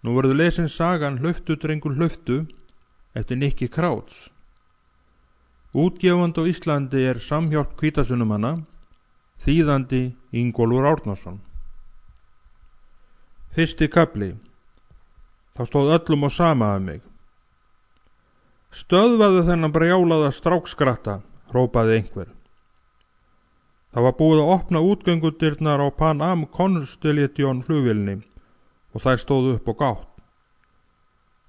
Nú verður lesin sagan Hlauptu drengur hlauptu eftir Nikki Krauts. Útgefandi á Íslandi er Samhjálp Hvítasunnumanna, þýðandi Ingólfur Árnason. Fyrsti kafli. Þá stóð öllum á sama af mig. Stöðvaðu þennan brjálaða strákskratta, hrópaði einhver. Það var búið að opna útgöngudyrnar á Pan Am Constellation flugvélni og þær stóðu upp og gátt.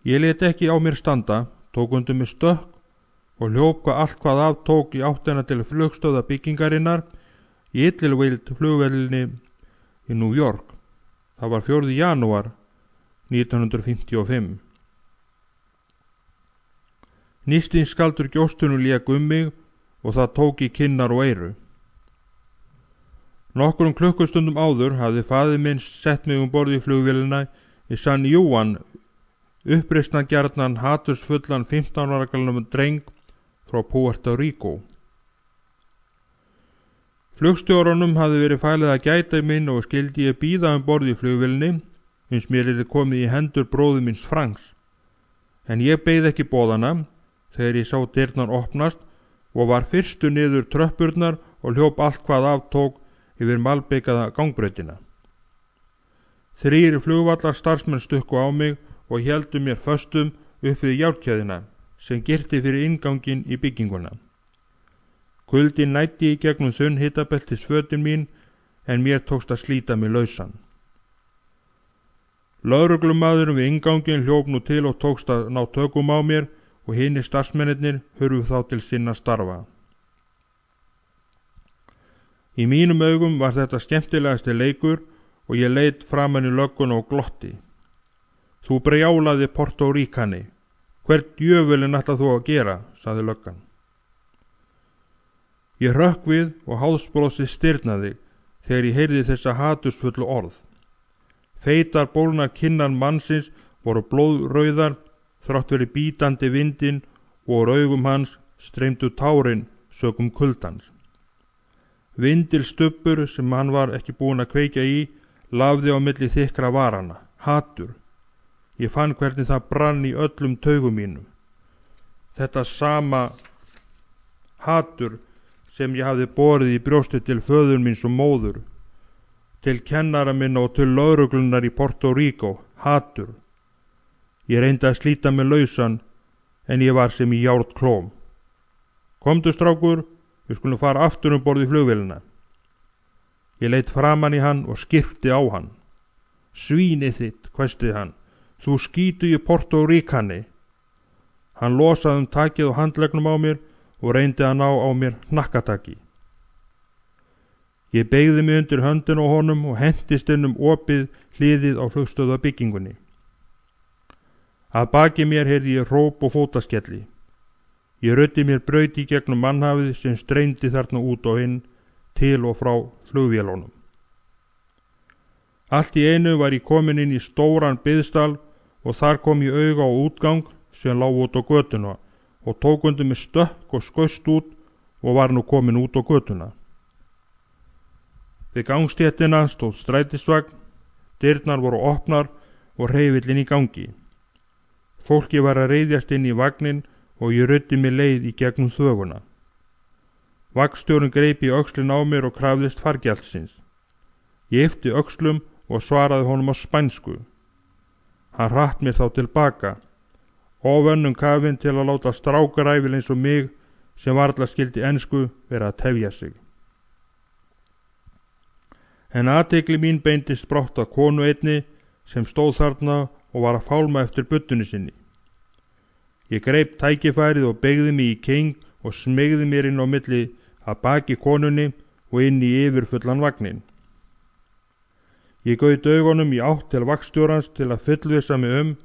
Ég lét ekki á mér standa, tók undir mig stökk og hljóp hvað aftók í áttina til flugstöða byggingarinnar í Idlewild flugvélni í New York. Það var 4. janúar 1955. Nístinskaldur gjóstunum lék mig og það tók í kinnar og eyru. Nokkrum klukkustundum áður hafði faðir minn sett mig borð í flugvélina í San Juan, uppreisnargjarnan hatursfullan 15 ára gamlan dreng frá Puerto Rico. Flugstjórunum hafði verið falið að gæta mín og skildi ég bíða borð í flugvélni eins mér yrði komið í hendur bróður míns Franks. En ég beið ekki boðana þegar ég sá dyrnar opnast og var fyrstu niður tröppurnar og hljóp allt hvað aftók yfir malbikaða gangbrautina. 3 flugvallar starfsmenn stukku á mig og héldu mér föstum upp við járnkeðjuna sem girti fyrir inngangin í bygginguna. Kuldin nætti í gegnum þunn hitabeltisfötin mín en mér tókst að slíta mig lausan. Lögreglumaðurinn við inngangin hljóp nú til og tókst að ná tökum á mér og hinir starfsmennirnir hurfu þá til sinna starfa. Í mínum augum var þetta skemmtilegasti leikur og ég leit framan í lögguna og glotti. Þú brjálaði Portóríkani, hvern djöfulinn ætlað þú að gera, sagði löggan. Ég hrökk við og hálsbrosi stirðnaði þegar ég heyrði þessa hatursfullu orð. Feitar bólnar kinnar mannsins voru blóðrauðar þrátt verið bítandi vindin og úr augum hans streymdu tárin sökum kuldans. Vindilstubbur sem hann var ekki búinn að kveikja í lafði á milli þykkra varana. Hatur. Ég fann hvernig það brann í öllum taugum mínum. Þetta sama hatur sem ég hafði borið í brjósti til föður míns og móður, til kennara minna og til lögreglunar í Puerto Rico. Hatur. Ég reyndi að slíta mig lausan en ég var sem í járnklóm. Komdu strákur, við skulum fara aftur borð í flugvélina. Ég leit framan í hann og skyrpti á hann. Svínið þitt, hvæsti hann, þú skýtu í Portóríkani. Hann losaði takið á handleggnum á mér og reyndi að ná á mér hnakkataki. Ég beygði mig undir höndin á honum og hentist inn opið hliðið á flugstöða byggingunni. Að baki mér heyrði ég hróp og fótaskelli. Ég ruddi mér braut í gegnum mannhafið sem streymdi þarna út og inn til og frá flugvélunum. Allt í einu var ég komin inn í stóran biðstal og þar kom ég auga á útgang sem lá út á götuna og tók undir mig stökk og skaust út og var nú komin út á götuna. Við gangstéttina stóð strætisvagn, dyrnar voru opnar og hreyfillinn í gangi. Fólki var að reiðjast inn í vagnin og ég ruddi mig leið í gegnum þvöguna. Vagnstjórinn greip í öxlin á mér og krafðist fargjaldsins. Ég yppti öxlum og svaraði honum á spænsku. Hann hratt mér þá tilbaka, ofönnum kafinn til að láta strákaræfil eins og mig sem varla skildi ensku vera að tefja sig. En athygli mín beindist brátt að konu einni sem stóð þarna og var að fálma eftir budunni sinni. Ég greip tækifærið og beygði mig í keng og smegði mér inn á milli að baki konunni og inn í yfirfullan vagnin. Ég gaut augunum í átt til vagnstjórans til að fullvissa mig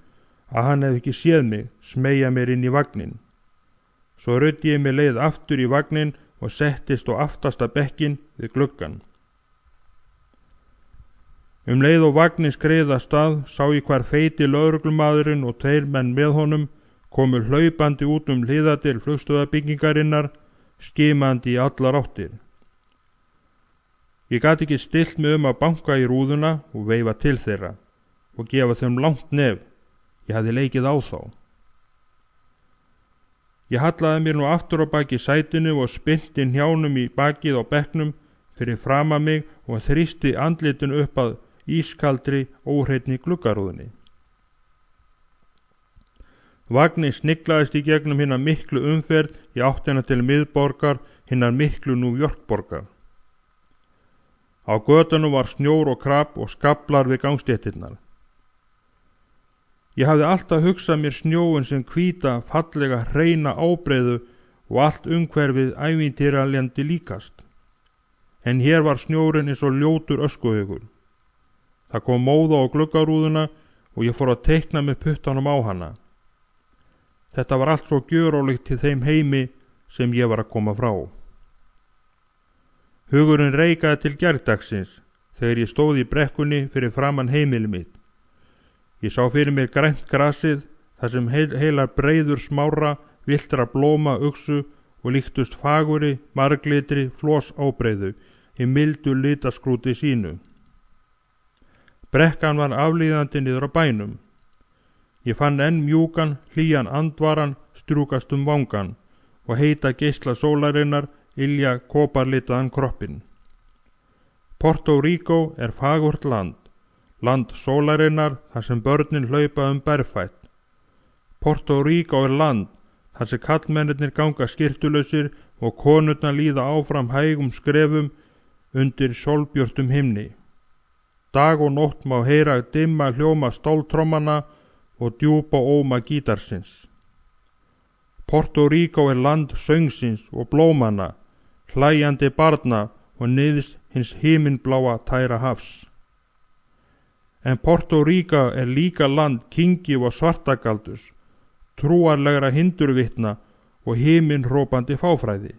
að hann hefði ekki séð mig smeygja mér inn í vagnin. Svo ruddi ég mig leið aftur í vagnin og settist á aftasta bekkin við gluggan. Leið og vagnin skreið af stað sá ég hvar feiti lögreglumaðurinn og 2 menn með honum komu hlaupandi út hliðadyr flugstöðabyggingarinnar, skimandi í allar áttir. Ég gat ekki stillt mig að banka í rúðuna og veifa til þeirra. og gefa þeim langt nef. Ég hafði leikið á þá. Ég hallaði mér nú aftur á baki sætinu og spyrnti hnjánum í bakið á bekknum fyrir framan mig og þrýsti andlitinu upp að ískaldri, óhreinni gluggarúðunni. Vagninn sniglaðist í gegnum hinnar miklu umferð í áttina til miðborgar hinnar miklu New York borgar. Á götunum var snjór og krap og skaflar við gangstéttirnar. Ég hafði alltaf hugsað mér snjóin sem hvíta, fallega, hreina ábreiðu og allt umhverfið ævintýralendi líkast. En hér var snjórinn eins og ljótur öskuhaugur. Það kom móða á gluggarúðuna og ég fór að teikna með puttanum á hana. Þetta var allt svo gjörólíkt til þeim heimi sem ég var að koma frá. Hugurinn reikaði til gærdagsins þegar ég stóð í brekkunni fyrir framan heimili mitt. Ég sá fyrir mér grænt grasið þar sem heilar breiður smára, villtra blóma uxu og líktust faguri, marglitri, flós ábreiðu í mildu litaskrúti sínu. Brekkan var aflíðandi niður á bænum. Ég fann enn mjúkan, hlýjan andvaran strjúkast vangan og heita geisla sólarinnar ylja koparlitaðan kroppinn. Porto Rico er fagurt land sólarinnar þar sem börnin hlaupa berfætt. Porto Rico er land þar sem kallmennirnir ganga skyrtulausir og konurnar líða áfram hægum skrefum undir sólbjörtum himni. Dag og nótt má heyra dimma hljóma stáltrommana og djúpa óma gítarsins. Porto Rico er land söngsins og blómana, hlæjandi barna og niðs hins himinbláa tæra hafs. En Porto Rico er líka land kyngi og svartagaldurs, trúarlegra hindurvitna og himinhrópandi fáfræði.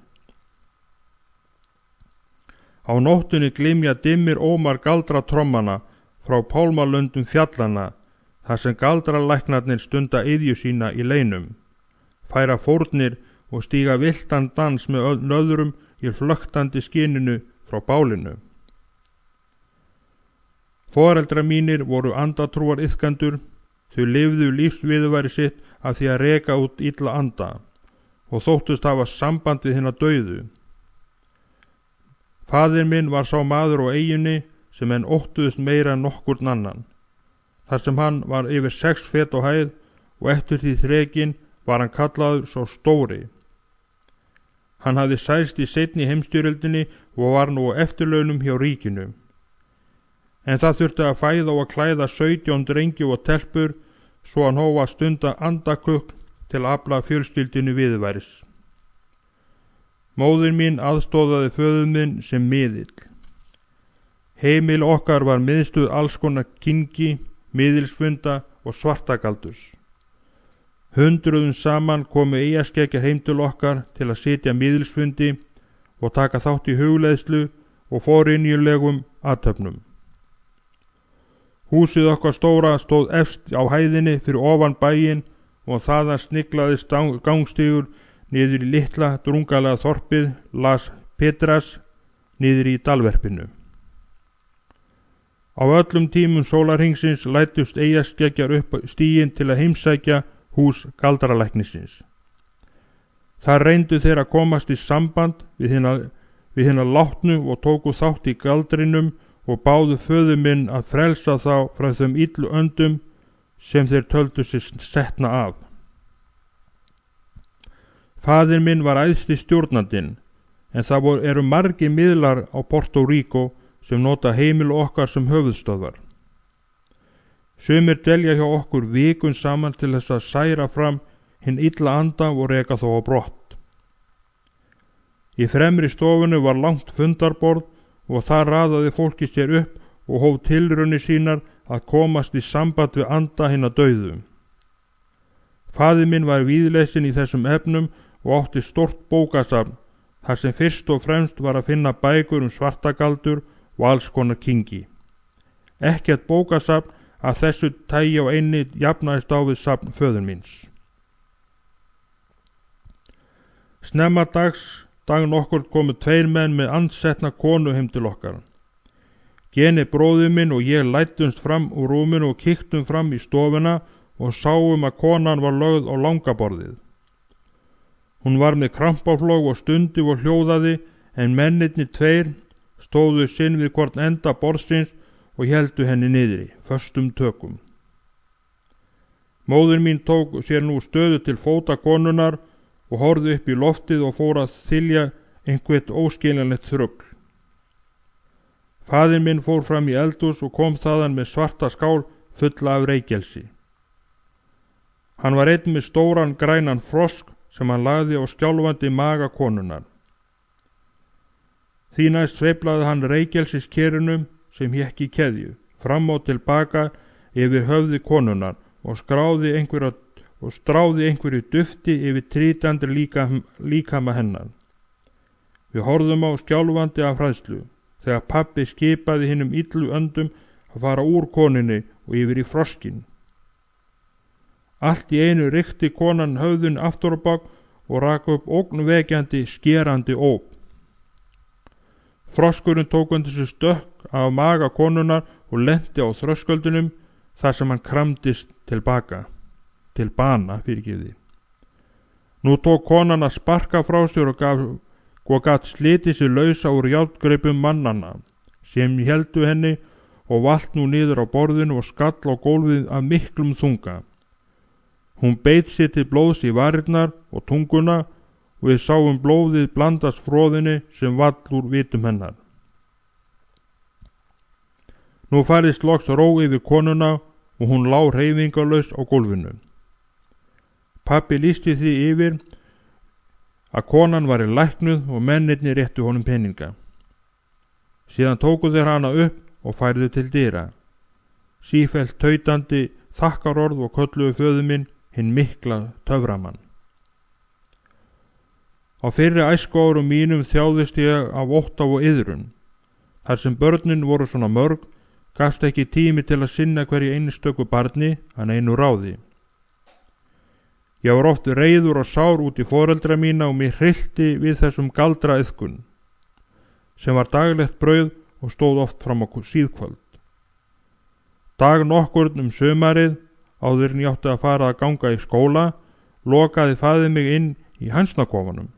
Á nóttunni glymja dimmir ómar galdratrommana frá pálmalöndum fjallana, þar sem galdralæknarnir stunda iðju sína í leinum, færa fórnir og stíga villtan dans með nöðrum í flöktandi skininu frá bálinu. Foreldrar mínir voru andatrúar iðkendur, þau lifðu lífsviðurværi sitt af því að reka út illa anda og þóttust hafa samband við hina dauðu. Faðir minn var sá maður á eyjunni sem enn óttuðust meira en nokkurn annan. Þar sem hann var yfir 6 fet á hæð og eftir því þrekinn var hann kallaður svo stóri. Hann hafði særst í seinni heimsstyrjöldinni og var nú á eftirlaunum hjá ríkinu. En það þurfti að fæða og að klæða 17 drengi og telpur svo hann hóf að stunda andakukk til að afla fjölskyldinu viðurværis. Móðir mín aðstóðaði föður minn sem miðill. Heimil okkar var miðstuð alls konar kyngi, miðilsfunda og svartagaldurs. Hundruðum saman komu eyjarskeggjar heim til okkar til að sitja miðilsfundi og taka þátt í hugleiðslu og forynjulegum athöfnum. Húsið okkar stóra stóð efst á hæðinni fyrir ofan bæinn og þaðan sniglaðist gangstígur niður í litla drungalega þorpið Las Pedras niður í dalverpinu. Á öllum tímum sólarhingsins læddust eyjarskeggjar upp stíginn til að heimsækja hús galdralæknisins. Þar reyndu þeir að komast í samband við hina látnu og tóku þátt í galdrinum og báðu föður minn að frelsa þá frá þeim illu öndum sem þeir töldu sig setna af. Faðir minn var æðsti stjórnandinn, en það eru margir miðlar á Porto Rico sem nota heimil okkar sem höfuðstöðvar. Sumir dvelja hjá okkur vikun saman til þess að særa fram hinn illa anda og reka þó á brott. Í fremri stofunni var langt fundarborð og þar raðaði fólki sér upp og hóf tilraunir sínar að komast í samband við anda hinna dauðu. Faðir minn var víðlesinn í þessum efnum og átti stórt bókasafn, þar sem fyrst og fremst var að finna bækur svartagaldur og alls konar kyngi. Ekkert bókasafn að þessu tægi á einni jafnaðist á við safn föður míns. Snemma dag nokkur komu 2 menn með andsetna konu heim til okkar. Geni bróðir minn og ég læddumst fram úr rúminu og kíktum fram í stofuna og sáum að konan var lögð á langaborðið. Hún var með krampaflog og stundi og hljóðaði, en mennirnir tveir stóðu sinn við hvort enda borðsins og héldu henni niðri, föstum tökum. Móðir mín tók sér nú stöðu til fóta konunnar og horfði upp í loftið og fór að þylja einhvert óskiljanlegt þrugl. Faðir minn fór fram í eldhús og kom þaðan með svarta skál fulla af reykelsi. Hann var einn með stóran grænan frosk sem hann lagði á skjálfandi maga konunnar. Því næst sveiflaði hann reykelsiskerunum sem hékk í keðju fram og tilbaka yfir höfði konunnar og stráði einhverju dufti yfir trítandi líkama hennar. Við horfðum á skjálfandi af hræðslu þegar pabbi skipaði hinum illu öndum að fara úr konunni og yfir í froskin. Allt í einu rykti konan höfðun aftur á bak og rak upp ógnvekjandi skerandi óp. Froskurinn tók undir sig stökk af maga konunnar og lenti á þröskuldinum þar sem hann kramdist til bana. Nú tók konan að sparka frá sér og gat slitið sér lausa úr járngreipum mannanna sem héldu henni og valt nú niður á borðinu og skall á gólfið af miklum þunga. Hún beit sér til blóðs í varirnar og tunguna og við sáum blóðið blandast froðinni sem vall úr vitum hennar. Nú færðist loks ró yfir konuna og hún lá hreyfingarlaus á gólfinu. Pabbi lýsti því yfir að konan var í læknuð og mennirnir réttu honum peninga. Síðan tóku þeir hana upp og færðu til dyra. Sífellt tautandi þakkarorð og kölluðu föður minn hinn mikla töframann. Á fyrri æskuárum mínum þjáðist ég af ótta og iðrun. Þar sem börnin voru svona mörg, gafst ekki tími til að sinna hverju einstöku barni að einu ráði. Ég var oft reiður og sár út í foreldra mína og mér hryllti við þessum galdraiðkun, sem var daglegt brauð og stóð oft fram á síðkvöld. Dag nokkurn sumarið, áður en ég átti að fara að ganga í skóla, lokaði faðir mig inn í hænsnakofanum.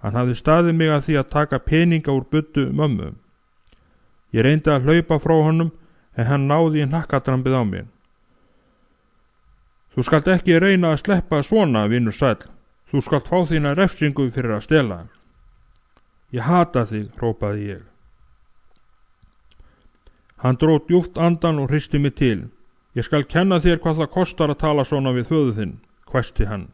Hann hafði staðið mig að því að taka peninga úr buddu mömmu. Ég reyndi að hlaupa frá honum en hann náði í hnakkadrambið á mér. Þú skalt ekki reyna að sleppa svona, vinur sæll. Þú skalt fá þína refsingu fyrir að stela. Ég hata þig, hrópaði ég. Hann dró djúpt andan og hristi mig til. Ég skal kenna þér hvað það kostar að tala svona við föður þinn, hvæsti hann.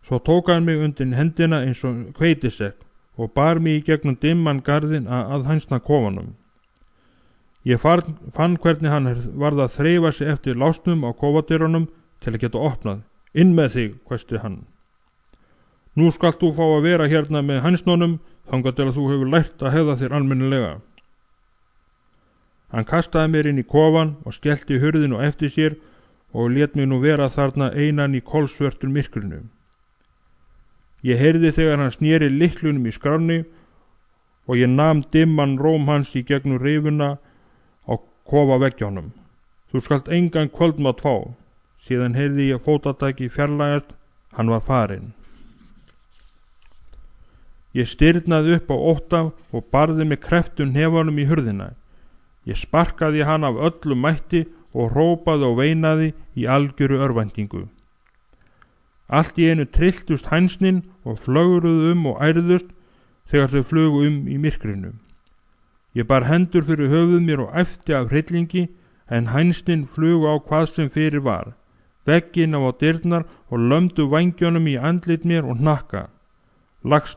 Svo tók hann mig undir hendina eins og hveitisekk og bar mig í gegnum dimman garðinn að hænsna kofanum. Ég fann hvernig hann varð að þreifa sig eftir lásnum á kofadyrunum til að geta opnað. Inn með þig, hvæsti hann. Nú skalt þú fá að vera hérna með hænsnunum þangað til að þú hefur lært að hegða þér almennilega. Hann kastaði mér inn í kofan og skellti hurðinu eftir sér og lét mig nú vera þarna einan í kolsvörtur myrkrinu. Ég heyrði þegar hann sneri lyklunum í skránni og ég nam dimman róm hans í gegnum rifuna á kofaveggjónum. Þú skalt engan kvöldmat fá. Síðan heyrði ég fótataki fjarlægast, hann var farinn. Ég stirnaði upp á ótta og barði með kreftun hnefanum í hurðina. Ég sparkaði hann af öllum mætti og hrópaði og veinaði í algjöru örvæntingu. Allt í einu trilltust hænsnin og flögruðu og ærðust þegar þau flugu í myrkrinu. Ég bar hendur fyrir höfuð mér og æpti af hryllingi en hænsnin flugu á hvað sem fyrir var, vegginn á dyrnar og lömdu vængjónum í andlit mér og hnakka. Loks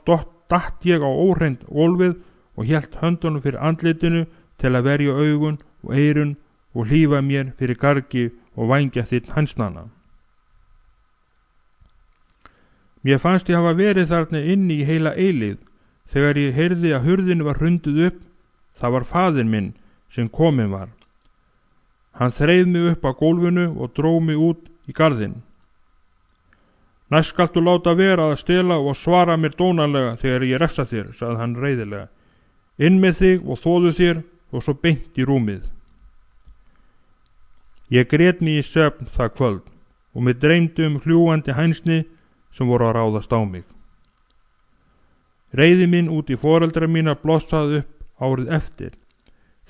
datt ég á óhreint gólfið og hélt höndunum fyrir andlitinu til að verja augun og eyrun og hlífa mér fyrir gargi og vængja þitt hænsnana. Mér fannst ég hafa verið þarna inni í heila eilífð þegar ég heyrði að hurðinu var hrunduð upp. Það var faðir minn sem kominn var. Hann þreif mig upp á gólfinu og dró mig út í garðinn. Næst skaltu láta vera að stela og svara mér dónalega þegar ég refsa þér, sagði hann reiðilega. Inn með þig og þvoðu þér og svo beint í rúmið. Ég grét mig í svefn það kvöld og mig dreymdi fljúgandi hænsni sem voru að ráðast á mig. Reiði minn út í foreldra mína blossaði upp árið eftir,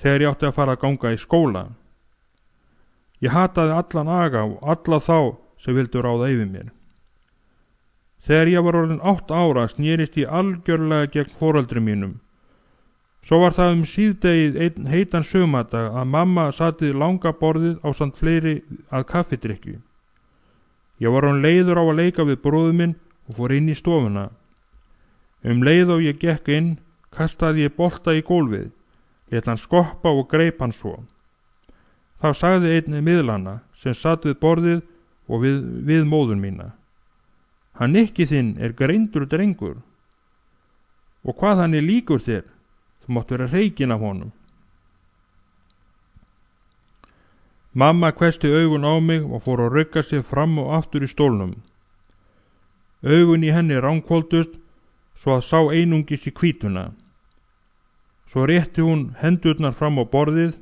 þegar ég átti að fara að ganga í skóla. Ég hataði allan aga og alla þá sem vildu ráða yfir mér. Þegar ég var orðin 8 ára snerist ég algjörlega gegn foreldrum mínum. Svo var það síðdegið einn heitan sumardag að mamma sat við langa borðið ásamt fleiri að kaffidrykkju. Ég var orðinn leiður á að leika við bróður minn og fór inn í stofuna. Leið og ég gekk inn, kastaði ég bolta í gólfið, lét hann skoppa og greip hann svo. Þá sagði einn miðlana sem sat við borðið og við móður mína: Hann Nikki þinn er greindur drengur. Og hvað hann er líkur þér, þú mátt vera hreykinn af honum. Mamma hvessti augun á mig og fór að rugga sig fram og aftur í stólnum. Augun í henni ránkvoldust svo að sá einungis í hvítuna. Svo rétti hún hendurnar fram á borðið,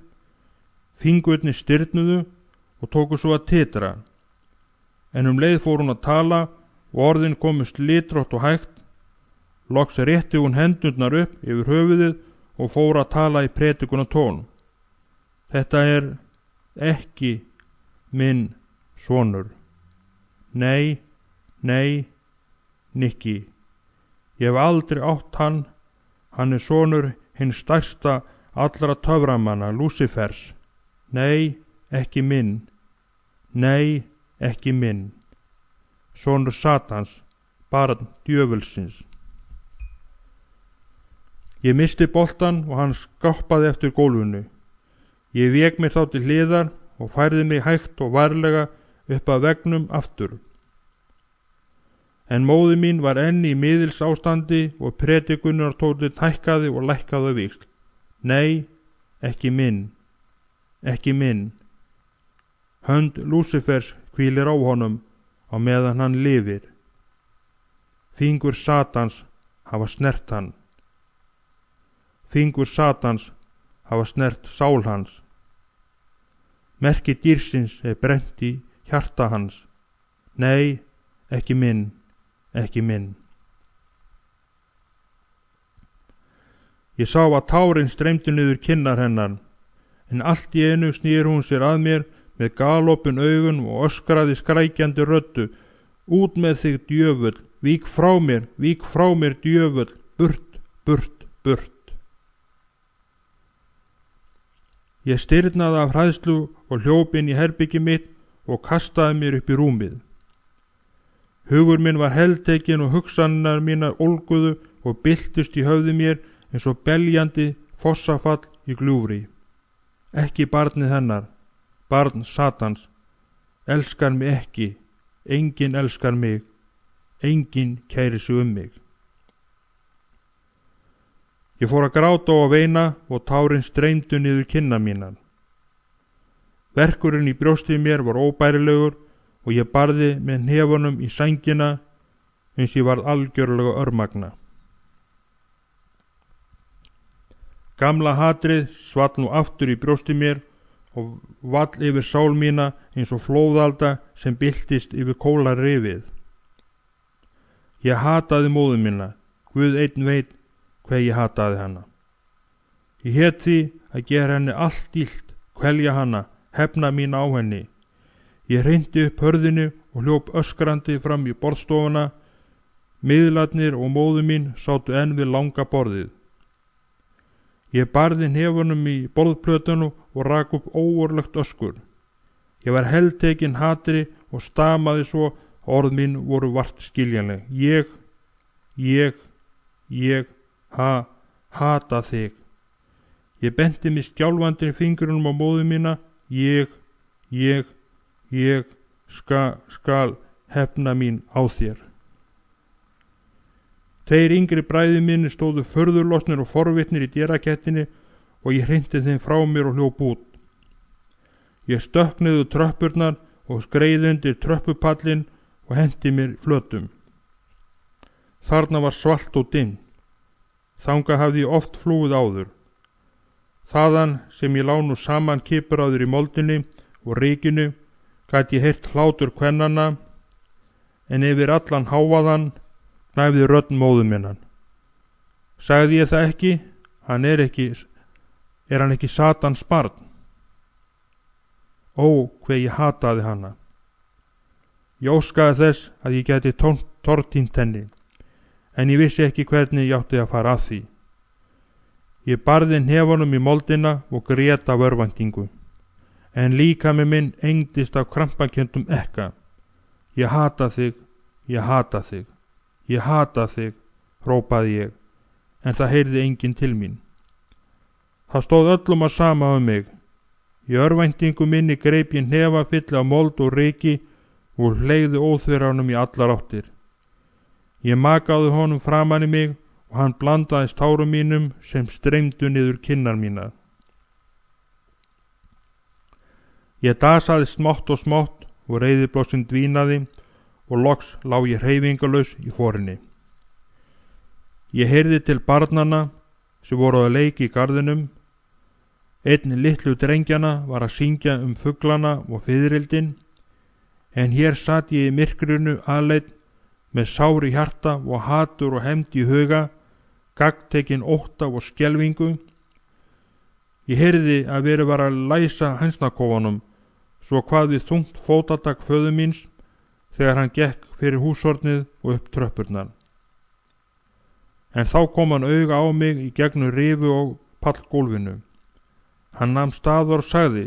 fingurnir stirðnuðu og tóku svo að titra. En leið fór hún að tala og orðin komust litrótt og hægt. Loks rétti hún hendurnar upp yfir höfuðið og fór að tala í predikuna tón. Þetta er ekki minn sonur. Nei, nei, Nikki. Ég hef aldrei átt hann. Hann er sonur hins stærsta allra töframanna, Lúsifers. Nei, ekki minn. Nei, ekki minn. Sonur Satans, barn djöfulsins. Ég misti boltan og hann skoppaði eftir gólfinu. Ég vék mér þá til hliðar og færði mig hægt og varlega upp að veggnum aftur. En móðir mín var enn í miðils ástandi og predikunartónninn hækkaði og lækkaði á víxl. Nei, ekki minn, ekki minn. Hönd Lúsifers hvílir á honum á meðan hann lifir. Fingur Satans hafa snert hann. Fingur Satans hafa snert sál hans. Merki dýrsins er brennt í hjarta hans. Nei, ekki minn, ekki minn. Ég sá að tárin streymdu niður kinnar hennar, en allt í einu snýr hún sér að mér með galopin augun og öskraði skrækjandi röddu: Út með þig, djöfull, vík frá mér, djöfull, burt, burt, burt. Ég stirðnaði af hræðslu og hljóp inn í herbyggi mitt og kastaði mér upp í rúmið. Hugur minn var heltekinn og hugsanirnar mínar ólguðu og byltust í höfði mér eins og beljandi fossafall í gljúfri. Ekki barnið hennar, barn Satans, elskar mig ekki, enginn elskar mig, enginn kærir sig mig. Ég fór að gráta og að veina og tárin streymdu niður kinnar mínar. Verkurinn í brjóstið mér var óbærilegur og ég barði með hnefunum í sængina eins ég varð algjörlega örmagna. Gamla hatrið svall nú aftur í brjóstið mér og vall yfir sál mína eins og flóðalda sem byltist yfir kólarrifið. Ég hataði móður mína, Guð einn veit hver ég hataði hana. Ég hét því að gera henni allt illt, kvelja hana, hefna mín á henni. Ég hreindi upp hörðinu og hljóp öskrandi fram í borðstofuna. Miðlarnir og móður mín sátu enn við langa borðið. Ég barði hnefunum í borðplötunu og rak upp ógurlegt öskur. Ég var heltekinn hatri og stamaði svo að orð mín voru vart skiljanleg. Ég hata þig. Ég benti mig skjálfandi fingrunum á móður mína. Ég skal hefna mín á þér. Tveir yngri bræður mínir stóðu furðulostnir og forvitnir í dyrakettinni og ég hrindi þeim frá mér og hljóp út. Ég stökk niður tröppurnar og skreið undir tröppupallinn og hendi mér flötum. Þarna var svalt og dimmt. Þangað hafði ég oft flúið áður. Þaðan sem ég lá nú saman kipráður í moldinni og rykinu gat ég heyrt hlátur kvennanna, en yfir allan hávaðan gnæfði rödd móður minnar. Sagði ég það ekki? Er hann ekki Satans barn? Ó, hve ég hataði hana. Ég óskaði þess að ég gæti tortímt henni, en ég vissi ekki hvernig ég átti að fara að því. Ég barði hnefunum í moldina og grét af örvæntingu, en líkami minn engdist af krampakenndum ekka. Ég hata þig, ég hata þig, ég hata þig, hrópaði ég, en það heyrði enginn til mín. Það stóð öllum að sama um mig. Í örvæntingu minni greip ég hnefa fylli af mold og ryki og hleigði óþverjanum í allar áttir. Ég makaði honum framan í mig og hann blandaðist tárum mínum sem streymdu niður kinnar mínar. Ég dasaði smátt og smátt og reiðiblossin dvínaði og loks lá ég hreyfingarlaus í forinni. Ég heyrði til barnanna sem voru að leika í garðinum. Einn litlu drengjana var að syngja fuglana og fiðrildin, en hér sat ég í myrkrinu aleinn með sár í hjarta og hatur og hefnd í huga, gagntekinn ótta og skelfingu. Ég heyrði að verið var að læsa hænsnakofanum, svo hvað við þungt fótatak föður míns þegar hann gekk fyrir húshornið og upp tröppurnar. En þá kom hann auga á mig í gegnum rifu og pallgólfinu. Hann nam staðar og sagði: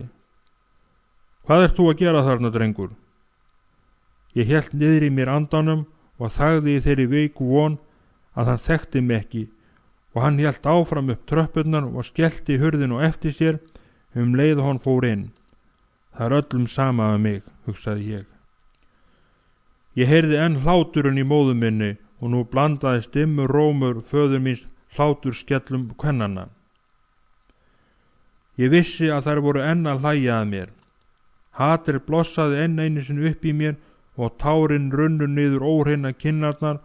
Hvað ert þú að gera þarna, drengur? Ég hélt niður í mér andanum og þagði í þeirri veiku von að hann þekkti mig ekki, og hann hélt áfram upp tröppurnar og skellti hurðinu eftir sér leið og hann fór inn. Það er öllum sama með mig, hugsaði ég. Ég heyrði enn hláturinn í móður minni og nú blandaðist dimmur rómur föður míns hláturskellum kvennanna. Ég vissi að þær voru enn að hlæja að mér. Hatur blossaði enn einu sinni upp í mér og tárin runnu niður óhreina kinnarnar,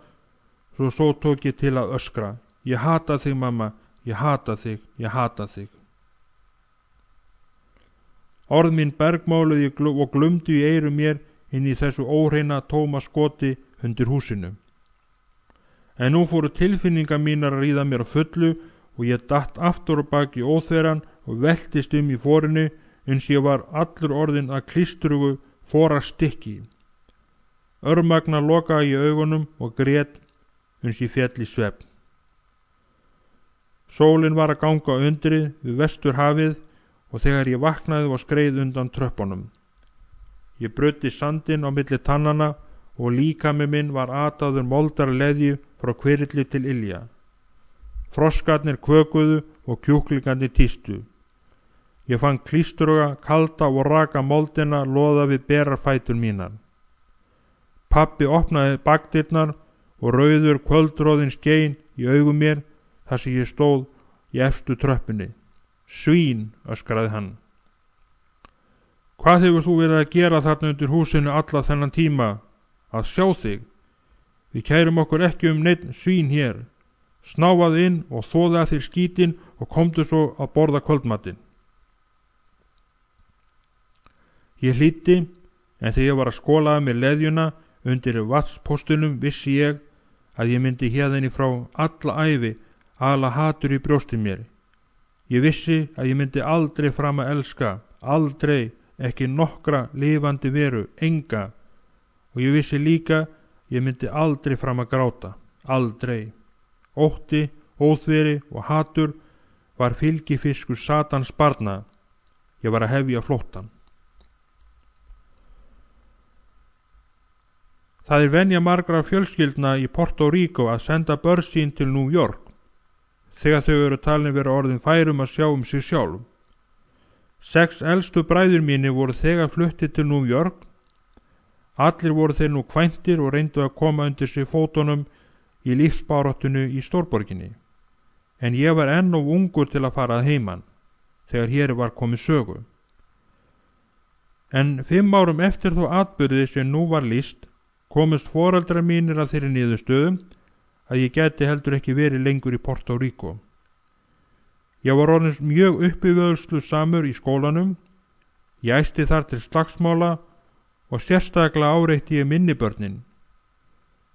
svo tók ég til að öskra: Ég hata þig, mamma, ég hata þig, ég hata þig. Orð mín bergmáluði og glumdu í eyrum mér inn í þessu óhreina tóma skoti undir húsinu. En nú fóru tilfinningar mínar að ríða mér á fullu og ég datt aftur og bak í óþveran og veltist í forinu eins ég var allur orðinn að klístrugu forastykki. Örmagna lokaði ég augunum og grét eins ég féll í svefn. Sólin var að ganga undrið við vesturhafið og þegar ég vaknaði var skreið undan tröppunum. Ég bruddi sandinn á milli tannana og líkami minn var ataður moldarleðju frá kvirilli til ilja. Froskarnir kvökuðu og kjúklingarnir tístu. Ég fann klístruga, kalda og raka moldina loða við berar fætur mínar. Pabbi opnaði bakdyrnar og rauður kvöldróðin skein í augum mér þar sem ég stóð í efstu tröppunni. Svín, öskraði hann. Hvað hefur þú verið að gera þarna undir húsinu alla þennan tíma? Að sjá þig. Við kærum okkur ekki neinn svín hér. Snáfaðu inn og þóðu að þér skítinn og komdu svo að borða kvöldmatinn. Ég hlýddi, en þegar ég var að skolaða með leðjuna undir vatnspostunum vissi ég að ég myndi hérðinni frá alla ævi ala hatur í brjósti mér. Ég vissi að ég myndi aldrei fram að elska, aldrei, ekki nokkra lifandi veru, enga, og ég vissi líka ég myndi aldrei fram að gráta, aldrei. Ótti, óþveri og hatur var fylgifiskur Satans barna. Ég var að hefja flóttann. Það er venja margra fjölskyldna í Puerto Rico að senda börn sín til New York þegar þau eru talin vera orðin færum að sjá sig sjálf. 6 elstu bræður mínir voru þegar fluttið til New York. Allir voru þeir nú kvæntir og reyndu að koma undir sig fótunum í lífsbaráttunni í stórborginni. En ég var enn of ungur til að fara að heiman þegar hér var komið sögu. En 5 árum eftir þó atburði sem nú var lýst komust foreldrar mínir að þeirri niðurstöðu að ég gæti heldur ekki verið lengur í Porto Rico. Ég var orðins mjög uppivöðslusamur í skólanum. Ég æsti þar til slagsmála og sérstaklega áreitti ég minni börnin.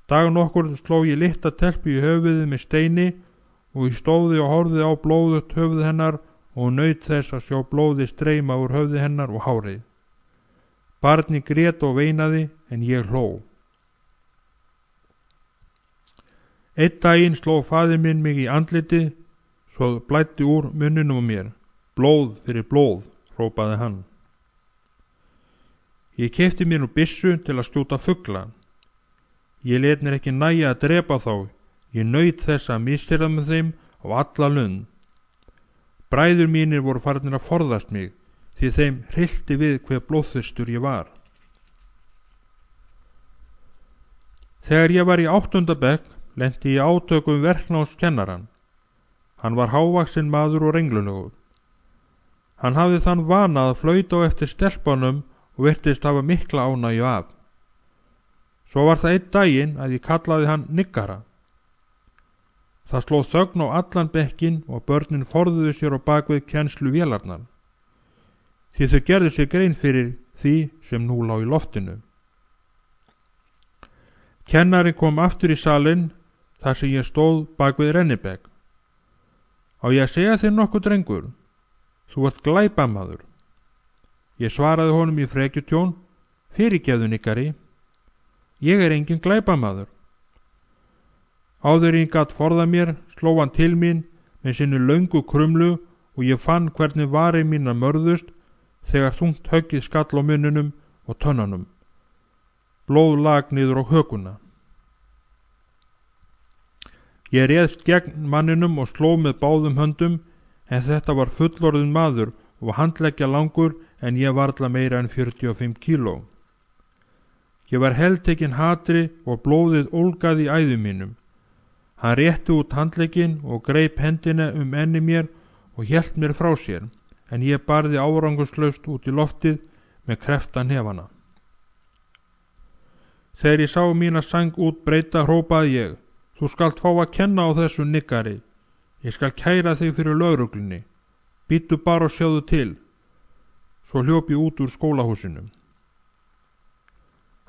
Dag nokkur sló ég litla telpu í höfuðið með steini og ég stóði og horfði á blóðugt höfuð hennar og naut þess að sjá blóði streyma úr höfði hennar og hárið. Barni grét og veinaði en ég hló. Einn daginn sló faðir minn mig í andlitið svo blæddi úr munninum á mér. Blóð fyrir blóð, hrópaði hann. Ég keypti mér nú byssu til að skjóta fugla. Ég lét mér ekki nægja að drepa þá. Ég naut þess að missirða með þeim á alla lund. Bræður mínir voru farnir að forðast mig því þeim hryllti við hve blóðþyrstur ég var. Þegar ég var í 8. bekk lenti ég átökum verknámskennaran. Hann var hávaxinn maður og renglulegur. Hann hafði þann vana að flauta á eftir stelpunum og virtist hafa mikla ánægju af. Svo var það einn daginn að ég kallaði hann niggara. Það sló þögn á allan bekkinn og börnin forðuðu sér á bakvið kennslu vélarnar. Því þau gerðu sér grein fyrir því sem nú lá í loftinu. Kennari kom aftur í salinn þar sem ég stóð bakvið rennibekk. Á ég að segja þér nokkuð, drengur? Þú ert glæpamaður. Ég svaraði honum í frekjutjón: fyrirgefðu, niggari. Ég er engin glæpamaður. Áður en ég gat forða mér sló hann til mín með sinni löngu krumlu og ég fann hvernig varir mínar mörðust þegar þungt höggið skall á munnunum og tönnunum. Blóð lag niður á hökuna. Ég réðst gegn manninum og sló með báðum höndum, en þetta var fullorðinn maður og handleggja langur en ég varla meira en 45 kíló. Ég var heltekinn hatri og blóðið ólgaði í æðum mínum. Hann rétti út handlegginn og greip hendina enni mér og hélt mér frá sér, en ég barði árangurslaust út í loftið með kreftan hefana. Þegar ég sá mína sæng út breyta hrópaði ég: þú skalt fá að kenna á þessu, niggari. Ég skal kæra þig fyrir lögreglunni. Bíddu bara og sjáðu til. Svo hljóp ég út úr skólahúsinu.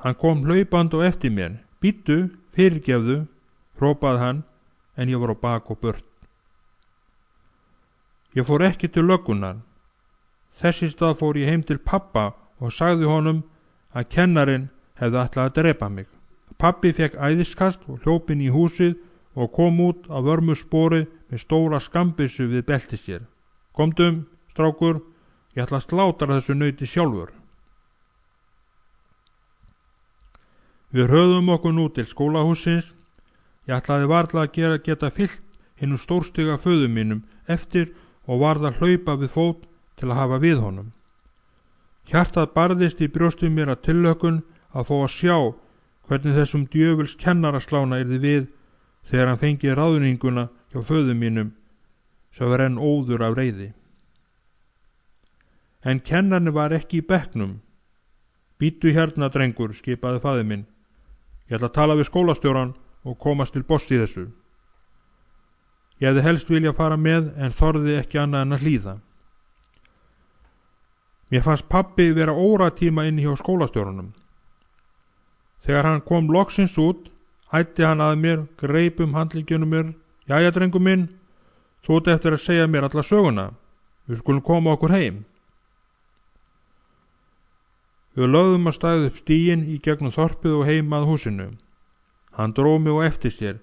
Hann kom hlaupandi á eftir mér. Bíddu, fyrirgefðu, hrópaði hann, en ég var á bak og burt. Ég fór ekki til löggunnar. Þess í stað fór ég heim til pappa og sagði honum að kennarinn hefði ætlað að drepa mig. Pappi fekk æðiskast og hljóp inn í húsið og kom út á vörmu spori með stóra skambissu við belti sér. Komdu, strákur, ég ætla að slátra þessu nauti sjálfur. Við hröðum okkur nú til skólahúsins. Ég ætlaði varla að geta fyllt hinum stórstiga föður mínum eftir og varð að hlaupa við fót til að hafa við honum. Hjartað barðist í brjóstum mér að tillökun að fá að sjá hvernig þessum djöfuls kennaraslána yrði við þegar hann fengið ráðninguna hjá föður mínum sem var enn óður af reiði. En kennarinn var ekki í bekknum. Bíddu hérna, drengur, skipaði faðir minn. Ég ætla að tala við skólastjóran og komast til botns í þessu. Ég hefði helst vilja fara með en þorði ekki annað en að hlýða. Mér fannst pappi vera óratíma inn hjá skólastjóranum. Þegar hann kom loksins út, ætti hann að mér, greip handleggjunum mér. Jæja, drengur minn, þú ert eftir að segja mér alla söguna. Við skulum koma okkur heim. Við lögðum að stæða upp stíginn í gegnum þorpið og heim að húsinu. Hann dró mig á eftir sér,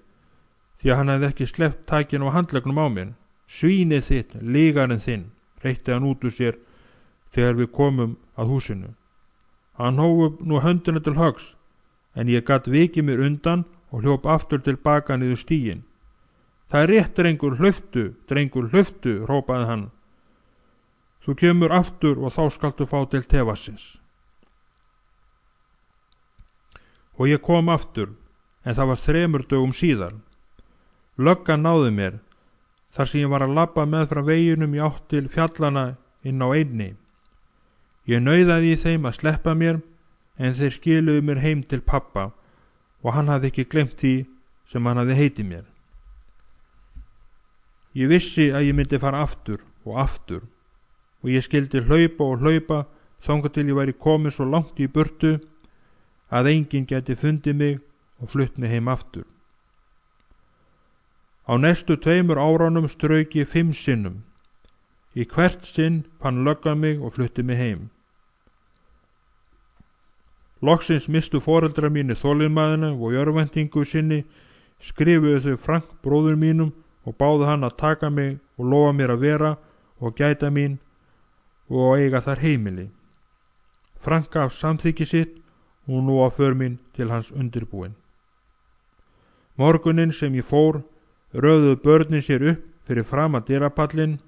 því að hann hefði ekki sleppt takinu á handleggnum á mér. Svínið þitt, lygarinn þinn, reitti hann út úr sér þegar við komum að húsinu. Hann hóf nú höndina til höggs, en ég gat vikið mér undan og hljóp aftur tilbaka niður stíginn. Það er rétt, drengur, hlauptu, hrópaði hann. Þú kemur aftur og þá skaltu fá til tevassins. Og ég kom aftur, en það var 3 dögum síðar. Löggan náði mér, þar sem ég var að labba með frá veginum í átt til fjallana inn á einni. Ég nauðaði í þeim að sleppa mér, en þeir skiluðu mér heim til pappa og hann hafði ekki glemt því sem hann hafði heitið mér. Ég vissi að ég myndi fara aftur og ég skildi hlaupa og hlaupa þangað til ég væri komið svo langt í burtu að enginn gæti fundið mig og flutt mig heim aftur. Á næstu 2 árunum strauk ég 5 sinnum. Í hvert sinn fann löggan mig og flutti mig heim. Loksins mistu foreldrar mínir þolinmæðina og í örvæntingu sinni skrifuðu þau Frank bróður mínum og báðu hann að taka mig og lofa mér að vera og gæta mín og eiga þar heimili. Frank gaf samþykki sitt og nú á för mín til hans undirbúin. Morguninn sem ég fór röðuðu börnin sér upp fyrir fram að dyrapallinn.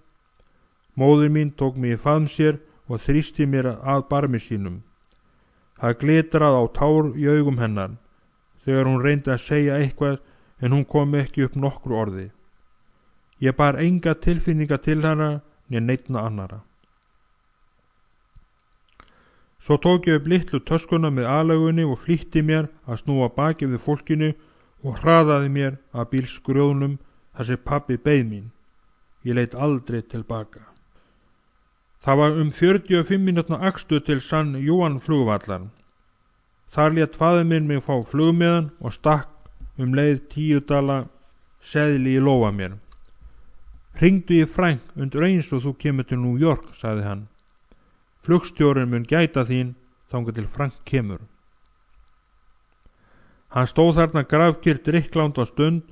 Móðir mín tók mig í faðm sér og þrýsti mér að barmi sínum. Það glitraði á tár í augum hennar þegar hún reyndi að segja eitthvað en hún kom ekki upp nokkru orði. Ég bar enga tilfinninga til hana né neinna annara. Svo tók ég upp litlu töskuna með aðlögunni og flýtti mér að snúa baki við fólkinu og hraðaði mér að bílsgrjóðnum þar sem pabbi beið mín. Ég leit aldrei tilbaka. Það var 45 mínútna akstur til San Juan flugvallar. Þar lét faðir minn mig fá flugmiðan og stakk leið 10 dala seðli í lófa mér. Hringdu í Frank undir eins og þú kemur til New York, sagði hann. Flugstjórinn mun gæta þín þangað til Frank kemur. Hann stóð þarna grafkyrr drikklangt á stund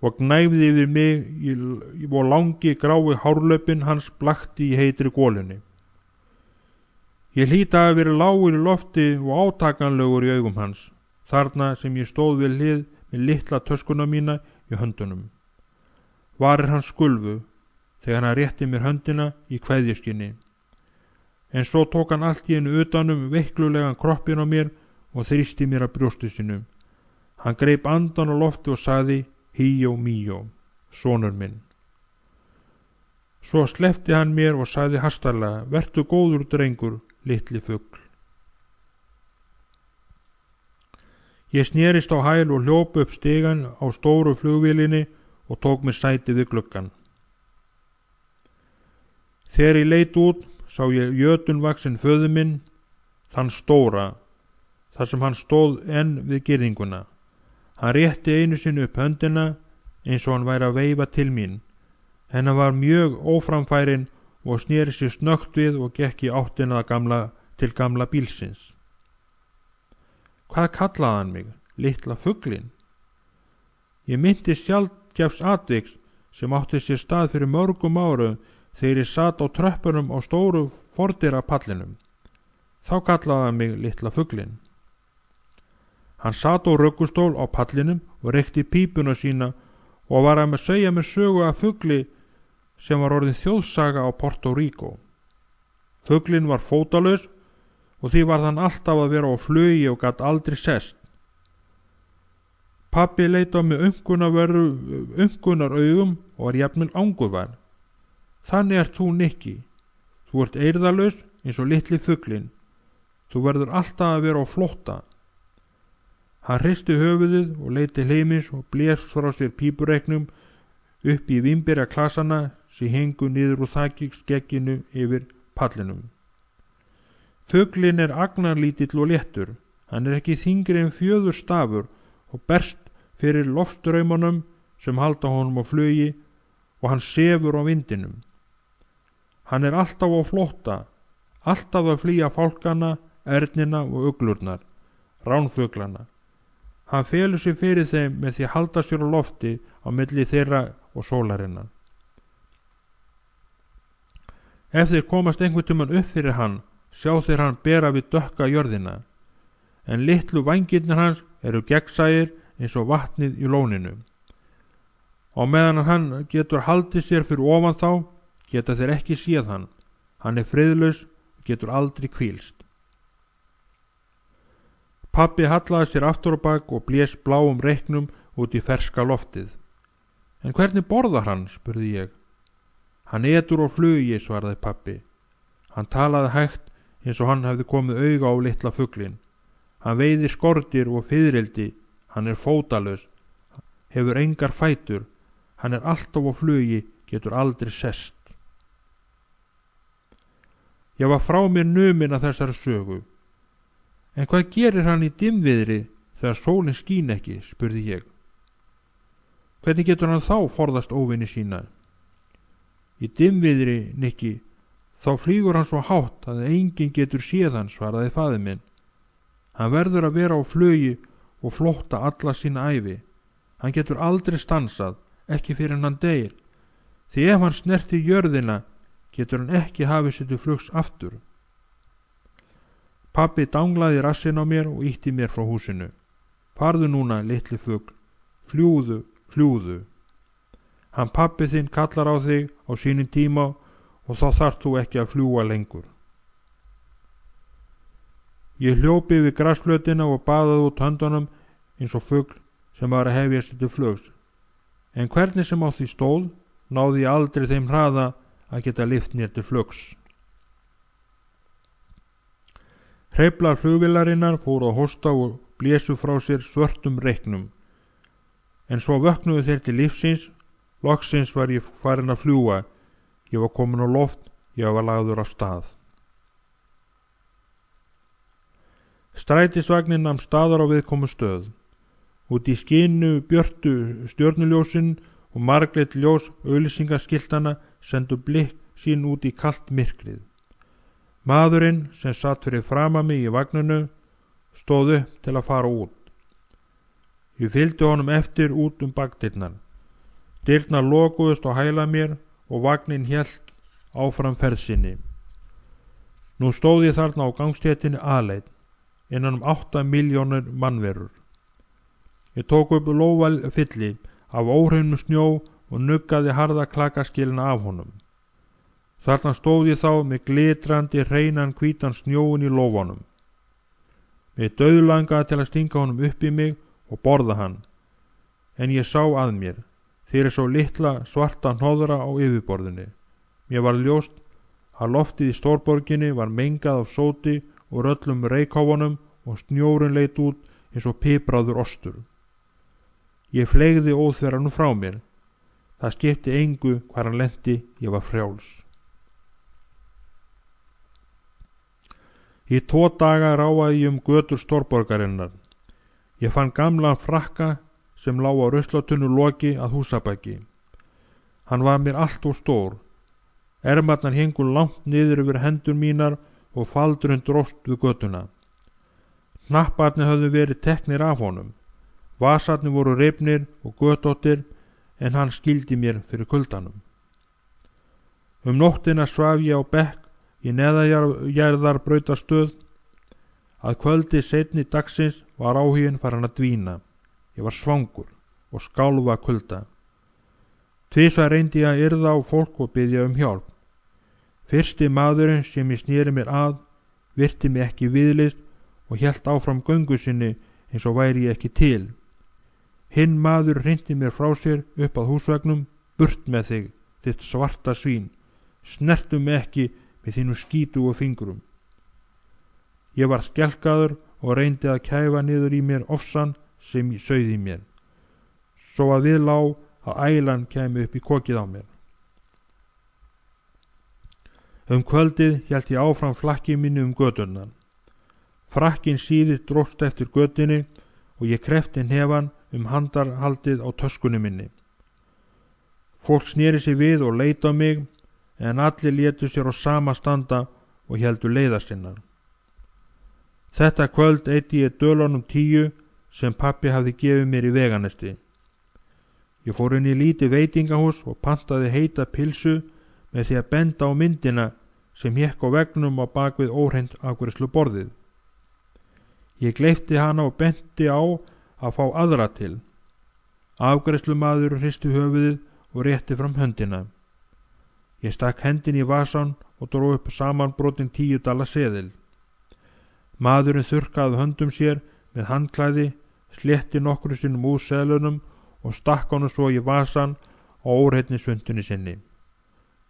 og gnæfði yfir mig og langi grái hárlöpin hans blakti í heitri golunni. Ég hlýt að vera lágur í lofti og átakanlegur í augum hans, þarna sem ég stóð við hlið með litla töskuna mína í höndunum. Varir hans skulfu þegar hann rétti mér höndina í kveðjuskinni. En svo tók hann allt í einu utanum veiklulegan kroppin á mér og þrýsti mér að brjóstu sinu. Hann greip andan á lofti og sagði Híó míó, sonur minn. Svo sleppti hann mér og sagði hastarlega, vertu góður drengur, litli fugl. Ég snerist á hæl og hljóp upp stigann á stóru flugvélinni og tók mér sæti við gluggann. Þegar ég leit út sá ég jötunvaxinn föður minn, þann stóra, þar sem hann stóð enn við girðinguna. Hann rétti einu sinni upp höndina eins og hann væri að veifa til mín, en hann var mjög óframfærin og sneri sér snöggt við og gekk í áttina til gamla bílsins. Hvað kallaði hann mig? Litla fuglinn? Ég myndi sjaldgæfs atviks sem átti sér stað fyrir mörgum árum þegar ég sat á tröppunum á stóru fordyra-pallinum. Þá kallaði hann mig litla fuglinn. Hann sat á ruggustól á pallinum og reykti pípuna sína og var að segja mér sögu af fugli sem var orðin þjóðsaga á Porto Rico. Fuglinn var fótalaus og því var hann alltaf að vera á flugi og gat aldrei sest. Pabbi leit á mig umkunar augum og var jafnvel angurvær. Þannig ert þú, Nikki. Þú ert eirðalaus eins og litli fuglinn. Þú verður alltaf að vera á flótta. Hann hristi höfuðið og leit til heimins og blés frá sér pípureiknum upp í vínberja klasana sem hengu niður úr þakskegginu yfir pallinum. Fuglinn agnarlítill og léttur. Hann ekki þyngri en 4 stafur og berst fyrir loftstraumunum sem halda honum á flugi og hann sefur á vindinum. Hann alltaf á flótta, alltaf að flýja fálkana, ernina og uglurnar, ránfuglana. Hann felur sig fyrir þeim með því að halda sér á lofti á milli þeirra og sólarinnar. Ef þeir komast einhvern tímann upp fyrir hann, sjá þeir hann bera við dökka jörðina, en litlu vængirnir hans eru gegnsæir eins og vatnið í lóninu. Á meðan hann getur haldið sér fyrir ofan þá, geta þeir ekki séð hann. Hann friðlaus og getur aldrei hvílst. Pabbi hallaði sér aftur á bak og blés bláum reyknum út í ferska loftið. En hvernig borðar hann, spurði ég. Hann etur á flugi, svaraði pabbi. Hann talaði hægt eins og hann hefði komið auga á litla fuglinn. Hann veiðir skordýr og fiðrildi, hann fótalaus. hefur engar fætur, hann alltaf á flugi, getur aldrei sest. Ég var frá mér numin að þessari sögu. En hvað gerir hann í dimmviðri þegar sólin skín ekki, spurði ég. Hvernig getur hann þá forðast óvini sína? Í dimmviðri, Nikki, þá flýgur hann svo hátt að enginn getur séð hann, svaraði faðir minn. Hann verður að vera á flugi og flótta alla sína ævi. Hann getur aldrei stansað, ekki fyrir hann deyr, því ef hann snertir jörðina, getur hann ekki hafið sér til flugs aftur. Pabbi danglaði rassinn á mér og ýtti mér frá húsinu. Farðu núna, litli fugl, fljúðu, fljúðu. Hann pabbi þinn kallar á þig á sínum tíma og þá þarft þú ekki að fljúga lengur. Ég hljópi við grasflötina og baðaði út höndunum eins og fugl sem var að hefja sér til flugs. En hvernig sem á því stóð, náði ég aldrei þeim hraða að geta lyft mér til flugs. Hreyflar flugvélarinnar fóru að hosta og blésu frá sér svörtum reyknum. En svo vöknuðu þeir til lífsins, loksins var ég farin að fljúga, ég var komin á loft, ég var lagður á stað. Strætisvagnin nam staðar á viðkomu stöð. Út í skinu björtu stjörnuljósin og margleitt ljós auglýsingaskiltana sendu blikk sín út í kalt myrkrið. Maðurinn sem satt fyrir framan mig í vagninu stóð upp til að fara út. Ég fylgdi honum eftir út bakdyrnar. Dyrnar lokuðust á hæla mér og vagnin hélt áfram ferð sinni. Nú stóð ég þarna á gangstéttinni aleinn, innan 8 milljónir mannverur. Ég tók upp lófafylli af óhreinum snjó og nuggaði harða klakaskilina af honum. Þarna stóð ég þá með glitrandi hreinan hvítan snjóin í lófanum. Mér dauðlangaði til að stinga honum upp í mig og borða hann, en ég sá að mér, fyrir svo litla svarta hnoðra á yfirborðinu. Mér var ljóst að loftið í stórborginni var mengað af sóti og röllum reykháfunum og snjórinn leit út eins og pipraður ostur. Ég fleygði óþverranum frá mér. Það skipti engu hvar hann lenti, ég var frjáls. Í 2 daga ráfaði ég götur stórborgarinnar. Ég fann gamlan frakka sem lá á ruslatunnu loki að húsabæki. Hann var mér allt of stór. Ermarnar héngu langt niður yfir hendur mínar og faldurinn dróst við götuna. Hnapparnir höfðu verið teknir af honum. Vasarnir voru rifnir og götóttir, en hann skildi mér fyrir kuldanum. Nóttina svaf ég á bekk í neðanjarðarbrautarstöð. Að kvöldi seinni dagsins var áhuginn farin að dvína. Ég var svangur og skálfa kulda. Tvisvar reyndi ég að yrða á fólk og biðja hjálp. Fyrsti maðurinn sem ég sneri mér að virti mig ekki viðlist og hélt áfram göngu sinni eins og væri ég ekki til. Hinn maður hrindi mér frá sér upp að húsvagnum. Burt með þig, þitt svarta svín, snertu mig ekki með þínum skítugu fingrum. Ég var skelkaður og reyndi að kæfa niður í mér ofsan sem sauð í mér, svo að við lá að ælan kæmi upp í kokið á mér. Kvöldið hélt ég áfram flakki mínu göturnar. Frakkin síðir dróst eftir götunni og ég kreppti hnefann handarhaldið á töskunni minni. Fólk sneri sig við og leit á mig, en allir létu sér á sama standa og héldu leiðar sinnar. Þetta kvöld eyddi ég dölunum 10 sem pabbi hafði gefið mér í veganesti. Ég fór inn í lítið veitingahús og pantaði heita pilsu með því að benda á myndina sem hékk á veggnum á bakvið óhreint afgreiðsluborðið. Ég gleypti hana og benti á að fá aðra til. Afgreiðslumaður hristi höfuðið og rétti fram höndina. Ég stakk hendin í vasan og dró upp samanbrotin 10 dala seðil. Maðurinn þurrkaði höndum sér með handklæði, slétti nokkru sinnum úr seðlunum og stakk honum svo í vasan á óhreinni svundunni sinni.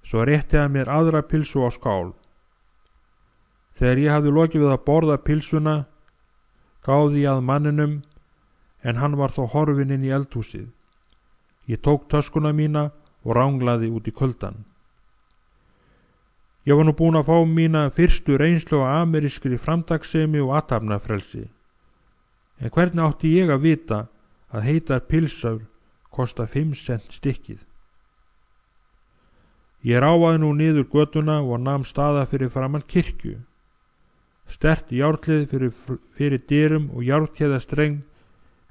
Svo rétti hann mér aðra pilsu á skál. Þegar ég hafði lokið við að borða pilsuna, gáði ég að manninum, en hann var þó horfinn inn í eldhúsið. Ég tók töskuna mína og ranglaði út í kuldan. Ég var nú búin að fá mína fyrstu reynslu á amerískri framtakssemi og athafnafrelsi. En hvernig átti ég að vita að heitar pilsur kosta 5 cent stykkið? Ég ráfaði nú niður götuna og nam staða fyrir framan kirkju. Sterkt járnhlið fyrir dyrum og járnkeðastreng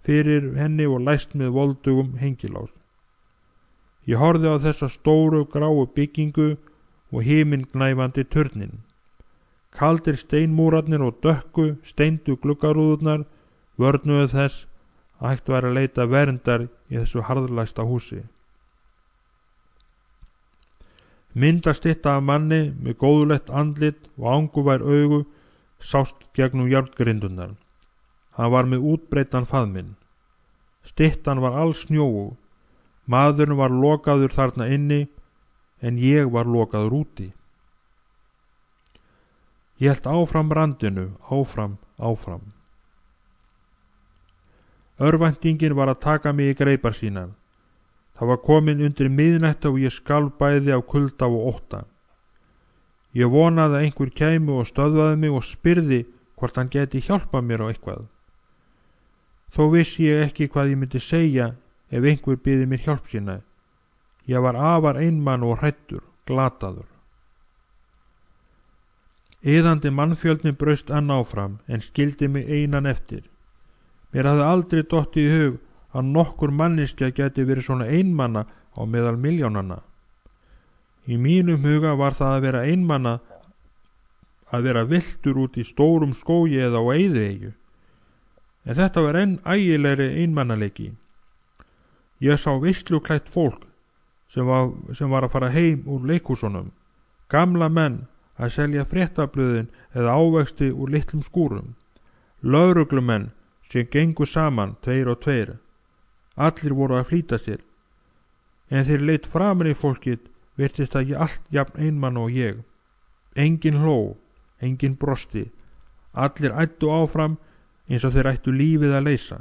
fyrir henni og læst með voldugum hengilás. Ég horfði á þessa stóru gráu byggingu og himingnæfandi turnin. Kaldir steinmúrarnir og dökku steindu gluggarúðurnar vörnuðu þess að hægt væri að leita verndar í þessu harðlæsta húsi. Myndastytta af manni með góðulegt andlit og angurvær augu sást gegnum járngrindunar. Hann var með útbreiddan faðminn. Styttan var alls snjóu. Maðurinn var lokaður þarna inni, en ég var lokaður úti. Ég hélt áfram randinu, áfram. Örvæntingin var að taka mig í greipar sínar. Það var komin undir miðnætti og ég skalf bæði af kulda og ótta. Ég vonaði að einhver kæmi og stöðvaði mig og spyrði hvort hann geti hjálpað mér á eitthvað. Þó vissi ég ekki hvað ég myndi segja ef einhver byði mér hjálp sína. Ég var afar einmann og hræddur, glataður. Iðandi mannfjöldin braust enn áfram en skildi mig einan eftir. Mér hafði aldrei dottið í hug að nokkur manneskja geti verið svona einmanna á meðal milljónanna. Í mínum huga var það að vera einmanna að vera villtur út í stórum skógi eða á eyðieyju. En þetta var enn ægilegri einmannaleiki. Ég sá veisluklætt fólk sem var að fara heim úr leikhúsunum. Gamla menn að selja fréttablöðin eða ávexti úr litlum skúrum. Lögreglumenn sem gengu saman 2 og 2. Allir voru að flýta sér. En þeir leit framan í fólkið virtist að ég allt jafn einmann og ég. Engin hló, engin brosti. Allir ættu áfram eins og þeir ættu lífið að leysa.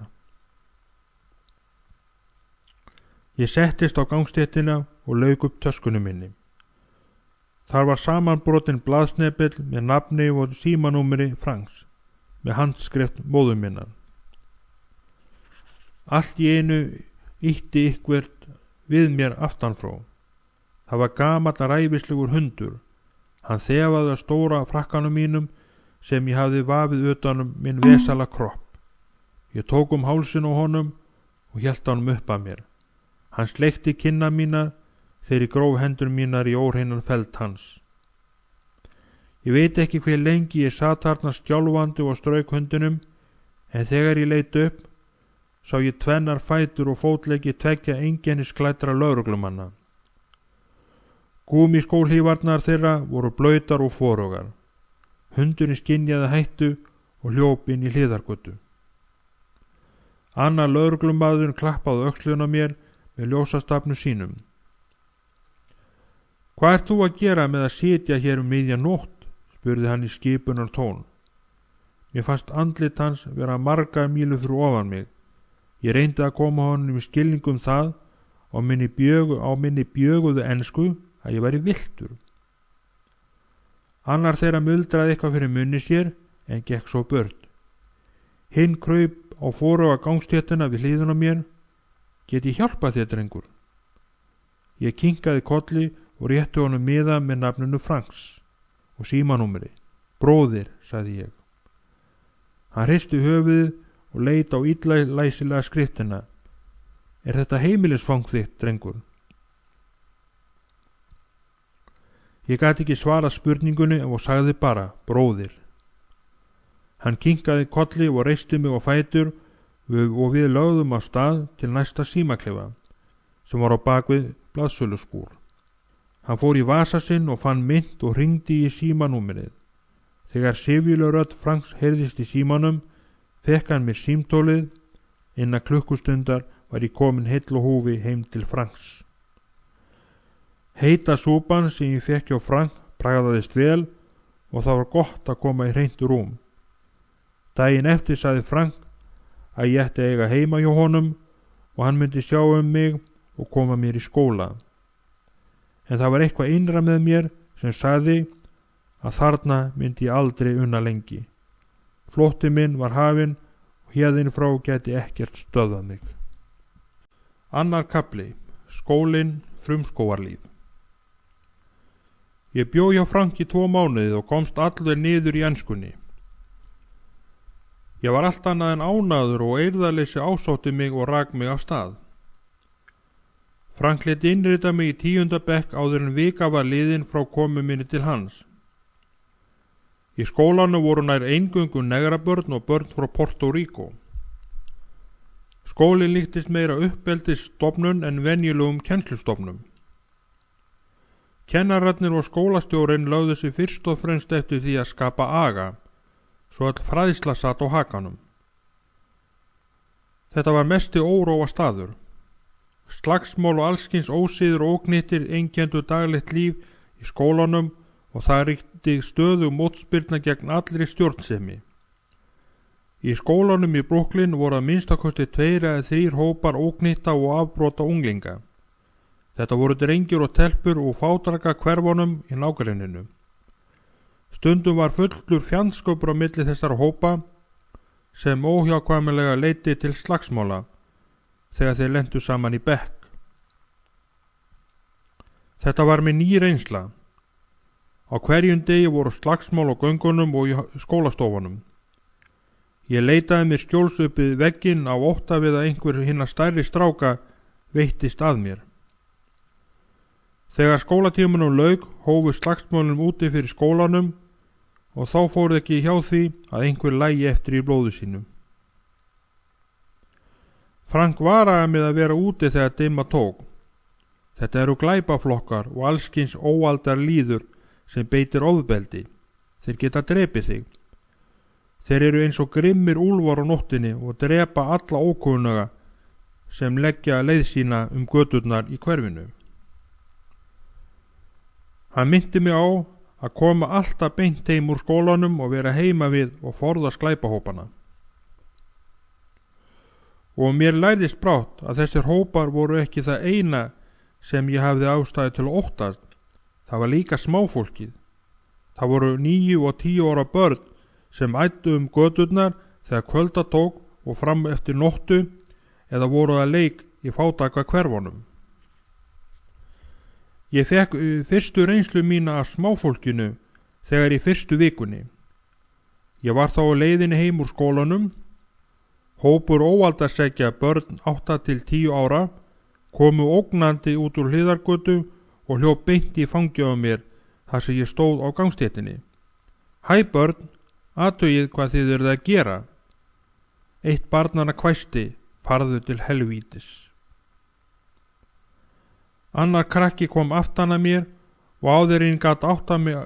Ég settist á gangstéttina og lauk upp töskunum minni. Þar var samanbrotinn blaðsnepill með nafni og símanúmeri Franks með handskrift móður minnar. Allt í einu ýtti ykvert við mér aftanfrá. Það var gamall ræfislegur hundur. Hann þefaði að stóra frakkanum mínum sem ég hafði vafið utanum minn vesala kropp. Ég tók hálsin á honum og hélt honum upp að mér. Hann sleikti kinna mínar þegar ég gróf hendur mínar í óhreinan feld hans. Ég veit ekki hve lengi ég sat þarna skjálfandi og strauk hundinum, en þegar ég leit upp sá ég tvennar fætur og fótleggi 2 einkennisklæddra lögreglumanna. Gúmmískóhlífarnar þeirra voru blautar og forugar. Hundurinn skynjaði hættu og hljóp inn í hliðargötu. Annar lögreglumaður klappaði öxlun á mér með ljósastafnum sínum. Hvað ert þú að gera með að sitja hér miðja nótt? Spurði hann í skipunar tón. Mér fannst andlit hans vera margar mílu fyrir ofan mig. Ég reyndi að koma honum í skilningum það á minni bjöguðu ensku að ég væri villtur. Annar þeirra muldraði eitthvað fyrir munni sér en gekk svo burt. Hinn kraup á foruga gangstéttina við hliðina á mér. Get ég hjálpað þér, drengur? Ég kinkaði kolli og rétti honum miða með nafninu Franks og símanúmeri. Bróðir, sagði ég. Hann hristi höfuðið og leit á illæsilega skriftina. Er þetta heimilisfang þitt, drengur? Ég gat ekki svara spurningunni og sagði bara, bróðir. Hann kinkaði kolli og reisti mig á fætur og við lögðum af stað til næsta símaklefa sem var á bakvið blaðsöluskúr. Hann fór í vasa sinn og fann mynt og hringdi í símanúmerið. Þegar syfjuleg rödd Franks heyrðist í símanum fekk hann mér símtólið. Innan klukkustundar var ég komin heill og húfi heim til Franks. Heita súpan sem ég fekk hjá Frank bragðaðist vel og það var gott að koma í hreint rúm. Daginn eftir sagði Frank að ég ætti að eiga heima hjá honum og hann myndi sjá mig og koma mér í skóla. En það var eitthvað innra með mér sem sagði að þarna myndi ég aldrei unna lengi. Flótti minn var hafinn og hérðin frá gæti ekkert stöðvað mig. Annar kafli, skólinn, frumskógarlíf. Ég bjó hjá Frank í 2 mánuði og komst allur niður í enskunni. Ég var allt annað en ánægður og eirðarleysi ásótti mig og rak mig af stað. Frank lét innrita mig í 10. bekk áður en vika var liðin frá komu minni til hans. Í skólanu voru nær eingöngu negrabörn og börn frá Porto Rico. Skólinn líktist meira uppeldisstofnun en venjulegum kennslustofnum. Kennararnir og skólastjórinn lögðu sig fyrst og fremst eftir því að skapa aga, svo all fræðsla satt á hakanum. Þetta var mesti óróa staður. Slagsmál og allskins ósiður og ógnýttir einkenndu daglegt líf í skólanum og það ríkti stöðug mótspyrna gegn allri stjórnsemi. Í skólanum í Brooklyn voru að minnstakosti 2 eða 3 hópar ógnýtta og afbrota unglinga. Þetta voru drengir og telpur og fátraka hverfunum í nágrenninu. Stundum var fullur fjandskapur á milli þessara hópa sem óhjákvæmilega leiddi til slagsmála þegar þeir lentu saman í bekk. Þetta var mér ný reynsla. Á hverjum degi voru slagsmál á göngunum og í skólastofunum. Ég leitaði mér skjóls upp við vegginn á ótta við að einhver hinna stærri stráka veittist að mér. Þegar skólatímanum lauk hófu slagsmálum úti fyrir skólanum og þá fór ekki hjá því að einhver lægi eftir í blóðu sínu. Frank varaði mig að vera úti þegar dimma tók. Þetta eru glæpaflokkar og allskins óaldar líður sem beitir ofbeldi. Þeir geta drepið þig. Þeir eru eins og grimmir úlfar á nóttinni og drepa alla ókunnuga sem leggja leið sína göturnar í hverfinu. Hann minnti mig á að koma alltaf beint heim úr skólanum og vera heima við og forðast glæpahópana. Og mér lærðist brátt að þessir hópar voru ekki það eina sem ég hafði ástæðu til að óttast. Það var líka smáfólkið. Það voru 9 og 10 ára börn sem ættu göturnar þegar kvölda tók og fram eftir nóttu eða voru að leik í fátæka hverfunum. Ég fekk fyrstu reynslu mína af smáfólkinu þegar í fyrstu vikunni. Ég var þá á leiðinni heim úr skólanum. Hópur óaldarsegja börn 8 til 10 ára komu ógnandi út úr hliðargötu og hljóp beint í fangið á mér þar sem ég stóð á gangstéttinni. Hæ börn, athugið hvað þið eruð að gera. Eitt barnanna hvæsti, farðu til helvítis. Annar krakki kom aftan að mér og áður en gat átt að mig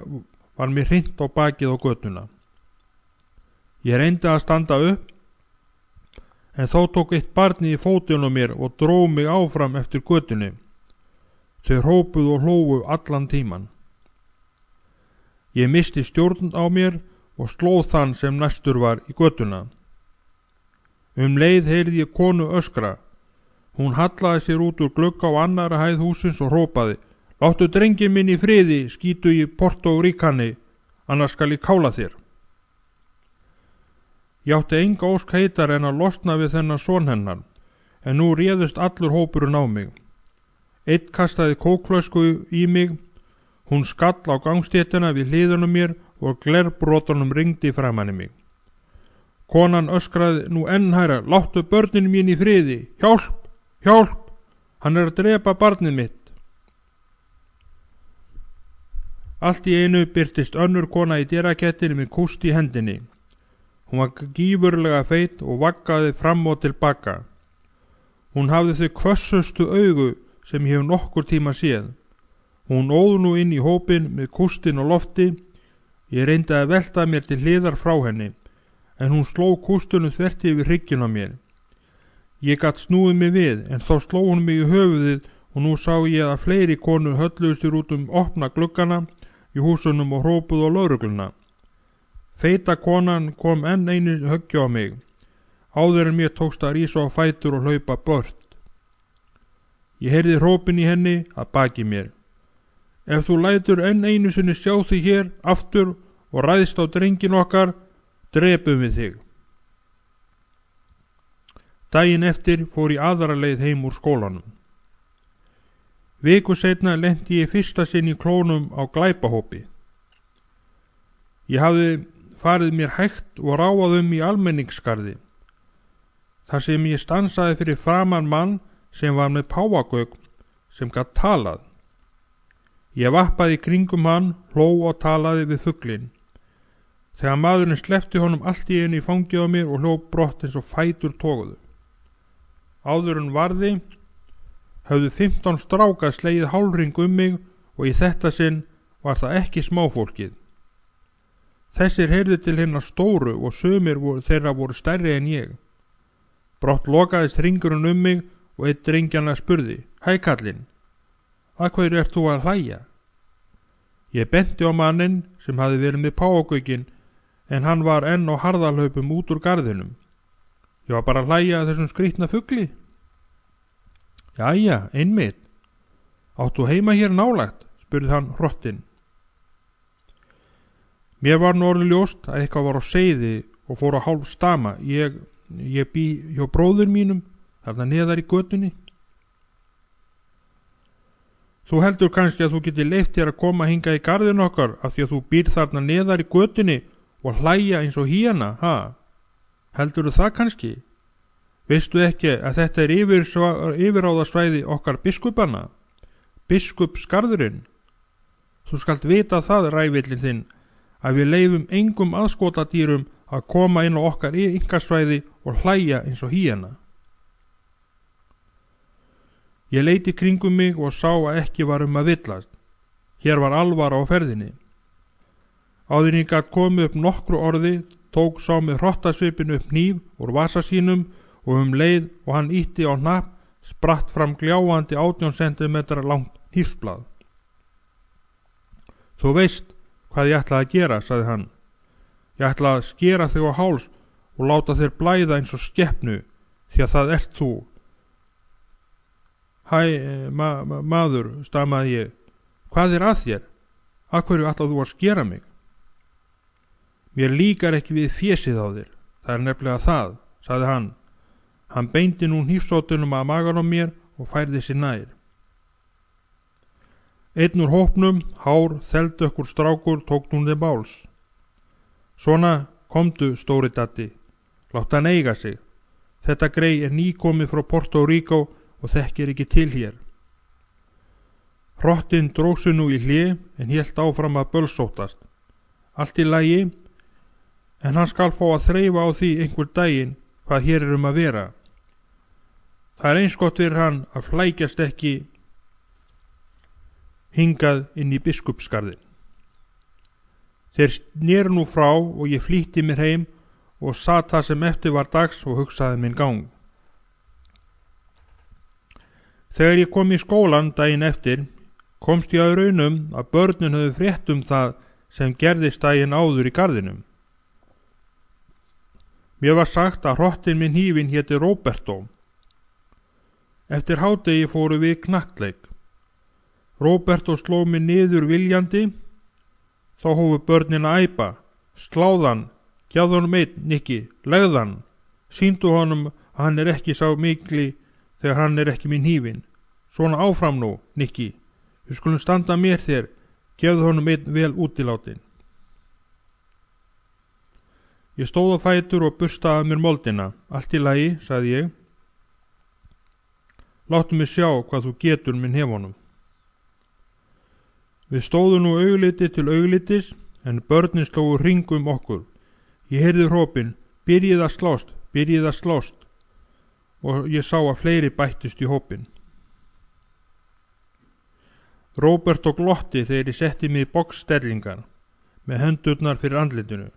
var mér hrint á bakið á götuna. Ég reyndi að standa upp en þá tók eitt barni í fótinn á mér og dró mig áfram eftir götunni. Þau hrópuðu og hlógu allan tíman. Ég misti stjórn á mér og slóð þann sem næstur var í götuna. Leið heyrði ég konu öskra. Hún hallaði sér út úr glugga á annara hæð húsins og hrópaði: Láttu drengin minn í friði, skítu í Porto Ríkani, annars skal ég kála þér. Ég átti enga ósk heitar en að losna við þennan son hennar, en nú réðust allur hópurinn á mig. Einn kastaði kókflösku í mig, hún skall á gangstéttina við hliðunum mér og glerbrotunum ringdi framan í mig. Konan öskraði nú enn hærra: Láttu börnin mín í friði, hjálp, hjálp, hann er að drepa barnið mitt. Allt í einu birtist önnur kona í dyrakettinni með kúst í hendinni. Hún var gífurlega feit og vaggaði fram og tilbaka. Hún hafði þau hvössustu augu sem ég hef nokkur tíma séð. Hún óð nú inn í hópin með kústin á lofti. Ég reyndi að velta mér til hliðar frá henni, en hún sló kústunum þvert yfir hrygginn á mér. Ég gat snúið mig við, en þá sló hún mig í höfuðið og nú sá ég að fleiri konur hölluðu sér út opna gluggana í húsunum og hrópuðu á lögregluna. Feita konan kom enn einu höggju á mig. Áður en mér tókst að rísa á fætur og hlaupa burt. Ég heyrði hrópin í henni að baki mér. Ef þú lætur enn einu sinni sjá þig hér aftur og ræðst á drengin okkar, drepum við þig. Daginn eftir fór ég aðra leið heim úr skólanum. Viku seinna lenti ég fyrsta sinn í klónum á glæpahópi. Ég hafði farið mér hægt og ráað í almenningsgarði, þar sem ég stansaði fyrir framan mann sem var með páfagauk sem gat talað. Ég vappaði í kringum hann, hló og talaði við fuglinn. Þegar maðurinn sleppti honum allt í einu í fangið á mér og hljóp brott eins og fætur toguðu. Áður en varði höfðu 15 strákar slegið hálfring mig og í þetta sinn var það ekki smáfólkið. Þessir heyrðu til hinna stóru og sumir þeirra voru stærri en ég. Brátt lokaðist hringurinn mig og einn drengjanna spurði: Hæ kallinn, að hverju ert þú að hlæja? Ég benti á manninn sem hafði verið með páfagaukinn en hann var enn á harðalhaupum út úr garðinum. Ég var bara að hlæja að þessum skrýtna fugli. Jæja, einmitt. Áttu heima hér nálægt? Spurði hann hrottinn. Mér var nú orðið ljóst að eitthvað var á seiði og fór að hálf stama. Ég bý hjá bróður mínum, þarna neðar í götunni. Þú heldur kannski að þú geti leyft þér að koma hingað í garðin okkar af því að þú býr þarna neðar í götunni og hlæja eins og hýjana, ha? Heldurðu það kannski? Veistu ekki að þetta yfirráðasvæði okkar biskupanna? Biskupsgarðurinn? Þú skalt vita það, ræfillin þinn, að við leyfum engum aðskotadýrum að koma inn á okkar einkarsvæði og hlæja eins og hýjana. Ég leit í kringum mig og sá að ekki var að villast. Hér var alvara á ferðinni. Áður en ég gat komið upp nokkru orði, tók sá með hrottasvipin upp hníf úr vasa sínum og leið og hann ýtti á hnapp, spratt fram gljáandi 18 cm langt hnífsblað. Þú veist hvað ég ætla að gera, sagði hann. Ég ætla að skera þig á háls og láta þér blæða eins og skepnu, því að það ert þú. Hæ, maður, stamaði ég. Hvað er að þér? Af hverju ætlað þú að skera mig? Mér líkar ekki við fésið á þér. Það er nefnilega það, sagði hann. Hann beindi nú hnífsóttunum að magan á mér og færði sér nær. Einn úr hópnum, hár, þeldökkur strákur, tók nú til máls. Svona, komdu, stóri datti. Látt hann eiga sig. Þetta grey er nýkomið frá Porto Rico og þekkir ekki til hér. Hrottinn dróg sig nú í hlé en hélt áfram að bölsóttast. Allt í lagi, en hann skal fá að þreifa á því einhver daginn hvað hér er að vera. Það er eins gott fyrir hann að flækjast ekki hingað inn í biskupsgarðin. Þeir snéru nú frá og ég flýtti mér heim og sat það sem eftir var dags og hugsaði minn gang. Þegar ég kom í skólan daginn eftir, komst ég að raunum að börnin höfðu frétt það sem gerðist daginn áður í garðinum. Mér var sagt að hrottinn minn hífinn héti Róbertó. Eftir hádegi fóru við knattleik. Róbertó sló mig niður viljandi, þá hófu börnin að æpa. Sláðan, gjáðu honum einn, Nikki, legðan, sýndu honum að hann er ekki sá mikli þegar hann er ekki minn hífinn. Svona áfram nú, Nikki, við skulum standa mér þér, gefðu honum einn vel útilátin. Ég stóð á fætur og burstaði mér moldina. Allt í lagi, sagði ég. Láttu mig sjá hvað þú getur minn hefunum. Við stóðum nú augliti til auglitis, en börnin slógu hring okkur. Ég heyrði hrópin, byrjið að slást, og ég sá að fleiri bættust í hópin. Róbertó glotti þegar ég setti mig í boxstellingar, með hendurnar fyrir andlitinu.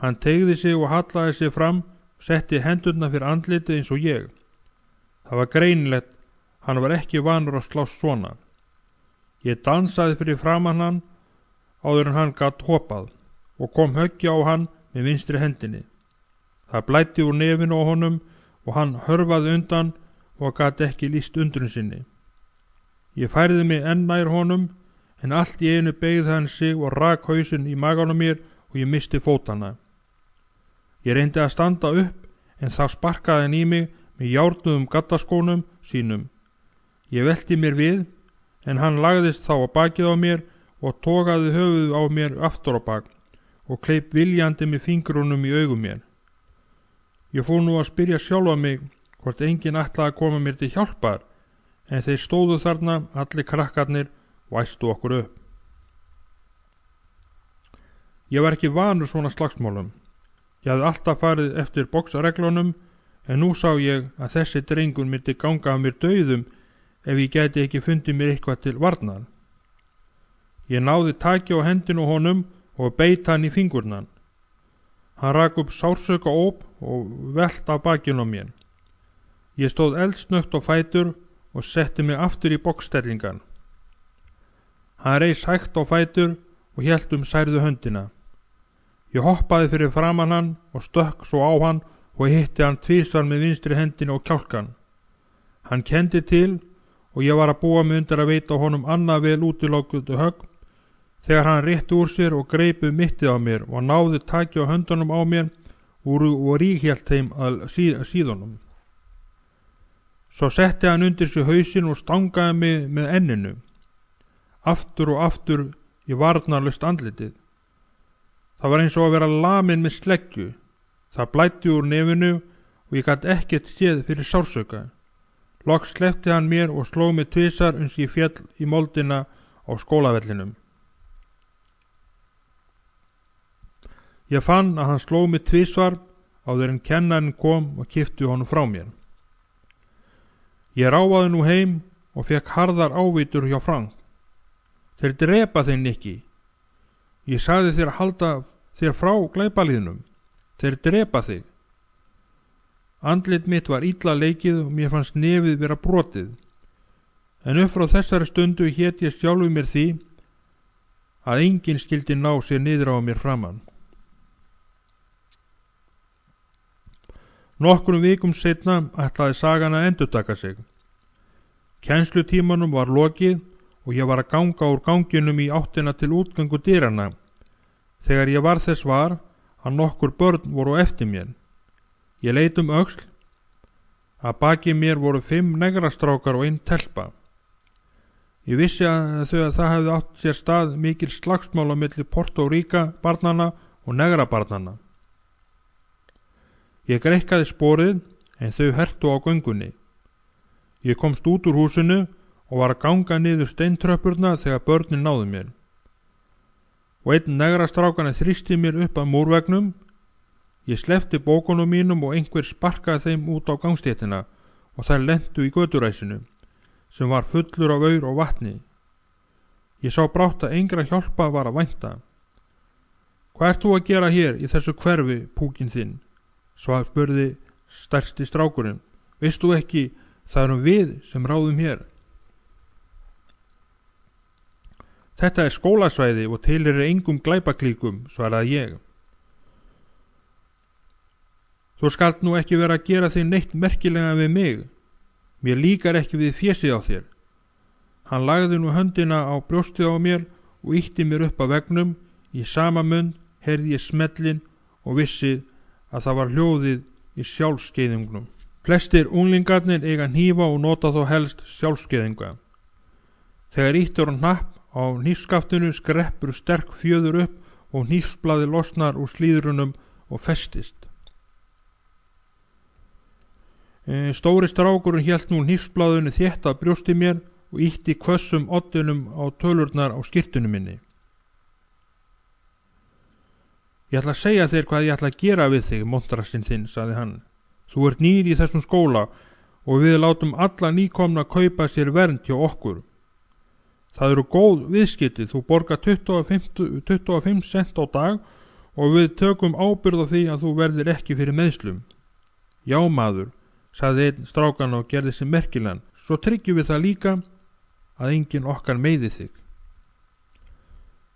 Hann teygði sig og hallaði sig fram, setti hendurnar fyrir andlitið eins og ég. Það var greinilegt, hann var ekki vanur að slást svona. Ég dansaði fyrir framan hann áður en hann gat hoppað og kom höggja á hann með vinstri hendinni. Það blæddi úr nefinu á honum og hann hörfaði undan og gat ekki lýst undrun sinni. Ég færði mig enn nær honum, en allt í einu beygði hann sig og rak hausinn í maganum mér og ég missti fótana. Ég reyndi að standa upp, en þá sparkaði hann í mig með járnuðum gaddaskónum sínum. Ég velti mér við, en hann lagðist þá á bakið á mér og togaði höfuð á mér aftur á bak og kleip viljandi með fingrunum í augum mér. Ég fór nú að spyrja sjálfa mig hvort enginn ætlaði að koma mér til hjálpar, en þeir stóðu þarna, allir krakkarnir, og æstu okkur upp. Ég var ekki vanur svona slagsmálum. Ég hafði alltaf farið eftir boxareglunum, en nú sá ég að þessi drengur myndi ganga af mér dauðum ef ég gæti ekki fundið mér eitthvað til varnar. Ég náði taki á hendinu honum og beit hann í fingurnan. Hann rak upp sársauka óp og velt af bakinu á mér. Ég stóð eldsnögt á fætur og setti mig aftur í boxstellingan. Hann reis hægt á fætur og hélt særðu höndina. Ég hoppaði fyrir framan hann og stökk svo á hann og hitti hann tvisvar með vinstri hendinu og kjálkan. Hann kendi til og ég var að búa mig undir að veita honum annað vel útilokuðu högg þegar hann rétti úr sér og greip mittið á mér og náði taki á höndunum á mér og ríkhélt þeim að síðunum. Svo setti hann undir sig hausinn og stangaði mig með enninu. Aftur og aftur í varnarlaust andlitið. Það var eins og að vera lamin með sleggju. Það blæddi úr nefinu og ég gat ekkert séð fyrir sársauka. Loks sleppti hann mér og sló mig tvisar uns ég féll í moldina á skólavellinum. Ég fann að hann sló mig tvisvar áður en kennarinn kom og kippti honum frá mér. Ég ráfaði nú heim og fekk harðar ávítur hjá Frank. Þeir drepa þig, Nikki. Ég sagði þér að halda þér frá glæpalýðnum. Þeir drepa þig. Andlit mitt var illa leikið og mér fannst nefið vera brotið. En upp frá þessari stundu hét ég sjálfu mér því að enginn skildi ná sér niður á mér framan. Nokkrum vikum seinna ætlaði sagan að endurtaka sig. Kennslutímanum var lokið og ég var að ganga úr ganginum í áttina til útgangu dyrana, þegar ég var þess var að nokkur börn voru eftir mér. Ég leit öxl, að baki mér voru 5 negrastrákar og 1 telpa. Ég vissi að það hefði átt sér stað mikil slagsmál á milli Porto Rica barnana og negra barnana. Ég greikkaði sporið en þau hertu á göngunni. Ég komst út úr húsinu og var að ganga niður steintröppurna þegar börnin náðu mér. Og einn negrastrákana þrýsti mér upp að múrvegnum. Ég sleppti bókunum mínum og einhver sparkaði þeim út á gangstéttina og þær lentu í göturæsinu, sem var fullur af aur og vatni. Ég sá brátt að engra hjálpa var að vænta. Hvað ert þú að gera hér í þessu hverfi, púkin þinn? Svo spurði stærsti strákurinn. Veist þú ekki, það erum við sem ráðum hér. Þetta er skólasvæði og tilheyrir engum glæpaklíkum, svaraði ég. Þú skalt nú ekki vera að gera þig neitt merkilega við mig. Mér líkar ekki við fésið á þér. Hann lagði nú höndina á brjóstið á mér og ýtti mér upp að vegnum. Í sama mund heyrði ég smellin og vissi að það var hljóðið í sjálfskeiðingnum. Flestir unglingarnir eiga hnífa og nota þó helst sjálfskeiðinga. Þegar ýttur á hnapp á hnífskaftinu skreppur sterk fjöður upp og hnífsblaði losnar úr slíðrunum og festist. Stóri strákurinn hélt nú hnífsblaðinu þétt að brjósti mér og ýtti hvössum oddinum á tölurnar á skyrtunum minni. Ég ætla að segja þér hvað ég ætla að gera við þig, montrastinn þinn, sagði hann. Þú ert nýr í þessum skóla og við látum alla nýkomna kaupa sér vernd hjá okkur. Það eru góð viðskipti, þú borgar 25 cent á dag og við tökum ábyrgð á því að þú verðir ekki fyrir meiðslum. Já maður, sagði einn strákan og gerði sig merkilegan, svo tryggjum við það líka að enginn okkar meiði þig.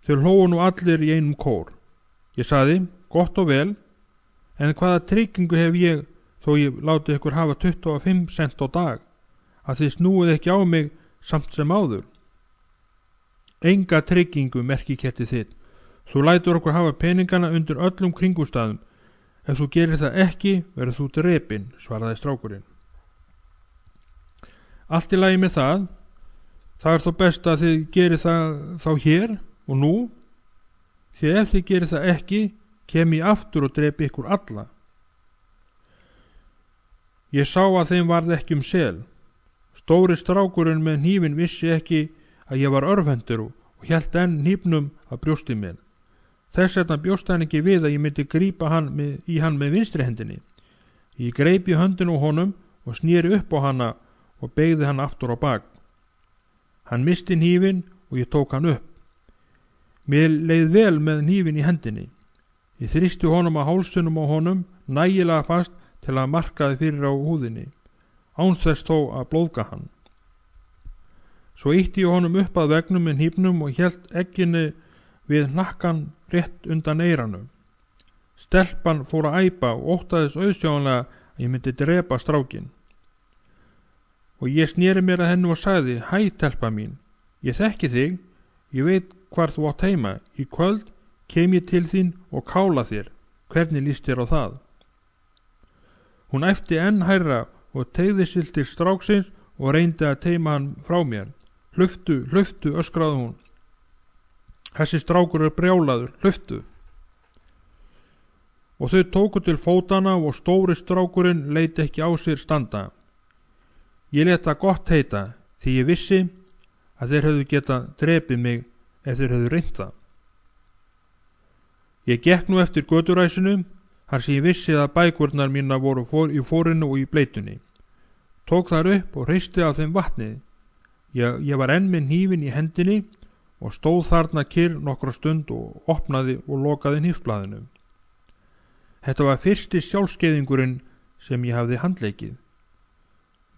Þeir hlógu nú allir í einum kór. Ég sagði, gott og vel, en hvaða tryggingu hef ég þó ég láti ykkur hafa 25 cent á dag? að þið snúið ekki á mig samt sem áður. Enga tryggingu, merkiketti þitt. Þú lætur okkur hafa peningana undir öllum kringumstæðum. Ef þú gerir það ekki, verður þú drepinn, svaraði strákurinn. Allt í lagi með það. Það er þó best að þið gerir það þá hér og nú, því ef þið gerir það ekki, kem ég aftur og drepi ykkur alla. Ég sá að þeim varð ekki sel. Stóri strákurinn með hnífinn vissi ekki að ég var örvhentur og hélt enn hnífnum að brjósti mér. Þess vegna bjóst hann ekki við að ég myndi grípa hann með vinstri hendinni. Ég greip í höndin á honum og sneri upp á hana og beygði hann aftur á bak. Hann misti hnífinn og ég tók hann upp. Mér leið vel með hnífinn í hendinni. Ég þrýsti honum á hálsunum á honum nægilega fast til að markaði fyrir á húðinni, án þess þó að blóðga hann. Svo ýtti ég honum upp að veggnum með hnífnum og hélt egginu við hnakkan rétt undan eyranum. Stelpan fór að æpa og óttaðist auðsjáanlega að ég myndi drepa strákinn. Og ég sneri mér að henni og sagði: Hæ, telpa mín, ég þekki þig, ég veit hvar þú átt heima. Í kvöld kem ég til þín og kála þér. Hvernig líst þér á það? Hún æpti enn hærra og teygði sig til stráksins og reyndi að teyma hann frá mér. Hlauptu, hlauptu, öskraði hún. Þessi strákur er brjálaður, hlauptu. Og þau tóku til fótana og stóri strákurinn leit ekki á sér standa. Ég let það gott heita, því ég vissi að þeir hefðu getað drepið mig ef þeir hefðu reynt það. Ég gekk nú eftir göturæsinu, þar sem ég vissi að bækurnar mína voru í fórinu og í bleitunni. Tók þar upp og hristi af þeim vatnið. Ég var enn með hnífinn í hendinni og stóð þarna kyrr nokkra stund og opnaði og lokaði hnífsblaðinu. Þetta var fyrsti sjálfskeiðingurinn sem ég hafði handleikið.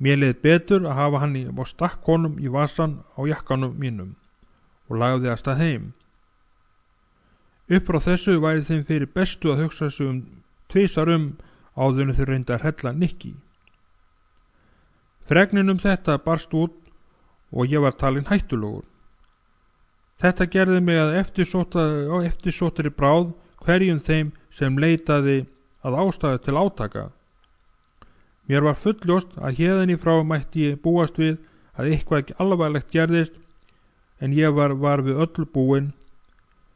Mér leið betur að hafa hann og stakk honum í vasan á jakkanum mínum og lagði að stað heim. Upp frá þessu væri þeim fyrir bestu að hugsa sig tvisar áður en þau reyndu að hrella Nikki. Fregnin þetta barst út og ég var talinn hættulegur. Þetta gerði mig að eftirsóttri bráð hverjum þeim sem leitaði að ástæðu til átaka. Mér var fulljóst að héðan í frá mætti ég búast við að eitthvað ekki alvarlegt gerðist, en ég var við öll búinn.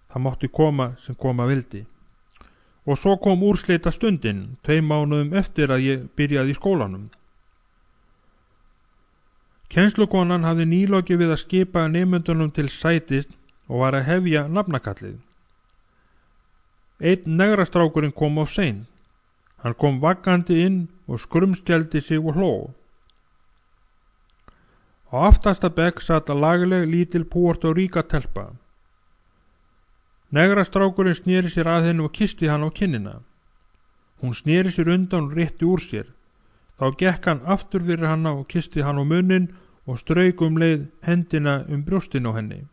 Það mátti koma sem koma vildi. Og svo kom úrslita stundin, 2 mánuðum eftir að ég byrjaði í skólanum. Kennslukonan hafði nýlokið við að skipa nemendunum til sætis og var að hefja nafnakallið. Einn negrastrákurinn kom of seint. Hann kom vaggandi inn og skrumskjældi sig og hló. Á aftasta bekk sat að lagleg lítil Púertóríka telpa. Negrastrákurinn sneri sér að henni og kyssti hann á kinnina. Hún sneri sér undan og rétti úr sér. Þá gekk hann aftur fyrir hana og kyssti hann á munnin og strauk leið hendina brjóstin á henni.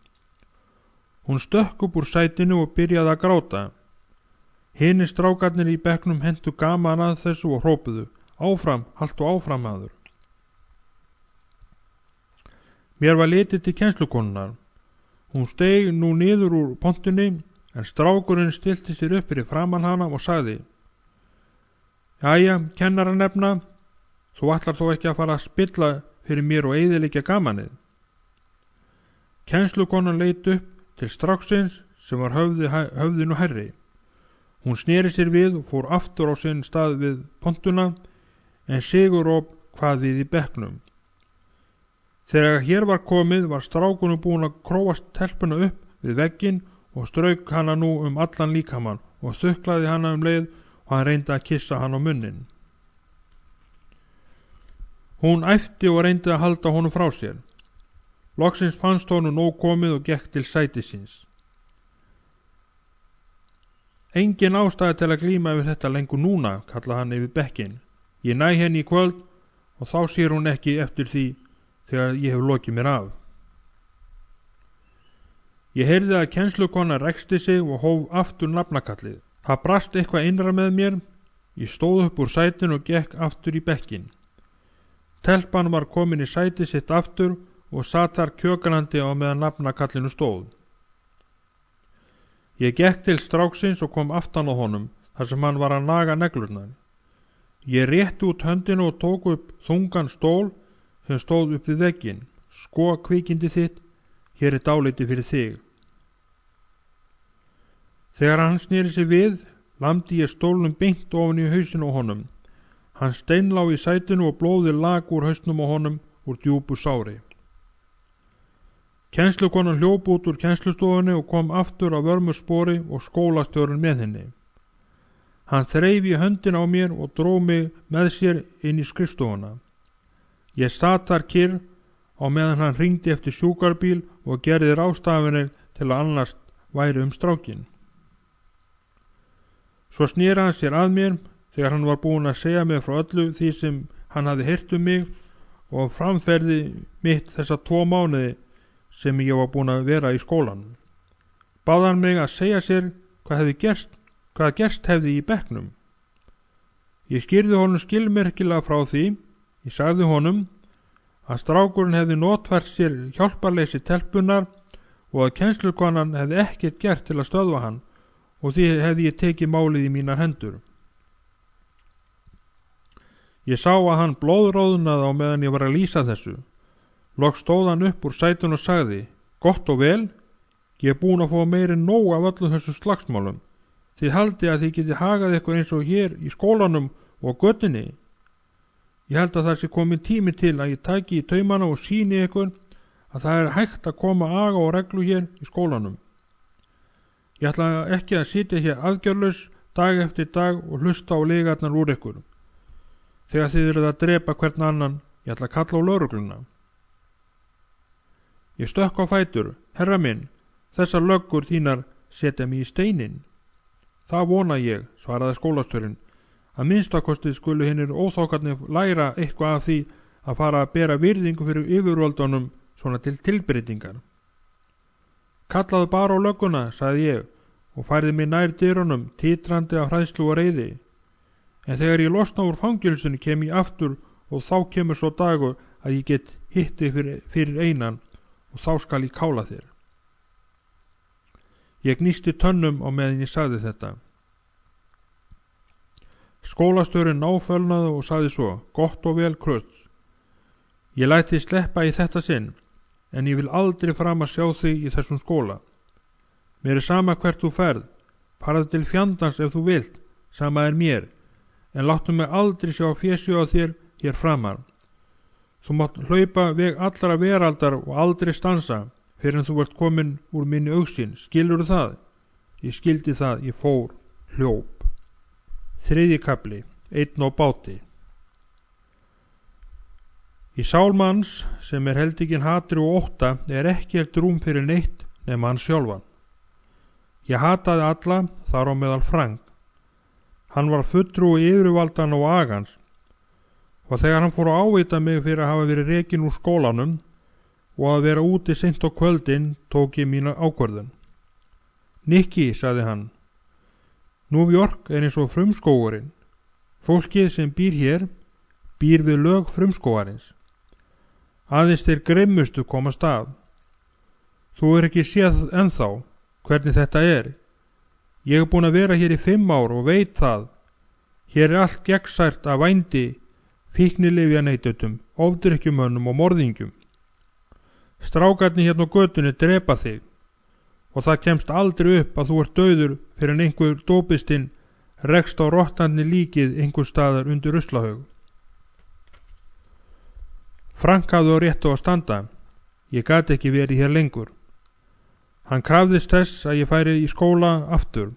Hún stökk upp úr sætinu og byrjaði að gráta. Hinir strákarnir í bekknum hentu gaman að þessu og hrópuðu: Áfram, haltu áfram, maður. Mér var litið til kennslukonunnar. Hún steig nú niður úr pontunni, en strákurinn stilti sér upp fyrir framan hana og sagði: Jæja, kennaranefna, þú ætlar þó ekki að fara að spilla fyrir mér og eyðileggja gamanið. Kennslukonan leit upp til stráksins sem var höfðinu hærri. Hún sneri sér við og fór aftur á sinn stað við pontuna, en Siguróp kvað við í bekknum. Þegar hér var komið var strákunum búin að króast telpuna upp við vegginn og strauk hana nú allan líkamann og þuklaði hana leið og hann reyndi að kissa hann á munnin. Hún æpti og reyndi að halda honum frá sér. Loksins fannst honum nóg komið og gekk til sætisins. Engin ástæði til að glíma við þetta lengur núna, kallaði hann yfir bekkinn. Ég næ henni í kvöld og þá sér hún ekki eftir því þegar ég hef lokið mér af. Ég heyrði að kennslukona ræksti sig og hóf aftur nafnakallið. Það brast eitthvað innra með mér. Ég stóð upp úr sætinu og gekk aftur í bekkinn. Telpan var komin í sæti sitt aftur og sat þar kjökrandi á meðan nafnakallinu stóð. Ég gekk til stráksins og kom aftan á honum þar sem hann var að naga neglurnar. Ég rétti út höndinu og tók upp þungan stól sem stóð upp við vegginn. Sko kvikindi þitt, hér er dálítið fyrir þig. Þegar hann sneri sig við, lamdi ég stólnum beint ofan í hausinn á honum. Hann steinlá í sætinu og blóðið lag úr hausnum á honum úr djúpu sári. Kennslukonan hljóp út úr kennslustofunni og kom aftur á vörmu spori og skólastjórinn með henni. Hann þreif í höndin á mér og dró mig með sér inn í skrifstofuna. Ég sat þar kyrr á meðan hann hringdi eftir sjúkarbíl og gerði ráðstafanir til að annars væri strákinn. Svo sneri hann sér að mér þegar hann var búinn að segja mér frá öllu því sem hann hafði heyrt mig og framferði mitt þessa 2 mánuði sem ég var búinn að vera í skólanum. Bað hann mig að segja sér hvað gerst hefði í bekknum. Ég skýrði honum skilmerkilega frá því. Ég sagði honum að strákurinn hefði notfært sér hjálparleysi telpunnar og að kennslukonan hefði ekkert gert til að stöðva hann og því hefði ég tekið málið í mínar hendur. Ég sá að hann blóðróðnaði á meðan ég var að lýsa þessu. Loks stóð hann upp úr sætun og sagði: Gott og vel, ég er búinn að fá meiri nóg af öllum þessum slagsmálum. Þið haldið að þið geti hagað eitthvað eins og hér í skólanum og göttunni. Ég held að það sé komin tími til að ég taki í taumana og sýni ykkur að það er hægt að koma aga og reglu hér í skólanum. Ég ætla ekki að sitja hér aðgjörlaus dag eftir dag og hlusta á lygarnar úr ykkur. Þegar þið eruð að drepa hvern annan, ég ætla að kalla á lögregluna. Ég stökk á fætur: Herra minn, þessar löggur þínar setja mig í steinin. Það vona ég, svaraði skólastjórinn, að minnstakosti skulu hinnir óþokkarnir læra eitthvað af því að fara að bera virðingu fyrir yfirvöldunum svona til tilbreytingar. Kallaðu bara á lögguna, sagði ég og færði mig nær dyrunum, titrandi af hræðslu og reiði. En þegar ég losna úr fangelsinu kem ég aftur og þá kemur svo dagur að ég get hitti fyrir einan og þá skal ég kála þér. Ég gnísti tönnum á meðan ég sagði þetta. Skólastjórinn náfölnaði og sagði svo: Gott og vel, Kröts. Ég læt þig sleppa í þetta sinn, en ég vil aldrei fram að sjá þig í þessum skóla. Mér er sama hvert þú ferð, farðu til fjandans ef þú vilt, sama er mér, en láttu mig aldrei sjá fésju á þér hér framar. Þú mátt hlaupa veg allra veraldar og aldrei stansa fyrir en þú ert komin úr minni augsýn. Skilurðu það? Ég skildi það, ég fór, hljóp. 3. kafli, einn á báti. Í sál manns sem er heldiginn hatri og ótta er ekkert rúm fyrir neitt nema hann sjálfan. Ég hataði alla, þar á meðal Frank. Hann var fulltrúi yfirvaldan og agans og þegar hann fór að áveita mig fyrir að hafa verið rekinn úr skólanum og að vera úti seint á kvöldin tók ég mína ákvörðun. Nikki, sagði hann, New York er eins og frumskógurinn. Fólkið sem býr hér býr við lög frumskógarins. Aðeins þeir grimmustu komast af. Þú er ekki séð ennþá hvernig þetta er. Ég er búin að vera hér í 5 ár og veit það. Hér er allt gegnsært af vændi, fíknilyfjaneytutum, ofdrykkjumönnum og morðingjum. Strákarnir hérna á götunni drepa þig og það kemst aldrei upp að þú ert dauður fyrir en einhver dópistinn rekst á rottandi líkið einhver staðar undir ruslahaug. Frank hafði á réttu að standa. Ég gat ekki verið hér lengur. Hann krafðist þess að ég færi í skóla aftur,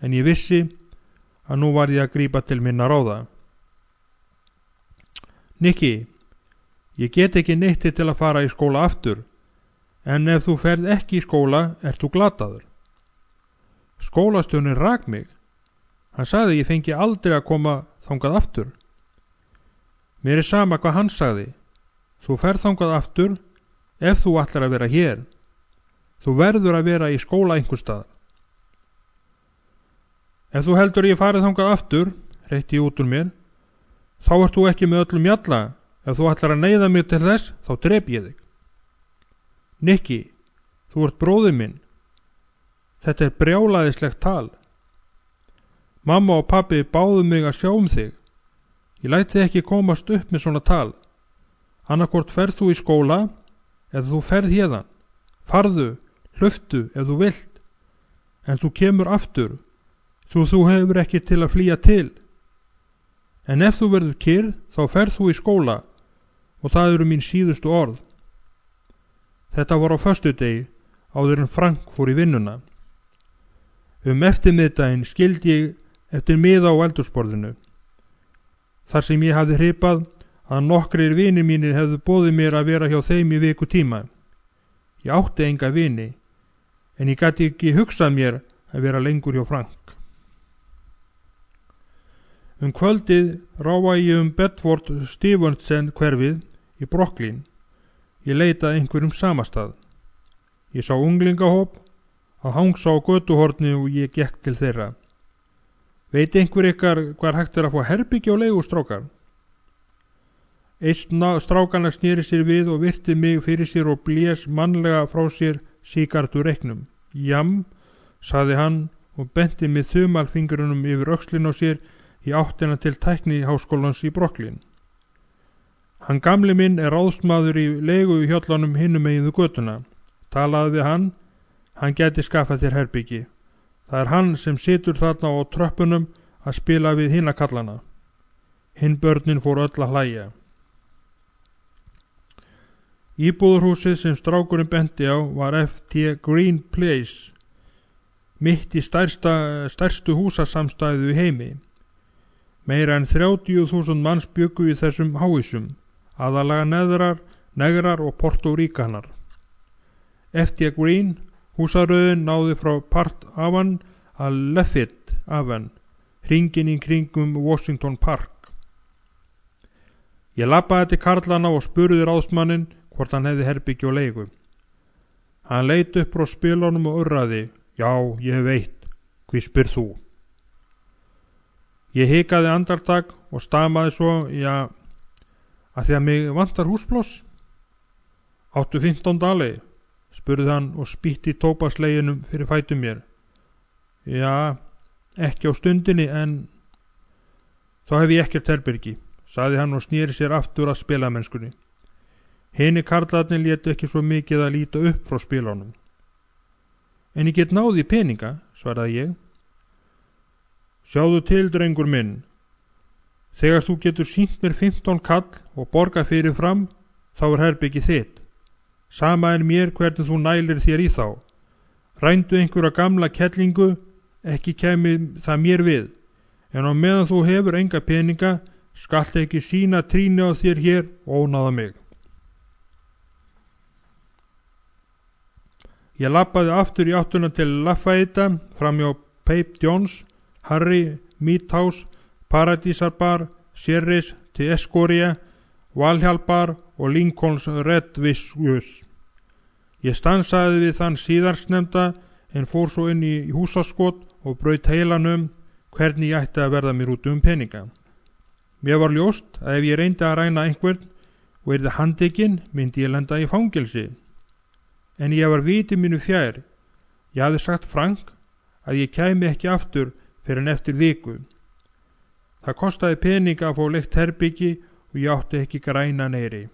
en ég vissi að nú var ég að grípa til minna ráða. Nikki, ég get ekki neitt til að fara í skóla aftur, en ef þú ferð ekki í skóla, ert þú glataður. Skólastjórinn rak mig. Hann sagði að ég fengi aldrei að koma þangað aftur. Mér er sama hvað hann sagði. Þú ferð þangað aftur ef þú ætlar að vera hér. Þú verður að vera í skóla einhvers staðar. Ef þú heldur ég farið þangað aftur, reytti ég út úr mér, þá ert þú ekki með öllum jalla, Ef þú ætlar að neyða mig til þess, þá drep ég þig. Nikki, þú ert bróðir minn. Þetta er brjálæðislegt tal. Mamma og pabbi báðu mig að sjá þig. Ég læt þig ekki komast upp með svona tal. Annarkvort ferð þú í skóla eða þú ferð héðan. Farðu, hlöftu ef þú vilt. En þú kemur aftur. Þú hefur ekki til að flýja til. En ef þú verður kyrr, þá ferð þú í skóla og það eru mín síðustu orð. Þetta var á föstudegi, áður en Frank fór í vinnuna. Eftirmiðdaginn skildi ég eftir miða á eldhúsborðinu. Þar sem ég hafði hripað að nokkrir vinir mínir hefðu boðið mér að vera hjá þeim í viku tíma. Ég átti enga vini, en ég gat ekki hugsað mér að vera lengur hjá Frank. Kvöldið ráfaði ég Bedford Stuyvesant hverfið í Brooklyn. Ég leitaði einhverjum samastað. Ég sá unglingahóp að hangsa á götuhorni og ég gekk til þeirra. Veit einhver ykkar hvar hægt er að fá herbergi á leigu, strákar? Einn strákanna sneri sér við og virti mig fyrir sér og blés mannlega frá sér sígarettu reyknum. Jam, sagði hann og benti með þumalfingrunum yfir öxlin á sér í áttina til tækniháskólans í Brooklyn. Hann gamli minn er ráðsmaður í leigu í hjóllanum hinum megin við götuna. Talaði við hann gæti skaffað þér herbyggi. Það er hann sem situr þarna á tröppunum að spila við hina kallana. Hinn börnin fór öll að hlæja. Íbúðarhúsið sem strákurinn benti á var F.T. Green Place, mitt í stærstu húsasamstæðu í heimi. Meira en 30.000 manns bjuggu í þessum háhúsum, aðalega negrar og portóríkanar. F.T. Green húsaröðin náði frá Park Avenue að Lafayette Avenue, hringinn í kringum Washington Park. Ég labbaði til karlana og spurði ráðsmanninn hvort hann hefði herbyggi á leigu. Hann leit upp frá spilunum og urraði: Já, ég veit, hví spyrð þú? Ég hikaði andartak og stamaði svo: Já, að því að mig vantar húspláss. Áttu 15 dali? Spurði hann og spýtti tóbaksleginum fyrir fætum mér. Já, ekki á stundinni, en þá hef ég ekkert herbyrgi, sagði hann og snýri sér aftur að spilamennskunni. Hinir karlarnir létu ekki svo mikið að líta upp frá spilunum. En ég get náði peninga, svaraði ég. Sjáðu til, drengur minn. Þegar þú getur sýnt mér 15 kall og borga fyrir fram, þá er herbyggi þitt. Sama er mér hvernig þú nælir þér í þá. Rændu einhverja gamla kettlingu, ekki kæmi það mér við. En á meðan þú hefur enga peninga, skaltu ekki sína tríni á þér hér og ónáða mig. Ég labbaði aftur í áttuna til Lafayette, framjá Pape Jones, Harry, Meat House, Paradisar Bar, Sherry's, til Escoria, Valhall Bar og Lincoln's Red Whisky. Ég stansaði við þann síðarsnefnda en fór svo inn í húsaskot og braut heilanum hvernig ég ætti að verða mér út peninga. Mér var ljóst að ef ég reyndi að ræna einhvern og yrði handtekinn, myndi ég lenda í fangelsi. En ég var viti mínu fjær. Ég hafði sagt Frank að ég kæmi ekki aftur fyrir en eftir viku. Það kostaði peninga að fá leitt herbyggi og ég átti ekki græna neyri.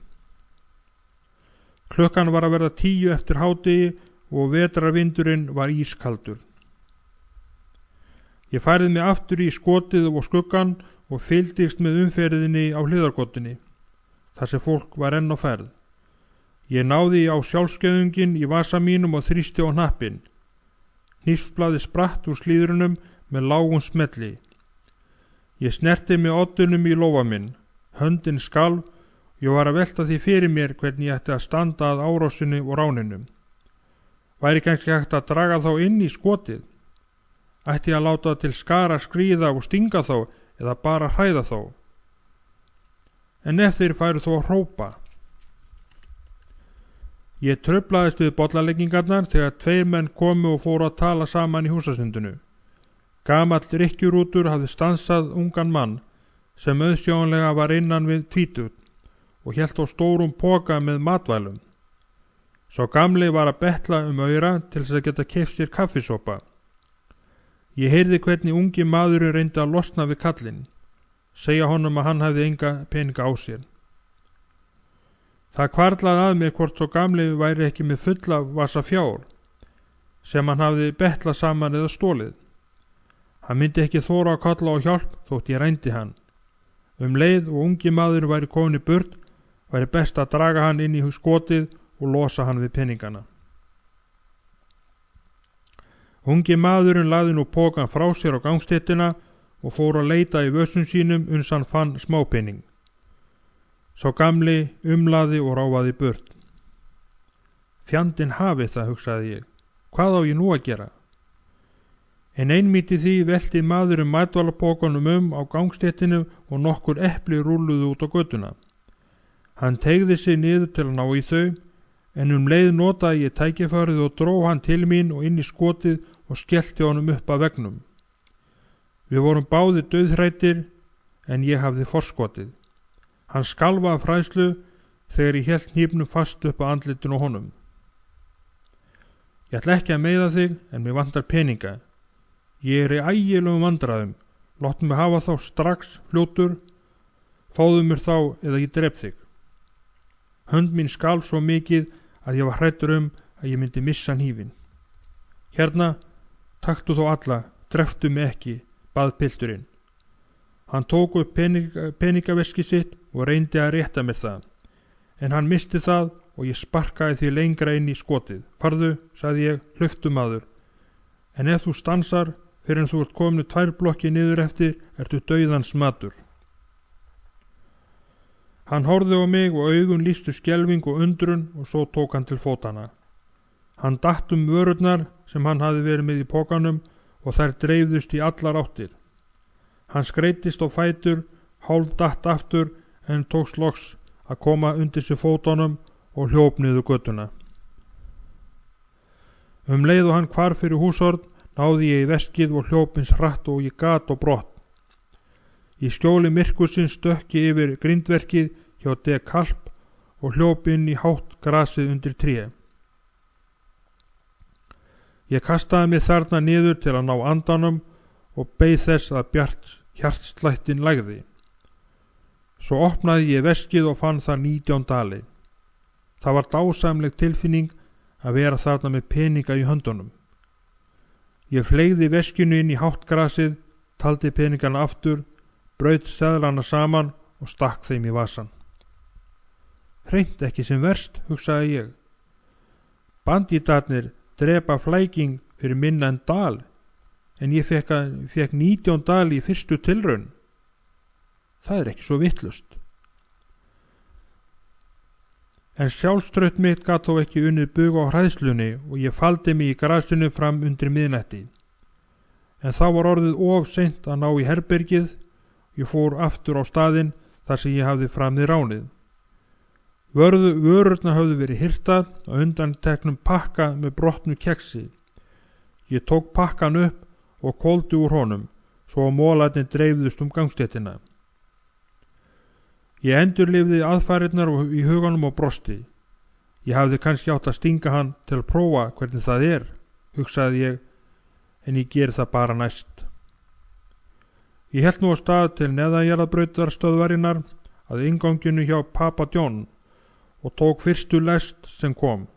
Klukkan var að verða 10 eftir hádegi og vetrarvindurinn var ískaldur. Ég færði mig aftur í skotið og skuggan og fylgdist með umferðinni á hliðargötunni, þar sem fólk var enn á ferð. Ég náði á sjálfskeiðungin í vasa mínum og þrýsti á hnappinn. Hnífsblaði spratt úr slíðrunum með lágum smelli. Ég snerti með oddunum í lófa minn, höndin skalf. Ég var að velta því fyrir mér hvernig ég ætti að standa að árásinni og ráninu. Væri kannski hægt að draga þá inn í skotið? Ætti ég að láta til skara skríða og stinga þá eða bara hræða þá? En ef þeir færu þó að hrópa? Ég truflaðist við bollaleggingarnar þegar 2 menn komu og fóru að tala saman í húsasundinu. Gamall rykkjurútur hafði stansað ungan mann sem auðsjónlega var innan við 20 og hélt á stórum poka með matvælum. Sá gamli var að betla aura til þess að geta keypt sér kaffisopa. Ég heyrði hvernig ungi maðurinn reyndi að losna við kallinn, segja honum að hann hefði enga peninga á sér. Það hvarflaði að mér hvort sá gamli væri ekki með fulla vasa fjár, sem hann hafði betlað saman eða stólið. Hann myndi ekki þora að kalla á hjálp þótt ég reyndi hann. Leið og ungi maður væri komin í burt, væri best að draga hann inn í skotið og losa hann við peningana. Ungi maðurinn lagði nú pokan frá sér á gangstéttina og fór að leita í vössum sínum uns hann fann smápening. Sá gamli umlaði og ráfaði burt. Fjandinn hafi það, hugsaði ég. Hvað á ég nú að gera? En einmitt í því velti maðurinn matvælapokanum á gangstéttinu og nokkur epli rúlluðu út á götuna. Hann teygði sig niður til að ná í þau, en leið notaði ég tækifærið og dró hann til mín og inn í skotið og skellti honum upp að veggnum. Við vorum báðir dauðhræddir, en ég hafði forskotið. Hann skalf af hræðslu þegar ég hélt hnífnum fast upp að andlitinu á honum. Ég ætla ekki að meiða þig, en mér vantar peninga. Ég í ægilegum vandræðum, láttu mig hafa þá strax, fljótur, fáðu mér þá eða ég drep þig. Hönd mín skalf svo mikið að ég var hræddur að ég myndi missa hnífinn. Hérna, taktu þó alla, dreftu mig ekki, bað pilturinn. Hann tók upp peningaveski sitt og reyndi að rétta mér það, en hann misti það og ég sparkaði því lengra inn í skotið. Farðu, sagði ég, hlauptu maður, en ef þú stansar fyrir en þú ert kominu 2 blokki niður eftir, ertu dauðans matur. Hann horfði á mig og augun lýstu skelfing og undrun og svo tók hann til fótana. Hann datt vörurnar sem hann hafði verið með í pokanum og þær dreifðust í allar áttir. Hann skreittist á fætur, hálf datt aftur en tókst loks að koma undir sig fótunum og hljóp niður götuna. Leið og hann hvarf fyrir húshorn, náði ég í veskið og hljóp eins hratt og ég gat og brott. Í skjóli myrkursins stökki yfir grindverkið hjá De Kalb og hljóp inn í hátt grasið undir tré. Ég kastaði mig þarna niður til að ná andanum og beið þess að bjart hjartslættin lægði. Svo opnaði ég veskið og fann þar 19 dali. Það var dásamleg tilfinning að vera þarna með peninga í höndunum. Ég fleygði veskinu inn í hátt grasið, taldi peningana aftur, braut seðlana saman og stakk þeim í vasan. Hreint ekki sem verst, hugsaði ég. Bandítarnir drepa flæking fyrir minna en dal, en ég fekk 19 dali í fyrstu tilraun. Það ekki svo vittlust. En sjálfstraut mitt gat þó ekki unnið bug á hræðslunni og ég faldi mig í grasinu fram undir miðnætti. En þá var orðið of seint að ná í herbergið. Ég fór aftur á staðinn þar sem ég hafði framið ránið. Vörurnar hafði verið hirtað og undan teknum pakka með brotnu keksi. Ég tók pakkan upp og kóldi úr honum, svo að mólarnir dreifðust gangstéttina. Ég endurlifði aðfarirnar í huganum og brosti. Ég hafði kannski átt að stinga hann til að prófa hvernig það hugsaði ég, en ég ger það bara næst. Ég hélt nú á stað til neðanjarðarbrautarstöðvarinnar að innganginu hjá Papa John og tók fyrstu lest sem kom.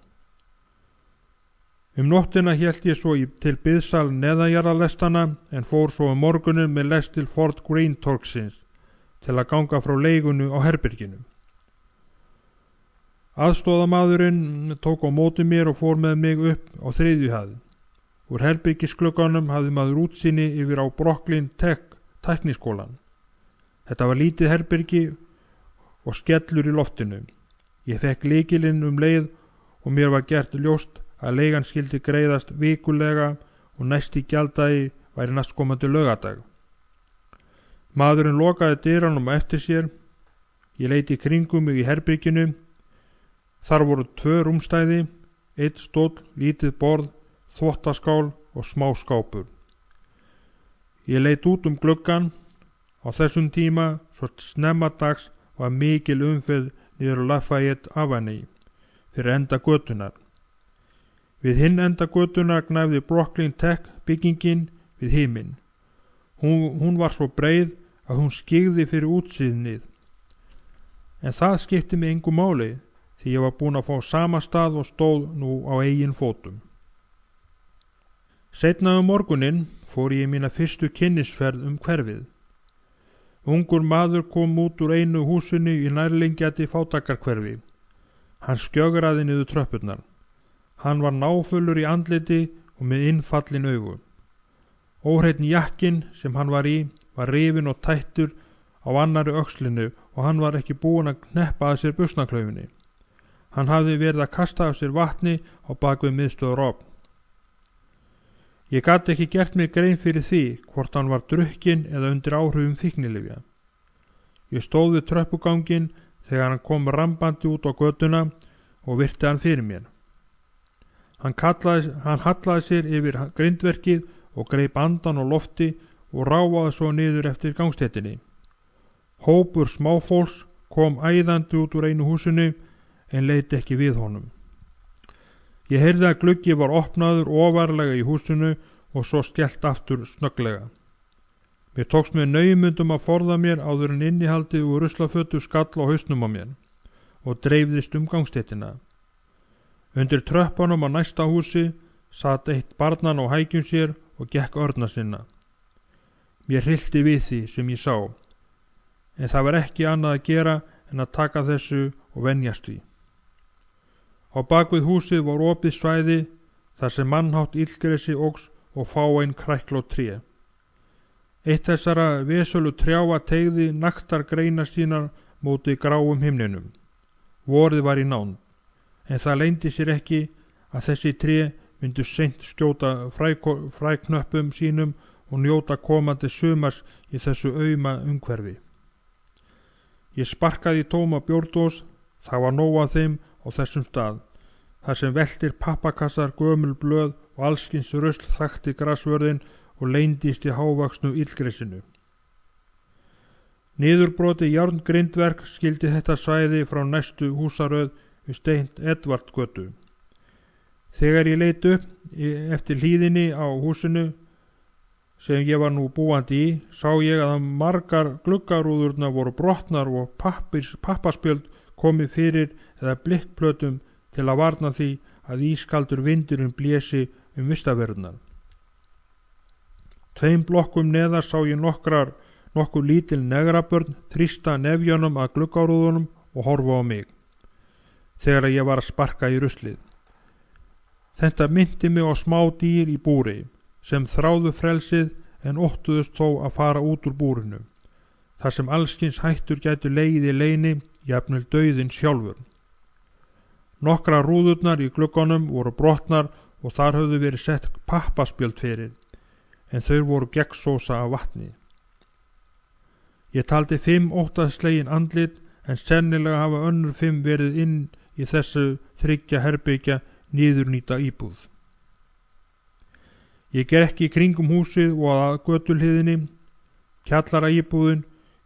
Nóttina hélt ég svo til biðsal neðanjarðarlestana en fór svo morgunin með lest til Fort Greene torgsins til að ganga frá leigunu á herberginu. Aðstoðamaðurinn tók á móti mér og fór með mig upp á 3. hæð. Úr herbergisglugganum hafði maður útsýni yfir á Brooklyn Tech tækniskólan. Þetta var lítið herbergi og skellur í loftinu. Ég fekk lykilinn leið og mér var gert ljóst að leigan skyldi greiðast vikulega og næsti gjalddagi væri næstkomandi laugardag. Maðurinn lokaði dyranum eftir sér. Ég leit í kringum mig í herberginu. Þar voru 2 rúmstæði, 1 stóll, lítið borð, þvottaskál og smá skápur. Ég leit út gluggann. Á þessum tíma, svo snemma dags, var mikil umferð niður Lafayette Avenue fyrir enda götunar. Við hinn enda götunar gnæfði Brooklyn Tech byggingin við himinn. Hún var svo breið að hún skyggði fyrir útsýnið. En það skipti mig engu máli því ég var búinn að fá sama stað og stóð nú á eigin fótum. Seinna morguninn fór ég mína fyrstu kynnisferð hverfið. Ungur maður kom út úr einu húsinu í nærliggjandi fátækrahverfi. Hann skjögraði niður tröppurnar. Hann var náfullur í andliti og með innfallin augu. Óhreinn jakkinn sem hann var í var rifinn og tættur á annari öxlinu og hann var ekki búinn að kneppa að sér buxnaklaufinni. Hann hafði verið að kasta af sér vatni á bakvið miðstöð Rob. Ég gat ekki gert mig grein fyrir því hvort hann var drukkinn eða undir áhrifum fíknilyfja. Ég stóð við tröppuganginn þegar hann kom rambandi út á götuna og virti hann fyrir mér. Hann hallaði sér yfir grindverkið og greip andan á lofti og ráfaði svo niður eftir gangstéttinni. Hópur smáfólks kom æðandi út úr einu húsinu en leit ekki við honum. Ég heyrði að gluggi var opnaður ofarlega í húsinu og svo skellt aftur snögglega. Mér tókst með naumundum að forða mér áður en innihaldið úr ruslafötu skall á hausnum á mér og dreifðist gangstéttina. Undir tröppunum á næsta húsi sat eitt barnan á hækjum sér og gekk örna sinna. Mér hryllti við því sem ég sá, en það var ekki annað að gera en að taka þessu og venjast því. Á bakvið húsið var opið svæði þar sem mannhátt illgresi óx og fáein krækl og tré. Eitt þessara vesölu trjáa teygði naktar greinar sínar móti gráum himninum. Vorið var í nánd, en það leyndi sér ekki að þessi tré myndu seint skjóta fræknöppum sínum og njóta komandi sumars í þessu auma umhverfi. Ég sparkaði í tóma bjórdós, það var nóg af þeim á þessum stað, þar sem veltir pappakassar, gömul blöð og allskins rusl þakti grasvörðin og leyndist í hávaxnu illgresinu. Niðurbroti járngrindverk skildi þetta svæði frá næstu húsaröð við Steint Edvard götu. Þegar ég leit upp eftir hlíðinni á húsinu sem ég var nú búandi í, sá ég að margar gluggarúðurnar voru brotnar og pappaspjöld komið fyrir eða blikkplötum til að varna því að ískaldur vindurinn blési vistaverðnar. 2 blokkum neðar sá ég nokkur lítil negrabörn þrýsta nefjunum að gluggarúðunum og horfa á mig, þegar ég var að sparka í ruslið. Þetta minnti mig á smá dýr í búri, sem þráðu frelsið en óttuðust þó að fara út úr búrinu, þar sem allskins hættur gætu legið í leyni, jafnvel dauðinn sjálfur. Nokkra rúðurnar í glugganum voru brotnar og þar höfðu verið sett pappaspjöld fyrir, en þau voru gegnsósa af vatni. Ég taldi 5 óttaslegin andlit, en sennilega hafa önnur 5 verið inn í þessu 3 herbergja niðurnýta íbúð. Ég gekk í kringum húsið og að götulhliðinni. Kjallara íbúðin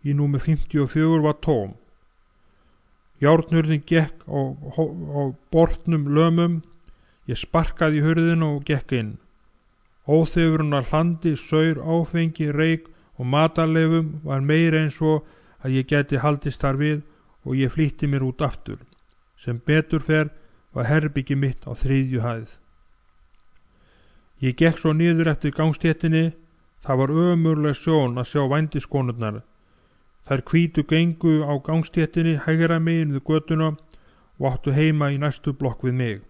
í númer 54 var tóm. Járnhurðin gekk á bortnum lömum. Ég sparkaði í hurðinu og gekk inn. Óþefurinn hlandi, saur, áfengi, reyk og matarleifum var meira eins og að ég gæti haldist þar við og ég flýtti mér út aftur. Sem betur fer var herbyggi mitt á 3. hæð. Ég gekk svo niður eftir gangstéttinni. Það var ömurleg sjón að sjá vændiskonurnar. Þær hvítu gengu á gangstéttinni hægra megin við götuna og áttu heima í næstu blokk við mig.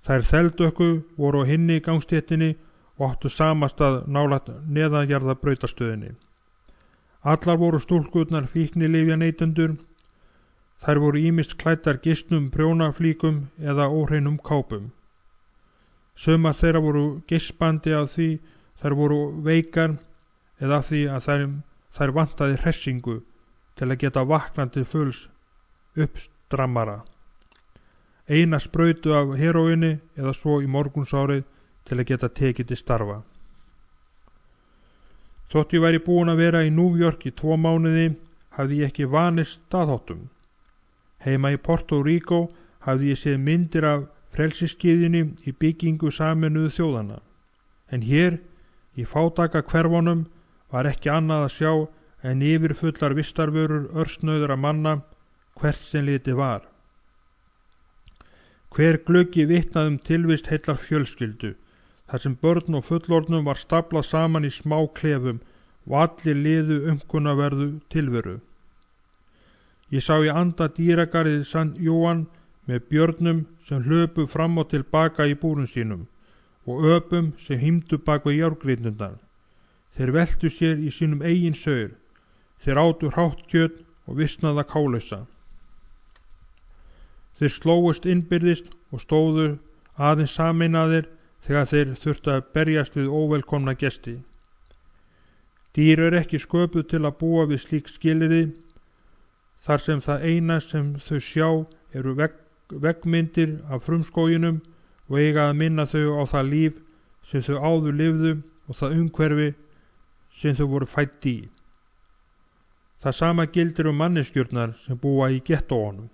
Þær þeldökku voru á hinni gangstéttinni og áttu samastað nálægt neðanjarða brautastöðinni. Allar voru stúlkurnar fíknilyfja neytendur. Þær voru ýmist klæddar gisnum prjónaflíkum eða óhreinum kápum. Sumar þeirra voru geispandi af því þær voru veikar eða af því að þær vantaði hressingu til að geta vaknandi fulls uppstrammara. Eina sprautu af heróinni eða svo í morgunsárið til að geta tekið til starfa. Þótt ég væri búin að vera í New York í 2 mánuði hafði ég ekki vanist staðháttum. Heima í Porto Rico hafði ég séð myndir af frelsisgyðjunni í byggingu Sameinuðu þjóðanna. En hér, í fátæka hverfunum, var ekki annað að sjá en yfirfullar vistarvörur örsnauðra manna, hvert sem litið var. Hver gluggi vitnaði tilvist heillar fjölskyldu, þar sem börn og fullorðnum var staplað saman í smá klefum og allir liðu umkunnaverðu tilveru. Ég sá í anda dýragarðið San Juan með björnum sem hlöpu fram og tilbaka í búrum sínum og öpum sem hímdu bak við járngrindurnar. Þeir veltu sér í sínum eigin saur, þeir átu hrátt kjöt og visnaða kálausa. Þeir slóust innbyrðist og stóðu aðeins sameinaðir þegar þeir þurftu að berjast við óvelkomna gesti. Dýr ekki sköpuð til að búa við slík skilyrði, þar sem það eina sem þau sjá eru veggmyndir af frumskóginum og eiga að minna þau á það líf sem þau áður lifðu og það umhverfi sem þau voru fædd í. Það sama gildir manneskjurnar sem búa í gettóunum.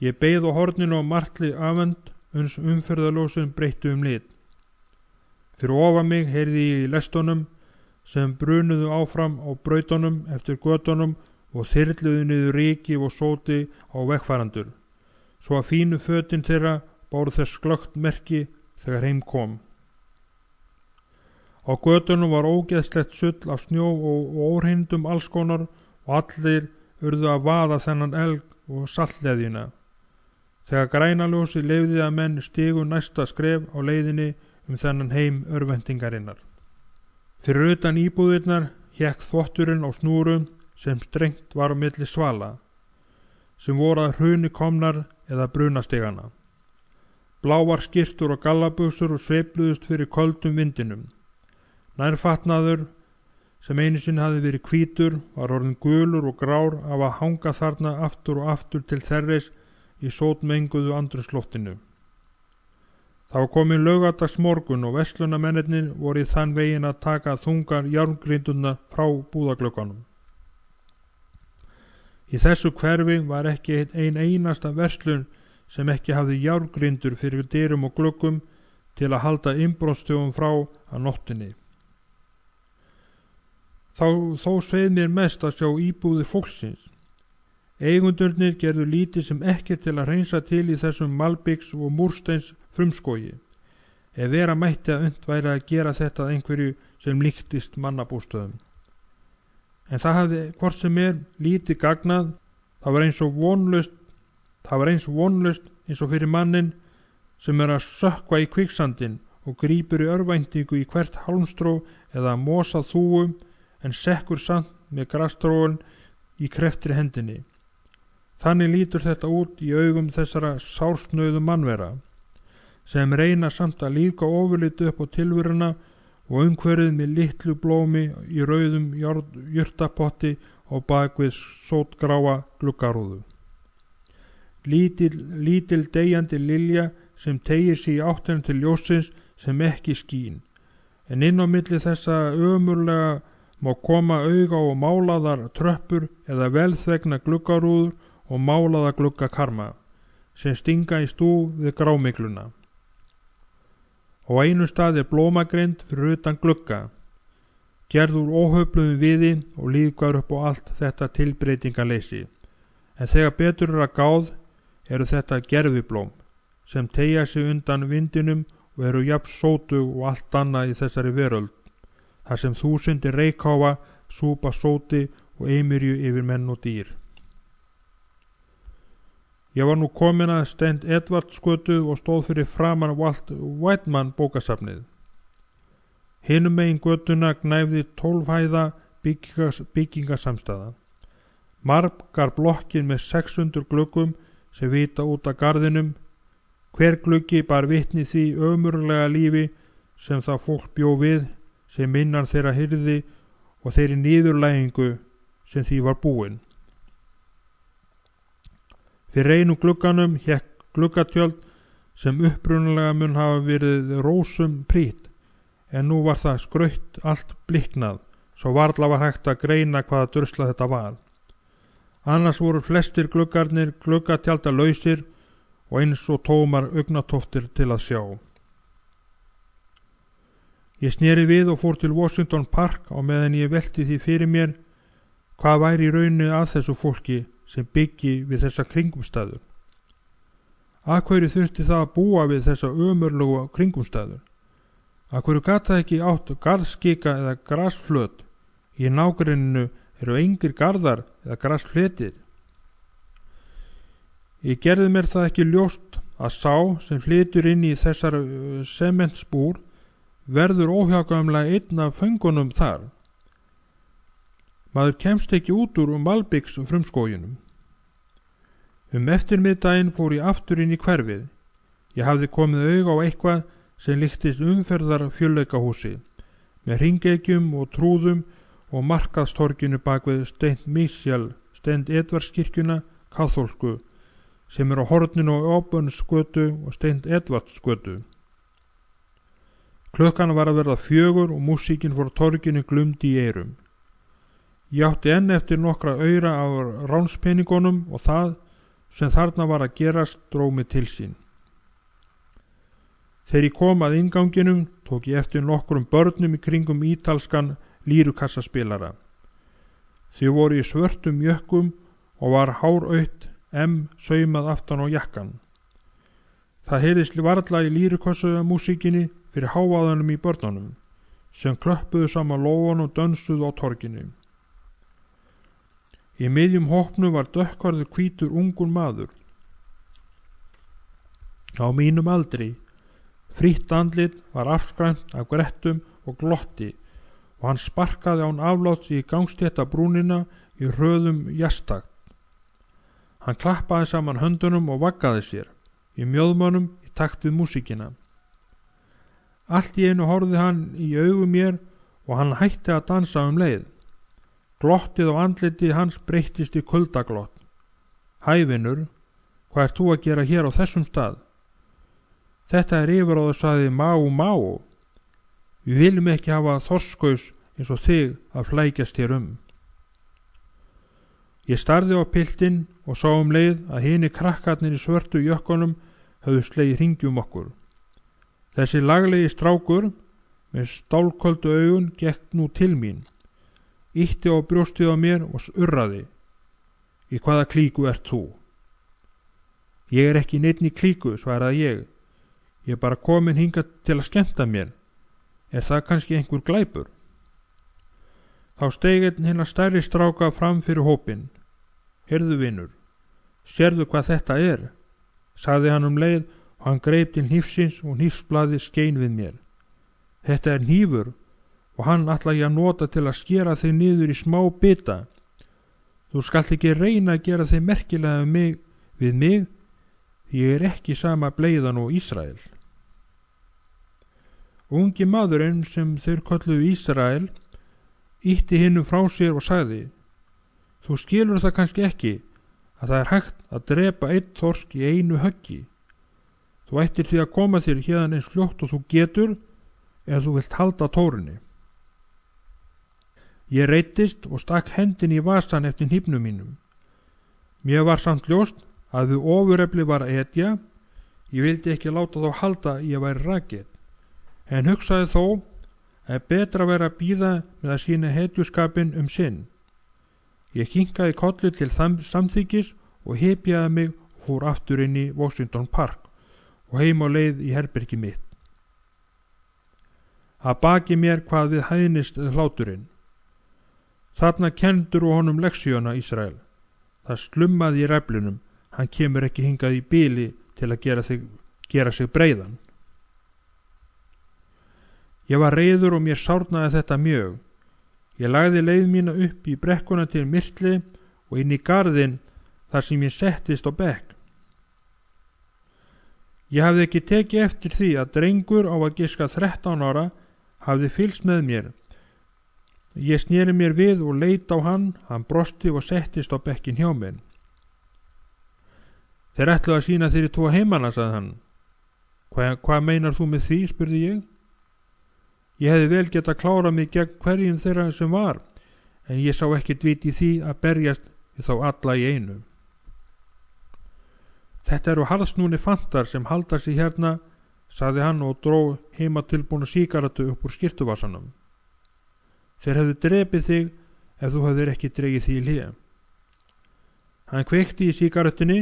Ég beið á horninu á Martli Avend uns umferðarljósin breyttu lit. Fyrir ofan mig heyrði ég í lestunum sem brunuðu áfram á brautunum eftir götunum og þyrluðu niður ryki og sóti á vegfarendur, svo að fínu fötin þeirra báru þess glöggt merki þegar heim kom. Á götunum var ógeðslegt sull af snjó og óhrindum allskonar og allir urðu að vaða þennan elg og saltleðjuna. Þegar grænaljósi leyfði að menn stigu næsta skref á leiðinni þennan heim örvendingarinnar. Fyrir utan íbúðirnar hékk þvotturinn á snúrum sem strengt var á milli svala, sem voru að hruni komnar eða brunastigana. Bláar skyrtur og gallabuxur og sveifluðust fyrir köldum vindinum. Nærfatnaður, sem einu sinni hafði verið hvítur, var orðin gulur og grár af að hanga þarna aftur og aftur til þerris í sótmenguðu andrúmsloftinu. Það var komin laugardagsmorgun og verslunarmennirnir voru í þann veginn að taka þungar járngrindurna frá búðaglugganum. Í þessu hverfi var ekki ein einasta verslun sem ekki hafði járngrindur fyrir dyrum og gluggum til að halda innbrotsþjófum frá að nóttinni. Þó sveið mér mest að sjá íbúðir fólksins. Eigundurnir gerðu lítið sem ekki til að hreinsa til í þessum malbyggs og múrsteins frumskogi, ef vera mætti að unnt væri að gera þetta einhverju sem líktist mannabústöðum. En það hafði hvort sem lítið gagnað, það var eins vonlaust eins og fyrir mannin sem að sökkva í kviksandinn og grípur í örvæntingu í hvert hálmstró eða mosa þúu en sekkur samt með grastróun í kreftri hendinni. Þannig lítur þetta út í augum þessara sársnauðu mannvera, sem reyna samt að líka ofurlítið upp á tilveruna og umhverfið með litlu blómi í rauðum jurtapotti og bakvið sótgráa gluggarúðu. Lítil deyjandi lilja sem teygir sig í áttina til ljósins sem ekki skín, en inn á milli þessa ömurlega má koma auga og málaðar tröppur eða velþvegna gluggarúður og málaða gluggakarma sem stinga í stú við grámikluna. Á einu stað blómagrind fyrir utan glugga, gerð úr óhöfluðum viði og lífgar upp á allt þetta tilbreytingaleysi, en þegar betur að gáð eru þetta gerviblóm sem teygja sig undan vindinum og eru jafn sótug og allt annað í þessari veröld, þar sem þúsundir reykháfa súpa sóti og eimirju yfir menn og dýr. Ég var nú komin að St. Edvardsgötu og stóð fyrir framan Walt Whitman bókasafnið. Hinum megin götuna gnæfði 12 hæða byggingasamstæða. Margar blokkir með 600 gluggum sem vita út af garðinum. Hver gluggi bar vitni því ömurlega lífi sem það fólk bjó við, sem innan þeirra hyrði og þeirri niðurlægingu sem því var búin. Fyrir einu glugganum hékk gluggatjöld sem upprunalega mun hafa verið rósum prýtt, en nú var það skrautt allt bliknað, svo varla var hægt að greina hvaða drusla þetta var. Annars voru flestir gluggarnir gluggatjalda lausir og eins og tómar augnatóftir til að sjá. Ég sneri við og fór til Washington Park á meðan ég velti því fyrir mér hvað væri í rauninni að þessu fólki sem byggi við þessa kringumstæður. Af hverju þurfti það að búa við þessa ömurlegu kringumstæður? Af hverju gat það ekki átt garðskika eða grasflöt? Í nágrenninu eru engir garðar eða grasfletir. Ég gerði mér það ekki ljóst að sá sem flytur inn í þessar sementsbúr verður óhjákvæmlega einn af föngunum þar. Maður kemst ekki út úr Malbiks frumskóginum. Eftirmiðdaginn fór ég aftur inn í hverfið. Ég hafði komið auga á eitthvað sem líktist umferðar fjölleikahúsi með hringekjum og trúðum og markaðstorginu bak við St. Michael, St. Edvardskirkjuna kaþólsku sem er á horninu á Auburnsgötu og St. Edvardsgötu. Klukkan var að verða 4 og músíkin fór torginu glumdi í eyrum. Ég átti enn eftir nokkra aura af ránspeningunum og það sem þarna var að gerast dró mig til sín. Þegar ég kom að innganginum tók ég eftir nokkrum börnum í kringum ítalskan lírukassaspilara. Þau voru í svörtum jökkum og var hárautt saumað aftan á jakkan. Það heyrðist varla í lírukassamúsíkinni fyrir hávaðanum í börnunum sem klöppuðu saman lófan og dönsuðu á torginu. Í miðjum hópnum var dökkvarður hvítur ungur maður. Á mínum aldri, frítt andlit var afskræmt af grettum og glotti og hann sparkaði án afláts í gangstétta brúnina í hröðum jazztakt. Hann klappaði saman höndunum og vaggaði sér, í mjóðmönnum í takt við músíkina. Allt í einu horfði hann í augu mér og hann hætti að dansa leið. Glottið á andliti hans breyttist í kuldaglott. Hæ, vinur, hvað ert þú að gera hér á þessum stað? Þetta er yfiráður, sagði Máu. Við viljum ekki hafa þorskaus eins og þig að flækjast hér Ég starði á piltinn og sá leið að hinir krakkarnir í svörtu jökkunum höfðu slegið hringjum okkur. Þessi laglegi strákur með stálköldu augun gekk nú til mín. Ýtti á brjóstið á mér og urraði. Í hvaða klíku ert þú? Ég er ekki neinn í klíku, svaraði ég. Ég er bara komin hingað til að skemmta mér. Er það kannski einhver glæpur? Þá steig einn hinna stærri stráka fram fyrir hópinn. Heyrðu, vinur, sérðu hvað þetta er? Sagði hann leið og hann greip til hnífsins og hnífsblaðið skein við mér. Þetta er hnífur og hann ætla ég að nota til að skera þig niður í smá bita. Þú skalt ekki reyna að gera þig merkilega við mig, því ég er ekki sama bleiðan og Ísrael. Ungi maðurinn sem þeir kölluðu Ísrael ýtti hinum frá sér og sagði: Þú skilur það kannski ekki að það er hægt að drepa einn þorsk í einu höggi. Þú ættir því að koma þér hérðan eins fljótt og þú getur ef þú vilt halda tórunni. Ég reiddist og stakk hendin í vasan eftir hnífnum mínum. Mér var samt ljóst að við ofurefli var að etja. Ég vildi ekki láta þá halda ég væri rakið, en hugsaði þó að betra vera að bíða með að sína hetjuskapinn sinn. Ég kinkaði kolli til samþykkis og hypjaði mig og fór aftur inn í Washington Park og heim á leið í herbergi mitt. Að baki mér hvað við hæðnist hláturinn. Þarna kenndur og honum leksíuna, Ísrael. Það slummaði í ræflinum, hann kemur ekki hingað í bili til að gera sig breiðan. Ég var reiður og mér sárnaði þetta mjög. Ég lagði leið mína upp í brekkuna til Myrtli og inn í garðinn þar sem ég settist á bekk. Ég hafði ekki tekið eftir því að drengur á að giska 13 ára hafði fylgst með mér. Ég sneri mér við og leit á hann brosti og settist á bekkin hjá mér. Þeir ætluðu að sýna þér í 2 heimana, sagði hann. Hvað meinar þú með því, spurði ég. Ég hefði vel getað klárað mig gegn hverjum þeirra sem var, en ég sá ekkert vit í því að berjast þá alla í einu. Þetta eru harðsnúni fantar sem halda sig hérna, sagði hann og dró heima tilbúna sígarettu upp úr skyrtuvasanum. Þeir hefðu drepið þig ef þú hefðir ekki dregið því í hlé. Hann kveikti í sígarettunni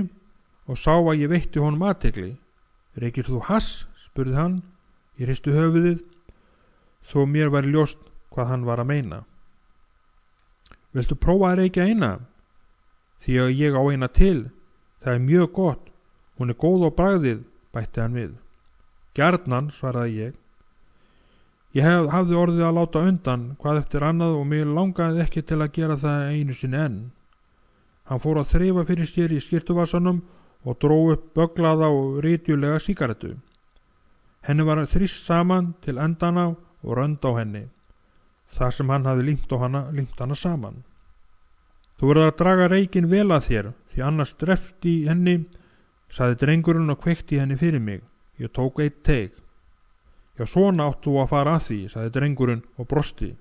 og sá að ég veitti honum athygli. Reykir þú hass? Spurði hann. Ég hristi höfuðið, þó mér var ljóst hvað hann var að meina. Viltu prófa að reykja eina? Því að ég á eina til. Það er mjög gott. Hún er góð á bragðið, bætti hann við. Gjarnan, svaraði ég. Ég hafði orðið að láta undan hvað eftir annað og mig langaði ekki til að gera það einu sinni enn. Hann fór að þreifa fyrir sér í skyrtuvasanum og dró upp bögglaða og ritjulega sígarettu. Henni var þrýst saman til endana og rönd á henni. Það sem hann hafði límt hana saman. Þú verður að draga reykinn vel að þér, því annars drepst í henni, sagði drengurinn og kveikti henni fyrir mig. Ég tók eitt teig. Já, svona áttu að fara að því, sagði drengurinn og brosti.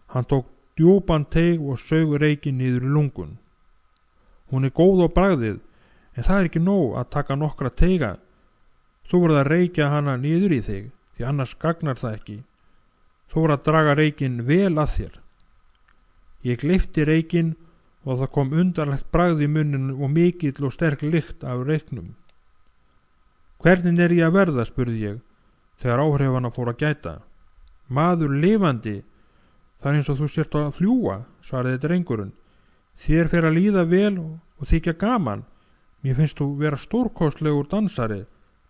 Hann tók djúpan teig og saug reykinn niður í lungun. Hún er góð á bragðið, en það er ekki nóg að taka nokkra teiga. Þú verður að reykja hana niður í þig, því annars gagnar það ekki. Þú verður að draga reykinn vel að þér. Ég gleypti reykinn og það kom undarlegt bragð í munnin og mikill og sterk lykt af reyknum. Hvernig er ég að verða, spurði ég, þegar áhrifana fór að gæta. Maður lifandi, það er eins og þú sért að fljúa, svaraði drengurinn. Þér fer að líða vel og þykja gaman. Mér finnst þú vera stórkostlegur dansari,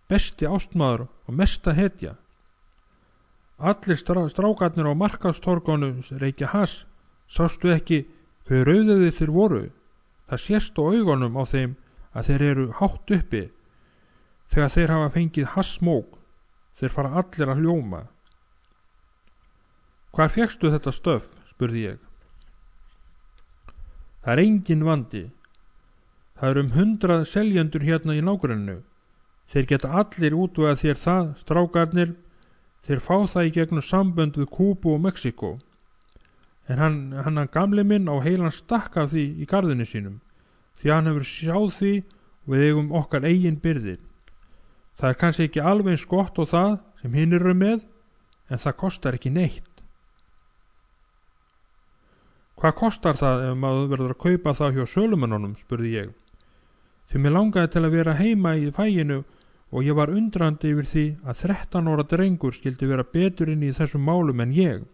besti ástmaður og mesta hetja. Allir strákarnir á markaðstorgunum reykja hass. Sástu ekki hve rauðir þeir voru? Það sést á augunum á þeim að þeir eru hátt uppi. Þegar þeir hafa fengið hassmók, þeir fara allir að hljóma. Hvar fékkstu þetta stöf? Spurði ég. Það er engin vandi. Það eru 100 seljendur hérna í nágrenninu. Þeir geta allir útvegað þér það, strákarnir. Þeir fá það í gegnum sambönd við Kúbu og Mexíkó. En hann gamli minn á heilan stakk af því í garðinu sínum, því hann hefur sjáð því og við eigum okkar eigin byrðir. Það er kannski ekki alveg eins gott og það sem hinn eru með, en það kostar ekki neitt. Hvað kostar það ef maður verður að kaupa það hjá sölumönnunum, spurði ég. Því mér langaði til að vera heima í fæginu og ég var undrandi yfir því að 13 ára drengur skildi vera betur inn í þessum málum en ég.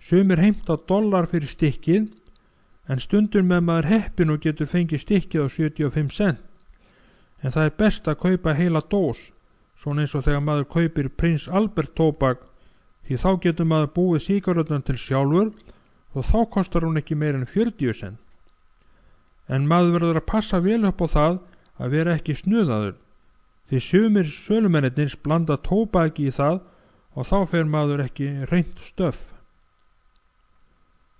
Sumir heimta $1 fyrir stykkið, en stundum með maður heppin og getur fengið stykkið á 75 cent. En það er best að kaupa heila dós, svona eins og þegar maður kaupir Prins Albert tóbak, því þá getur maður búið sígarettan til sjálfur og þá kostar hún ekki meir en 40 cent. En maður verður að passa vel upp á það að vera ekki snuðaður, því sumir sölumennirnir blanda tóbaki í það og þá fer maður ekki hreint stöf.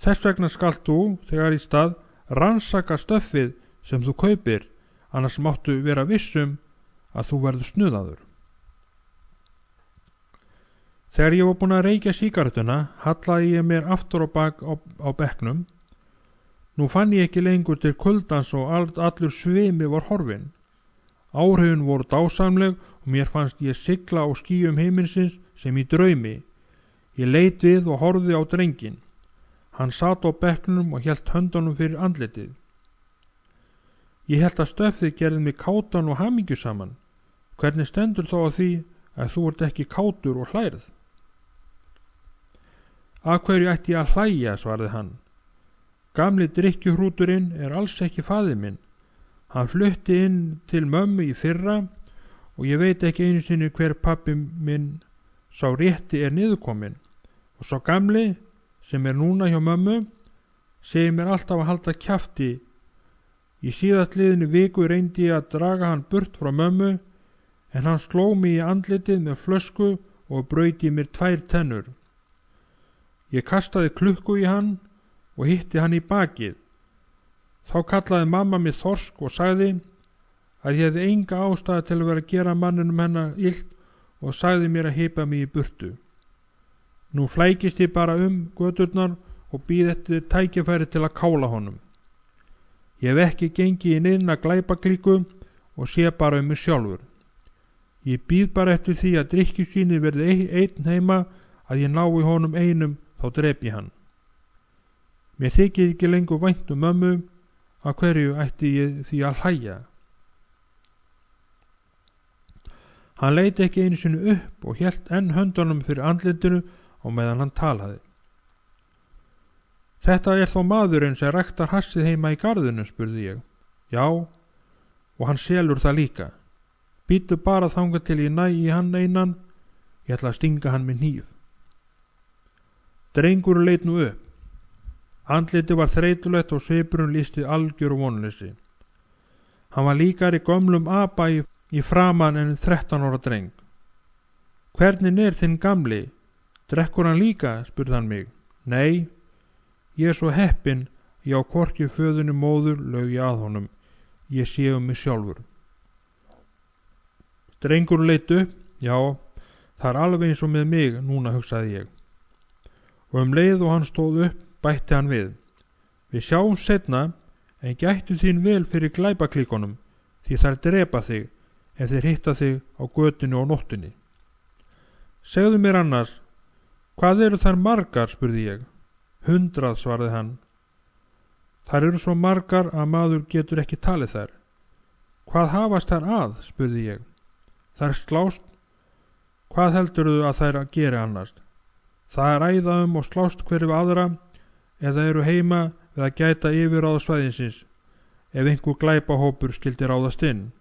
Þess vegna skalt þú, þegar í stað, rannsaka stöffið sem þú kaupir, annars máttu vera vissum að þú verður snuðaður. Þegar ég var búin að reykja sígarettuna, hallaði ég mér aftur á bak á bekknum. Nú fann ég ekki lengur til kuldans og allur svimi var horfinn. Áhrifin voru dásamleg og mér fannst ég sigla á skýjum heiminsins sem í draumi. Ég leit við og horfði á drenginn. Hann sat á bekknum og hélt höndunum fyrir andlitið. Ég hélt að stöffið gerði mig kátan og hamingjusaman. Hvernig stendur þá á því að þú ert ekki kátur og hlærð? Að hverju ætti ég að hlæja, svaraði hann. Gamli drykkjuhrúturinn er alls ekki faðir minn. Hann flutti inn til mömmu í fyrra og ég veit ekki einu sinni hver pabbi minn sá rétti er niðurkominn. Og sá gamli, sem er núna hjá mömmu, segir mér alltaf að halda kjafti. Í síðastliðinu viku reyndi ég að draga hann burt frá mömmu, en hann sló mig í andlitið með flösku og braut í mér 2 tennur. Ég kastaði klukku í hann og hitti hann í bakið. Þá kallaði mamma mig þorsk og sagði að ég hefði enga ástæðu til að vera að gera manninum hennar illt og sagði mér að hypa mig í burtu. Nú flækist ég bara göturnar og bíð eftir tækifæri til að kála honum. Ég hef ekki gengið í neina glæpaklíku og sé bara mig sjálfur. Ég bíð bara eftir því að drykkjusvínið verði einn heima, að ég nái honum einum, þá drep ég hann. Mér þykir ekki lengur vænt mömmu, að hverju ætti ég því að hlæja. Hann leit ekki einu sinni upp og hélt enn höndunum fyrir andlitinu á meðan hann talaði. Þetta þó maðurinn sem ræktar hassið heima í garðinu, spurði ég. Já, og hann selur það líka. Bíddu bara þangað til ég næ í hann einan, ég ætla að stinga hann með hníf. Drengur leit nú upp. Andliti var þreytulegt og svipurinn lýsti algjör vonleysi. Hann var líkari gömlum apa í framan en 13 ára dreng. Hvernig þinn gamli? Drekkur hann líka, spurði hann mig. Nei, ég svo heppinn, ég á hvorki föðunni móður, laug ég að honum. Ég sé mig sjálfur. Drengur leit upp. Já, það alveg eins og með mig núna, hugsaði ég. Og leið og hann stóð upp, bætti hann við. Við sjáum seinna, en gættu þín vel fyrir glæpaklíkonum, því þær drepa þig ef þeir hitta þig á götunni og nóttunni. Segðu mér annars, hvað eru þær margar, spurði ég. 100, svaraði hann. Þær eru svo margar að maður getur ekki talið þær. Hvað hafast þær að, spurði ég. Þær slást. Hvað heldurðu að þær geri annars? Það ræða og slást hverju aðra, eða eru heima við að gæta yfirráða svæðinsins, ef einhver glæpahópur skyldi ráðast inn.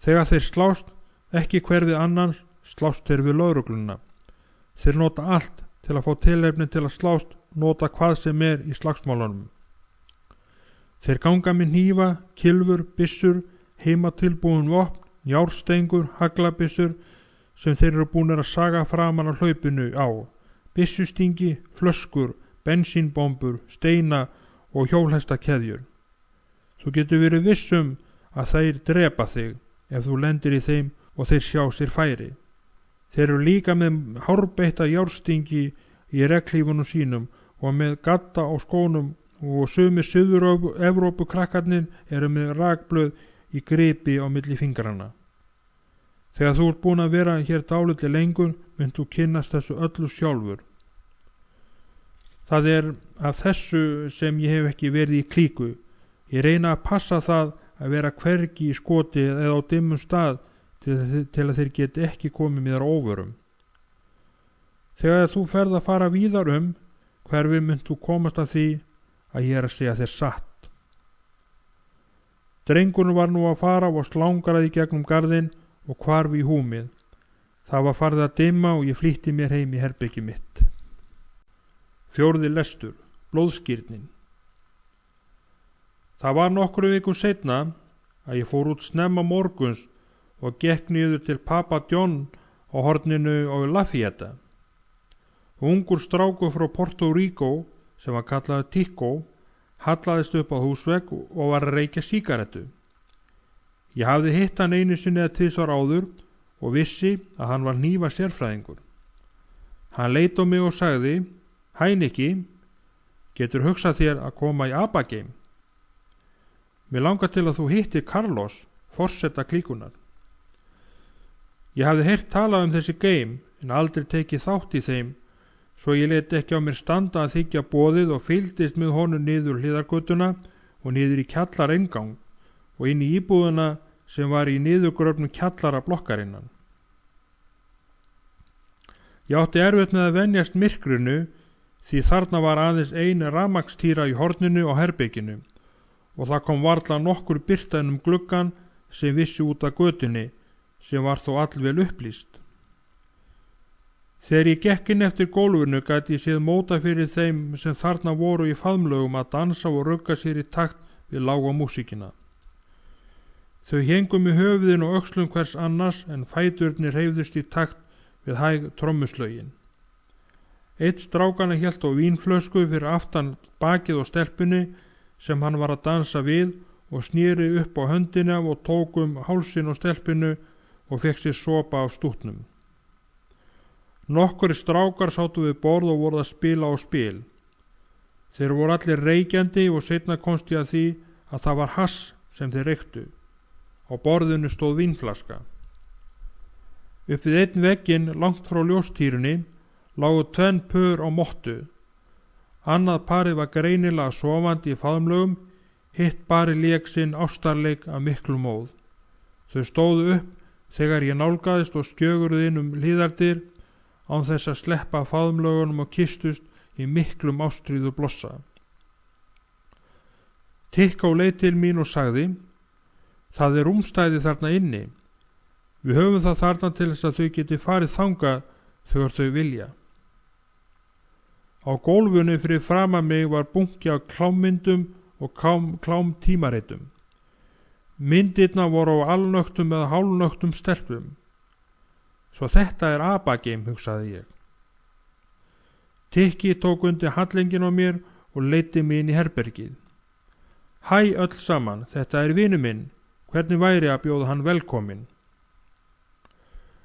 Þegar þeir slást, ekki hver við annan, slást þeir við lögregluna. Þeir nota allt til að fá tilefni til að slást, nota hvað sem í slagsmálunum. Þeir ganga með hnífa, kylfur, byssur, heimatilbúin vopn, járstengur, haglabissur sem þeir eru búnir að saga framan á hlaupinu á, byssustingi, flöskur, bensínbombur, steina og hjólhestakeðjur. Þú getur verið vissum að þeir drepa þig ef þú lendir í þeim og þeir sjá sér færi. Þeir eru líka með hárbeitta járstingi í reglífunum sínum og með gatta á skónum, og sumir Suður-Evrópu krakkarnir eru með rakblöð í gripi á milli fingrana. Þegar þú ert búin að vera hér dálítið lengur, mynd þú kynnast þessu öllu sjálfur. Það af þessu sem ég hef ekki verið í klíku. Ég reyna að passa það að vera hvergi í skoti eða á dimmum stað til að þeir geti ekki komið mér á óvörum. Þegar þú ferð að fara víðar hverfi mynd þú komast að því að ég að segja þér satt. Drengurinn var nú að fara og slangraði gegnum garðinn og hvarf í húmið. Það var farið að dimma og ég flýtti mér heim í herbergi mitt. 4. lestur, blóðskírnin. Það var nokkru vikum seinna að ég fór út snemma morguns og gekk niður til Papa John á horninu á Lafayette. Ungur strákur frá Puerto Rico sem var kallaður Tico hallaðist upp á húsvegg og var að reykja sígarettu. Ég hafði hitt hann einu sinni eða tvisvar áður og vissi að hann var hnífa sérfræðingur. Hann leit á mig og sagði: Hæ Nikki, getur hugsað þér að koma í ABBA-game? Mér langar til að þú hittir Carlos, forseta klíkunar. Ég hafði heyrt talað þessi game en aldrei tekið þátt í þeim, svo ég lét ekki á mér standa að þykja boðið og fylgdist með honum niður hliðargötuna og niður í kjallaraingang og inn í íbúðuna sem var í niðurgröfnum kjallara blokkarinnan. Ég átti erfitt með að venjast myrkrinu því þarna var aðeins ein rafmagnstýra í horninu á herberginu og það kom varla nokkur birta gluggan sem vissi út af götunni sem var þó allvel upplýst. Þegar ég gekk inn eftir gólfinu gæti ég séð móta fyrir þeim sem þarna voru í faðmlögum að dansa og rugga sér í takt við lága músíkina. Þau hengum í höfðin og öxlum hvers annars en fæturnir hreyfðust í takt við hæg trommuslögin. Eitt strákana hélt á vínflösku fyrir aftan bakið á stelpunni sem hann var að dansa við og snýri upp á höndina og tók hálsin á stelpunu og fekk sér sopa af stútnum. Nokkur strákar sátu við borð og voru að spila á spil. Þeir voru allir reykjandi og seinna komst ég að því að það var hass sem þeir reyktu. Á borðinu stóð vínflaska. Upp við einn vegginn langt frá ljóstýrunni lágu tvenn pör á mottu. Annað parið var greinilega sofandi í faðmlögum, hitt parið lék sinn ástarleik af miklu móð. Þau stóðu upp þegar ég nálgaðist og skjöguruð inn hlíðardyr án þess að sleppa faðmlögunum og kystust í miklum ástríðu blossa. Tikkó leit til mín og sagði: Það er rúmstæði þarna inni. Við höfum það þarna til þess að þau geti farið þangað þegar þau vilja. Á gólfinu fyrir framan mig var bunki af klámmyndum og klámtímaritum. Myndirnar voru á alnögtum eða hálnögtum stelpum. Svo þetta er abageim, hugsaði ég. Tikki tók undir hallengin á mér og leiddi mig inn í herbergið. Hæ öll saman, þetta er vinur minn. Hvernig væri að bjóða hann velkomin?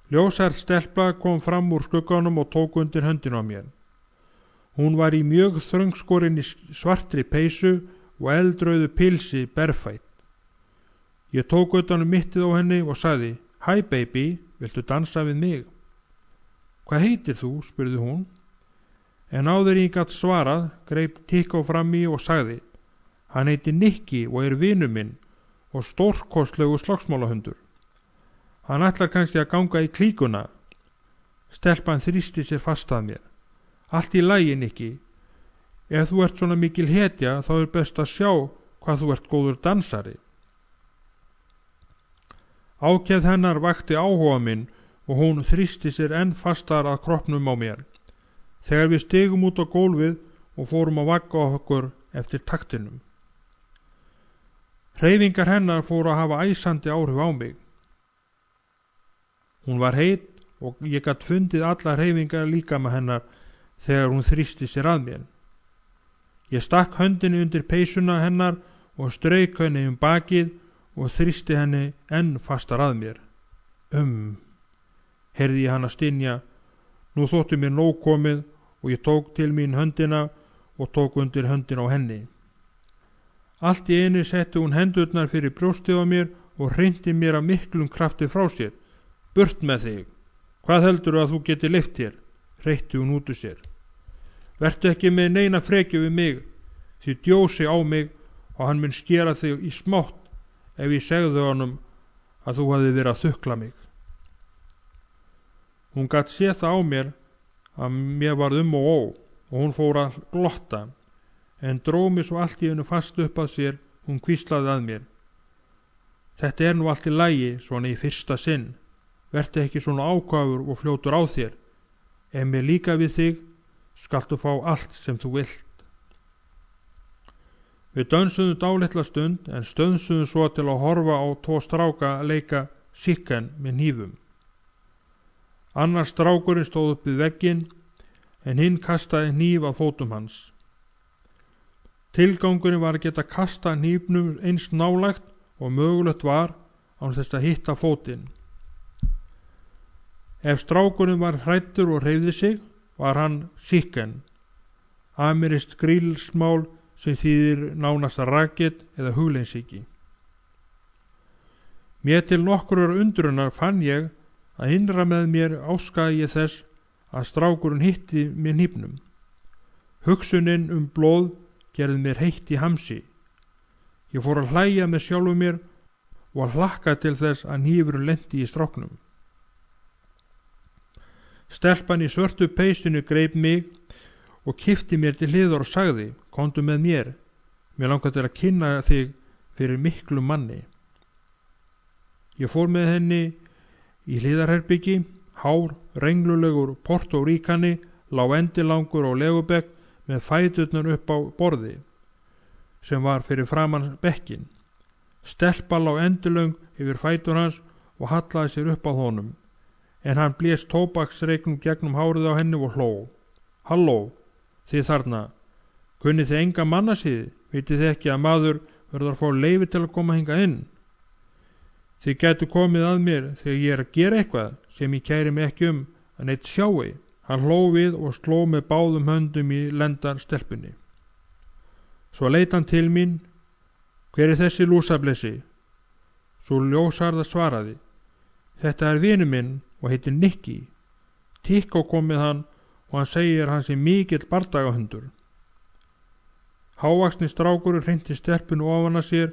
Ljósær stelpa kom fram úr skugganum og tók undir höndina á mér. Hún var í mjög þröngskorinni svartri peysu og eldrauðu pilsi berfætt. Ég tók utan mittið á henni og sagði: Hæ baby, viltu dansa við mig? Hvað heitir þú? Spurði hún. En áður ég gat svarað, greip Tikkó fram í og sagði: Hann heitir Nikki og er vinur minn og stórkostlegu slagsmálahundur. Hann ætlar kannski að ganga í klíkuna. Stelpan þrýsti sér fast að mér. Allt í lagi, Nikki. Ef þú ert svona mikil hetja, þá er best að sjá hvað þú ert góður dansari. Ákefð hennar vakti áhuga minn og hún þrýsti sér enn fastar að kroppnum á mér. Þegar við stigum út á gólfið og fórum að vagga okkur eftir taktinum. Hreyfingar hennar fóru að hafa æsandi áhrif á mig. Hún var heit og ég gat fundið alla hreyfingar líkama hennar þegar hún þrýsti sér að mér. Ég stakk höndinni undir peysuna hennar og strauk henni bakið og þrýsti henni enn fastar að mér. Heyrði ég hana stynja. Nú þótti mér nóg komið og ég tók til mín höndina og tók undir höndin á henni. Allt í einu setti hún hendurnar fyrir brjóstið á mér og hreindi mér af miklum krafti frá sér. Burt með þig. Hvað heldurðu að þú geti leyft þér? Hreytti hún út úr sér. Vertu ekki með neina frekju við mig, því djósi á mig og hann mun skera þig í smátt ef ég segði honum að þú hefði verið að þukla mig. Hún gat séð það á mér að mér var og hún fór að glotta, en dró mig svo allt í einu fast upp að sér. Hún hvíslaði að mér: Þetta er nú allt í lagi svona í fyrsta sinn. Vertu ekki svona ákafur og fljótur á þér. Ef mér líka við þig, skaltu fá allt sem þú vilt. Við dönsuðum dálitla stund en stöðsuðum svo til að horfa á tvo stráka að leika sikken með hnífum. Annar strákurinn stóð upp við vegginn en hinn kastaði hníf að fótum hans. Tilgangurinn var að geta kasta hnífnum eins nálægt og mögulegt var án þess að hitta fótinn. Ef strákurinn var hræddur og hreyfði sig, var hann sikken, amerískt grílsmál sem þýðir nánast rakett eða hugleinsíki. Mér til nokkurrar undrunar fann ég að innra með mér áskaði ég þess að strákurinn hitti mér hnífnum. Hugsunin blóð gerði mér heitt í hamsi. Ég fór að hlæja með sjálfu mér og að hlakka til þess að hnífurinn lenti í stráknum. Stelpan í svörtu peysinu greip mig og kippti mér til hliðar og sagði: Komdu með mér, mér langar til að kynna þig fyrir miklu manni. Ég fór með henni í hliðarherbyggi. Hár, renglulegur portóríkani lá endilangur á legubekk með fæturnar upp á borði sem var fyrir framan bekkin. Stelpa lá endilöng yfir fætur hans og hallaði sér upp að honum, en hann blés tóbaksreyknum gegnum hárið á henni og hló. Halló, þið þarna, kunnið þið enga mannasíði? Vitið þið ekki að maður verður að fá leyfi til að koma hingað inn? Þið gætu komið að mér þegar ég er að gera eitthvað sem ég kæri mig ekki að neitt sjái. Hann hló við og sló með báðum höndum í lendar stelpunni. Svo leit hann til mín Hver er þessi lúsablessi? Sú ljósarða svaraði: Þetta er vinur minn og heitir Nikki. Tikkó kom með hann og hann segir hann sé mikill bardagahundur. Hávaxni strákurinn hrinti stelpunu ofan að sér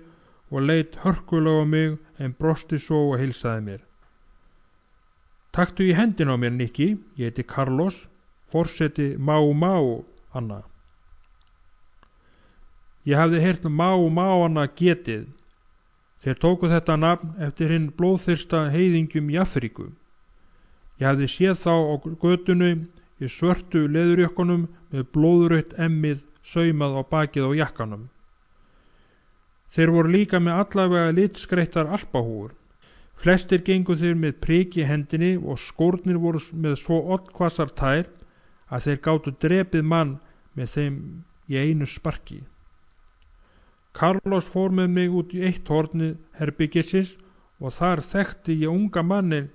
og leit hörkulega á mig en brosti svo og heilsaði mér. Taktu í hendina á mér, Nikki, ég heiti Carlos, forseti Mau Mau Anna. Ég hafði heyrt Mau Mau Anna getið. Þeir tóku þetta nafn eftir hinn blóðþyrsta heiðingjum í Afríku. Ég hafði séð þá á götunni í svörtu leðurjökkunum með blóðrautt emmið saumað á bakið á jakkanum. Þeir voru líka með allavega litskreittar alpahúfur. Flestir gengu þeir með priki í hendinni og skórnir voru með svo oddhvassar tær að þeir gátu drepið mann með þeim í einu sparki. Carlos fór með mig út í eitt horni herbyggisins og þar þekkti ég unga mannin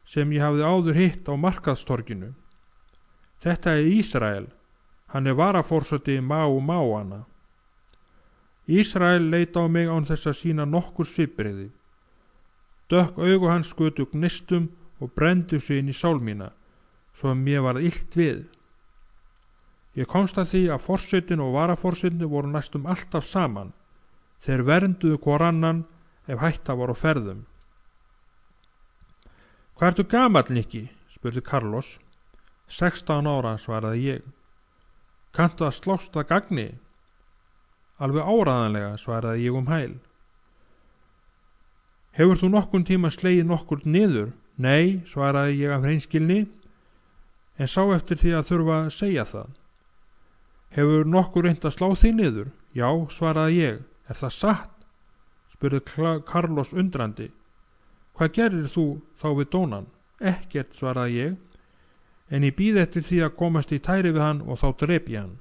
sem ég hafði áður hitt á markaðstorginu. Þetta er Ísrael. Hann er varaforseti Mau Mau Anna. Ísrael leit á mig án þess að sýna nokkur svipbrigði. Dökk augu hans skutu gnistum og brendu sig inn í sál mína, svo að mér varð illt við. Ég komst að því að forsetin og varaforsetin voru næstum alltaf saman. Þeir vernduðu hvor annan ef hætta var á ferðum. Hvað ertu gamall, Nikki? Spurði Carlos. 16 ára, svaraði ég. Kanntu að slást að gagni? Alveg áræðanlega, svaraði ég hæl. Hefur þú nokkun tíma slegið nokkur niður? Nei, svaraði ég af hreinskilni, en sá eftir því að þurfa að segja það. Hefur nokkur reynt að slá þig niður? Já, svaraði ég. Er það satt? Spurði Carlos undrandi. Hvað gerir þú þá við dónan? Ekkert, svaraði ég, en ég bíð eftir því að komast í tæri við hann og þá drep ég hann.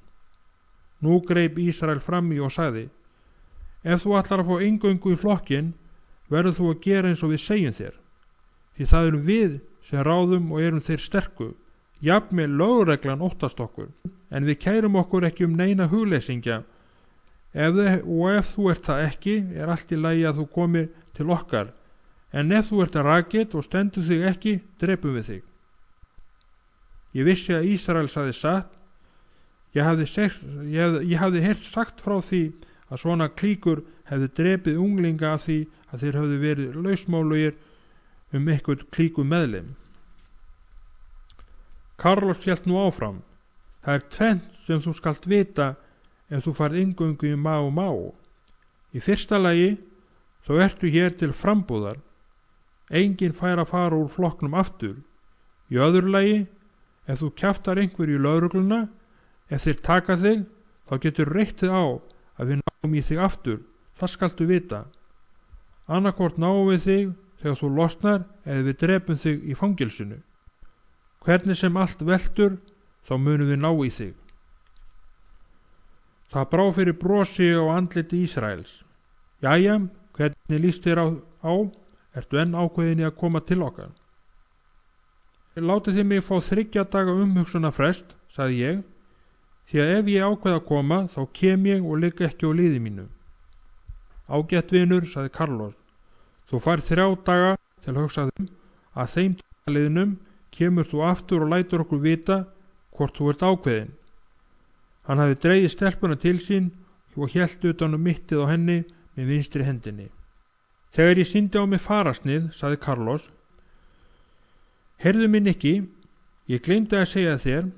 Nú greip Ísrael fram í og sagði: Ef þú ætlar að fá inngöngu í flokkinn, verður þú að gera eins og við segjum þér. Því það erum við sem ráðum og erum þeir sterku. Jafnvel lögreglan óttast okkur, en við kærum okkur ekki neina hugleysingja. Ef þú ert það ekki, er allt í lagi að þú komir til okkar, en ef þú ert rakið og stendur þig ekki, drepum við þig. Ég vissi að Ísrael sagði satt. Ég hafði heyrt sagt frá því að svona klíkur hefði drepið unglinga af því að þeir hefði verið lausmálugir eitthvað klíku meðlim. Carlos hélt nú áfram: Það er tvennt sem þú skalt vita ef þú farð inngöngu í Mau Mau. Í fyrsta lagi, þá ertu hér til frambúðar. Enginn fær að fara úr flokknum aftur. Í öðru lagi, ef þú kjaftar einhverju í lögregluna, ef þeir taka þig, þá getur reyttið á að við náum í þig aftur. Það skaltu vita. Annarkvort náum við þig þegar þú losnar eða við drepum þig í fangelsinu. Hvernig sem allt veltur, þá munum við ná í þig. Það brá fyrir brosi á andliti Ísraels. Jæja, hvernig líst þér á? Ertu enn ákveðinni að koma til okkar? Látið þið mig fá 3 daga umhugsunarfrest, sagði ég, því að ef ég ákveð að koma, þá kem ég og ligg ekki á liði mínu. Ágætt vinur, sagði Carlos, þú fær 3 daga til að hugsa að þeim liðnum kemur þú aftur og lætur okkur vita hvort þú ert ákveðin. Hann hafði dregið stelpuna til sín og hélt utan mittið á henni með vinstri hendinni. Þegar ég sýndi á mig farasnið, sagði Carlos: Heyrðu mig, Nikki, ég gleymdi að segja þér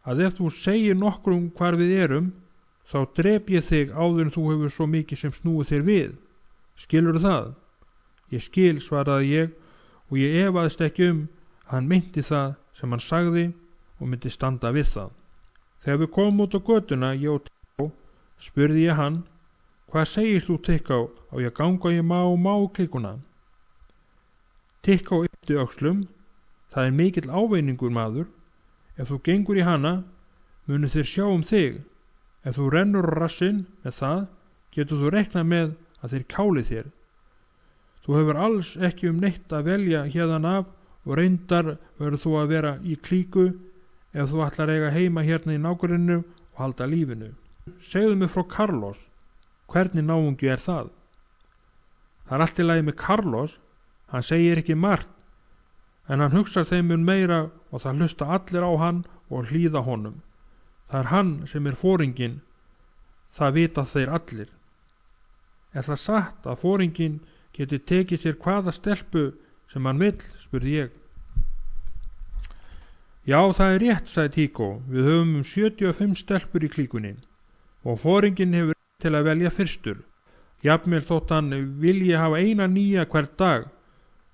að ef þú segir nokkrum hvar við erum, þá drep ég þig áður en þú hefur svo mikið sem snúið þér við. Skilurðu það? Ég skil, svaraði ég, og ég efaðist ekki að hann meinti það sem hann sagði og myndi standa við það. Þegar við komum út á götuna, ég og Tikkó, spurði ég hann: Hvað segir þú, Tikkó, á ég ganga í Mau Mau klíkuna? Tikkó yppti öxlum: Það er mikill ávinningur, maður. Ef þú gengur í hana, munu þeir sjá þig. Ef þú rennur á rassinn með það, getur þú reiknað með að þeir káli þér. Þú hefur alls ekki neitt að velja hérðan af og reyndar verður þú að vera í klíku ef þú ætlar eiga heima hérna í nágrunnu og halda lífinu. Segðu mig frá Carlos. Hvernig náungi er það? Það er allt í lagi með Carlos, hann segir ekki margt, en hann hugsar þeim mun meira og það hlusta allir á hann og hlýða honum. Það er hann sem er foringinn, það vita þeir allir. Er það satt að foringinn geti tekið sér hvaða stelpu sem hann vill, spurði ég. Já, það er rétt, sagði Tíkó, við höfum 75 stelpur í klíkunni og foringinn hefur til að velja fyrstur. Jafnvel þótt hann vilji hafa eina nýja hvern dag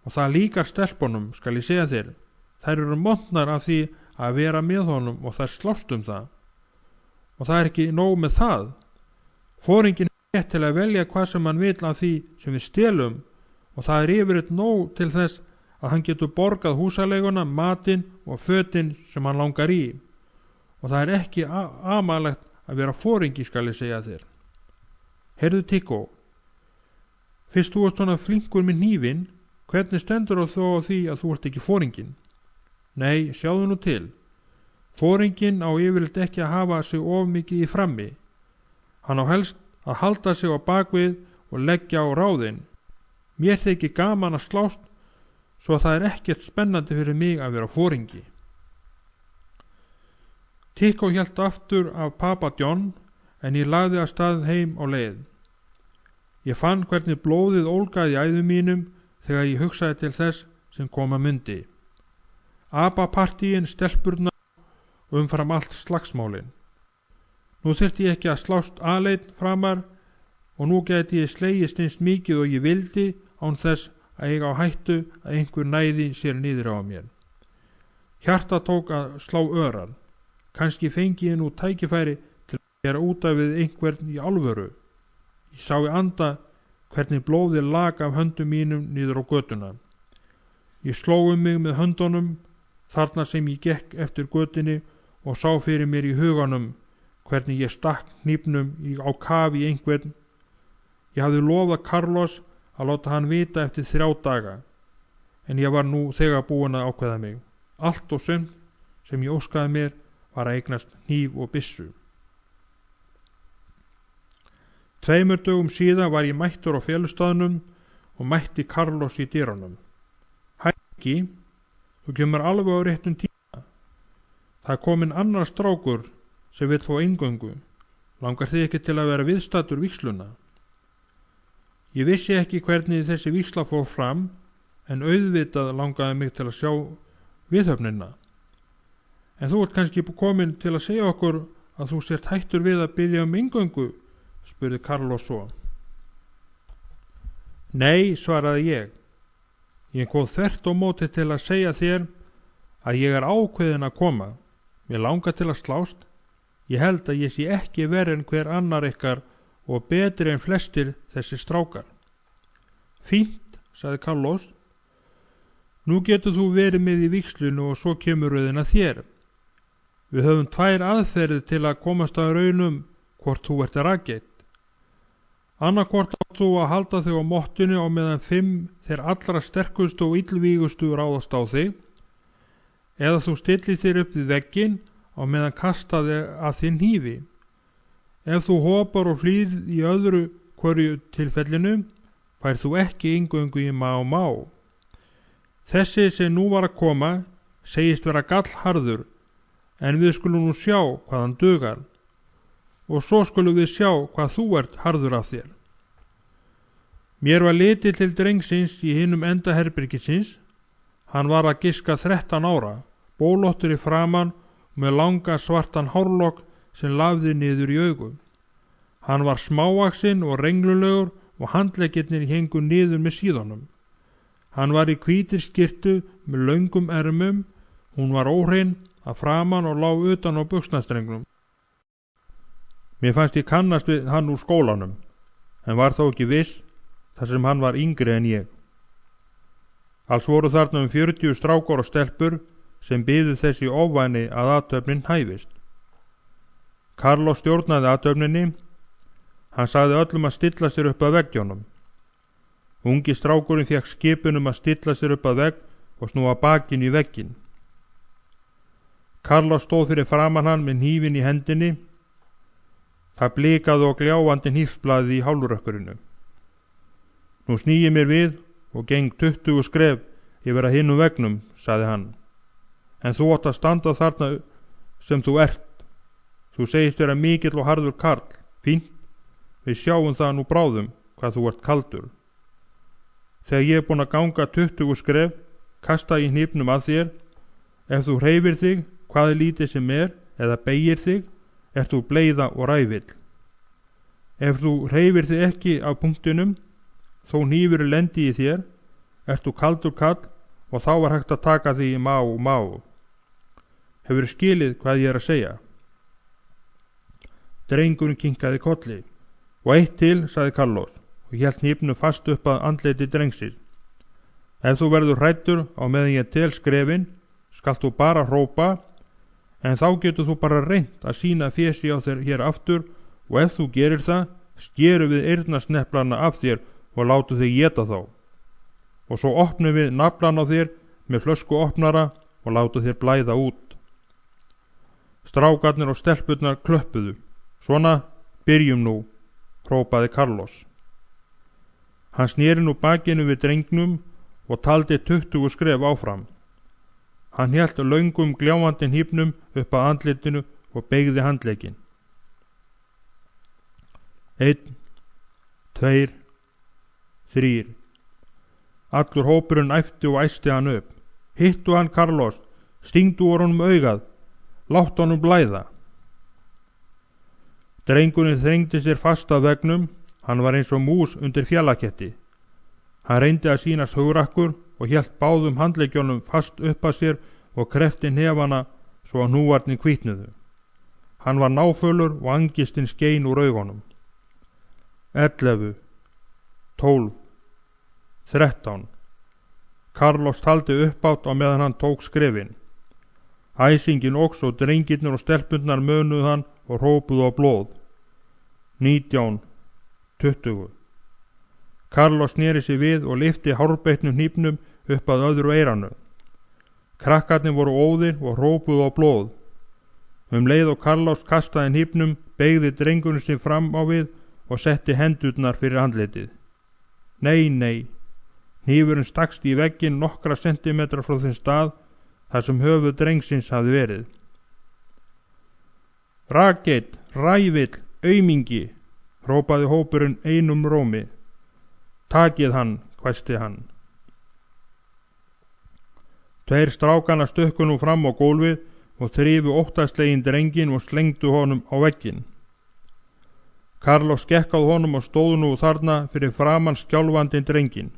og það líkar stelpunum, skal ég segja þér. Þær eru montnar af því að vera með honum og þær slást það. Og það er ekki nóg með það. Foringinn er rétt til að velja hvað sem hann vil af því sem við stelum og það er yfirleitt nóg til þess að hann getur borgað húsaleiguna, matinn og fötin sem hann langar í. Og það er ekki amalegt að vera foringi, skal ég segja þér. Heyrðu Tíkó, fyrst þú ert svona flinkur með hnífinn, hvernig stendur þó á því að þú ert ekki foringinn? Nei, sjáðu nú til. Foringinn á yfirleitt ekki að hafa sig of mikið í frammi. Hann á helst að halda sig á bakvið og leggja á ráðin. Mér þykir gaman að slást, svo það er ekkert spennandi fyrir mig að vera foringi. Tíkó hélt aftur af Papa John, en ég lagði að stað heim á leið. Ég fann hvernig blóðið ólgaði í æðum mínum þegar ég hugsaði til þess sem koma myndi. Apapartíin, stelpurna og umfram allt slagsmálin. Nú þurfti ég ekki að slást aleinn framar og nú gæti ég slegist eins mikið og ég vildi án þess að eiga á hættu að einhver næði sér niður á mér. Hjarta tók að slá örar. Kannski fengi ég nú tækifæri til að gera út af við einhvern í alvöru. Ég sá í anda hvernig blóðið lag af höndum mínum niður á götuna. Ég sló mig með höndunum þarna sem ég gekk eftir götunni og sá fyrir mér í huganum hvernig ég stakk hnífnum á kaf í einhvern. Ég hafði lofað Carlos að láta hann vita eftir 3 daga, en ég var nú þegar búin að ákveða mig. Allt og sumt sem ég óskaði mér var að eignast hníf og byssu. 2 dögum síðan var ég mættur á félagsstaðnum og mætti Carlos í dyrunum. Hækki, þú kemur alveg á réttum tíma. Það er kominn annar strákur sem vill fá inngöngu. Langar þig ekki til að vera viðstaddur vígsluna? Ég vissi ekki hvernig þessi vígsla fór fram, en auðvitað langaði mig til að sjá viðhöfnina. En þú ert kannski komin til að segja okkur að þú sért hættur við að biðja inngöngu, spurði Carlos svo. Nei, svaraði ég. Ég kom þvert á móti til að segja þér að ég er ákveðin að koma. Mér langar til að slást. Ég held að ég sé ekki verið en hver annar ykkar og betri en flestir þessi strákar. Fínt, sagði Carlos. Nú getur þú verið með í vígslunu og svo kemur röðin að þér. Við höfum 2 aðferðir til að komast að raunum hvort þú ert rakeitt. Annarkvort átt þú að halda þig á mottunni á meðan 5 þeir allra sterkustu og illvígustu ráðast á þig, eða þú stillir þér upp við vegginn á meðan kastaði að þinn hnífi. Ef þú hopar og flýð í öðru hverju tilfellinu, fær þú ekki inngöngu í má. Þessi sem nú var að koma segist vera gallharður, en við skulum nú sjá hvað hann dugar. Og svo skulum við sjá hvað þú ert harður af þér. Mér var litið til drengsins í hinum enda herbergisins. Hann var að giska 13 ára, bólóttur í framan með langa svartan hárlokk sem lafði niður í augu. Hann var smávaxinn og renglulegur og handleggirnir héngu niður með síðunum. Hann var í hvítir skyrtu með löngum ermum, hún var óhrein að framan og lá utan á buxnastrengnum. Mér fannst ég kannast við hann úr skólanum, en var þó ekki viss þar sem hann var yngri en ég. Alls voru þarna 40 strákar og stelpur sem biðu þessi ofvæni að athöfnin hæfist. Carlos stjórnaði athöfninni. Hann sagði öllum að stilla sér upp að veggjónum. Ungi strákurinn fékk skipunum að stilla sér upp að vegg og snúa bakinn í vegginn. Carlos stóð fyrir framan hann með hnífinn í hendinni. Það blikaði og gljáandi hnífsblaði í hálurökkurinu. Nú sný ég mér við og geng 20 skref yfir að hinum vegnum, sagði hann. En þú átt að standa þarna sem þú ert. Þú segist vera mikill og harður karl. Fínt, við sjáum það nú bráðum hvað þú ert kaldur. Þegar ég er búin að ganga 20 skref, kasta ég hnífnum að þér. Ef þú hreyfir þig, hvað lítið sem eða beygir þig, ert þú bleiða og rævill. Ef þú hreyfir þig ekki af punktinum, þó hnífur lendi í þér, ert þú kaldur kall og þá var hægt að taka því má. Hefur skilið hvað ég er að segja? Drengurinn kinkaði kolli. Og eitt til, sagði Carlos og hélt hnífnum fast upp að andliti drengsins. Ef þú verður hræddur á meðan ég tel skrefin, skalt þú bara hrópa, en þá getur þú bara reynt að sýna fési á þér hér aftur og ef þú gerir það, skerum við eyrnasneplarna af þér og látu þig éta þá. Og svo opnum við naflan á þér með flösku opnara og látu þér blæða út. Strákarnir og stelpurnar klöppuðu. Svona, byrjum nú, hrópaði Carlos. Hann sneri nú bakinu við drengnum og taldi 20 skref áfram. Hann hélt löngum gljáandi hnífnum upp að andlitinu og beygði handlegginn. 1, 2, 3. Allur hópurinn æpti og æsti hann upp. Hittu hann, Carlos, stingdu úr honum augað, láttu honum blæða. Drengurinn þrengdi sér fast að vegnum, hann var eins og mús undir fjallaketti. Hann reyndi að sýnast hugrakkur og hélt báðum handleggjónum fast upp að sér og kreppti hnefana svo að hnúarnir hvítnuðu. Hann var náfölur og angistinn skein úr augunum. 11, 12, 13. Carlos taldi uppátt á meðan hann tók skrefin. Æsingin óx og drengirnir og stelpurnar mönuðu hann og hrópuðu á blóð. 19, 20. Carlos sneri sig við og lyfti hárbeitnum hnífnum upp að öðru eyranu. Krakkarnir voru óðir og hrópuðu á blóð. Leið og Carlos kastaði hnífnum, beygði drengurinn sig fram á við og setti hendurnar fyrir andlitið. Nei, hnífurinn stakst í vegginn nokkra sentimetra frá þeim stað þar sem höfuð drengsins hafði verið. Raket, rævill, aumingi, hrópaði hópurinn einum rómi. Takið hann, hvæsti hann. 2 strákana stökku nú fram á gólfið og þrifu óttaslegin drengin og slengdu honum á vegginn. Carlos gekk á honum og stóð nú þarna fyrir framan skjálfandi drengin.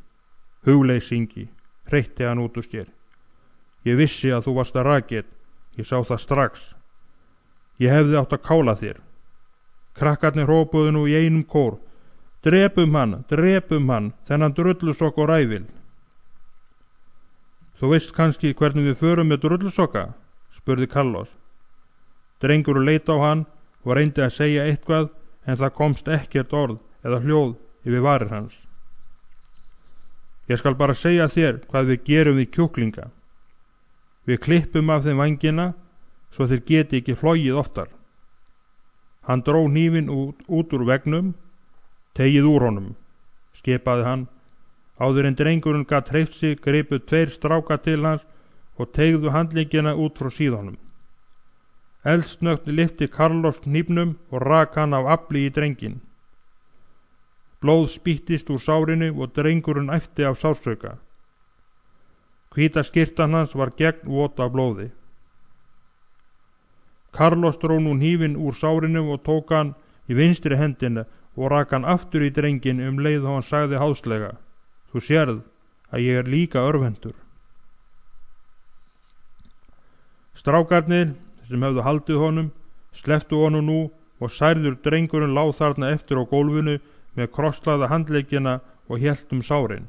Hugleysingi, hreytti hann út úr sér. Ég vissi að þú varst að Raket, ég sá það strax. Ég hefði átt að kála þér. Krakkarnir hrópuðu nú í einum kór. Drepum hann, þennan drullusokk og rævill. Þú veist kannski hvernig við förum með drullusokka? Spurði Carlos. Drengur leit á hann og reyndi að segja eitthvað en það komst ekkert orð eða hljóð yfir varir hans. Ég skal bara segja þér hvað við gerum við kjúklinga. Við klippum af þeim vængina svo þeir geti ekki flogið oftar. Hann dró hnífinn út úr vegnum. Tegið úr honum, skipaði hann. Áður en drengurinn gat hreyft sig gripu 2 strákar til hans og teygðu handleggina út frá síðunum. Eldsnöggt lyfti Carlos hnífnum og rak hann af afli í drenginn. Blóð spýttist úr sárinu og drengurinn æpti af sársauka. Hvíta skyrtan hans var gegnvot af blóði. Carlos dró nú hnífinn úr sárinu og tók hann í vinstri hendina og rak hann aftur í drenginn leið og hann sagði háðslega. Þú sérð að ég er líka örvendur. Strákarnir sem hefðu haldið honum slepptu honum nú og særður drengurinn lá þarna eftir á gólfinu með krosslaða handleggina og hélt sárin.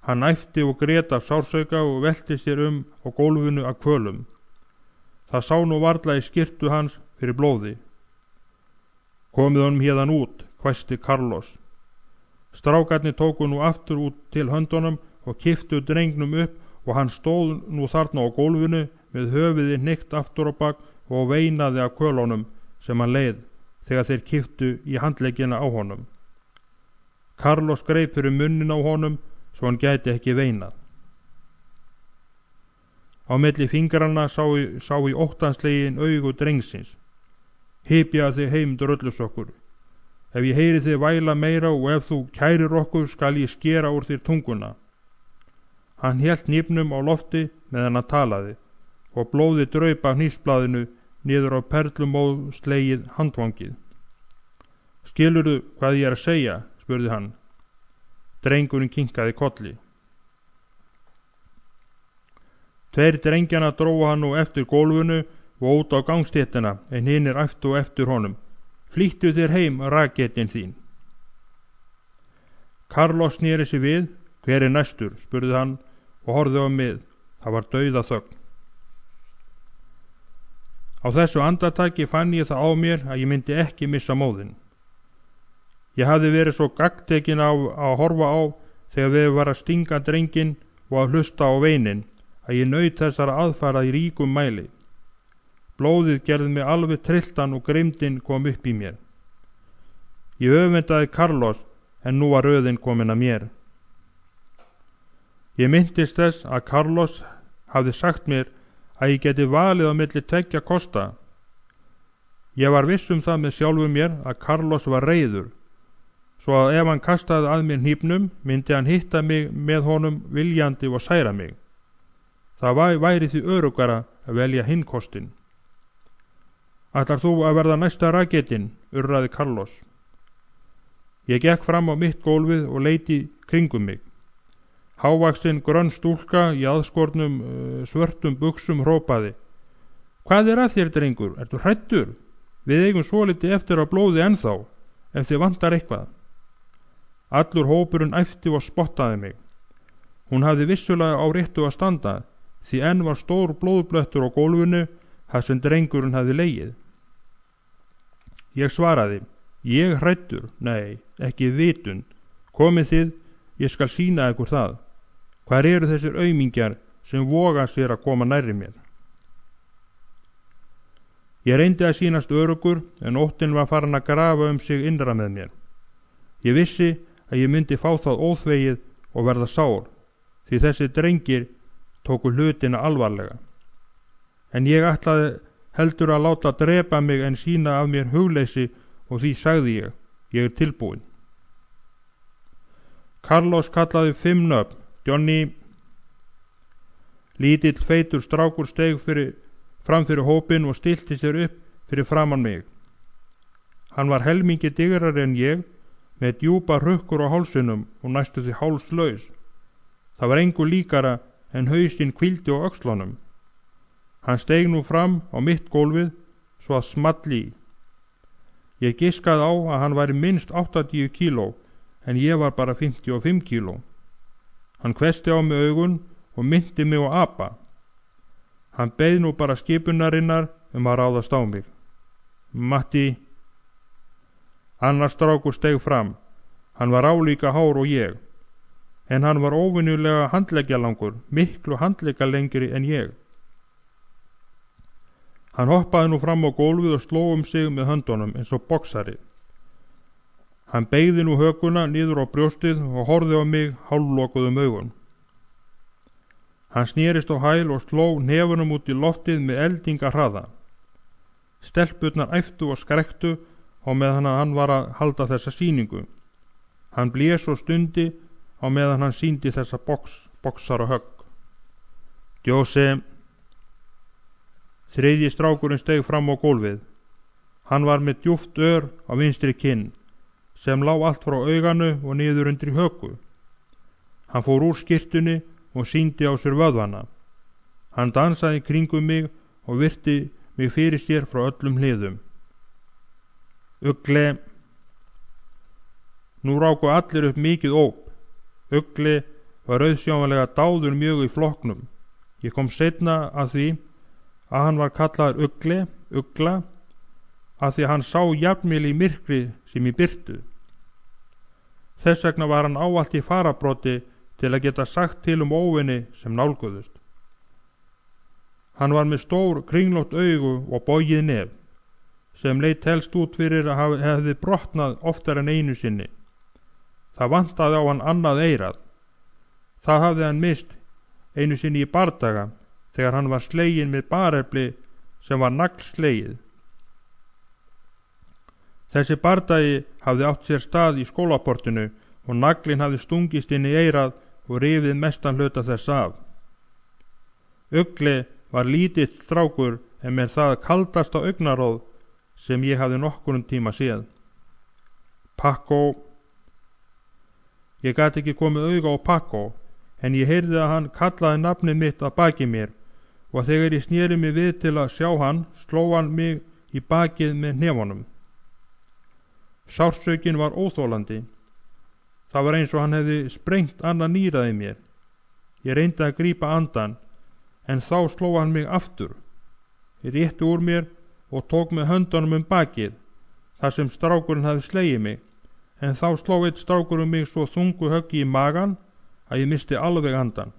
Hann æpti og grét af sársauka og velti sér á gólfinu af kvölum. Það sá nú varla í skyrtu hans fyrir blóði. Komið honum héðan út, hvæsti Carlos. Strákarnir tóku nú aftur út til höndunum og kiptu drengnum upp og hann stóð nú þarna á gólfinu með höfuði hnykt aftur á bak og veinaði af kvölunum sem hann leið þegar þeir kiptu í handleggina á honum. Carlos greip fyrir munnin á honum svo hann gæti ekki veinað. Á milli fingrana sá í óttanslegin augu drengsins. Hypja þig heim, drullusokkur. Ef ég heyri þig væla meira og ef þú kærir okkur skal ég skera úr þér tunguna. Hann hélt hnífnum á lofti meðan hann talaði og blóði draup af hnífsblaðinu niður á perlumóð slegið handvangið. Skilurðu hvað ég að segja? Spurði hann. Drengurinn kinkaði kolli. Tveir drengjana dróa hann nú eftir gólfinu og út á gangstéttina en hinir æptu eftir honum. Flýttu þér heim, rakettin þín. Carlos sneri sig við. Hver er næstur? Spurði hann og horfði á mig. Það var dauðaþögn. Á þessu andartaki fann ég það á mér að ég myndi ekki missa móðinn. Ég hafði verið svo gagntekin að horfa á þegar við var að stinga drenginn og að hlusta á veinin að ég naut þessara aðfara í ríkum mæli. Blóðið gerði mig alveg trilltan og grimmdin kom upp í mér. Ég öfundaði Carlos en nú var röðin komin að mér. Ég myndist þess að Carlos hafði sagt mér að ég geti valið á milli tveggja kosta. Ég var viss það með sjálfum mér að Carlos var reiður, svo að ef hann kastaði að mér hnífnum myndi hann hitta mig með honum viljandi og særa mig. Það væri því öruggara að velja hinn kostin. Ætlar þú að verða næsta rakettin? Urraði Carlos. Ég gekk fram á mitt gólfið og leiti kringum mig. Hávaxin grönn stúlka í aðskornum svörtum buxum hrópaði. Hvað er að þér, drengur? Ertu hræddur? Við eigum svolítið eftir að blóði ennþá, ef þið vantar eitthvað. Allur hópurinn æpti og spottaði mig. Hún hafði vissulega á réttu að standa, því enn var stór blóðblöttur á gólfinu þar sem drengurinn hafði legið. Ég svaraði, ég hræddur, nei, ekki vitund. Komið þið, ég skal sýna ykkur það. Hvar eru þessir aumingjar sem voga sér að koma nærri mér? Ég reyndi að sýnast öruggur en óttinn var farin að grafa sig innra með mér. Ég vissi að ég myndi fá það óþvegið og verða sár, því þessi drengir tóku hlutina alvarlega. En ég ætlaði heldur að láta drepa mig en sýna af mér hugleysi og því sagði ég er tilbúin. Carlos kallaði 5 nöfn. Johnny. Lítill feitur strákur steig fram fyrir hópinn og stilti sér upp fyrir framan mig. Hann var helmingi digrari en ég, með djúpa hrukkur á hálsinum og næstu því hálslaus. Það var engu líkara en hausinn hvíldi á öxlunum. Hann steig nú fram á mitt gólfið svo að smalli í. Ég giskaði á að hann væri minnst 80 kíló en ég var bara 55 kíló. Hann hvessti á mig augun og myndi mig á apa. Hann beið nú bara skipunarinnar að ráðast á mig. Matti. Annar strákur steig fram. Hann var álíka hár og ég, en hann var óvenjulega handleggjalangur, miklu handleggjalengri en ég. Hann hoppaði nú fram á gólfið og sló sig með höndunum eins og boksari. Hann beygði nú hökuna niður á brjóstið og horfði á mig hálflokuðum augun. Hann snerist á hæl og sló hnefunum út í loftið með eldingahraða. Stelpurnar æptu og skrektu á meðan hann var að halda þessa sýningu. Hann blés og stundi á meðan hann sýndi þessa boksara högg. Jose. Þriðji strákurinn steig fram á gólfið. Hann var með djúpt ör á vinstri kinn, sem lá allt frá auganu og niður undir höku. Hann fór úr skyrtunni og sýndi á sér vöðvana. Hann dansaði kringum mig og virti mig fyrir sér frá öllum hliðum. Ugli. Nú ráku allir upp mikið óp. Ugli var auðsjáanlega dáður mjög í flokknum. Ég kom seinna að því að hann var kallaður Ugla, að því að hann sá jafnvel í myrkri sem í birtu. Þess vegna var hann ávallt í farabroti til að geta sagt til óvini sem nálguðust. Hann var með stór kringlótt augu og bogið nef, sem leit helst út fyrir að hefði brotnað oftar en einu sinni. Það vantaði á hann annað eyrað. Það hafði hann mist einu sinni í bardaga þegar hann var sleginn með barefli sem var naglslegið. Þessi bardagi hafði átt sér stað í skólaportinu og naglinn hafði stungist inn í eyrað og rifið mestan hluta þess af. Ugli var lítill strákur en með það kaldasta augnaráð sem ég hafði nokkurn tíma séð. Pakko. Ég gat ekki komið auga á Pakko, en ég heyrði að hann kallaði nafnið mitt að baki mér og þegar ég sneri mig við til að sjá hann, sló hann mig í bakið með hnefunum. Sársaukin var óþolandi. Það var eins og hann hefði sprengt annað nýrað í mér. Ég reyndi að grípa andan, en þá sló hann mig aftur. Ég rétti úr mér og tók með höndunum bakið, þar sem strákurinn hafði slegið mig, en þá sló eitt strákurinn mig svo þungu höggi í magan að ég misti alveg andan.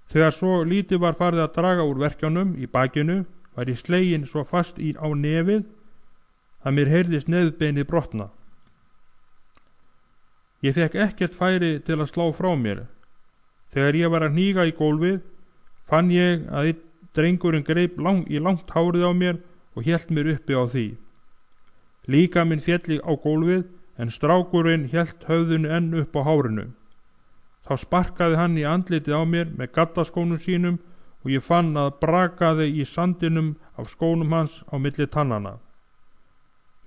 Þegar svo lítið var farið að draga úr verkjunum í bakinu, var ég sleginn svo fast á nefið að mér heyrðist nefbeinið brotna. Ég fekk ekkert færi til að slá frá mér. Þegar ég var að hníga í gólfið, fann ég að einn drengurinn greip í langt hárið á mér og hélt mér uppi á því. Líka minn félli á gólfið, en strákurinn hélt höfðinu enn upp á hárinu. Þá sparkaði hann í andlitið á mér með gaddaskónum sínum og ég fann að brakaði í sandinum af skónum hans á milli tannana.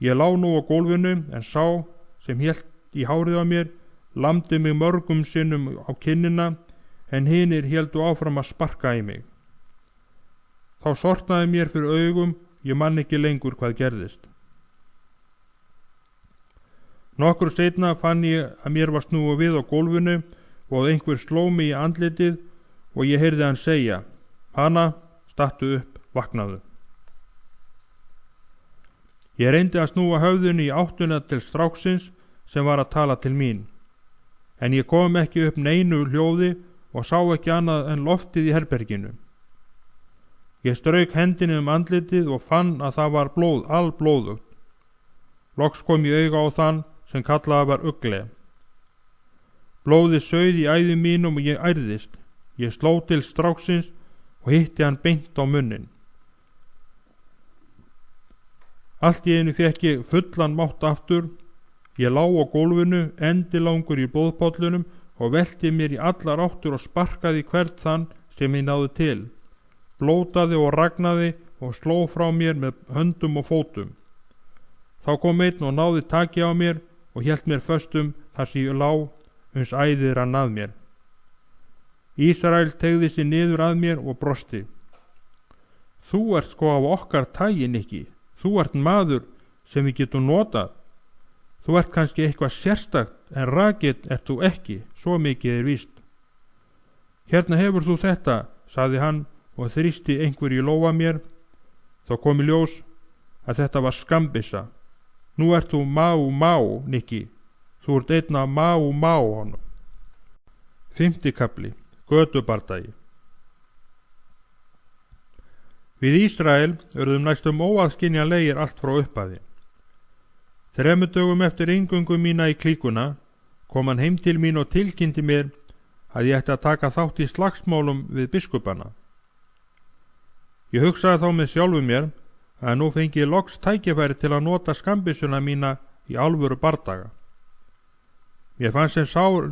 Ég lá nú á gólfinu, en sá sem hélt í hárið á mér lamdi mig mörgum sinnum á kinnina, en hinir héldu áfram að sparka í mig. Þá sortnaði mér fyrir augum, ég man ekki lengur hvað gerðist. Nokkur seinna fann ég að mér var snúið við á gólfinu og að einhver sló mig í andlitið og ég heyrði hann segja: "Hana, stattu upp, vaknaðu." Ég reyndi að snúa höfðinu í áttuna til stráksins sem var að tala til mín, en ég kom ekki upp neinu hljóði og sá ekki annað en loftið í herberginu. Ég strauk hendinni andlitið og fann að það var blóð, alblóðugt. Loks kom ég auga á þann sem kallaði var Ugli. Blóðið sauð í æðum mínum og ég ærðist. Ég sló til stráksins og hitti hann beint á munnin. Allt í einu fekk ég fullan mátt aftur. Ég lá á gólfinu, endilangur í blóðpollunum og velti mér í allar áttur og sparkaði hvern þann sem ég náði til. Blótaði og ragnaði og sló frá mér með höndum og fótum. Þá kom einn og náði taki á mér og hélt mér föstum þar sem ég lá, uns æðið rann að mér. Ísrael tegði sig niður að mér og brosti. "Þú ert sko af okkar tagi, Nikki. Þú ert maður sem við getum notað. Þú ert kannski eitthvað sérstakt, en rakið ert þú ekki, svo mikið er víst." "Hérna hefur þú þetta," sagði hann og þrýsti einhver í lófa mér. Þá kom í ljós að þetta var skambissa. "Nú ert þú Mau, Nikki. Þú ert einn af Mau honum." 5. kafli. Götubardagi. Við Ísrael urðum næstum óaðskiljanlegir allt frá upphafi. 3 dögum eftir inngöngu mína í klíkuna kom hann heim til mín og tilkynnti mér að ég ætti að taka þátt í slagsmálum við biskupana. Ég hugsaði þá með sjálfu mér að nú fengi ég loks tækifæri til að nota skambissuna mína í alvöru bardaga. Mér fannst sem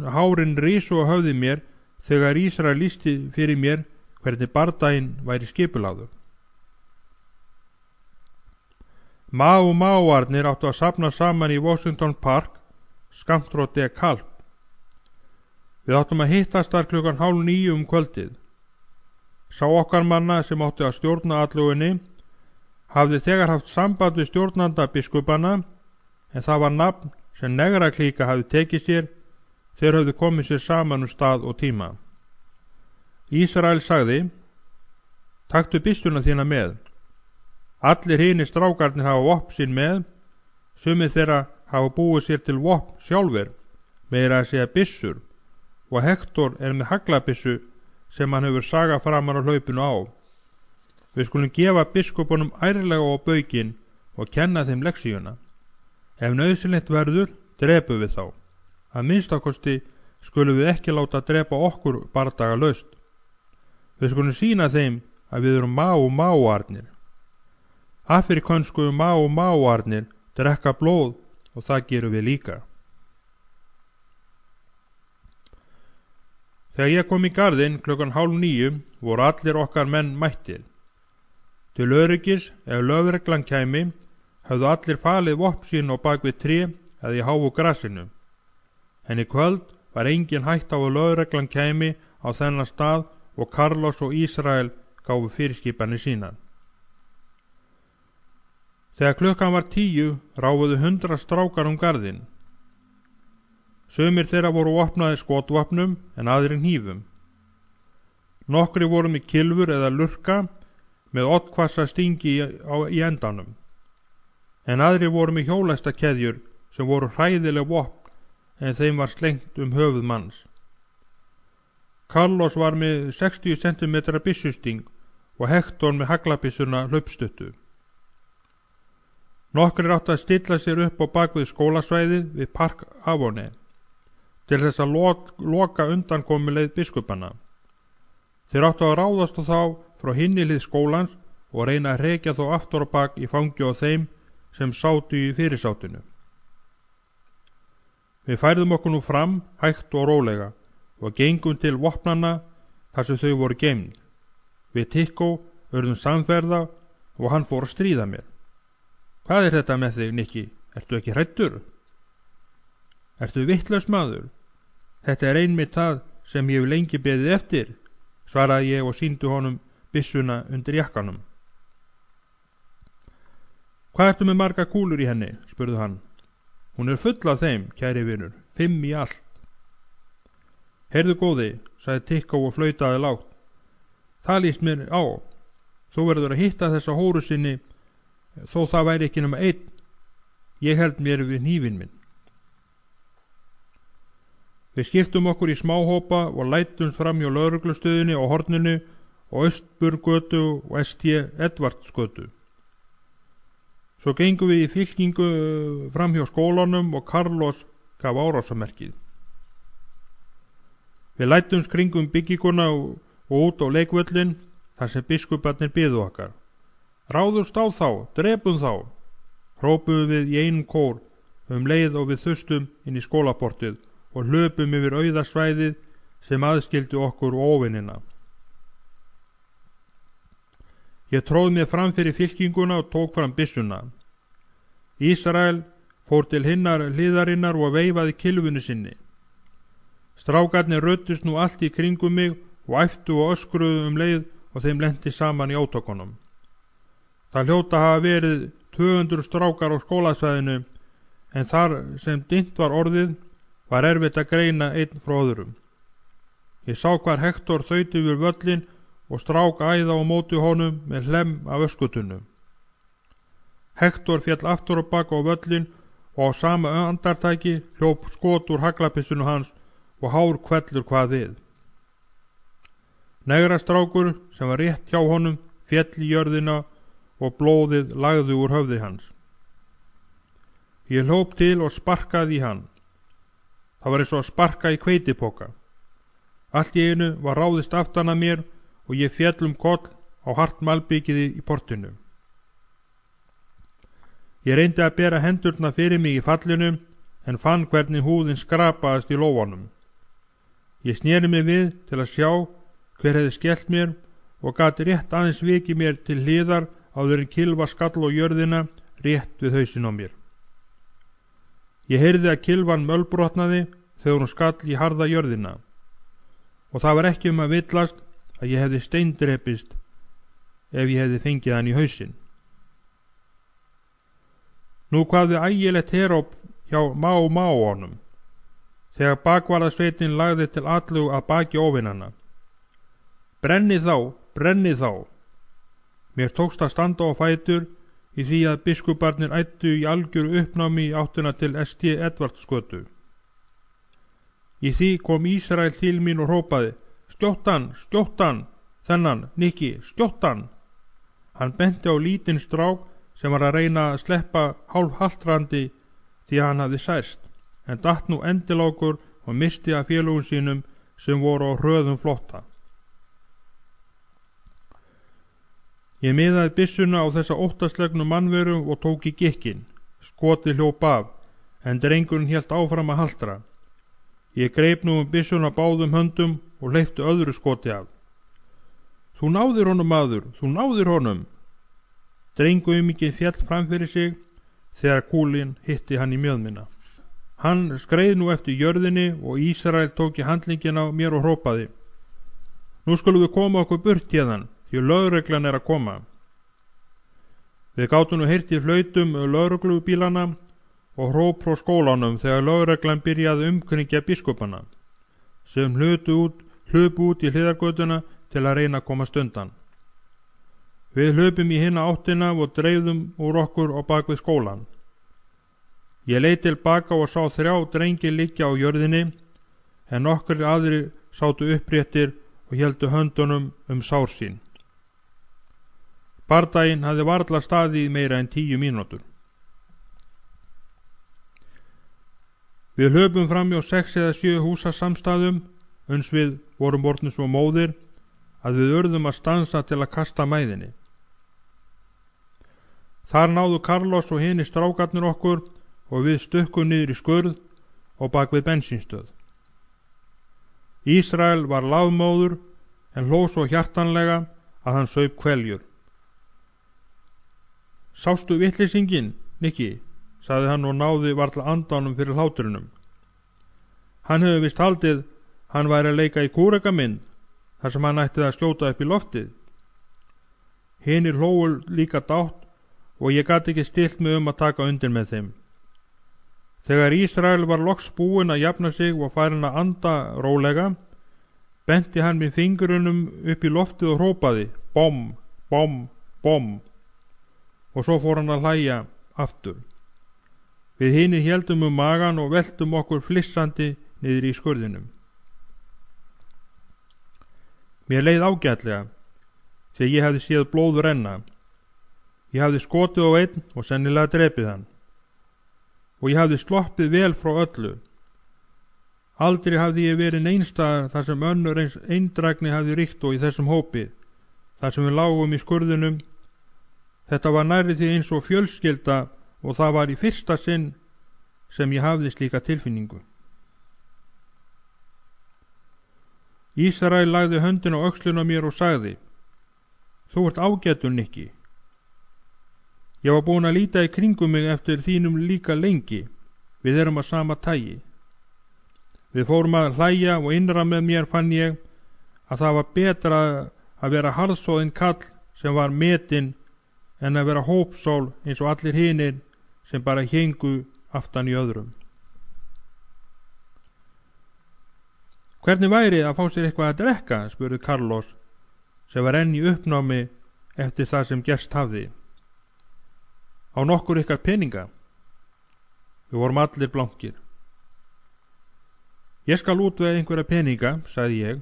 hárin risu á höfði mér þegar Ísrael lýsti fyrir mér hvernig bardaginn væri skipulagður. Máarnir áttu að safna saman í Washington Park skammt frá DeKalb. Við áttum að hittast þar 8:30 kvöldið. Sá okkar manna sem átti að stjórna allugunni hafði þegar haft samband við stjórnanda biskupana, en það var nafn sem Negraklíka hafði tekið sér. Þeir höfðu komið sér saman stað og tíma. Ísrael sagði: "Taktu byssuna þína með. Allir hinir strákarnir hafa vopn sín með. Sumir þeirra hafa búið sér til vopn sjálfur, meira að segja byssur, og Hektor er með haglabyssu sem hann hefur sagað framan á hlaupinu á. Við skulum gefa biskupunum ærlega á baukinn og kenna þeim leksíuna. Ef nauðsynlegt verður, drepum við þá. Að minnstakosti skulum við ekki láta drepa okkur bardagalaust. Við skulum sýna þeim að við erum máarnir. Afrikönsku máarnir drekka blóð og það gerum við líka. Þegar ég kom í garðinn 8:30 voru allir okkar menn mættir. Til öryggis, ef lögreglan kæmi, höfðu allir falið vopn sín á bak við tré eða í háu grasinu. En í kvöld var engin hætt á að lögreglan kæmi á þennan stað og Carlos og Ísrael gáfu fyrirskipanir sínar. Þegar klukkan var 10 ráfuðu 100 strákar garðinn. Sumir þeirra voru vopnaðir skotvopnum en aðrir hnífum. Nokkri voru með kylfur eða lurka með oddhvassa stingi í endanum. En aðrir voru með hjólæstakeðjur sem voru hræðileg vopn en þeim var slengt höfuð manns. Carlos var með 60 cm byssusting og Hector með haglabissuna hlaupstuttu. Nokkrir áttu að stilla sér upp á bakvið skólasvæðið við Park Avone til þess að loka undankomuleið biskupana. Þeir áttu að ráðast á þá frá hinni hlið skólans og reyna að hrekja þá aftur á bak í fangju á þeim sem sátu í fyrirsátinu. Við færðum okkur nú fram hægt og rólega og gengum til vopnanna þar sem þau voru geymd. Við Tikko urðum samferða og hann fór að stríða mér. Hvað er þetta með þig, Nikki? Ertu ekki hræddur? Ertu vitlaus maður? Þetta er einmitt það sem ég hef lengi beðið eftir, svaraði ég og sýndi honum byssuna undir jakkanum. Hvað ertu með marga kúlur í henni? Spurði hann. Hún er full af þeim, kæri vinur, 5 í allt. Heyrðu góði, sagði Tikko og flautaði lágt. Það líst mér á. Þú verður að hitta þessa hóru sinni, þó það væri ekki nema 1. Ég held mér við hnífinn minn. Við skiptum okkur í smáhópa og lætumst fram hjá lögreglustöðinni á horninu og Östburgötu og St. Edvardsgötu. Svo gengum við í fylkingu fram hjá skólanum og Carlos gaf árásamerkið. Við lætumst kringum bygginguna og út á leikvöllin þar sem biskuparnir biðu okkar. Ráðumst á þá, drepum þá, hrópuðum við í einum kór leið og við þustum inn í skólaportið og hlöpum yfir auðasvæðið sem aðskildi okkur og óvinina. Ég tróð mér fram fyrir fylkinguna og tók fram byssuna. Ísrael fór til hinnar hliðarinnar og veifaði kylfunni sinni. Strákarnir röddust nú allt í kringum mig og æptu og öskruðu leið og þeim lenti saman í átökunum. Það hljóta hafa verið 200 strákar á skólasvæðinu en þar sem dimmt var orðið var erfitt að greina einn frá öðrum. Ég sá hvar Hector þaut yfir völlin og strák æða á móti honum með hlem af öskutunum. Hector féll aftur á bak á völlin og á sama andartæki hljóp skot úr haglabissinu hans og hár hvellur hvað við. Negrastrákur sem var rétt hjá honum féll í jörðina og blóðið lagði úr höfði hans. Ég hljóp til og sparkaði í hann. Það var eins og að sparka í hveitipoka. Allt í einu var ráðist aftan að mér og ég féll koll á hart malbyggiði í portinu. Ég reyndi að bera hendurna fyrir mig í fallinu en fann hvernig húðin skrapaðist í lófanum. Ég sneri mig við til að sjá hver hefði skellt mér og gat rétt aðeins vikið mér til hliðar áður en kylfa skall á jörðina rétt við hausinn á mér. Ég heyrði að kylfan mölbrotnaði þegar hún skall í harða jörðina og það var ekki að villast að ég hefði steindrepist ef ég hefði fengið hann í hausinn. Nú hvað við ægilegt heróp hjá máonum þegar bakvarðasveitin lagði til allu að baki óvinana. Brenni þá, brenni þá. Mér tókst að standa á fætur í því að biskuparnir ættu í algjöru uppnámi í áttina til St. Edvardsgötu. Í því kom Ísrael til mín og hrópaði: Skjóttan, skjóttan, þennan, Nikki, skjóttan. Hann benti á lítinn strák sem var að reyna að sleppa hálf haltrandi því að hann hafði særst, en datt nú endilákur og misti af félögum sínum sem voru á hröðum flótta. Ég miðaði byssuna á þessa óttaslegnu mannveru og tók í gikkinn. Skotið hljóp af, en drengurinn hélt áfram að haltra. Ég greip nú byssuna báðum höndum og hleypti öðru skoti af. Þú náðir honum, maður, þú náðir honum. Drenguuminginn féll framfyrir sig þegar kúlin hitti hann í mjöðmina. Hann skreið nú eftir jörðinni og Ísrael tók í handlingin á mér og hrópaði: Nú skulum við koma okkur burt hérðan, því lögreglan er að koma. Við gátum nú heyrt í flautum lögreglubílana og hróp frá skólanum þegar lögreglan byrjaði umkringja biskupana, sem hlupu út í hliðargötuna til að reyna að komast undan. Við hlupum í hina áttina og dreifðum úr okkur á bak við skólan. Ég leit til baka og sá 3 drengi liggja á jörðinni, en nokkur aðrir sátu uppréttir og héldu höndunum sár sín. Bardaginn hafði varla staðið í meira en 10 mínútur. Við hlupum fram hjá 6 eða 7 húsasamstæðum, uns við vorum orðnir svo móðir að við urðum að stansa til að kasta mæðinni. Þar náðu Carlos og hinir strákarnir okkur og við stukkum niður í skurð og bak við bensínstöð. Ísrael var lafmóður en hló svo hjartanlega að hann saup kveljur. Sástu vitleysinginn, Nikki, sagði hann og náði varla andanum fyrir hlátrinum. Hann hefur vist haldið hann væri að leika í kúrekamynd, þar sem hann ætti að skjóta upp í loftið. Hinir hlóu líka dátt og ég gat ekki stillt mig að taka undir með þeim. Þegar Ísrael var loks búinn að jafna sig og farin að anda rólega, benti hann með fingrunum upp í loftið og hrópaði: Bom, bom, bom. Og svo fór hann að hlæja aftur. Við hinir héldum magan og veltum okkur flissandi niður í skurðinum. Mér leið ágætlega, þegar ég hefði séð blóð renna. Ég hafði skotið á einn og sennilega drepið hann. Og ég hafði sloppið vel frá öllu. Aldrei hafði ég verið neinstaðar þar sem önnur eins eindrægni hafði ríkt og í þessum hópi, þar sem við lágum í skurðinum. Þetta var nærri því eins og fjölskylda og það var í fyrsta sinn sem ég hafði slíka tilfinningu. Ísrael lagði höndin á öxluna mér og sagði: Þú ert ágætur, Nikki. Ég var búin að líta í kringum mig eftir þínum líka lengi. Við erum að sama tagi. Við fórum að hlæja og innra með mér fann ég að það var betra að vera harðsóðinn kall sem var metinn en að vera hópsól eins og allir hinir sem bara héngu aftan í öðrum. Hvernig væri að fá sér eitthvað að drekka, spurði Carlos, sem var enn í uppnámi eftir það sem gerst hafði. Á nokkur ykkar peninga? Við vorum allir blankir. Ég skal útvega einhverja peninga, sagði ég.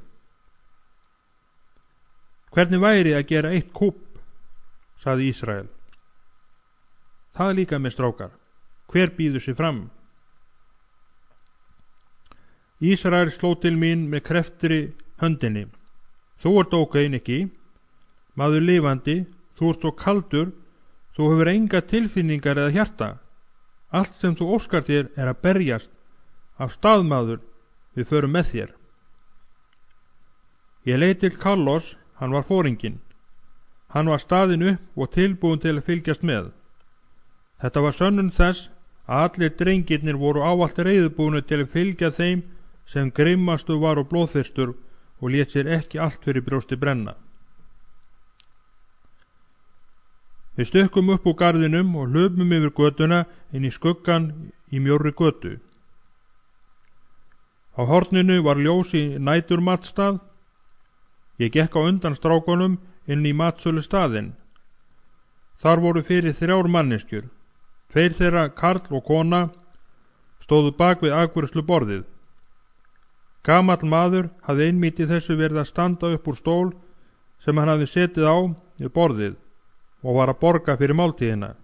Hvernig væri að gera 1 kúbb, sagði Ísrael. Það líka með strákar. Hver býður sig fram? Ísrael sló til mín með kreftri höndinni. Þú ert ókei, Nikki. Maður lifandi, þú ert svo kaldur, þú hefur enga tilfinningar eða hjarta. Allt sem þú óskar þér er að berjast. Af staðmaður, við förum með þér. Ég leit til Carlos, hann var foringinn. Hann var staðinn upp og tilbúinn til að fylgjast með. Þetta var sönnun þess að allir drengirnir voru ávallt reiðubúnir til að fylgja þeim sem grimmastu var og blóðþyrstur og lét sér ekki allt fyrir brjósti brenna. Við stökkum upp úr garðinum og hlupum yfir götuna inn í skuggan í mjórri götu. Á horninu var ljós í næturmatstað. Ég gekk á undan strákunum inn í matsölu staðinn. Þar voru fyrir 3 manneskjur. 2 þeirra, karl og kona, stóðu bak við afgreiðslu borðið. Gamall maður hafði einmitt í þessu verið að standa upp úr stól sem hann hafði setið á við borðið og var að borga fyrir máltíðina.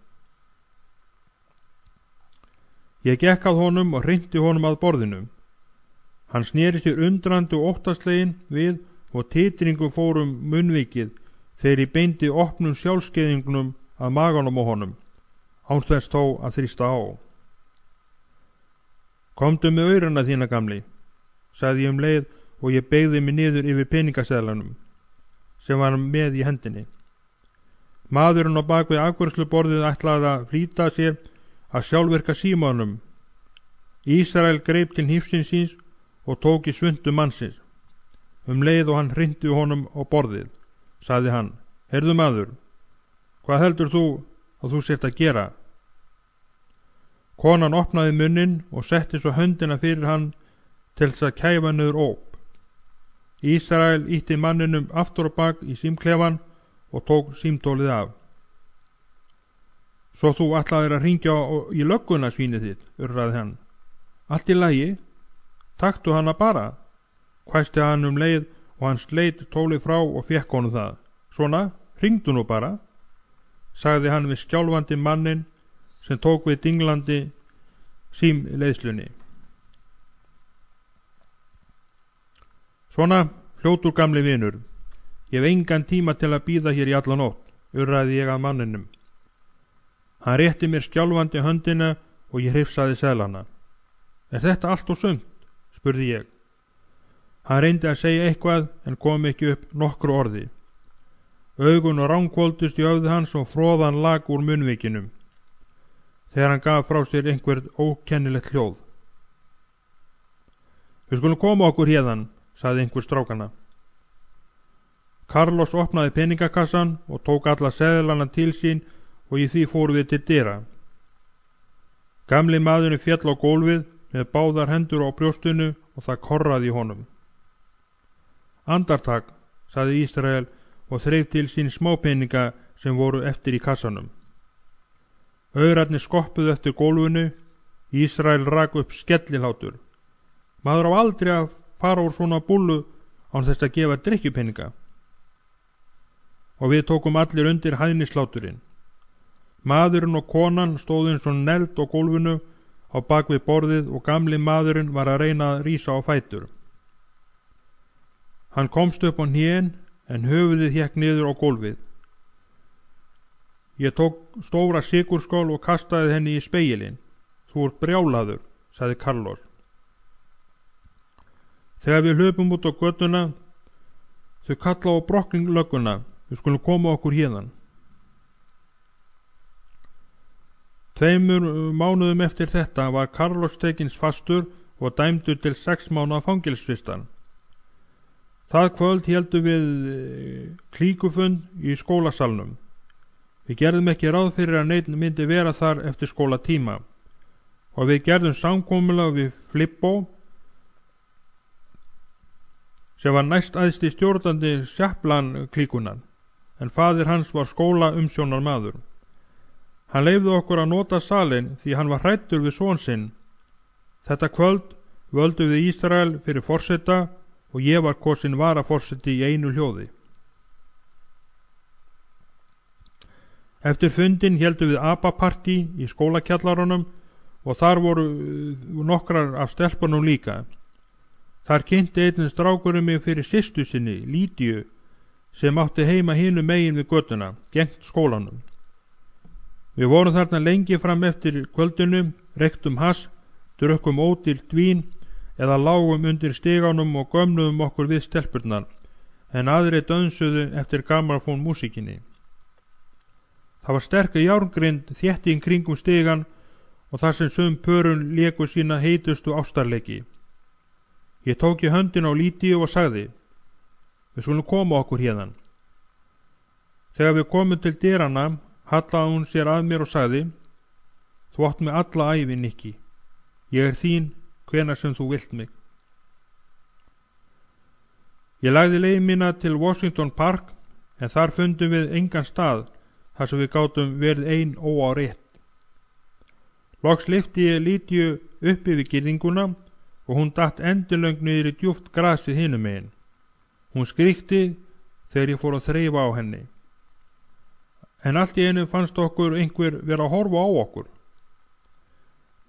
Ég gekk að honum og hrinti honum að borðinu. Hann sneri sér undrandi og óttaslegin við og titringu fórum munnvikið þegar ég beindi opnum sjálfskeiðingnum að maganum á honum, án þess þó að þrýsta á. Komdu með aurana þína, gamli, sagði ég leið og ég beygði mig niður yfir peningaseðlanum, sem var með í hendinni. Maðurinn á bakvið afgreiðsluborðið ætlaði að flýta sér að sjálfvirka símanum. Ísrael greip til hnífsins síns og tók í svuntu mannsins. Leið og hann hrinti honum á borðið, sagði hann, heyrðu maður, hvað heldur þú að þú sért að gera? Konan opnaði munninn og setti svo höndina fyrir hann til þess að kæfa niður óp. Ísrael ýtti manninum aftur og bak í símklefan og tók símtólið af. Svo þú ætlaðir að hringja í lögguna, svínið þitt, urraði hann. Allt í lagi, taktu hana bara, hvæsti hann leið og hann sleit tólið frá og fékk honum það. Svona, hringdu nú bara, sagði hann við skjálfandi mannin sem tók við dinglandi símleiðslunni. Svona, fljótur gamli vinur, ég hef engan tíma til að bíða hér í alla nótt, urraði ég að manninum. Hann rétti mér skjálfandi höndina og ég hrifsaði seðlana. Er þetta allt og sumt? Spurði ég. Hann reyndi að segja eitthvað en kom ekki upp nokkru orði. Augun og ránkvoldust í höfði hans og froðan lag úr munnvikinum, þegar hann gaf frá sér einhvern ókennilegt hljóð. Við skulum koma okkur hérðan, sagði einhver strákana. Carlos opnaði peningakassan og tók alla seðlana til sín og í því fóru við til dyra. Gamli maðurinn féll á gólfið með báðar hendur á brjóstinu og það korraði í honum. Andartak, sagði Ísrael og þreif til sín smápeninga sem voru eftir í kassanum. Aurarnir skoppuðu eftir gólfinu. Ísrael rak upp skellihlátur. Maður á aldrei að fara úr svona búllu án þess að gefa drykkjupeninga. Og við tókum allir undir hæðnisláturinn. Maðurinn og konan stóðu eins og neld á gólfinu á bak við borðið og gamli maðurinn var að reyna að rísa á fætur. Hann komst upp á hnén en höfuðið hékk niður á gólfið. Ég tók stóra sykurskál og kastaði henni í spegilinn. Þú ert brjálaður, sagði Carlos. Þegar við hlupum út á götuna, þau kalla á brokkinglögguna, við skulum koma okkur hérðan. 2 mánuðum eftir þetta var Carlos tekins fastur og dæmdur til 6 mánaða fangelsisvistar. Það kvöld héldum við klíkufund í skólasalnum. Við gerðum ekki ráð fyrir að neinn myndi vera þar eftir skólatíma og við gerðum samkomulag við Flippo sem var næst æðsti stjórnandi Sjaplan klíkunar, en faðir hans var skóla umsjónarmaður. Hann leyfði okkur að nota salinn því hann var hræddur við son sinn. Þetta kvöld völdum við Ísrael fyrir forseta og ég var kosin varaforseti í einu hljóði. Eftir fundin héldum við apapartí í skólakjallarunum og þar voru nokkrar af stelpunum líka. Þar kynnti einn strákurinn mig fyrir systur sinni, Lídiu, sem átti heima hinum megin við götuna, gegnt skólanum. Við vorum þarna lengi fram eftir kvöldinu, reyktum hass, drukkum ódýrt vín eða lágum undir stiganum og gömluðum okkur við stelpurnar, en aðri dönsuðu eftir gamalfón músíkinni. Það var sterk járngrind þétting kringum stigan og þar sem sum pörun léku sína heitustu ástarleiki. Ég tók í höndin á Lídiu og sagði, við skulum koma okkur hérðan. Þegar við komum til dyrana, hallaði hún sér að mér og sagði, þú átt mig alla ævi, Nikki. Ég er þín hvenær sem þú vilt mig. Ég lagði leið mína til Washington Park, en þar fundum við engan stað þar sem við gátum verið ein óáreitt. Loks lyfti ég Lídiu upp yfir girðinguna og hún datt endilöng niður í djúpt grasið hinum megin. Hún skríkti þegar ég fór að þreifa á henni. En allt í einu fannst okkur einhver vera að horfa á okkur.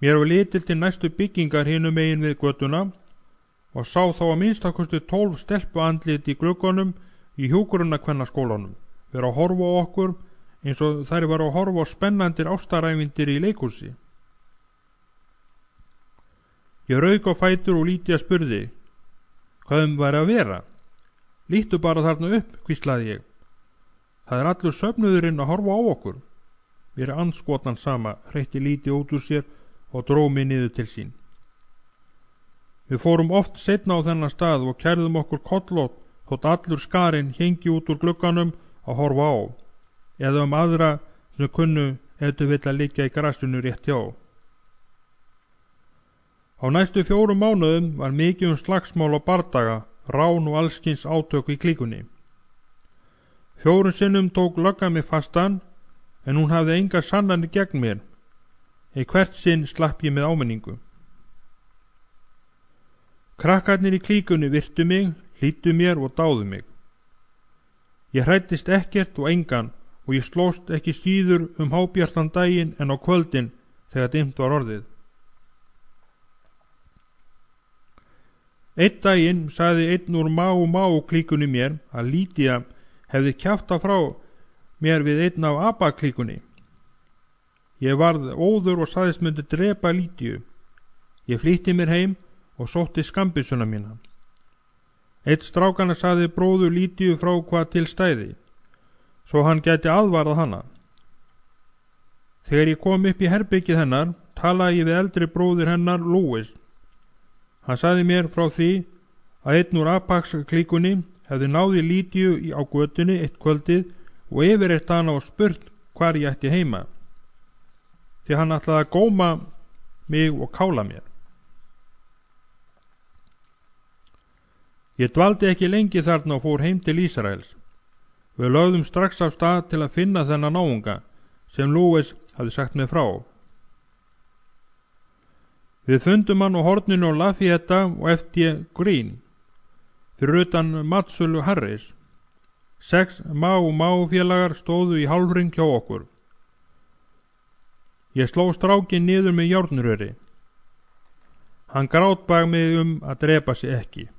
Mér var litið til næstu byggingar hinum megin við götuna og sá þá að minnstakosti 12 stelpuandlit í gluggunum í hjúkrunarkvennaskólanum vera að horfa á okkur eins og þær var að horfa á spennandir ástarævindir í leikhúsi. Ég rauk á fætur og Lítía spurði hvað væri að vera. Líttu bara þarna upp, hvíslaði ég. Það er allur söfnuðurinn að horfa á okkur. Mér er andskotan sama, hreytti Lítía út úr sér og dró mig niður til sín. Við fórum oft seinna á þennan stað og kærðum okkur kollótt þótt allur skarinn héngi út úr glugganum að horfa á, eða aðra sem kunnu eftir vill að liggja í grasinu rétt hjá. Á næstu 4 mánuðum var mikið slagsmál og bardaga, rán og allskins átök í klíkunni. 4 sinnum tók löggan mig fastan, en hún hafði enga sannanir gegn mér. Í hvert sinn slapp ég með áminningu. Krakkarnir í klíkunni virtu mig, hlýddu mér og dáðu mig. Ég hræddist ekkert og engan og ég slóst ekki síður hábjartan daginn en á kvöldin þegar dimmt var orðið. Einn daginn sagði einn úr Máu klíkunni mér að Lítía hefði kjafta frá mér við einn af abaklíkunni. Ég varð óður og sagðist myndi drepa Lítíu. Ég flýtti mér heim og sótti skambissuna mína. Einn strákana sagði bróður Lítíu frá hvað til stæði, svo hann gæti aðvarað hana. Þegar ég kom upp í herbyggið hennar, talaði ég við eldri bróður hennar, Louis. Hann sagði mér frá því að einn úr abaklíkunni hefði náði Lítíu á götunni eitt kvöldið og yfirreitt hana og spurt hvar ég ætti heima, því hann ætlaði að góma mig og kála mér. Ég dvaldi ekki lengi þarna og fór heim til Ísraels. Við lögðum strax af stað til að finna þennan náunga sem Louis hafði sagt mig frá. Við fundum hann á horninu á Lafayette og F.D. Green, fyrir utan matsölu Harris. 6 Máu-félagar stóðu í hálfring hjá okkur. Ég sló strákinn niður með járnröri. Hann grátbað mig að drepa sig ekki.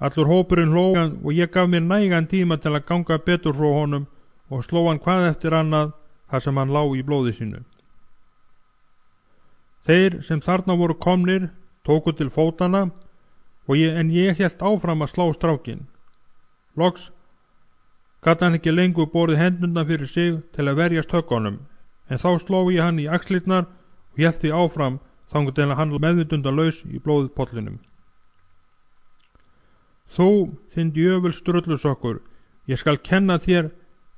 Allur hópurinn hló og ég gaf mér nægan tíma til að ganga betur frá honum og sló hann hvað eftir annað þar sem hann lá í blóði sínu. Þeir sem þarna voru komnir tóku til fótana en ég hélt áfram að slá strákinn. Loks gat hann ekki lengur borið hendurna fyrir sig til að verjast höggunum, en þá sló ég hann í axlirnar og hélt því áfram þangað til að hann meðvitundalaus í blóðpollinum. Þú, þinn djöful strullusokkur, ég skal kenna þér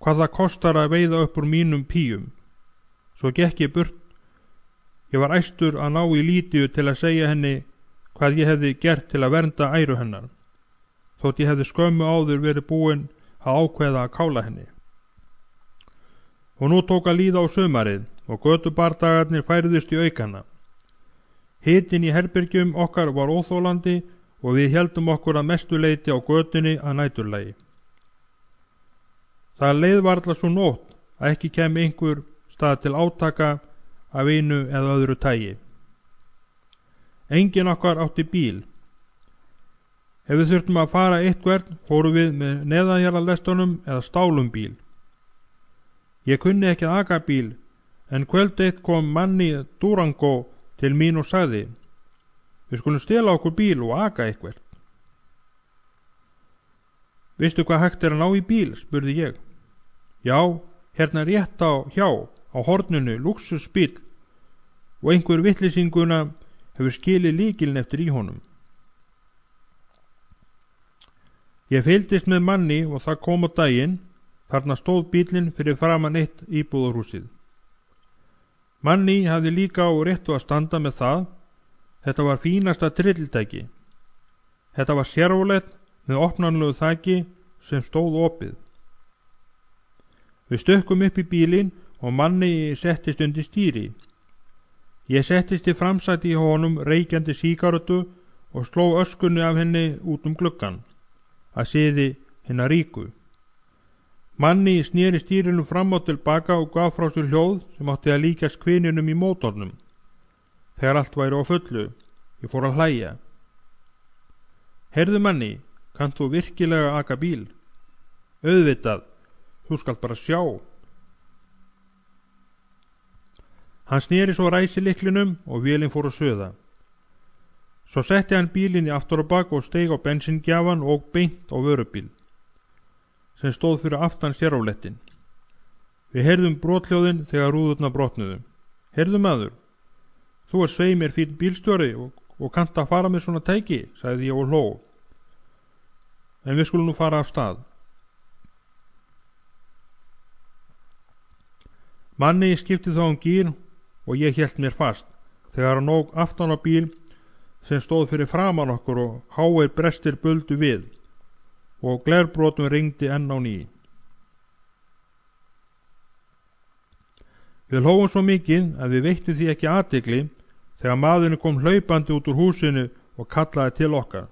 hvað það kostar að veiða upp úr mínum píum. Svo gekk ég burt. Ég var æstur að ná í Lítíu til að segja henni hvað ég hefði gert til að vernda æru hennar, þótt ég hefði skömmu áður verið búinn að ákveða að kála henni. Og nú tók að líða á sumarið og götubardagarnir færðust í aukana. Hitinn í herbergjum okkar var óþólandi og við héldum okkur að mestu leyti á götunni að næturlagi. Það leið varla svo nótt að ekki kemi einhver stað til átaka af einu eða öðru tagi. Enginn okkar átti bíl. Ef við þurftum að fara eitthvert, fórum við með neðanjarðarlestunum eða stálum bíl. Ég kunni ekki að aka bíl, en kvöld eitt kom manni Durango til mín og sagði: við skulum stela okkur bíl og aka eitthvert. Vistu hvað hægt að ná í bíl, spurði ég. Já, hérna rétt á horninu, luxusbíl, og einhver vitlýsinguna hefur skilið lykilinn eftir í honum. Ég fylgdist með manni og það kom á daginn, þarna stóð bílinn fyrir framan eitt íbúðarhúsið. Manni hafði líka á réttu að standa með það. Þetta var fínasta trilltæki. Þetta var sérvolett með opnanlegu þaki sem stóð opið. Við stökkum upp í bílinn og manni settist undir stýri. Ég settist í framsæti í honum reykjandi sígarettu og sló öskunni af henni út gluggann, að siði hinna ríku. Manni sneri stýrinu fram og tilbaka og gaf frá sér hljóð sem átti að líkjast hvininum í mótornum. þegar allt væri á fullu. Ég fór að hlæja. Heyrðu manni, kannt þú virkilega aka bíl? Auðvitað, þú skalt bara sjá. Hann sneri svo ræsilyklinum og vélin fór að suða. Svo setti hann bílinn í aftur á bak og steig á bensíngjafan og beint á vörubíl, sem stóð fyrir aftan sérrálettin. Við heyrðum brothljóðin þegar rúðurnar brotnuðu. Heyrðu maður, þú svei mér fínn bílstjóri og kannt að fara með svona tæki, sagði ég og hló. En við skulum nú fara af stað. Manni skipti þá gír og ég hélt mér fast þegar hann ók aftan á bíl sem stóð fyrir framan okkur og háir brestir buldu við og glerbrotum ringdi enn á ný. Við hlógum svo mikið að við veittum því ekki athygli þegar maðurinn kom hlaupandi út úr húsinu og kallaði til okkar.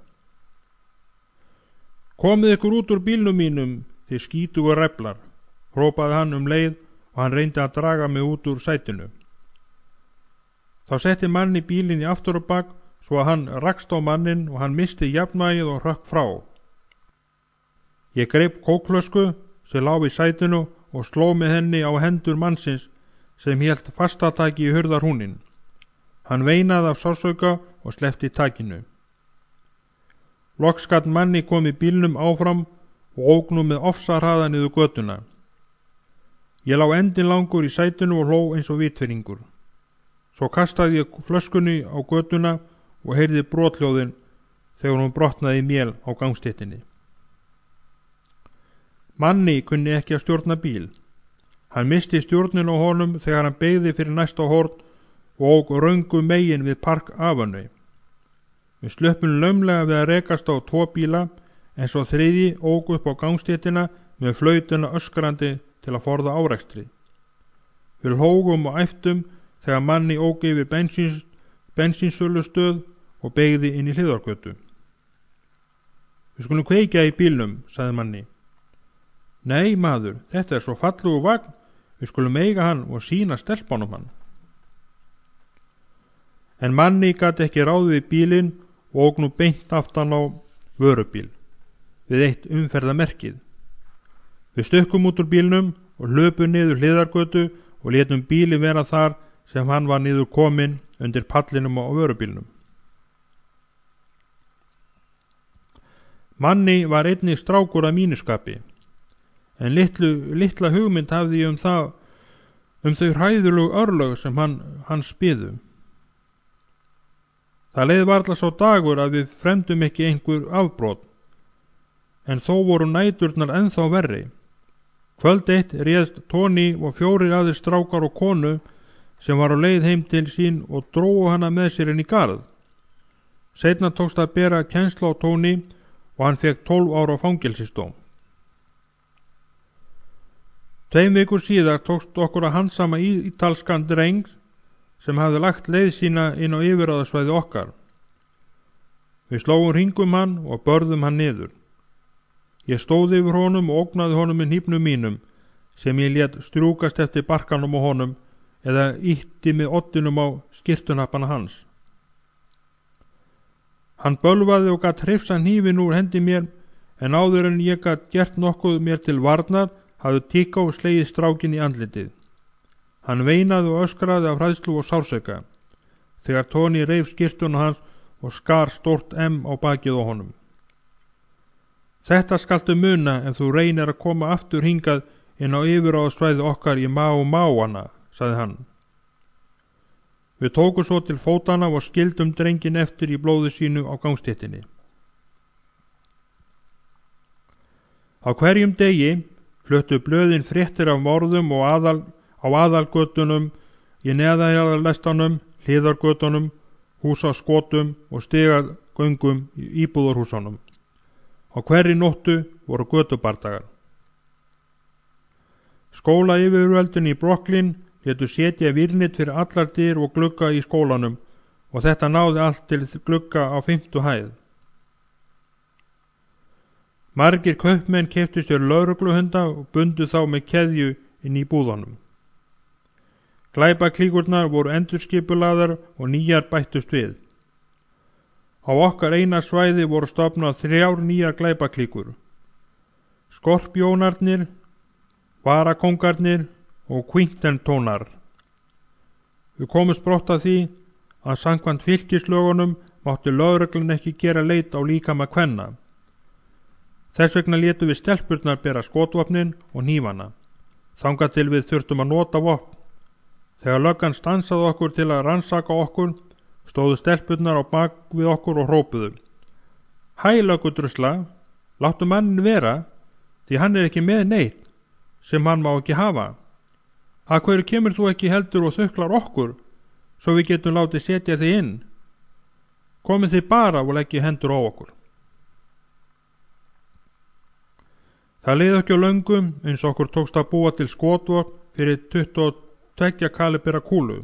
Komið ykkur út úr bílnum mínum, þið skítugur ræflar, hrópaði hann leið og hann reyndi að draga mig út úr sætinu. Þá setti manni bílinn í aftur og bak svo að hann rakst á mannin og hann misti jafnvægið og hrökk frá. Ég greip kókflösku sem lá í sætinu og sló með henni á hendur mannsins sem hélt fastataki í hurðarhúnin. Hann veinaði af sársauka og sleppti takinu. Loks gat manni kom í bílnum áfram og ók nú með ofsahraða niður götuna. Ég lá endin langur í sætinu og hló eins og vitfirringur. Svo kastaði ég flöskunni á götuna og heyrði brothljóðin þegar hún brotnaði í mél á gangstéttinni. Manni kunni ekki að stjórna bíl. Hann misti stjórnin á honum þegar hann beygði fyrir næsta horn og ók röngu megin við Park Avenue. Við slöppum laumlega við að rekast á 2 bíla en svo þriðji ók upp á gangstéttina með flautuna öskrandi til að forða árekstri. Við hlógum og æptum þegar manni ók yfir bensínsölustöð og beygði inn í hliðargötu. Við skulum kveikja í bílnum, sagði manni. Nei maður, þetta svo fallegur vagn, við skulum eiga hann og sýna stelpunum hann. En manni gat ekki ráð við bílinn og ók nú beint aftan á vörubíl við eitt umferðamerkið. Við stökkum út úr bílnum og hlöpum niður hliðargötu og létum bílinn vera þar sem hann var niður kominn undir pallinum á vörubílnum. Manni var einnig strákur að mínuskapi, en litla hugmynd hafði ég þau hræðulegu örlög sem hann spiðu. Það leið varla sá dagur að við fremdum ekki einhver afbrot, en þó voru næturnar ennþá verri. Kvöld eitt réðst Tony og 4 aðrir strákar og konu sem var á leið heim til sín og drógu hana með sér inn í garð. Seinna tókst að bera kennslu á Tony og hann fekk 12 ára fangelsisdóm. 2 vikur síðar tókst okkur að handsama ítalskan dreng sem hafði lagt leið sína inn á yfirráðasvæði okkar. Við slógum hringum hann og börðum hann niður. Ég stóð yfir honum og ógnaði honum með hnífnum mínum sem ég lét strjúkast eftir barkanum á honum eða ýtti með oddinum á skyrtunappana hans. Hann bölvaði og gat hrifsa hnífin úr hendi mér en áður en ég gat gert nokkuð mér til varnar hafði Tíkó slegið strákin í andlitið. Hann veinaði og öskraði af hræðslu og sársauka þegar Tony reif skyrtuna hans og skar stórt M á bakið á honum. Þetta skaltu muna ef þú reynir að koma aftur hingað inn á yfirráðasvæði okkar í Máana, sagði hann. Við tókum svo til fótana og skildum drengin eftir í blóði sínu á gangstéttinni. Á hverjum degi fluttu blöðin fréttir af morðum og á aðalgötunum, í neðanjarðarlestanum, hliðargötunum, húsaskotum og stigagöngum í íbúðarhúsunum. Á hverri nóttu voru götubardagar. Skóla yfirvöldin í Brooklyn létu setja vírnit fyrir allar dyr og glugga í skólanum og þetta náði allt til glugga á 5. hæð. Margir kaupmenn keyptu sér lögregluhunda og bundu þá með keðju inn í búðunum. Glæpaklíkurnar voru endurskipulagðar og nýjar bættust við. Á okkar eina svæði voru stofnað 3 nýjar glæpaklíkur. Skorpjónarnir, Varakóngarnir og Quintentónar. Við komumst brott að því að samkvæmt fylkislögunum mátti lögreglan ekki gera leit á líkama kvenna. Þess vegna létu við stelpurnar bera skotvopnin og hnífana, þangað til við þurftum að nota vopn. Þegar löggan stansaði okkur til að rannsaka okkur, stóðu stelpurnar á bak við okkur og hrópuðu: Hæ, löggudrusla, láttu mannin vera, því hann er ekki með neitt sem hann má ekki hafa. Að hverju kemur þú ekki heldur og þuklar okkur, svo við getum látið setja þig inn? Komið þið bara og leggið hendur á okkur. Það leið ekki á löngu eins okkur tókst að búa til skotvopn fyrir 22 kalibera kúlu.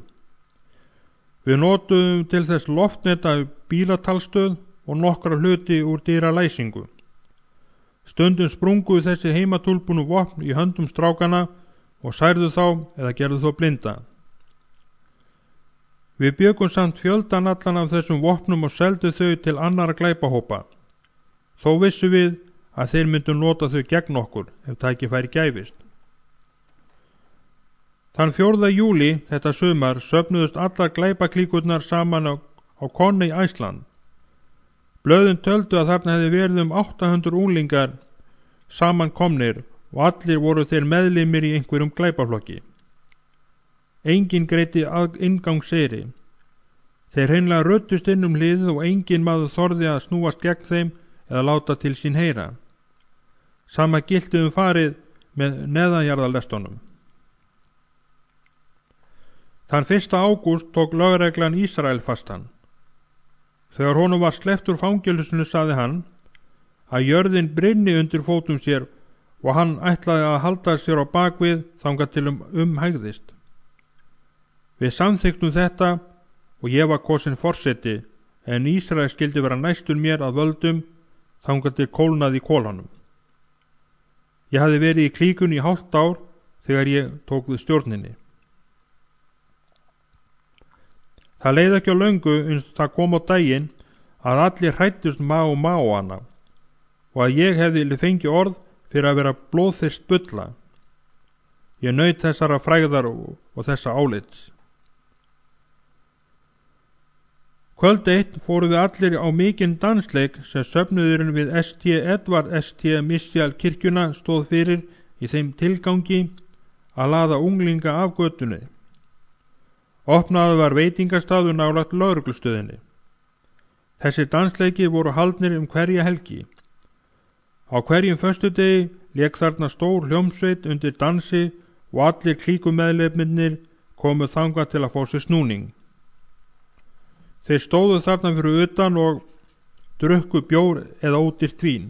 Við notuðum til þess loftneta bílatalstöð og nokkra hluti úr dyralæsingu. Stundum sprunguðu þessi heimatúlbúnu vopn í höndum strákana og særðu þá eða gerðu þá blinda. Við bjögum samt fjöldan allan af þessum vopnum og seldu þau til annara glæpahópa. Þó vissu við að þeir myndu nota þau gegn okkur ef tækifæri gæfist. Þann 4. júlí þetta sumar söfnuðust allar glæpaklíkurnar saman á Coney Island. Blöðin töldu að þarna hefði verið 800 unglingar samankomnir og allir voru þeir meðlimir í einhverjum glæpaflokki. Enginn greiddi inngangseyri. Þeir hreinlega ruddust inn hliðið og enginn maður þorði að snúast gegn þeim eða láta til sín heyra. Sama gilti farið með neðanjarðarlestunum. Þann 1. ágúst tók lögreglan Ísrael fastan. Þegar honum var sleppt úr fangelsusinu sagði hann að jörðin brynni undir fótum sér og hann ætlaði að halda sér á bakvið þangað til hægðist. Við samþykktum þetta og ég var kosinn forseti, en Ísrael skyldi vera næstur mér að völdum þangað til kólnaði í kolunum. Ég hafði verið í klíkunni í hálft ár þegar ég tók við stjórninni. Það leið ekki á löngu eins það kom á daginn að allir hræddust má hana og að ég hefði fengið orð fyrir að vera blóðþyrst bulla. Ég naut þessara frægðar og þessa álits. Kvöld eitt fórum við allir á mikinn dansleik sem söfnuðurinn við St. Edvard St. Michael kirkjuna stóð fyrir í þeim tilgangi að laða unglinga af götunni. Opnaði var veitingastaður nálægt lögreglustöðinni. Þessi dansleiki voru haldnir hverja helgi. Á hverjum föstudegi lék þarna stór hljómsveit undir dansi og allir klíkumeðlimir komu þangað til að fá sér snúning. Þeir stóðu þarna fyrir utan og drukku bjór eða ódýrt vín.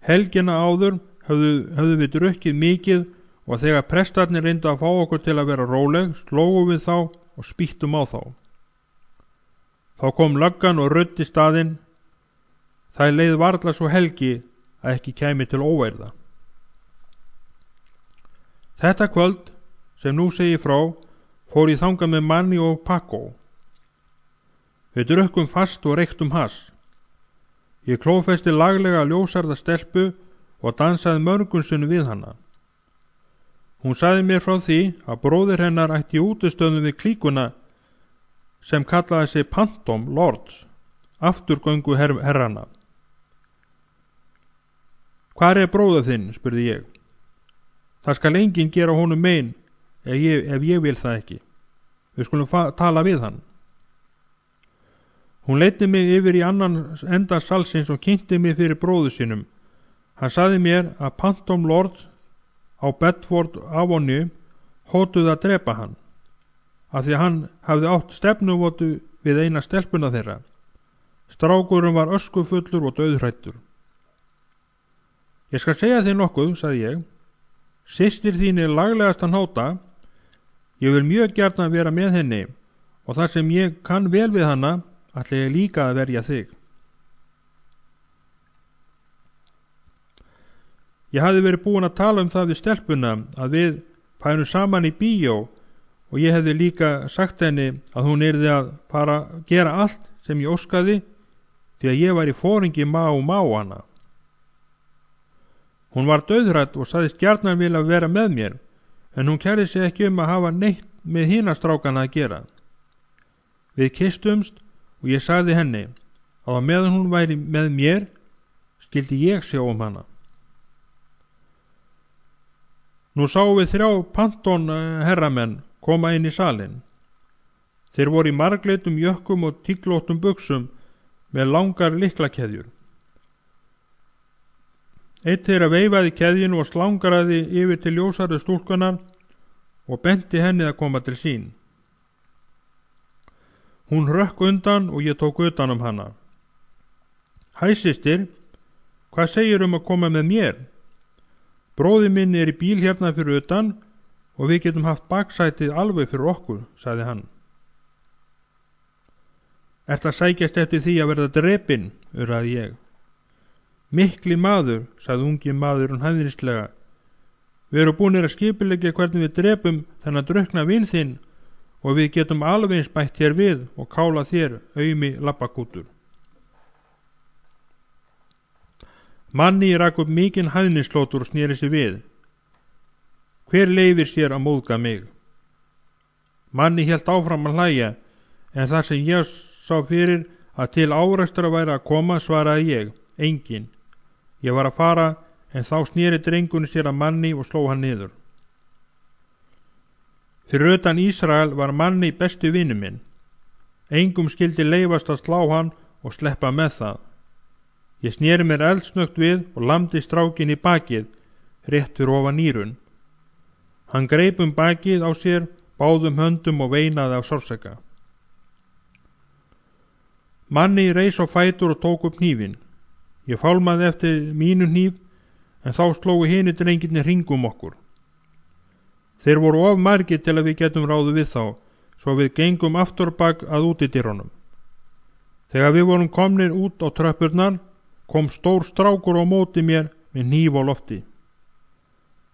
Helgina áður höfðu við drukkið mikið og þegar prestarnir reyndu að fá okkur til að vera róleg, slógum við þá og spýttum á þá. Þá kom löggan og ruddi staðinn. Það leið varla svo helgi að ekki kæmi til óeirða. Þetta kvöld, sem nú segi frá, fór ég þangað með Manni og Paco. Við drukkum fast og reyktum hass. Ég klófesti laglega ljósarða stelpu og dansaði mörgunsunni við hana. Hún sagði mér frá því að bróðir hennar ætti í útistöðum við klíkuna sem kallaði sig Phantom Lords, afturgöngu herrana. Hvar er bróður þinn, spurði ég. Það skal enginn gera honum mein ef ég vil það ekki. Við skulum tala við hann. Hún leiddi mig yfir í annan enda salsins og kynnti mig fyrir bróður sínum. Hann sagði mér að Phantom Lords á Bedford Avenue hótuðu að drepa hann, af því að hann hafði átt stefnuvotu við eina stelpuna þeirra. Strákurinn var öskufullur og dauðhrættur. Ég skal segja þér nokkuð, sagði ég. Systir þín er laglegast að hóta. Ég vil mjög gjarnan vera með henni og þar sem ég kann vel við hana ætla ég líka að verja þig. Ég hafði verið búin að tala það við stelpuna að við færum saman í bíó og ég hefði líka sagt henni að hún yrði að fara að gera allt sem ég óskaði því að ég var í fóringi hana. Hún var dauðhrædd og sagðist gjarnan vilja vera með mér, en hún kærði sig ekki að hafa neitt með hina strákana að gera. Við kysstumst og ég sagði henni að meðan hún væri með mér skildi ég sjá hana. Nú sáum við 3 Panton herramenn koma inn í salinn. Þeir voru í margleitum jökkum og tíglóttum buxum með langar lyklakeðjur. Einn þeirra veifaði keðjunu og slangaraði yfir til ljósarðu stúlkunar og benti henni að koma til sín. Hún hrökk undan og ég tók utan hana. Hæ systir, hvað segir að koma með mér? Bróði minn í bíl hérna fyrir utan og við getum haft baksætið alveg fyrir okkur, sagði hann. Ertu að sækjast eftir því að verða drepinn, urraði ég. Mikli maður, sagði ungi maðurinn hæðnislega. Við erum búinir að skipuleggja hvernig við drepum þennan drukkna vin þinn og við getum alveg eins bætt þér við og kála þér aumi labbakútur. Manni rak upp mikinn hæðnisslótur og sneri sig við. Hver leifir sér að móðga mig? Manni hélt áfram að hlæja, en þar sem ég sá fyrir að til árekstra væri að koma svaraði ég, engin. Ég var að fara, en þá sneri drengunni sér að Manni og sló hann niður. Fyrir utan Ísrael var Manni bestu vinur minn. Engum skildi leifast að slá hann og sleppa með það. Ég sneri mér eldsnögt við og lamdi strákin í bakið, rétt fyrir ofan nýrun. Hann greip bakið á sér, báðum höndum og veinaði af sársauka. Manni reis á fætur og tók upp hnífinn. Ég fálmaði eftir mínu hníf, en þá slógu hinir drengirnir hringum okkur. Þeir voru of margir til að við getum ráðu við þá, svo við gengum afturbak að útidyrunum. Þegar við vorum komnir út á tröppurnar, kom stór strákur á móti mér með hníf á lofti.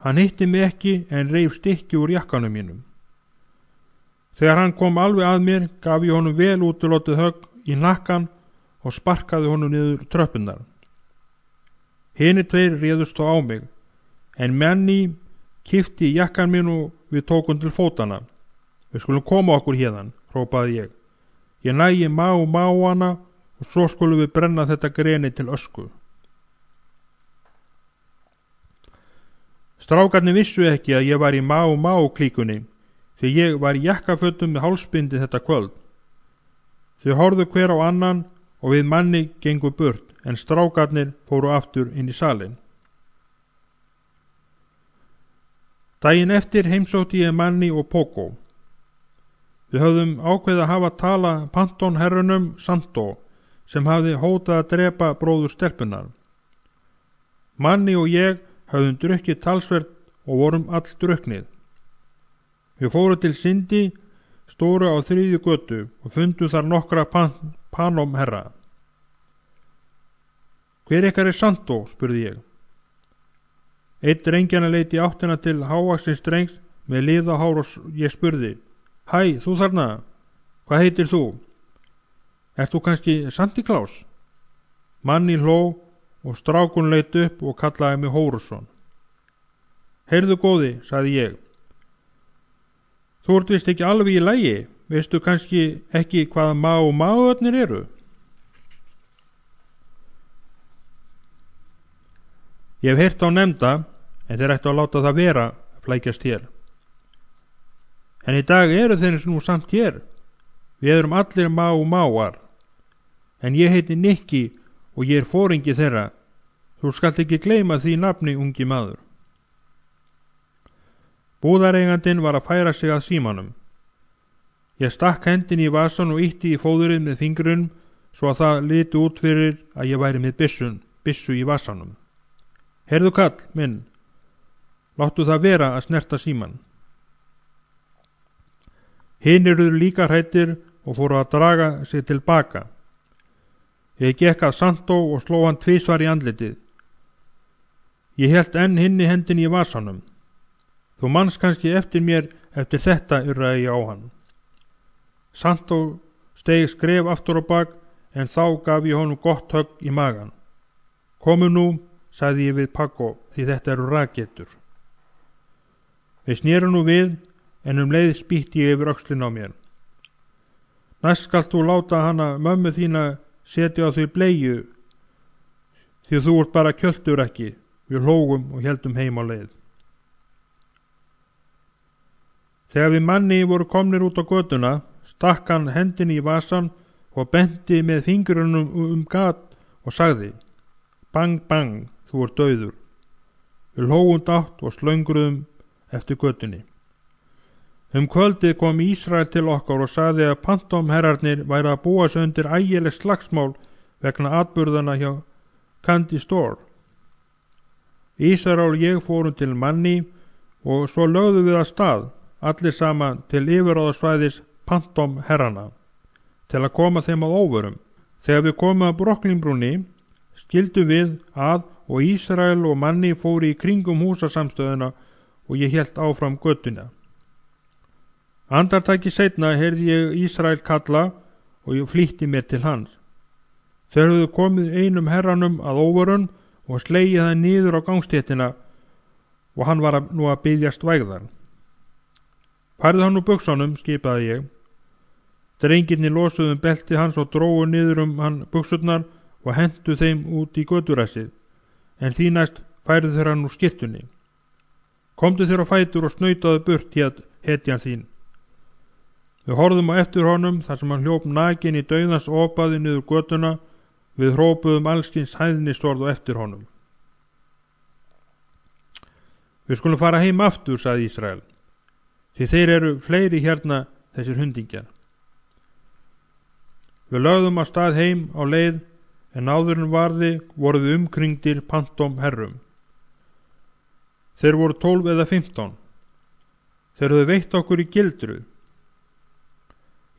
Hann hitti mig ekki en reif stykki úr jakkanum mínum. Þegar hann kom alveg að mér, gaf ég honum vel útilotið högg í nakkan og sparkaði honum niður tröppunar. Hinir 2 réðust þó á mig, en Manni kippti í jakkan minn og við tókum til fótana. Við skulum koma okkur hérðan, hrópaði ég. Ég nægi má hana og svo skulum við brenna þetta greni til ösku. Strákarnir vissu ekki að ég var í má klíkunni, því ég var í jakkafötum með hálsbindi þetta kvöld. Þau horfðu hver á annan og við Manni gengu burt, en strákarnir fóru aftur inn í salinn. Daginn eftir heimsótti ég Manni og Poco. Við höfðum ákveðið að hafa tala Panton herrunum Santo, sem hafði hótað að drepa bróður stelpunar. Manni og ég höfðum drukkið talsvert og vorum all drukknið. Við fórum til Sindi, stóru á 3. götu og fundum þar nokkra Panom herra. Hver ykkar Santo, spurði ég. Einn drengjana leit í áttina til hávaxins drengs með liðahár og ég spurði, Hæ, þú þarna, hvað heitir þú? Ert þú kannski Santi Claus? Manni hló og strákun leit upp og kallaði mig Hórusson. Heyrðu góði, sagði ég. Þú ert vist ekki alveg í lagi, veistu kannski ekki hvaða máöfnir eru? Ég hef heyrt á nefnda, en þeir ættu að láta það vera að flækjast hér. En í dag eru þeir nú samt hér. Við erum allir máar. En ég heiti Nikki og ég fóringi þeirra. Þú skalt ekki gleyma því nafni, ungi maður. Búðareigandinn var að færa sig að símanum. Ég stakk hendin í vasan og ýtti í fóðurinn með fingrunum svo að það liti út fyrir að ég væri með byssu í vasanum. Heyrðu kall minn, láttu það vera að snerta síman. Hinir eru líka hræddir og fóru að draga sig tilbaka. Ég gekk að Santo og sló hann 2 í andlitið. Ég hélt enn hinni hendin í vasanum. Þú manst kannski eftir mér eftir þetta urraði ég á hann. Santo steig skref aftur á bak, en þá gaf ég honum gott högg í magan. Komu nú, sagði ég við Paco, því þetta eru rakettur. Við snerum nú við, en leið spýtti ég yfir öxlin á mér. Næst skalt þú láta hana mömmu þína setja á því bleiu, því þú ert bara kjöltur ekki. Við hlógum og héldum heim á leið. Þegar við Manni voru komnir út á götuna, stakk hann hendinni í vasan og benti með fingrunum gat og sagði: Bang, bang, þú ert dauður. Við hlógum dátt og slöngruðum eftir götunni. Kvöldið kom Ísrael til okkar og sagði að pantomherrarnir væri að búa sig undir ægileg slagsmál vegna atburðana hjá Candy Store. Ísrael og ég fórum til Manni og svo lögðum við að stað, allir saman til yfirráðasvæðis pantomherrana, til að koma þeim að óvörum. Þegar við komum að Brooklynbrúnni, skildum við að og Ísrael og Manni fóru í kringum húsasamstöðuna og ég hélt áfram götuna. Andartaki seinna heyrði ég Ísrael kalla og ég flýtti mér til hans. Þeir höfðu komið einum herranum að óvörun og slegið hann niður á gangstéttina og hann var nú að biðjast vægðar. Færðu hann úr buxunum, skipaði ég. Drengirnir losuðu belti hans og drógu niður hann buxurnar og hentu þeim út í göturæsið, en því næst færðu þeir hann úr skyrtunni. Komdu þeir á fætur og snautaðu burt hetjan þín. Við horfðum á eftir honum þar sem hann hljóp nakin í dauðans opaði niður götuna. Við hrópuðum allskins hæðnistorð á eftir honum. Við skulum fara heim aftur, sagði Ísrael, því þeir eru fleiri hérna þessir hundingjar. Við lögðum á stað heim á leið, en áður en varði voru við umkringdir pantomherrum. Þeir voru 12 eða 15. Þeir höfðu veitt okkur í gildru.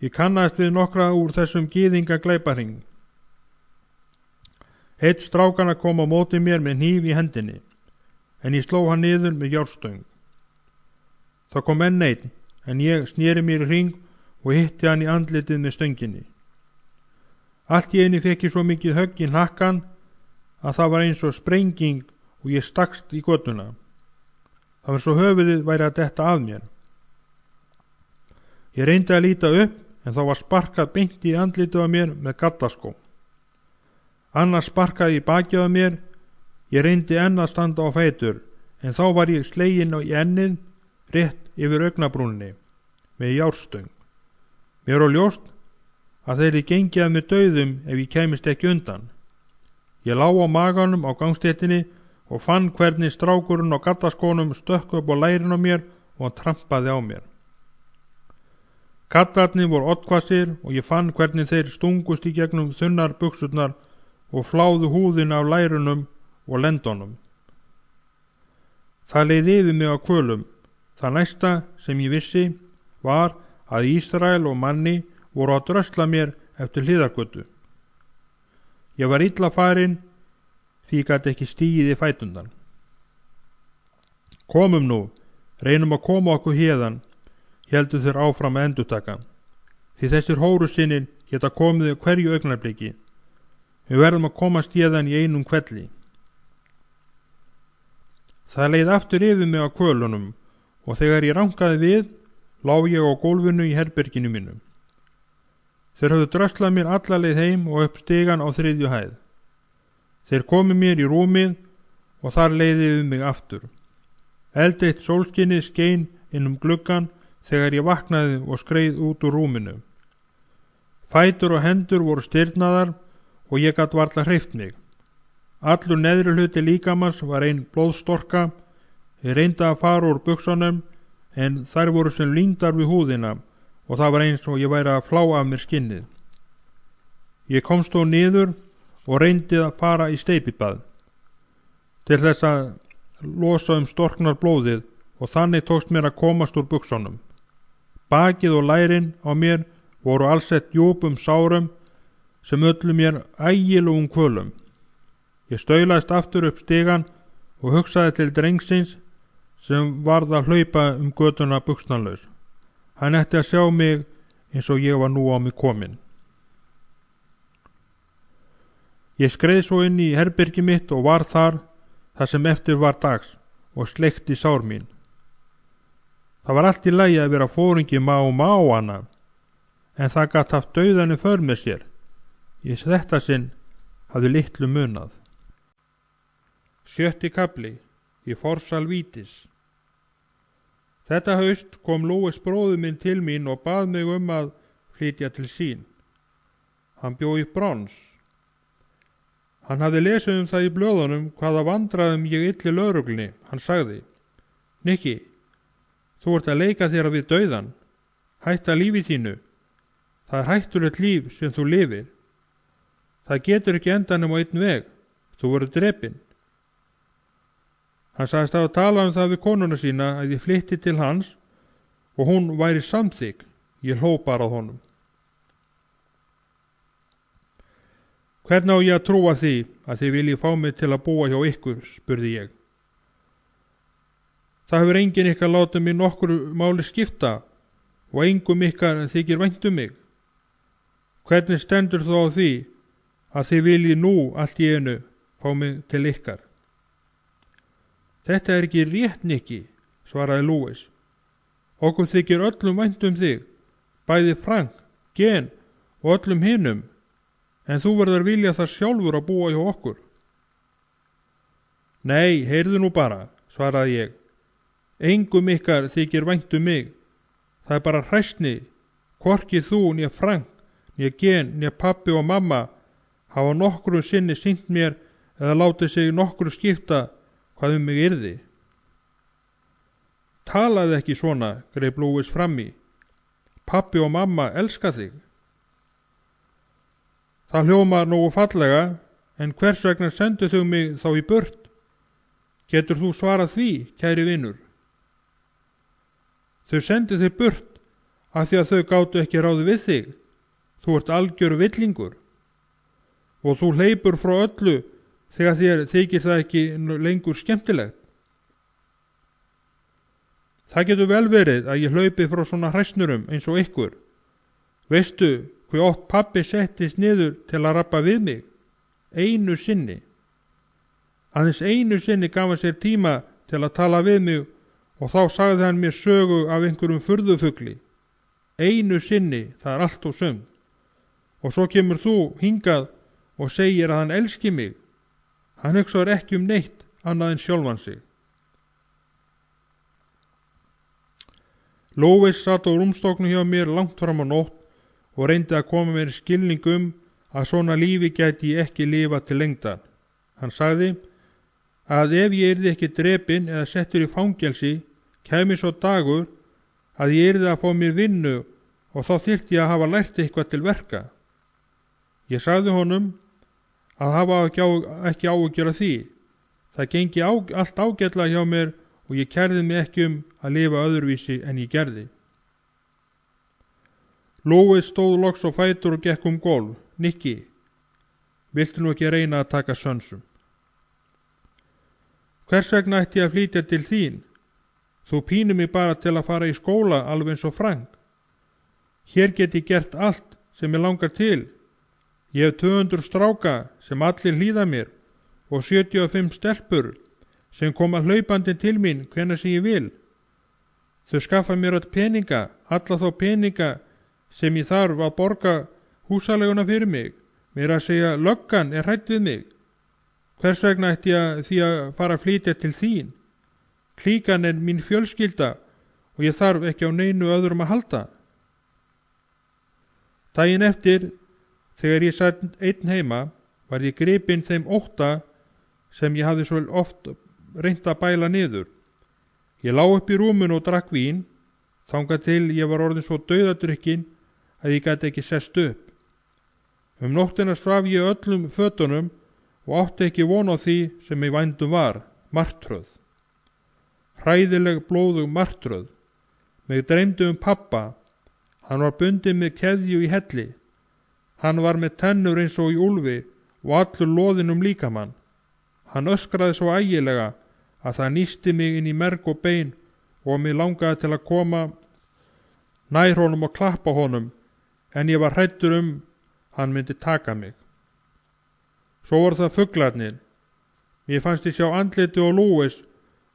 Ég kannaðist við nokkra úr þessum gyðinga glæpahring. Eitt strákana kom á móti mér með hníf í hendinni, en ég sló hann niður með járnstöng. Það kom enn einn, en ég sneri mér í hring og hitti hann í andlitið með stönginni. Allt í einu fekk ég svo mikið högg í hnakkan að það var eins og sprenging og ég stakst í götuna. Það var svo höfuðið væri að detta af mér. Ég reyndi að líta upp, en þá var sparkað beint í andlitið á mér með gallaskó. Annars sparkaði í bakið á mér. Ég reyndi enn að standa á fætur, en þá var ég sleginn í ennið rétt yfir augnabrúninni með járstöng. Mér var ljóst að þeir gengið að mér dauðum ef ég kæmist ekki undan. Ég lá á maganum á gangstéttinni og fann hvernig strákurinn á gallaskónum stökk upp á lærin á mér og hann trampaði á mér. Kallarnir voru oddhvassir og ég fann hvernig þeir stungust í gegnum þunnar buxurnar og fláðu húðina af lærunum og lendunum. Það leið yfir mig á kvölum. Það næsta sem ég vissi var að Ísrael og Manni voru að drösla mér eftir hliðargötu. Ég var illa farinn því ég gat ekki stigið í fætundan. Komum nú, reynum að koma okkur héðan, héldu þeir áfram að endurtaka, því þessir hórusinnir geta komið hverju augnabliki. Við verðum að komast héðan í einum kvelli. Það leið aftur yfir mig á kvölunum og þegar ég rankaði við, lá ég á gólfinu í herberginu mínu. Þeir höfðu dröslað mér alla leið heim og upp stigan á 3. hæð. Þeir komu mér í rúmið og þar leiði yfir mig aftur. Eldeitt sólskinnið skein inn gluggann þegar ég vaknaði og skreið út úr rúminu. Fætur og hendur voru stirðnaðar og ég gat varla hreyft mig. Allur neðri hluti líkamans var ein blóðstorka. Ég reyndi að fara úr buxunum en þær voru sem líndar við húðina og það var eins og ég væri að flá af mér skinnið. Ég komst þó niður og reyndi að fara í steypibað til þess að losa storknar blóðið og þannig tókst mér að komast úr buxunum. Bakið og lærin á mér voru allsett djúpum sárum sem öllu mér ægilegum kvölum. Ég staulaðist aftur upp stigan og hugsaði til drengsins sem varð að hlaupa götuna buxnalaus. Hann ætti að sjá mig eins og ég var nú á mig komin. Ég skreið svo inn í herbergi mitt og var þar sem eftir var dags og sleikti sár mín. Það var allt í lagi að vera fóringi má hana, en það gat haft dauðan í för með sér. Í þetta sinn hafði litlu munað. 7. kafli. Í forsal vítis. Þetta haust kom Lúis bróðir minn til mín og bað mig að flytja til sín. Hann bjó í Brons. Hann hafði lesið það í blöðunum hvaða vandræðum ég illi lögreglunni. Hann sagði: Nikki, þú ert að leika þér við dauðan. Hætta lífi þínu. Það er hættulegt líf sem þú lifir. Það getur ekki endanum á einn veg. Þú verður drepinn. Hann sagðist að tala það við konuna sína að ég flytti til hans og hún væri samþykk. Ég hló bara að honum. Hvernig á ég að trúa því að þið viljið fá mig til að búa hjá ykkur, spurði ég. Það hefur enginn ykkar látið mig nokkru máli skipta og engum ykkar þykir vænt mig. Hvernig stendur þú á því að þið viljið nú allt í einu fá mig til ykkar? Þetta er ekki rétt, Nikki, svaraði Lúis. Okkur þykir öllum vænt þig, bæði Frank, Gen og öllum hinum, en þú verður vilja það sjálfur að búa hjá okkur. Nei, heyrðu nú bara, svaraði ég. Engum ykkar þykir vænt mig. Það er bara hræsni. Hvorki þú, né Frank, né Gen, né pappi og mamma hafa nokkru sinni sýnt mér eða látið sig nokkru skipta hvað mig yrði. Talaði ekki svona, greip Lúis fram í. Pappi og mamma elska þig. Það hljómar nógu fallega, en hvers vegna sendu þau mig þá í burt? Getur þú svarað því, kæri vinur? Þau sendu þig burt af því að þau gátu ekki ráði við þig. Þú ert algjör villingur og þú hleypur frá öllu þegar þér þykir það ekki lengur skemmtilegt. Það getur vel verið að ég hlaupi frá svona hræsnurum eins og ykkur. Veistu hver oft pappi settist niður til að rappa við mig? Einu sinni. Aðeins einu sinni gaf hann sér tíma til að tala við mig og þá sagði hann mér sögu af einhverjum furðufugli. Einu sinni, það er allt og sumt. Og svo kemur þú hingað og segir að hann elski mig. Hann hugsar ekki neitt annað en sjálfan sig. Lúis satt á rúmstoknu hjá mér langt fram á nótt og reyndi að koma mér skilning að svona lífi gæti ég ekki lifa til lengdar. Hann sagði að ef ég yrði ekki drepinn eða settur í fangelsi, kæmi svo dagur að ég yrði að fá mér vinnu og þá þyrfti ég að hafa lært eitthvað til verka. Ég sagði honum að hafa ekki áhyggjur af því. Það gengi allt ágætlega hjá mér og ég kærði mig ekki að lifa öðruvísi en ég gerði. Lúis stóð loks á fætur og gekk golf. Nikki, viltu nú ekki reyna að taka sönsum? Hvers vegna ætti ég að flytja til þín? Þú pínir mig bara til að fara í skóla alveg eins og Frank. Hér get ég gert allt sem ég langar til. Ég hef 200 stráka sem allir hlýða mér og 75 stelpur sem koma hlaupandi til mín hvenær sem ég vil. Þau skaffa mér öll peninga, alla þá peninga sem ég þarf að borga húsaleguna fyrir mig. Mér að segja löggan er hrædd við mig. Hvers vegna ætti ég því að fara að flytja til þín? Klíkan er mín fjölskylda og ég þarf ekki á neinu öðrum að halda. Daginn eftir, þegar ég satt einn heima, var ég gripinn þeim ótta sem ég hafði svo oft reynt að bæla niður. Ég lá upp í rúminu og drakk vín, þangað til ég var orðin svo dauðadrykkin að ég gat ekki sest upp. Nóttina svaf ég öllum fötunum og átti ekki von á því sem ég vændum var, martröð. Hræðileg blóðug martröð. Mig dreymdi pappa. Hann var bundinn með keðju í helli. Hann var með tennur eins og í úlfi og allur loðinn líkamann. Hann öskraði svo ægilega að það nísti mig inn í merg og bein og mig langaði til að koma nær honum og klappa honum, en ég var hræddur hann myndi taka mig. Svo voru það fuglarnir. Mér fannst ég sjá andliti og Lúis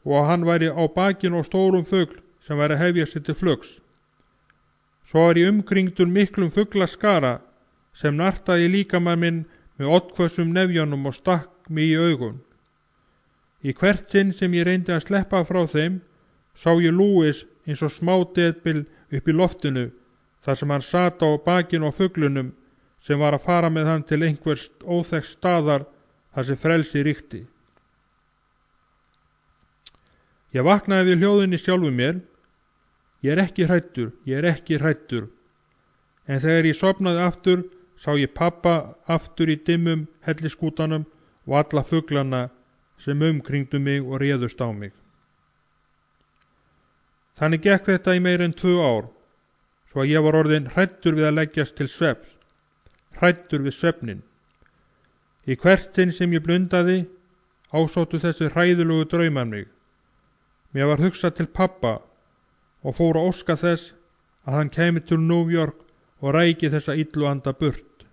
og að hann væri á bakinu á stórum fugl sem væri að hefja sig til flugs. Svo var ég umkringdur miklum fuglaskara sem nartaði líkamann minn með oddhvössum nefjunum og stakk mig í augun. Í hvert sinn sem ég reyndi að sleppa frá þeim, sá ég Lúis eins og smá deðbil upp í loftinu þar sem hann sat á bakinu á fuglunum sem var að fara með hann til einhvers óþekks staðar þar sem frelsi ríkti. Ég vaknaði við hljóðin í sjálfu mér. Ég er ekki hræddur, ég er ekki hræddur. En þegar ég sofnaði aftur, sá ég pabba aftur í dimmum helliskútanum og alla fuglana sem umkringdu mig og réðust á mig. Þannig gekk þetta í meir en 2 ár, svo að ég var orðinn hræddur við að leggjast til svefns, hræddur við svefnin. Í hvert sinn sem ég blundaði, ásóttu þessi hræðilegu draumar mig. Mér var hugsað til pabba og fór að óska þess að hann kæmi til New York og ræki þessa illu anda burt.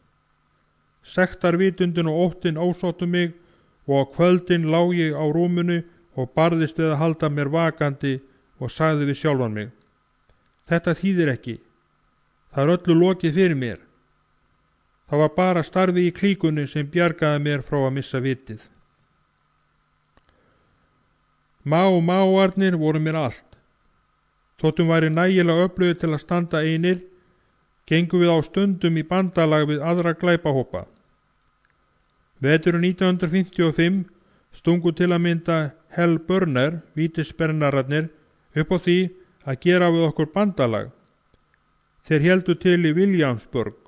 Sektarvitundin og óttin ásóttu mig og á kvöldin lá ég á rúminu og barðist við að halda mér vakandi og sagði við sjálfan mig: þetta þýðir ekki. Það er öllu lokið fyrir mér. Það var bara starfið í klíkunni sem bjargaði mér frá að missa vitið. Máarnir voru mér allt. Þóttum væri nægilega öflugir til að standa einir, gengum við á stundum í bandalag við aðra glæpahópa. Veturinn 1955 stungu til að mynda Hell Burner, vítisbernararnir, upp á því að gera við okkur bandalag. Þeir héldu til í Williamsburg.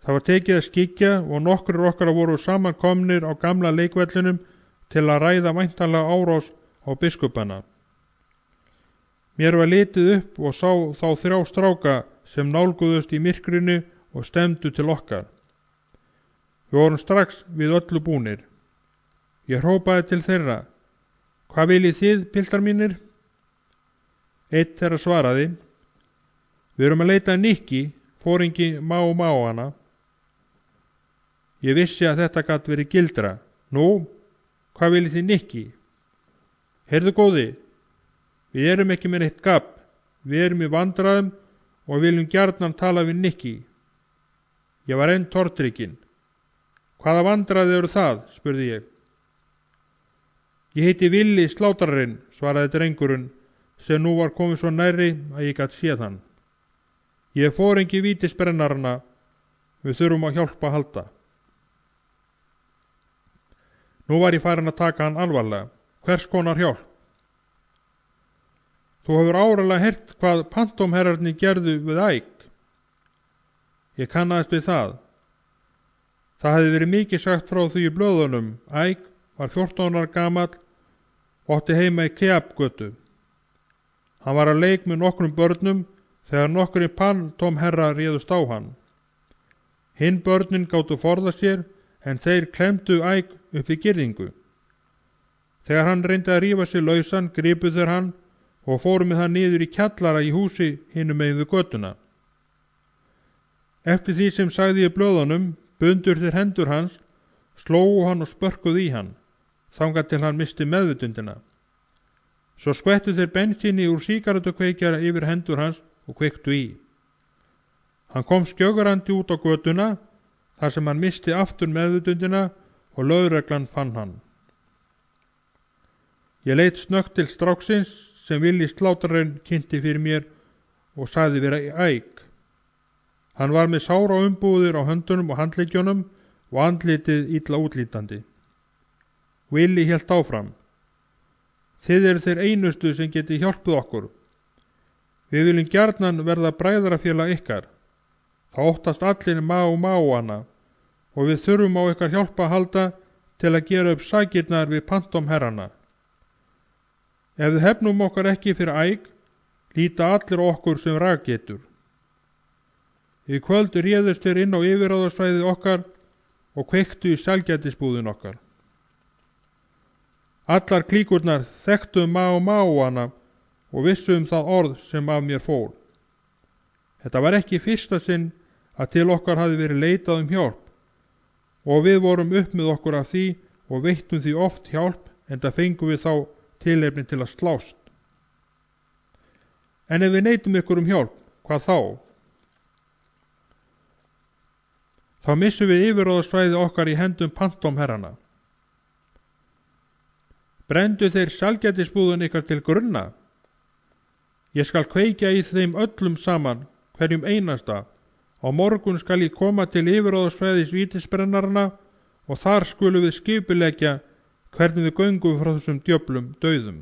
Það var tekið að skikja og nokkrir okkar voru samankomnir á gamla leikvellinum til að ræða væntanlega árás á biskupana. Mér var litið upp og sá þá 3 stráka sem nálguðust í myrkrinu og stemdu til okkar. Við vorum strax við öllu búnir. Ég hrópaði til þeirra: hvað viljið þið, piltar mínir? Einn þeirra svaraði: við erum að leita að Nikki, foringi Máana. Ég vissi að þetta gat verið gildra. Nú, hvað viljið þið Nikki? Heyrðu góði, við erum ekki með neitt gabb, við erum í vandræðum og viljum gjarnan tala við Nikki. Ég var enn tortrygginn. Hvaða vandræði eru það, spurði ég. Ég heiti Villi Slátrarinn, svaraði drengurinn sem nú var komið svo nærri að ég gat séð hann. Ég er foringi vítisbrennarana, við þurfum á hjálp að halda. Nú var ég farin að taka hann alvarlega. Hvers konar hjálp? Þú hefur áreiðanlega heyrt hvað pantómherrarnir gerðu við Æk. Ég kannaðist við það. Það hefði verið mikið sagt frá því í blöðunum. Æk var 14 ára gamall og átti heima í Keapgötu. Hann var að leik með nokkrum börnum þegar nokkrir pantómherrar réðust á hann. Hinn börnin gátu forða sér en þeir klemdu Æk upp í girðingu. Þegar hann reyndi að rífa sig lausan, gripu þeir hann og fóru með hann niður í kjallara í húsi hinum megin við götuna. Eftir því sem sagði í blöðunum, bundur þeir hendur hans, slógu hann og spörkuðu í hann, þangað til hann misti meðvitundina. Svo skvettu þeir bensíni úr sígarettukveikjara yfir hendur hans og kveiktu í. Hann kom skjögrandi út á götuna, þar sem hann misti aftur meðvitundina og lögreglan fann hann. Ég leit snöggt til stráksins sem Villi Slátrarinn kynnti fyrir mér og sagði vera í Æk. Hann var með sára umbúðir á höndunum og handleggjunum og andlitið illa útlítandi. Villi hélt áfram: þið eru þeir einustu sem geti hjálpuð okkur. Við viljum gjarnan verða bræðrafélag ykkar. Það óttast allir Máana og við þurfum á ykkar hjálpa að halda til að gera upp sakirnar við pantómherrana. Ef við hefnum okkar ekki fyrir Æk, líta allir okkur sem rakgetur. Í kvöld réðust þeir inn á yfirráðasvæðið okkar og kveiktu í sælgætisbúðin okkar. Allar klíkurnar þekktu Máana og vissu það orð sem af mér fór. Þetta var ekki fyrsta sinn að til okkar hafði verið leitað hjálp og við vorum upp með okkur af því og veittum því oft hjálp, enda fengum við þá tilefni til að slást. En ef við neitum ykkur hjálp, hvað þá? Þá missum við yfirráðasvæði okkar í hendum Pantomherrana. Brenndu þeir sælgætisbúðun ykkar til grunna? Ég skal kveikja í þeim öllum saman, hverjum einasta. Á morgun skal ég koma til yfirráðasvæðis vítisbrennarana og þar skulum við skipuleggja hvernig við göngum frá þessum djöflum dauðum.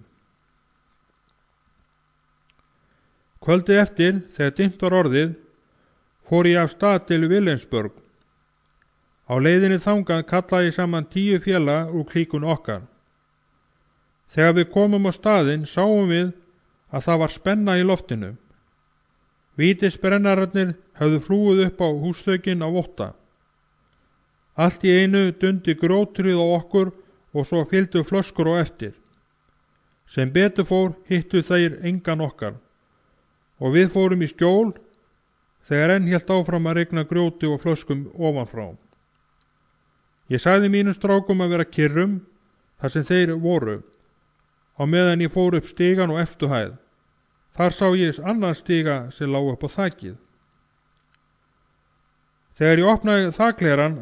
Kvöldið eftir, þegar dimmt var orðið, fór ég af stað til Wilhelmsburg. Á leiðinni þangað kallaði ég saman 10 félaga úr klíkun okkar. Þegar við komum á staðinn sáum við að það var spenna í loftinu. Vítisbrennararnir höfðu flúið upp á húsþökin á Votta. Allt í einu dundi grótrið á okkur og svo fylgdu flöskur á eftir. Sem betur fór hittu þeir engan okkar og við fórum í skjól þegar enn hélt áfram að regna grjóti og flöskum ofanfrá. Ég sagði mínum strákum að vera kyrrum þar sem þeir voru á meðan ég fór upp stigan og efstuhæð. Þar sá ég annan stiga sem lá upp á þakið. Þegar ég opnaði þakleran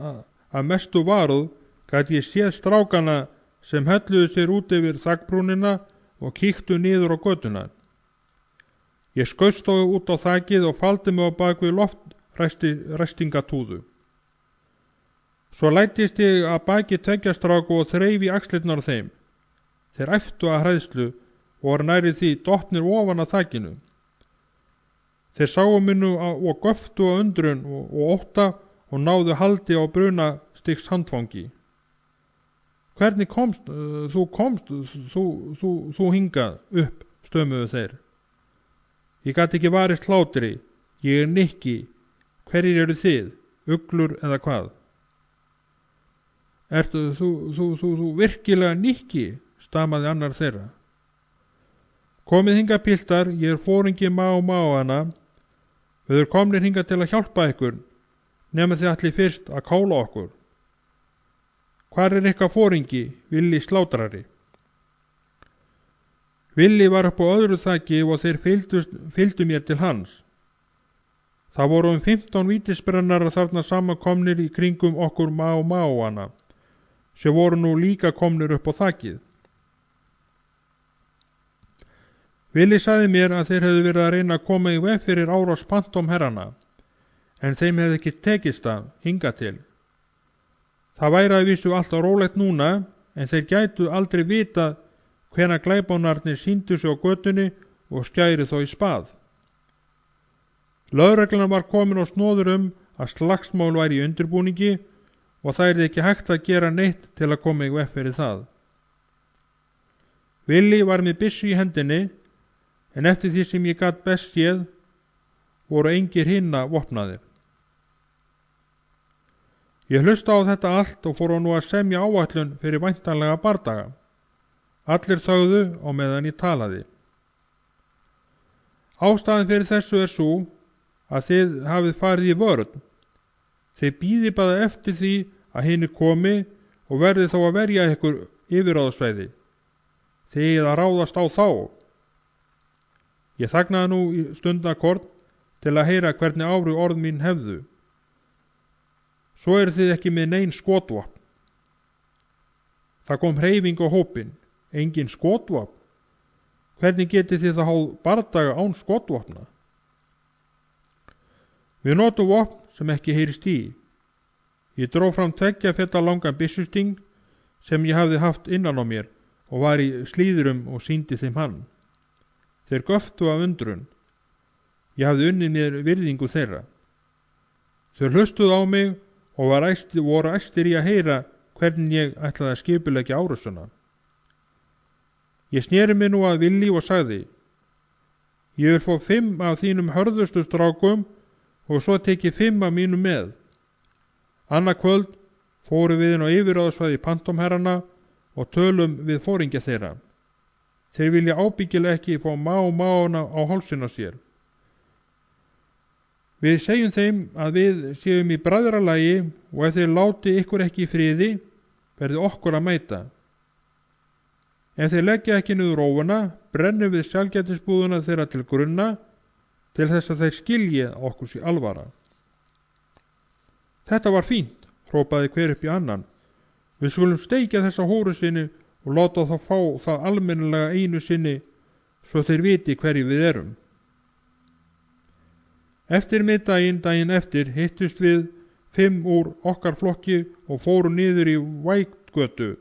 að mestu varúð gat ég séð strákana sem hölluðu sér út yfir þakbrúnina og kíktu niður á götuna. Ég skaust þá út á þakið og faldi mig á bak við loftræstingatúðu. Svo læddist ég að baki 2 stráku og þreif í axlirnar á þeim. Þeir æptu af hræðslu og var nærið því dottnir ofan að þakinu. Þeir sáu mig nú og göftu á undrun og ótta og náðu haldi á brunastigs handfangi. Hvernig komst þú hingað upp, stömmuðu þeir. Ég gat ekki varist hlátri. Ég Nikki. Hverjir eru þið? Uglur eða hvað? Ertu þú virkilega Nikki? Stamaði annar þeirra. Komið hingað piltar, ég fóringi Máana. Við erum komnir hingað til að hjálpa ykkur, nema þið ætli fyrst að kála okkur. Hvar er ykkar fóringi, Villi slátrari? Villi var upp á öðru þaki og þeir fylgdu mér til hans. Það voru 15 vítisbrennarar þarna samankomnir í kringum okkur Máana, sem voru nú líka komnir upp á þakið. Villi sagði mér að þeir hefðu verið að reyna að koma í veg fyrir árás Pantomherrana, en þeim hefði ekki tekist það hingað til. Það væri að vísu alltaf rólegt núna, en þeir gætu aldrei vita hvenær glæpánarnir sýndu sig á götunni og skæru þó í spað. Lögreglan var komin á snoður að slagsmál væri í undirbúningi og það er ekki hægt að gera neitt til að koma í veg fyrir það. Villi var með byssu í hendinni, en eftir því sem ég gat best séð voru engir hinna vopnaðir. Ég hlusta á þetta allt og fór nú að semja áætlun fyrir væntanlega bardaga. Allir þögðu á meðan ég talaði. Ástæðan fyrir þessu er svo að þið hafið farið í vörn. Þið bíðið bara eftir því að hinni komi og verðið þá að verja ykkur yfirráðasvæði. Þið að ráðast á þá. Ég þagnaði nú í stundakort til að heyra hvernig áhrif orð mín hefðu. Svo eru þið ekki með nein skotvopn. Það kom hreyfing á hópinn, engin skotvopn. Hvernig getið þið það háð bardaga án skotvopna? Við notum vopn sem ekki heyrist í. Ég dró fram 2 feta langan byssusting sem ég hafði haft innan á mér og var í slíðurum og sýndi þeim hann. Þeir göftu af undrun. Ég hafði unnið mér virðingu þeirra. Þeir hlustuðu á mig og voru æstir í að heyra hvernig ég ætlaði að skipuleggja árásuna. Ég sneri mig nú að Villi og sagði: Ég vil fá 5 af þínum hörðustu strákum og svo tek ég 5 af mínum með. Annað kvöld fóru við inn á yfirráðasvæði Pantomherrana og tölum við foringja þeirra. Þeir vilja ábyggilega ekki fá mána á hálsinn á sér. Við segjum þeim að við séum í bræðralagi og ef þeir láti ykkur ekki í friði, verði okkur að mæta. Ef þeir leggja ekki niður rófuna, brennum við sælgætisbúðuna þeirra til grunna til þess að þeir skilji okkur sé alvara. Þetta var fínt, hrópaði hver upp í annan. Við skulum steikja þessa hóru sinni og láta þá fá það almennilega einu sinni svo þeir viti hverju við erum. Eftir middaginn daginn eftir hittust við 5 úr okkar flokki og fórum niður í Væggötu,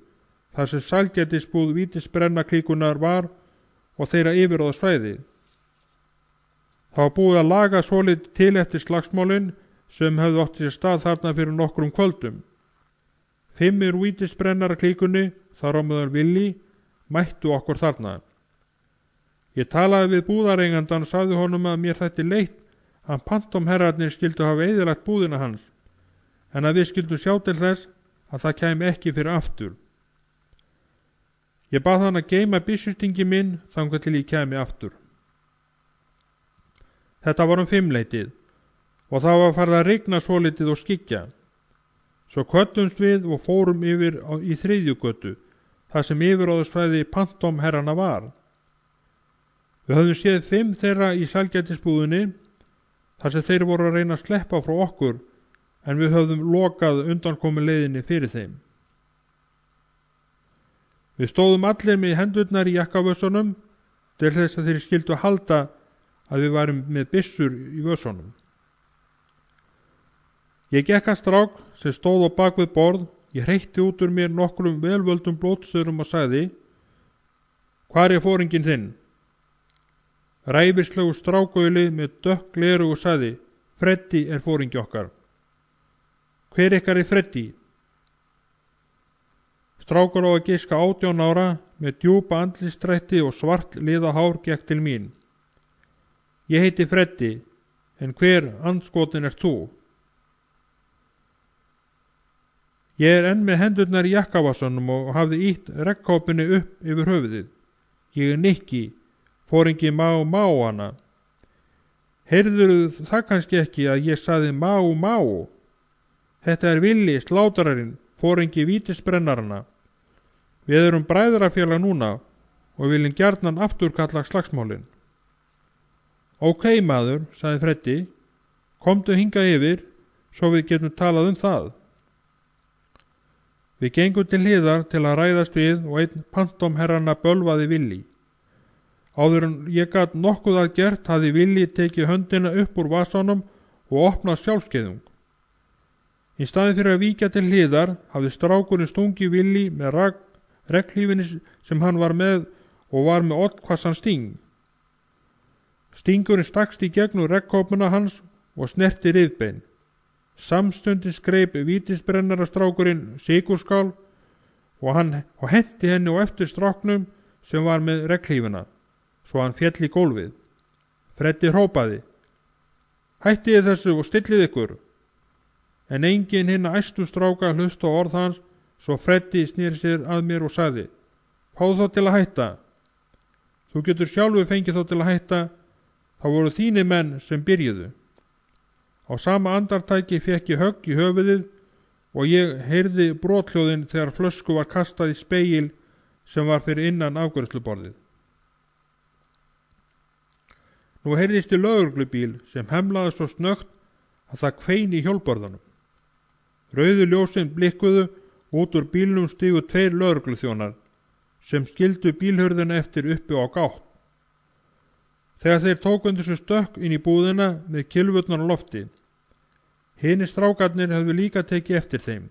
þar sem sælgætisbúð vítisbrennaklíkunar var og þeirra yfirráðasvæði. Það var búið að laga svolítið til eftir slagsmálin sem hefðu átt sér stað þarna fyrir nokkrum kvöldum. 5 úr vítisbrennaklíkunni, þar á meðal Villi, mættu okkur þarna. Ég talaði við búðareigandan og sagði honum að mér þætti leitt að pantomherrarnir skyldu hafa eyðilagt búðina hans, en að við skildum sjá til þess að það kæmi ekki fyrir aftur. Ég bað hann að geyma byssustingi minn þangað til ég kæmi aftur. Þetta var 5-leytið og það var farið að rigna svolítið og skyggja. Svo kvöddumst við og fórum yfir í 3. götu, þar sem yfirráðasvæði pantomherrana var. Við höfðum séð 5 þeirra í sælgætisbúðinni, þar sem þeir voru að reyna að sleppa frá okkur, en við höfðum lokað undankomi leiðinni fyrir þeim. Við stóðum allir með hendurnar í jakkavössunum til þess að þeir skildu halda að við værum með byssur í vössunum. Ég gekk að strák sem stóð á bak við borð, ég hreytti út úr mér nokkrum velvöldum blótstöðum og sagði: Hvar er foringinn þinn? Ræfirslegu strákauli með dökk gleru og sagði: Freddi er foringi okkar. Hver ykkar er Freddi? Strákur á að giska 18 ára með djúpa andlitsdrætti og svart liðahár gekk til mín. Ég heiti Freddi, en hver andskotin ert þú? Ég er enn með hendurnar í jakkavassanum og hafði ýtt regnkápunni upp yfir höfuðið. Ég er Nikki, foringi Máana. Heyrðuðu það kannski ekki að ég sagði Má? Þetta er Villi, slátrarinn, foringi vítisbrennarana. Við erum bræðrafélag núna og viljum gjarnan afturkalla slagsmálin. Ok, maður, sagði Freddi, komdu hingað yfir, svo við getum talað það. Við gengum til hliðar til að ræðast við og einn pantomherrana bölvaði Villi. Áður en ég gat nokkuð að gert hafði Villi tekið höndina upp úr vasanum og opnað sjálfskeiðung. Í staðin fyrir að víkja til hliðar hafði strákurinn stungið Villi með regnhlífinni sem hann var með og var með oddhvassan sting. Stingurinn stakst í gegnum regnkópuna hans og snerti rifbein. Samstundis greip vítisbrennarastrákurinn sykurskál og henti henni á eftir stráknum sem var með regnhlífina, svo hann féll í gólfið. Freddi hrópaði: Hættið þessu og stillið ykkur. En enginn hinna æstu stráka hlusta á orð hans, svo Freddi sneri sér að mér og sagði: Fáðu þá til að hætta. Þú getur sjálfur fengið þá til að hætta, þá voru þínir menn sem byrjuðu. Á sama andartæki fékk ég högg í höfuðið og ég heyrði brothljóðin þegar flösku var kastað í spegil sem var fyrir innan afgreiðsluborðið. Nú heyrðist í lögreglubíl sem hemlaði svo snöggt að það kvein í hjólbörðunum. Rauðu ljósin blikkuðu, út úr bílnum stigu 2 lögregluþjónar sem skildu bílhurðina eftir uppi á gátt. Þegar þeir tóku undir svo stökk inn í búðina með kylfurnar á lofti. Hinir strákarnir höfðu líka tekið eftir þeim.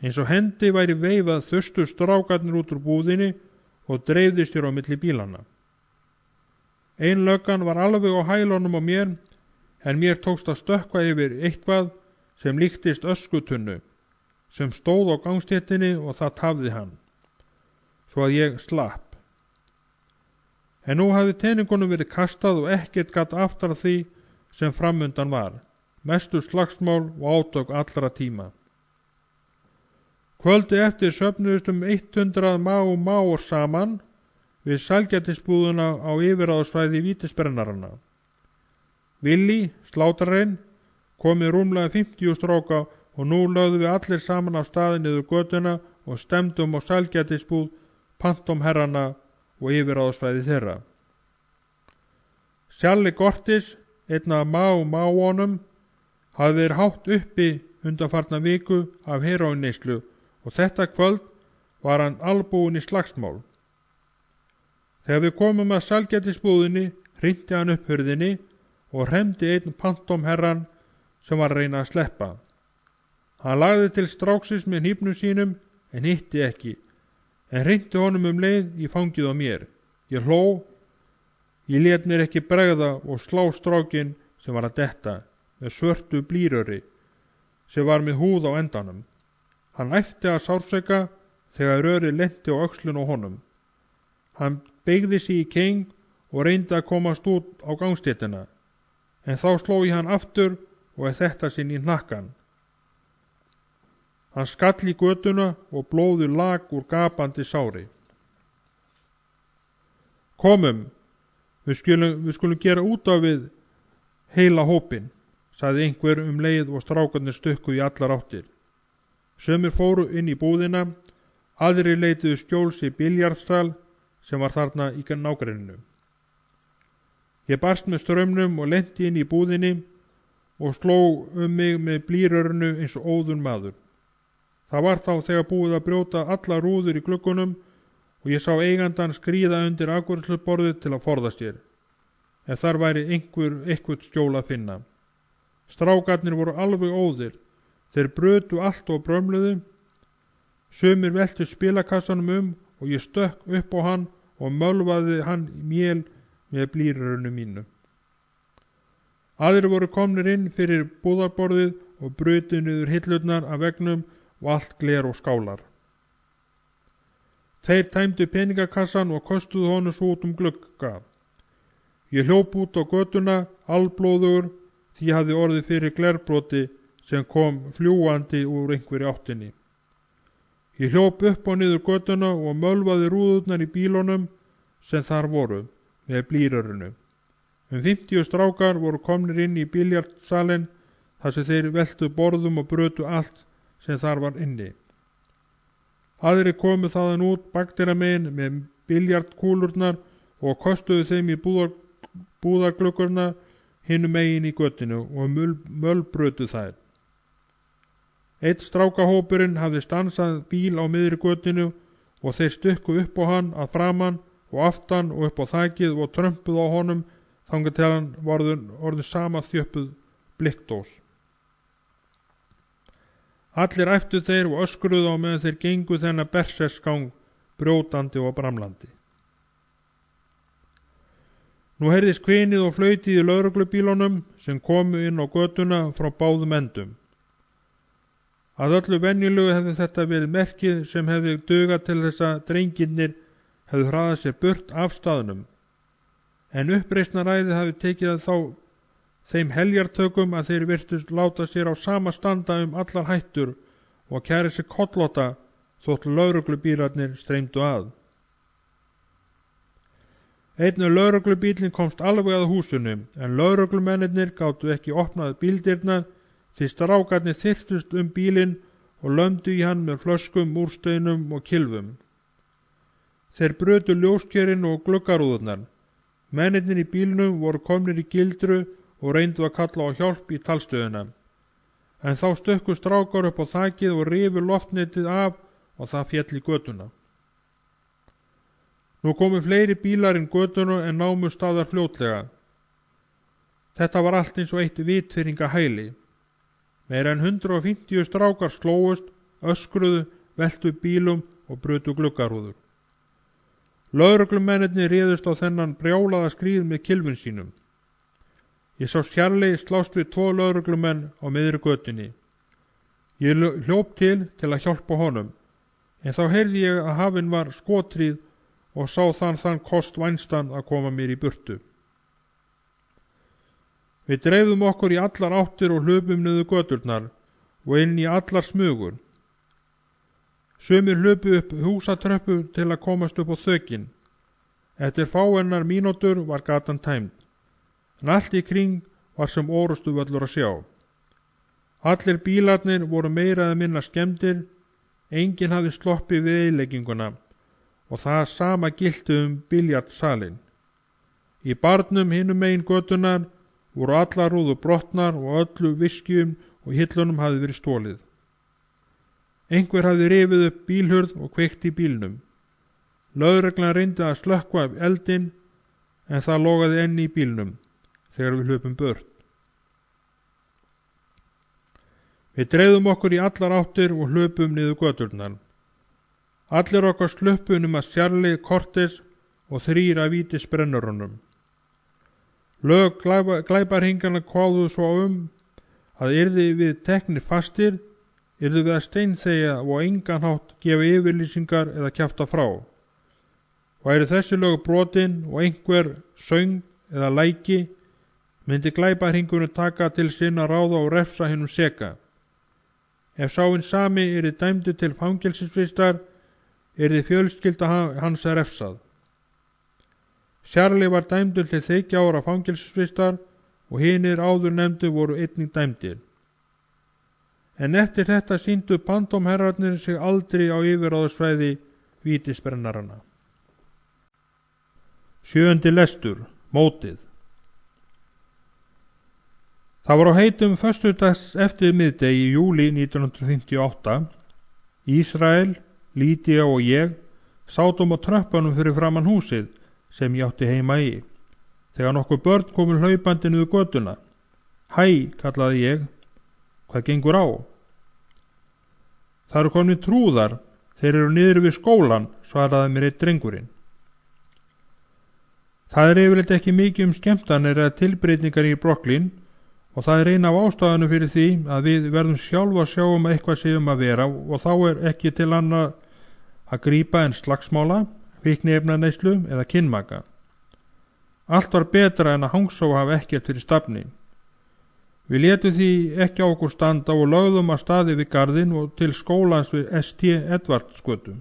Eins og hendi væri veifað þustu strákarnir út úr búðinni og dreifði sér á milli bílana. Ein löggan var alveg á hælunum á mér, en mér tókst að stökkva yfir eitthvað sem líktist öskutunnu, sem stóð á gangstéttinni og það tafði hann, svo að ég slapp. En nú hafði teningunum verið kastað og ekkert gat aftar því sem framundan var, mestu slagsmál og átök allra tíma. Kvöldi eftir söfnuðust 100 máur saman við sælgætisbúðuna á yfirráðasvæði vítisbrennarana. Villi, slátrarinn, kom með rúmlega 50 stráka og nú lögðu við allir saman af staði niður götuna og stemdum á sælgætisbúð pantomherrana og yfirráðasvæði þeirra. Sjalli Gortis, einn af máunum, hafði verið hátt uppi undanfarna viku af heróinneyslu og þetta kvöld var hann albúinn í slagsmál. Þegar við komum að sælgætisbúðinni hrinti hann upp hurðinni og hremdi einn pantomherran sem var að reyna að sleppa. Hann lagði til stráksins með hnífnum sínum en hitti ekki, en hrinti honum leið í fangið á mér. Ég hló, ég lét mér ekki bregða og slá strákin sem var að detta með svörtu blýröri sem var með húð á endanum. Hann æpti að sársauka þegar rörið lenti á öxlun á honum. Hann beygði sig í keng og reyndi að komast út á gangstéttina, en þá sló ég hann aftur og þetta sinn í hnakkan. Hann skall í götuna og blóðið lag úr gapandi sári. Komum, við skulum gera út af við heila hópin, sagði einhver leið og strákarnir stukku í allar áttir. Sumir fóru inn í búðina, aðrir leituðu skjóls í biljardsal sem var þarna í nágrenninu. Ég barst með straumnum og lenti inn í búðinni og sló mig með blýrörnu eins og óðun maður. Það var þá þegar búið að brjóta alla rúður í gluggunum og ég sá eigandan skríða undir afgreiðsluborðið til að forða sér, en þar væri eitthvað skjól að finna. Strákarnir voru alveg óðir, þeir brötu allt og brömluðu. Sumir veltu spilakassanum og ég stökk upp á hann og mölvaði hann í mél með blýrörnu mínu. Aðrir voru komnir inn fyrir búðarborðið og brutu niður hillurnar af vegnum og allt gler og skálar. Þeir tæmdu peningakassan og kostuðu honum svo út glugga. Ég hljóp út á götuna, alblóðugur, því ég hafði orðið fyrir glerbroti sem kom fljúandi úr einhverju áttinni. Ég hljóp upp og niður götuna og mölvaði rúðurnar í bílunum sem þar voru með blýrörnu. 50 strákar voru komnir inn í biljardsalinn þar sem þeir veltu borðum og brötu allt sem þar var inni. Aðrir komu þaðan út bakteramegin með biljardkúlurnar og kostuðu þeim í búðargluggurna hinum megin í götinu og mölbrötu þær. Einn strákahópurinn hafði stansað bíl á miðri götinu og þeir stukku upp á hann að framan og aftan og upp á þakið og trömpuðu á honum þangað til hann orðið sama þjöppuð blikkdós. Allir æptu þeir og öskruðu á meðan þeir gengu þennan berserksgang brjótandi og bramlandi. Nú heyrðist kvinið og flautið í lögreglubílunum sem komu inn á götuna frá báðum endum. Að öllu venjulegu hefði þetta verið merkið sem hefði dugað til þess að drengirnir hefðu hraðað sér burt af staðnum, en uppreisnaræðið hafi tekið þá þeim heljartökum að þeir virtust láta sér á sama standa allar hættur og kæri sér kollótta þótt lögreglubílarnir streymdu að. Einn lögreglubílinn komst alveg að húsinu, en lögreglumennirnir gátu ekki opnað bíldyrnar því strákarnir þyrftust bílinn og lömdu í hann með flöskum, múrsteinum og kylfum. Þeir brötu ljóskjörin og gluggarúðurnar. Mennirnir í bílnum voru komnir í gildru og reyndu að kalla á hjálp í talstöðuna. En þá stökku strákar upp á þakið og rifu loftnetið af og það féll í götuna. Nú komu fleiri bílar inn götuna en námu staðar fljótlega. Þetta var allt eins og eitt vitfirringahæli. Meira en 150 strákar slóust, öskruðu, veltu bílum og brutu gluggarúður. Lögreglumennirnir réðust á þennan brjálaða skríð með kylfum sínum. Ég sá Charlie slást við 2 lögreglumenn á miðri götunni. Ég hljóp til að hjálpa honum, en þá heyrði ég að hafinn var skotríð og sá þann kost vænstan að koma mér í burtu. Við dreifðum okkur í allar áttir og hlupum niður göturnar og inn í allar smugur. Sumir hlupu upp húsatröppu til að komast upp á þökin. Eftir fáeinar mínútur var gatan tæmd, en allt í kring var sem orustuvöllur að sjá. Allir bílarnir voru meira eða minna skemmdir, enginn hafði sloppið við eyðilegginguna og það sama gilti biljartsalinn. Í barnum hinum megin götunar voru allar rúður brotnar og öllu viskjum og hillunum hafði verið stólið. Einhver hafði rifið upp bílhurð og kveikt í bílnum. Lögreglan reyndi að slökkva eldinn en það logaði enn í bílnum þegar við hlupum burt. Við dreifðum okkur í allar áttir og hlupum niður göturnar. Allir okkar sluppu nema Charlie, Cortes og 3 af vítisbrennurunum. Lög glæparhingana kváðu svo að yrði við teknir fastir, yrðu við að steinþegja og á engan hátt gefa yfirlýsingar eða kjafta frá. Væri þessi lög brotin og einhver söng eða læki, myndi glæparhingurinn taka til sinna ráða og refsa hinum seka. Ef sá hinn sami yrði dæmdur til fangelsisvistar, yrði fjölskylda hans refsað. Charlie var dæmdur til 30 ára fangelsisvistar og hinir áður nefndu voru einnig dæmdir. En eftir þetta sýndu bandómherrarnir sig aldrei á yfirráðasvæði vítisbrennarana. 7. lestur, mótið. Það var á heitum föstudags eftir miðdegi í júlí 1958. Ísrael, Lídía og ég sátum á tröppunum fyrir framan húsið sem ég átti heima í, þegar nokkur börn komu hlaupandi niður götuna. Hæ, kallaði ég, hvað gengur á? Það eru komin trúðar, þeir eru niður við skólan, svaraði mér einn drengurinn. Það er yfirleitt ekki mikið skemmtanir eða tilbreytingar í Brooklyn og það er ein af ástæðunum fyrir því að við verðum sjálf að sjá að eitthvað séum að vera og þá er ekki til annað að grípa en slagsmála, fíkniefnaneyslu eða kynmaka. Allt var betra en að hangsa og hafa ekkert fyrir stafni. Við létum því ekki á okkur standa og lögðum að staði við garðinn og til skólans við St. Edvardsgötu.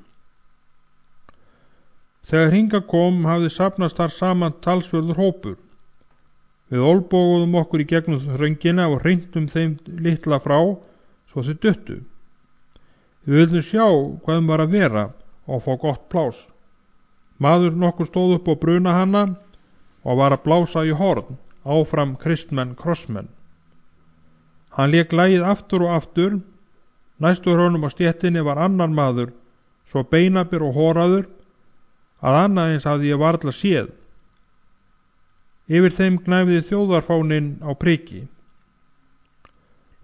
Þegar hingað kom hafði safnast þar saman talsverður hópur. Við olbóguðum okkur í gegnum þröngina og hrintum þeim litla frá svo þau duttu. Við vildum sjá hvað var að vera og fá gott plás. Maður nokkur stóð upp og bruna hana og var að blása í horn, áfram kristmenn krossmenn. Hann lék lagið aftur og aftur. Næstur honum á stéttinni var annar maður, svo beinabir og hóraður, að annað eins hafði ég varla séð. Yfir þeim gnæfði þjóðarfáninn á priki.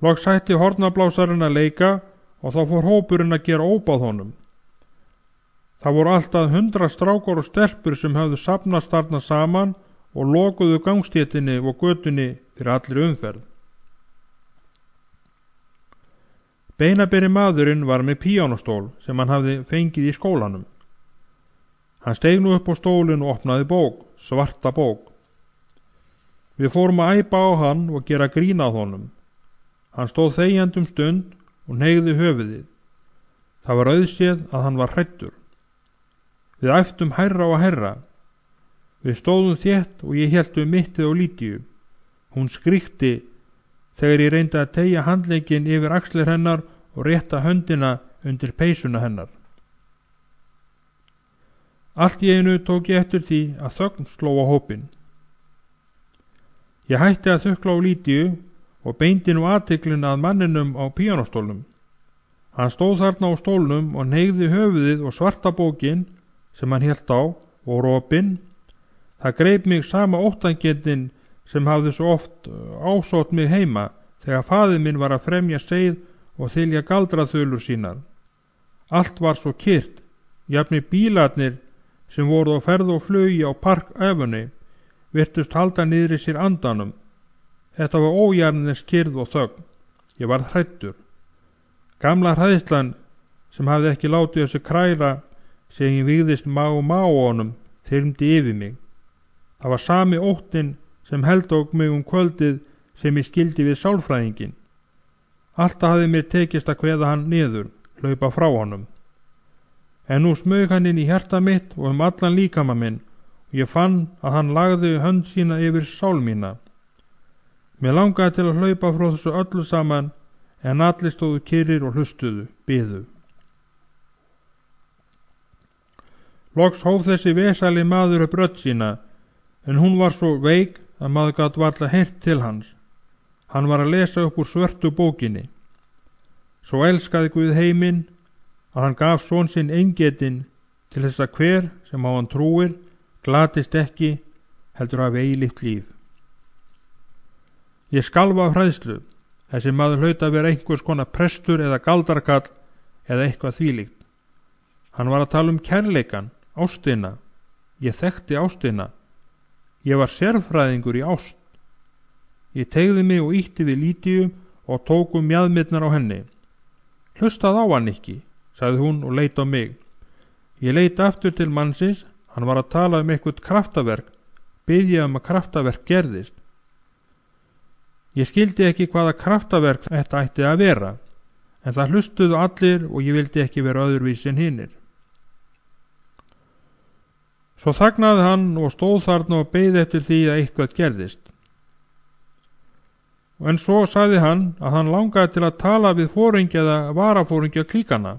Loks hætti hornablásarinn að leika og þá fór hópurinn að gera óbáð honum. Það voru alltaf 100 strákar og stelpur sem hafðu safnast þarna saman og lokuðu gangstéttinni og götunni fyrir allri umferð. Beinaberi maðurinn var með píanóstól sem hann hafði fengið í skólanum. Hann steig nú upp á stólinn og opnaði bók, svarta bók. Við fórum að æpa á hann og gera grín að honum. Hann stóð þegjandi stund og hneigði höfuðið. Það var auðséð að hann var hræddur. Við æptum hærra og hærra. Við stóðum þétt og ég hélt mittið á Lídíu. Hún skríkti þegar ég reyndi að teygja handlegginn yfir axlir hennar og rétta höndina undir peysuna hennar. Allt í einu tók ég eftir því að þögn sló á hópinn. Ég hætti að þukla á Lídíu og beindi nú athyglina að manninum á píanóstólnum. Hann stóð þarna á stólnum og hneigði höfuðið og svarta bókin sem hann hélt á og ropinn. Það greip mig sama óttangetinn sem hafði svo oft ásótt mig heima þegar faðir minn var að fremja seið og þylja galdraþulur sínar. Allt var svo kyrrt, jafnir bílarnir sem voru á ferð og flugi á Park Avenue virtust halda niðri sér andanum. Þetta var ójarnins kyrrð og þögn. Ég varð hræddur. Gamla hræðslan sem hafði ekki látið þessu kræla sem ég vígðist má honum þyrmdi yfir mig. Það var sami óttinn sem heldók mig kvöldið sem ég skildi við sálfræðinginn. Alltaf hafði mér tekist að kveða hann niður, hlaupa frá honum. En nú smaug hann inn í hjarta mitt og allan líkama minn, og ég fann að hann lagði hönd sína yfir sál mína. Mér langaði til að hlaupa frá þessu öllu saman, en allir stóðu kyrrir og hlustuðu, biðu. Loks hóf þessi vesali maður upp rödd sína, en hún var svo veik að maður gat varla heyrt til hans. Hann var að lesa upp úr svörtu bókinni. Svo elskaði Guð heiminn að hann gaf son sinn eingetinn til þess að hver sem á hann trúir glatist ekki, heldur hafi eilíft líf. Ég skalf af hræðslu. Þessi maður hlaut að vera einhvers konar prestur eða galdrakall eða eitthvað þvílíkt. Hann var að tala um kærleikan, ástina. Ég þekkti ástina. Ég var sérfræðingur í ást. Ég teygði mig og ýtti við Lídíu og tók mjaðmirnar á henni. Hlustað á hann ekki, sagði hún og leit á mig. Ég leit aftur til mannsins, hann var að tala um eitthvað kraftaverk, biðja að kraftaverk gerðist. Ég skildi ekki hvaða kraftaverk þetta ætti að vera, en það hlustuðu allir og ég vildi ekki vera öðruvísi en hinir. Svo þagnaði hann og stóð þarna og beið eftir því að eitthvað gerðist. En svo sagði hann að hann langaði til að tala við foringja eða varafóringja klíkana.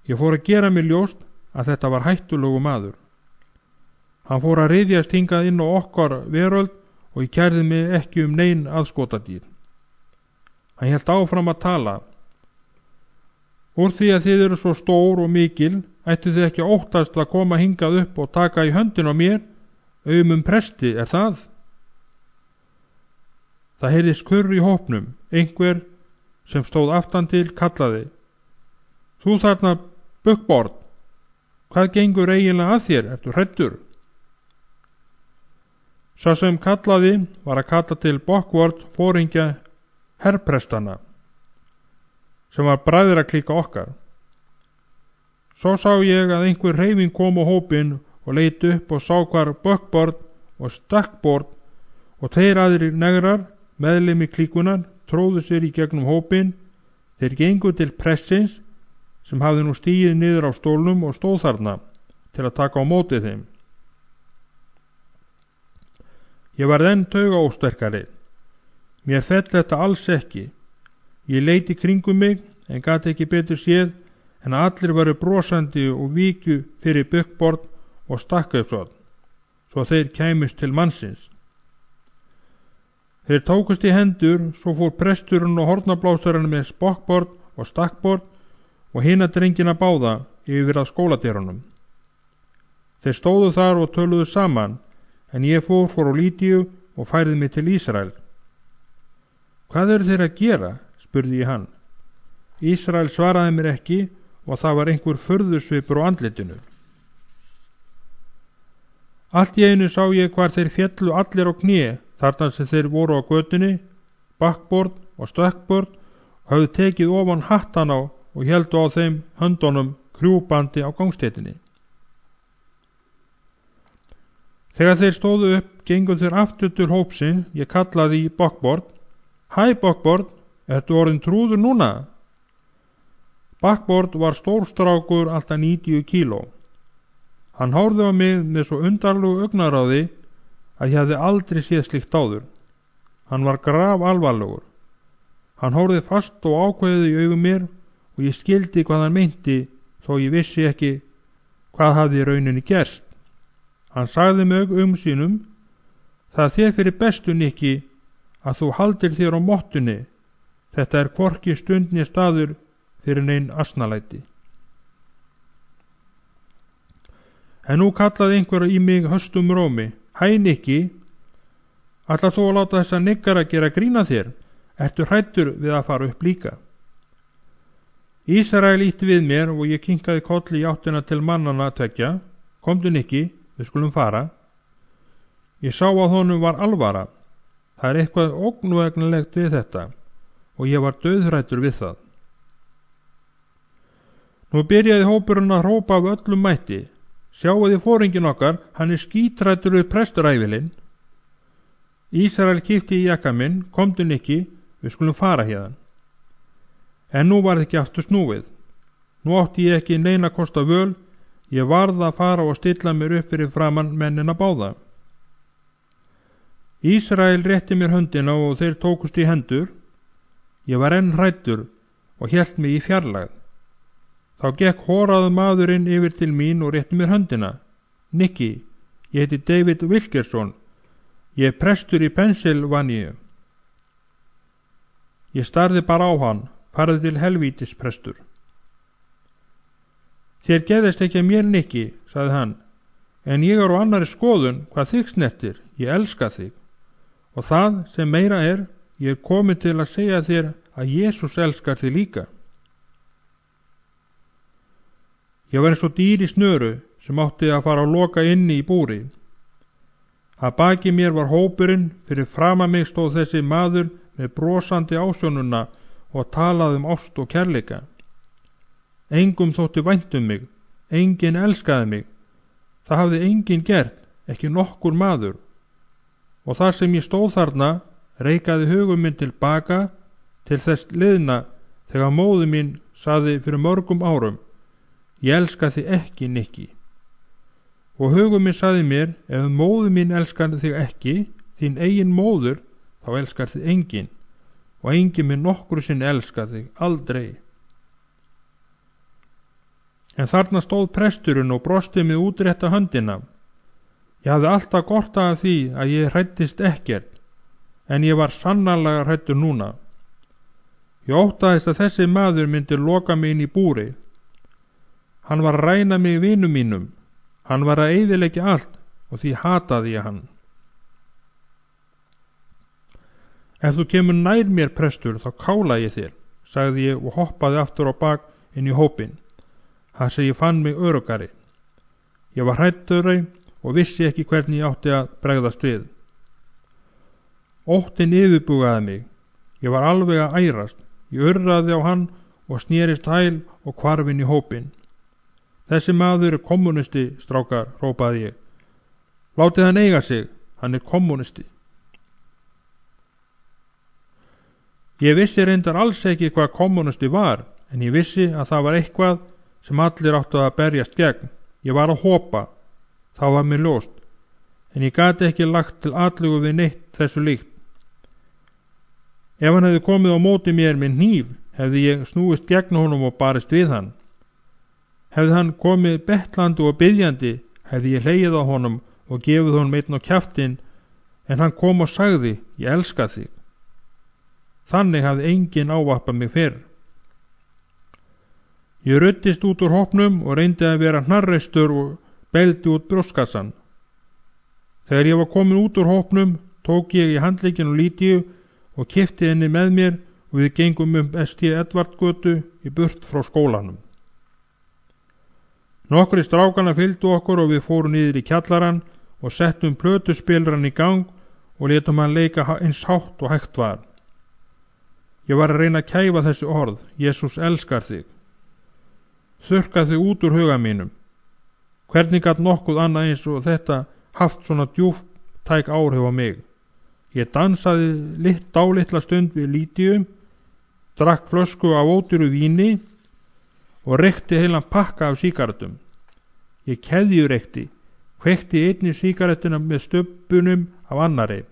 Ég fór að gera mér ljóst að þetta var hættulegu maður. Hann fór að ryðjast hingað inn á okkar veröld og ég kærði mig ekki um nein aðskotadýr. Hann hélt áfram að tala. Úr því að þið eru svo stór og mikil, ættu þið ekki að óttast að koma hingað upp og taka í höndin á mér, presti, er það? Það heyrðist kurr í hópnum, einhver sem stóð aftan til kallaði. Þú þarna Buckboard, hvað gengur eiginlega að þér, ertu hræddur? Sá sem kallaði var að kalla til Buckboard foringja herprestana, sem var bræðraklíka okkar. Svo sá ég að einhver hreyfing kom á hópinn og leit upp og sá hvar Buckboard og Stackboard og þeir aðrir negrar, meðlimi klíkunar, tróðu sér í gegnum hópinn. Þeir gengu til pressins sem hafði nú stigið niður á stólnum og stóð þarna til að taka á móti þeim. Ég var enn taugaósterkari. Mér fell þetta alls ekki. Ég leit í kringum mig en gat ekki betur séð en að allir varu brosandi og víkju fyrir Buckboard og Stackboard, svo þeir kæmust til mannsins. Þeir tókust í hendur, svo fór presturinn og hornablásturinn með Buckboard og Stackboard og hina drengina báða yfir að skóladyrunum. Þeir stóðu þar og töluðu saman, en ég fór á Lídíu og færði mig til Ísrael. Hvað eru þeir að gera? Spurði ég hann. Ísrael svaraði mér ekki og það var einhver furðusvipur á andlitinu. Allt í einu sá ég hvar þeir féllu allir á kné, þarna sem þeir voru á götunni, Buckboard og Stackboard, höfðu tekið ofan hattan á og héldu á þeim höndunum krjúbandi á gangstéttinni. Þegar þeir stóðu upp, gengu þeir aftur til hópsinn. Ég kallaði í Buckboard. Hæ Buckboard, ertu orðin trúður núna? Buckboard var stórstrákur alltaf 90 kíló. Hann horfði á mig með svo undarlegu augnaráði að ég hefði aldrei séð slíkt áður. Hann var graf alvarlegur. Hann horfði fast og ákveðið í augum mér og ég skildi hvað hann meinti þó ég vissi ekki hvað hafði í rauninni gerst. Hann sagði mig sínum: það þér fyrir bestu, Nikki, að þú haldir þér á mottunni. Þetta er hvorki stundni staður fyrir neinn asnalæti. En nú kallaði einhver í mig höstum rómi. Hæ Nikki, ætlar þú að láta þessa niggara gera grína þér? Ertu hræddur við að fara upp líka? Ísrael ítti við mér og ég kinkaði kolli í áttina til mannana tveggja. Komdu Nikki, við skulum fara. Ég sá að honum var alvara. Það er eitthvað ógnvegnilegt við þetta og ég var dauðhræddur við það. Nú byrjaði hópurinn að hrópa af öllum mætti. Sjáuði foringin okkar, hann er skítræddur við presturævilinn. Ísrael kíkti í jakka minn. Komdu Nikki, við skulum fara hérðan. En nú var ekki aftur snúið. Nú átti ég ekki neina kosta völ, ég varð að fara og stilla mér upp fyrir framan mennina báða. Ísrael rétti mér höndina og þeir tókust í hendur. Ég var enn hræddur og hélt mig í fjarlægð. Þá gekk horaður maðurinn yfir til mín og rétti mér höndina. Nikki, ég heiti David Wilkerson. Ég er prestur í Pennsylvaníu. Ég starði bara á hann, farðu til helvítis, prestur. Þér geðist ekki að mér, Nikki, sagði hann, en ég er á annarri skoðun hvað þig snertir, ég elska þig. Og það sem meira er, ég er komin til að segja þér að Jesús elskar þig líka. Ég var eins og dýr í snöru sem átti að fara að loka inni í búri. Að baki mér var hópurinn, fyrir framan mig stóð þessi maður með brosandi ásjónuna og talaði ást og kærleika. Engum þótti vænt mig, enginn elskaði mig. Það hafði enginn gert, ekki nokkur maður. Og þar sem ég stóð þarna, reikaði hugum minn tilbaka til þess liðna þegar móðir mín sagði fyrir mörgum árum, ég elska þig ekki, Nikki. Og hugum minn sagði mér, ef móðir mín elskar þig ekki, þín eigin móður, þá elskar þig enginn, og enginn minn nokkru sinni elskar þig, aldrei. En þarna stóð presturinn og brosti með útrétta höndina. Ég hafði alltaf gott af því að ég hræddist ekkert, en ég var sannarlega hræddur núna. Ég óttaðist að þessi maður myndi loka mig inn í búri. Hann var að ræna mig vinum mínum. Hann var að eyðileggja allt og því hataði ég hann. Ef þú kemur nær mér, prestur, þá kála ég þér, sagði ég og hoppaði aftur á bak inn í hópinn. Það sem ég fann mig öruggari. Ég var hræddari og vissi ekki hvernig ég átti að bregðast við. Óttinn yfirbugaði mig. Ég var alveg að ærast. Ég urraði á hann og snerist hæl og hvarf inn í hópinn. Þessi maður er kommunisti, strákar, hrópaði ég. Látið hann eiga sig, hann er kommunisti. Ég vissi reyndar alls ekki hvað kommunisti var, en ég vissi að það var eitthvað sem allir áttu að berjast gegn. Ég var að hopa, þá var mér ljóst, en ég gat ekki lagt til atlögu við neitt þessu líkt. Ef hann hefði komið á móti mér með hníf, hefði ég snúist gegn honum og barist við hann. Hefði hann komið betlandi og biðjandi, hefði ég hlegið á honum og gefið honum einn á kjaftinn, en hann kom og sagði, ég elska þig. Þannig hafði enginn ávarpað mig fyrr. Ég ruddist út úr hópnum og reyndi að vera hnarreistur og beldi út brjóstkassan. Þegar ég var komin út úr hópnum, tók ég í handlegginn og Lídíu og kippti henni með mér og við gengum St. Edvardgötu í burt frá skólanum. Nokkri strákana fylgdu okkur og við fórum niður í kjallarann og settum plötuspilran í gang og létum hann leika eins hátt og hægt var. Ég var að reyna að kæfa þessi orð, Jesús elskar þig. Þurrka þig út úr huga mínum. Hvernig gat nokkuð annað eins og þetta haft svona djúptæk áhrif á mig? Ég dansaði dálitla stund við Lídíu, drakk flösku af ódýru víni og reykti heilan pakka af sígarettum. Ég keðjureykti, kveikti einni sígarettuna með stöppunum af annari.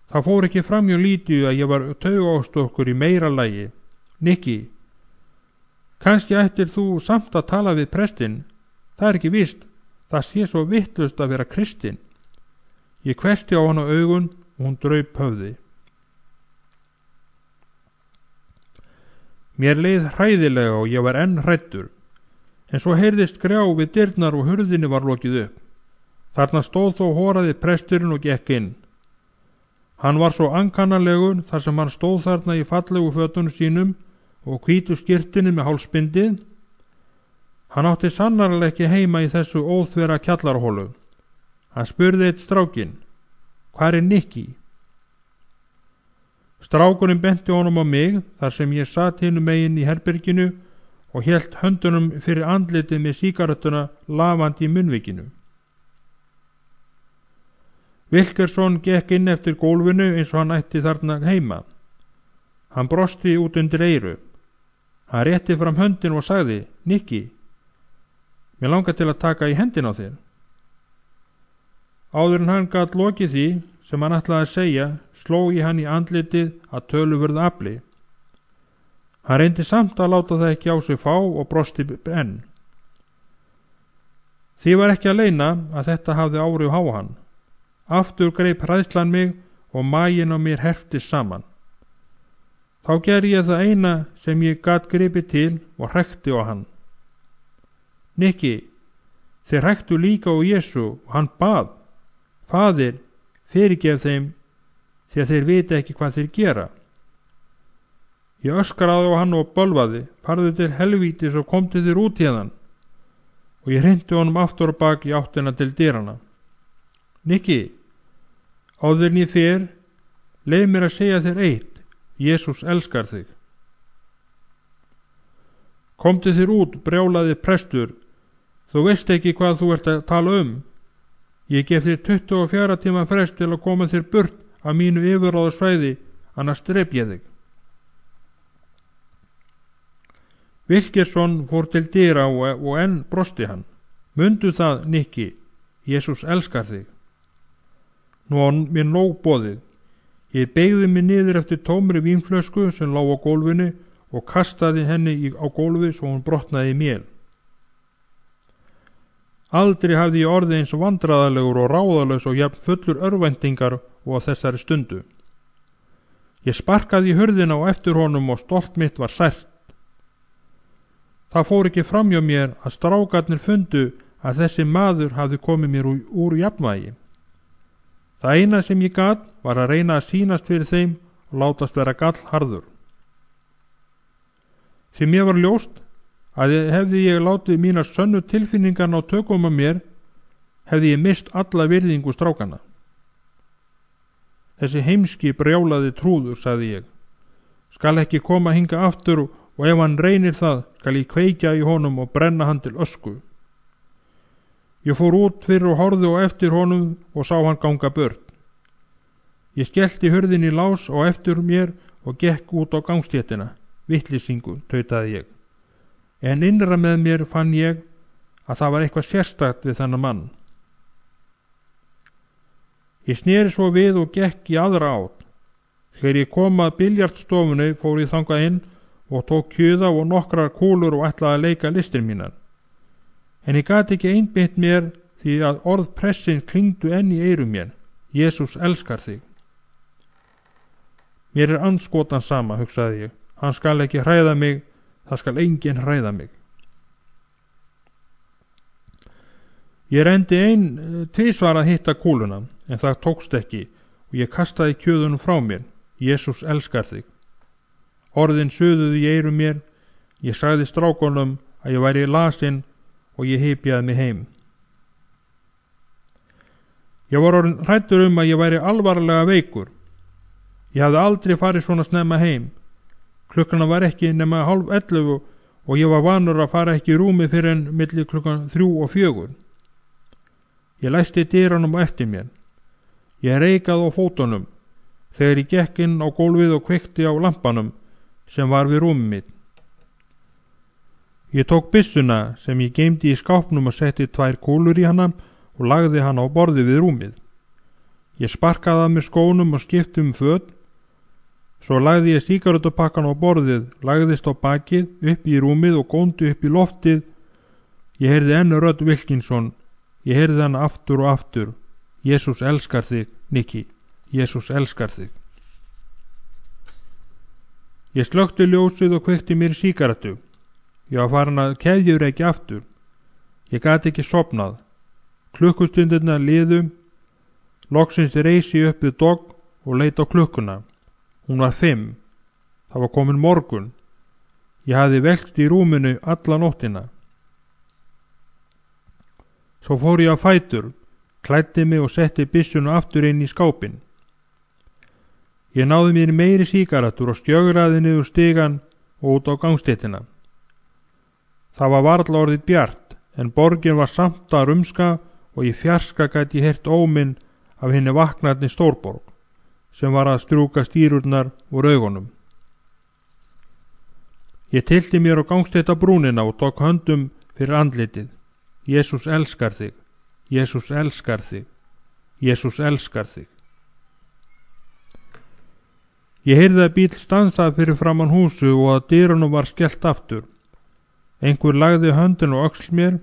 Það fór ekki fram hjá Lídíu að ég var taugaóstokkur í meira lagi. Nikki, kannski ættir þú samt að tala við prestinn. Það er ekki víst, það sé svo vittlust að vera kristinn. Ég hvessti á hana augun og hún draup höfði. Mér leið hræðilega og ég var enn hræddur, en svo heyrðist grjá við dyrnar og hurðinni var lokið upp. Þarna stóð þó horaði presturinn og gekk inn. Hann var svo ankannalegur þar sem hann stóð þarna í fallegu fötunum sínum og hvítu skyrtunni með hálsbindið. Hann átti sannarlega ekki heima í þessu óþvera kjallarhólu. Hann spurði eitt strákinn, hvar er Nikki? Strákurinn benti honum á mig þar sem ég sat hinum megin í herberginu og hélt höndunum fyrir andlitið með sígarettuna lafandi í munnvikinu. Wilkerson gekk inn eftir gólfinu eins og hann ætti þarna heima. Hann brosti út undir eyru. Hann rétti fram höndin og sagði: Nikki, mér langar til að taka í hendin á þér. Áður en hann gat lokið því sem hann ætlaði að segja, sló ég hann í andlitið að töluverðu afli. Hann reyndi samt að láta það ekki á sig fá og brosti enn. Því var ekki að leyna að þetta hafði áhrif á hann. Aftur greip hræðslan mig og maginn á mér herptist saman. Þá gerði ég það eina sem ég gat gripið til og hrækti á hann. Nikki, þeir hræktu líka á Jesú og hann bað: Faðir, fyrirgef þeim, því að þeir vita ekki hvað þeir gera. Ég öskraði á hann og bölvaði: Farðu til helvítis og komdu þér út hérðan. Og ég hrindi honum aftur og bak í áttina til dyrana. Nikki, áður en ég fer, leið mér að segja þér eitt: Jesús elskar þig. Komdu þér út, brjálaði prestur, þú veist ekki hvað þú ert að tala um. Ég gef þér 24 tíma frest til að koma þér burt af mínu yfirráðasvæði, annars drep ég þig. Wilkerson fór til dyra og enn brosti hann. Mundu það, Nikki, Jesús elskar þig. Nú á mér nóg boðið. Ég beygði mig niður eftir tómri vínflösku sem lá á gólfinu og kastaði henni á gólfi svo hún brotnaði í mél. Aldrei hafði ég orðið eins vandræðalegur og ráðalaus og jafn fullur örvæntingar og á þessari stundu. Ég sparkaði í hurðina á eftir honum og stolt mitt var sært. Það fór ekki framjá mér að strákarnir fundu að þessi maður hafði komið mér úr jafnvægi. Það eina sem ég gat var að reyna að sýnast fyrir þeim og látast vera gallharður. Því mér var ljóst að hefði ég látið mínar sönnu tilfinningar ná tökum á mér, hefði ég mist alla virðingu strákana. Þessi heimski brjálaði trúður, sagði ég, skal ekki koma hinga aftur og ef hann reynir það, skal ég kveikja í honum og brenna hann til ösku. Ég fór út fyrir og horfði á eftir honum og sá hann ganga burt. Ég skellti hurðinni í lás og eftir mér og gekk út á gangstéttina. Vitleysingur, tautaði ég. En innra með mér fann ég að það var eitthvað sérstakt við þennan mann. Ég sneri svo við og gekk í aðra átt. Þegar ég kom að biljartstofunni fór ég þangað inn og tók kjöða og nokkrar kúlur og ætlaði að leika listir mínar. En ég gat ekki einbytt mér því að orð pressin klingdu enn í eyrum mér. Jesús elskar þig. Mér andskotan sama, hugsaði ég. Hann skal ekki hræða mig, það skal enginn hræða mig. Ég reyndi tvisvar að hitta kúluna, en það tókst ekki og ég kastaði kjöðunum frá mér. Jesús elskar þig. Orðin suðuðu í eyrum mér. Ég sagði strákunum að ég væri lasinn og ég hypjaði mig heim. Ég var orðinn hræddur að ég væri alvarlega veikur. Ég hafði aldrei farið svona snemma heim. Klukkana var ekki nema 10:30 og ég var vanur að fara ekki í rúmi fyrir en milli klukkan 3 og 4. Ég læsti dyranum á eftir mér. Ég reikaði á fótunum þegar ég gekk inn á gólfið og kveikti á lampanum sem var við rúmið mitt. Ég tók byssuna sem ég geymdi í skápnum og setti 2 kúlur í hana og lagði hana á borðið við rúmið. Ég sparkaði að mér skónum og skipti föt. Svo lagði ég sígarettupakkan á borðið, lagðist á bakið, upp í rúmið og góndi upp í loftið. Ég heyrði enn rödd Wilkinson. Ég heyrði hana aftur og aftur. Jesús elskar þig, Nikki. Jesús elskar þig. Ég slökkti ljósið og kveikti mér sígarettu. Ég var farin að keðjureykja aftur. Ég gat ekki sofnað. Klukkustundirnar liðu. Loksins reisi upp við dogg og leit á klukkuna. Hún var 5. Það var komin morgun. Ég hafði velkt í rúminu alla nóttina. Svo fór ég á fætur, klæddi mig og setti byssuna aftur inn í skápinn. Ég náði mér meiri sígarettur og stjögraði niður stigann og út á gangstéttina. Það var varla orðið bjart, en borgin var samt að rumska og í fjarska gæti ég heyrt óminn af hinni vaknarni stórborg, sem var að strjúka stýrurnar úr augunum. Ég tylti mér á gangstétta brúnina og tók höndum fyrir andlitið. Jesús elskar þig, Jesús elskar þig, Jesús elskar þig. Ég heyrði að bíll stansaði fyrir framan húsu og að dyrunum var skellt aftur. Einhver lagði höndin á öxl mér.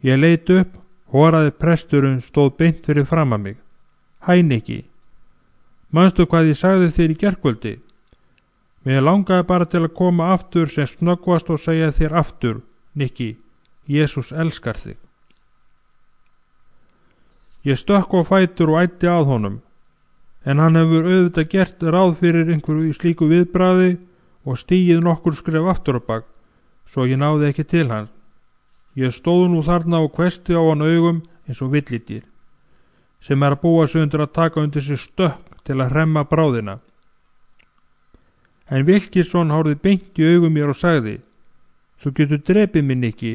Ég leit upp, horaði presturinn stóð beint fyrir framan mig. Hæ Nikki, manstu hvað ég sagði þér í gærkvöldi? Mér langaði bara til að koma aftur sem snöggvast og segja þér aftur, Nikki, Jesús elskar þig. Ég stökk á fætur og æddi að honum, en hann hefur auðvitað gert ráð fyrir einhverju slíku viðbragði og stigið nokkur skref aftur á bak, svo ég náði ekki til hans. Ég stóð nú þarna og hvessti á hann augum eins og villidýr, sem að búa sig undir að taka undir sig stökk til að hremma bráðina. En Wilkinson horfði beint í augum mér og sagði, þú getur drepið mig, Nikki,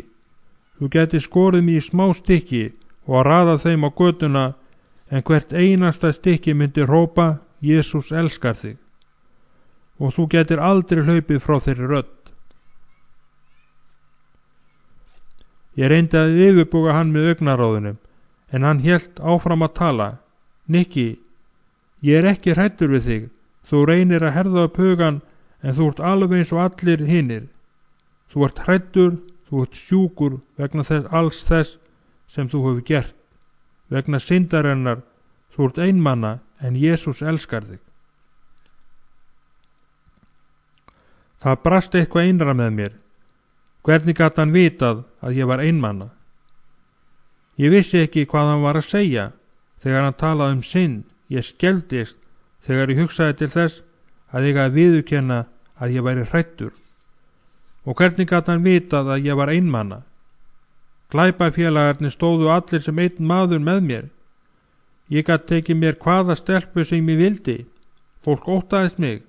þú getur skorið mig í smá stykki og raðað þeim á götuna, en hvert einasta stykki myndi hrópa, Jesús elskar þig, og þú getur aldrei hlaupið frá þeirri rödd. Ég reyndi að yfirbuga hann með augnaráðunum, en hann hélt áfram að tala. Nikki, ég er ekki hræddur við þig, þú reynir að herða upp hugan, en þú ert alveg eins og allir hinir. Þú ert hræddur, þú ert sjúkur vegna alls þess sem þú hefur gert, vegna syndarinnar, þú ert einmanna, en Jesús elskar þig. Það brast eitthvað innra með mér. Hvernig gat hann vitað að ég var einmanna? Ég vissi ekki hvað hann var að segja þegar hann talaði um synd. Ég skelfdist þegar ég hugsaði til þess að ég að viðurkenna að ég væri hræddur. Og hvernig gat hann vitað að ég var einmanna? Glæpafélagarnir stóðu allir sem einn maður með mér. Ég gat tekið mér hvaða stelpu sem ég vildi. Fólk óttaðist mig.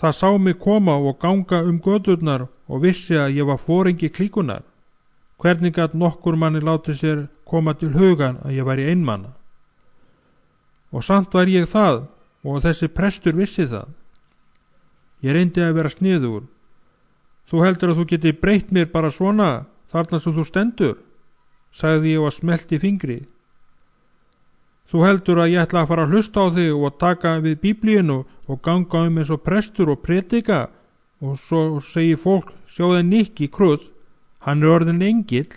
Það sá mig koma og ganga göturnar og vissi að ég var foringi klíkunar. Hvernig gat nokkur manni látið sér koma til hugan að ég væri einmanna? Og samt var ég það, og þessi prestur vissi það. Ég reyndi að vera sniðugur. Þú heldur að þú geti breytt mér bara svona, þarna sem þú stendur, sagði ég og smelti fingri. Þú heldur að ég ætla að fara að hlusta á þig og taka við Biblíinu og ganga eins og prestur og predika, og svo segir fólk, sjáðu Nikki Krull, hann er orðin engill,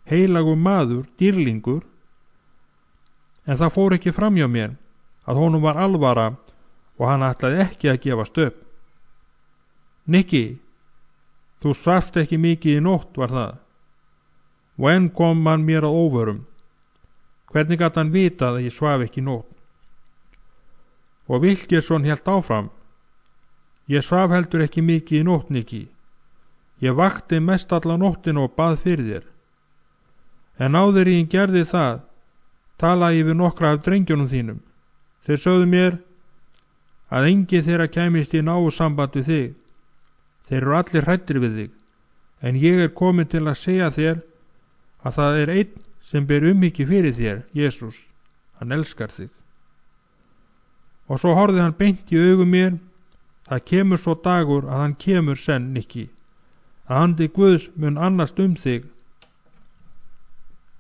heilagur maður, dýrlingur. En það fór ekki fram hjá mér að honum var alvara og hann ætlaði ekki að gefast upp. Nikki, þú svafst ekki mikið í nótt, var það? Og enn kom hann mér að óvörum. Hvernig gat hann vitað að ég svaf ekki í nótt? Og Wilkinson hélt áfram. Ég svaf heldur ekki mikið í nótt, Nikki. Ég vakti mest alla nóttina og bað fyrir þér. En áður ég gerði það, talaði ég við nokkra af drengjónum þínum. Þeir sögðu mér að engi þeirra kæmist í náu samband við þig. Þeir eru allir hræddir við þig, en ég er komin til að segja þér að það er einn sem ber umhyggju fyrir þér, Jesús. Hann elskar þig. Og svo horfði hann beint í augum mér. Það kemur svo dagur að hann kemur senn, Nikki, að andi Guðs mun annast þig.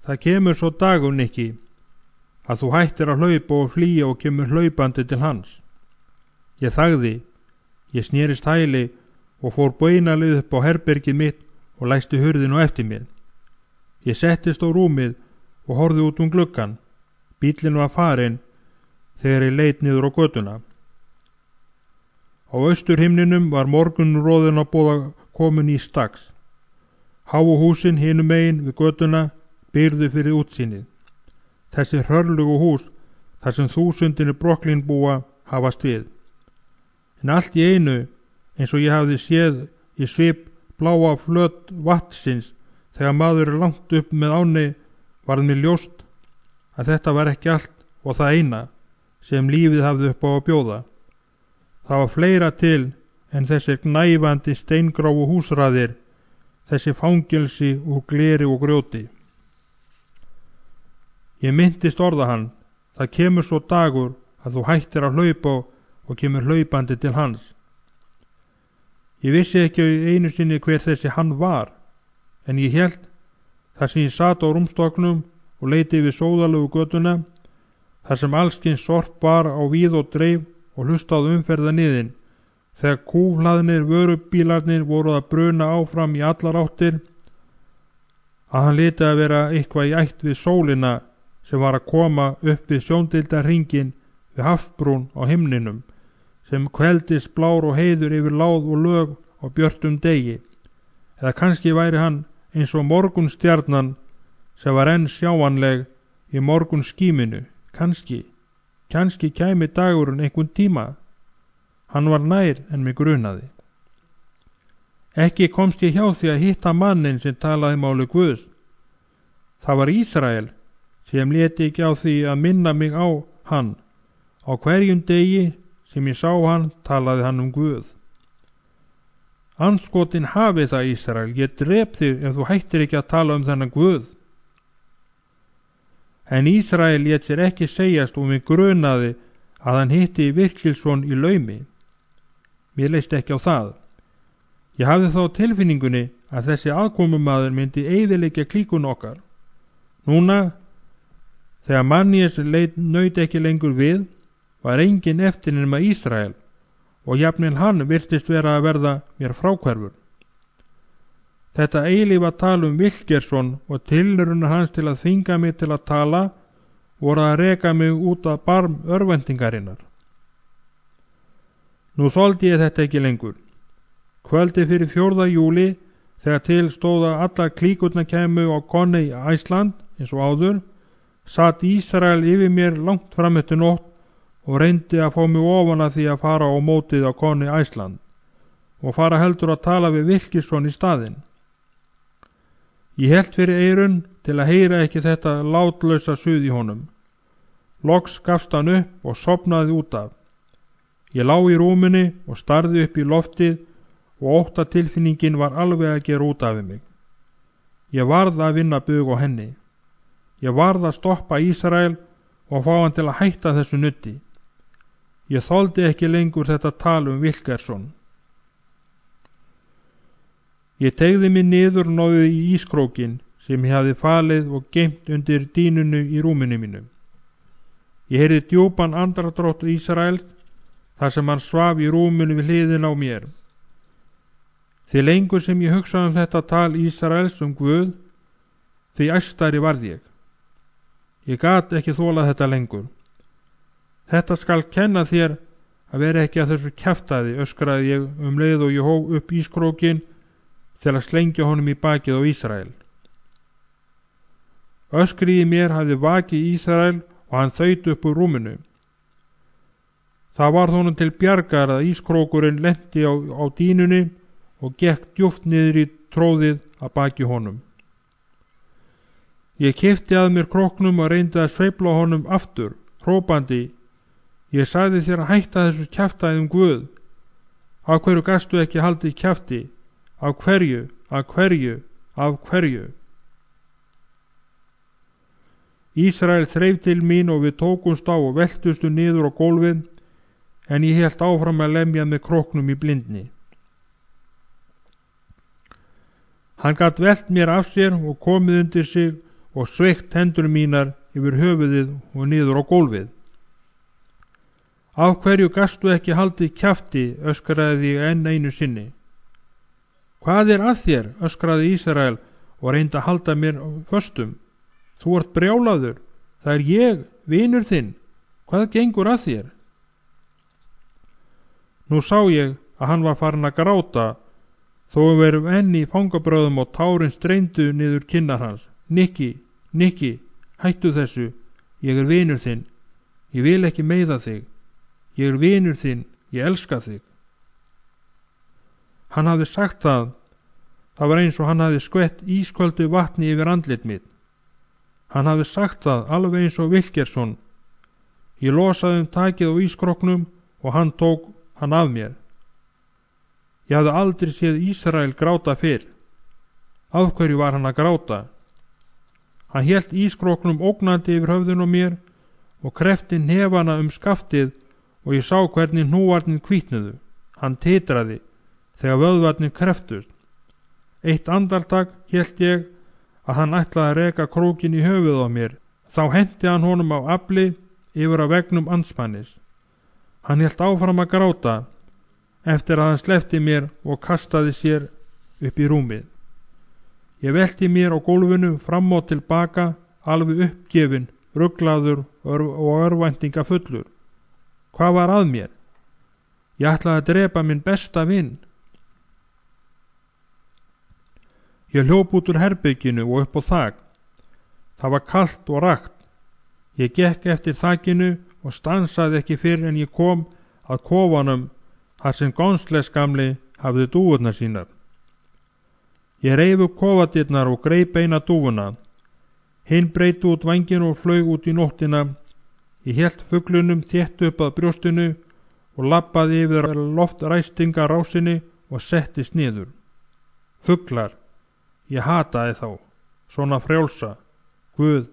Það kemur svo dagur, Nikki, að þú hættir að hlaupa og flýja og kemur hlaupandi til hans. Ég þagði, ég snerist hæli og fór beinalið upp á herbergið mitt og læsti hurðinu eftir mér. Ég settist á rúmið og horfði út gluggann. Bíllinn var farinn þegar ég leit niður á götuna. Á austurhimninum var morgunróðin að boða komin í strax. Háu húsin hinum megin við götuna byrðu fyrir útsýnið. Þessi hrörlugu hús þar sem þúsundinni Brooklyn búa hafast við. En allt í einu, eins og ég hafði séð í svip bláa flöt vatnsins þegar maður er langt upp með ánni, varð mér ljóst að þetta var ekki allt og það eina sem lífið hafði upp á að bjóða. Það var fleira til en þessir gnæfandi steingráu húsraðir, þessi fangelsi úr gleri og grjóti. Ég minntist orða hann, það kemur svo dagur að þú hættir að hlaupa og kemur hlaupandi til hans. Ég vissi ekki einu sinni hver þessi hann var, en ég hélt, þar sem ég sat á rúmstoknum og leiti yfir sóðalegu götuna, þar sem allskins sorp var á víð og dreif og hlustaði umferðaniðin, þegar kúflaðnir vörubílarnir voru að bruna áfram í allar áttir, að hann liti að vera eitthvað í ætt við sólina sem var að koma upp við sjóndeilda hringinn við hafsbrún á himninum, sem kveldist blár og heiður yfir láð og lög og björtum degi, eða kannski væri hann eins og morgunstjarnan sem var enn sjáanleg í morgunskíminu, kannski kæmi dagurinn einhvern tíma. Hann var nær en mig grunaði. Ekki komst ég hjá því að hitta mannin sem talaði máli Guðs. Það var Ísrael sem léti ekki á því að minna mig á hann. Á hverjum degi sem ég sá hann talaði hann Guð. Andskotin hafi það, Ísrael, ég drep þig ef þú hættir ekki að tala þennan Guð. En Ísrael lét sér ekki segjast og mig grunaði að hann hitti Virkilsson í laumi. Mér leist ekki á það. Ég hafði þá tilfinningunni að þessi aðkomumaður myndi eyðileggja klíkun okkar. Núna, þegar Manníus naut ekki lengur við, var engin eftir nema Ísrael og jafnvel hann virtist vera að verða mér fráhverfur. Þetta eilífa tal Wilkerson og tilraunar hans til að þvinga mig til að tala voru að reka mig út af barm örvæntingarinnar. Nú þoldi ég þetta ekki lengur. Kvöldi fyrir 4. júli, þegar til stóða allar klíkurnar kæmu á Coney Island eins og áður, satt Ísrael yfir mér langt fram eftir nótt og reyndi að fá mig ofan að því að fara á mótið á Coney Island og fara heldur að tala við Wilkerson í staðinn. Ég hélt fyrir eyrun til að heyra ekki þetta látlausa suð í honum. Loks gafst hann upp og sofnaði út af. Ég lá í rúminni og starði upp í loftið og óttatilfinningin var alveg að gera út af mig. Ég varð að vinna bug á henni. Ég varð að stoppa Ísrael og fá hann til að hætta þessu nutti. Ég þoldi ekki lengur þetta tal Wilkerson. Ég tegði mig niður og náði í ískrókin sem ég hafði falið og geymt undir dýnunu í rúminu mínu. Ég heyrði djúpan andardrátt Ísraels þar sem hann svaf í rúminu við hliðina á mér. Því lengur sem ég hugsaði þetta tal Ísraels Guð, því æstari varð ég. Ég gat ekki þolað þetta lengur. Þetta skal kenna þér að vera ekki að þessu kjaftaði, öskraði ég leið og ég hóf upp ískrókin til að slengja honum í bakið á Ísrael. Öskriði mér hafði vakið Ísrael og hann þaut upp úr rúminu. Það var honum til bjargar að ískrókurinn lenti á dýnunni og gekk djúpt niður í tróðið að baki honum. Ég kippti að mér króknum og reyndi að sveifla honum aftur, hrópandi: Ég sagði þér að hætta þessu kjaftaði Guð. Af hverju gastu ekki haldið kjafti? Af hverju? Af hverju? Af hverju? Ísrael þreif til mín og við tókumst á og veltustu niður á gólfið, en ég hélt áfram að lemja með króknum í blindni. Hann gat velt mér af sér og komið undir sig og sveikt hendur mínar yfir höfuðið og niður á gólfið. Af hverju gastu ekki haldið kjafti, öskraði ég enn einu sinni. Hvað er að þér, öskraði Ísrael og reyndi að halda mér föstum. Þú ert brjálaður, það er ég, vinur þinn, hvað gengur að þér? Nú sá ég að hann var farin að gráta, þó við verum enn í fangabröðum og tárin streymdu niður kinnar hans. Nikki, hættu þessu, ég er vinur þinn, ég vil ekki meiða þig, ég er vinur þinn, ég elska þig. Hann hafði sagt það var eins og hann hafði skvett ísköldu vatni yfir andlit mitt. Hann hafði sagt það alveg eins og Wilkerson. Ég losaði takið á ískroknum og hann tók hann af mér. Ég hafði aldrei séð Ísrael gráta fyrr. Af hverju var hann að gráta? Hann hélt ískroknum ógnandi yfir höfðun á mér og kreppti hnefana skaftið og ég sá hvernig hnúarnir hvítnuðu. Hann titraði. þegar vöðvarnir kreftust. Eitt andartak hélt ég að hann ætlaði að reka krókin í höfuð á mér. Þá henti hann honum á afli yfir að vegnum andsmannis. Hann hélt áfram að gráta eftir að hann sleppti mér og kastaði sér upp í rúmið. Ég velti mér á gólfinu fram og tilbaka, alveg uppgefin, ruglaður og örvæntinga fullur. Hvað var að mér? Ég ætlaði að drepa minn besta vin. Ég hljóp út úr herberginu og upp á þak. Það var kalt og rakt. Ég gekk eftir þakinu og stansaði ekki fyrr en ég kom að kofanum þar sem Gonzales gamli hafði dúfurnar sínar. Ég reif upp kofadyrnar og greip eina dúfuna. Hinn breyti út vænginu og flaug út í nóttina. Ég hélt fuglunum þétt upp að brjóstinu og labbaði yfir loftræstingarásinni og settist niður. Fuglar, ég hataði þá, svona frjálsa. Guð,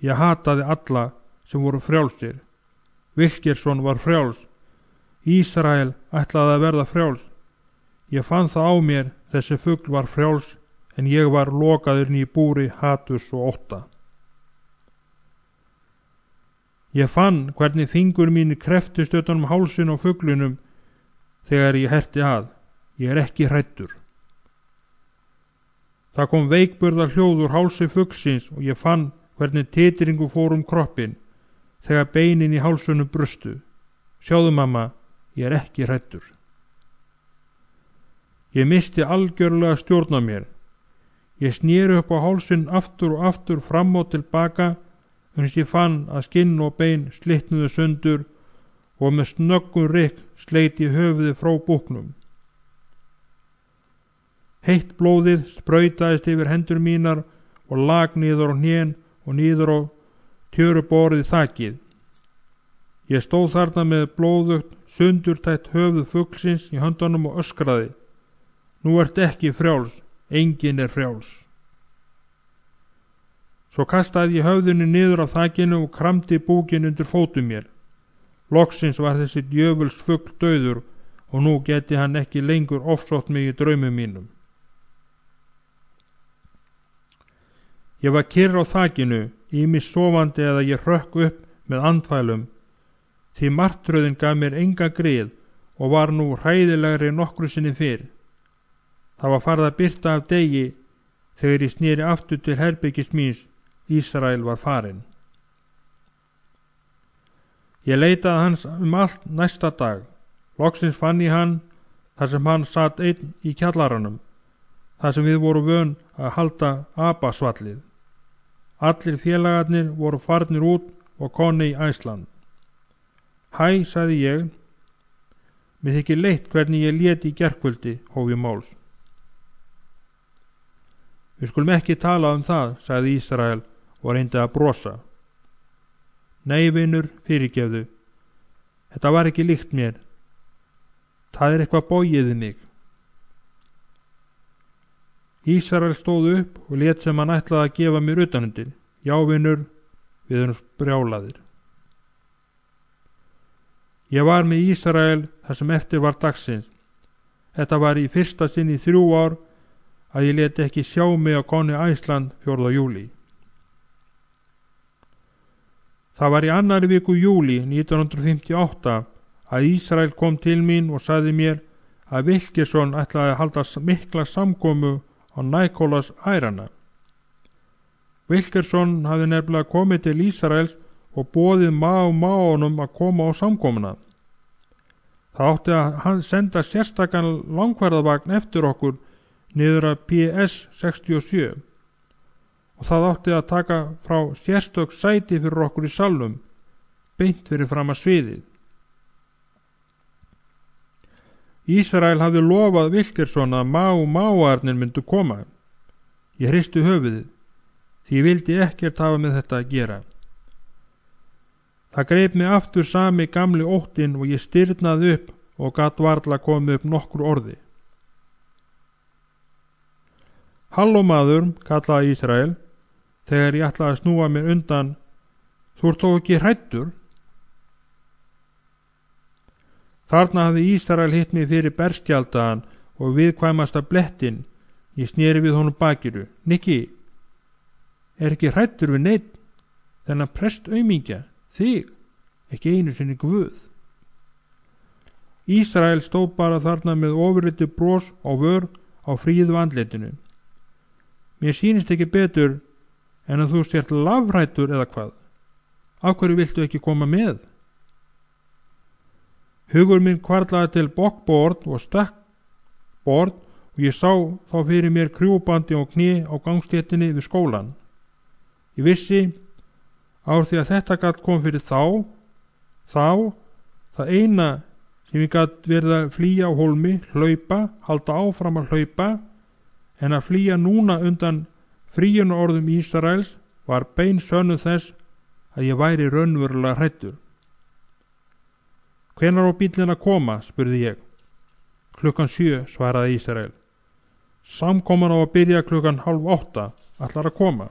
ég hataði alla sem voru frjálsir. Wilkerson var frjáls. Ísrael ætlaði að verða frjáls. Ég fann það á mér, þessi fugl var frjáls, en ég var lokaður í búri haturs og ótta. Ég fann hvernig fingur mínir kreftust utan hálsin á fuglunum þegar ég herti að. Ég er ekki hræddur. Það kom veikburðar hljóð úr hálsi fuglsins og ég fann hvernig titringu fór kroppin þegar beinin í hálsunum brustu. Sjáðu mamma, ég er ekki hræddur. Ég misti algjörlega stjórn á mér. Ég sneri upp á hálsin aftur og aftur fram og tilbaka uns ég fann að skinn og bein slitnuðu sundur og með snöggum rykk sleit ég höfuðið frá búknum. Heitt blóðið sprautaðist yfir hendur mínar og lag niður á hnén og niður á tjöruborið þakið. Ég stóð þarna með blóðugt sundurtætt höfuð fuglsins í höndunum og öskraði. Nú ert ekki frjáls, enginn er frjáls. Svo kastaði ég höfðinu niður af þakinu og kramdi búkin undir fótum mér. Loksins var þessi djöfuls fugl dauður og nú geti hann ekki lengur ofsótt mig í draumum mínum. Ég var kyrr á þakinu, ýmist sofandi eða ég hrökk upp með andfælum, því martröðin gaf mér enga grið og var nú hræðilegri nokkru sinni fyrr. Það var farið að birta af degi þegar ég sneri aftur til herbergis míns. Ísrael var farinn. Ég leitaði hans allt næsta dag. Loksins fann ég hann þar sem hann satt einn í kjallaranum, þar sem við vorum vön að halda abasvallið. Allir félagarnir voru farnir út og koni í Æsland. Hæ, sagði ég. Mér þykir leitt hvernig ég léti í gærkvöldi, hóf ég máls. Við skulum ekki tala það, sagði Ísrael og reyndi að brosa. Nei, vinur, fyrirgefðu. Þetta var ekki líkt mér. Það er eitthvað bogið mig. Ísrael stóð upp og lét sem hann ætlaði að gefa mér utanundir. Já, vinur, við erum brjálaðir. Ég var með Ísrael þar sem eftir var dagsins. Þetta var í fyrsta sinn í 3 ár að ég leti ekki sjá mig á koni Æsland 4. júlí. Það var í annari viku júlí 1958 að Ísrael kom til mín og sagði mér að Wilkerson ætlaði að halda mikla samkomu á Nicholas ærana. Wilkerson hafði nefnilega komið til Ísraels og boðið máunum að koma á samkomuna. Það átti að senda sérstakann langferðavagn eftir okkur niður að PS 67 og það átti að taka frá sérstök sæti fyrir okkur í salnum, beint fyrir fram að sviðið. Ísrael hafði lofað Wilkerson að máarnir myndu koma. Ég hristi höfuðið, því ég vildi ekkert hafa með þetta að gera. Það greip mig aftur sami gamli óttinn og ég stirðnaði upp og gat varla komið upp nokkru orði. Halló maður, kallaði Ísrael, þegar ég ætlaði að snúa mér undan. Þú ert þó ekki hræddur? Þarna hafði Ísrael hitt mig fyrir berskjaldaðan og viðkvæmasta blettin. Ég sneri við honum bakinu. Nikki, er ekki hræddur við neitt, þennan prestaumingja, þig, ekki einu sinni Guð. Ísrael stóð bara þarna með ofurliti bros á vör á fríðu andlitinu. Mér sýnist ekki betur en að þú sért lafræddur eða hvað. Af hverju viltu ekki koma með? Hugur minn hvarflaði til bokkbord og stakkbord og ég sá þá fyrir mér krjúbandi og kné á gangstéttinni við skólan. Ég vissi ár því að þetta gat kom fyrir þá það eina sem ég gat verið að flýja á hólmi, hlaupa, halda áfram að hlaupa, en að flýja núna undan fríunorðum Ísraels var bein sönnun þess að ég væri raunverulega hræddur. Hvenær á bíllinn að koma, spurði ég. 7:00, svaraði Ísrael. Samkoman á að byrja 7:30, ætlar að koma.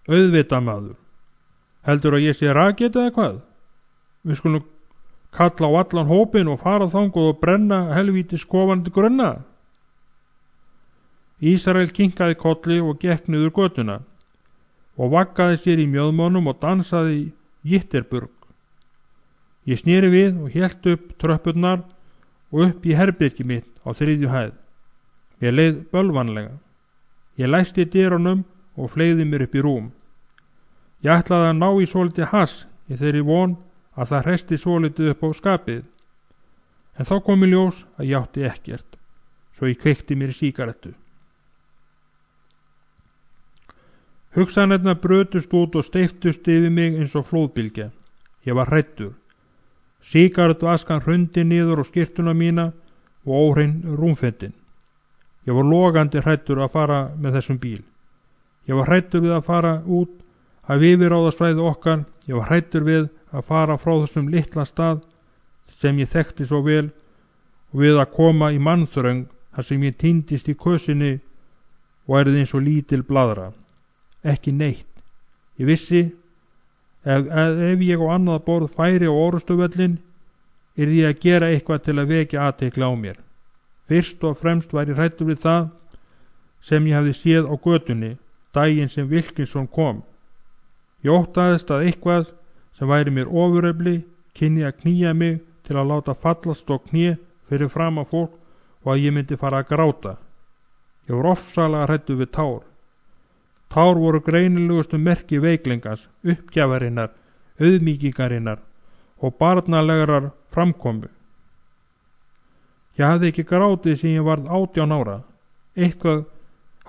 Auðvitað maður. Heldur að ég sé rakið eða hvað? Við skulum kalla á allan hópin og fara þangað og brenna helvítis kofandi grunna. Ísrael kinkaði kolli og gekk niður götuna og vaggaði sér í mjöðmónum og dansaði í Jitterburg. Ég sneri við og hélt upp tröppurnar og upp í herbyrgi mitt á 3. hæð. Ég leið bölvanlega. Ég læsti dyrunum og fleygði mér upp í rúm. Ég ætlaði að ná í svolítið hass í þeirri von að það hresti svolítið upp á skapið. En þá kom í ljós að ég átti ekkert, svo ég kveikti mér í sígarettu. Hugsanirnar brutust út og steyptust yfir mig eins og flóðbylgja. Ég var hræddur. Sígarettuaskan hrundi niður á skyrtuna mína og óhrein rúmfettin. Ég var logandi hræddur að fara með þessum bíl. Ég var hræddur við að fara út af yfirráðasvæði okkar. Ég var hræddur við að fara frá þessum litla stað sem ég þekkti svo vel og við að koma í mannþröng þar sem ég týndist í kösinni og erði eins og lítil bladra. Ekki neitt. Ég vissi ef ég á annað borð færi á orustuvöllin yrði ég að gera eitthvað til að vekja athygli á mér. Fyrst og fremst væri hræddur við það sem ég hafði séð á götunni daginn sem Wilkinson kom. Ég óttaðist að eitthvað sem væri mér ofurefli kynni að knýja mig til að láta fallast á kné fyrir fram á fólk og að ég myndi fara að gráta. Ég var ofsalega hræddur við tár. Tár voru greinilegustu merki veiklingas, uppgjafarinnar, auðmýkingarinnar og barnalegarar framkomu. Ég hafði ekki grátið sem ég varð 18 ára. Eitthvað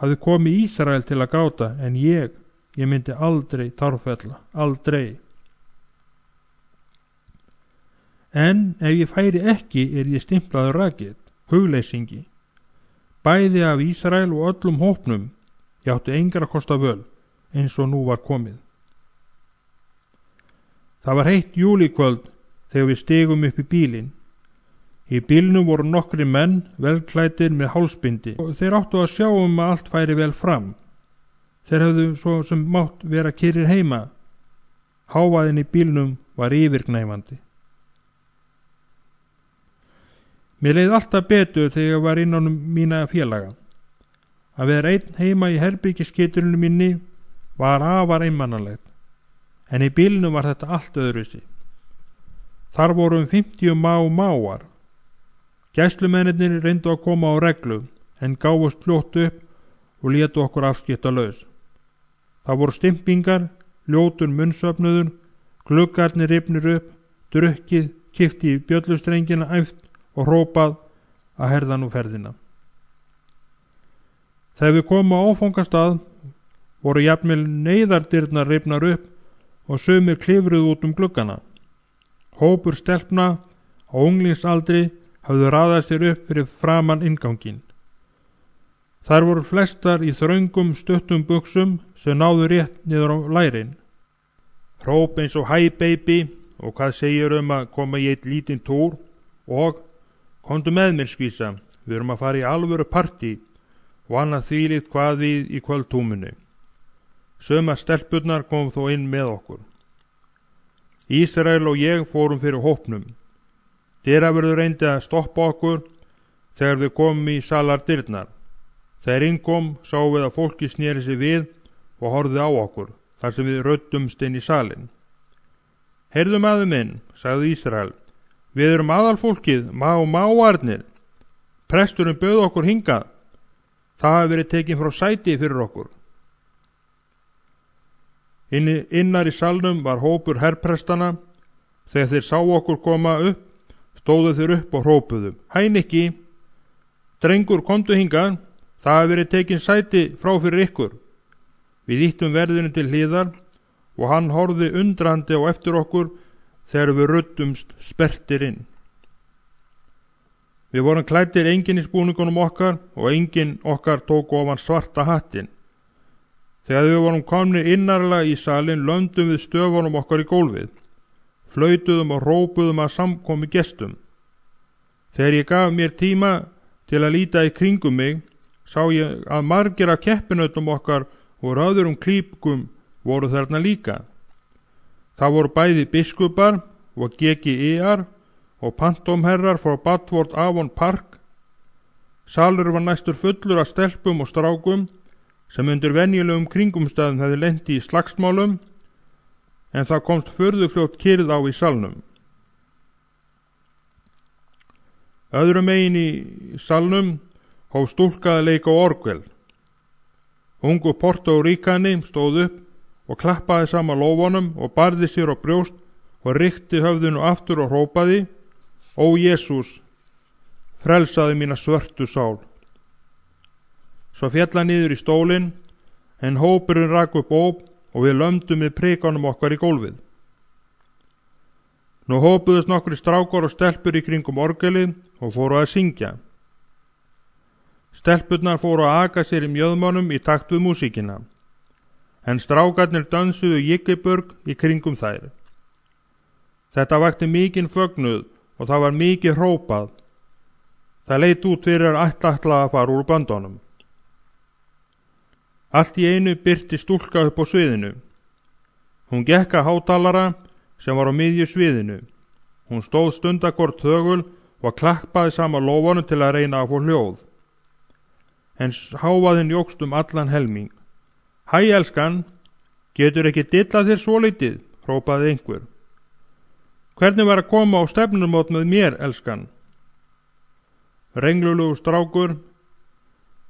hafði komið Ísrael til að gráta en ég myndi aldrei tárfella, aldrei. En ef ég færi ekki ég stimplaður rakið, hugleysingi. Bæði af Ísrael og öllum hópnum. Ég átti engra kosta völ, eins og nú var komið. Það var heitt júlíkvöld þegar við stigum upp í bílinn. Í bílnum voru nokkri menn, velklæddir með hálsbindi og þeir áttu að sjá að allt færi vel fram. Þeir hefðu svo sem mátt vera kyrrir heima. Hávaðin í bílnum var yfirgnæfandi. Mér leið alltaf betur þegar ég var innan mína félaga. Að vera einn heima í herbyggiskiturinu minni var afar einmannalegt, en í bílnum var þetta allt öðruvísi. Þar voru 50 máar. Gæslumennirnir reyndu að koma á reglu, en gáfust fljótt upp og létu okkur afskiptalaus. Það voru stimpingar, ljótur munnsöfnuður, gluggarnir rifnir upp, drukkið, kipti í bjöllustrengina æft og hrópað að herða nú ferðina. Þegar við komum á áfangastað voru jafnvel neyðardyrnar rifnar upp og sumir klifruð út gluggana. Hópur stelpna á unglingsaldri hafðu raðað sér upp fyrir framan innganginn. Þær voru flestar í þröngum stuttum buxum sem náðu rétt niður á lærin. Hróp eins og "Hi baby" og "Hvað segir að koma í eitt lítinn túr" og "Komdu með mér skvísa, við erum að fara í alvöru partí" og annað þvílíkt hvað við í kvöldtúminu. Sumar stelpurnar kom þó inn með okkur. Ísrael og ég fórum fyrir hópnum. Dyravörður reyndi að stoppa okkur þegar við komum í salardyrnar. Þegar inn kom sáum við að fólki sneri sig við og horfði á okkur, þar sem við röddumst inn í salin. Heyrðu maður minn, sagði Ísrael, við erum aðalfólkið, máarnir. Presturinn bauð okkur hingað. Það hafi verið tekin frá sæti fyrir okkur. Innar í salnum var hópur herprestana. Þegar þeir sá okkur koma upp, stóðu þeir upp og hrópuðu: Hæ Nikki, drengur, komdu hingað, það hafi verið tekin sæti frá fyrir ykkur. Við ýttum verðinu til hliðar og hann horfði undrandi á eftir okkur þegar við ruddumst sperrtir inn. Við vorum klæddir einkennisbúningunum okkar og enginn okkar tók ofan svarta hattinn. Þegar við vorum komnir innarlega í salin lömdum við stöfunum okkar í gólfið, flautuðum og rópuðum að samkomi gestum. Þegar ég gaf mér tíma til að líta í kringum mig, sá ég að margir af keppinautum okkar og öðrum klípkum voru þarna líka. Það voru bæði biskupar og GGI-ar og pantómherrar frá Batford Avon Park. Salur var næstur fullur af stelpum og strákum sem undir venjulegum kringumstæðum hefði lent í slagsmálum, en það komst furðufljótt kyrrð á í salnum. Öðrum megin í salnum hóf stúlka að leika á orgel. Ungu Portóríkani stóð upp og klappaði saman lófunum og barði sér á brjóst og rykti höfðinu aftur og hrópaði: Ó Jesús, frelsaði mína svörtu sál. Svo féll hann niður í stólinn, en hópurinn rak upp óp og við lömdum við prikanum okkar í gólfið. Nú hópuðust nokkri strákar og stelpur í kringum orgelið og fóru að syngja. Stelpurnar fóru að aka sér í mjöðmánum í takt við músíkina, en strákarnir dansuðu jiggeburg í kringum þær. Þetta vakti mikinn fögnuð og það var mikið hrópað. Það leit út fyrir að ætla að fara úr bandunum. Allt í einu birti stúlka upp á sviðinu. Hún gekk að hátalara sem var á miðju sviðinu. Hún stóð stundakort þögul og klappaði saman lófunum til að reyna að fá hljóð. En hávaðinn jókst allan helming. Hæ elskan, getur ekki dillað þér svolítið, hrópaði einhver. Hvernig var að koma á stefnumót með mér, elskan? Renglulegu strákur,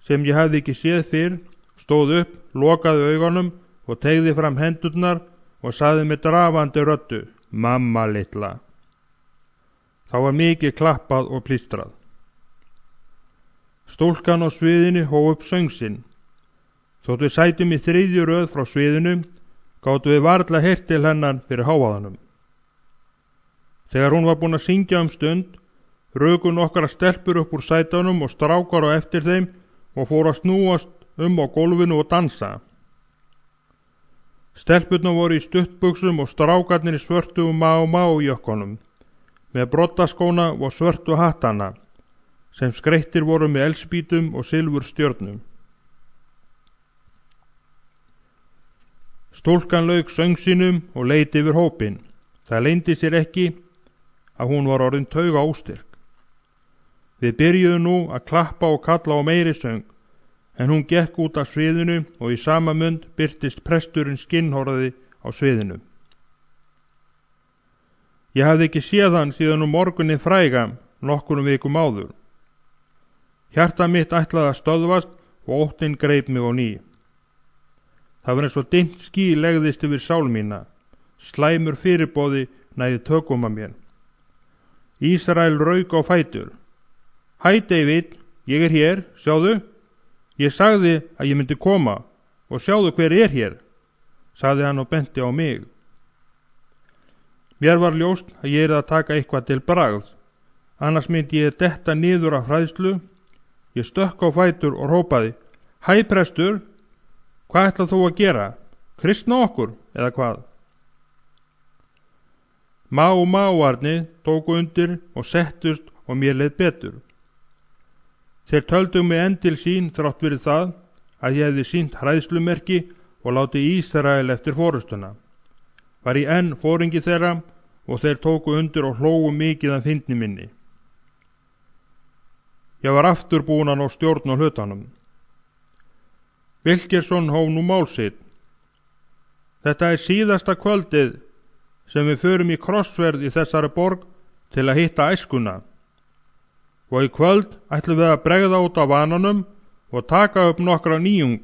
sem ég hafði ekki séð fyrr, stóð upp, lokaði augunum og teygði fram hendurnar og sagði með drafandi röddu: Mamma litla. Þá var mikið klappað og plístrað. Stúlkan á sviðinu hóf upp söng sinn. Þótt við sætum í þriðju röð frá sviðinu, gátu við varla heyrt til hennar fyrir hávaðanum. Þegar hún var búin að syngja stund, röku nokkra stelpur upp úr sætunum og strákar á eftir þeim og fóru að snúast á gólfinu og dansa. Stelpurnar voru í stuttbuxum og strákarnir í svörtu má jökkunum, með brottaskóna og svörtu hattana, sem skreyttir voru með eldspýtum og silfurstjörnum. Stúlkan lauk söng sínum og leit yfir hópinn. Það leyndi sér ekki að hún var orðin tauga óstyrk. Við byrjuðum nú að klappa og kalla á meiri söng, en hún gekk út af sviðinu og í sama mund birtist presturinn skinnhorði á sviðinu. Ég hafði ekki séð hann síðan morguninn fræga nokkrum vikum áður. Hjarta mitt ætlaði að stöðvast og óttinn greip mig á ný. Það var eins og dimmt ský legðist yfir sál mína, slæmur fyrirboði næði tökum að mér. Ísrael rauk á fætur. Hæ David, ég er hér, sjáðu. Ég sagði að ég myndi koma og sjáðu hver er hér, sagði hann og benti á mig. Mér var ljóst að ég að taka eitthvað til bragðs, annars myndi ég detta niður af hræðslu. Ég stökk á fætur og hrópaði: Hæ prestur, hvað ætlað þú að gera? Kristna okkur, eða hvað? Máarnir tóku undir og settust og mér leið betur. Þeir töldu mig enn til sín þrátt fyrir það að ég hefði sýnt hræðslumerki og láti Ísrael eftir forustuna. Var ég enn foringi þeirra og þeir tóku undir og hlógu mikið af fyndni minni. Ég var aftur búinn að ná stjórn á hlutanum. Wilkerson hóf nú mál sitt. Þetta er síðasta kvöldið sem við förum í krossferð í þessari borg til að hitta æskuna. Og í kvöld ætlum við að bregða út á vananum og taka upp nokkra nýjung.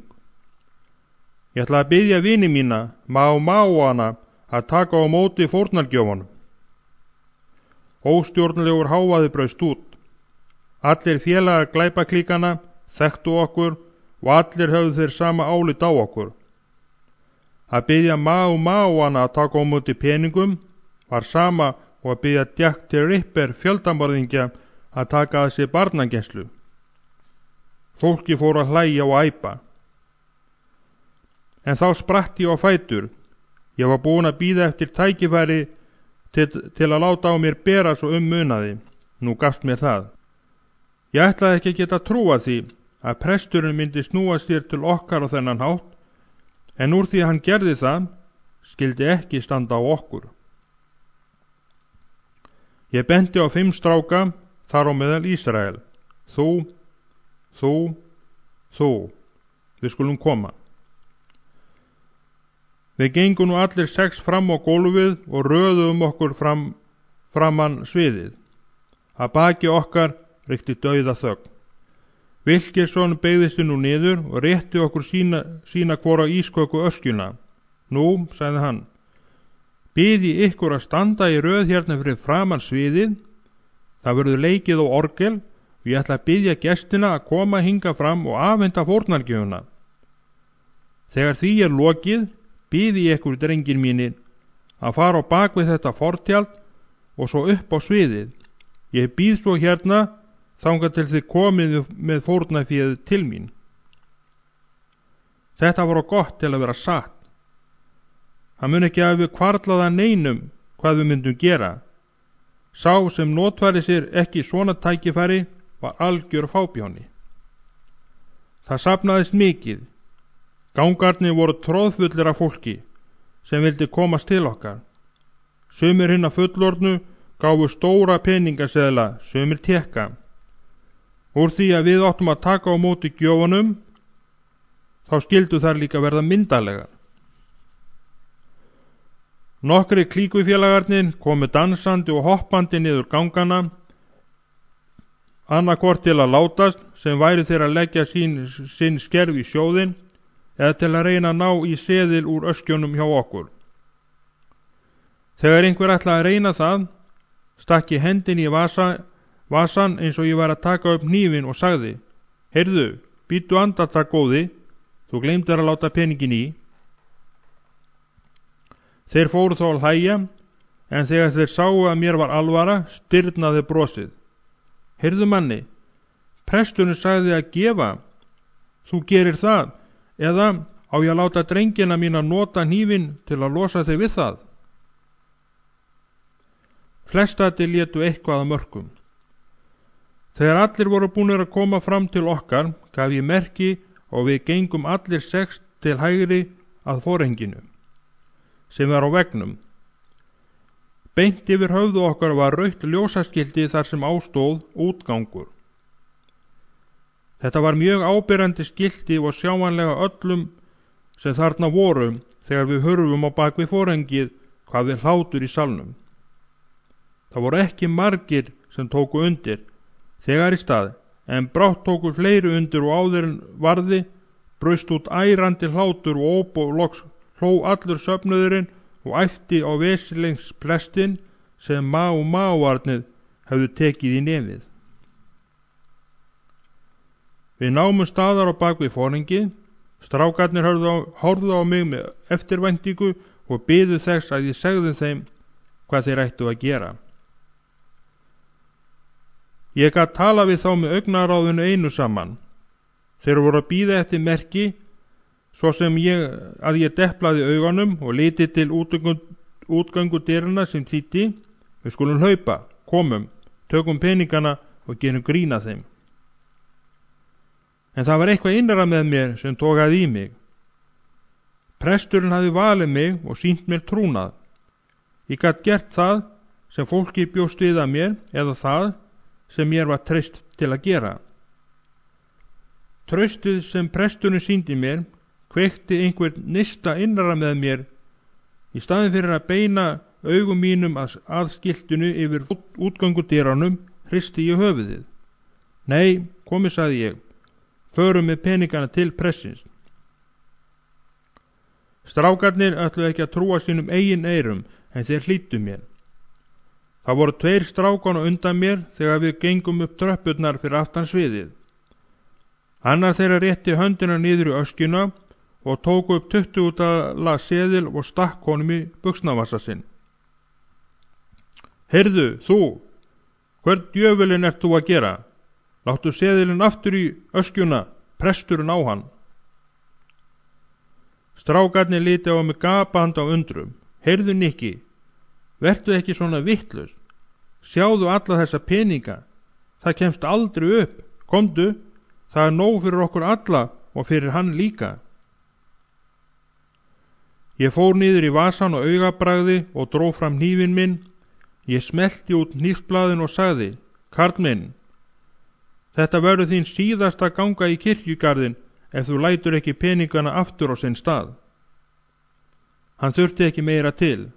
Ég ætla að biðja vini mína, Máana, að taka á móti fórnargjöfunum. Óstjórnlegur hávaði braust út. Allir félagar glæpaklíkana þekktu okkur og allir höfðu þeir sama álit á okkur. Að biðja Máana að taka á móti peningum var sama og að biðja Jack the Ripper fjöldamorðingja að taka að sér barnagenslu. Fólki fór að hlæja og æpa. En þá spratt ég á fætur. Ég var búinn að bíða eftir tækifæri til að láta á mér bera svo munaði. Nú gafst mér það. Ég ætlaði ekki að geta trúa því að presturinn myndi snúa sér til okkar á þennan hátt, en úr því að hann gerði það, skildi ekki standa á okkur. Ég benti á 5 stráka, þar á meðal Ísrael. Þú. Við skulum koma. Við gengum nú allir 6 fram á gólfið og röðum okkur framan sviðið. Að baki okkar ríkti dauða þögn. Wilkerson beygðist nú niður og rétti okkur sína hvora ísköku öskjuna. Nú, sagði hann, biði ykkur að standa í röð hérna fyrir framan sviðið. Það verður leikið á orgel og ég ætla að biðja gestina að koma hinga fram og afhenda fórnargjöfuna. Þegar því er lokið, biði ykkur drengir mínir að fara á bak við þetta fortjald og svo upp á sviðið. Ég býð svo hérna þangað til þið komið með fórnarféð til mín. Þetta var gott til að vera satt. Það mun ekki að við kvarlaða neinum hvað við myndum gera. Sá sem notfæri sér ekki svona tækifæri var algjör fábjáni. Það safnaðist mikið. Gangarnir voru tróðfullir af fólki sem vildi komast til okkar. Sumir hinna fullorðnu gáfu stóra peningaseðla, sumir tékka. Úr því að við áttum að taka á móti gjöfunum, þá skildu þær líka verða myndarlegar. Nokkri klíkufélagarnir komu dansandi og hoppandi niður gangana, annarkvort til að látast sem væri þeir að leggja sinn skerf í sjóðinn eða til að reyna að ná í seðil úr öskjunum hjá okkur. Þegar einhver ætlaði að reyna það, stakk ég hendin í vasan eins og ég var að taka upp hnífin og sagði: Heyrðu, býttu andartak góði, þú gleymdir að láta peningin í. Þeir fóru þó að hlæja, en þegar þeir sáu að mér var alvara, stirðnaði brosið. Heyrðu manni, presturinn sagði að gefa, þú gerir það, eða á ég að láta drengina mín að nota hnífin til að losa þig við það. Flestallir létu eitthvað að mörkum. Þegar allir voru búnir að koma fram til okkar, gaf ég merki og við gengum allir 6 til hægri að forhenginu, sem var á veggnum. Beint yfir höfðu okkar var rautt ljósaskilti þar sem ástóð útgangur. Þetta var mjög áberandi skilti og sjáanlega öllum sem þarna voru þegar við hurfum á bak við forhengið hvað við hlátur í salnum. Það voru ekki margir sem tóku undir þegar í stað, en brátt tóku fleiri undir og áður en varði braust út ærandi hlátur og óp og loks hló allur söfnuðurinn og æpti á vesilings prestin sem Máarnið hefðu tekið í nefið. Við námum staðar á bak við forhengið. Strákarnir horfðu á mig með eftirvæntingu og biðu þess að ég segði þeim hvað þeir ættu að gera. Ég gat tala við þá með augnaráðinu einu saman. Þeir voru að bíða eftir merki, svo sem ég deplaði augunum og liti til útgöngudyrina sem þýddi: Við skulum hlaupa, komum, tökum peningana og gerum grína þeim. En það var eitthvað innra með mér sem togaði í mig. Presturinn hafði valið mig og sýnt mér trúnað. Ég gat gert það sem fólki bjóst við að mér eða það sem mér var treyst til að gera. Traustið sem presturinn sýndi mér kveikti einhvern nista innra með mér. Í staðinn fyrir að beina augum mínum að skiltinu yfir útgöngudyranum hristi ég höfuðið. Nei, komi, sagði ég, förum með peningana til pressins. Strákarnir ætluðu ekki að trúa sínum eigin eyrum en þeir hlýddu mér. Það voru 2 strákan undan mér þegar við gengum upp tröppurnar fyrir aftan sviðið. Annar þeirra rétti höndina niður í öskjuna og tók upp 20 dala seðil og stakk honum í buxnavasa sinn. Heyrðu, þú, hvern djöfulinn ert þú að gera? Láttu seðilinn aftur í öskjuna, presturinn á hann. Strákarnir litu á mig gapandi á undrum. Heyrðu, Nikki, vertu ekki svona vitlaus. Sjáðu alla þessa peninga. Það kemst aldrei upp. Komdu, það nóg fyrir okkur alla og fyrir hann líka. Ég fór niður í vasan og augabragði og dró fram hnífinn minn. Ég smellti út hnífsblaðin og sagði, Karl minn, þetta verður þín síðasta ganga í kirkjugarðin ef þú lætur ekki peningana aftur á sinn stað. Hann þurfti ekki meira til.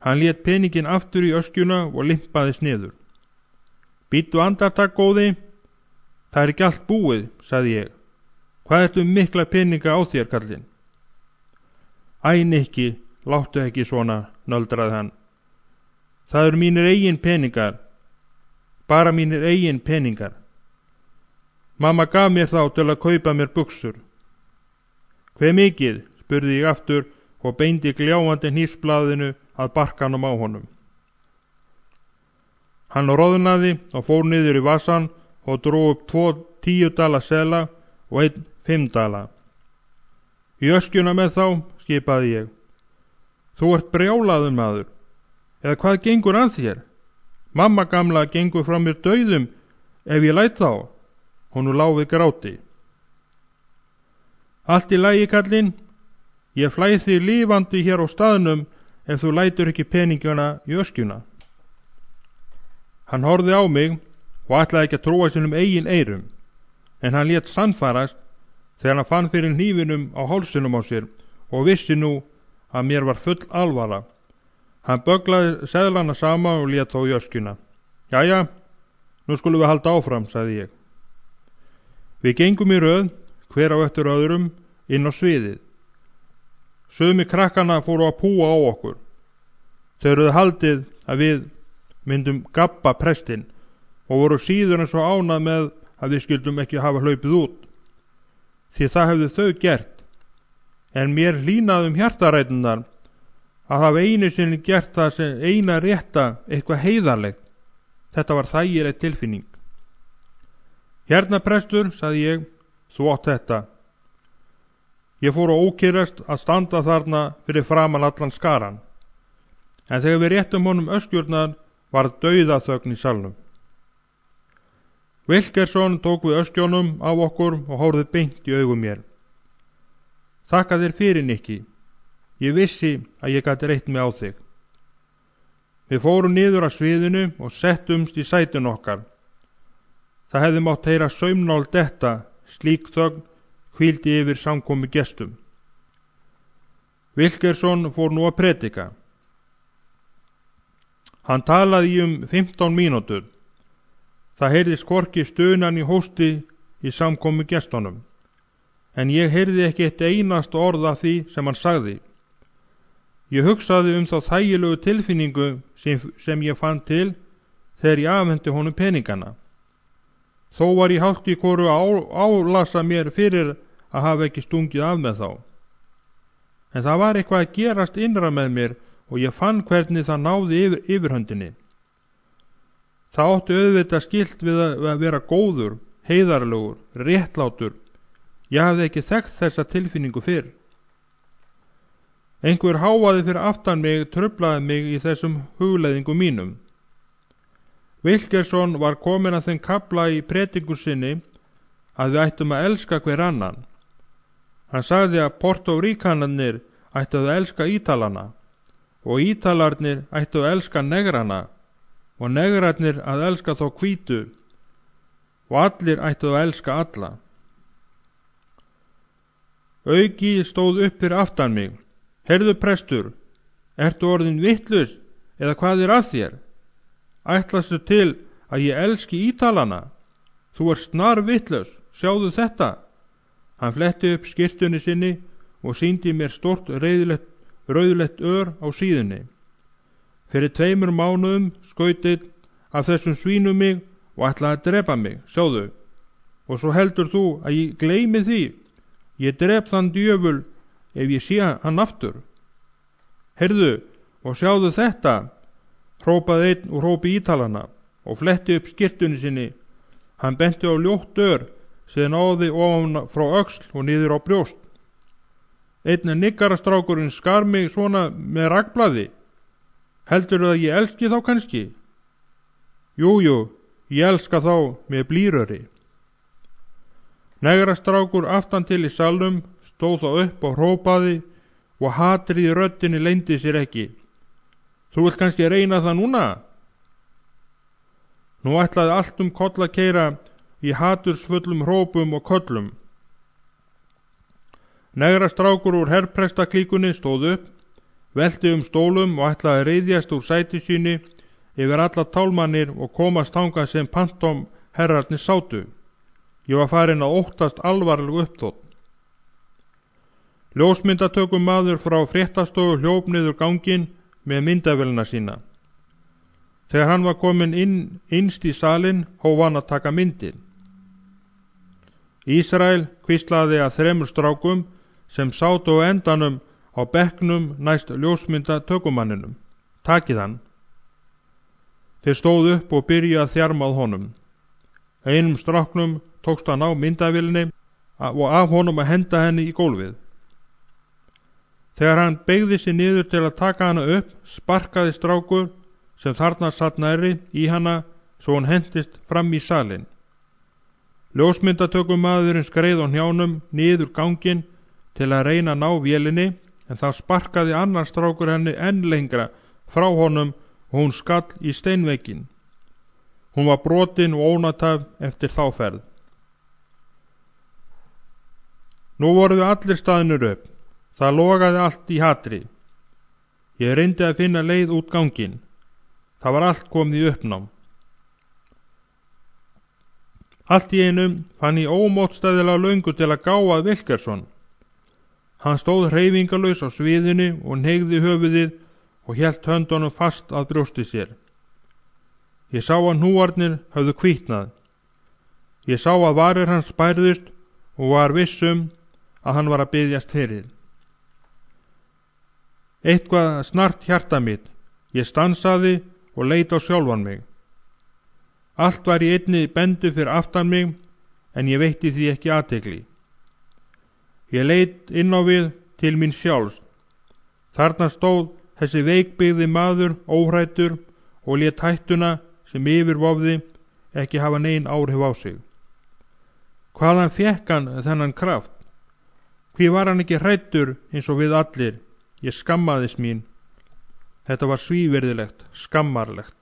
Hann lét peningin aftur í öskjuna og limpaðist niður. Bíddu andartak, góði. Það er ekki allt búið, sagði ég. Hvað ertu mikla peninga á þér, kallinn? Æ, Nikki, láttu ekki svona, nöldraði hann. Það eru mínir eigin peningar. Bara mínir eigin peningar. Mamma gaf mér þá til að kaupa mér buxur. Hve mikið? Spurði ég aftur og beindi gljáandi hnífsblaðinu að barkanum á honum. Hann roðnaði og fór niður í vasan og dró upp 2 10 dala seðla og 1 5 dala. Í öskjuna með þá, skipaði ég. Þú ert brjálaður, maður. Eða hvað gengur að þér? Mamma gamla gengur frá mér dauðum ef ég læt þá. Honum lá við gráti. Allt í lagi, kallinn. Ég flæði þig lifandi hér á staðnum ef þú lætur ekki peningana í öskjuna. Hann horfði á mig og ætlaði ekki að trúa sínum eigin eyrum, en hann lét sannfærast þegar hann fann fyrir hnífinum á hálsinum á sér og vissi nú að mér var full alvara. Hann böglaði seðlana saman og lét þá í öskjuna. Jæja, nú skulum við halda áfram, sagði ég. Við gengum í röð, hver á eftir öðrum, inn á sviðið. Sumi krakkana fóru að púa á okkur. Þau höfðu haldið að við myndum gabba prestinn og voru síður en svo ánað með að við skildum ekki hafa hlaupið út. Því það hefðu þau gert. En mér hlýnaði hjartarætunar að hafa einu sinni gert það sem eina rétta eitthvað heiðarlegt. Þetta var þægileg tilfinning. Hérna, prestur, sagði ég, þú átt þetta. Ég fór að ókyrrast að standa þarna fyrir framan allan skaran. En þegar við réttum honum öskjurnar var dauðaþögn í salnum. Wilkerson tók við öskjónum á okkur og horfði beint í augum mér. Þakka þér fyrir, Nikki. Ég vissi að ég gat reitt mig á þig. Við fórum niður að sviðinu og settumst í sætin okkar. Það hefði mátt heyra saumnál detta, slík þögn hvíldi yfir samkomu gestum. Wilkerson fór nú að predika. Hann talaði í 15 mínútur. Það heyrðist hvorki stunan í hósti í samkomu gestunum, en ég heyrði ekki eitt einast orð af því sem hann sagði. Ég hugsaði þá þægilegu tilfinningu sem ég fann til þegar ég afhendi honum peningana. Þó var ég hálft í hvoru að álasa mér fyrir að hafa ekki stungið af með þá. En það var eitthvað að gerast innra með mér og ég fann hvernig það náði yfirhöndinni. Það átti auðvitað skilt við að vera góður, heiðarlegur, réttlátur. Ég hafði ekki þekkt þessa tilfinningu fyrr. Einhver háaði fyrir aftan mig truflaði mig í þessum hugleiðingum mínum. Wilkerson var komin að þeim kafla í predikun sinni að við ættum að elska hver annan. Hann sagði að Portóríkanarnir ættu að elska Ítalana og Ítalarnir ættu að elska negrana og negrarnir að elska þá hvítu og allir ættu að elska alla. Auki stóð upp fyrir aftan mig. Heyrðu prestur, ertu orðin vitlaus eða hvað er að þér? Ætlastu til að ég elski Ítalana? Þú ert snar vitlaus, sjáðu þetta. Hann fletti upp skyrtunni sinni og sýndi mér stort rauðlett ör á síðunni. Fyrir 2 mánuðum skaut einn af þessum svínum mig og ætlaði að drepa mig, sjáðu. Og svo heldur þú að ég gleymi því? Ég drep þann djöful ef ég sé hann aftur. Heyrðu og sjáðu þetta, hrópaði einn úr hópi Ítalana og fletti upp skyrtunni sinni. Hann benti á ljótt ör sem náði ofan frá öxl og niður á brjóst. Einn niggarastrákurinn skar mig svona með ragblaði. Heldurðu að ég elski þá kannski? Jú, ég elska þá með blýröri. Negrastrákur aftan til í salnum stóð þá upp og hrópaði og hatrið í röddinni leyndi sér ekki. Þú vilt kannski reyna það núna? Nú ætlaði allt koll að keyra í hatursfullum hrópum og köllum. Negrastrákur úr herprestaklíkunni stóð upp, velti stólum og ætlaði að reiðjast úr sæti sínu yfir alla tálmannir og komast þangað sem pantóm herrarnir sátu. Ég var farinn að óttast alvarlegu uppþótt. Ljósmyndatökum maður frá fréttastofu hljóp niður ganginn með myndavélina sína. Þegar hann var kominn innst í salinn hóf hann að taka myndir. Ísrael hvíslaði að 3 strákum sem sátu á endanum á bekknum næst ljósmyndatökumanninum. Takið hann. Þeir stóðu upp og byrjuðu að þjarma að honum. Einum stráknum tókst hann á myndavélinni og af honum að henda henni í gólfið. Þegar hann beygði sig niður til að taka hana upp, sparkaði strákur sem þarna satt nærri í hana svo hann hendist fram í salinn. Ljósmyndatökumaðurinn skreið á hnjánum niður ganginn til að reyna að ná vélinni, en þá sparkaði annar strákur henni enn lengra frá honum og hún skall í steinvegginn. Hún var brotin og ónataf eftir þá ferð. Nú voru allir staðnir upp. Það logaði allt í hatri. Ég reyndi að finna leið út ganginn. Það var allt komið í uppnám. Allt í einum fann ég ómótstæðilega löngu til að gá að Wilkerson. Hann stóð hreyfingarlaus á sviðinu og hneigði höfuðið og hélt höndunum fast að brjósti sér. Ég sá að hnúarnir höfðu hvítnað. Ég sá að varir hans bærðust og var viss að hann var að biðjast fyrir. Eitthvað snart hjarta mitt. Ég stansaði og leit á sjálfan mig. Allt var í einni bendu fyrir aftan mig, en ég veitti því ekki athygli. Ég leit inn á við til mín sjálfs. Þarna stóð þessi veikbyggði maður óhræddur og lét hættuna sem yfirvofði ekki hafa nein áhrif á sig. Hvaðan fékk hann þennan kraft? Hví var hann ekki hræddur eins og við allir? Ég skammaðist mín. Þetta var svívirðilegt, skammarlegt.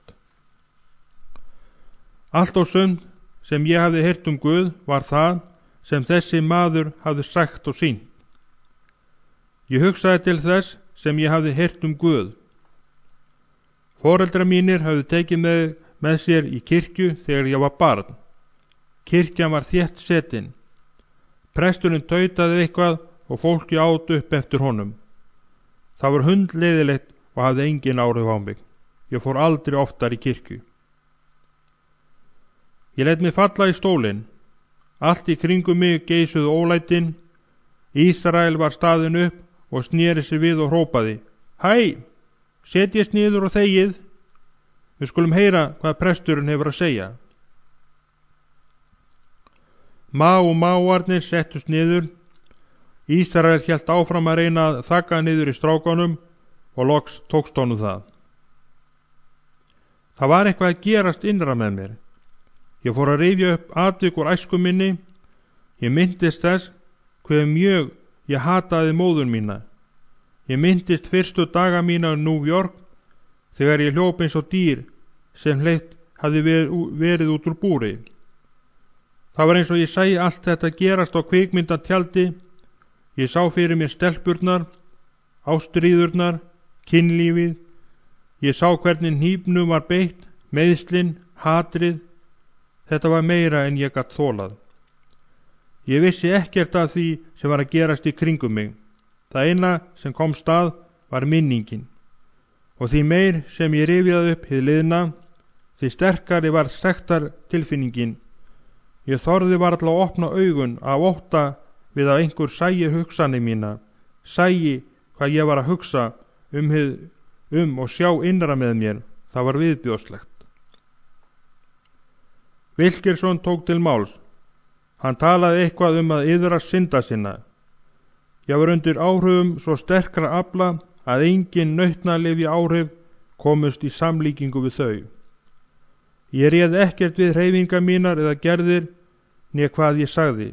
Allt og sumt sem ég hafði heyrt Guð var það sem þessi maður hafði sagt og sýnt. Ég hugsaði til þess sem ég hafði heyrt Guð. Foreldrar mínir hafði tekið með sér í kirkju þegar ég var barn. Kirkjan var þétt setin. Presturinn tautaði eitthvað og fólki át upp eftir honum. Það var hundleiðilegt og hafði engin áhrif á mig. Ég fór aldrei oftar í kirkju. Ég lét mig falla í stólinn. Allt í kringum mig geisuðu ólætin. Ísrael var staðinn upp og sneri sig við og hrópaði: Hæ, setjist niður og þegið. Við skulum heyra hvað presturinn hefur að segja. Máarnir settust niður. Ísrael hélt áfram að reyna að þagga niður í strákunum og loks tókst honum það. Það var eitthvað að gerast innra með mér. Ég fór að rifja upp atvik úr æsku minni. Ég minntist þess hve mjög ég hataði móður mína. Ég minntist fyrstu daga mína í New York þegar ég hljóp eins og dýr sem hleypt hafði verið út úr búri. Það var eins og ég sæi allt þetta gerast á kvikmyndatjaldi. Ég sá fyrir mér stelpurnar, ástríðurnar, kynlífið. Ég sá hvernig hnífnum var beitt, meiðslin, hatrið. Þetta var meira en ég gat þolað. Ég vissi ekkert af því sem var að gerast í kringum mig. Það eina sem kom stað var minningin. Og því meir sem ég rifjaði upp hið liðna, því sterkari var sektar tilfinningin. Ég þorði varla að opna augun af ótta við að einhver sæi hugsanir mína, sæi hvað ég var að hugsa og sjá innra með mér. Það var viðbjóðslegt. Wilkerson tók til máls. Hann talaði eitthvað að iðra synda sinna. Ég var undir áhrifum svo sterkra afla að engin nautnalyfja áhrif komust í samlíkingu við þau. Ég réð ekkert við hreyfingar mínar eða gerðir né hvað ég sagði.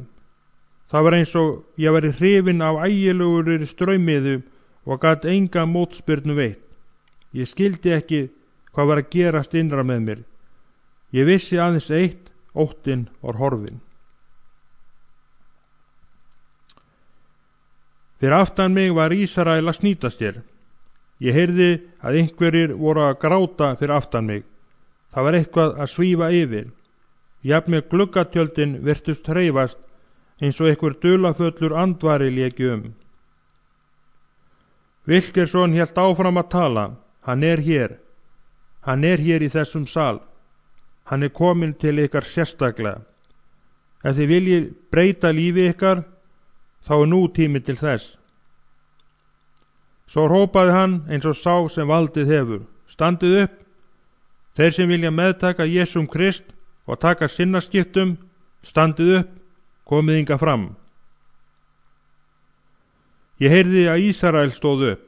Það var eins og ég væri hrifinn af ægilegur straumiðu og gat enga mótspyrnu veitt. Ég skildi ekki hvað var að gerast innra með mér. Ég vissi aðeins eitt, óttinn var horfinn. Fyrir aftan mig var Ísrael að snýta sér. Ég heyrði að einhverjir voru að gráta fyrir aftan mig. Það var eitthvað að svífa yfir. Jafn með gluggatjöldin virtust hreyfast eins og einhver dularfullur andvari léki Wilkerson hélt áfram að tala. Hann er hér. Hann er hér í þessum sal. Hann er kominn til ykkar sérstaklega. Ef þið viljið breyta lífi ykkar, þá er nú tími til þess. Svo hrópaði hann eins og sá sem valdið hefur. Standið upp. Þeir sem vilja meðtaka Jesum Krist og taka sinnaskiptum, standið upp, komið hingað fram. Ég heyrði að Ísrael stóð upp.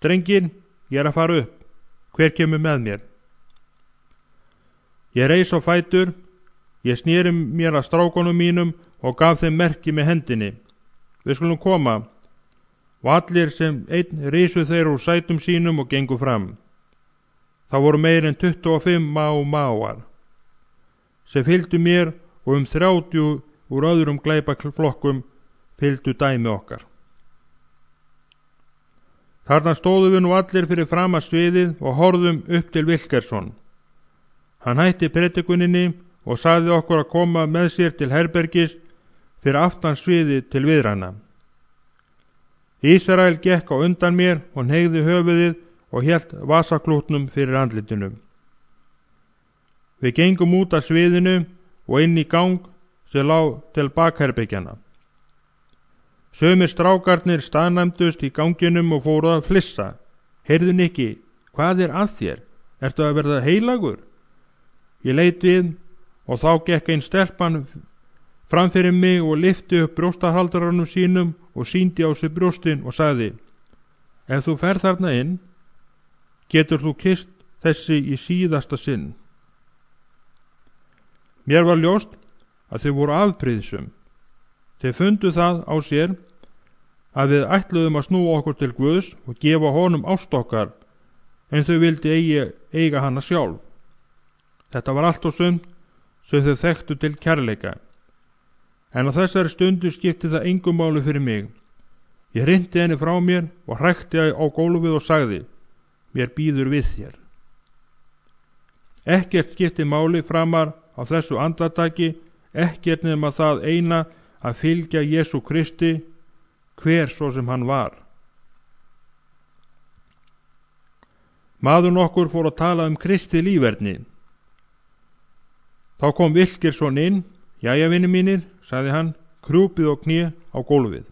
Drengir, ég er að fara upp. Hver kemur með mér? Ég reis á fætur. Ég sneri mér að strákunum mínum og gaf þeim merki með hendinni. Við skulum koma. Og allir sem einn risu þeir úr sætum sínum og gengu fram. Það voru meir en 25 máar sem fylgdu mér og 30 úr öðrum glæpaflokkum fylgdu dæmi okkar. Þarna stóðum við nú allir fyrir fram að sviðið og horfðum upp til Wilkerson. Hann hætti predikuninni og sagði okkur að koma með sér til herbergis fyrir aftan sviðið til viðræna. Ísrael gekk á undan mér og hneigði höfuðið og hélt vasaklútnum fyrir andlitunum. Við gengum út af sviðinu og inn í gang sem lá til bakherbergjana. Sumir strákarnir staðnæmdust í ganginum og fóru að flissa. Heyrðu Nikki, hvað er að þér? Ertu að verða heilagur? Ég leit við og þá gekk ein stelpan fram fyrir mig og lyfti upp brjóstahaldarunum sínum og sýndi á sig brjóstin og sagði: Ef þú ferð þarna inn, getur þú kysst þessi í síðasta sinn. Mér var ljóst að þau voru afbrýðsum. Þeir fundu það á sér að við ætluðum að snúa okkur til Guðs og gefa honum ást okkar, en þau vildi eiga hana sjálf. Þetta var allt og sumt sem þau þekktu til kærleika. En á þessari stundu skipti það engu máli fyrir mig. Ég hrindi henni frá mér og hrækti á gólfið og sagði: Mér býður við þér. Ekkert skipti máli framar á þessu andartaki, ekkert nema það eina að fylgja Jesú Kristi, hver svo sem hann var. Maður nokkur fór að tala Kristi líferni. Þá kom Wilkerson inn. Jæja, vinir mínir, sagði hann, krjúpið og kné á gólfið.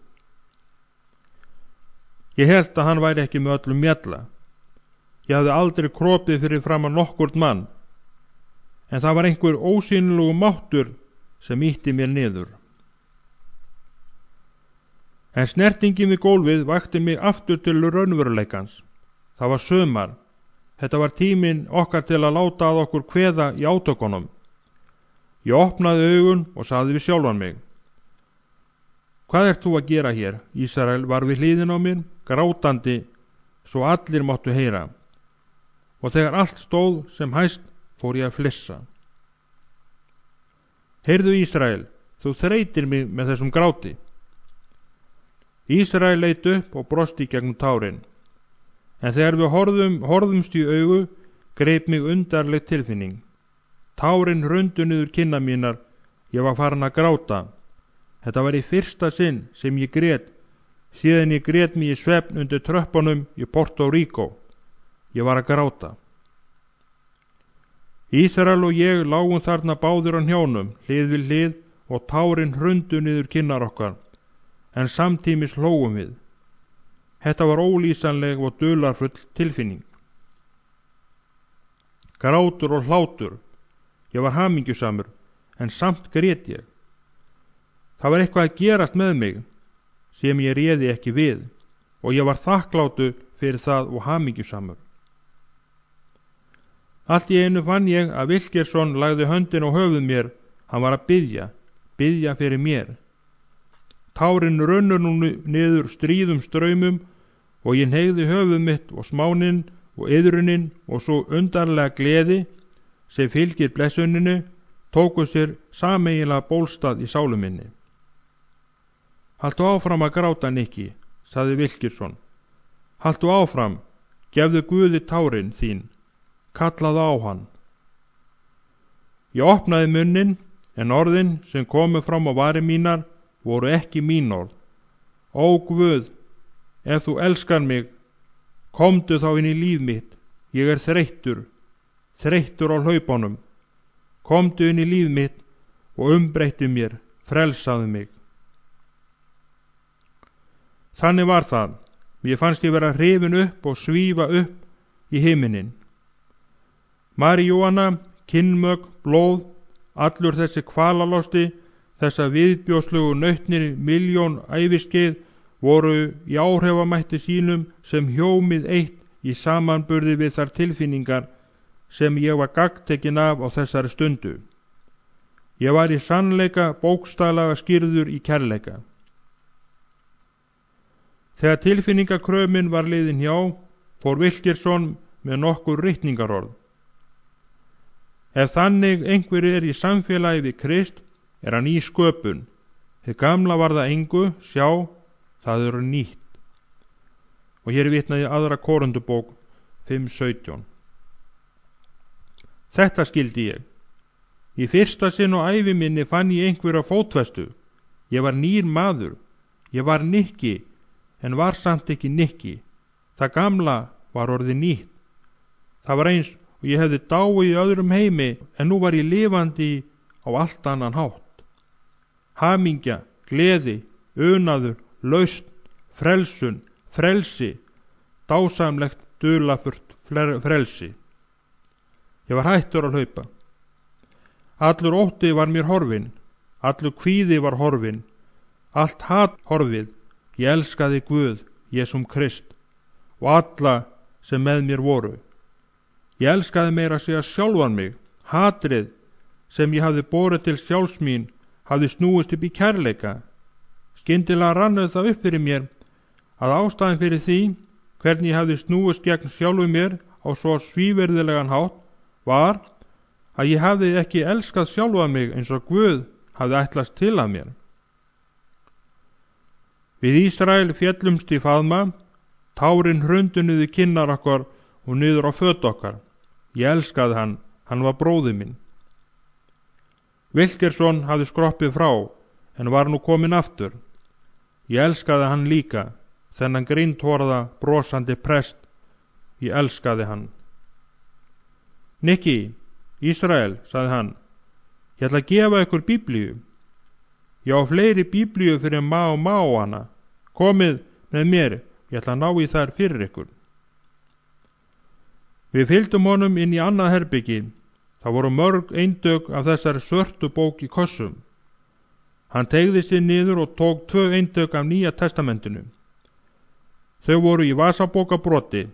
Ég held að hann væri ekki með öllum mjalla. Ég hafði aldrei kropið fyrir fram að nokkurt mann, en það var einhver ósýnilegu máttur sem ýtti mér niður. En snertingin við gólfið vakti mig aftur til raunveruleikans. Það var sumar. Þetta var tíminn okkar til að láta að okkur kveða í átökunum. Ég opnaði augun og sagði við sjálfan mig: Hvað ert þú að gera hér? Ísrael var við hliðin á mér, grátandi, svo allir máttu heyra. Og þegar allt stóð sem hæst, fór ég að flissa. Heyrðu Ísrael, þú þreytir mig með þessum gráti. Ísrael leit upp og brosti gegnum tárin. En þegar við horfðumst í augu, greip mig undarleg tilfinning. Tárin hrundu niður kinna mínar, ég var farin að gráta. Þetta var í fyrsta sinn sem ég grét, síðan ég grét mig í svefn undir tröppunum í Porto Rico. Ég var að gráta. Ísrael og ég lágum þarna báðir á hnjánum, hlið við hlið, og tárin hrundu niður kinnar okkar, en samtímis hlógum við. Þetta var ólýsanleg og dularfull tilfinning. Grátur og hlátur. Ég var hamingjusamur, en samt grét ég. Það var eitthvað að gerast með mig sem ég réði ekki við, og ég var þakklátur fyrir það og hamingjusamur. Allt í einu fann ég að Wilkerson lagði höndin á höfuð mér. Hann var að biðja fyrir mér. Tárin runnur nú niður stríðum straumum og ég hneigði höfuð mitt og smáninn og iðrunin og svo undarlega gleði sem fylgir blessuninu tóku sér sameiginlega bólstað í sálu minni. Haltu áfram að gráta, Nikki, sagði Wilkerson. Haltu áfram, gefðu Guði tárin þín, kallaðu á hann. Ég opnaði munnin, en orðin sem komu fram á varir mínar voru ekki mín orð. Ó Guð, ef þú elskar mig, komdu þá inn í líf mitt. Ég er þreyttur á hlaupunum. Komdu inn í líf mitt og umbreyttu mér, frelsaðu mig. Þannig var það. Mér fannst ég vera hrifin upp og svífa upp í himinin. Maríjúana, kynmög, blóð, allur þessi kvalalásti, þessa viðbjóðslegu nautnir milljón æviskeið voru í áhrifamætti sínum sem hjómið eitt í samanburði við þær tilfinningar sem ég var gagntekin af á þessari stundu. Ég var í sannleika bókstaflega skýrður í kærleika. Þegar tilfinningakrömin var liðin hjá, fór Wilkerson með nokkur ritningarorð. Ef þannig einhver er í samfélagi við Krist, er hann í sköpun. Hið gamla var það engu, sjá, það eru nýtt. Og hér er vitnað í 2. Korintubók 5:17. Þetta skildi ég. Í fyrsta sinn á ævi minni fann ég einhverja fótfestu. Ég var nýr maður. Ég var Nikki, en var samt ekki Nikki. Það gamla var orðið nýtt. Það var eins og ég hefði dáið í öðrum heimi, en nú var ég lifandi á allt annan hátt. Hamingja, gleði, unaður, lausn, frelsun, frelsi, dásamlegt, dularfullt frelsi. Ég var hættur að hlaupa. Allur ótti var mér horfinn, allur kvíði var horfinn, allt hat horfið. Ég elskaði Guð, Jesúm Krist, og alla sem með mér voru. Ég elskaði meira að segja sjálfan mig. Hatrið sem ég hafði borið til sjálfs mín hafði snúist upp í kærleika. Skyndilega rannuð það upp fyrir mér að ástæðan fyrir því hvernig ég hafði snúist gegn sjálfu mér á svo svívirðilegan hátt var að ég hafði ekki elskað sjálfa mig eins og Guð hafði ætlast til að mér. Við Ísrael féllumst í faðma, tárin hrundu niður kinnar okkar og niður á föt okkar. Ég elskaði hann, hann var bróðir minn. Wilkerson hafði skroppið frá, en var nú kominn aftur. Ég elskaði hann líka, þennan grindhorða, brosandi prest. Ég elskaði hann. Nikki, Ísrael, sagði hann, ég ætla að gefa ykkur Biblíu. Ég á fleiri Biblíu fyrir hana. Komið með mér, ég ætla að ná í þær fyrir ykkur. Við fylgdum honum inn í annað herbyggi. Það voru mörg eintök af þessari svörtu bók í kossum. Hann teygði sig niður og tók 2 eintök af Nýja testamentinu. Þau voru í vasabókabroti.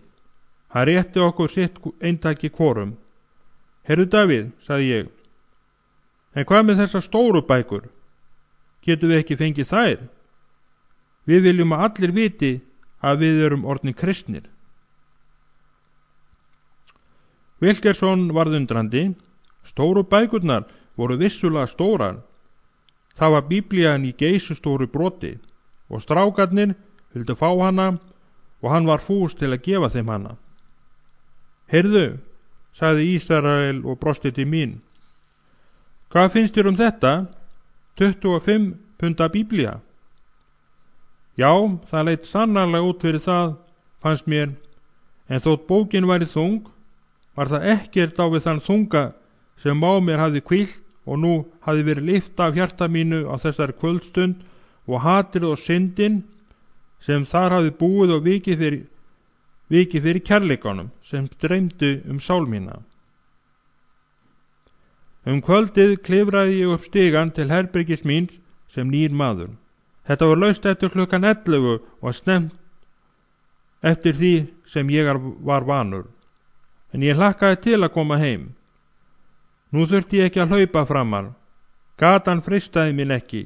Hann rétti okkur sitt eintaki hvorum. Heyrðu Davíð, sagði ég, en hvað með þessar stóru bækur? Getum við ekki fengið þær? Við viljum að allir viti að við erum orðnir kristnir. Wilkerson varð undrandi. Stóru bækurnar voru vissulega stórar. Það var Biblían í geysistóru broti og strákarnir vildu fá hana og hann var fús til að gefa þeim hana. Heyrðu, sagði Ísrael og brosti til mín. Hvað finnst þér þetta? 25 punda bíblía. Já, það leit sannarlega út fyrir það, fannst mér, en þótt bókin væri þung, var það ekkert á við þann þunga sem á mér hafði hvílt og nú hafði verið lyft af hjarta mínu á þessari kvöldstund og hatrið og syndin sem þar hafði búið og vikið fyrir kærleikanum sem streymdu sál mína. Kvöldið klifraði ég upp stigann til herbergis míns sem nýr maður. Þetta var laust eftir klukkan 11 og snemmt eftir því sem ég var vanur. En ég hlakkaði til að koma heim. Nú þurfti ég ekki að hlaupa framar. Gatan freistaði mín ekki.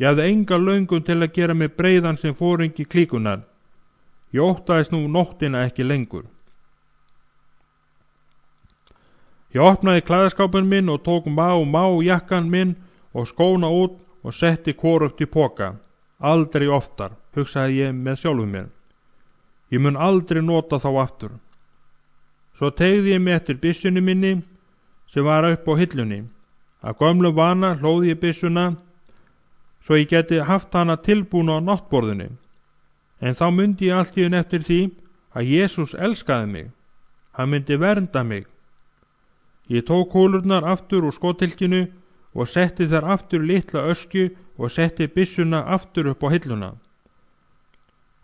Ég hafði enga löngun til að gera mig breiðan sem foringi klíkunar. Ég óttaðist nú nóttina ekki lengur. Ég opnaði klæðaskápinn minn og tók má jakkan minn og skóna út og setti hvorugt í poka. Aldrei oftar, hugsaði ég með sjálfum mér. Ég mun aldrei nota þá aftur. Svo teygði ég mig eftir byssunni minni sem var upp á hillunni. Að gömlu vana hlóði ég byssuna svo ég geti haft hana tilbúna á náttborðinu. En þá myndi ég allt í einu eftir því að Jesús elskaði mig. Hann myndi vernda mig. Ég tók kúlurnar aftur úr skotilkinu og setti þær aftur litla öskju og setti byssuna aftur upp á hilluna.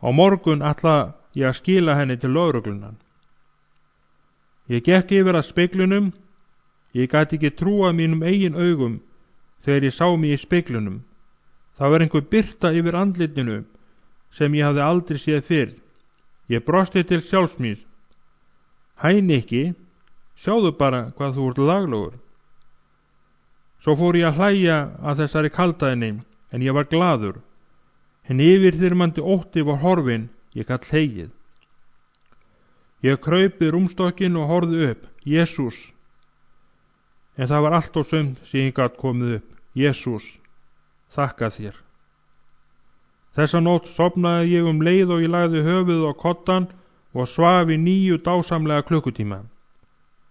Á morgun ætla ég að skila henni til lögreglunar. Ég gekk yfir að speglunum. Ég gat ekki trúað mínum eigin augum þegar ég sá mig í speglunum. Það var einhver birta yfir andlitinu sem ég hafði aldrei séð fyrr. Ég brosti til sjálfs míns. Hæ Nikki, sjáðu bara hvað þú ert laglegur. Svo fór ég að hlæja að þessari kaldæðinni, en ég var glaður. En yfirþyrmandi ótti var horfin, ég gat hlegið. Ég kraup við rúmstokkinn og horfði upp, Jesús. En það var allt og sumt sem ég gat komið upp, Jesús, þakka þér. Þessa nótt sofnaði ég leið og ég lagði höfuð á koddann og svaf í 9 dásamlega klukkutíma.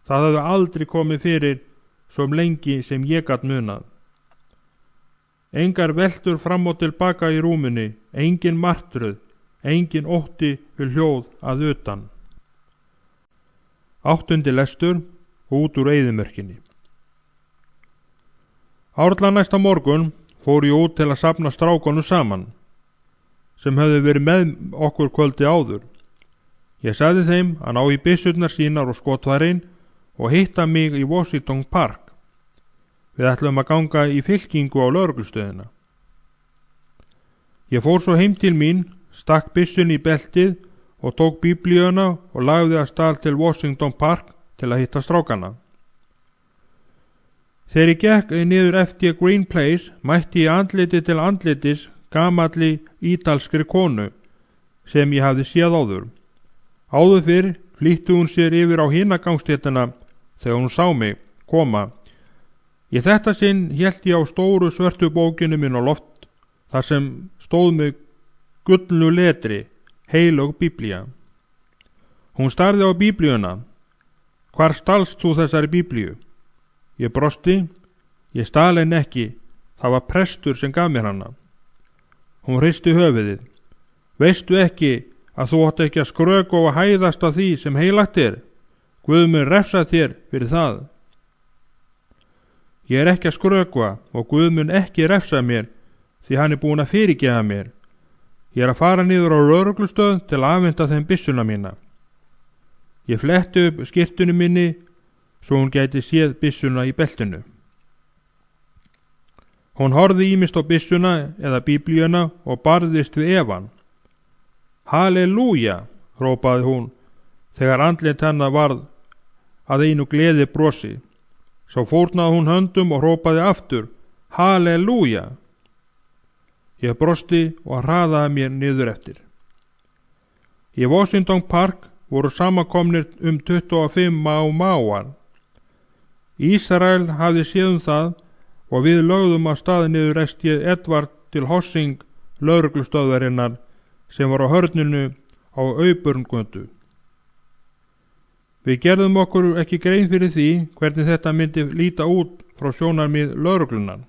Það hafði aldrei komið fyrir svo lengi sem ég gat munað. Engar veltur fram og tilbaka í rúminu, engin martröð, engin ótti við hljóð að utan. 8. lestur út úr eyðimörkinni. Árla næsta morgun fór ég út til að safna strákonum saman, sem höfðu verið með okkur kvöldi áður. Ég sagði þeim að ná í byssurnar sínar og skotfærin og hitta mig í Washington Park. Við ætlum að ganga í fylkingu á lögreglustöðina. Ég fór svo heim til mín, stakk byssunni í beltið og tók biblíuna og lagði af stað til Washington Park til að hitta strákana. Þegar ég gekk niður eftir Green Place mætti ég andliti til andlitis gamalli ítalskri konu sem ég hafði séð áður. Áður fyrr flýtti hún sér yfir á hina gangstéttina þegar hún sá mig koma. Í þetta sinn hélt ég á stóru svörtu bókinu minn á loft þar sem stóð með gullnu letri heilög Biblía. Hún starði á Biblíuna. Hvar stalst þú þessari Biblíu? Ég brosti. Ég stal henni ekki. Það var prestur sem gaf mér hana. Hún hristi höfuðið. Veistu ekki að þú átt ekki að skröka og hæðast af því sem heilagt er? Guð mun refsa þér fyrir það. Ég er ekki að skrökva og Guð mun ekki refsa mér því hann er búin að fyrirgefa mér. Ég er að fara niður á lögreglustöð til að afhenda þeim byssuna mína. Ég fletti upp skyrtunni minni svo hún gæti séð byssuna í beltinu. Hún horfði ýmist á byssuna eða Biblíuna og barðist við efann. Halleluja, hrópaði hún þegar andlit hennar varð að einu gleði brosi. Svo fórnaði hún höndum og hrópaði aftur, Halleluja. Ég brosti og hraðaði mér niður eftir. Í Washington Park voru samankomnir 25 máar. Ísrael hafði séð það og við lögðum að staði niður resti Edvard til Hossing lögreglustöðvarinnar sem var á hörninu á Auburngötu. Við gerðum okkur ekki grein fyrir því hvernig þetta myndi líta út frá sjónarmið lögreglunar.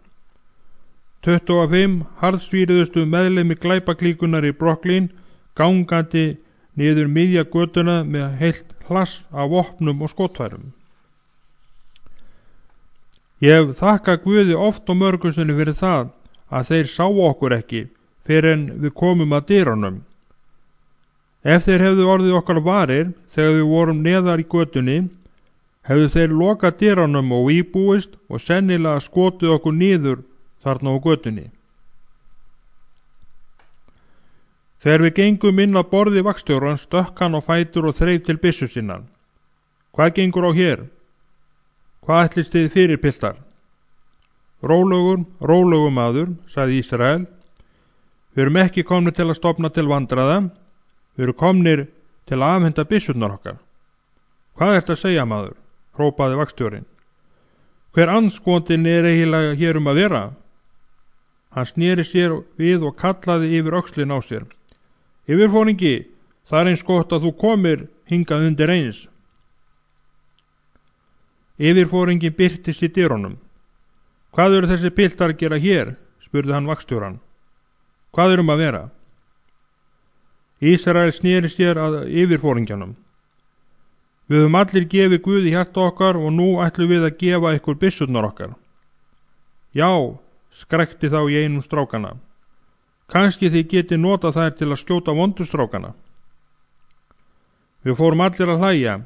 25 harðsvíriðustu meðlimi glæpaklíkunar í Brooklyn gangandi niður miðja götuna með heilt hlass af vopnum og skotfærum. Ég hef þakkað Guði oft og mörgum sinnum fyrir það að þeir sáu okkur ekki fyrr en við komum að dyrunum. Ef þeir hefðu orðið okkar varir þegar við vorum neðar í götunni, hefðu þeir lokað dyrunum og íbúist og sennilega skotið okkur niður þarna á götunni. Þegar við gengum inn á borði vagnstjórans stökk hann á fætur og þreif til byssu sinnar. Hvað gengur á hér? Hvað ætlist þið fyrir, piltar? Rólegur maður, sagði Ísrael. Við erum ekki komnir til að stofna til vandræða. Við erum komnir til að afhenda byssurnar okkar. Hvað ertu að segja, maður? Hrópaði vagnstjórinn. Hver andskotinn eiginlega hér að vera? Hann sneri sér við og kallaði yfir öxlin á sér. Yfirforingi, það eins gott að þú komir hingað undir eins. Yfirforingin birtist í dyrunum. Hvað eru þessi piltar að gera hér? Spurði hann vagnstjóran. Hvað að vera? Ísrael sneri sér að yfirforingjanum. Við höfum allir gefið Guði hjarta okkar og nú ætlum við að gefa ykkur byssurnar okkar. Já, skrækti þá í einum strákana. Kannski þið geti notað þær til að skjóta vondustrákana. Við fórum allir að hlæja,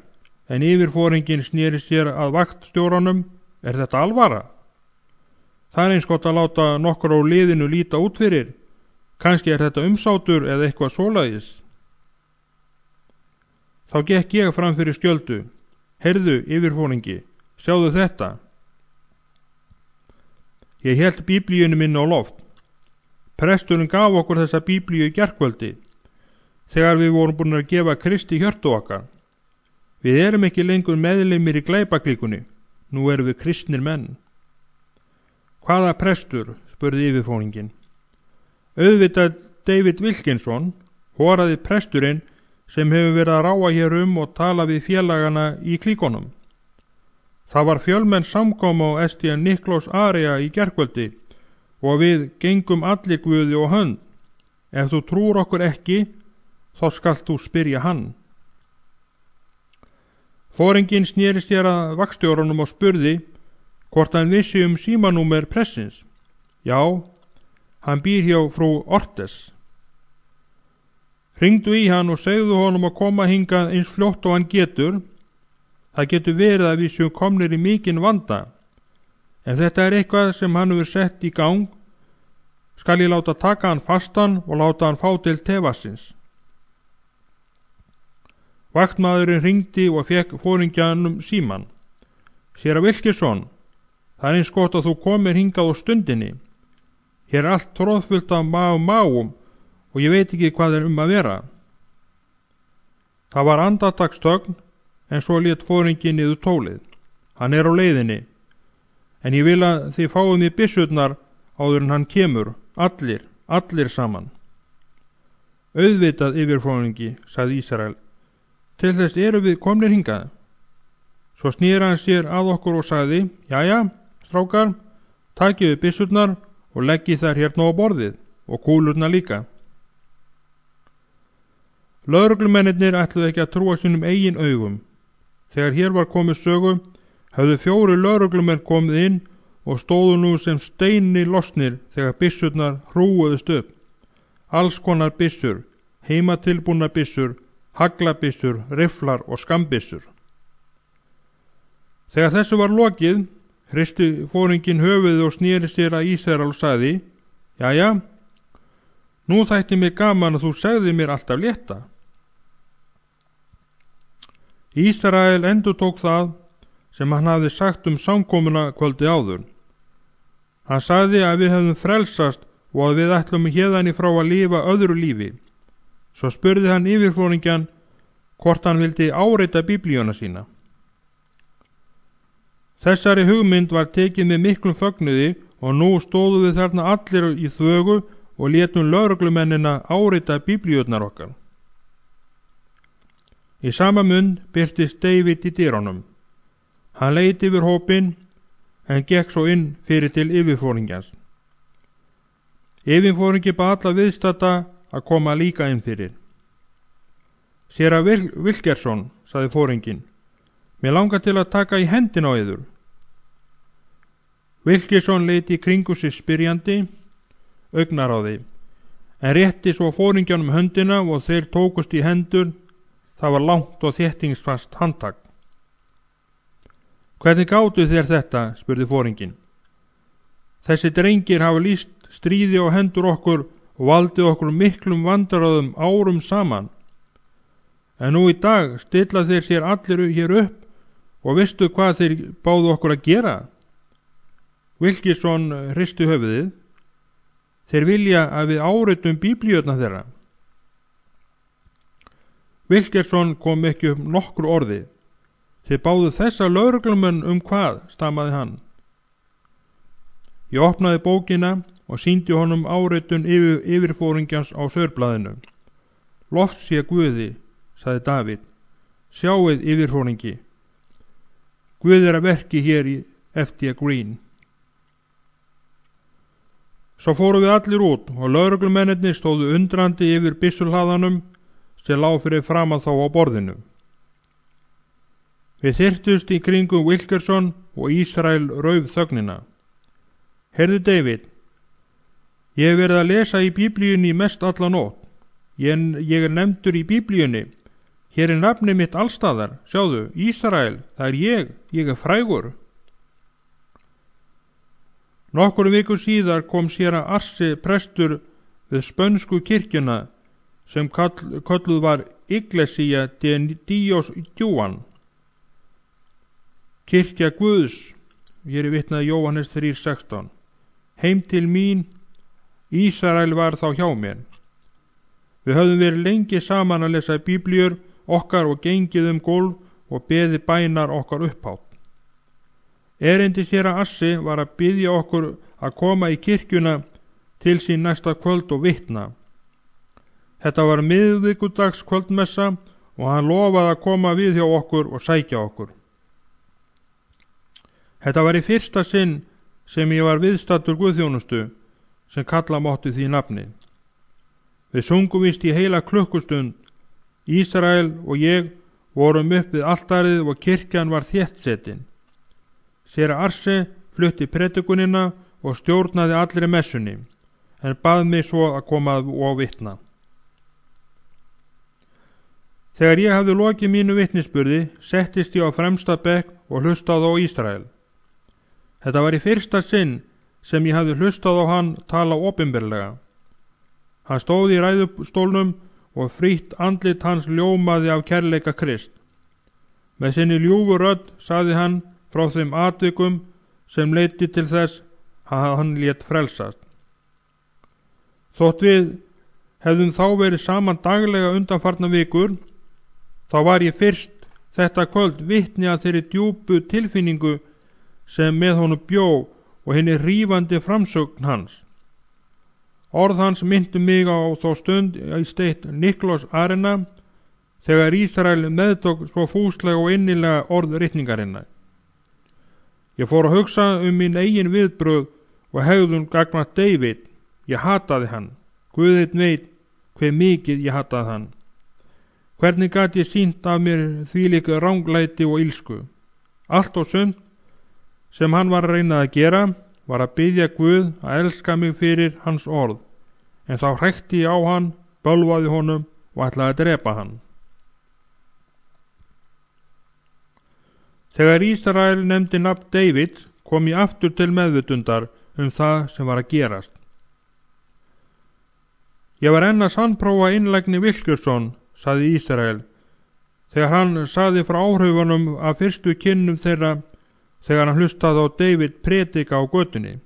en yfirforingin sneri sér að vaktstjóranum. Er þetta alvara? Það eins gott að láta nokkur á liðinu líta út fyrir. Kannski er þetta umsátur eða eitthvað svoleiðis. Þá gekk ég fram fyrir skjöldu. Heyrðu, yfirforingi, sjáðu þetta. Ég hélt Biblíunni minni á loft. Presturinn gaf okkur þessa Biblíu í gærkvöldi, þegar við vorum búin að gefa Kristi hjörtu okkar. Við erum ekki lengur meðlimir í glæpaklíkunni, nú erum við kristnir menn. Hvaða prestur? Spurði yfirforingin. Auðvitað David Wilkinson, horaði presturinn sem hefur verið að ráa hér og tala við félagana í klíkonum. Það var fjölmenn samkoma á St. Niklaus Area í gærkvöldi og við gengum allir Guði og hönd. Ef þú trúr okkur ekki, þá skalt þú spyrja hann. Foringinn sneri sér að vagnstjóranum og spurði hvort hann vissi símanúmer pressins. Já, hann býr hjá frú Ortes. Hringdu í hann og segðu honum að koma hingað eins fljótt og hann getur. Það getur verið að við séum komnir í mikinn vanda. Ef þetta er eitthvað sem hann hefur sett í gang, skal ég láta taka hann fastan og láta hann fá til tevassins. Vaktmaðurinn hringdi og fekk foringjanum síman. Séra Wilkinson, það er eins gott að þú komir hingað á stundinni. Hér er allt tróðfullt af máum og ég veit ekki hvað er að vera. Það var andartakstögn, en svo lét foringinn niður tólið. Hann er á leiðinni, en ég vil að þið fáið mér byssurnar áður en hann kemur, allir saman. Auðvitað, yfirforingi, sagði Ísrael. Til þess erum við komnir hingað. Svo sneri hann sér að okkur og sagði, jæja, strákar, takið við byssurnar og leggið þær hérna á borðið og kúlurnar líka. Lögreglumennirnir ætluðu ekki að trúa sínum eigin augum. Þegar hér var komið sögu, höfðu 4 lögreglumenn komið inn og stóðu nú sem steini losnir þegar byssurnar hrúuðust upp. Alls konar byssur, heimatilbúnar byssur, haglabyssur, rifflar og skambyssur. Þegar þessu var lokið, hristi foringinn höfuðið og sneri sér að Ísrael og sagði, jæja, nú þætti mér gaman að þú segði mér alltaf létta. Ísrael endurtók það sem hann hafði sagt samkomuna kvöldi áður. Hann sagði að við hefðum frelsast og að við ætlum hérðan í frá að lifa öðru lífi. Svo spurði hann yfirforingjan hvort hann vildi áreita Biblíuna sína. Þessari hugmynd var tekið með miklum fögnuði og nú stóðu við þarna allir í þvögu og létum lögreglumennina árita biblíurnar okkar. Í sama mund birtist David í dyrunum. Hann leit yfir hópinn en gekk svo inn fyrir til yfirforingjans. Yfirforingi bað alla viðstadda að koma líka inn fyrir. Séra Wilkerson, sagði foringinn, mér langar til að taka í hendina á yður. Wilkerson leit í kringu sig spyrjandi, augnaráði, en rétti svo foringjanum höndina og þeir tókust í hendur. Það var langt og þéttingsfast handtak. Hvernig gátu þér þetta, spurði foringinn. Þessi drengir hafa lýst stríði á hendur okkur og valdið okkur miklum vandræðum árum saman. En nú í dag stilla þeir sér allir hér upp og veistu hvað þeir báðu okkur að gera? Wilkerson hristi höfuðið. Þeir vilja að við áritum biblíurnar þeirra. Wilkerson kom ekki nokkru orði. Þeir báðu þessa lögreglumenn hvað, stamaði hann. Ég opnaði bókina og sýndi honum áritun yfirforingjans á saurblaðinu. Loft sé Guði, sagði David. Sjáið yfirforingi. Guð að verki hér í F.D. Green. Svo fóru við allir út og lögreglumennirnir stóðu undrandi yfir byssulhlaðanum sem lá fyrir fram að þá á borðinu. Við þyrtust í kringum Wilkerson og Ísrael rauf þögnina. Heyrðu David, ég hef verið að lesa í biblíunni mest alla nótt. Ég nefndur í biblíunni. Hér nafni mitt allstaðar. Sjáðu, Ísrael, það ég frægur. Nokkur vikur síðar kom séra Arsi prestur við spönsku kirkjuna sem kölluð var Iglesia de Dios Juan. Kirkja Guðs, ég vitnaði Jóhannes 3:16. Heim til mín, Ísrael var þá hjá mér. Við höfðum verið lengi saman að lesa biblíur okkar og gengið gólf og beði bænar okkar upphátt. Erindi séra Assi var að biðja okkur að koma í kirkjuna til sín næsta kvöld og vitna. Þetta var miðvikudags kvöldmessa og hann lofaði að koma við hjá okkur og sækja okkur. Þetta var í fyrsta sinn sem ég var viðstaddur guðþjónustu sem kalla mátti því nafni. Við sungum víst í heila klukkustund. Ísrael og ég vorum upp við altarið og kirkjan var þéttsetin. Séra Arsi flutti predikunina og stjórnaði allri messunni, en bað mig svo að koma og vitna. Þegar ég hafði lokið mínu vitnisburði, settist ég á fremsta bekk og hlustaði á Ísrael. Þetta var í fyrsta sinn sem ég hafði hlustað á hann tala opinberlega. Hann stóð í ræðustólnum og frítt andlit hans ljómaði af kærleika Krist. Með sinni ljúfu rödd sagði hann frá þeim atvikum sem leiddi til þess að hann lét frelsast. Þótt við hefðum þá verið saman daglega undanfarna vikur, þá var ég fyrst þetta kvöld vitni að þeirri djúpu tilfinningu sem með honum bjó og henni rífandi framsögn hans. Orð hans myndu mig á þá stund í steitt Niklas Arena þegar Ísrael meðtók svo fúslega og innilega orð ritningarinnar. Ég fór að hugsa mín eigin viðbröð og hegðun gagnvart David. Ég hataði hann. Guðinn veit hve mikið ég hataði hann. Hvernig gat ég sýnt af mér þvílíku ranglæti og ilsku? Allt og sumt sem hann var að reyna að gera var að biðja Guð að elska mig fyrir hans orð, en þá hrækti ég á hann, bölvaði honum og ætlaði að drepa hann. Þegar Ísrael nefndi nafn David kom ég aftur til meðvitundar það sem var að gerast. Ég var enn að sannprófa innlægni Wilkerson, sagði Ísrael, þegar hann sagði frá áhrifunum af fyrstu kynnum þeirra þegar hann hlustaði á David predika á götunni.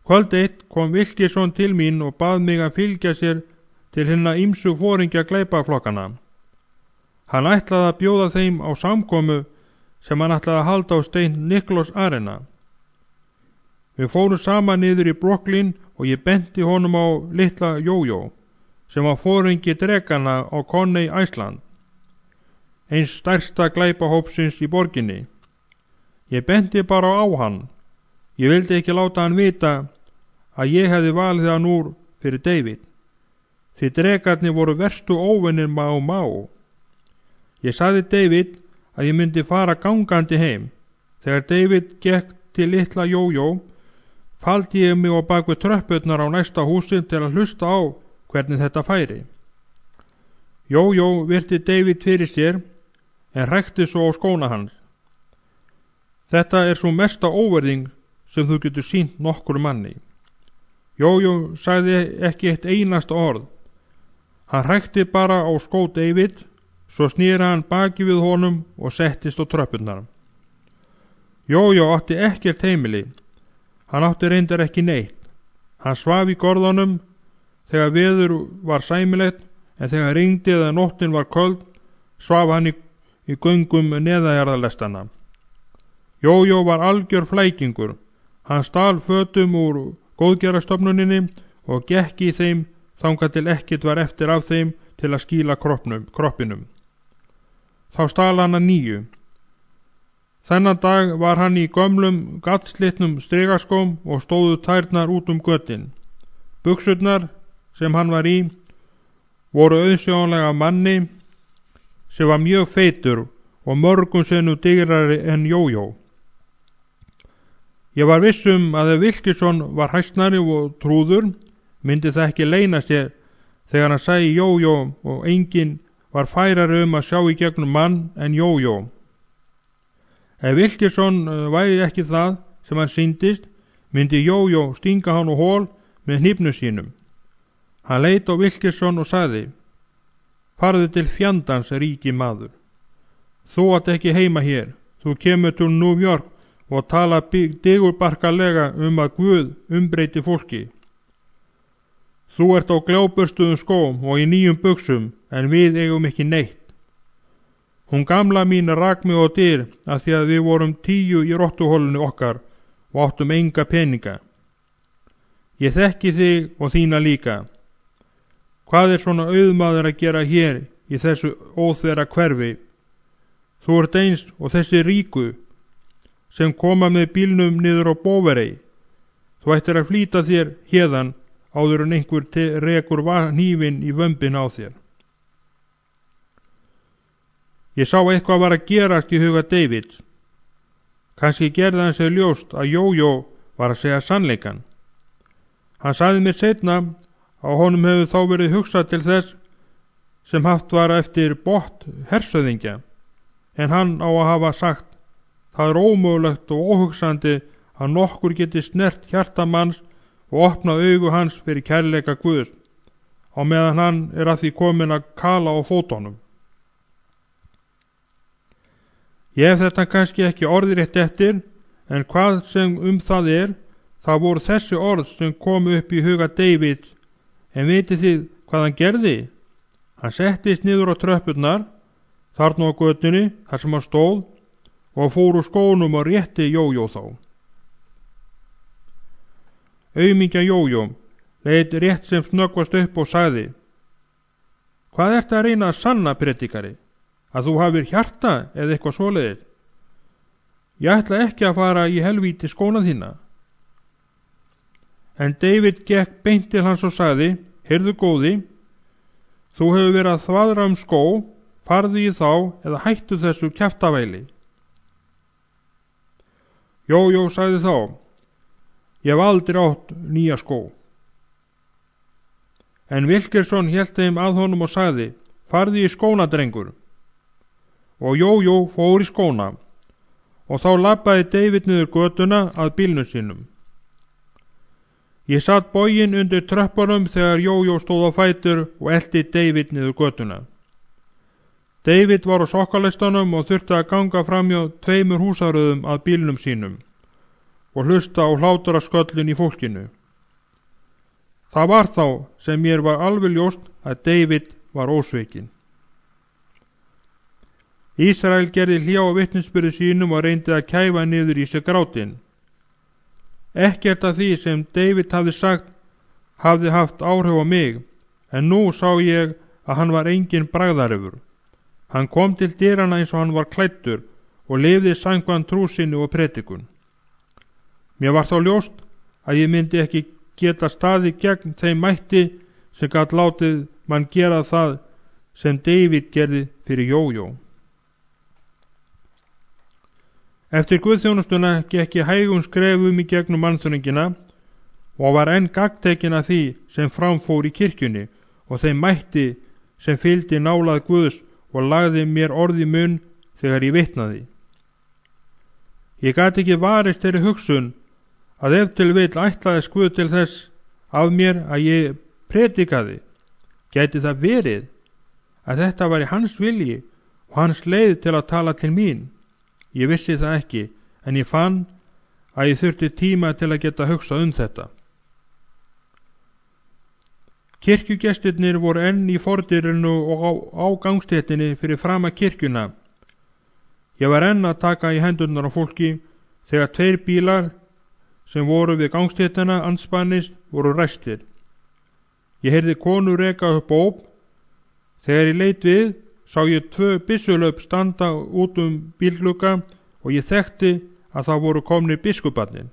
Kvöld eitt kom Wilkerson til mín og bað mig að fylgja sér til hinna ýmsu foringja glæpaflokkana. Hann ætlaði að bjóða þeim á samkomu sem hann ætlaði að halda á stein Niklas Arena. Við fórum saman niður í Brooklyn og ég benti honum á litla Jójó sem var foringi drekana á Coney Island, eins stærsta glæpahópsins í borginni. Ég benti bara á hann. Ég vildi ekki láta hann vita að ég hefði valið hann úr fyrir David, því drekarnir voru verstu óvinir Má. Ég sagði David að ég myndi fara gangandi heim. Þegar David gekk til litla Jójó, faldi ég mig á bak við tröppurnar á næsta húsi til að hlusta á hvernig þetta færi. Jójó virti David fyrir sér en hrækti svo á skóna hans. Þetta er svo mesta óverðing sem þú getur sýnt nokkur manni. Jójó sagði ekki eitt einasta orð. Hann hrækti bara á skó David, svo snýri hann baki við honum og settist á tröppurnar. Jójó átti ekkert heimili. Hann átti reyndar ekki neitt. Hann svaf í gorðunum þegar veður var sæmilegt, en þegar rigndi eða nóttin var köld, svaf hann í göngum neðanjarðarlestana. Jójó var algjör flækingur. Hann stal fötum úr góðgerðarstofnuninni og gekk í þeim þangað til ekkert var eftir af þeim til að skýla kroppinum. Þá stal hann að nýju. Þennan dag var hann í gömlum gattslitnum strigaskóm og stóðu tærnar út götin. Buxurnar sem hann var í voru auðsjónlega manni sem var mjög feitur og mörgum sinnum digrari en Jójó. Ég var viss að ef Wilkinson var hæstnari og trúður, myndi það ekki leyna sér þegar hann sæi Jójó og enginn var færari að sjá í gegnum mann en Jójó. Ef Wilkinson væri ekki það sem hann sýndist, myndi Jójó stinga hann á hol með hnífnum sínum. Hann leit á Wilkinson og sagði: "Farðu til fjandans, ríki maður. Þú átt ekki heima hér. Þú kemur til New York og tala digurbarkalega að Guð umbreyti fólki. Þú ert á gljáburstuðum skóm og í nýjum buxum, en við eigum ekki neitt. Hún gamla mín rak mig á dyr af því að við vorum 10 í rottuholinu okkar og áttum enga peninga. Ég þekki þig og þína líka. Hvað er svona auðmaður að gera hér í þessu óþverra hverfi? Þú ert eins og þessi ríku sem koma með bílnum niður á Bóverei. Þú ættir að flýta þér héðan áður en einhver rekur hnífinn í vömbin á þér." Ég sá eitthvað var að gerast í huga David. Kannski gerði hann sér ljóst að Jójó var að segja sannleikan. Hann sagði mér seinna að honum hefur þá verið hugsað til þess sem haft var eftir Bott hersöðingja, en hann á að hafa sagt: "Það er ómögulegt og óhugsandi að nokkur geti snert hjartamanns og opna augu hans fyrir kærleika Guðs, á meðan hann er að því komin að kala á fótunum." Ég hef þetta kannski ekki orðrétt eftir, en hvað sem það það voru þessi orð sem komu upp í huga David. En vitið þið hvað hann gerði? Hann settist niður á tröppurnar, þarna á götunni, þar sem hann stóð, og fór úr skónum og rétti Jójó þá. Aumingja Jójó leit rétt sem snöggvast upp og sagði: "Hvað ertu að reyna að sanna, predikari? Að þú hafir hjarta eða eitthvað svoleiðis? Ég ætla ekki að fara í helvíti skóna þína." En David gekk beint til hans og sagði: "Heyrðu góði, þú hefur verið að þvaðra skó, farðu í þá eða hættu þessu kjaftavæli." Jójó sagði þá: "Ég hef aldrei átt nýja skó." En Wilkinson hélt þeim að honum og sagði: "Farðu í skóna, drengur." Og Jójó fór í skóna, og þá labbaði David niður götuna að bílnum sínum. Ég satt boginn undir tröppunum þegar Jójó stóð á fætur og elti David niður götuna. David var á sokkalestanum og þurfti að ganga framjá 2 húsaröðum að bílnum sínum og hlusta á hláturasköllin í fólkinu. Það var þá sem mér var alveg ljóst að David var ósvikinn. Ísrael gerði hlé á vitnisburði sínum og reyndi að kæfa niður í sig grátinn. Ekkert af því sem David hafði sagt hafði haft áhrif á mig, en nú sá ég að hann var engin bragðarefur. Hann kom til dyrana eins og hann var klæddur og lifði samkvæmt trú sinni og predikun. Mér var þá ljóst að ég myndi ekki geta staðið gegn þeim mætti sem gat látið mann gera það sem David gerði fyrir Jójó. Eftir guðþjónustuna gekk ég hægum skrefum í gegnum mannþröngina og var enn gagntekin af því sem framfór í kirkjunni og þeim mætti sem fylgdi nálað Guðs og lagði mér orð í munn þegar ég vitnaði. Ég gat ekki varist þeirri hugsun að ef til vill ætlaðist Guð til þess af mér að ég predikaði. Gæti það verið að þetta var í hans vilji og hans leið til að tala til mín? Ég vissi það ekki, en ég fann að ég þurfti tíma til að geta hugsað þetta. Kirkjugestirnir voru enn í fordyrinu og á gangstéttinni fyrir fram að kirkjuna. Ég var enn að taka í hendurnar á fólki þegar 2 bílar sem voru við gangstéttina andspænis voru ræstir. Ég heyrði konu reka upp óp. Þegar ég leit við sá ég 2 byssulöp standa út bílglugga og ég þekkti að það voru komnir biskuparnir.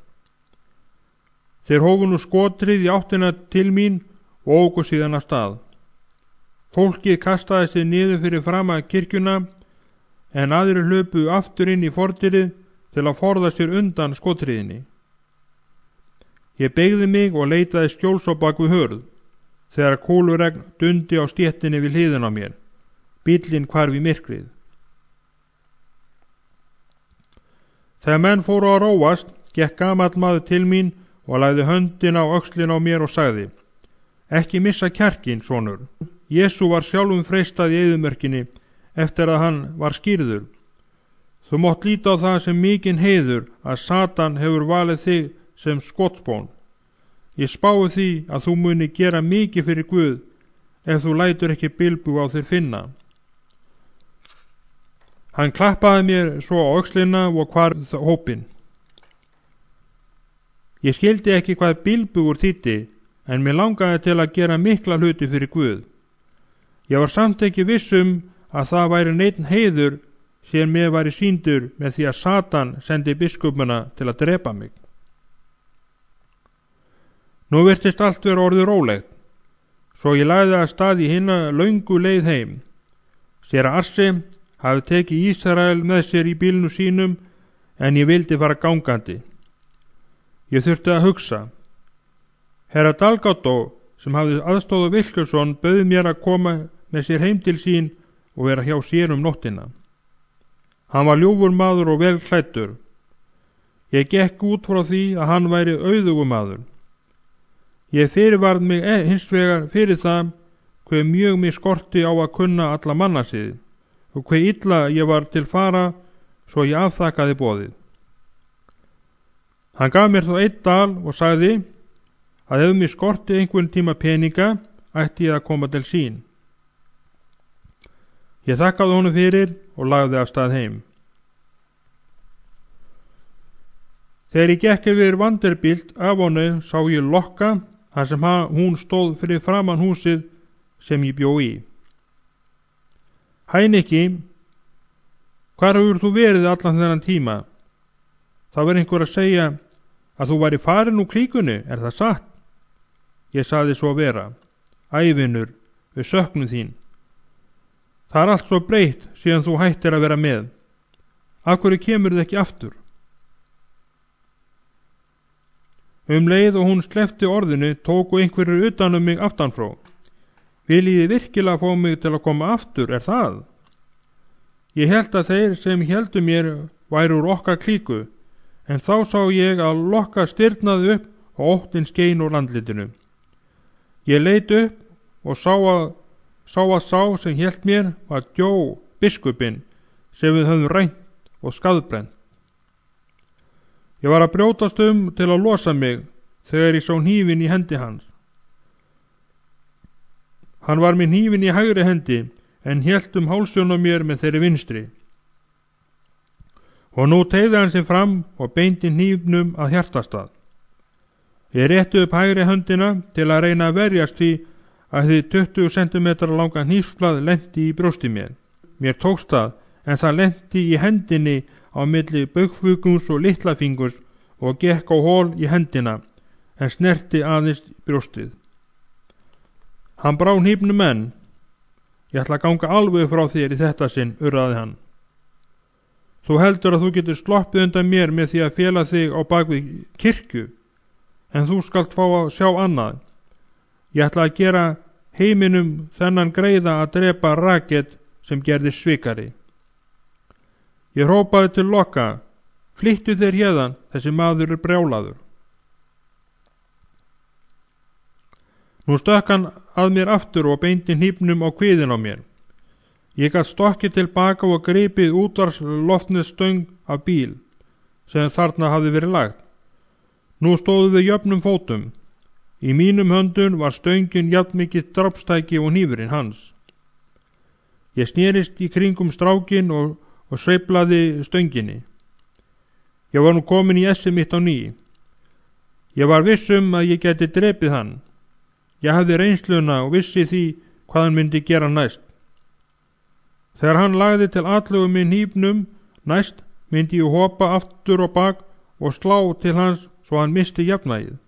Þeir hófu nú skotrið í áttina til mín og óku síðan af stað. Fólkið kastaði sig niður fyrir fram að kirkjuna en aðrir hlupu aftur inn í fordyrið til að forða sér undan skotriðinni. Ég beygði mig og leitaði skjóls á bak við hurð þegar kúluregn dundi á stéttinni við hliðina á mér. Bíllinn hvarf í myrkrið. Þegar menn fóru að róast, gekk gamall maður til mín og lagði höndina á öxlina á mér og sagði: Ekki missa kjarkinn, sonur. Jesú var sjálfum freistað í eyðimörkinni eftir að hann var skírður. Þú mátt líta á það sem mikinn heiður að Satan hefur valið þig sem skotspón. Ég spái því að þú muni gera mikið fyrir Guð ef þú lætur ekki bilbug á þér finna. Hann klappaði mér svo á öxlina og hvarf hópinn. Ég skildi ekki hvað bilbugur þýddi, en mér langaði til að gera mikla hluti fyrir Guð. Ég var samt ekki viss að það væri neinn heiður sem mér væri sýndur með því að Satan sendi biskupuna til að drepa mig. Nú virtist allt vera orðið rólegt, svo ég lagði að stað í hina löngu leið heim. Séra Arsi hafði tekið Ísrael með sér í bílnum sínum, en ég vildi fara gangandi. Ég þurfti að hugsa. Herra Dalgátó, sem hafði aðstóð Vilkersson, bauð mér að koma með sér heim til sín og vera hjá sér nóttina. Hann var ljúfur maður og vel klæddur. Ég gekk út frá því að hann væri auðugur maður. Ég fyrirvarð mig hins vegar fyrir það hve mjög mig skorti á að kunna alla mannasiði og hve illa ég var til fara, svo ég afþakkaði boðið. Hann gaf mér þó 1 dal og sagði að ef mig skorti einhvern tíma peninga ætti ég að koma til sín. Ég þakkaði honum fyrir og lagði af stað heim. Þegar ég gekk yfir Vanderbilt af honum sá ég lokka þar sem hún stóð fyrir framan húsið sem ég bjó í. Hæ Nikki, hvar hefur þú verið allan þennan tíma? Það var einhver að segja að þú væri farin úr klíkunni, er það satt? Ég sagði svo vera. Ævinur, við söknum þín. Það er allt svo breytt síðan þú hættir að vera með. Af hverju kemur þið ekki aftur? Leið og hún sleppti orðinu tóku einhverjur utan mig aftanfrá. Viljiði virkilega fá mig til að koma aftur, er það? Ég held að þeir sem heldu mér væru úr okkar klíku, en þá sá ég að lokka stirnaði upp og óttinn skein úr andlitinu. Ég leit upp og sá að sá sem hélt mér var Joe, biskupinn, sem við höfðum rænt og skaðbrennt. Ég var að brjótast til að losa mig þegar ég sá hnífinn í hendi hans. Hann var með hnífinn í hægri hendi en hélt hálsinn á mér með þeirri vinstri. Og nú teygði hann sig fram og beindi hnífnum að hjartastað. Ég rétti upp hægri höndina til að reyna að verjast því að því 20 cm langa hnífsblað lenti í brjósti mér. Mér tókst það, en það lenti í hendinni á milli baugfugums og litlafingurs og gekk á hol í hendina, en snerti aðeins brjóstið. Hann brá hnífnum enn. Ég ætla að ganga alveg frá þér í þetta sinn, urraði hann. Þú heldur að þú getur sloppið undan mér með því að fela þig á bakvið kirkju, en þú skalt fá að sjá annað. Ég ætla að gera heiminum þennan greiða að drepa Rakel sem gerði svikari. Ég hrópaði til Lokka, flýttu þér hérðan, þessi maður brjálaður. Nú stökk hann að mér aftur og beindi hnífnum á kviðin á mér. Ég gat stokkið tilbaka og gripið útvarpsloftnesstöng af bíl sem þarna hafði verið lagt. Nú stóðu við jöfnum fótum. Í mínum höndun var stöngin jafnmikið drapstæki og hnífurinn hans. Ég snerist í kringum strákin og sveiflaði stönginni. Ég var nú komin í essið mitt á ný. Ég var viss að ég geti drepið hann. Ég hafði reynsluna og vissi því hvað hann myndi gera næst. Þegar hann lagði til atlögu með hnífnum næst myndi ég hopa aftur og bak og slá til hans svo hann misti jafnvægið.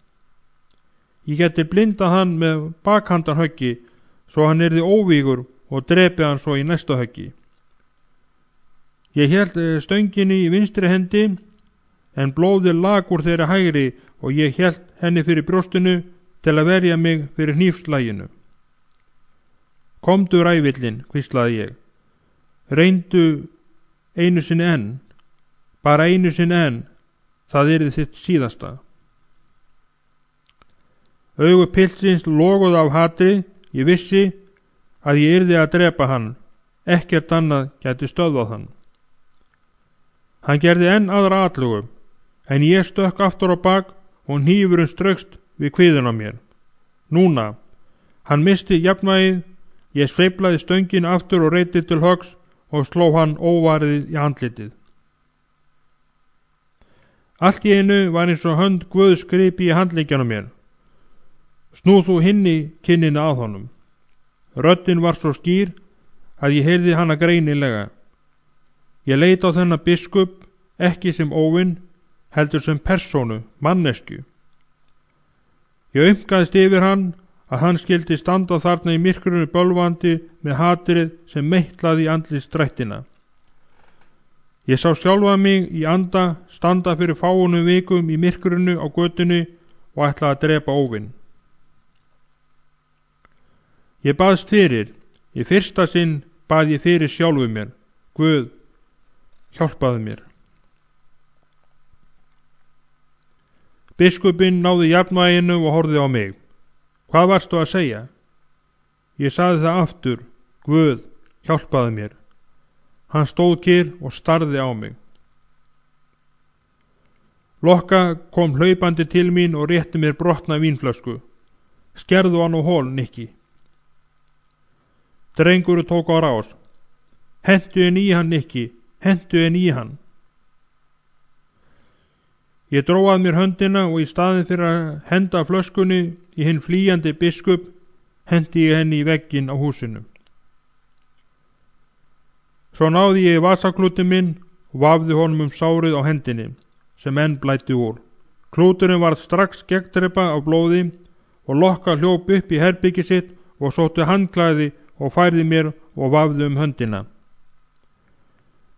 Ég geti blindað hann með bakhandarhöggi svo hann yrði óvígur og drepi hann svo í næsta höggi. Ég hélt stönginni í vinstri hendi en blóðið lag úr þeirri hægri og ég hélt henni fyrir brjóstinu til að verja mig fyrir hnífslæginu. Komdu ræfillin, hvíslaði ég. Reyndu einu sinni enn, bara einu sinni enn, það yrði þitt síðasta. Augu piltsins loguðu af hatri, ég vissi að ég yrði að drepa hann, ekkert annað gæti stöðvað hann. Hann gerði enn aðra atlögu, en ég stökk aftur á bak og hnífurinn straukst við kviðun á mér. Núna, hann misti jafnvægið, ég sveiflaði stöngin aftur og reyti til höggs og sló hann óvarið í andlitið. Allt í einu var eins og hönd Guðs gripi í handleggjan á mér. Snúð þú hinni kinnina að honum. Röddin var svo skýr að ég heyrði hana greinilega. Ég leit á þennan biskup ekki sem óvin, heldur sem persónu, mannesku. Ég umkaðist yfir hann að hann skyldi standa þarna í myrkrunu bölvandi með hatrið sem meitlaði í andlitsdrættina. Ég sá sjálfa mig í anda standa fyrir fáunum vikum í myrkrunu á götunni og ætlaði að drepa óvin. Ég baðst fyrir, í fyrsta sinn bað ég fyrir sjálfu mér. Guð, hjálpaðu mér. Biskupinn náði jafnvæginu og horfði á mig. Hvað varstu að segja? Ég sagði það aftur. Guð, hjálpaðu mér. Hann stóð kyrr og starði á mig. Lokka kom hlaupandi til mín og rétti mér brotna vínflösku. Skerðu hann á hol, Nikki. Drengurinn tók á rás. Hentu henni í hann, Nikki. Hentu henni í hann. Ég dró að mér höndina og í staðin fyrir að henda flöskunni í hinn flýjandi biskup, hendi ég henni í vegginn á húsinu. Svo náði ég vasaklúti minn og vafði honum sárið á hendinni, sem enn blæddi úr. Klúturinn varð strax gegndrepa af blóði og Lokka hljóp upp í herbyggi sitt og sótti handklæði og færði mér og vafði höndina.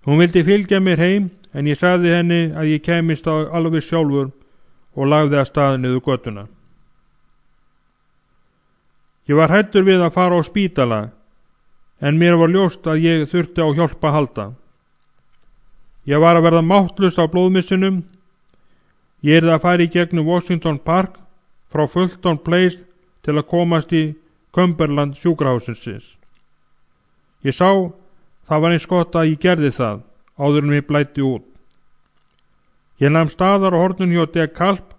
Hún vildi fylgja mér heim, en ég sagði henni að ég kæmist á alveg sjálfur og lagði að staði niður götuna. Ég var hræddur við að fara á spítala, en mér var ljóst að ég þurfti á hjálp að halda. Ég var að verða máttlaus á blóðmissinum. Ég yrði að fara í gegnum Washington Park frá Fulton Place til að komast í Cumberland sjúkrahússins. Ég sá það var eins gott að ég gerði það áður en við blæddi út. Ég nam staðar á hornun hjá DeKalb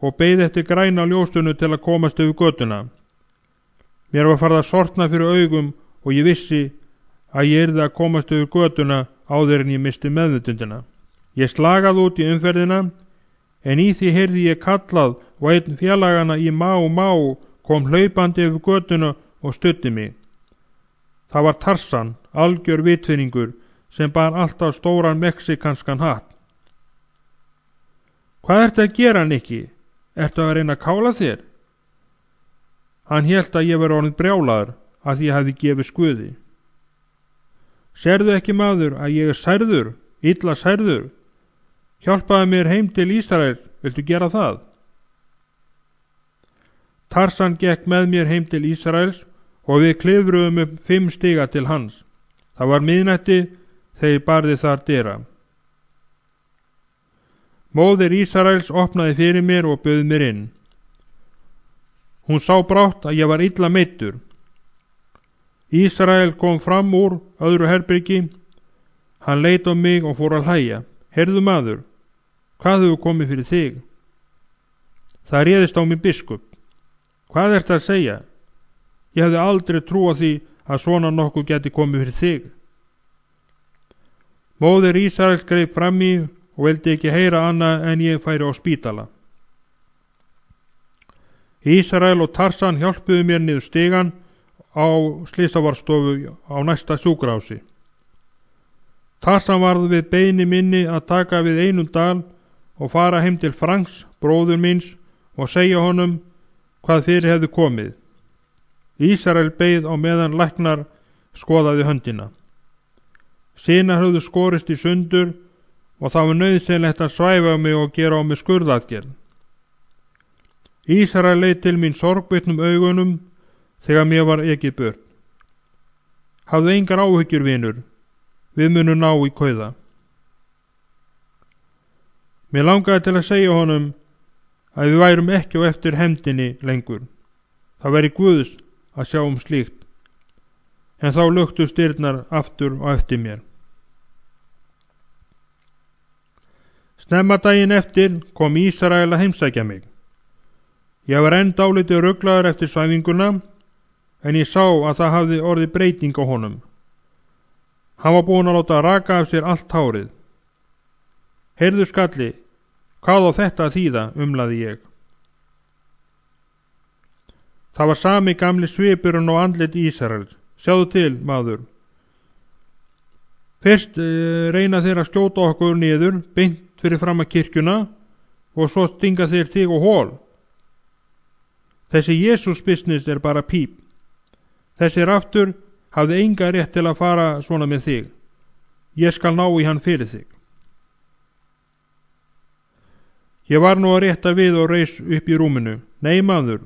og beið eftir græna ljósunu til að komast yfir götuna. Mér var farið að sortna fyrir augum og ég vissi að ég yrði að komast yfir götuna áður en ég misti meðvitundina. Ég slagaði út í umferðina en í því heyrði ég kallað og einn félagana í má kom hlaupandi yfir götuna og studdi mig. Það var Tarsan, algjör vitfinningur, sem bar alltaf stóran mexikanskan hatt. Hvað ertu að gera, Nikki? Ertu að reyna að kála þér? Hann hélt að ég var orðinn brjálaður að ég hefði gefið skuði. Sérðu ekki, maður, að ég er særður, illa særður? Hjálpaðu mér heim til Ísrael, viltu gera það? Tarsan gekk með mér heim til Ísraels og við klifruðum upp 5 stiga til hans. Það var miðnætti þegar ég barði þar dyra. Móðir Ísraels opnaði fyrir mér og bauð mér inn. Hún sá brátt að ég var illa meiddur. Ísrael kom fram úr öðru herbyrgi. Hann leit á mig og fór að hlæja. Heyrðu, maður, hvað hefur komið fyrir þig? Það réðist á mig biskup. Hvað ertu að segja? Ég hefði aldrei trúað því að svona nokkuð geti komið fyrir þig. Móðir Ísraels greip fram í og vildi ekki heyra annað en ég færi á spítala. Ísrael og Tarsan hjálpuðu mér niður stigann á slysavarðstofu á næsta sjúkrahúsi. Tarsan varð við beiðni minni að taka við einum dal og fara heim til Franks, bróður míns, og segja honum hvað fyrir hefði komið. Ísrael beið á meðan læknar skoðaði höndina. Sinar höfðu skorist í sundur og það var nauðsynlegt að svæfa mig og gera á mig skurðaðgerð. Ísrael leit til mín sorgbitnum augunum þegar mér var ekið burt. Hafðu engar áhyggjur, vinur, við munum ná í kauða. Mér langaði til að segja honum að við værum ekki á eftir hefndinni lengur. Það væri Guðs að sjá slíkt, en þá luktust dyrnar aftur á eftir mér. Snemma daginn eftir kom Ísrael að heimsækja mig. Ég var enn dálítið ruglaður eftir svæfinguna, en ég sá að það hafði orðið breyting á honum. Hann var búinn að láta raka af sér allt hárið. Heyrðu, skalli, hvað á þetta að þýða, umlaði ég. Það var sami gamli svipurinn og andlit Ísraels. Sjáðu til, maður. Fyrst reyna þeir að skjóta okkur niður, beint fyrir fram að kirkjuna, og svo stinga þeir þig og hól. Þessi Jesus business er bara píp. Þessi raftur hafði enga rétt til að fara svona með þig. Ég skal ná í hann fyrir þig. Ég var nú að rétta við og reis upp í rúminu. Nei, maður,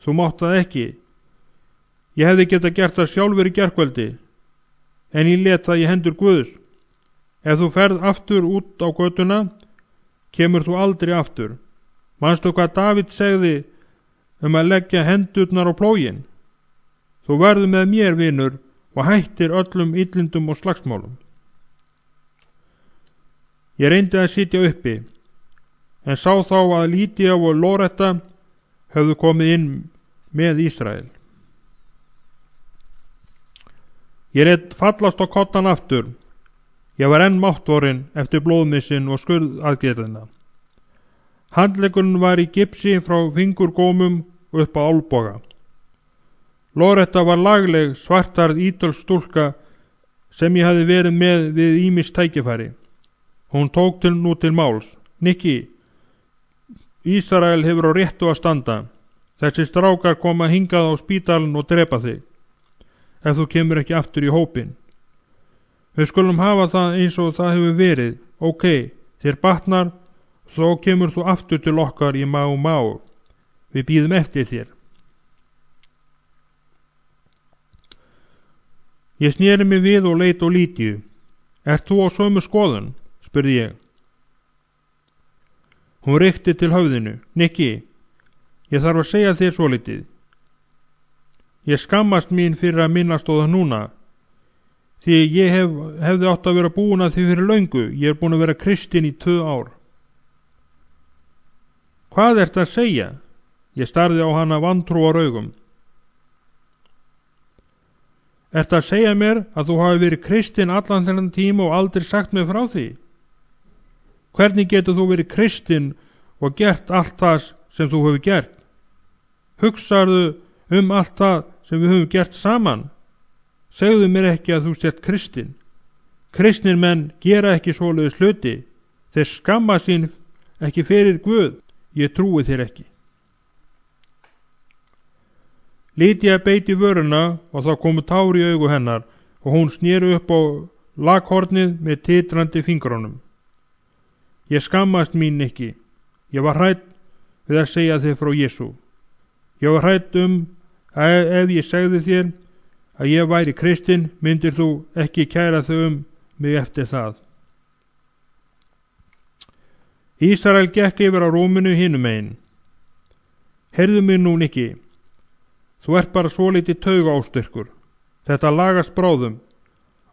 þú mátt það ekki. Ég hefði geta gert það sjálfur í gærkvöldi, en ég let það í hendur Guðs. Ef þú ferð aftur út á götuna, kemur þú aldrei aftur. Manstu hvað Davíð segði að leggja hendurnar á plógin? Þú verður með mér, vinur, og hættir öllum illindum og slagsmálum. Ég reyndi að sitja uppi, en sá þá að Lídia og Loretta höfðu komið inn með Ísrael. Ég lét fallast á kottan aftur. Ég var enn máttvorinn eftir blóðmissin og skurðaðgerðina. Handleggurinn var í gipsi frá fingurgómum upp á olnboga. Loretta var lagleg, svartarð ítölsk stúlka sem ég hafi verið með við ýmis tækifæri. Hún tók nú til máls. Nikki, Ísrael hefur á réttu að standa. Þessi strákar koma hingað á spítalinn og drepa þig, ef þú kemur ekki aftur í hópin. Við skulum hafa það eins og það hefur verið. Ok, þér batnar, svo kemur þú aftur til okkar í má. Við bíðum eftir þér. Ég sneri mig við og leit á Lídiu. Ert þú á sömu skoðun? Spurði ég. Hún rykti til höfðinu. Nikki, ég þarf að segja þér svolítið. Ég skammast mín fyrir að minnast á það núna, því ég hefði átt að vera búin að því fyrir löngu. Ég er búin að vera kristinn í 2 ár. Hvað ertu að segja? Ég starði á hana vantrúar augum. Ertu að segja mér að þú hafi verið kristinn allan þennan tíma og aldrei sagt mér frá því? Hvernig getur þú verið kristinn og gert allt það sem þú hefur gert? Hugsaðu allt það sem við höfum gert saman? Segðu mér ekki að þú sért kristinn. Kristnir menn gera ekki svoleiðis hluti. Þeir skamma sín ekki fyrir Guð. Ég trúi þér ekki. Lydía beit í vöruna og þá komu tár í augu hennar og hún sneri upp á lakhornið með titrandi fingrunum. Ég skammast mín ekki. Ég var hrædd við að segja þér frá Jesú. Ég var hrædd að ef ég segði þér að ég væri kristinn, myndir þú ekki kæra þau mig eftir það. Ísrael gekk yfir á rúminu hinum megin. Heyrðu mig nú, Nikki. Þú ert bara svolítið taugaástyrkur. Þetta lagast bráðum.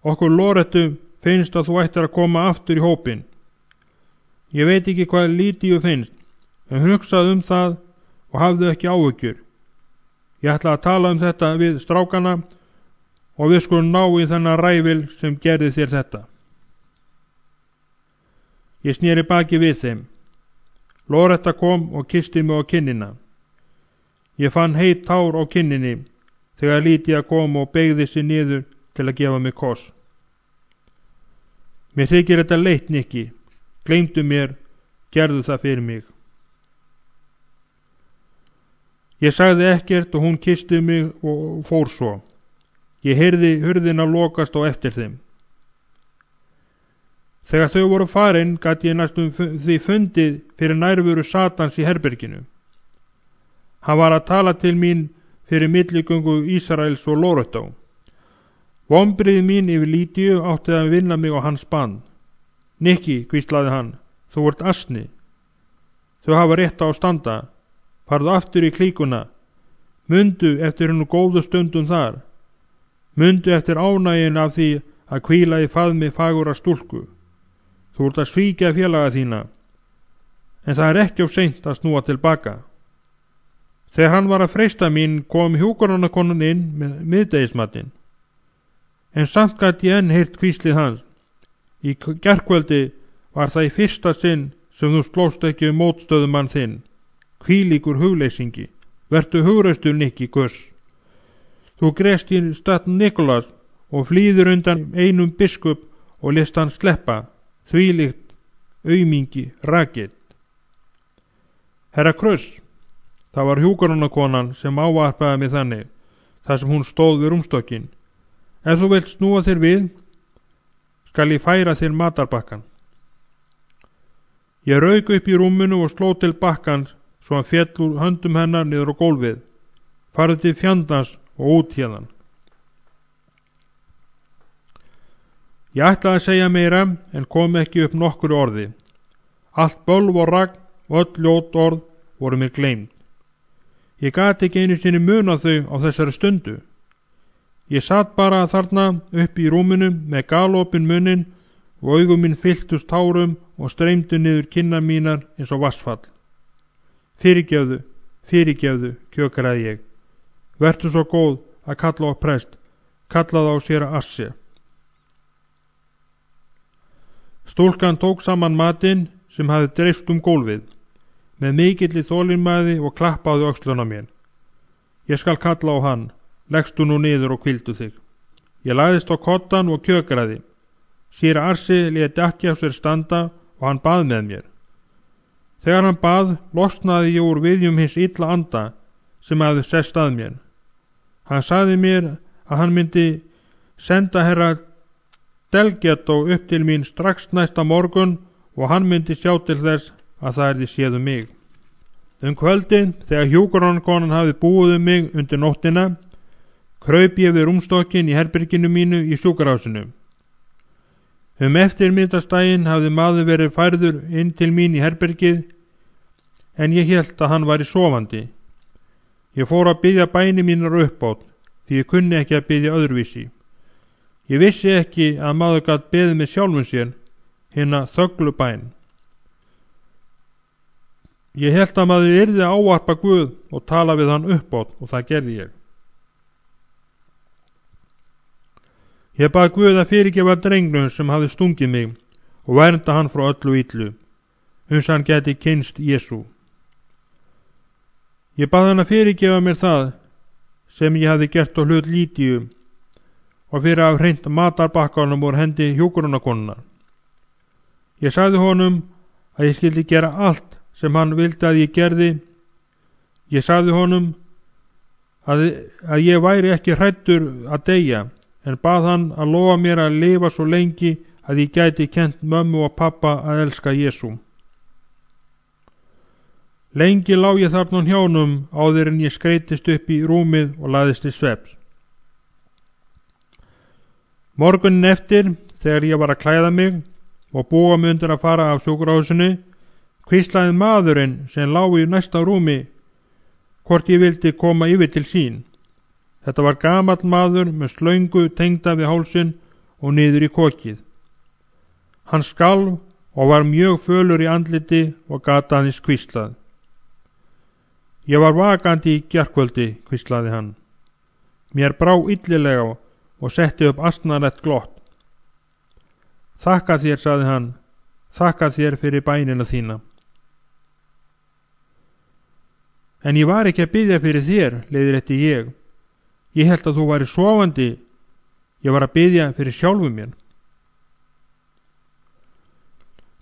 Okkur Lorettu finnst að þú ættir að koma aftur í hópinn. Ég veit ekki hvað Lydíu finnst, en hugsaðu það og hafðu ekki áhyggjur. Ég ætla að tala þetta við strákana og við skulum ná í þennan ræfil sem gerði þér þetta. Ég sneri baki við þeim. Loretta kom og kyssti mig á kinnina. Ég fann heit tár á kinninni þegar Lydía kom og beygði sig niður til að gefa mig koss. Mér þykir þetta leitt, Nikki. Gleymdu mér, gerðu það fyrir mig. Ég sagði ekkert og hún kyssti mig og fór svo. Ég heyrði hurðina lokast á eftir þeim. Þegar þau voru farin gat ég næstum því fundið fyrir nærveru Satans í herberginu. Hann var að tala til mín fyrir milligöngu Ísraels og Lorettó. Vonbrigði mín yfir Lydíu átti að vinna mig á hans band. Nikki, hvíslaði hann, þú ert asni. Þau hafa rétt á að standa. Farðu aftur í klíkuna. Mundu eftir hennu góðu stundum þar. Mundu eftir ánægin af því að hvíla í faðmi fagura stúlku. Þú ert að svíkja félaga þína. En það er ekki of seint að snúa tilbaka. Þegar hann var að freista mín kom hjúkrunarkonan inn með miðdegismatinn. En samt gat ég enn heyrt hvíslið hans. Í gærkvöldi var það í fyrsta sinn sem þú slóst ekki mótstöðumann þinn. Hvílíkur hugleysingi. Vertu hugreistur, Nikki Kuss. Þú greist í stað Nikolas og flýður undan einum biskup og list hann sleppa. Þvílíkt aumingi rakið. Herra Kuss, það var hjúkrunarkonan sem ávarpaði mig þannig, þar sem hún stóð við rúmstokkin. Ef þú vilt snúa þér við, skal ég færa þér matarbakkan. Ég rauk upp í rúminu og sló til bakkans svo hann féll úr höndum hennar niður á gólfið. Farðu til fjandans og út hérðan. Ég ætlaði að segja meira en kom ekki upp nokkru orði. Allt bölv og ragn og öll ljót orð voru mér gleymt. Ég gat ekki einu sinni muna þau á þessari stundu. Ég satt bara þarna upp í rúminu með galopin munnin og augum mín fylltust tárum og streymdu niður kinnar mínar eins og vassfall. Fyrirgefðu, fyrirgefðu, kjökraði ég. Vertu svo góð að kalla á prest, kallaði á séra Assi. Stúlkan tók saman matinn sem hafði dreifst gólfið, með mikilli þolinmæði og klappaði öxlun á mér. Ég skal kalla á hann, leggstu nú niður og hvíldu þig. Ég lagðist á kottan og kjökraði. Séra Assi lét ekki af sér standa og hann bað með mér. Þegar hann bað, losnaði ég úr viðjum hins illa anda sem hafði sest að mér. Hann sagði mér að hann myndi senda herra Delgetto upp til mín strax næsta morgun og hann myndi sjá til þess að það erði séð mig. Kvöldið, þegar hjúkrunarkonan hafði búið mig undir nóttina, kraup ég við rúmstokkin í herberginu mínu í sjúkrahúsinu. Eftirmiðdaginn hafði maður verið færður inn til mín í herbergið, en ég hélt að hann væri sofandi. Ég fór að biðja bæni mínar uppátt, því ég kunni ekki að biðja öðruvísi. Ég vissi ekki að maður gat beðið með sjálfum sér, hina þöglu bæn. Ég hélt að maður yrði að ávarpa Guð og tala við hann uppátt og það gerði ég. Ég bað Guð að fyrirgefa drengnum sem hafði stungið mig og vernda hann frá öllu illu. hann gæti kynnst Jesú. Ég bað hann að fyrirgefa mér það sem ég hafði gert á hlut Lídíu og fyrir að hafa hreint matarbakkanum úr hendi hjúkrunarkonunnar. Ég sagði honum að ég skyldi gera allt sem hann vildi að ég gerði. Ég sagði honum að ég væri ekki hræddur að deyja, en bað hann að lofa mér að lifa svo lengi að ég gæti kennt mömmu og pappa að elska Jesú. Lengi lá ég þarna á hnjánum áður en ég skreitist upp í rúmið og lagðist til svefns. Morgunin eftir, þegar ég var að klæða mig og búa mig undir að fara af sjúkrahúsinu, hvíslaði maðurinn sem lá í næsta rúmi hvort ég vildi koma yfir til sín. Þetta var gamall maður með slöngu tengda við hálsinn og niður í kokið. Hann skalf og var mjög fölur í andliti og gat aðeins hvíslað. Ég var vakandi í gærkvöldi, hvíslaði hann. Mér brá illilega og setti upp asnalegt glott. Þakka þér, sagði hann, þakka þér fyrir bænina þína. En ég var ekki að biðja fyrir þér, leiðrétti ég. Ég held að þú væri sofandi. Ég var að biðja fyrir sjálfum mér.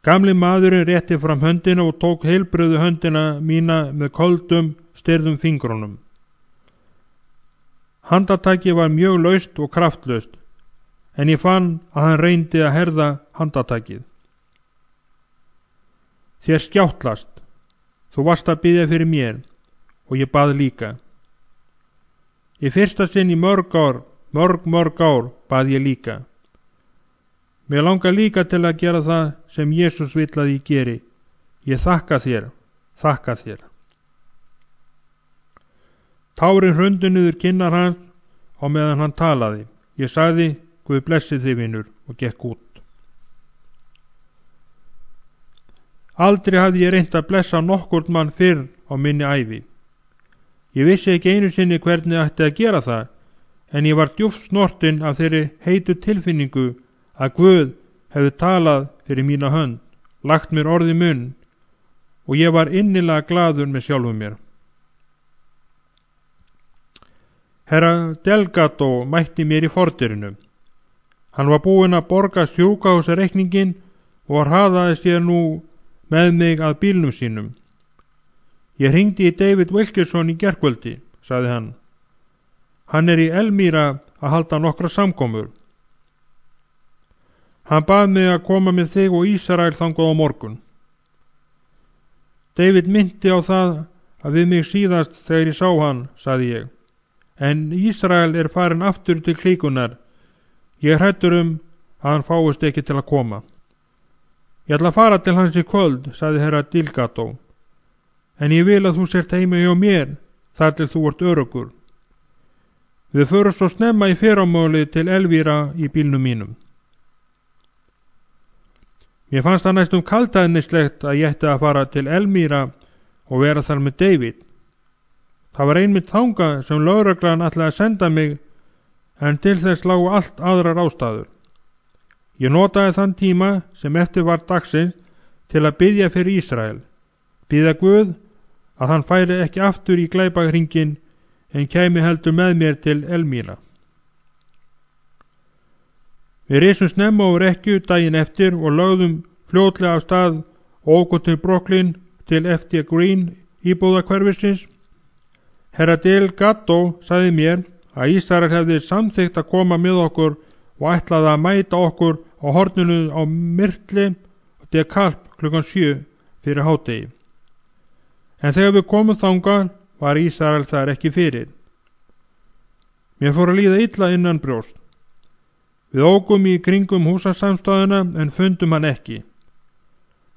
Gamli maðurinn rétti fram höndina og tók heilbrigðu höndina mína með köldum, stirðum fingrunum. Handataki var mjög laust og kraftlaust, en ég fann að hann reyndi að herða handatakið. Þér skjáttlast. Þú varst að biðja fyrir mér og ég bað líka. Í fyrsta sinn í mörg ár bað ég líka. Mér langar líka til að gera það sem Jesús vill að ég geri. Ég þakka þér. Tárin hrundu niður kinnar hans á meðan hann talaði. Ég sagði, Guð blessi þig, vinur, og gekk út. Aldrei hafði ég reynt að blessa nokkurn mann fyrr á minni ævi. Ég vissi ekki einu sinni hvernig ég ætti að gera það, en ég var djúpt snortinn af þeirri heitu tilfinningu að Guð hefði talað fyrir mína hönd, lagt mér orð í munn, og ég var innilega glaður með sjálfum mér. Herra Delgado mætti mér í fordyrinum. Hann var búinn að borga sjúkrahúsreikninginn og hraðaði sér nú með mig að bílnum sínum. Ég hringdi í David Wilkerson í gærkvöldi, sagði hann. Hann í Elmira að halda nokkra samkomur. Hann bað mig að koma með þig og Ísrael þangað á morgun. David minnti á það að við mig síðast þegar ég sá hann, sagði ég. En Ísrael farin aftur til klíkunar. Ég hræddur að hann fáist ekki til að koma. Ég ætla að fara til hans í kvöld, sagði herra Delgado. En ég vil að þú sért heima hjá mér þar til þú ert öruggur. Við förum svo snemma í fyrramálið til Elmira í bílnum mínum. Mér fannst það næstum kaldhæðnislegt að ég ætti að fara til Elmira og vera þar með David. Það var einmitt þangað sem lögreglan ætlaði að senda mig, en til þess lágu allt aðrar ástæður. Ég notaði þann tíma sem eftir var dagsins til að biðja fyrir Ísrael, biðja Guð að hann færi ekki aftur í glæpahringinn en kæmi heldur með mér til Elmira. Við reisum snemma á rekkju daginn eftir og lögðum fljótlega af stað og ókum til Brooklyn til F.D. Green íbúðahverfisins. Herra Delgado sagði mér að Ísrael hefði samþykkt að koma með okkur og ætlaði að mæta okkur á horninu á Myrtli og DeKalb klukkan 7 fyrir hádegi. En þegar við komum þangað var Ísrael þar ekki fyrir. Mér fór að líða illa innan brjóst. Við ókum í kringum húsasamstæðuna en fundum hann ekki.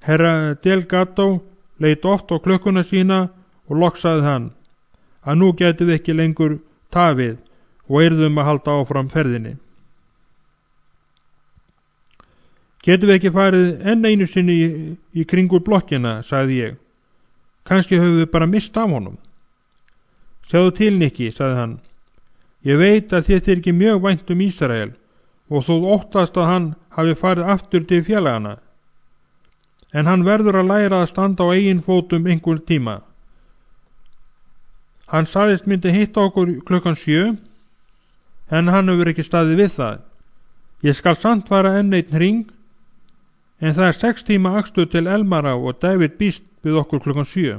Herra Delgado leit oft á klukkuna sína og loksaði hann að nú gætum við ekki lengur tafið og yrðum að halda áfram ferðinni. Getum við ekki farið enn einu sinni í kringur blokkina, sagði ég. Kannski höfum við bara mist af honum. Sjáðu til, Nikki, sagði hann. Ég veit að þér þykir mjög vænt Ísrael og þú óttast að hann hafi farið aftur til félagana. en hann verður að læra að standa á eigin fótum einhvern tíma. Hann sagðist myndi hitta okkur klukkan 7, en hann hefur ekki staðið við það. Ég skal samt fara enn einn hring, en það er 6 tíma akstur til Elmara og David býst við okkur klukkan 7.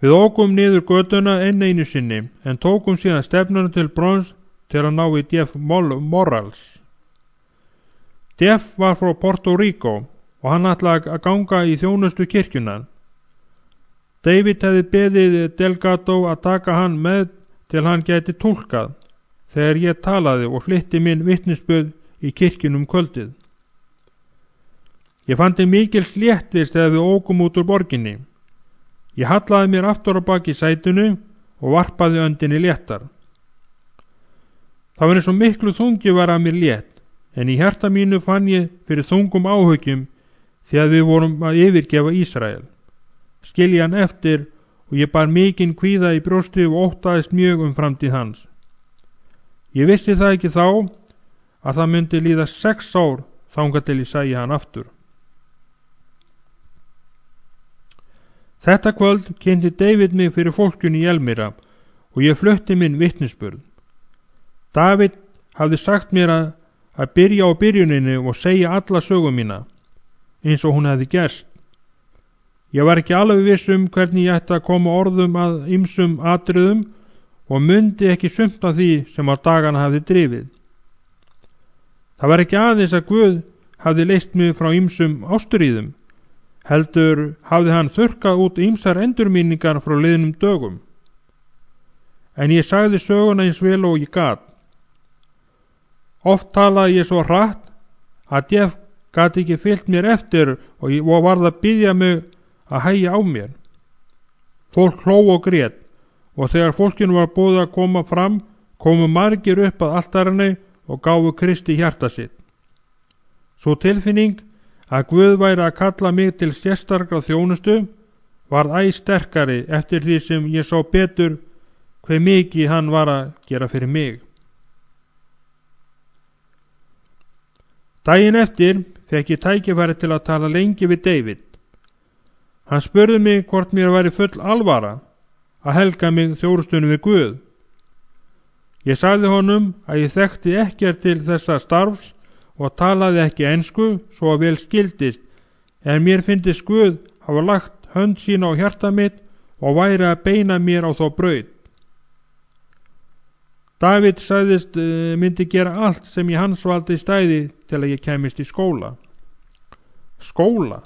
Við ókum niður götuna enn einu sinni, en tókum síðan stefnuna til Brons til að ná í Jeff Morales. Jeff var frá Puerto Rico og hann ætlaði að ganga í þjónustu kirkjunar. David hefði beðið Delgado að taka hann með til hann gæti túlkað þegar ég talaði og flytti minn vitnisburð í kirkjunum kvöldið. Ég fann til mikil sléttis þegar við ókum út úr borginni. Ég hallaði mér aftur á bak í sætinu og varpaði öndinni léttar. Það var eins og miklu þungi var að mér létt, en í hjarta mínu fann ég fyrir þungum áhyggjum þegar við vorum að yfirgefa Ísrael. Skilja hann eftir og ég bar mikinn kvíða í brjósti og óttaðist mjög framtíð hans. Ég vissi það ekki þá að það myndi líða 6 ár þangað til ég sæi hann aftur. Þetta kvöld kynnti David mig fyrir fólkinu í Elmira og ég flutti minn vitnisburð. David hafði sagt mér að byrja á byrjuninni og segja alla sögu mína, eins og hún hefði gerst. Ég var ekki alveg viss hvernig ég ætti að koma orðum að ýmsum atriðum og mundi ekki sumt af því sem á dagana hafði drifið. Það var ekki aðeins að Guð hafði leyst mig frá ýmsum ástríðum, heldur hafði hann þurrkað út ýmsar endurminningar frá liðnum dögum. En ég sagði söguna eins vel og ég gat. Oft talaði ég svo hratt að Jeff gat ekki fylgt mér eftir og varð að biðja mig að hægja á mér. Fólk hló og grét og þegar fólkinu var boðið að koma fram komu margir upp að altarinu og gáfu Kristi hjarta sitt. Svo tilfinning að Guð væri að kalla mig til sérstakra þjónustu varð æ sterkari eftir því sem ég sá betur hve mikið hann var að gera fyrir mig. Daginn eftir fekk ég tækifæri til að tala lengi við David. Hann spurði mig hvort mér væri full alvara að helga mig þjónustunni við Guð. Ég sagði honum að ég þekkti ekkert til þessa starfs og talaði ekki ensku svo að vel skildist, en mér fyndist Guð hafa lagt hönd sína á hjarta mitt og væri að beina mér á þá braut. David sagðist myndi gera allt sem í hans valdi stæði til að ég kæmist í skóla. Skóla?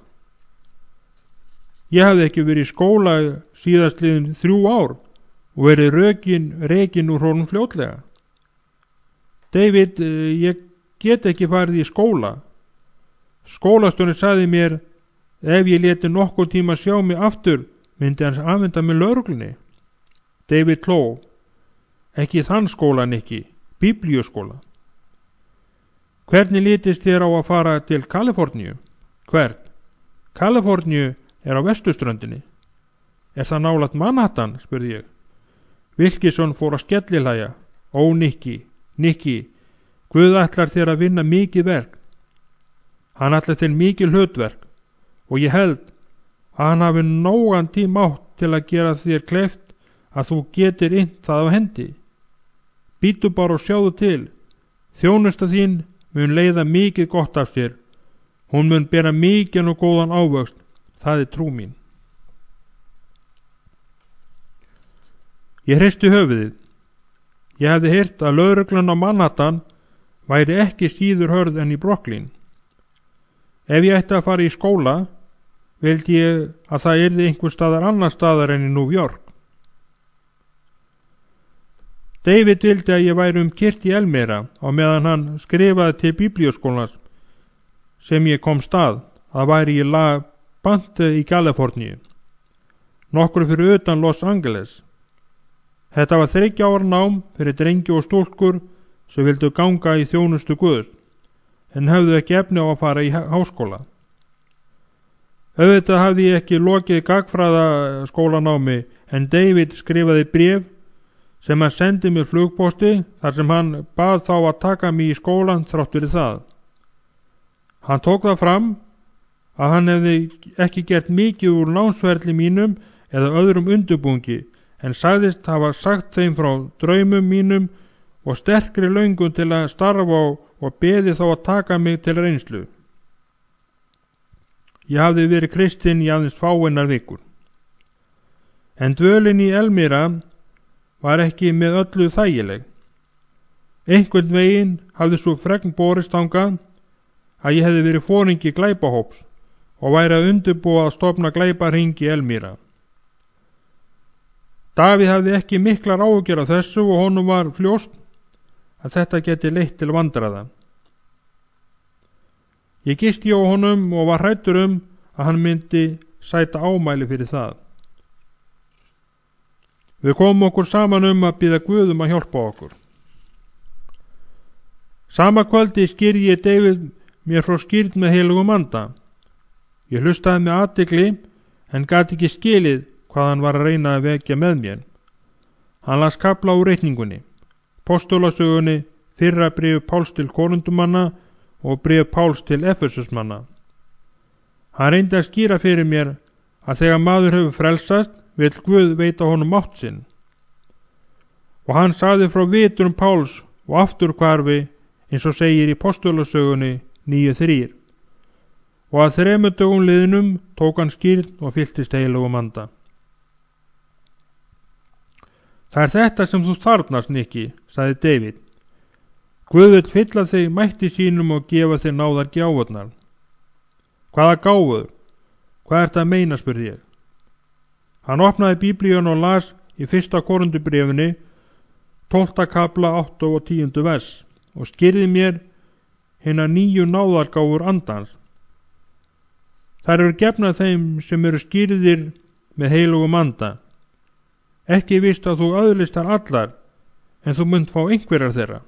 Ég hafði ekki verið í skóla síðastliðin 3 ár og verið rekin úr honum fljótlega. David, ég get ekki farið í skóla. Skólastjóri sagði mér ef ég leti nokkur tíma sjá mig aftur myndi hans afhenda með lögreglunni. David hló. Ekki þann skólan ekki, biblíuskóla. Hvernig litist þér á að fara til Kaliforníu? Hvert? Kaliforníu er á vesturströndinni. Er það nálægt Manhattan, spurði ég. Wilkinson fór að skellihlæja. Ó, Nikki, Guð ætlar þér að vinna mikið verk. Hann ætlar þér mikið hlutverk og ég held að hann hafi nógan tíma átt til að gera þér kleift að þú getur innt það á hendi. Bíddu bara og sjáðu til. Þjónusta þín mun leiða mikið gott af sér. Hún mun bera mikinn og góðan ávöxt. Það er trú mín. Ég hristi höfuðið. Ég hefði heyrt að lögreglan á Manhattan væri ekki síður hörð en í Brooklyn. Ef ég ætti að fara í skóla, vildi ég að það yrði einhver staðar annar staðar en í New York. David vildi að ég væri kyrrt í Elmira á meðan hann skrifaði til biblíuskólans sem ég kom stað að væri í La Bante í Kaliforníu, nokkru fyrir utan Los Angeles. Þetta var 3 ára nám fyrir drengi og stúlkur sem vildu ganga í þjónustu Guðs, en höfðu ekki efni á að fara í háskóla. Auðvitað hafði ég ekki lokið gagnfræðaskólanámi, en David skrifaði bréf sem hann sendi mér flugposti þar sem hann bað þá að taka mig í skólan þrátt fyrir það. Hann tók það fram að hann hefði ekki gert mikið úr námsferli mínum eða öðrum undirbúningi, en sagðist hafa sagt þeim frá draumum mínum og sterkri löngun til að starfa á og beði þá að taka mig til reynslu. Ég hafði verið kristinn í aðeins fáeinar vikur. En dvölin í Elmira var ekki með öllu þægileg. Einhvern veginn hafði svo fregn borist þangað að ég hefði verið foringi glæpahóps og væri að undirbúa að stofna glæpahring í Elmira. Davíð hafði ekki miklar áhyggjur af þessu og honum var fljóst að þetta geti leitt til vandræða. Ég gisti á honum og var hræddur að hann myndi sæta ámæli fyrir það. Við komum okkur saman að biðja Guð að hjálpa okkur. Sama kvöldi skýrði ég David mér frá skýrð með heilugum anda. Ég hlustaði með athygli en gat ekki skilið hvað hann var að reyna að vekja með mér. Hann las kafla úr reikningunni, Postulasögunni, fyrra bréf Páls til Koríntumanna og bréf Páls til Efesusmanna. Hann reyndi að skýra fyrir mér að þegar maður hefur frelsast, vill Guð veita honum mátt sinn. Og hann sagði frá vitum Páls og afturhvarfi eins og segir í Postulasögunni 9:3. Og að 3 dögum liðnum tók hann skýrn og fylltist heilugum anda. Það er þetta sem þú þarfnast, Nikki, sagði David. Guð vill fylla þig mætti sínum og gefa þig náðar gjafirnar. Hvaða gáfur? Hvað ertu að meina, spurði ég. Hann opnaði Biblíuna og las í 1. Korintubréfinni 12. kafla 8. og 10. vers og skýrði mér hinar 9 náðargáfur andans. Þær eru gefnar þeim sem eru skýrðir með heilugum anda. Ekki víst að þú öðlistar allar, en þú munt fá einhverjar þeirra.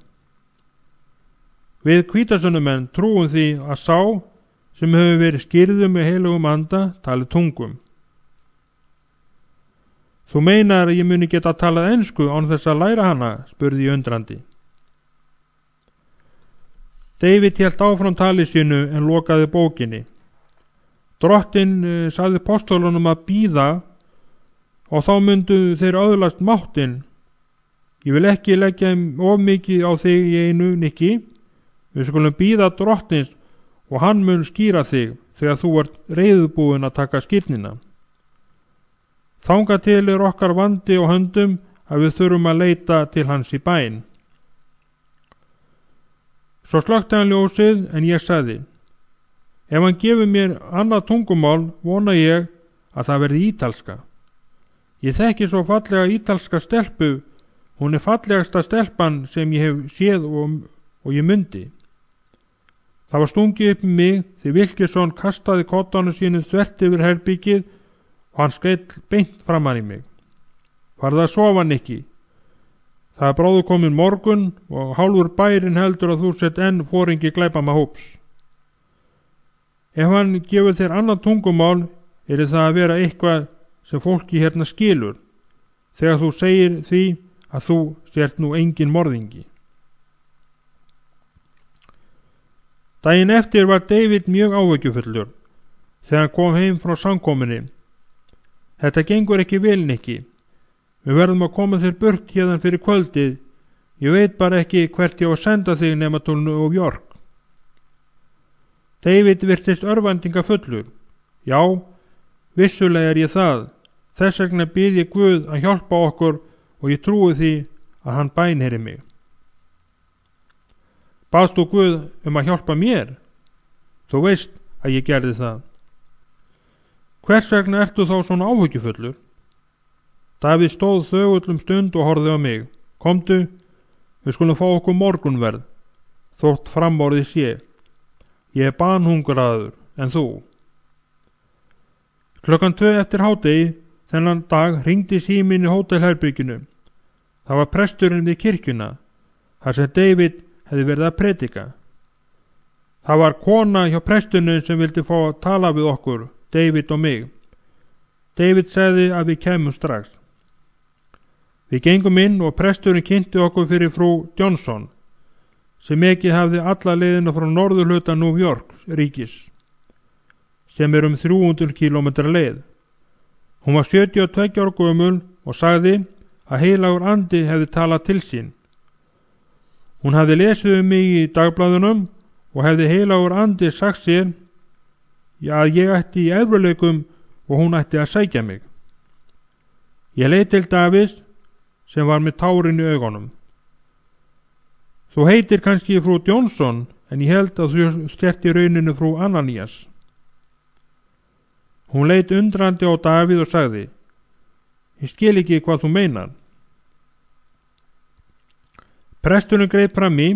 Við hvítasunnumenn trúum því að sá sem hefur verið skýrður með heilugum anda tali tungum. Þú meinar að ég muni geta að tala ensku án þess að læra hana, spurði ég undrandi. David hélt áfram tali sínu en lokaði bókinni. Drottinn sagði postulunum að bíða og þá myndu þeir öðlast máttinn. Ég vil ekki leggja of mikið á þig í einu, Nikki. Við skulum bíða drottins og hann mun skýra þig þegar þú ert reiðubúin að taka skýrnina. Þangað til er okkar vandi á höndum að við þurfum að leita til hans í bæn. Svo slökkti hann ljósið en ég sagði, ef hann gefur mér annað tungumál vona ég að það verði ítalska. Ég þekki svo fallega ítalska stelpu, hún er fallegasta stelpan sem ég hef séð og ég mundi. Það var stungið upp í mig því Wilkinson kastaði kottanu sínu þvert yfir herbyggið og hann skreill beint framan í mig. Farðu að sofa, Nikki. Það er bráðu komin morgun og hálfur bærin heldur að þú sett enn foringi glæpamahóps. Ef hann gefur þér annað tungumál er það að vera eitthvað sem fólki hérna skilur þegar þú segir því að þú sért nú engin morðingi. Daginn eftir var David mjög áhyggjufullur þegar hann kom heim frá samkomunni. Þetta gengur ekki vel, Nikki. Við verðum að koma þér burt hérðan fyrir kvöldið. Ég veit bara ekki hvert ég á að senda þig nema til New York. David virtist örvæntingafullur. Já, vissulega er ég það. Þess vegna bið ég Guð að hjálpa okkur og ég trúi því að hann bænheyri mig. Baðst þú Guð að hjálpa mér? Þú veist að ég gerði það. Hvers vegna ertu þá svona áhyggjufullur? Davíð stóð þögull stund og horfði á mig. Komdu, við skulum fá okkur morgunverð, þótt framorðið sé. Ég er banhungraður, en þú? 2:00 eftir hádegi þennan dag hringdi síminn í hótelherberginu. Það var presturinn við kirkjuna, þar sem David hefði verið að predika. Það var kona hjá prestunum sem vildi fá að tala við okkur, David og mig. David sagði að við kæmum strax. Við gengum inn og presturinn kynnti okkur fyrir frú Johnson, sem ekið hafði alla leiðina frá norðurhluta New York ríkis, sem um 300 kílómetra leið. Hún var 72 ára gömul og sagði að heilagur andi hefði talað til sín. Hún hafði lesið mig í dagblaðunum og hefði heilagur andi sagt sér að ég ætti í erfiðleikum og hún ætti að sækja mig. Ég leit til Davíðs sem var með tárin í augunum. Þú heitir kannski frú Johnson, en ég held að þú stert í rauninu frú Ananías. Hún leit undrandi á Davíð og sagði: Ég skil ekki hvað þú meinar. Presturinn greip fram í.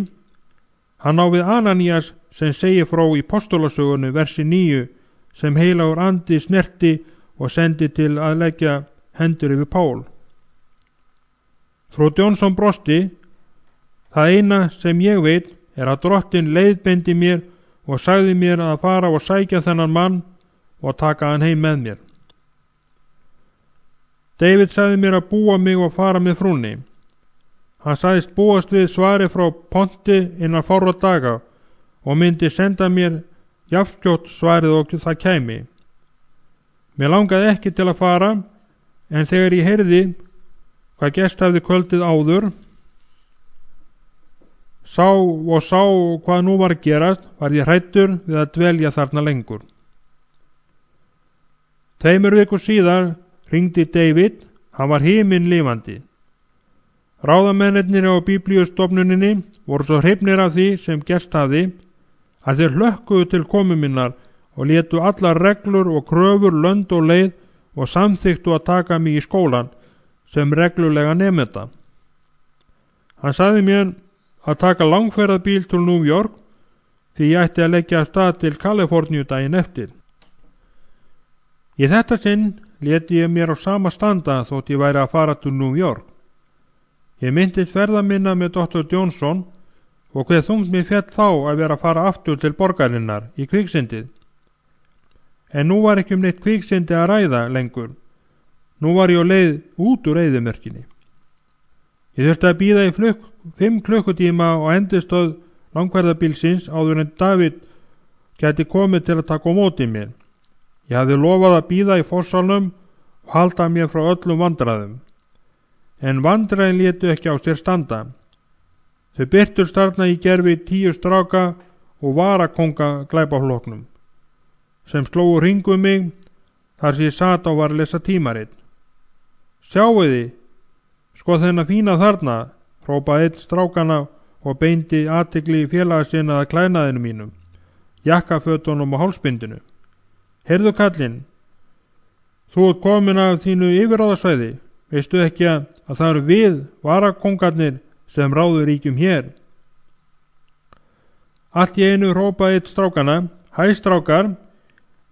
Hann á við Ananías sem segir frá í Postulasögunni versi 9 sem heilagur andi snerti og sendi til að leggja hendur yfir Pál. Frú Johnson brosti. Það eina sem ég veit að Drottinn leiðbeindi mér og sagði mér að fara og sækja þennan mann og taka hann heim með mér. David sagði mér að búa mig og fara með frúnni. Hann sagðist búast við svari frá Ponti innan fárra daga og myndi senda mér jafnskjótt svarið og það kæmi. Mér langaði ekki til að fara, en þegar ég heyrði hvað gerst hafði kvöldið áður sá hvað nú var að gerast, var ég hræddur við að dvelja þarna lengur. 2 vikur síðar hringdi David. Hann var himinlifandi. Ráðamennirnir á Biblíustofnuninni voru svo hrifnir af því sem gerst hafði að þeir hlökkuðu til komu minnar og létu allar reglur og kröfur lönd og leið og samþyktu að taka mig í skólan sem reglulega nemenda. Hann sagði mér að taka langferðabíl til New York því ég ætti að leggja af stað til Kaliforníu daginn eftir. Í þetta sinn léti ég mér á sama standa þótt ég væri að fara til New York. Ég myndist ferða minna með Dr. Johnson og hver þungt mér féll þá að vera að fara aftur til borgarinnar í kviksyndið. En nú var ekki neitt kviksyndi að ræða lengur. Nú var ég á leið út úr eyðimörkinni. Ég þurfti að bíða í 5 klukkutíma á endistöð langferðabílsins áður en David gæti komið til að taka á móti mér. Ég hafði lofað að bíða í forsálnum og halda mér frá öllum vandræðum. En vandræðin létu ekki á sér standa. Þau birtust þarna í gervi 10 stráka og varakonga glæpafloknum, sem slógu hringum mig þar sem ég sat og var að lesa tímarit. Sjáiði, sko þennan fína þarna, hrópaði einn strákana og beindi athygli félaga sinna að klæðnaðinu mínum, jakkafötunum og hálsbindinu. Heyrðu kallinn, þú ert komin af þínu yfirráðasvæði, veistu ekki að það eru við varakongarnir sem ráður ríkjum hér? Allt í einu hrópaði einn strákana: Hæ strákar,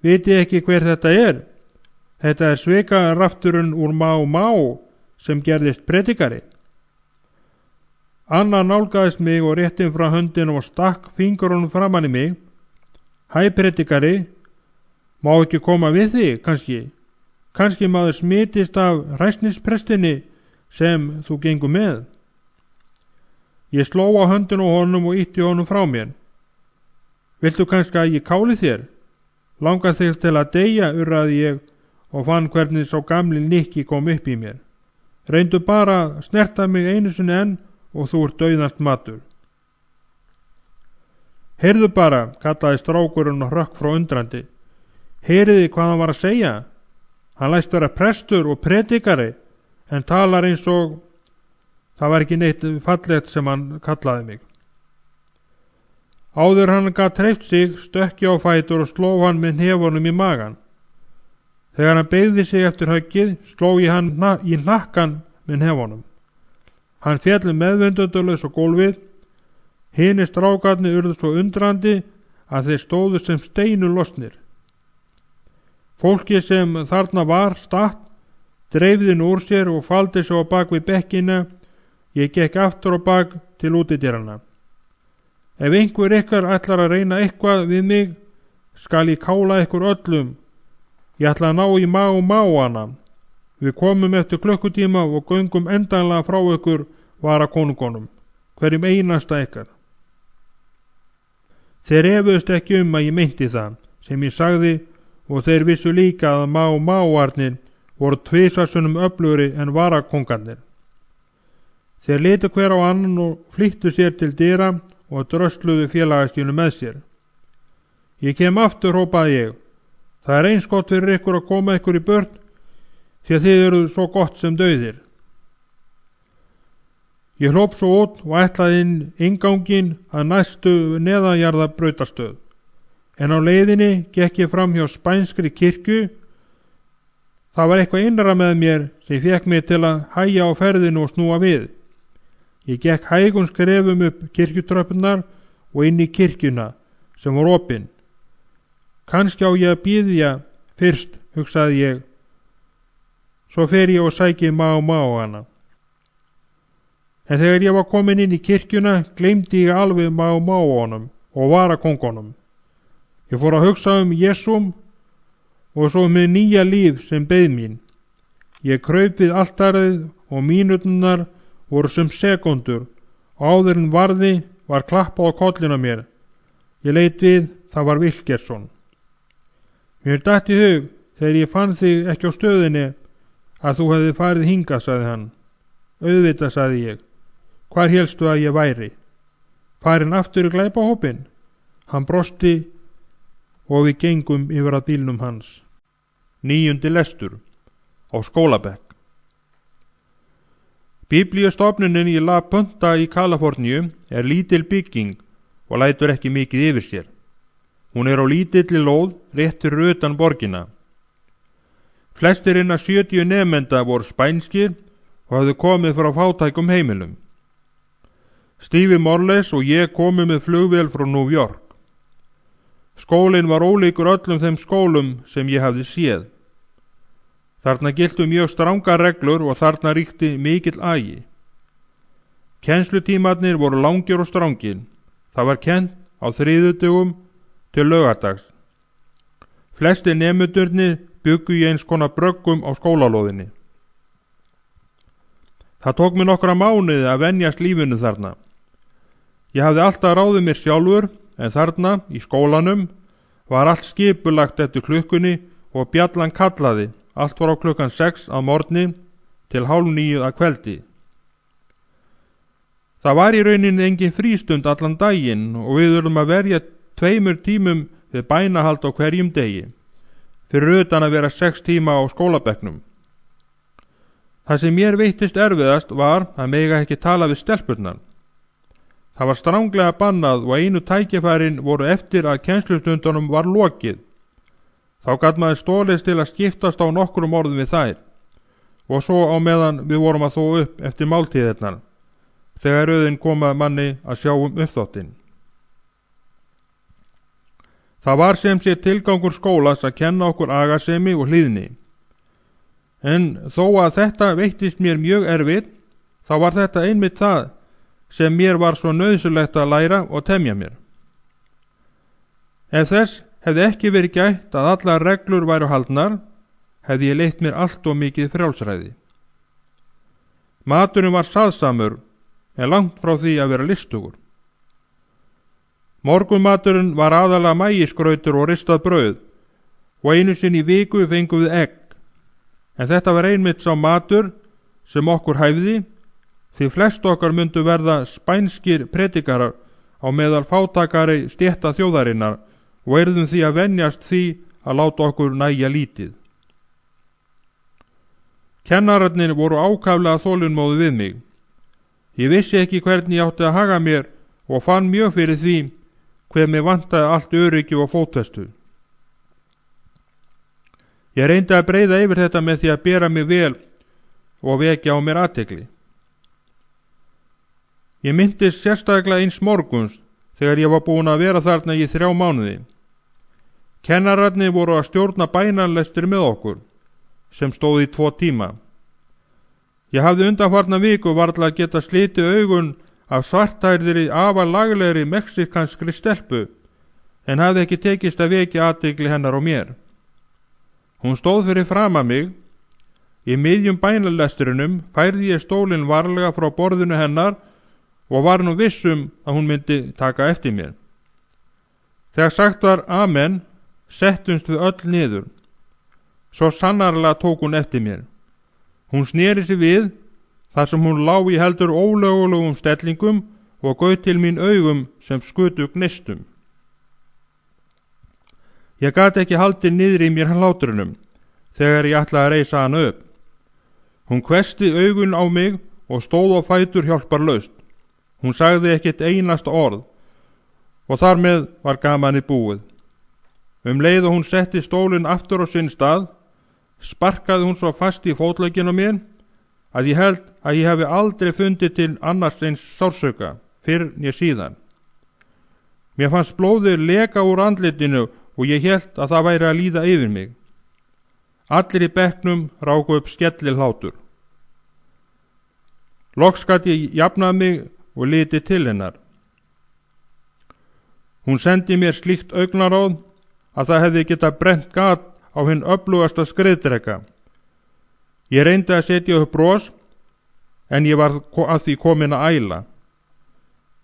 vitið ekki hver þetta er? Þetta er svikarafturinn úr Má sem gerðist predikari. Annar nálgaðist mig og rétti frá höndin og stakk fingurunum framan í mig. Hæ predikari, má ekki koma við þig kannski? Kannski maður smitist af hræsnisprestinni sem þú gengur með. Ég sló á höndin á honum og ýtti honum frá mér. Viltu kannski að ég káli þér? Langar þig til að deyja, urraði ég og fann hvernig sá gamli Nikki kom upp í mér. Reyndu bara að snerta mig einu sinni enn og þú ert dauðast matur. Heyrðu bara, kallaði strákurinn og hrökk frá undrandi. Heyriði hvað hann var að segja? Hann læst vera prestur og predikari, en talar eins og það var ekki neitt fallegt sem hann kallaði mig. Áður hann gat treyft sig, stökki á fætur og sló hann með hnefunum í magan. Þegar hann beygði sig eftir höggið, sló ég hann í hnakkan með hnefunum. Hann féll meðvindundalaus á gólfið. Hinir strákarnir urðu svo undrandi að þeir stóðu sem steinu losnir. Fólkið sem þarna var statt, dreifðin úr sér og faldi sig á bak við bekkina. Ég gekk aftur á bak til útidyrana. Ef einhver ykkar ætlar að reyna eitthvað við mig, skal ég kála ykkur öllum. Ég ætla að ná í Má hana. Við komum eftir klukkutíma og göngum endanlega frá ykkur varakonungunum, hverjum einasta ykkar. Þeir efuðust ekki að ég meinti það sem ég sagði og þeir vissu líka að máarnir voru 2 sinnum öflugri en varakongarnir. Þeir litu hver á annan og flýttu sér til dyra og drösluðu félagastjónu með sér. Ég kem aftur, hrópaði ég. Það er eins gott fyrir ykkur að koma ykkur í burt, því að þið eruð svo gott sem dauðir. Ég hljóp svo út og ætlaði inn innganginn að næstu neðanjarða brautastöð. En á leiðinni gekk ég fram hjá spænskri kirkju. Það var eitthvað innra með mér sem fékk mig til að hægja á ferðinu og snúa við. Ég gekk hægum skrefum upp kirkjutröppunar og inn í kirkjuna sem var opin. Kannski á ég að biðja fyrst, hugsaði ég. Svo fer ég og sæki hana. En þegar ég var komin inn í kirkjuna gleymdi ég alveg honum og varakongunum. Ég fór að hugsa Jesúm og svo með nýja líf sem beið mín. Ég kraup við altarið og mínúturnar voru sem sekundur og áður en varði var klappað á kollin á mér. Ég leit við, það var Vilgersson. Mér datt í hug þegar ég fann þig ekki á stöðinni að þú hefði farið hingað, sagði hann. Auðvitað, sagði ég. Hvar hélstu að ég væri? Farin aftur í glæpahópinn? Hann brosti og við gengum yfir að bílnum hans. 9. lestur á skólabekk. Biblíustofnunin í La Punta í Kaliforníu er lítil bygging og lætur ekki mikið yfir sér. Hún er á lítilli lóð rétt fyrir utan borgina. Flestir innan 70 nemenda voru spænskir og hafðu komið frá fátækum heimilum. Stevie Morles og ég komum með flugvél frá New York. Skólinn var ólíkur öllum þeim skólum sem ég hafði séð. Þarna giltu mjög strangar reglur og þarna ríkti mikill agi. Kennslutímarnir voru langir og strangir. Það var kennt á þriðjudögum til laugardags. Flestir nemendurnir bjuggu í eins konar bröggum á skólalóðinni. Það tók mig nokkra mánuði að venjast lífinu þarna. Ég hafði alltaf ráðið mér sjálfur, en þarna, í skólanum, var allt skipulagt eftir klukkunni og bjallan kallaði allt frá klukkan 6 að morgni til 8:30 að kveldi. Það var í rauninni engin frístund allan daginn og við urðum að verja 2 tímum við bænahald á hverjum degi, fyrir utan að vera 6 tíma á skólabekknum. Það sem mér veittist erfiðast var að mega ekki tala við stelpurnar. Það var stranglega bannað og einu tækifærin voru eftir að kennslustundunum var lokið. Þá gat maður stólist til að skiptast á nokkrum orðum við þær og svo á meðan við vorum að þó upp eftir máltíðirnar, þegar röðin kom að manni að sjá uppþóttinn. Það var sem sé tilgangur skólas að kenna okkur agasemi og hlýðni. En þó að þetta veittist mér mjög erfitt, þá var þetta einmitt það sem mér var svo nauðsynlegt að læra og temja mér. Ef þess hefði ekki verið gætt að allar reglur væru haldnar, hefði ég leitt mér allt og mikið frjálsræði. Maturinn var saðsamur, en langt frá því að vera listugur. Morgunmaturinn var aðalega mægisgrautur og ristað brauð, og einu sinni í viku fengum við egg. En þetta var einmitt sá matur sem okkur hæfði, því flest okkar myndu verða spænskir predikarar á meðal fátakari stétta þjóðarinnar og yrðum því að venjast því að láta okkur nægja lítið. Kennararnir voru ákaflega þolinmóðu við mig. Ég vissi ekki hvernig ég átti að haga mér og fann mjög fyrir því hver mig vantaði allt öryggi og fótfestu. Ég reyndi að breiða yfir þetta með því að bera mig vel og vekja á mér athygli. Ég minntist sérstaklega eins morguns þegar ég var búin að vera þarna í 3 mánuði. Kennararnir voru að stjórna bænarlestur með okkur, sem stóð í 2 tíma. Ég hafði undanfarna viku varla að geta slitið augun af svarthærðri afar laglegri mexikanskri stelpu, en hafði ekki tekist að vekja athygli hennar á mér. Hún stóð fyrir fram að mig. Í miðjum bænarlesturinum færði ég stólinn varlega frá borðinu hennar og var nú vissum að hún myndi taka eftir mér. Þegar sagt var amen, settumst við öll niður. Svo sannarlega tók hún eftir mér. Hún sneri sig við, þar sem hún lá í heldur ólögulegum stellingum og gaut til mín augum sem skutu gneistum. Ég gat ekki haldið niður í mér hlátrunum, þegar ég ætlaði að reisa hana upp. Hún hvessti augun á mig og stóð á fætur hjálparlaust. Hún sagði ekkert einasta orð og þar með var gamanið búið. Leið og hún setti stólinn aftur á sinn stað, sparkaði hún svo fast í fótlegginn á mér að ég held að ég hafi aldrei fundið til annars eins sársauka fyrr né síðan. Mér fannst blóðið leka úr andlitinu og ég held að það væri að líða yfir mig. Allir í bekknum ráku upp skellihlátur. Loks gat ég jafnað mig og litið til hennar. Hún sendi mér slíkt augnaráð að það hefði getað brennt gat á hinn öflugasta skriðdreka. Ég reyndi að setja upp bros, en ég var að því komin að æla.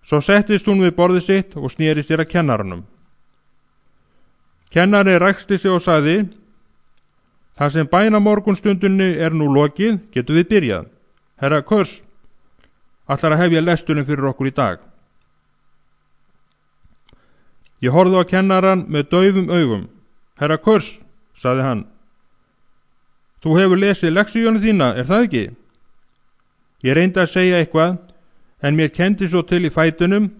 Svo settist hún við borðið sitt og sneri sér að kennaranum. Kennari ræksti sig og sagði: "Það sem bænamorgunstundunni er nú lokið, getum við byrjað. Herra Kurs, ætlar að hefja lesturinn fyrir okkur í dag." Ég horfði á kennaran með daufum augum. "Herra Kurs", sagði hann, "þú hefur lesið lexíuna þína, er það ekki?" Ég reyndi að segja eitthvað, en mér kenndi svo til í fætunum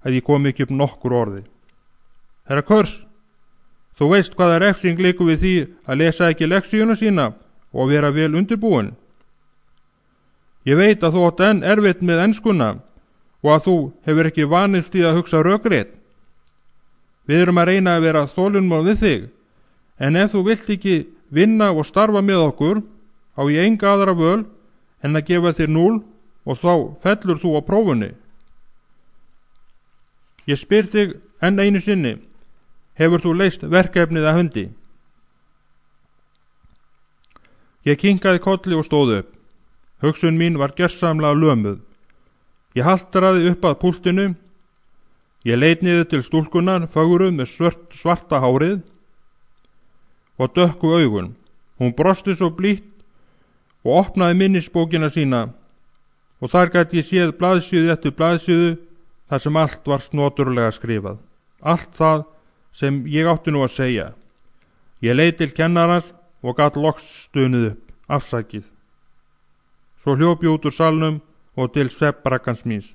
að ég kom ekki upp nokkur orði. "Herra Kurs, þú veist hvaða refsing liggur við því að lesa ekki lexíuna sína og vera vel undirbúin. Ég veit að þú átt enn erfitt með enskuna og að þú hefur ekki vanist í að hugsa rökrétt. Við erum að reyna að vera þolinmóð við þig, en ef þú vilt ekki vinna og starfa með okkur, á ég enga aðra völ en að gefa þér 0 og þá fellur þú á prófunni. Ég spyr þig enn einu sinni, hefur þú leyst verkefnið að hundi?" Ég kinkaði kolli og stóð upp. Hugsun mín var gersamlega lömuð. Ég haltraði upp að púltinu. Ég leit niður til stúlkunar, fögruð með svarta hárið og dökku augun. Hún brosti svo blítt og opnaði minnisbókina sína og þar gat ég séð blaðsíðu eftir blaðsíðu þar sem allt var snoturlega skrifað. Allt það sem ég átti nú að segja. Ég leit til kennarans og gat loks stunið upp, afsakið. Svo hljóp ég út úr salnum og til svefnbraggans míns.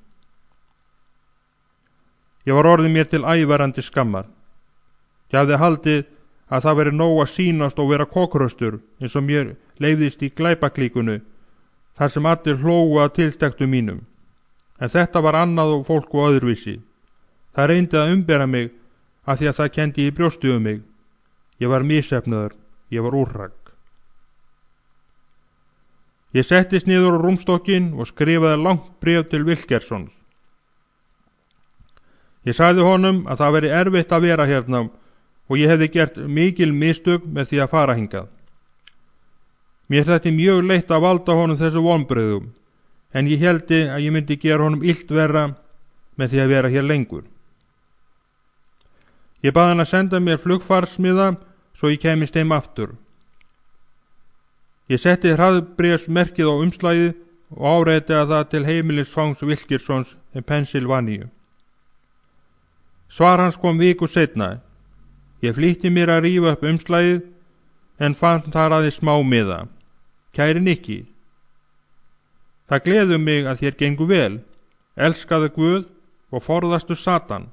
Ég var orðið mér til ævarandi skammar. Ég hafði haldið að það veri nóg að sýnast og vera kokkraustur eins og mér leyfðist í glæpaklíkunu, þar sem allir hlógu að tiltektum mínum. En þetta var annað og fólk og öðruvísi. Það reyndi að umbera mig af því að það kendi í brjóstu um mig. Ég var misefnaður, ég var úrrak. Ég settist niður á rúmstokkin og skrifaði langt bréf til Wilkersons. Ég sagði honum að það veri erfitt að vera hérna og ég hefði gert mikil mistök með því að fara hingað. Mér þætti mjög leitt að valda honum þessu vonbrigðum, en ég heldi að ég myndi gera honum illt verra með því að vera hér lengur. Ég bað hann að senda mér flugfarsmiða svo ég kemist heim aftur. Ég setti hraðbréfsmerkið á umslagið og áreitaði það til heimilisfangs Wilkersons í Pennsylvaníu. Svar hans kom viku seinna. Ég flýtti mér að rífa upp umslagið en fann þar aðeins smá miða. Kæri Nikki, það gleður mig að þér gengur vel. Elskaðu Guð og forðastu Satan.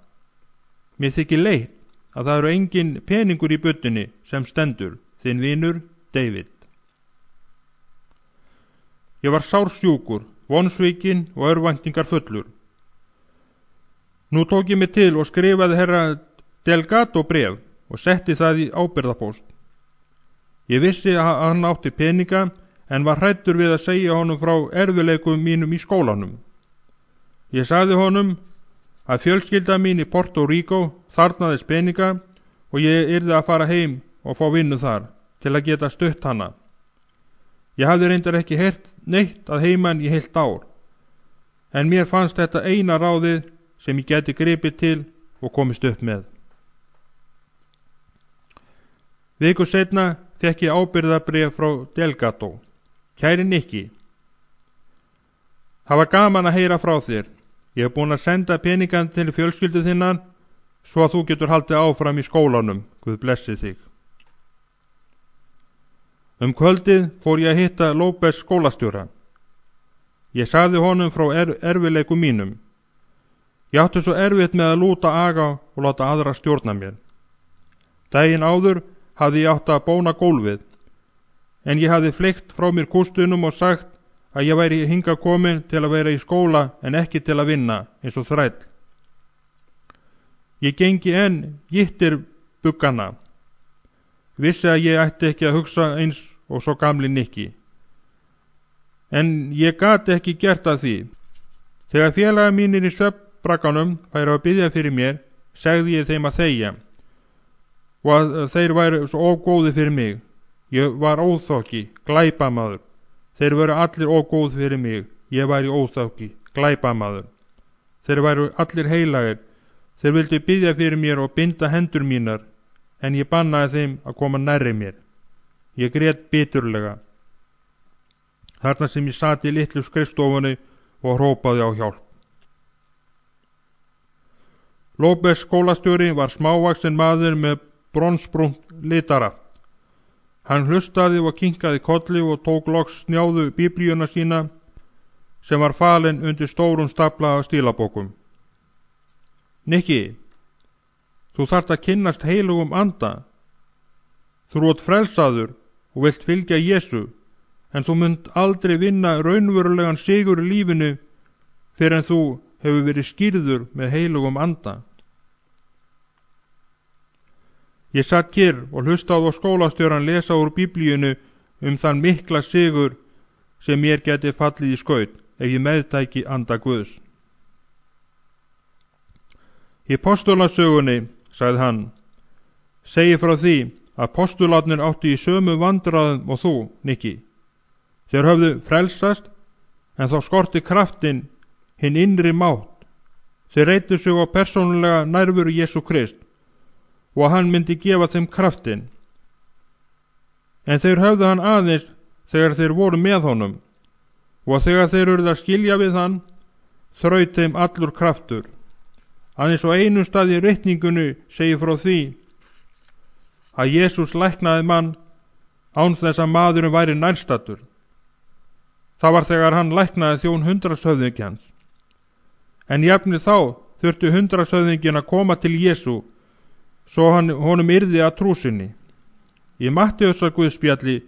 Mér þykir leitt að það eru engin peningur í buddunni sem stendur, þinn vinur David. Ég var sársjúkur, vonsvikinn og örvæntingar fullur. Nú tók ég mig til og skrifaði herra Delgado bref og setti það í ábyrgðapóst. Ég vissi að hann átti peninga en var hræddur við að segja honum frá erfiðleikum mínum í skólanum. Ég sagði honum að fjölskylda mín í Puerto Rico þarfnaðist peninga og ég yrði að fara heim og fá vinnu þar til að geta stutt hana. Ég hafði reyndar ekki heyrt neitt að heiman í heilt ár, en mér fannst þetta eina ráðið sem ég geti gripið til og komist upp með. Viku seinna fékk ég ábyrgðarbréf frá Delgado. Kæri Nikki, það var gaman að heyra frá þér. Ég hef búin að senda peningan til fjölskyldu þinnar svo að þú getur haldið áfram í skólanum. Guð blessi þig. Kvöldið fór ég að hitta López skólastjóra. Ég sagði honum frá erfiðleikum mínum. Ég átti svo erfitt með að lúta aga og láta aðra stjórna mér. Daginn áður hafði ég átt að bóna gólfið, en ég hafði fleygt frá mér kústunum og sagt að ég væri hingað komin til að vera í skóla en ekki til að vinna eins og þræll. Ég gengi enn gittir buggana. Vissi að ég ætti ekki að hugsa eins og svo gamli Nikki. En ég gat ekki gert að því. Þegar félagar mínir í svefnbrakanum færu að biðja fyrir mér, segði ég þeim að þegja og að þeir væru svo ógóði fyrir mig. Ég var óþokki, glæpamaður. Þeir væru allir ógóð fyrir mig. Ég væri óþokki, glæpamaður. Þeir væru allir heilagir. Þeir vildu biðja fyrir mér og binda hendur mínar, en ég bannaði þeim að koma nærri mér. Ég grét biturlega. Þarna sem ég sat í litlu skrifstofunni og hrópaði á hjálp. López skólastjóri var smávaksin maður með bronsbrúnt litaraft. Hann hlustaði og kinkaði kolli og tók loks snjáðu biblíuna sína sem var falin undir stórum stapla af stílabókum. Nikki, þú þarft að kynnast heilugum anda. Þú ert frelsaður og vilt fylgja Jesú, en þú munt aldrei vinna raunverulegan sigur í lífinu fyrir en þú hefur verið skýrður með heilugum anda. Ég satt kyrr og hlustaði á skólastjóran lesa úr biblíunu þann mikla sigur sem mér geti fallið í skaut ef ég meðtæki anda Guðs. Í postulasögunni, sagði hann, segi frá því að postularnir áttu í sömu vandræðum og þú, Nikki. Þeir höfðu frelsast, en þá skorti kraftin hinn innri mátt. Þeir reytu sig á persónulega nærveru Jesú Krist og hann myndi gefa þeim kraftin. En þeir höfðu hann aðeins þegar þeir voru með honum, og þegar þeir urðu að skilja við hann, þraut þeim allur kraftur. Aðeins á einum stað í ritningunni segir frá því að Jesús læknaði mann án þess að maðurinn væri nærstaddur. Það var þegar hann læknaði þjón 100 En jafnir þá þurfti 100 að koma til Jesú svo honum yrði að trú sinni. Í Matteusar Guðspjalli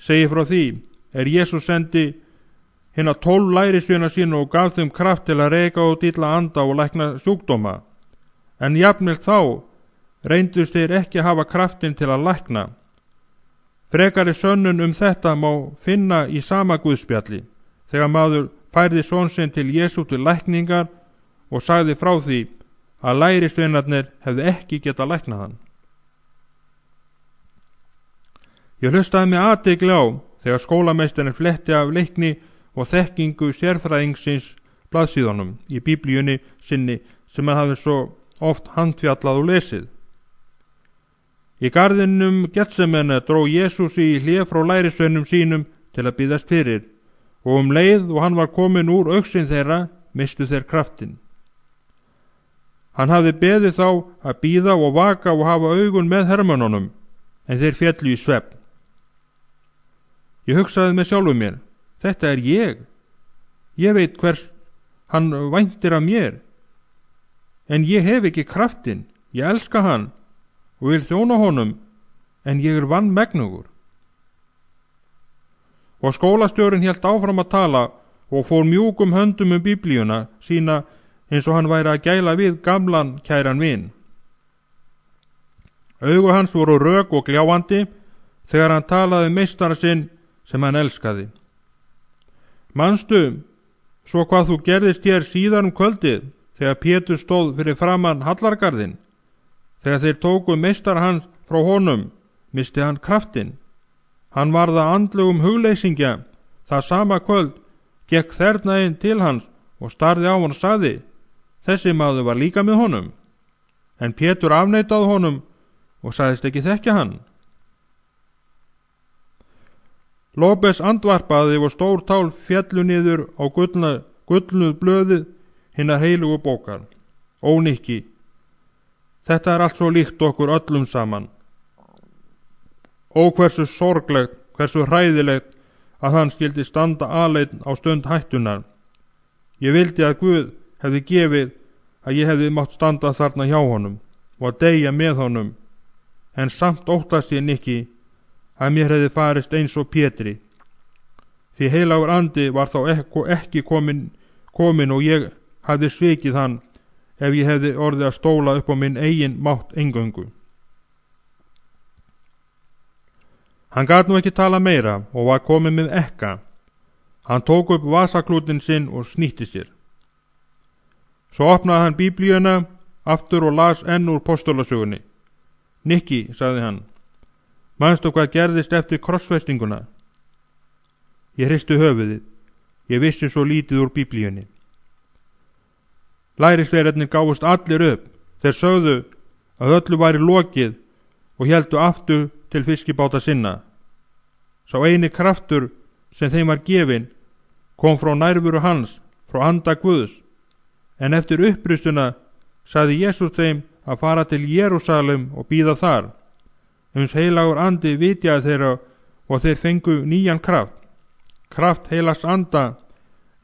segir frá því Jesús sendi hina 12 lærisveina sína og gaf þeim kraft til að reka út illa anda og lækna sjúkdóma. En jafnvel þá reyndust þeir ekki hafa kraftin til að lækna. Frekari sönnun þetta má finna í sama Guðspjalli, þegar maður færði son sinn til Jesú til lækningar og sagði frá því að lærisveinarnir hefði ekki getað læknað hann. Ég hlustaði með athygli á þegar skólameistarinn fletti af leikni og þekkingu sérfræðingsins blaðsíðunum í biblíunni sinni sem hann hafði svo oft handfjallað og lesið. Í garðinum Getsemene dró Jesús í hlé frá lærisveinum sínum til að biðjast fyrir, og leið og hann var komin úr augsinn þeirra, mistu þeir kraftin. Hann hafði beðið þá að bíða og vaka og hafa augun með hermönnunum, en þeir féllu í svefn. Ég hugsaði með sjálfu mér, þetta er ég. Ég veit hvers hann væntir af mér, en ég hef ekki kraftin. Ég elska hann og vil þjóna honum, en ég er vanmegnugur. Og skólastjórinn hélt áfram að tala og fór mjúkum höndum biblíuna sína eins og hann væri að gæla við gamlan kæran vin. Augu hans voru rök og gljáandi þegar hann talaði meistara sinn sem hann elskaði. Manstu svo hvað þú gerðist hér síðar kvöldið þegar Pétur stóð fyrir framan hallargarðinn? Þegar þeir tóku meistara hans frá honum, misti hann kraftin. Hann varð að andlegum hugleysingja. Það sama kvöld gekk þernæinn til hans og starði á hann og sagði, þessi maður var líka með honum. En Pétur afneitaði honum og sagðist ekki þekkja hann. López andvarpaði og stór tál féllu niður á gullnuð blöðið hinnar heilugu bókar. Ó Nikki, þetta allt svo líkt okkur öllum saman. Ó hversu sorglegt, hversu hræðilegt að hann skyldi standa aleinn á stund hættunar. Ég vildi að Guð hefði gefið að ég hefði mátt standa þarna hjá honum og að deyja með honum, en samt óttast ég Nikki að mér hefði farist eins og Pétri, því heilagur andi var þá ekki komin og ég hafði svikið hann ef ég hefði orðið að stóla upp á minn eigin mátt eingöngu. Hann gat nú ekki tala meira og var komið með ekka. Hann tók upp vasaklútinn sinn og snýtti sér. Svo opnaði hann Biblíuna aftur og las enn úr Postulasögunni. Nikki, sagði hann, manstu hvað gerðist eftir krossfestinguna? Ég hristi höfuðið. Ég vissi svo lítið úr Biblíunni. Lærisveinarnir gáfust allir upp. Þeir sögðu að öllu væri lokið og héldu aftur til fiskibáta sinna. Sá eini kraftur sem þeim var gefinn kom frá nærveru hans, frá anda Guðs, en eftir uppristuna sagði Jesús þeim að fara til Jerúsalem og bíða þar, uns heilagur andi vitjaði þeirra og þeir fengu nýjan kraft heilags anda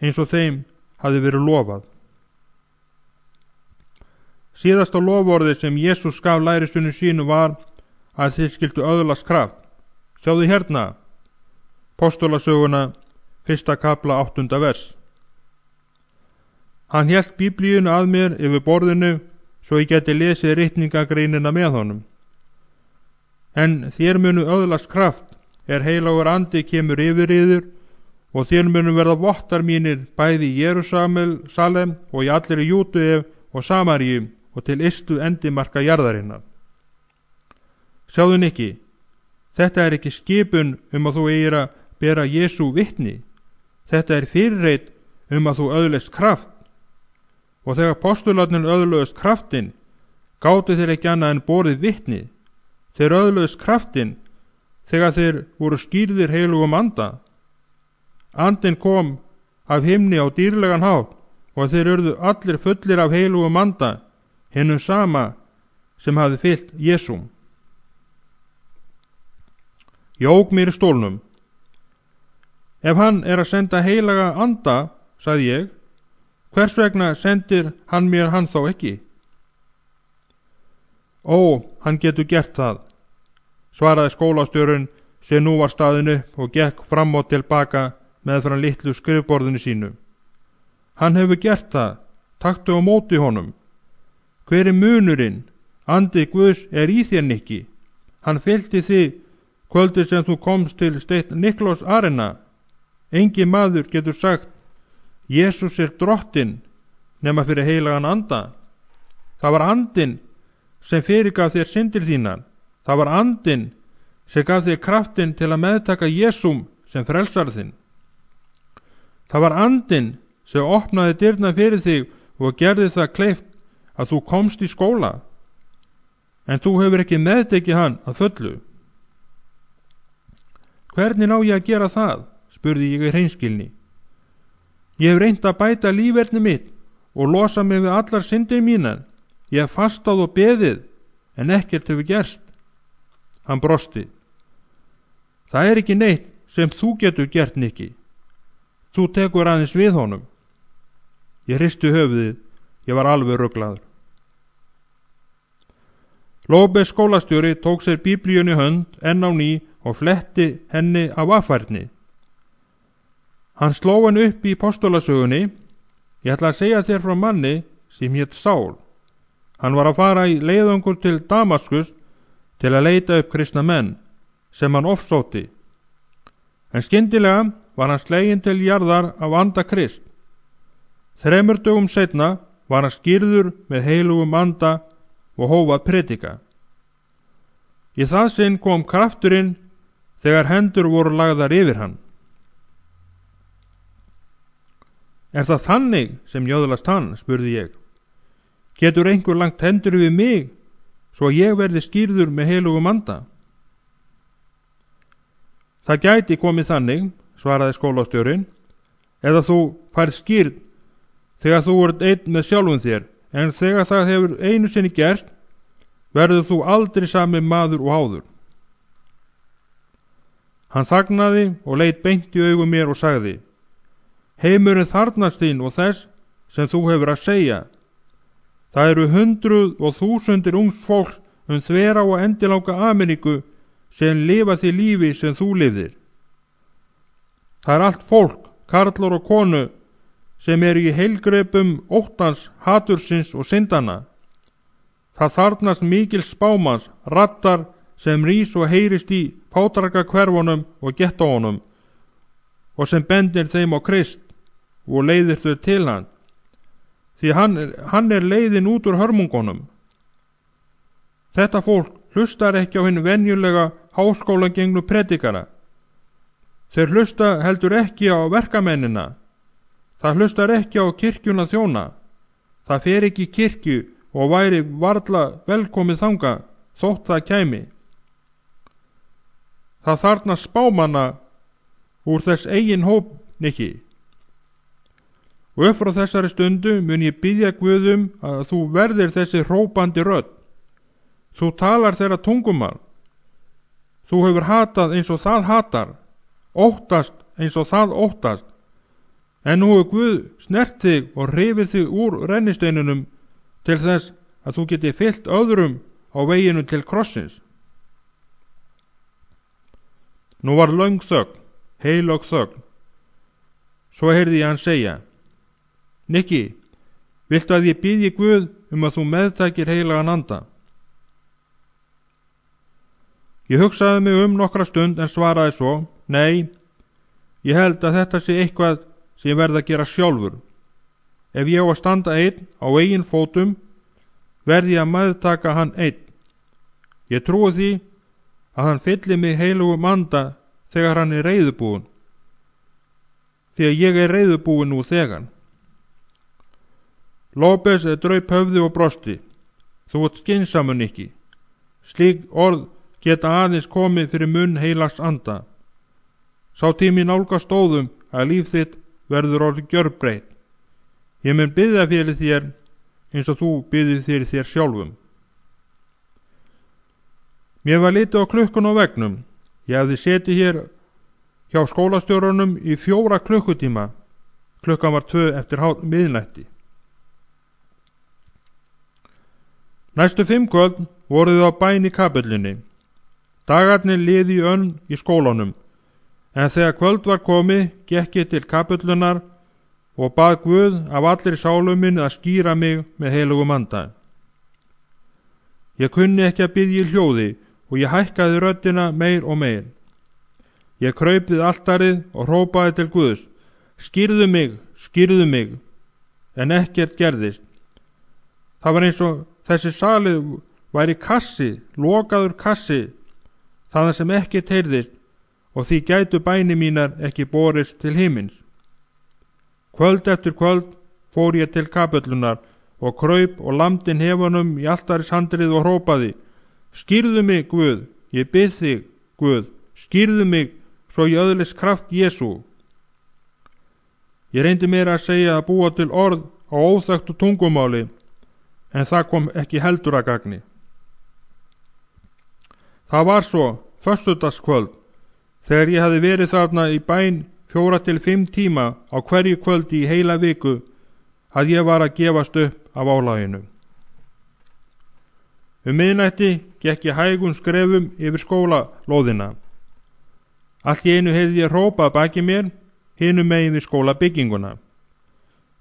eins og þeim hafi verið lofað. Síðasta loforði sem Jesús gaf lærisveinum sínum var að þeir skyldu öðlast kraft. Sjáðu hérna, Postulasöguna, 1. kapla 8. vers. Hann hélt Biblíunu að mér yfir borðinu svo ég geti lesið ritningagreinina með honum. En þér munu öðlast kraft heilagur andi kemur yfir yður og þér munu verða vottar mínir bæði í Jerúsalem og í allri Júdeu og Samaríu og til ystu endimarka jarðarinnar. Sjáðu Nikki, þetta ekki skipun að þú eigir að bera Jesú vitni. Þetta fyrirreit að þú öðlist kraft. Og þegar postularnir öðluðust kraftin, gátu þeir ekki annað en borið vitni. Þeir öðluðust kraftin þegar þeir voru skýrðir heilugum anda. Andinn kom af himni á dýrlegan hátt og þeir urðu allir fullir af heilugum anda, hinum sama sem hafði fylgt Jesúm. Ég ók mér í stólnum. Ef hann að senda heilaga anda, sagði ég, hvers vegna sendir hann mér hann þá ekki? Ó, hann getur gert það, svaraði skólastjórinn sem nú var staðinn upp og gekk fram og tilbaka meðfram litlu skrifborðinu sínu. Hann hefur gert það, taktu á móti honum. Hver munurinn? Andi Guðs í þér Nikki. Hann fylgdi þig kvöldið sem þú komst til St. Niklaus Arena. Engin maður getur sagt Jesús drottinn nema fyrir heilagan anda. Það var andinn sem fyrirgaf þér syndir þínar. Það var andinn sem gaf þér kraftin til að meðtaka Jesúm sem frelsar þinn. Það var andinn sem opnaði dyrnar fyrir þig og gerði það kleift að þú komst í skóla. En þú hefur ekki meðtekið hann að fullu. Hvernig á ég að gera það? Spurði ég í hreinskilni. Ég hef reynt að bæta líferni mitt og losa mig við allar syndir mínar. Ég hef fastað og beðið, en ekkert hefur gerst. Hann brosti. Það ekki neitt sem þú getur gert, Nikki. Þú tekur aðeins við honum. Ég hristi höfuðið, ég var alveg ruglaður. López skólastjóri tók sér Biblíunni í hönd enn á ný og fletti henni af affærni. Hann sló hann upp í Postulasögunni. Ég ætla að segja þér frá manni sem hét Sál. Hann var að fara í leiðangur til Damaskus til að leita upp kristna menn sem hann ofsótti. En skyndilega var hann sleginn til jarðar af anda Krist. 3 dögum seinna var hann skírður með heilugum anda og hóf að predika. Í það sinn kom krafturinn þegar hendur voru lagðar yfir hann. Það þannig sem jöðlast hann, spurði ég. Getur einhver langt hendur við mig svo ég verði skírður með heilugum anda? Það gæti komið þannig, svaraði skólastjórinn, eða þú færð skírn þegar þú ert einn með sjálfum þér, en þegar það hefur einu sinni gerst, verður þú aldrei sami maður og áður. Hann þagnaði og leit beint í augum mér og sagði: Heimurinn þarfnast þín og þess sem þú hefur að segja. Það eru 100 og 1000 ungs fólk þvera og endilanga Ameríku sem lifa því lífi sem þú lifðir. Það er allt fólk, karlar og konu, sem eru í heilgrepum óttans, hatursins og syndana. Það þarfnast mikil spámans, rattar sem rís og heyrist í fátæka hverfunum og gettóunum og sem bendir þeim á Krist og leiðir þau til hann, því hann er leiðin út úr hörmungunum. Þetta fólk hlustar ekki á hinn venjulega háskólagengnu predikara. Þeir hlusta heldur ekki á verkamennina. Það hlustar ekki á kirkjuna þjóna. Það fer ekki í kirkju og væri varla velkomið þanga þótt það kæmi. Það þarfnast spámanna úr þess eigin hópniki. Og upp frá þessari stundu mun ég biðja Guð að þú verðir þessi hrópandi rödd. Þú talar þeirra tungumál. Þú hefur hatað eins og það hatar, óttast eins og það óttast, en nú hefur Guð snert þig og hrifið þig úr rennisteinunum til þess að þú geti fylgt öðrum á veginu til krossins. Nú var löng þögn, heilög þögn. Svo heyrði ég hann segja: Nikki, viltu að ég biðji Guð að þú meðtækir heilagan anda? Ég hugsaði mig nokkra stund en svaraði svo: Nei, ég held að þetta sé eitthvað sem ég verð að gera sjálfur. Ef ég á að standa einn á eigin fótum, verð ég að meðtaka hann einn. Ég trúi því að hann fylli mig heilugum anda þegar hann er reiðubúinn, því að ég er reiðubúinn nú þegar. López draup höfði og brosti. Þú ert skynsamur, Nikki. Slík orð geta aðeins komið fyrir munn heilags anda. Sá tími nálgast stóðum að líf þitt verður orðið gjörbreytt. Ég mun biðja fyrir þér eins og þú biðir fyrir þér sjálfum. Mér var litið á klukkun á veggnum. Ég hafði setið hér hjá skólastjórunum í 4 klukkutíma. Klukkan var 2 eftir miðnætti. Næstu 5 kvöld voruð á bæn í kapellinni. Dagarnir liðu í önn í skólanum, en þegar kvöld var komið gekk ég til kapellunar og bað Guð af allir sálum minni að skýra mig með heilugum anda. Ég kunni ekki að biðja í hljóði og ég hækkaði röddina meir og meir. Ég kraup við altarið og hrópaði til Guðs: skýrðu mig, en ekkert gerðist. Það var eins og þessi salið væri kassi, lokaður kassi, þaðan sem ekkert heyrðist, og því gætu bæni mínar ekki borist til himins. Kvöld eftir kvöld fór ég til kapellunar og kraup og lamdi hnefunum í altarishandrið og hrópaði: skýrðu mig, Guð, ég bið þig, Guð, skýrðu mig svo ég öðlist kraft Jesú. Ég reyndi mér að segja að búa til orð á óþekktu tungumáli, en það kom ekki heldur að gagni. Það var svo föstudagskvöld, þegar ég hafði verið þarna í bæn 4 til 5 tíma á hverju kvöldi í heila viku, að ég var að gefast upp af álaginu. Miðnætti gekk ég hægum skrefum yfir skólalóðina. Allt í einu heyrði ég hrópa baki mér, hinum megin við skólabygginguna.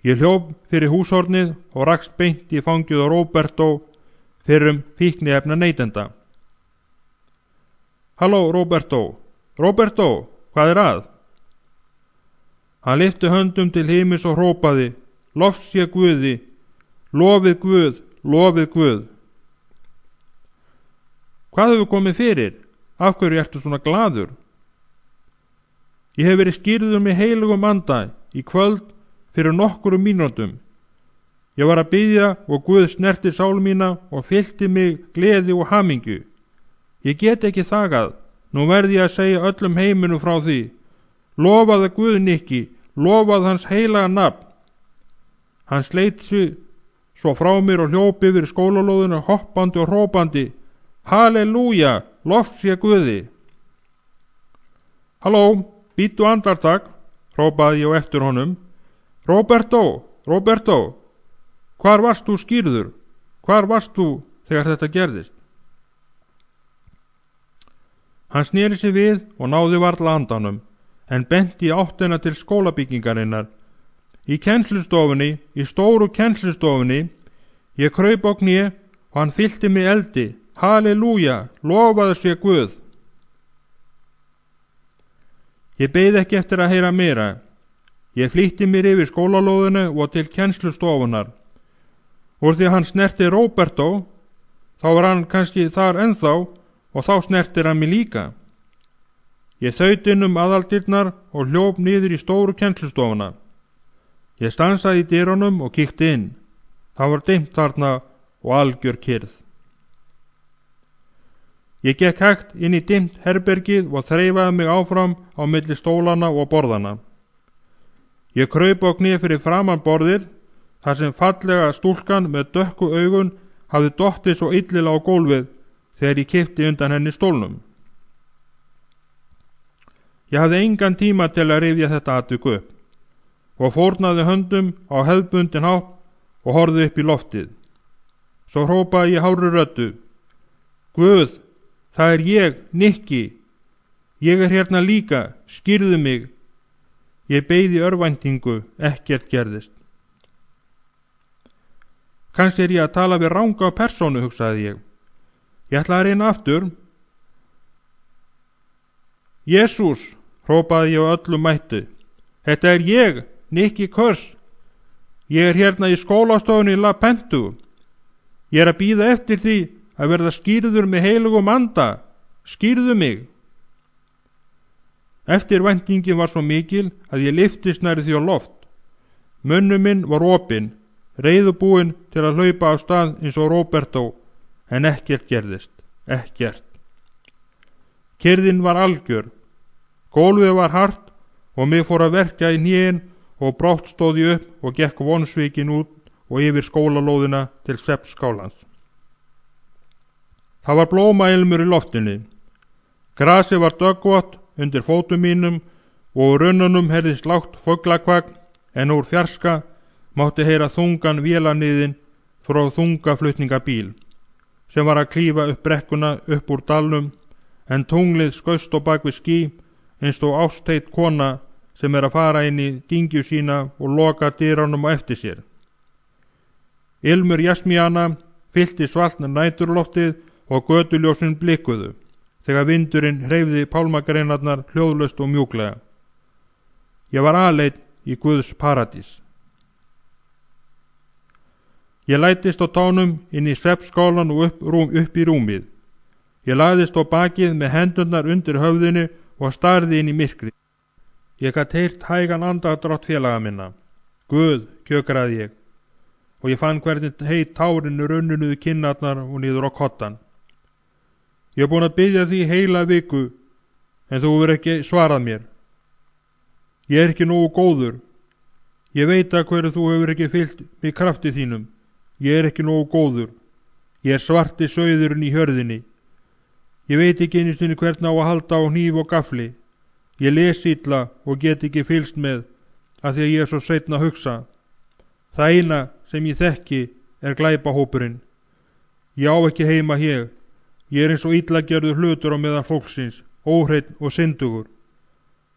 Ég hljóp fyrir húshornið og rakst beint í fangið á Róbertó, fyrrum fíkniefna neytenda. Halló, Róbertó, hvað er að? Hann lyfti höndum til himins og hrópaði: lof sé Guði, lofið Guð, lofið Guð. Hvað hefur komið fyrir? Af hverju ertu svona glaður? Ég hef verið skýrður með heilugum anda í kvöld fyrir nokkrum mínútum. Ég var að biðja og Guð snerti sál mína og fyllti mig gleði og hamingju. Ég get ekki þagað, Nú verði ég að segja öllum heiminum frá því. Lofaðu Guð, Nikki, lofaðu hans heilaga nafn. Hann sleit sig svo frá mér og hljóp yfir skólalóðina hoppandi og hrópandi. Halleluja, loft sé Guði. Halló, bíddu andartak, hrópaði ég á eftir honum. Roberto, hvar varst þú skírður? Hvar varst þú þegar þetta gerðist? Hann sneri sig við og náði varla andanum, en benti í áttina til skólabyggingarinnar. Í kennslustofunni, í stóru kennslustofunni, ég kraup á kné og hann fyllti mig eldi. Halleluja, lofaðu sé Guð. Ég beið ekki eftir að heyra meira. Ég flýtti mér yfir skólalóðinu og til kennslustofunar. Úr því hann snerti Roberto, þá var hann kannski þar ennþá og þá snertir hann mig líka. Ég þaut inn aðaldyrnar og hljóp niður í stóru kennslustofuna. Ég stansaði í dyrunum og kíkti inn. Það var dimmt þarna og algjör kyrrð. Ég gekk hægt inn í dimmt herbergið og þreifaði mig áfram á milli stólana og borðana. Ég kraup á kné fyrir framan borðið, þar sem fallega stúlkan með dökku augun hafði dottið svo illilega á gólfið þegar ég kippti undan henni stólnum. Ég hafði engan tíma til að rifja þetta atvik upp og fórnaði höndum á hefðbundin hátt og horfði upp í loftið. Svo hrópaði ég hárri röddu. Guð, það er ég, Nikki. Ég er hérna líka, skýrðu mig. Ég beið í örvæntingu, ekkert gerðist. Kannski er ég að tala við ranga persónu, hugsaði ég. Ég ætla að reyna aftur. Jesús, hrópaði ég á öllum mætti. Þetta er ég, Nikki Kurs. Ég er hérna í skólastofunni í La Pentu. Ég er að bíða eftir því að verða skýrður með heilugum anda. Skýrðu mig. Eftirvæntingin var svo mikil að ég lyftist nærri því á loft. Munnu minn var opinn, reiðubúinn til að hlaupa af stað eins og Roberto, en ekkert gerðist, ekkert. Kyrrðin var algjör. Gólfið var hart og mig fór að verka í hnén og brátt stóð ég upp og gekk vonsvikin út og yfir skólalóðina til svefnskálans. Það var blómailmur í loftinu. Grasið var döggvott undir fótum mínum og úr runnunum heyrðist lágt fuglakvak, en úr fjarska mátti heyra þungan vélaniðin frá þungaflutningabíl sem var að klífa upp brekkuna upp úr dalnum, en tunglið skaust á bak við ský eins og ástheit kona sem er að fara inn í dingju sína og loka dyrunum á eftir sér. Ilmur jasmíana fyllti svalt næturloftið og götuljósin blikkuðu þegar vindurinn hreyfði pálmagreinarnar hljóðlaust og mjúklega. Ég var aleinn í Guðs paradís. Ég læddist á tánum inn í svefnskálan og upp í rúmið. Ég lagðist á bakið með hendurnar undir höfðinu og starði inn í myrkrið. Ég gat heyrt hægan andardrátt félaga minna. Guð, kjökraði ég, og ég fann hvernig heit tárinu runnunuðu kinnarnar og niður á kottan. Ég er búin að biðja því heila viku, en þú hefur ekki svarað mér. Ég er ekki nógu góður. Ég veit að hverju þú hefur ekki fyllt með krafti þínum. Ég er ekki nógu góður. Ég er svarti sauðurinn í hjörðinni. Ég veit ekki einu sinni hvernig á að halda á hníf og gafli. Ég les illa og get ekki fylgst með að því að ég er svo seinn að hugsa. Það eina sem ég þekki er glæpahópurinn. Ég á ekki heima hér. Ég er eins og illagerður hlutur á meðal fólksins, óhreinn og syndugur.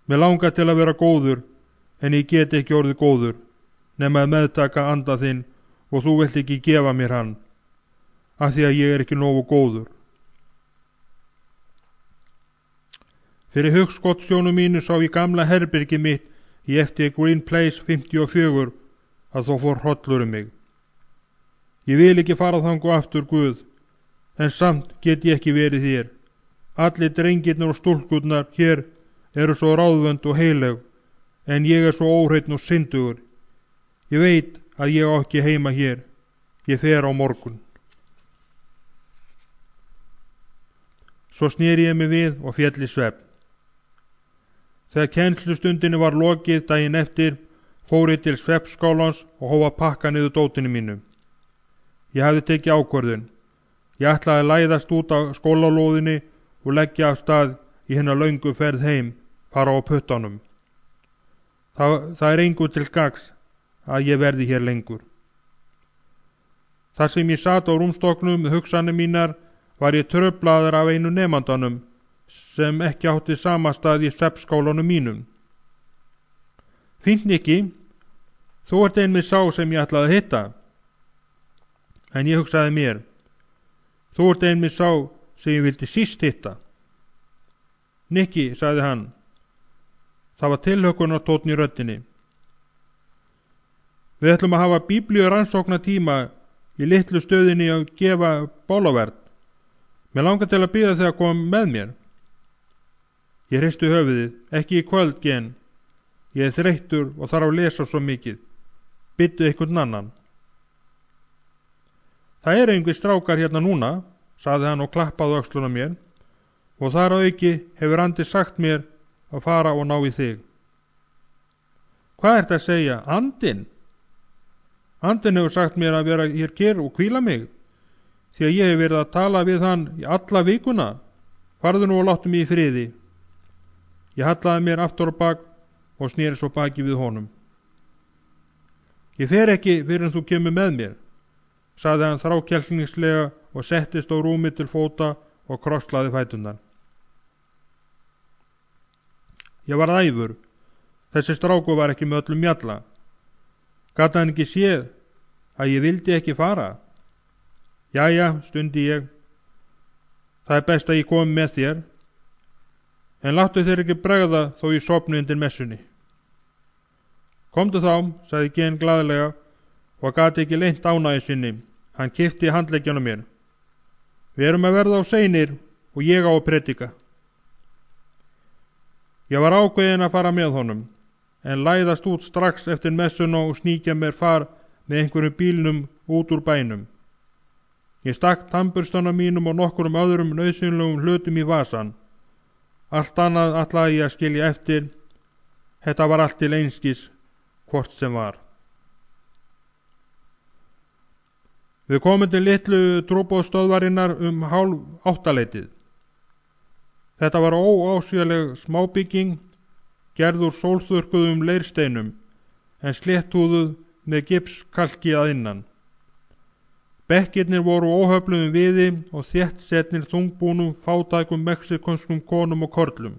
Mér langar til að vera góður, en ég get ekki orðið góður, nema að meðtaka anda þinn og þú vilt ekki gefa mér hann, af því að ég er ekki nógu góður. Fyrir hugskottsjónu mínu sá ég gamla herbergi mitt í eftir Green Place 54 að þó fór hrollur mig. Ég vil ekki fara þangað aftur, Guð, en samt get ég ekki verið hér. Allir drengirnir og stúlkurnar hér eru svo ráðvönd og heileg, en ég er svo óhreinn og syndugur. Ég veit að ég á ekki heima hér. Ég fer á morgun. Svo sneri ég mig við og féll í svefn. Þegar kennslustundinni var lokið daginn eftir, fór ég til svefnskálans og hóf að pakka niður dótinu mínu. Ég hafði tekið ákvörðun. Ég ætlaði að læðast út á skólalóðinni og leggja af stað í hina löngu ferð heim, fara á puttanum. Það er engu til gagns að ég verði hér lengur. Þar sem ég sat á rúmstokknum með hugsanir mínar var ég truflaður af einu nemandanum sem ekki átti samastað í svefnskólanum mínum. Fínt, Nikki, þú ert einmitt sá sem ég ætlaði að hitta. En ég hugsaði mér, þú ert einmitt sá sem ég vildi síst hitta. Nikki, sagði hann. Það var tilhökunartónn í röddinni. Við ætlum að hafa biblíu rannsókna tíma í litlu stöðinni að gefa bólaverð. Mér langar til að biðja þig að koma með mér. Ég hristi höfuðið, ekki í kvöld gen. Ég er þreyttur og þarf að lesa svo mikið. Byttu einhvern annan. Það eru einhver strákar hérna núna, sagði hann og klappaði á öxluna mér, og þar að auki hefur Andi sagt mér að fara og ná í þig. Hvað ert að segja? Andinn? Andinn hefur sagt mér að vera hér kyrr og hvíla mig, því að ég hef verið að tala við hann í alla vikuna. Farðu nú og láttu mig í friði. Ég hallaði mér aftur á bak og sneri svo baki við honum. Ég fer ekki fyrir en þú kemur með mér, sagði hann þrákelkningslega og settist á rúmi til fóta og krosslaði fæturnar. Ég var æfur. Þessi strákur var ekki með öllum mjalla. Gat hann ekki séð að ég vildi ekki fara? Jæja, stundi ég. Það er best að ég komi með þér. En láttu þér ekki bregða þó ég sofni undir messunni. Komdu þá, sagði Gen glaðlega og gati ekki leynt ánægju sinni. Hann kippti handleggjan á mér. Við erum að verða á seinir og ég á að predika. Ég var ákveðin að fara með honum, en læðast út strax eftir messuna og sníkja mér far með einhverjum bílnum út úr bænum. Ég stakk tannburstana mínum og nokkurum öðrum nauðsynlegum hlutum í vasan. Allt annað ætlaði ég að skilja eftir. Þetta var allt til einskis, hvort sem var. Við komum til litlu trúboðstöðvarinnar 7:30. Þetta var óásvíðaleg smábygging, gerð úr sólþurrkuðum leirsteinum, en sléttúðuð með gipskalki að innan. Bekkirnir voru óhöfluðum viði og þéttsetnir þungbúnum fátækum mexikonskum konum og körlum.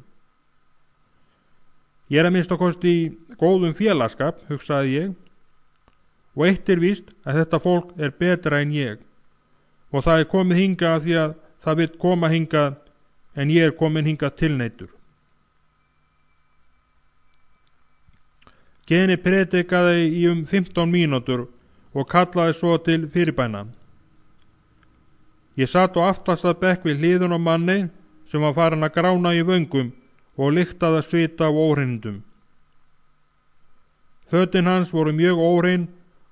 Ég er að minnsta kosti í góðum félagskap, hugsaði ég, og eitt er víst að þetta fólk er betra en ég, og það er komið hingað af því að það vill koma hingað, en ég er komin hingað tilneyddur. Geni predikaði í 15 mínútur og kallaði svo til fyrirbæna. Ég satt á aftasta bekk við hliðun á manni sem var farin að grána í vöngum og lyktaði að svita af óhreinindum. Fötin hans voru mjög óhrein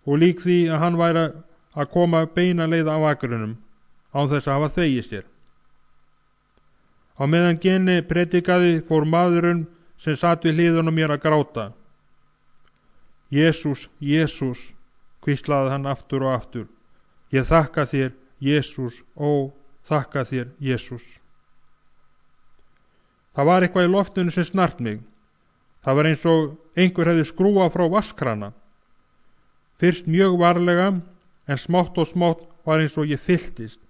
og lík því að hann væri að koma beina leið af akrunum án þess að hafa þegið sér. Á meðan Geni predikaði fór maðurinn sem satt við hliðun á mér að gráta. Jesús, Jesús, hvíslaði hann aftur og aftur. Ég þakka þér, Jesús, ó, þakka þér, Jesús. Það var eitthvað í loftinu sem snart mig. Það var eins og einhver hefði skrúað frá vaskrana. Fyrst mjög varlega, en smátt og smátt var eins og ég fylltist.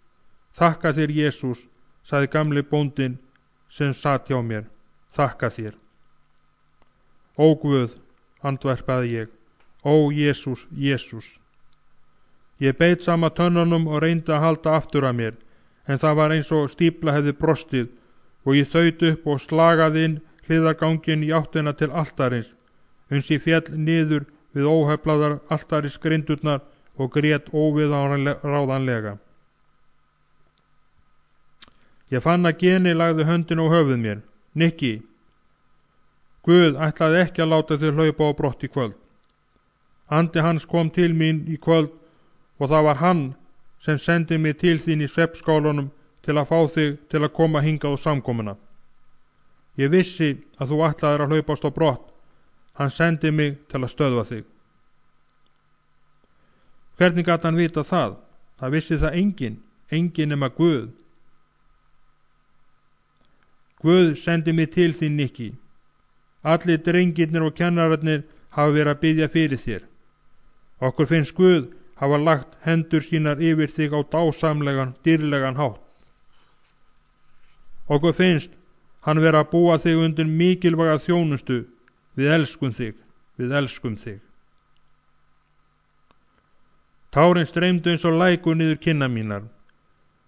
Þakka þér, Jesús, sagði gamli bóndinn sem satt hjá mér. Þakka þér. Ó Guð, andvarpaði ég. Ó Jesús, Jesús. Ég beit sama tönnunum og reyndi að halda aftur að mér, en það var eins og stípla hefði brostið og ég þaut upp og slagaði inn hliðargangin í áttina til altarins, uns ég féll niður við óheflaðar altaris grindurnar og grét óviðráðanlega. Ég fann að Geni lagði höndin á höfuð mér. Nikki, Guð ætlaði ekki að láta þér hlaupa á brott í kvöld. Andi hans kom til mín í kvöld og það var hann sem sendi mig til þín í svefnskálanum til að fá þig til að koma hingað á samkomuna. Ég vissi að þú ætlaðir að hlaupast á brott. Hann sendi mig til að stöðva þig. Hvernig gat hann vita það? Það vissi það engin nema Guð. Guð sendi mig til þín, Nikki. Allir drengirnir og kennararnir hafa verið að biðja fyrir þér. Okkur finnst Guð hafa lagt hendur sínar yfir þig á dásamlegan, dýrlegan hátt. Okkur finnst hann vera að búa þig undir mikilvæga þjónustu. Við elskum þig, við elskum þig. Tárin streymdu eins og lækur niður kinnar mínar.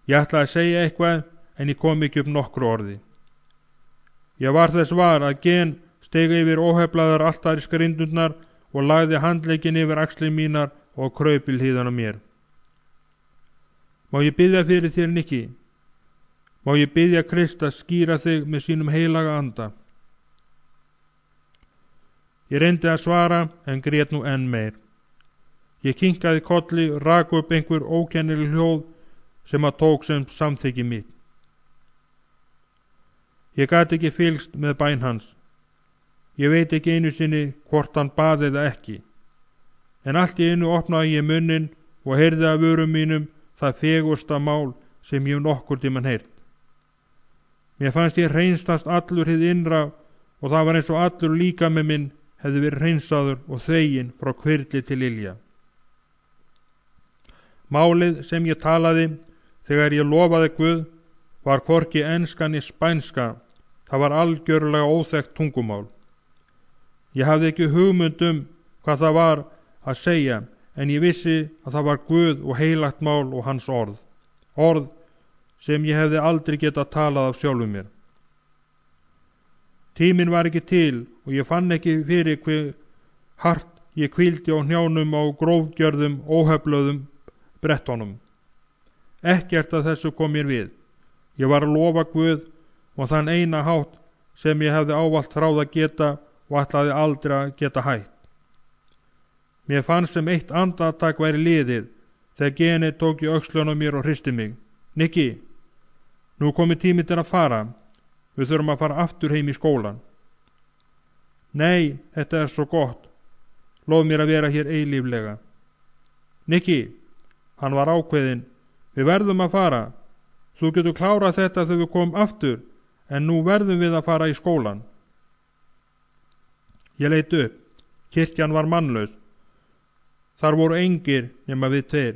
Ég ætlaði að segja eitthvað en ég kom ekki upp nokkru orði. Ég var þess var að Gen steig yfir óheflaðar altarisgrindurnar og lagði handlegginn yfir axlir mínar og kraup til hliðan á mér. Má ég biðja fyrir þér, Nikki? Má ég biðja Krist að skýra þig með sínum heilaga anda? Ég reyndi að svara en grét nú enn meir. Ég kinkaði kolli og rak upp einhver ókennileg hljóð sem að tók sem samþykki mitt. Ég gat ekki fylgst með bæn hans. Ég veit ekki einu sinni hvort hann bað eða ekki. En allt í einu opnaði ég munnin og heyrði af vörum mínum það fegursta mál sem ég nokkur tímann heyrt. Mér fannst ég hreinstast allur hið innra og það var eins og allur líkami minn hefði verið hreinsaður og þveginn frá hvirfli til ilja. Málið sem ég talaði þegar ég lofaði Guð var hvorki enska né spænska. Það var algjörlega óþekkt tungumál. Ég hafði ekki hugmynd hvað það var að segja, en ég vissi að það var Guð og heilagt mál og hans orð. Orð sem ég hefði aldrei getað talað af sjálfum mér. Tíminn var ekki til og ég fann ekki fyrir hve hart ég hvíldi á hnjánum á grófgjörðum, óheflöðum brettunum. Ekkert af þessu kom mér við. Ég var að lofa Guð og þann eina hátt sem ég hefði ávallt þráð að geta og ætlaði aldrei að geta hætt. Mér fannst sem eitt andartak væri liðið þegar Geni tók í öxlun á mér og hristi mig. Nikki, nú komið tími til að fara. Við þurfum að fara aftur heim í skólan. Nei, þetta er svo gott. Lof mér að vera hér eilíflega. Nikki, hann var ákveðinn. Við verðum að fara. Þú getur klárað þetta þegar við komum aftur, en nú verðum við að fara í skólan. Ég leit upp. Kirkjan var mannlaus. Þar voru engir nema við tveir.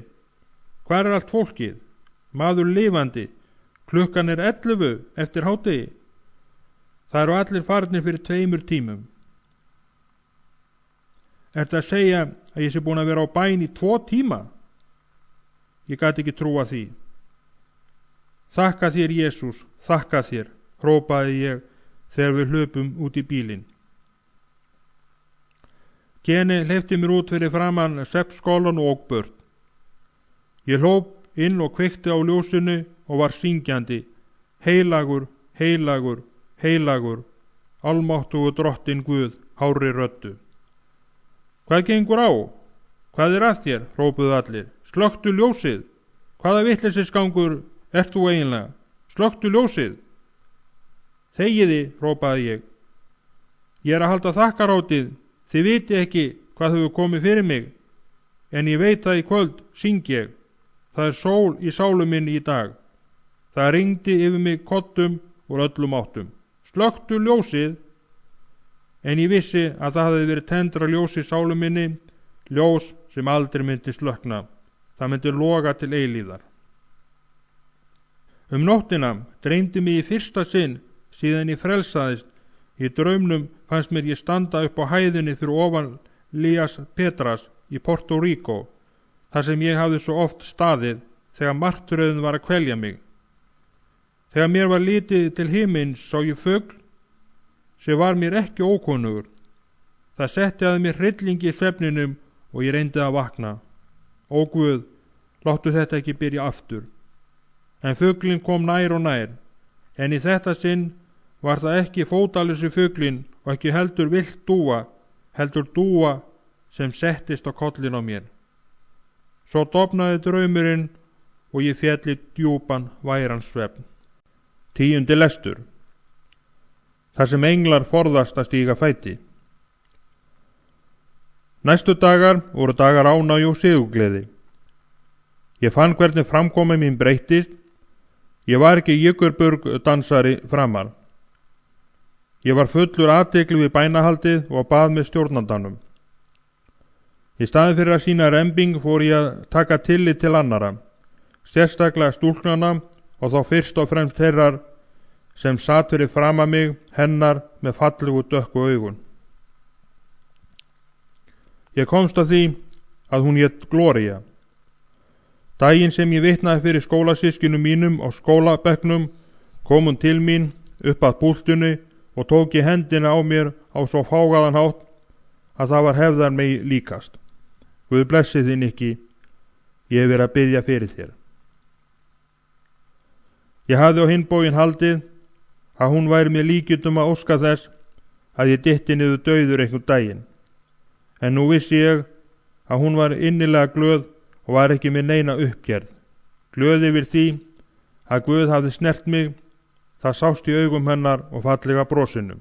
Hvar er allt fólkið? Maður lifandi. Klukkan er 11 eftir hádegi. Það eru allir farnir fyrir 2 tímum. Ertu að segja að ég sé búin að vera á bæn í 2 tíma? Ég gat ekki trúa því. Þakka þér, Jesús, þakka þér, hrópaði ég þegar við hlupum út í bílinn. Geni hleypti mér út fyrir framan seppskólan og burt. Ég hlóp inn og kveikti á ljósinu og var syngjandi. Heilagur, heilagur, heilagur, almáttugur drottin Guð, hárri röddu. Hvað gengur á? Hvað er að þér? Hrópuðu allir. Slökktu ljósið. Hvaða vitleysisgangur ert þú eiginlega? Slökktu ljósið. Þegiði, hrópaði ég. Ég er að halda þakkarátið. Þið viti ekki hvað hefur komið fyrir mig. En ég veit að í kvöld syng ég. Það er sól í sálu minni í dag. Það rigndi yfir mig kottum úr öllum áttum. Slökktu ljósið. En ég vissi að það hefði verið tendra ljós í sálu minni, ljós sem aldrei myndi slökkna. Það myndi loga til eilíðar. Nóttina dreymdi mig í fyrsta sinn síðan ég frelsaðist. Í draumnum fannst mér ég standa upp á hæðinni fyrir ofan Lías Petras í Porto Rico, þar sem ég hafði svo oft staðið þegar martröðin var að kvelja mig. Þegar mér var litið til himins sá ég fugl sem var mér ekki ókunnugur. Það setti að mér hryllingi í svefninum og ég reyndi að vakna. Ó Guð, láttu þetta ekki byrja aftur. En fuglinn kom nær og nær, en í þetta sinn var það ekki fótalösi fuglinn og ekki heldur villt dúa, heldur dúa sem settist á kollin á mér. Svo dofnaði draumurinn og ég féll í djúpan væran svefn. 10. lestur. Þar sem englar forðast að stíga fæti. Næstu dagar voru dagar ánægju og sigurgleði. Ég fann hvernig framkomi mín breyttist. Ég var ekki Jökulburg dansari framar. Ég var fullur athygli við bænahaldið og bað með stjórnandanum. Í staðinn fyrir að sýna rembing fór ég að taka tillit til annara, sérstaklega stúlknana og þá fyrst og fremst þeirrar sem satt fyrir fram að mig, hennar með fallegu dökku augun. Ég komst að því að hún hét Gloría. Daginn sem ég vitnaði fyrir skólasystkinu mínum á skólabekknum kom hún til mín upp að púltunni og tók í hendina á mér á svo fágaðan hátt að það var hefðar mig líkast. Guð blessi þig, Nikki, ég hef verið að biðja fyrir þér. Ég hafði á hinn bóginn haldið að hún væri mér líkindum að óska þess að ég dytti niður dauður einhvern daginn, en nú vissi ég að hún var innilega glöð og var ekki með neina uppgerð, glöð yfir því að Guð hafði snert mig. Það sást í augum hennar og fallega brosinu.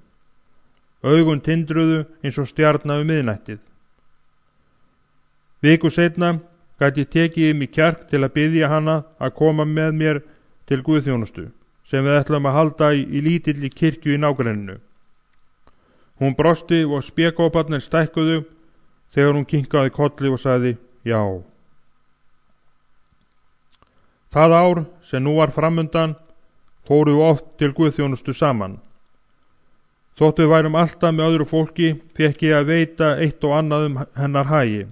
Augun tindruðu eins og stjarna miðnættið. Viku seinna gat ég tekið mig kjark til að biðja hana að koma með mér til guðþjónustu sem við ætlum að halda í lítilli kirkju í nágrenninu. Hún brosti og spékóparnir stækkuðu þegar hún kinkaði kolli og sagði já. Það ár sem nú var framundan fóru við oft til guðþjónustu saman. Þótt við værum alltaf með öðru fólki fékk ég að veita eitt og annað hennar hagi.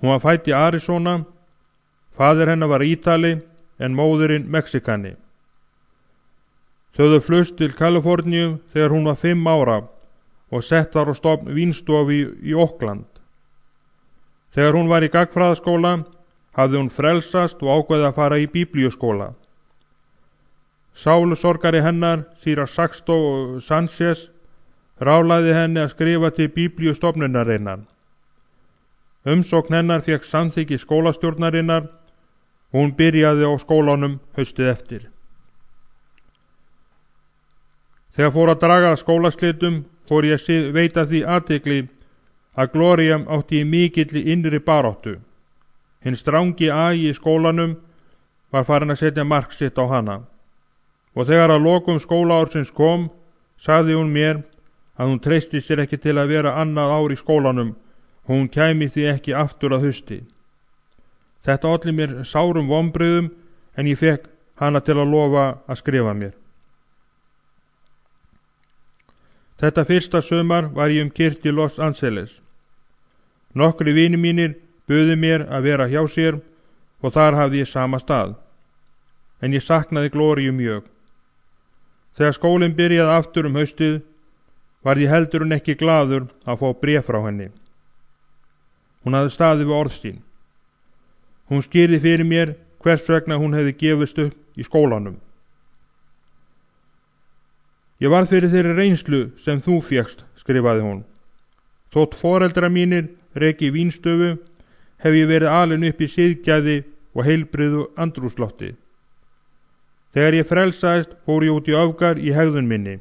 Hún var fædd í Arizona, faðir hennar var Ítali en móðirinn Mexikani. Þau höfðu flust til Kaliforníu þegar hún var 5 ára og sett var á stofn vínstofu í Oakland. Þegar hún var í gagnfræðaskóla hafði hún frelsast og ákveðið að fara í biblíuskóla. Sálusorgari hennar, síra Saxto Sanchez, ráðlagði henni að skrifa til biblíustofnunarinnar. Umsókn hennar fékk samþykki skólastjórnarinnar og hún byrjaði á skólanum haustið eftir. Þegar fór að draga að skólaslitum fór ég að veita því athygli að Gloría átti í mikilli innri baráttu. Hinn strangi agi í skólanum var farin að setja mark sitt á hana. Og þegar að lokum skólaársins kom, sagði hún mér að hún treysti sér ekki til að vera annað ár í skólanum og hún kæmi því ekki aftur að hausti. Þetta olli mér sárum vonbrigðum en ég fekk hana til að lofa að skrifa mér. Þetta fyrsta sumar var ég kyrrt í Los Angeles. Nokkri vinir mínir buðu mér að vera hjá sér og þar hafði ég sama stað. En ég saknaði Gloríu mjög. Þegar skólinn byrjaði aftur haustið var ég heldur en ekki glaður að fá bréf frá henni. Hún hafði staðið við orð sín. Hún skýrði fyrir mér hvers vegna hún hefði gefist upp í skólanum. Ég varð fyrir þeirri reynslu sem þú fékkst, skrifaði hún. Þótt foreldrar mínir reki vínstöfu hef ég verið alin upp í siðgæði og heilbrigðu andrúmslofti. Þegar ég frelsaðist fór ég út í öfgar í hegðun minni.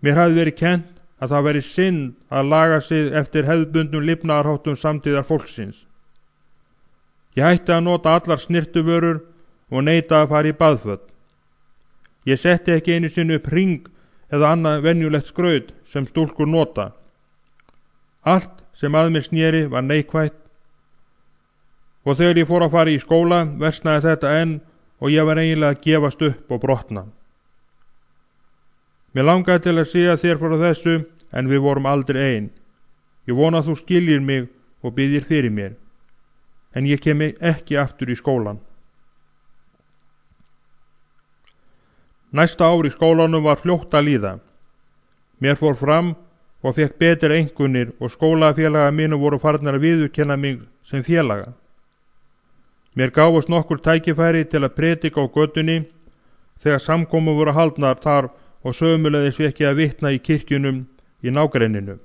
Mér hafði verið kennt að það væri synd að laga sig eftir hefðbundnum lifnaðarháttum samtíðar fólksins. Ég hætti að nota allar snirtuvörur og neita að fara í baðföt. Ég setti ekki einu sinni upp hring eða annað venjulegt skraut sem stúlkur nota. Allt sem að mér sneri var neikvætt og þegar ég fór að fara í skóla versnaði þetta enn og ég var eiginlega að gefast upp og brotna. Mér langaði til að segja þér frá þessu en við vorum aldrei ein. Ég vona að þú skiljir mig og biðjir fyrir mér. En ég kemi ekki aftur í skólan. Næsta ár í skólanum var fljótt að líða. Mér fór fram og fekk betri einkunnir og skólafélaga mínu voru farnar að viðurkenna mig sem félaga. Mér gáfust nokkur tækifæri til að predika á götunni þegar samkomur voru haldnar þar og sömuleiðis fekk ég að vitna í kirkjunum í nágrenninu.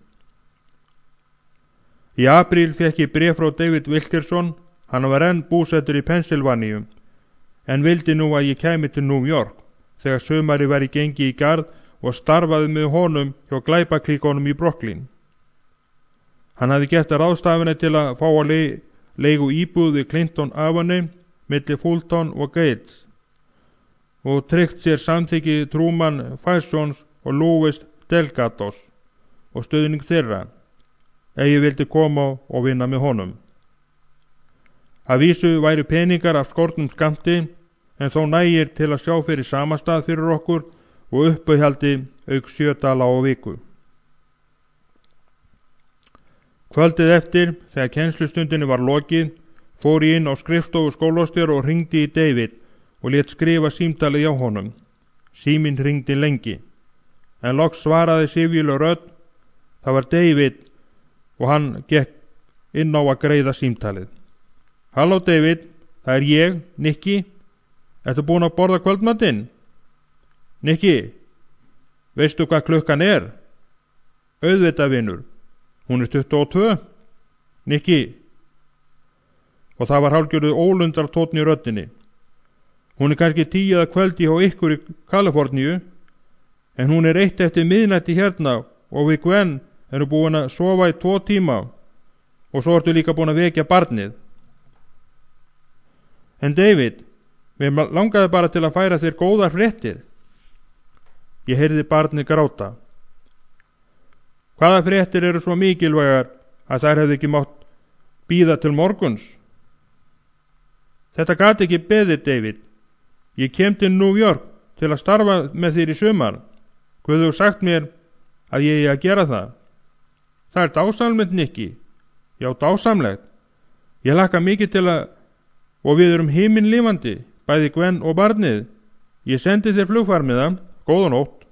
Í apríl fekk ég bréf frá David Wilkerson, Hann var enn búsettur í Pennsylvaníu, en vildi nú að ég kæmi til New York þegar sumari var í gengi í garð og starfaði með honum hjá glæpaklíkonum í Brooklyn. Hann hafði gert ráðstafinu til að fá að leigu íbúð við Clinton Avenue milli Fulton og Gates og tryggt sér samþykki Truman Fasons og Louis Delgados og stuðning þeirra ef ég vildi koma og vinna með honum. Að vísu væri peningar af skortnum skammti en þó nægir til að sjá fyrir samastað fyrir okkur og uppauðhaldi auk $7 á viku. Kvöldið eftir, þegar kennslustundinni var lokið, fór ég inn á skrifstofu skólastjóra og hringdi í David og lét skrifa símtalið hjá honum. Síminn hringdi lengi, en loks svaraði syfjuleg rödd. Það var David og hann gekk inn á að greiða símtalið. Halló David, það er ég, Nicky. Ertu búin að borða kvöldmatinn? Nicky, veistu hvað klukkan er? Auðvitað vinur, hún er 22. Nicky. Og það var hálfgerður ólundartónn í röddinni. Hún er kannski 10 að kvöldi hjá ykkur í Kaliforníu, en hún er 1 eftir miðnætti hérna og við Gwen erum búin að sofa í 2 tíma og svo ertu líka búin að vekja barnið. En David, mér langaði bara til að færa þér góðar fréttir. Ég heyrði barnið gráta. Hvaða fréttir eru svo mikilvægar að þær hefði ekki mátt bíða til morguns? Þetta gat ekki beðið, David. Ég kem til New York til að starfa með þér í sumar. Hvað þú sagt mér að ég eigi að gera það? Það er dásamlegt, Nicky. Já, dásamlegt. Ég hlakka mikið til að og við erum himinlifandi, bæði Gwen og barnið. Ég sendi þér flugfarmiða. Góða nótt.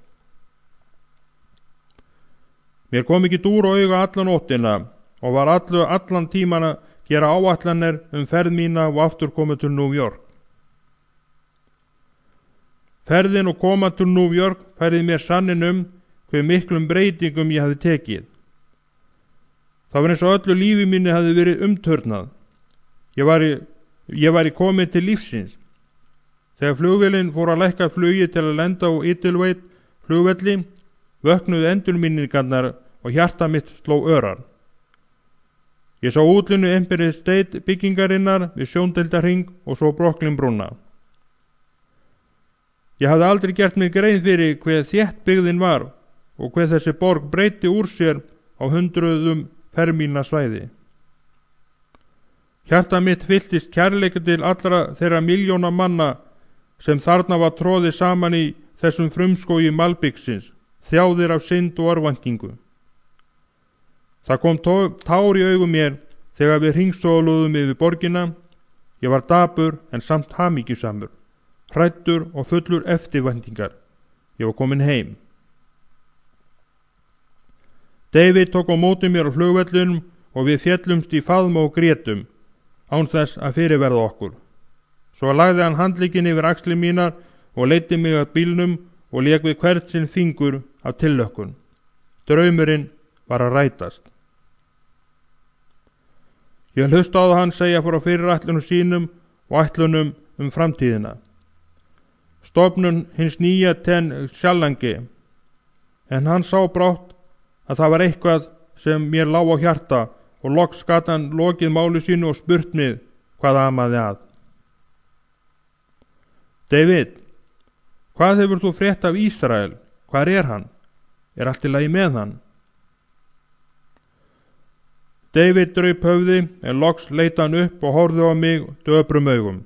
Mér kom ekki dúr og auga alla nóttina og var allan tíman að gera áætlanir ferð mína og aftur koma til New York. Ferðin og koma til New York færði mér sannin hve miklum breytingum ég hafði tekið. Það var eins og öllu lífi mínu hafði verið umturnað. Ég var komin til lífsins. Þegar flugvélin fór að lækka flugi til að lenda á Idlewild flugvelli, vöknuðu endurminningarnar og hjarta mitt sló örar. Ég sá útlinu Empire State byggingarinnar við Sjóndeildarhring og svo Brooklyn brúna. Ég hafði aldrei gert mig grein fyrir hve þétt byggðin var og hve þessi borg breyti úr sér á hundruðum fermílna svæði. Hjarta mitt fylltist kærleika til allra þeirra milljóna manna sem þarna var tróðið saman í þessum frumskógi malbyggsins, þjáðir af synd og örvæntingu. Það kom tár í augum mér þegar við hringsóluðum yfir borgina. Ég var dapur en samt hamingjusamur, hræddur og fullur eftirvæntingar. Ég var komin heim. David tók á móti mér á flugvellinum og við féllumst í faðma og grétum, án þess að fyrirverða okkur. Svo lagði hann handlegginn yfir axlir mínar og leiddi mig að bílnum og lék við hvert sinn fingur af tillökkun. Draumurinn var að rætast. Ég hlustaði á hann segja frá fyrirætlunum sínum og ætlunum framtíðina. Stofnun hins nýja Ten Shallange, en hann sá brátt að það var eitthvað sem mér lá á hjarta og loks gat hann lokið máli sínu og spurt mig hvað amaði að. David, hvað hefur þú frétt af Ísrael? Hvar er hann? Er allt í lagi með hann? David draup höfði en loks leit hann upp og horfði á mig döprum augum.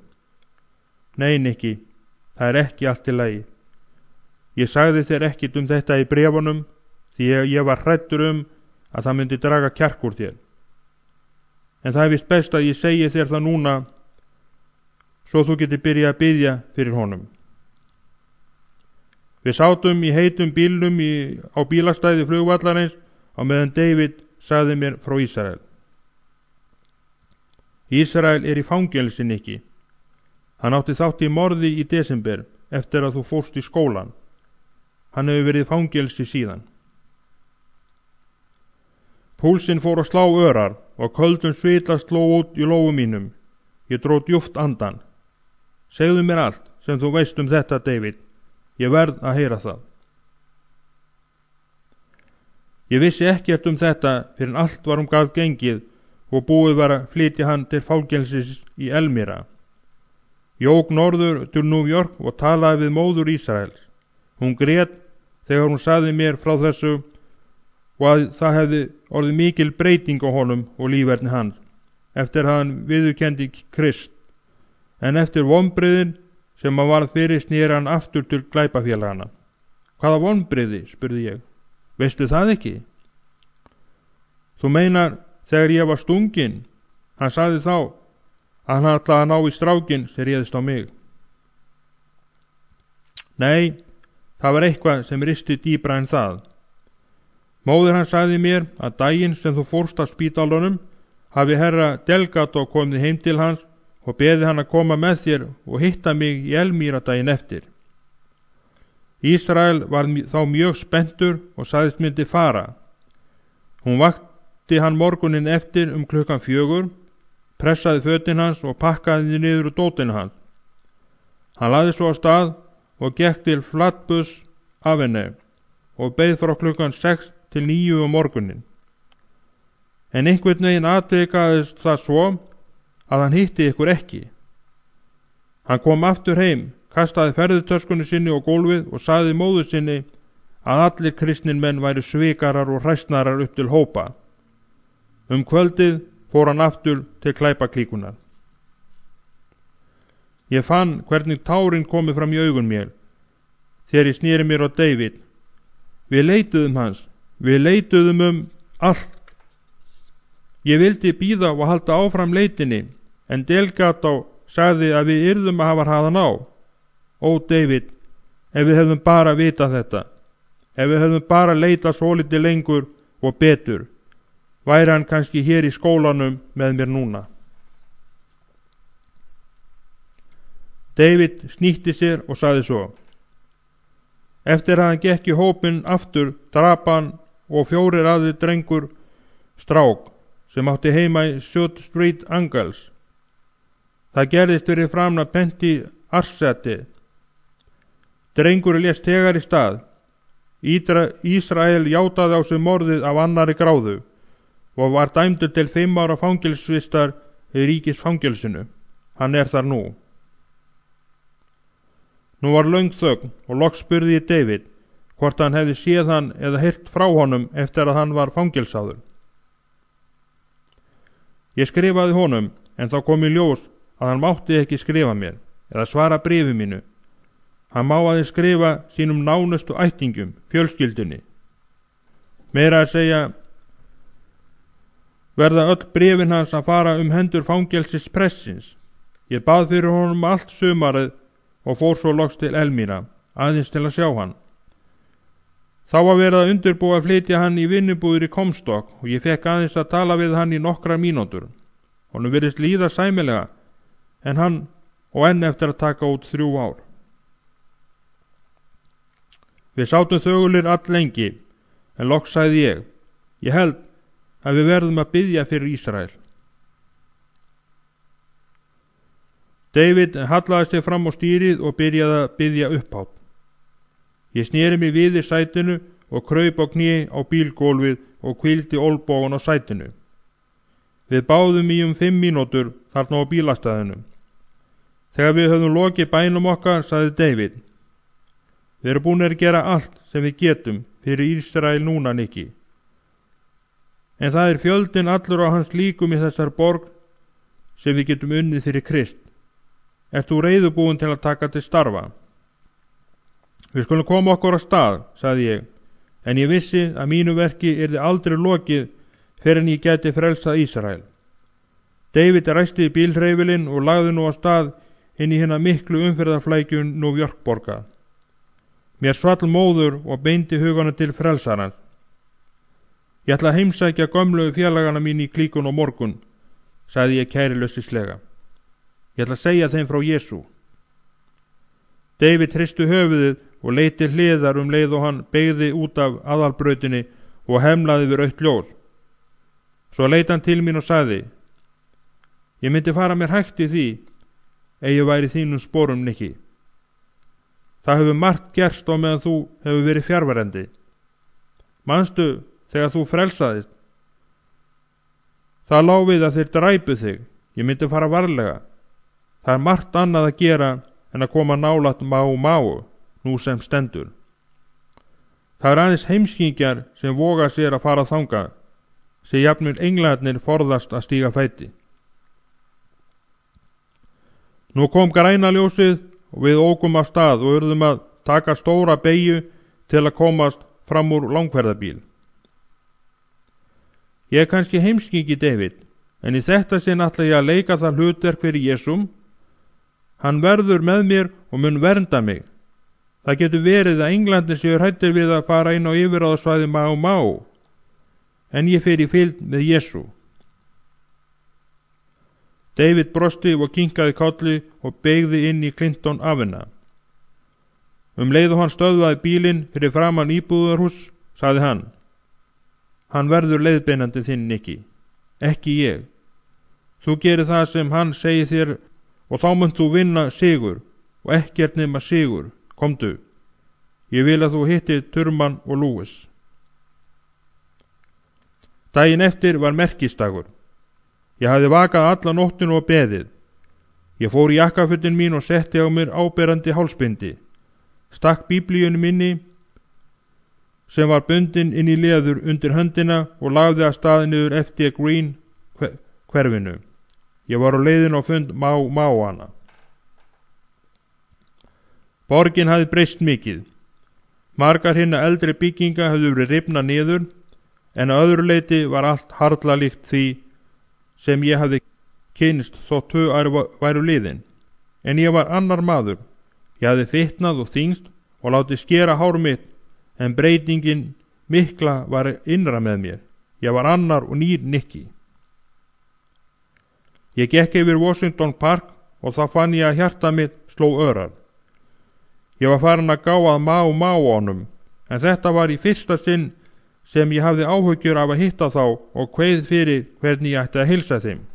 Nei, Nicky, það er ekki allt í lagi. Ég sagði þér ekkit þetta í bréfunum því ég var hræddur að það myndi draga kjark úr þér. En það er vist best að ég segi þér það núna svo þú getur byrjað að biðja fyrir honum. Við sátum í heitum bílnum á bílastæði flugvallarins á meðan David sagði mér frá Ísrael. Ísrael er í fangelsi, Nicky. Hann átti þátt í morði í desember eftir að þú fórst í skólan. Hann hefur verið í fangelsi síðan. Púlsinn fór að slá örar og köldum svita sló út í lófum mínum. Ég dró djúpt andan. Segðu mér allt sem þú veist þetta, David. Ég verð að heyra það. Ég vissi ekkert þetta fyrir en allt var garð gengið og búið var að flytja hann til fangelsis í Elmira. Ég ók norður til New York og talaði við móður Ísraels. Hún grét þegar hún sagði mér frá þessu og að það hefði orðið mikil breyting á honum og líferni hans eftir að hann viðurkenndi Krist, en eftir vonbrigðin sem hann varð fyrir sneri hann aftur til glæpafélagana. Hvaða vonbrigði, spurði ég. Veistu það ekki? Þú meinar þegar ég var stungin? Hann sagði þá að hann ætlaði að ná í strákin sem réðist á mig. Nei, það var eitthvað sem risti dýpra en það. Móðir hann sagði mér að daginn sem þú fórst af spítalunum hafi herra Delgado komið heim til hans og beði hann að koma með þér og hitta mig í Elmira daginn eftir. Ísrael var þá mjög spenntur og sagðist myndi fara. Hún vakti hann morgunin eftir klukkan 4, pressaði fötin hans og pakkaði niður úr dótinu hans. Hann lagði svo á stað og gekk til Flatbush Avenue og beið frá klukkan 6 til 9 morgunin. En einhvern veginn atvikaðist það svo að hann hitti ykkur ekki. Hann kom aftur heim, kastaði ferðutöskunni sinni á gólfið og sagði móður sinni að allir kristnin menn væri svikarar og hræsnarar upp til hópa. Kvöldið fór hann aftur til klæpaklíkunar. Ég fann hvernig tárin komið fram í augun mér þegar ég sneri mér á David. Við leituðum hans, við leituðum allt. Ég vildi bíða og halda áfram leitinni, en Delgado sagði að við yrðum að hafa hraðan á. Ó, David, ef við hefðum bara vitað þetta, ef við hefðum bara leitað svolítið lengur og betur, væri hann kannski hér í skólanum með mér núna. David snýtti sér og sagði svo. Eftir að hann gekk í hópinn aftur drap hann og 4 aðrir drengur strák sem átti heima í South Street Angles. Það gerðist fyrir framan Penty Arceti. Drengur lést þegar í stað. Ísrael játaði á sig morðið af annarri gráðu og var dæmdur til 5 ára fangelsvistar í ríkisfangelsinu. Hann þar nú. Nú var löng þögn og loks spurði ég David hvort hann hefði séð hann eða heyrt frá honum eftir að hann var fangelsaður. Ég skrifaði honum, en þá kom í ljós að hann mátti ekki skrifa mér eða svara bréfi mínu. Hann má aðeins skrifa sínum nánustu ættingjum, fjölskyldunni. Meira að segja verða öll bréfin hans að fara hendur fangelsispressins. Ég bað fyrir honum allt sumarið og fór svo loks til Elmira, aðeins til að sjá hann. Þá var verið að undirbúa að flytja hann í vinnubúðir í Comstock og ég fekk aðeins að tala við hann í nokkrar mínútur. Honum virðist líða sæmilega, en hann og enn eftir að taka út 3 ár. Við sátum þögulir all lengi, en loks sagði ég held að við verðum að biðja fyrir Ísrael. David hallaði sig fram á stýrið og byrjaði að biðja upphátt. Ég sneri mig við í sætinu og kraup á kné á bílgólfið og hvíldi olnbogann á sætinu. Við báðum í 5 mínútur þarna á bílastæðinu. Þegar við höfðum lokið bænum okkar, sagði David. Við erum búin að gera allt sem við getum fyrir Ísrael núna, Nikki. En það fjöldinn allur á hans líkum í þessar borg sem við getum unnið fyrir Krist. Ert þú reiðubúin til að taka til starfa? Við skulum koma okkur á stað, sagði ég, en ég vissi að mínu verki yrði aldrei lokið fyrir en ég gæti frelsað Ísrael. David ræsti í bílhreyfilinn og lagði nú á stað inn í hina miklu umferðarflækju New York borgar. Mér svall móður og beindi hugana til frelsarans. Ég ætla að heimsækja gömlu félagana mín í klíkun á morgun, sagði ég kærileysislega. Ég ætla að segja þeim frá Jesú. David hristi höfuðið og leit til hliðar leið og hann beygði út af aðalbrautinni og hemlaði við rautt ljós. Svo leit hann til mín og sagði, Ég myndi fara mér hægt í því, ef ég væri þínum sporum, Nikki. Það hefur margt gerst á meðan þú hefur verið fjarverandi. Manstu þegar þú frelsaðist? Það lá við að þeir dræpu þig. Ég myndi fara varlega. Það er margt annað að gera en að koma nálægt Mau, nú sem stendur. Það er aðeins heimskingjar sem voga sér að fara þangað, sem jafnvel englarnir forðast að stíga fæti. Nú kom græna ljósið og við ókum af stað og urðum að taka stóra beygju til að komast fram úr langferðabíl. Ég er kannski heimskingi, David, en í þetta sinn ætla ég að leika það hlutverk fyrir Jesúm. Hann verður með mér og mun vernda mig. Það getur verið að Englandir séu hræddir við að fara inn á yfirráðasvæði Mau, en ég fer í fylgd með Jesú. David brosti og kinkaði kolli og beygði inn í Clinton Avenue. Leið og hann stöðvaði bílinn fyrir framan íbúðarhús, sagði hann: Hann verður leiðbeinandi þinn, Nikki, ekki ég. Þú gerir það sem hann segir þér og þá munt þú vinna sigur og ekkert nema sigur. Komdu, ég vil að þú hittir Turman og Lewis. Daginn eftir var merkistagur. Ég hafði vakað alla nóttinu og beðið. Ég fór í jakkafötin mín og setti á mér áberandi hálsbindi, stakk Biblíunni minni sem var bundin inn í leður undir höndina og lagði að stað niður eftir Green hverfinu. Ég var á leiðin á fund Máana. Borgin hafði breyst mikið. Margar hinna eldri bygginga hafði verið rifna niður, en að öðru leyti var allt harla líkt því sem ég hafði kynnst þótt 2 ár væru liðin. En ég var annar maður. Ég hafði fitnað og þyngst og látið skera hár mitt, en breytingin mikla var innra með mér. Ég var annar og nýr Nikki. Ég gekk yfir Washington Park og þá fann ég að hjarta mitt sló örar. Ég var farin að gá að Máánum, en þetta var í fyrsta sinn sem ég hafði áhyggjur af að hitta þá og kveið fyrir hvernig ég ætti að heilsa þeim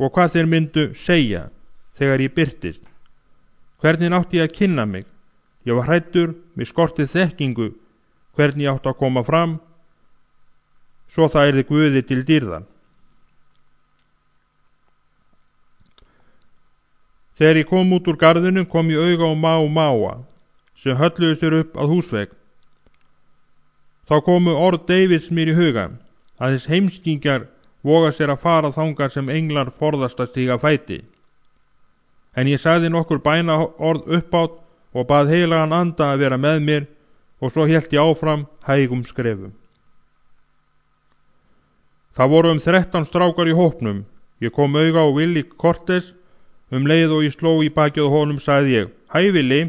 og hvað þeir myndu segja þegar ég birtist. Hvernig átti ég að kynna mig? Ég var hræddur, mér skortið þekkingu hvernig ég átti að koma fram svo það yrði Guði til dýrðar. Þegar ég kom út úr garðinum kom ég auga á Máa sem hölluðu sér upp að húsvegg. Þá komu orð Davids mér í huga að þess heimskingjar voga sér að fara þangað sem englar forðast að stíga fæti. En ég sagði nokkur bæna orð uppátt og bað heilagan anda að vera með mér og svo hélt ég áfram hægum skrefum. Það voru 13 strákar í hópnum. Ég kom auga á Willi Cortez. Leið og ég sló í bakið á honum sagði ég: Hæ Willi.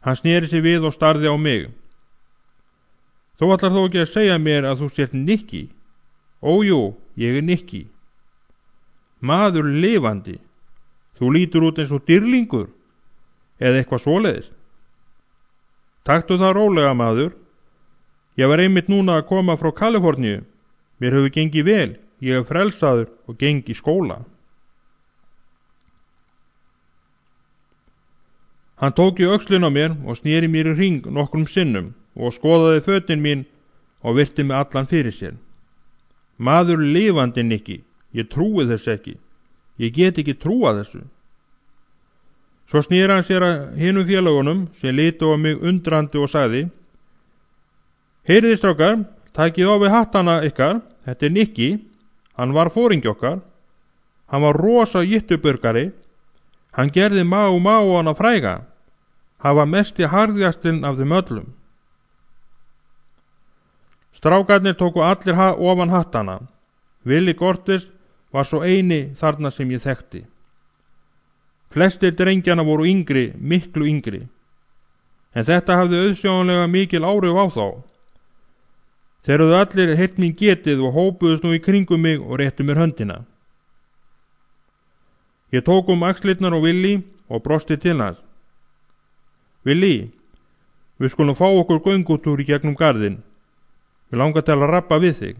Hann sneri sig við og starði á mig. Þú ætlar þó ekki að segja mér að þú sért Nikki? Ójú, ég er Nikki. Maður lifandi. Þú lítur út eins og dýrlingur eða eitthvað svoleiðis. Taktu það rólega, maður. Ég var einmitt núna að koma frá Kaliforníu. Mér hefur gengið vel. Ég er frelsaður og gengi í skóla. Hann tók í öxlin á mér og sneri mér í hring nokkrum sinnum og skoðaði fötin mín og virti mig allan fyrir sér. Maður lifandi, Nikki. Ég trúi þess ekki. Ég get ekki trúa þessu. Svo sneri hann sér að hinum félagunum sem litu á mig undrandi og sagði: Heyriði strákar, takið á við hattana ykkar. Þetta er Nikki. Hann var foringi okkar. Hann var rosa jittuburgari. Hann gerði Máana fræga. Hann var mesti harðjastinn af þeim öllum. Strákarnir tóku allir ofan hattana. Willi Cortez var svo eini þarna sem ég þekkti. Flestir drengjana voru yngri, miklu yngri. En þetta hafði auðsjáanlega mikil áhrif á þá. Þeir höfðu allir heyrt mín getið og hópuðust nú í kringum mig og réttu mér höndina. Ég tók axlirnar á Willi og brosti til hans. Willi, við skulum fá okkur göngutúr í gegnum garðinn. Við langar til að rappa við þig.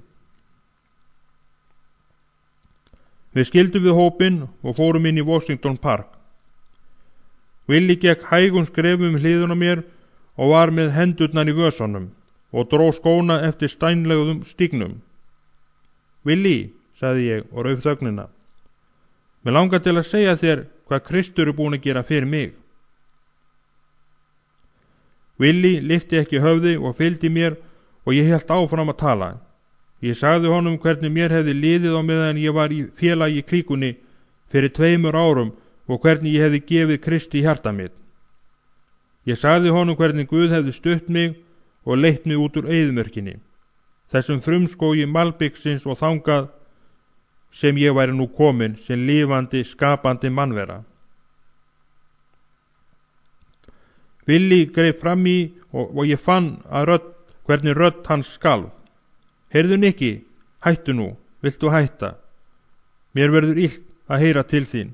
Við skildum við hópinn og fórum inn í Washington Park. Willi gekk hægum skrefum hliðun á mér og var með hendurnar í vösunum og dró skóna eftir steinlegum stígnum. Willi, sagði ég og rauf þögnina. Mér langar til að segja þér hvað Kristur búinn að gera fyrir mig. Willi lyfti ekki höfði og fylgdi mér og ég hélt áfram að tala. Ég sagði honum hvernig mér hefði liðið á meðan ég var í félagi í klíkunni fyrir 2 árum og hvernig ég hefði gefið Kristi í hjarta mitt. Ég sagði honum hvernig Guð hefði stutt mig og leitt mig út úr eyðimörkinni, þessum frumskógi malbyggsins og þangað sem ég væri nú komin sem lifandi, skapandi mannvera. Willi greip fram í og ég fann að hvernig rödd hans skalf. Heyrðu Nikki, hættu nú, viltu hætta? Mér verður illt að heyra til þín.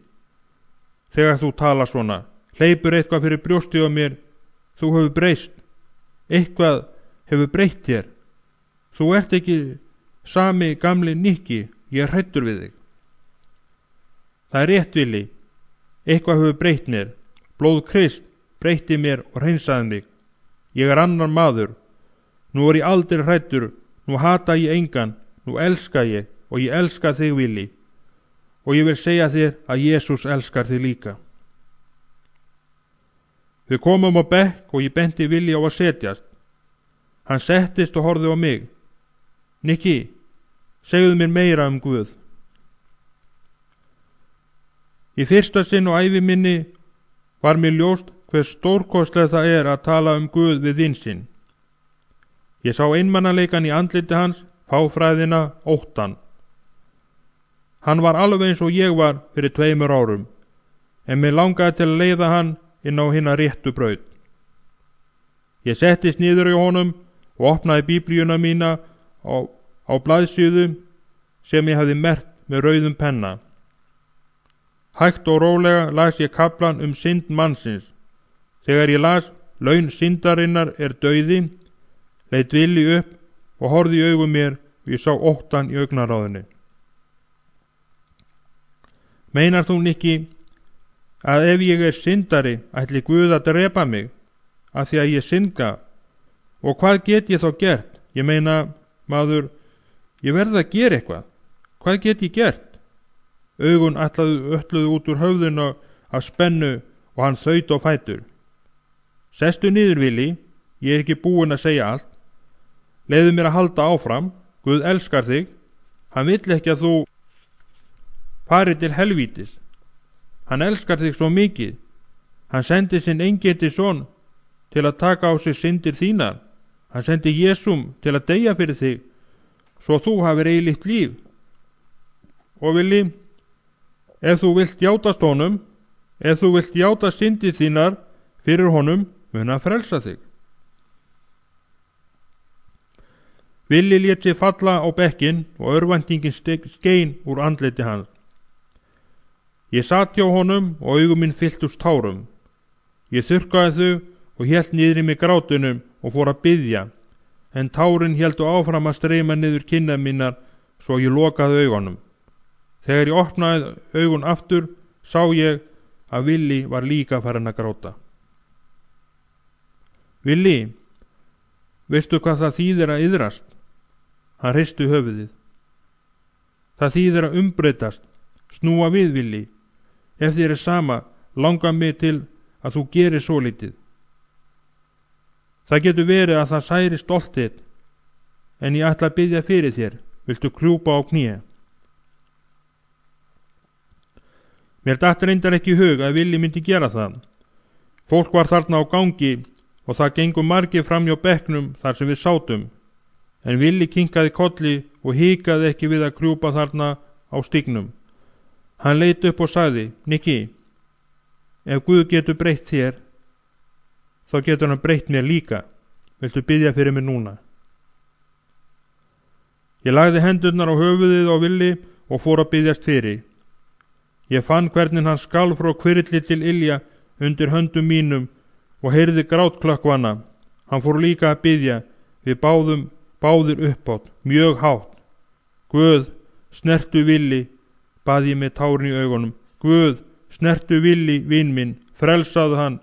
Þegar þú talar svona, hleypur eitthvað fyrir brjóstið á mér. Þú hefur breyst. Eitthvað hefur breytt þér. Þú ert ekki sami gamli Nikki, ég er hræddur við þig. Það er rétt, Willi. Eitthvað hefur breytt mér. Blóð Krist breytti mér og hreinsaði mig. Ég er annar maður. Nú er ég aldrei hræddur. Nú hata ég engan. Nú elska ég og ég elska þig, Willi. Og ég vil segja þér að Jesús elskar þig líka. Við komum á bekk og ég benti Willi á að setjast. Hann settist og horfði á mig. Nikki, segðu mér meira um Guð. Í fyrsta sinn á ævi minni var mér ljóst hver stórkostlegt það er að tala um Guð við vin sinn. Ég sá einmanaleikan í andliti hans, fáfræðina, óttan. Hann var alveg eins og ég var fyrir 2 árum, en mér langaði til að leiða hann inn á hina réttu braut. Ég settist niður í honum og opnaði Biblíuna mína á blaðsíðu sem ég hafði merkt með rauðum penna. Hægt og rólega las ég kaflan um synd mannsins. Þegar ég las laun syndarinnar er dauði, leit Willi upp og horfði í augum mér og ég sá óttan í augnaráðinu. Meinar þú, Nikki, að ef ég er syndari ætli Guð að drepa mig af því að ég synga? Og hvað get ég þá gert? Ég meina, maður, ég verð að gera eitthvað. Hvað get ég gert? Augun ötluðu út úr höfðinu af spennu og hann þaut á fætur. Sestu niður, Willi, ég er ekki búinn að segja allt. Leyfðu mér að halda áfram. Guð elskar þig. Hann vill ekki að þú fari til helvítis. Hann elskar þig svo mikið. Hann sendi sinn eingeiti son til að taka á sig syndir þínar. Hann sendi Jesúm til að deyja fyrir þig, svo þú hafir eilíft líf. Og Willi, ef þú vilt játast honum, ef þú vilt játa syndir þínar fyrir honum, mun hann frelsa þig. Willi lét sig falla á bekkinn og örvæntingin skein úr andliti hans. Ég sat hjá honum og augum minn fylltust tárum. Ég þurrkaði þau og hélt niður í mig grátunum og fór að biðja, en tárin héldu áfram að streyma niður kinnar mínar svo ég lokaði augunum. Þegar ég opnaði augun aftur sá ég að Willi var líka farin að gráta. Willi, veistu hvað það þýðir að iðrast? Hann hristi höfuðið. Það þýðir að umbreytast, snúa við, Willi. Ef þér er sama, langar mig til að þú gerir svo lítið. Það getur verið að það særi stolt þitt, en ég ætla að biðja fyrir þér. Viltu krjúpa á kné? Mér datt reyndar ekki í hug að Willi myndi gera það. Fólk var þarna á gangi og það gengur margir fram hjá bekknum þar sem við sátum, en Willi kinkaði kolli og hikaði ekki við að krjúpa þarna á stígnum. Hann leit upp og sagði, Nikki, ef Guð getur breytt þér, þá getur hann breytt mér líka. Viltu biðja fyrir mig núna? Ég lagði hendurnar á höfuðið á Willi og fór að biðjast fyrir. Ég fann hvernig hann skalf frá hvirfli til ilja undir höndum mínum og heyrði grátklökkvana. Hann fór líka að biðja. Við báðir uppátt, mjög hátt. Guð, snertu Willi, bað ég með tárin í augunum. Guð, snertu Villi, vin minn, frelsaðu hann,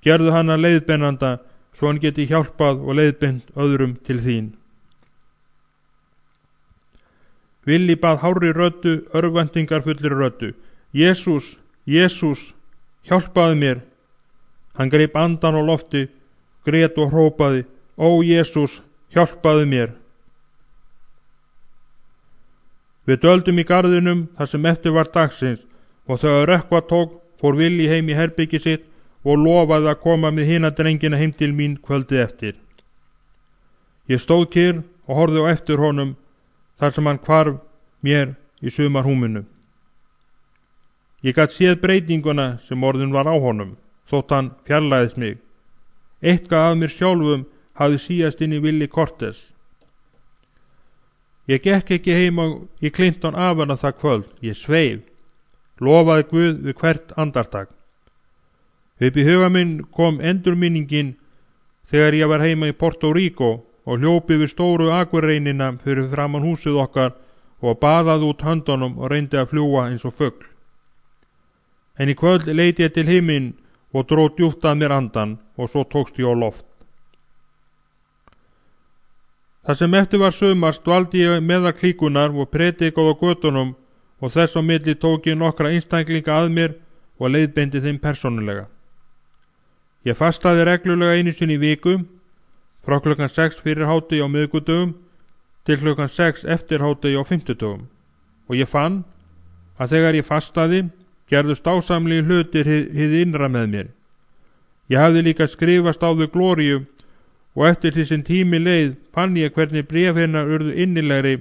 gerðu hann að leiðbeinanda, svo hann geti hjálpað og leiðbeint öðrum til þín. Villi bað hárri röddu, örvæntingarfullir röddu. Jesús, Jesús, hjálpaðu mér. Hann greip andan á lofti, grét og hrópaði, ó Jesús, hjálpaðu mér. Við döldum í garðinum þar sem eftir var dagsins og þegar rökkva tók fór Villi heim í herbyggi sitt og lofaði að koma með hina drengina heim til mín kvöldið eftir. Ég stóð kyrr og horfði á eftir honum þar sem hann hvarf mér í sumarhúminu. Ég gat séð breytinguna sem orðin var á honum, þótt hann fjarlæðist mig. Eitthvað af mér sjálfum hafði síast inn í Willi Cortes. Ég gekk ekki heima í Clinton Avenue það kvöld, ég sveif, lofaði Guð við hvert andartak. Upp í huga minn kom endurminningin þegar ég var heima í Puerto Rico og hljópi við stóru akurreinina fyrir framan húsið okkar og baðaði út höndunum og reyndi að fljúga eins og fugl. En í kvöld leiti ég til himinn og dró djúpt að mér andan og svo tókst ég á loft. Það sem eftir var sumars dvaldi ég meðal klíkunar og predikaði á götunum og þess á milli tók ég nokkra einstaklinga að mér og leiðbeindi þeim persónulega. Ég fastaði reglulega einu sinni í viku, frá klukkan 6 fyrir hádegi á miðvikudögum til klukkan 6 eftir hádegi á fimmtudögum og ég fann að þegar ég fastaði gerðust ásamlegi hlutir hið innra með mér. Ég hafði líka skrifast á þau Glóríu og eftir því sem tími leið fann ég hvernig bréf hennar urðu innilegri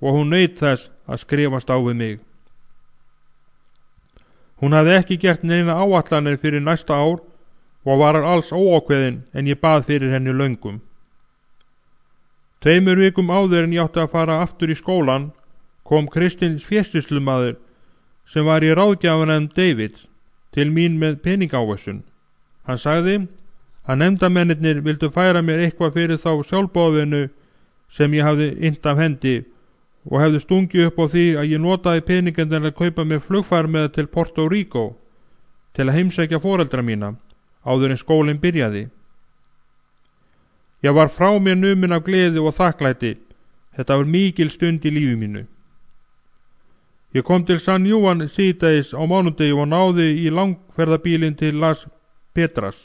og hún naut þess að skrifast á við mig. Hún hafði ekki gert neina áætlanir fyrir næsta ár og var alls óákveðin en ég bað fyrir henni löngum. 2 vikum áður en ég átti að fara aftur í skólan kom Kristins féstislumaður sem var í ráðgjafanefnd Davids til mín með peningávössun. Hann sagði að nefndamennirnir vildu færa mér eitthvað fyrir þá sjálfbóðinu sem ég hafði innt af hendi og hefði stungið upp á því að ég notaði peningin að kaupa mér flugfarmiða til Puerto Rico til að heimsækja foreldra mína áður en skólinn byrjaði. Ég var frá mér numin af gleði og þakklæti. Þetta var mikil stund í lífi mínu. Ég kom til San Juan síðdegis á mánudegi og náði í langferðabílinn til Las Petras.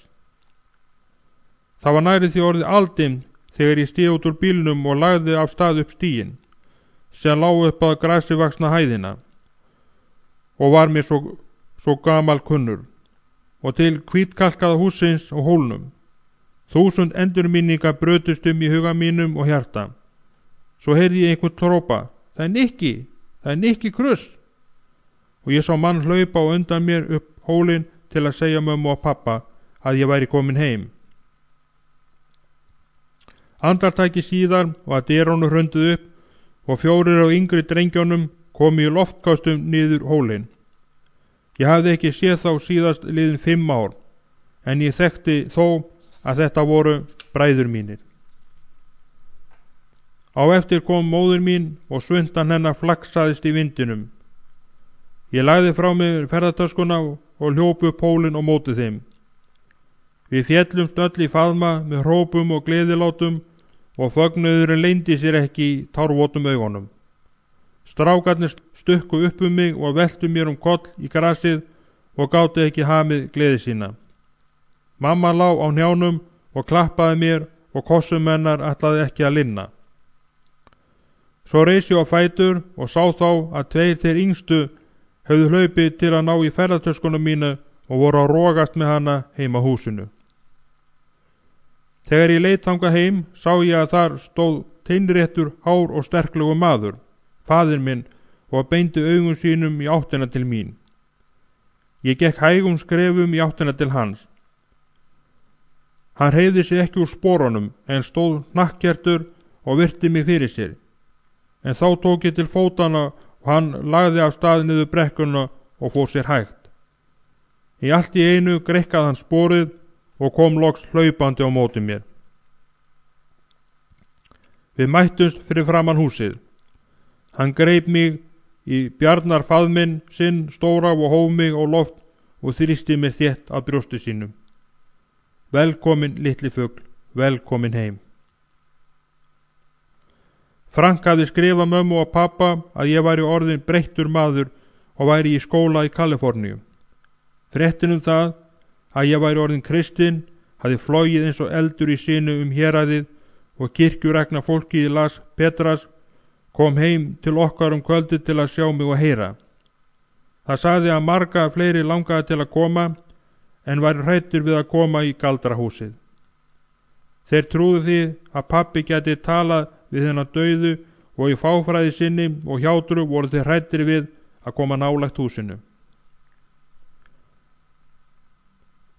Það var nærið því orðið aldimmt þegar ég stíð út úr bílnum og lagði af stað upp stíginn sem lá upp að grasivaxna hæðina og var mér svo gamal kunnur og til hvítkalkaða hússins og hólnum. 1000 endurminningar brutust í huga mínum og hjarta. Svo heyrði ég einhvern hrópa, það er Nikki Kruss, og ég sá mann hlaupa á undan mér upp hólinn til að segja mömmu og pappa að ég væri komin heim. Andartaki síðar var dyrunum hrunduð upp og 4 af yngri drengjónum komu í loftkastum niður hólinn. Ég hafði ekki séð þá síðast liðin 5 ár, en ég þekkti þó að þetta voru bræður mínir. Á eftir kom móðir mín og svuntan hennar flaksaðist í vindinum. Ég lagði frá mig ferðartöskuna og hljóp upp hólinn og móti þeim. Við féllumst öll í faðma með hrópum og gleðilátum og fögnuðurinn leyndi sér ekki í tárvotum augunum. Strákarnir stukku upp mig og veltu mér koll í grasið og gátu ekki hamið gleði sína. Mamma lá á hnjánum og klappaði mér og kossum hennar ætlaði ekki að linna. Svo reis ég á fætur og sá þá að 2 þeir yngstu höfðu hlaupið til að ná í ferðartöskunum mínu og voru að rogast með hana heima húsinu. Þegar ég leit þangað heim sá ég að þar stóð teinréttur, hár og sterklegur maður, faðir minn, og beindi augum sínum í áttina til mín. Ég gekk hægum skrefum í áttina til hans. Hann hreyfði sig ekki úr sporunum en stóð hnakkjertur og virti mig fyrir sér. En þá tók ég til fótana og hann lagði af stað niður brekkuna og fór sér hægt. Í allt í einu greikkaði hann sporið og kom loks hlaupandi á móti mér. Við mættumst fyrir framan húsið. Hann greip mig í bjarnar faðminn sinn stóra og hóf mig á loft og þrýsti mér þétt að brjósti sínum. Velkomin, litli fugl, velkomin heim. Frank hafði skrifað mömmu og pappa að ég væri orðin breyttur maður og væri í skóla í Kaliforníu. Fréttin það að ég væri orðin kristinn hafði flogið eins og eldur í sinu héraðið og kirkjurækna fólkið í Las Petras kom heim til okkar kvöldið til að sjá mig og heyra. Það sagði að marga fleiri langaði til að koma en væri hræddir við að koma í galdrahúsið. Þeir trúðu því að pabbi gæti talað við hennar dauðu og í fáfræði sinni og hjátru voru þeir hræddir við að koma nálægt húsinu.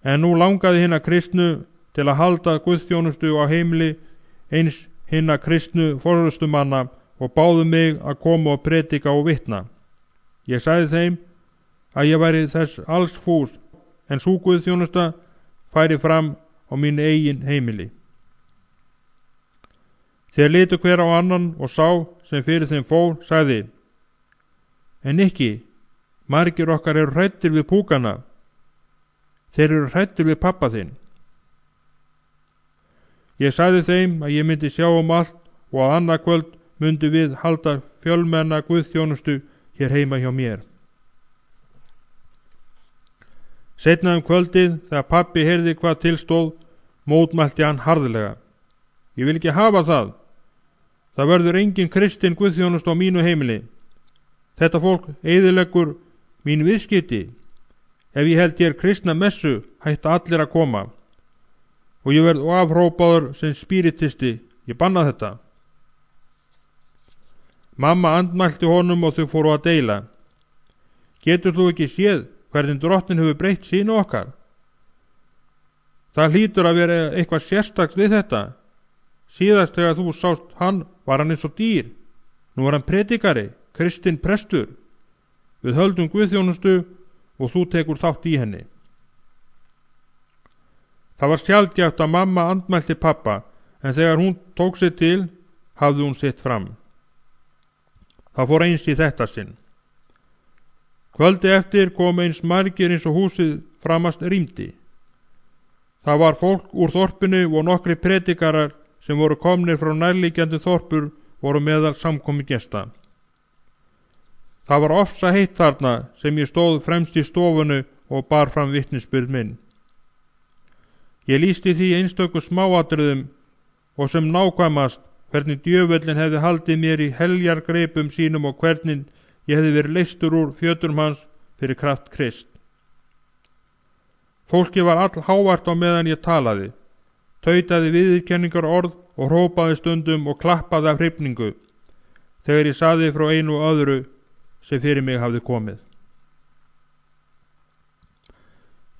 En nú langaði hinna kristnu til að halda guðþjónustu á heimili eins hinna kristnu forystumanna og báðu mig að koma og predika og vitna. Ég sagði þeim að ég væri þess alls fús en sú guðþjónusta færi fram á mín eigin heimili. Þeir litu hver á annan og sá sem fyrir þeim fór sagði: En ekki, margir okkar eru hræddir við púkana. Þeir eru hræddir við pappa þinn. Ég sagði þeim að ég myndi sjá allt og að annað kvöld myndi við halda fjölmenna guðþjónustu hér heima hjá mér. Seinna kvöldið þegar pappi heyrði hvað tilstóð mótmælti hann harðlega. Ég vil ekki hafa það. Það verður engin kristinn guðþjónust á mínu heimili. Þetta fólk eyðileggur mín viðskipti. Ef ég held ég kristna messu hætta allir að koma og ég verð afhrópaður sem spíritisti. Ég banna þetta. Mamma andmælti honum og þau fóru að deila. Getur þú ekki séð hvernig drottinn hefur breytt sínu okkar? Það hlýtur að vera eitthvað sérstakt við þetta. Síðast þegar þú sást hann var hann eins og dýr. Nú er hann predikari, kristinn prestur. Við höldum guðþjónustu og þú tekur þátt í henni. Það var sjaldgæft að mamma andmælti pappa en þegar hún tók sig til hafði hún sitt fram. Það fór eins í þetta sinn. Kvöldi eftir kom eins margir eins og húsið framast rýmdi. Það var fólk úr þorpinu og nokkri predikarar sem voru komnir frá nærliggjandi þorpur voru meðal samkomi gesta. Það var ofsa heitt þarna sem ég stóð fremst í stofunu og bar fram vitnisburð minn. Ég lýsti því einstöku smáatriðum og sem nákvæmast hvernig djöfullinn hefði haldið mér í heljargripum sínum og hvernig ég hefði verið leystur úr fjötrum hans fyrir kraft Krist. Fólki var all hávært á meðan ég talaði, tautaði viðurkenningar orð og hrópaði stundum og klappaði af hrifningu þegar ég saði frá einu og öðru sem fyrir mig hafði komið.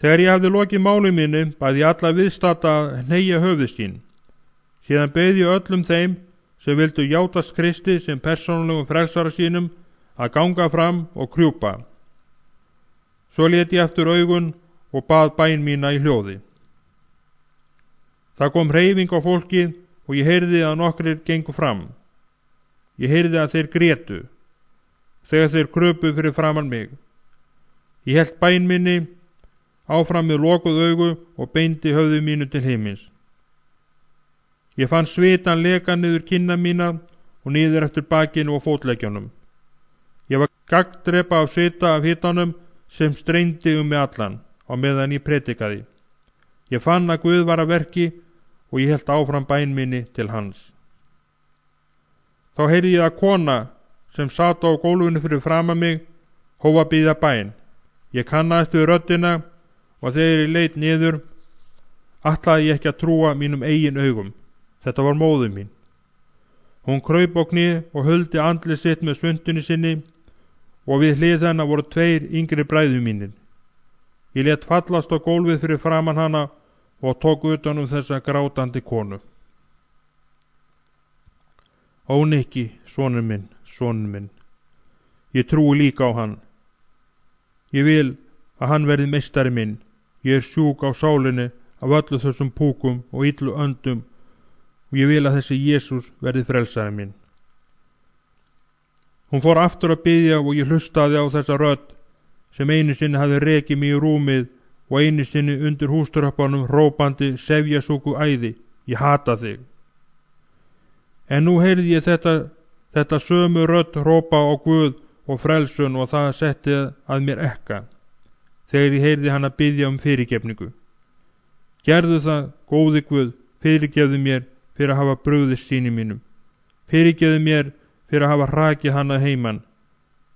Þegar ég hafði lokið máli mínu bæði ég alla viðstadda að hneigja höfuð sín. Síðan bauð ég öllum þeim sem vildu játast Kristi sem persónulegum frelsara sínum að ganga fram og krjúpa. Svo lét ég eftir augun og bað bæn mína í hljóði. Það kom hreyfing á fólki og ég heyrði að nokkrir gengu fram. Ég heyrði að þeir grétu þegar þeir kröpu fyrir framan mig. Ég hélt bæn minni áfram með lokuð augu og beindi höfðu mínu til himins. Ég fann svitan leka niður kinna mína og niður eftir bakinu og fótleggjónum. Ég var gagndrepa af svita af hitanum sem streymdi mig allan á meðan ég predikaði. Ég fann að Guð var að verki og ég hélt áfram bæn minni til hans. Þá heyrði ég að kona sem sat á gólfinu fyrir framan mig hóf að biðja bæn. Ég kannaðist við röddina og þegar ég leit niður ætlaði ég ekki að trúa mínum eigin augum. Þetta var móðir mín. Hún kraup á kné og huldi andlið sitt með svundunni sinni og við hlið hennar voru 2 yngri bræður mínir. Ég let fallast á gólfið fyrir framan hana og tók utan þessa grátandi konu. Ó Nikki, sonur minn, sonur minn. Ég trúi líka á hann. Ég vil að hann verði meistari minn. Ég er sjúk á sálinni af öllu þessum púkum og illu öndum og ég vil að þessi Jesús verði frelsari minn. Hún fór aftur að biðja og ég hlustaði á þessa rödd sem einu sinni hafði rekið mig í rúmið og einu sinni undir hústuröppunum hrópandi sefjasúku æði, ég hata þig. En nú heyrði ég þetta sömu rödd hrópa á Guð og frelsun og það setti að mér ekka, þegar ég heyrði hana biðja fyrirgefningu. Gerðu það, góði Guð, fyrirgefðu mér fyrir að hafa brugðist síni mínum. Fyrirgefðu mér fyrir að hafa hrakið hana heiman.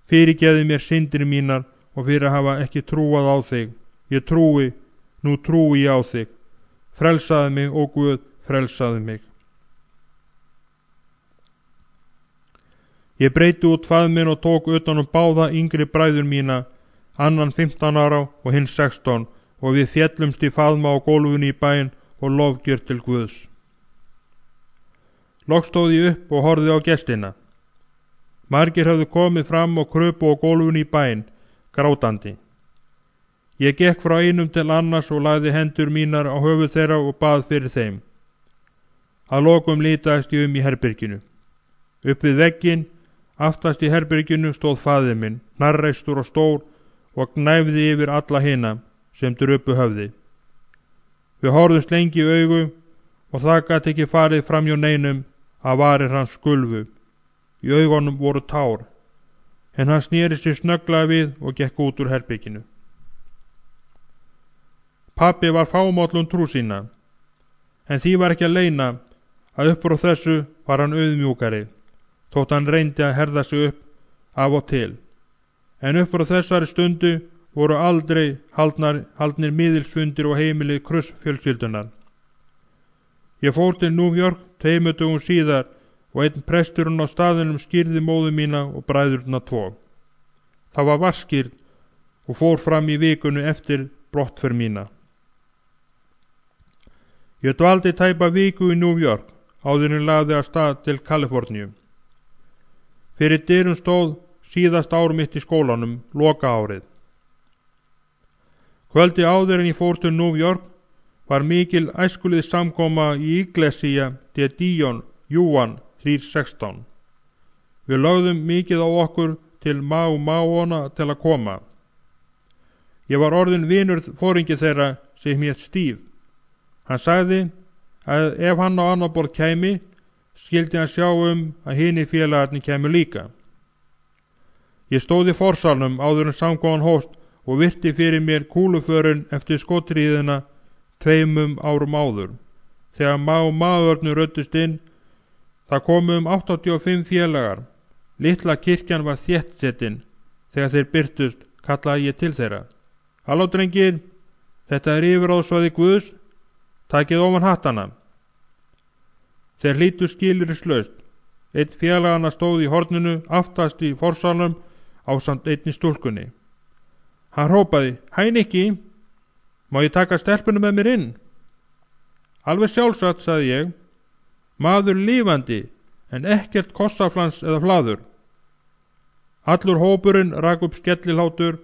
Fyrirgefðu mér syndir mínar og fyrir að hafa ekki trúað á þig. Ég trúi, nú trúi ég á þig. Frelsaðu mig, ó Guð, frelsaðu mig. Ég breyti út faðminn og tók utan báða yngri bræður mína, annan 15 ára og hinn 16, og við féllumst í faðma á gólfunni í bæinn og lofgjörð til Guðs. Loks stóð ég upp og horfði á gestina. Margir höfðu komið fram og krupu á gólfunni í bæinn, grátandi. Ég gekk frá einum til annars og lagði hendur mínar á höfuð þeirra og bað fyrir þeim. Að lokum litaðist ég í herberginu. Upp við vegginn, aftast í herberginu, stóð faðir minn, hnarreistur og stór, og gnæfði yfir alla hina sem drupu höfði. Við horfðumst lengi í augu og það gat ekki farið framjá neinum að varir hans skulfu. Í augunum voru tár, en hann sneri sér snögglega við og gekk út úr herberginu. Pabbi var fámáll trú sína, en því var ekki að leyna að upp frá þessu var hann auðmjúkari, þótt hann reyndi að herða sig upp af og til. En upp frá þessari stundu voru aldrei haldnir miðilsfundir og heimilið Kruss-fjölskyldunar. Ég fór til New York 2 dögum síðar og einn presturinn á staðinum skýrði móður mína og bræðurna 2. Það var vaskýrð og fór fram í vikunni eftir brottför mína. Ég dvaldi tæpa viku í New York áður en lagði af stað til Kaliforníu. Fyrir dyrum stóð síðast ár mitt í skólanum, loka árið. Kvöldi áður en ég fór til New York var mikil æskulið samkoma í Iglesia de Dion Juan 316. Við lögðum mikið á okkur til máona til að koma. Ég var orðin vinur foringi þeirra sem hét Steve. Hann sagði að ef hann á annar borð kæmi, skildi hann sjá að hinir félagarnir kæmu líka. Ég stóð í forsalnum áður en samkoman hófst og virti fyrir mér kúluförun eftir skotríðina 2 árum áður. Þegar maðurnu röddust inn, það komu 85 félagar. Litla kirkjan var þéttsetin. Þegar þeir birtust, kallaði ég til þeirra. Halló drengir, þetta er yfirráðsvæði Guðs, takið ofan hattana. Þeir hlýtu skilyrðislaust. Einn félagana stóð í horninu aftast í forsalnum ásamt einni stúlkunni. Hann hrópaði, hæ Nikki, má ég taka stelpunum með mér inn? Alveg sjálfsagt, sagði ég, maður lifandi en ekkert kossaflans eða flaður. Allur hópurinn rak upp skellihlátur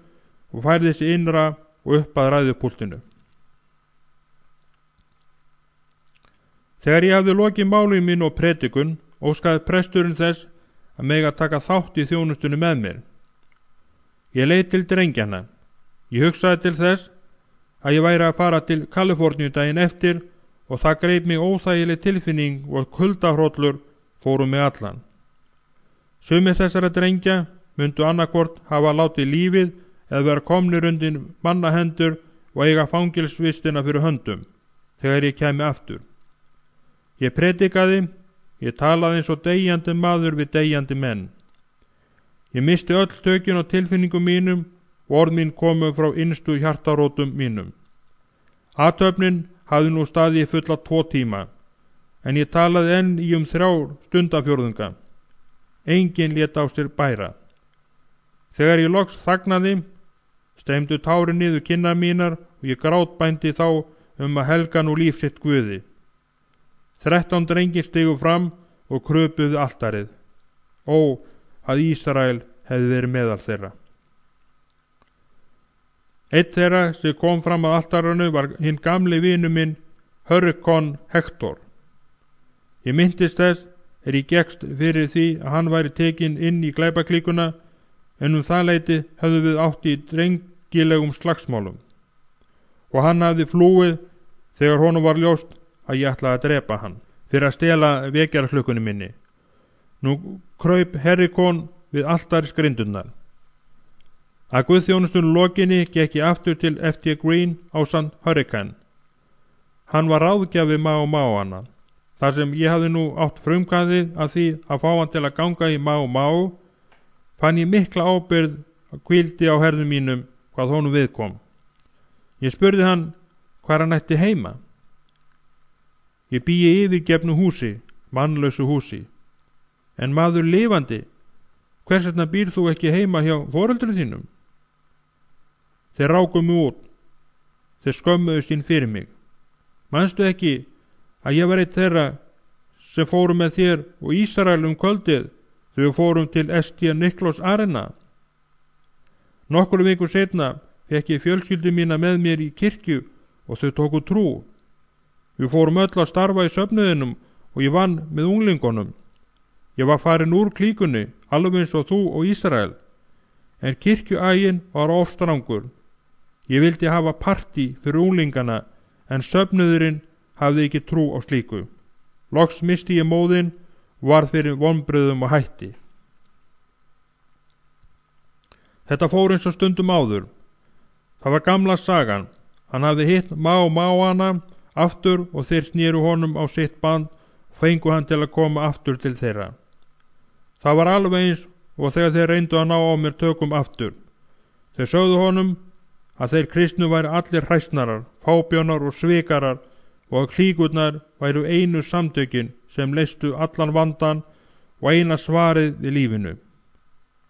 og færði sig innra og upp að ræðupúltinu. Þegar ég hafði lokið máli mín og predikun, óskaði presturinn þess að mega taka þátt í þjónustunni með mér. Ég leit til drengjana. Ég hugsaði til þess að ég væri að fara til Kaliforníu daginn eftir og það greip mig óþægileg tilfinning og kuldahrollur fóru mig allan. Sumir þessara drengja myndu annarkvort hafa látið lífið eða vera komnir undir mannahendur og eiga fangelsvistina fyrir höndum þegar ég kæmi aftur. Ég predikaði, ég talaði eins og deyjandi maður við deyjandi menn. Ég misti öll tökin á tilfinningum mínum og orð mín komu frá innstu hjartarótum mínum. Athöfnin hafði nú staðið í fulla 2 tíma, en ég talaði enn í 3 stundafjórðunga. Enginn lét á sér bæra. Þegar ég loks þagnaði, streymdu tárin niður kinnar mínar og ég grátbændi þá að helga nú líf sitt Guði. 13 drengir stigu fram og kröpuðu altarið. Ó, að Ísrael hefði verið meðal þeirra. Einn þeirra sem kom fram að altarinu var hinn gamli vinu minn, Hurricane Hector. Ég myndist þess ég gekkst fyrir því að hann væri tekinn inn í glæpaklíkuna, en það leyti höfðu við átt í drengilegum slagsmálum og hann hafði flúið þegar honum var ljóst að ég ætlaði að drepa hann fyrir að stela vekjaraklukkunni minni. Nú kraup Herikon við altarisgrindurnar. Að guðþjónustunum lokinni gekk ég aftur til F.T. Green ásamt Hurricane. Hann var ráðgjafi Máana. Þar sem ég hafði nú átt frumkvæðið að því að fá hann til að ganga í Má, fann ég mikla ábyrgð að hvíldi á herðum mínum hvað honum viðkom. Ég spurði hann hvar hann ætti heima. Ég bý í yfirgefnu húsi, mannlausu húsi. En maður lifandi, hvers vegna býr þú ekki heima hjá foreldrum þínum? Þeir ráku mig út. Þeir skömmuðust inn fyrir mig. Manstu ekki að ég var einn þeirra sem fórum með þér og Ísrael kvöldið þegar við fórum til St. Nicholas Arena? Nokkru vikur seinna fekk ég fjölskyldu mína með mér í kirkju og þau tóku trú. Við fórum öll að starfa í söfnuðinum og ég vann með unglingunum. Ég var farin úr klíkunni, alveg eins og þú og Ísrael, en kirkjuægin var ofstrangur. Ég vildi hafa partí fyrir unglingana, en söfnuðurinn hafði ekki trú á slíku. Loks misti ég móðinn og varð fyrir vonbrigðum og hætti. Þetta fór eins og stundum áður. Það var gamla sagan. Hann hafði hitt Máana aftur og þeir snéru honum á sitt band og fengu hann til að koma aftur til þeirra. Það var alveg eins og þegar þeir reyndu að ná á mér tökum aftur. Þeir sögðu honum að þeir kristnu væri allir hræsnarar, fábjónar og svikarar og að klíkurnar væru einu samtökin sem leystu allan vandan og eina svarið við lífinu.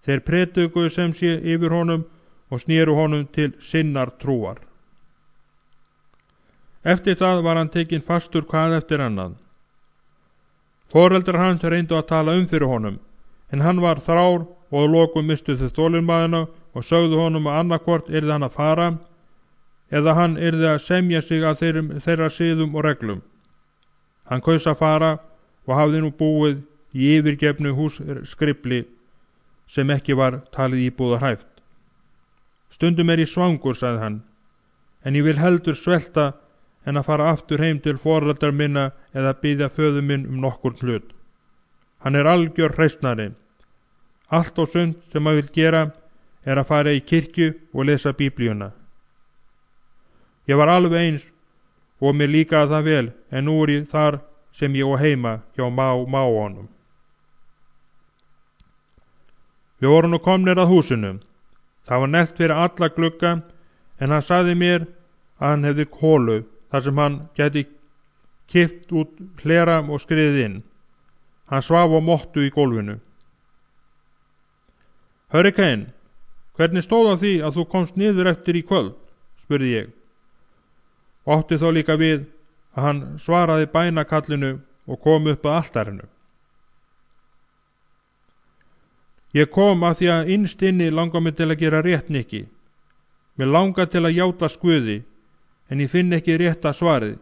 Þeir predikuðu sem sé yfir honum og snéru honum til sinnar trúar. Eftir það var hann tekinn fastur hvað eftir annað. Foreldrar hans reyndu að tala fyrir honum, en hann var þrár og að lokum mistu þau þolinmæðina og sögðu honum að annarkvort yrði hann að fara eða hann yrði að semja sig að þeirra siðum og reglum. Hann kaus að fara og hafði nú búið í yfirgefnu hússkrifli sem ekki var talið íbúðarhæft. Stundum ég svangur, sagði hann, en ég vil heldur svelta en að fara aftur heim til foreldrar minna eða biðja föður minn nokkur hlut. Hann algjör hreistnari. Allt og sumt sem hann vil gera að fara í kirkju og lesa Biblíuna. Ég var alveg eins og mér líkaði það vel, en nú ég þar sem ég var heima hjá Máanum. Við vorum nú komnir að húsinu. Það var nelt fyrir alla glugga, en hann sagði mér að hann hefði hólu þar sem hann gæti kippt út hlera og skriðið inn. Hann svaf á mottu í gólfinu. Hurricane, hvernig stóð á því að þú komst niður eftir í kvöld? Spurði ég. Og átti þó líka við að hann svaraði bænakallinu og kom upp að altarinu. Ég kom að því að innst inni langar mig til að gera rétt Nikki. Mér langar til að játa Guði, en ég finn ekki rétta svarið.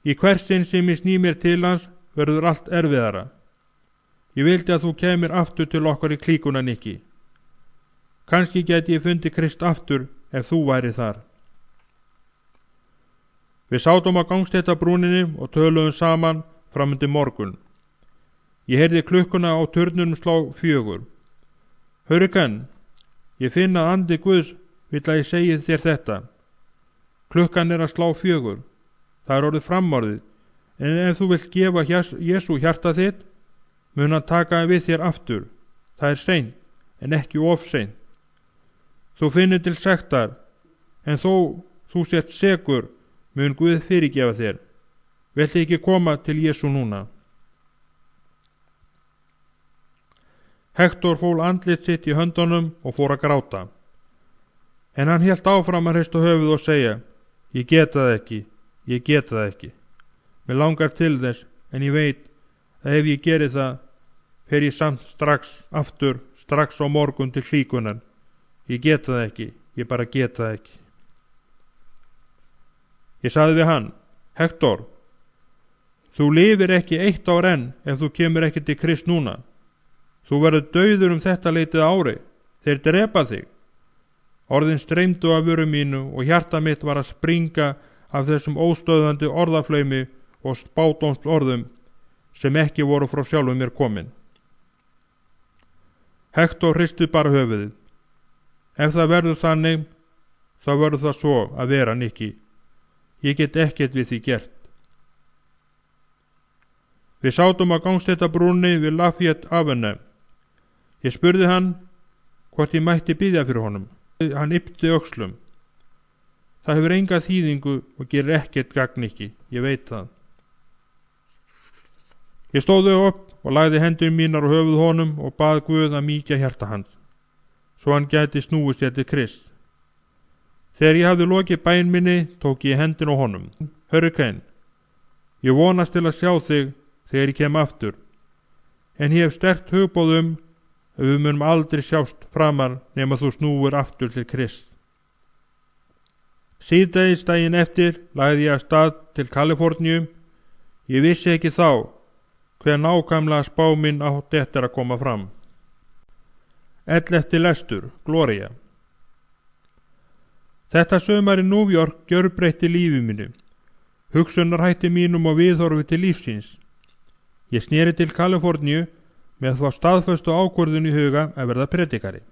Í hvert sinn sem ég sný mér til hans verður allt erfiðara. Ég vildi að þú kemur aftur til okkar í klíkuna, Nikki. Kannski geti ég fundið Krist aftur ef þú væri þar. Við sátum á gangstéttabrúninni og töluðum saman fram undir morgun. Ég heyrði klukkuna á turnunum slá 4. Hurricane, ég finn að andi Guðs vill að ég segi þér þetta. Klukkan að slá 4. Það orðið framorðið, en ef þú vilt gefa Jesú hjarta þitt, mun hann taka við þér aftur. Það seint, en ekki of seint. Þú finnir til sektar, en þó þú sért sekur, mun Guð fyrirgefa þér. Viltu ekki koma til Jesú núna? Hektor fól andlit sitt í höndunum og fór að gráta. En hann hélt áfram að hrista höfuð og segja, ég geta það ekki. Mér langar til þess, en ég veit að ef ég geri það, fer ég samt strax á morgun til klíkunar. Ég geta það ekki, ég bara geta það ekki. Ég sagði við hann, Hektor, Þú lifir ekki 1 ár enn ef þú kemur ekki til Krist núna. Þú verður dauður þetta leitið ári. Þeir drepa þig. Orðin streymdu af vörum mínu og hjarta mitt var að springa af þessum óstöðandi orðaflaumi og spádóms orðum sem ekki voru frá sjálfum mér komin. Hektor hristi bara höfuðið. Ef það verður þannig, þá verður það svo að vera, Nikki. Ég get ekkert við því gert. Við sátum á gangstéttabrúnni við Lafayette Avenue. Ég spurði hann hvort ég mætti biðja fyrir honum. Hann yppti öxlum. Það hefur enga þýðingu og gerir ekkert gagn, Nikki, ég veit það. Ég stóð upp og lagði hendur mínar á höfuð honum og bað Guð að mýkja hjarta hans, svo hann gæti snúið sér til Krist. Þegar ég hafði lokið bæn minni, tók ég hendin á honum. Hurricane, ég vonast til að sjá þig þegar ég kem aftur, en ég hef sterkt hugboð að við munum aldrei sjást framar nema þú snúir aftur til Krist. Síðdegis daginn eftir lagði ég af stað til Kaliforníu. Ég vissi ekki þá hver nákvæmlega spá minn átti eftir að koma fram. 11. lestur, Gloria. Þetta sumar í New York gjörbreytti lífi mínu, hugsunarhætti mínum og viðhorfi til lífsins. Ég sneri til Kaliforníu með þá staðföstu ákvörðun í huga að verða predikari.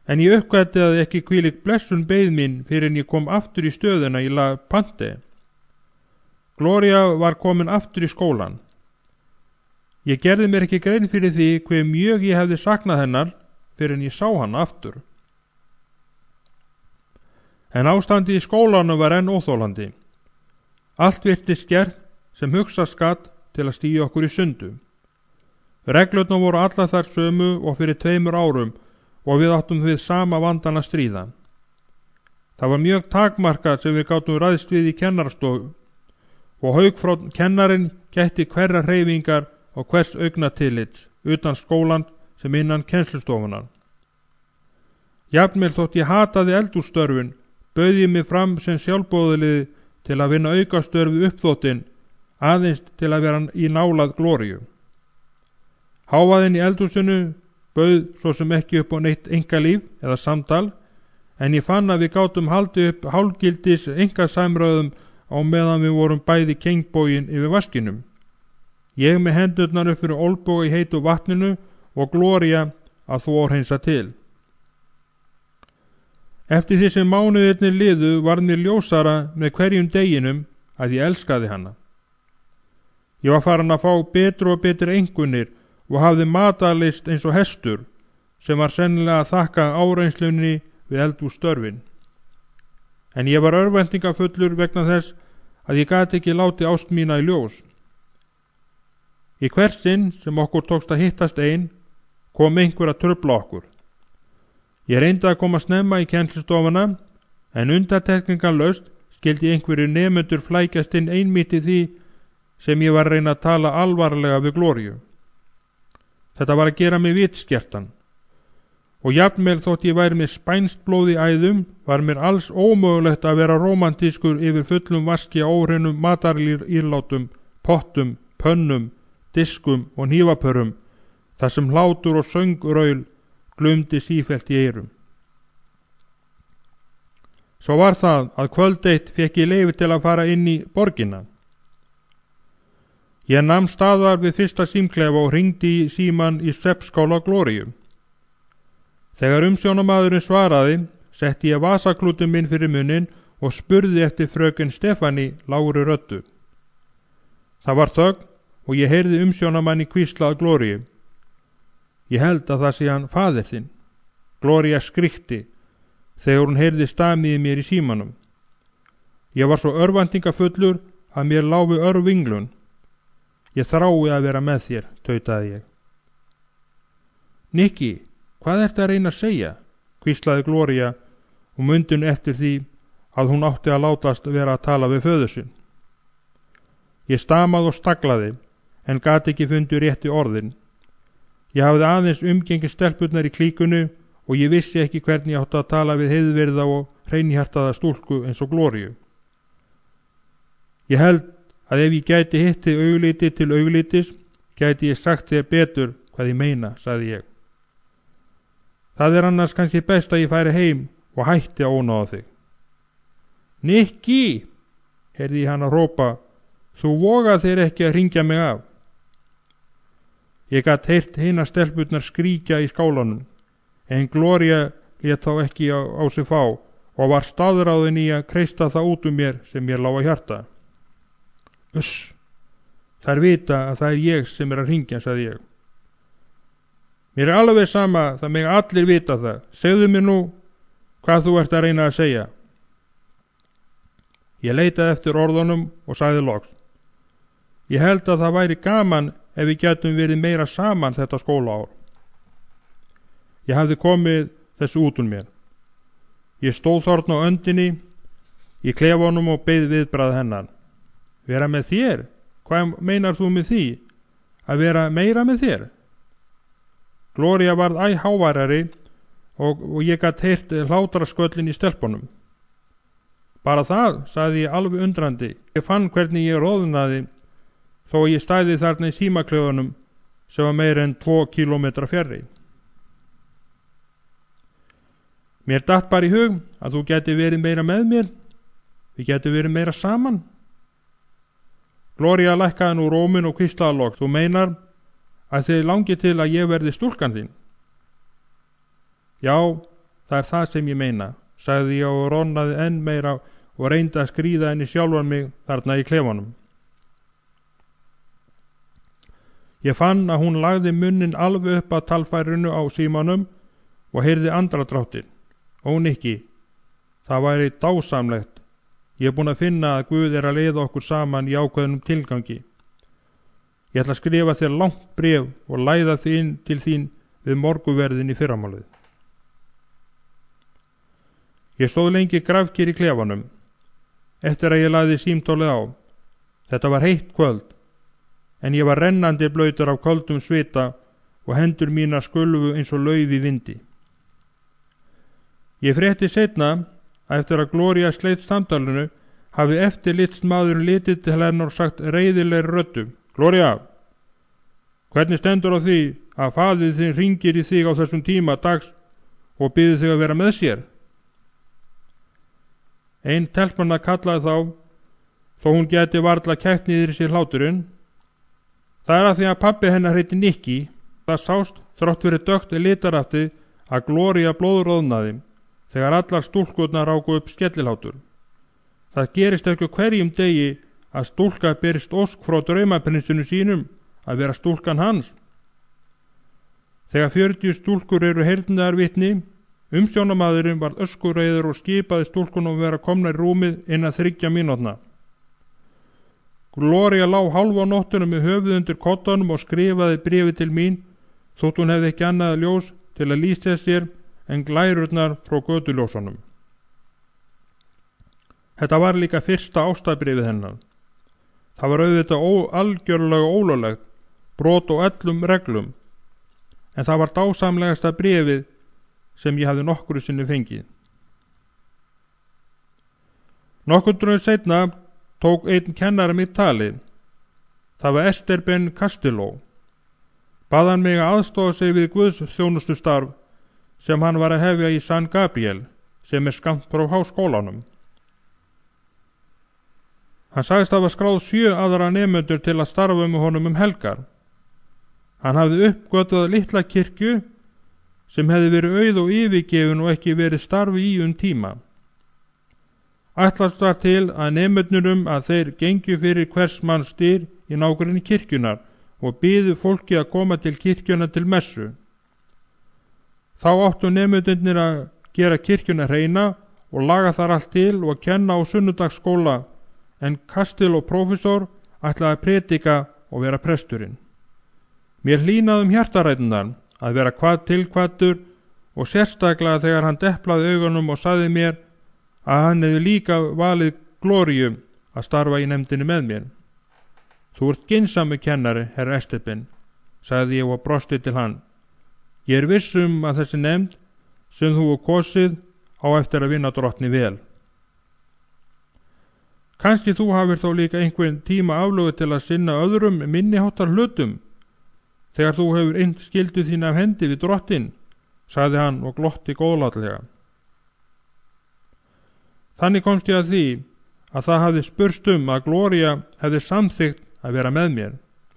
En ég uppgætti að ekki hvílík blessun beið mín fyrir en ég kom aftur í stöðuna í La Pante. Gloria var komin aftur í skólan. Ég gerði mér ekki grein fyrir því hve mjög ég hefði saknað hennar fyrir en ég sá hana aftur. En ástandi í skólanum var enn óþólandi. Allt virtist gert sem hugsast gat til að stíga okkur í sundu. Reglurnar voru allar þar sömu og fyrir 2 árum og við áttum við sama vandan að stríða. Það var mjög takmarkað sem við gátum ræðst við í kennarastofu og haugfrá kennarin gætti hverra hreyfingar og hvers augnatillits utan skólan sem innan kennslustofunar. Jafnvel þótt ég hataði eldhússtörfin, bauð ég mig fram sem sjálfboðaliði til að vinna aukastörf við uppþóttinn, aðeins til að vera í nálað Glóríu. Hávaðinn í eldhúsinu bauð svo sem ekki upp á neitt einkalíf eða samtal, en ég fann að við gátum haldið upp hálfgildis einkasamræðum á meðan við vorum bæði kengbógin yfir vaskinum. Ég með hendurnar upp fyrir olnboga í heitu vatninu og Gloria að þvórhreinsa til. Eftir því sem mánuðirnir liðu varð mér ljósara með hverjum deginum að ég elskaði hana. Ég var farin að fá betri og betri einkunnir og hafði matarlist eins og hestur, sem var sennilega að þakka áreinslunni við eldhússtörfin. En ég var örvæntingafullur vegna þess að ég gat ekki látið ást mína í ljós. Í hvert sinn sem okkur tókst að hittast ein, kom einhver að trufla okkur. Ég reyndi að koma snemma í kennslustofuna, en undantekningarlaust skildi einhverju nemendur flækjast inn einmitt í því sem ég var að reyna að tala alvarlega við Glóríu. Þetta var að gera mig vitskertan, og jafnvel þótt ég væri með spænst blóð í æðum, var mér alls ómögulegt að vera rómantískur yfir fullum vaski á óhreinum matarírlátum, pottum, pönnum, diskum og hnífapörum, þar sem hlátur og söngraul glumdi sífellt í eyrum. Svo var það að kvöld eitt fékk ég leyfi til að fara inn í borgina. Ég nam staðar við fyrsta símklefa og hringdi í síman í svefnskála Glóríu. Þegar umsjónamaðurinn svaraði, setti ég vasaklútum minn fyrir munnin og spurði eftir fröken Stefani lágri röddu. Það var þögn og ég heyrði umsjónamanni hvísla að Glóríu. Ég held að það sé hann faðir þinn. Gloria skríkti þegar hún heyrði stamið mér í símanum. Ég var svo örvæntingafullur að mér lá við örvinglun. Ég þrái að vera með þér, tautaði ég. Nikki, hvað ertu að reyna að segja? Hvíslaði Gloria og mundi eftir því að hún átti að látast vera að tala við föður sinn. Ég stamaði og staglaði en gat ekki fundið rétti orðin. Ég hafði aðeins umgengið stelpurnar í klíkunu og ég vissi ekki hvernig ég átti að tala við heiðvirða og hreinhjartaða stúlku eins og Glóríu. Ég held að ef ég gæti hitti augliti til auglitis, gæti ég sagt þér betur hvað ég meina, sagði ég. Það annars kannski best að ég færi heim og hætti að ónáða þig. Nikki, heyrði ég hann að hrópa, þú vogað þér ekki að hringja mig af. Ég gat heyrt hina stelpurnar skríkja í skálanum, en Gloría lét þá ekki á sig fá og var staðráðin í að kreista það út mér sem mér lá á hjarta. Uss, þær vita að það ég sem að hringja, sagði ég. Mér alveg sama, það mig allir vita það. Segðu mér nú hvað þú ert að reyna að segja. Ég leitaði eftir orðunum og sagði loks. Ég held að það væri gaman ef við gætum verið meira saman þetta skólaár. Ég hafði komið þessu út úr mér. Ég stóð þarna á öndinni í klefanum og beið viðbragð hennar. Vera með þér? Hvað meinar þú með því? Að vera meira með þér? Gloría varð æ háværari og ég gat heyrt hlátrasköllin í stelpunum. Bara það, sagði ég alveg undrandi. Ég fann hvernig ég roðnaði þó ég stæði þarna í símaklefunum sem var meira en 2 kílómetra fjarri. Mér datt bara í hug að þú gæti verið meira með mér. Við gæti verið meira saman. Gloría lækkaði nú rómin og hvíslaði loks. Þú meinar að þið langi til að ég verði stúlkan þín? Já, það er það sem ég meina, sagði ég og ronaði enn meira og reyndi að skríða henni sjálfan mig þarna í klefanum. Ég fann að hún lagði munnin alveg upp að talfærinu á símanum og heyrði andardráttinn. Ó Nikki, það væri dásamlegt. Ég er búin að finna að Guð er að leiða okkur saman í ákveðnum tilgangi. Ég ætla að skrifa þér langt bréf og læða því inn til þín við morguverðin í fyrramálið. Ég stóð lengi grafkyrr í klefanum eftir að ég lagði símtólið á. Þetta var heitt kvöld, en ég var rennandi blautur af köldum svita og hendur mínar skulfu eins og lauf í vindi. Ég frétti seinna að eftir að Gloría sleit samtalinu hafi eftirlitsmaðurinn litið til hennar og sagt reiðilegri röddu: Gloría, hvernig stendur á því að faðir þinn hringir í þig á þessum tíma dags og biður þig að vera með sér? Ein telpanna kallaði þá, þó hún geti varla kæft niður í sér hláturinn. Það er að því að pabbi hennar heiti Nikki. Það sást þrátt fyrir dökkt litaraftið að Gloría blóðroðnaði þegar allar stúlkurnar ráku upp skellihlátur. Það gerist ekki hverjum degi að stúlka berist ósk frá draumaprinsinu sínum að vera stúlkan hans. Þegar 40 stúlkur eru heyrnarvitni, umsjónamaðurinn varð öskureiður og skipaði stúlkunum að vera komnar í rúmið innan 3 mínútna. Gloría lá hálfa nóttunum með höfuð undir koddanum og skrifaði bréfi til mín þótt hún hefði ekki annað ljós til að lýsa sér en glærurnar frá götuljósunum. Þetta var líka fyrsta ástarbrifið hennar. Það var auðvitað algjörlega ólöglegt, brot og öllum reglum, en það var dásamlegasta bréfið sem ég hafði nokkru sinni fengið. Nokkurn dögum seinna tók einn kennari mitt talið. Það var Ester Ben Castillo. Bað hann mig að aðstofa sig við guðsþjónustustarf sem hann var að hefja í San Gabriel, sem er skammt frá háskólanum. Hann sagðist hafa skráð 7 aðra nemendur til að starfa með honum helgar. Hann hafði uppgötvað litla kirkju sem hefði verið auð og yfirgefin og ekki verið starfi í tíma. Ætlast var til að nemendunum að þeir gengju fyrir hvers manns dyr í nágrenni kirkjunar og biðu fólki að koma til kirkjuna til messu. Þá áttu nemendurnir að gera kirkjuna hreina og laga þar allt til og kenna á sunnudagsskóla, en Castillo prófessor ætlaði að predika og vera presturinn. Mér hlýnaði hjartaræturnar að vera tilkvaddur og sérstaklega þegar hann deplaði augunum og sagði mér að hann hefði líka valið Gloríu að starfa í nefndinni með mér. Þú ert ginsamur kennari, herra Esteban, sagði ég og brosti til hann. Ég er viss að þessi nefnd sem þú kosið á eftir að vinna drottni vel. Kannski þú hafir þó líka einhvern tíma aflögu til að sinna öðrum minniháttar hlutum, þegar þú hefur innt skyldu þín af hendi við Drottinn, sagði hann og glotti góðlátlega. Þannig komst ég að því að það hafði spurst að Gloría hefði samþykkt að vera með mér,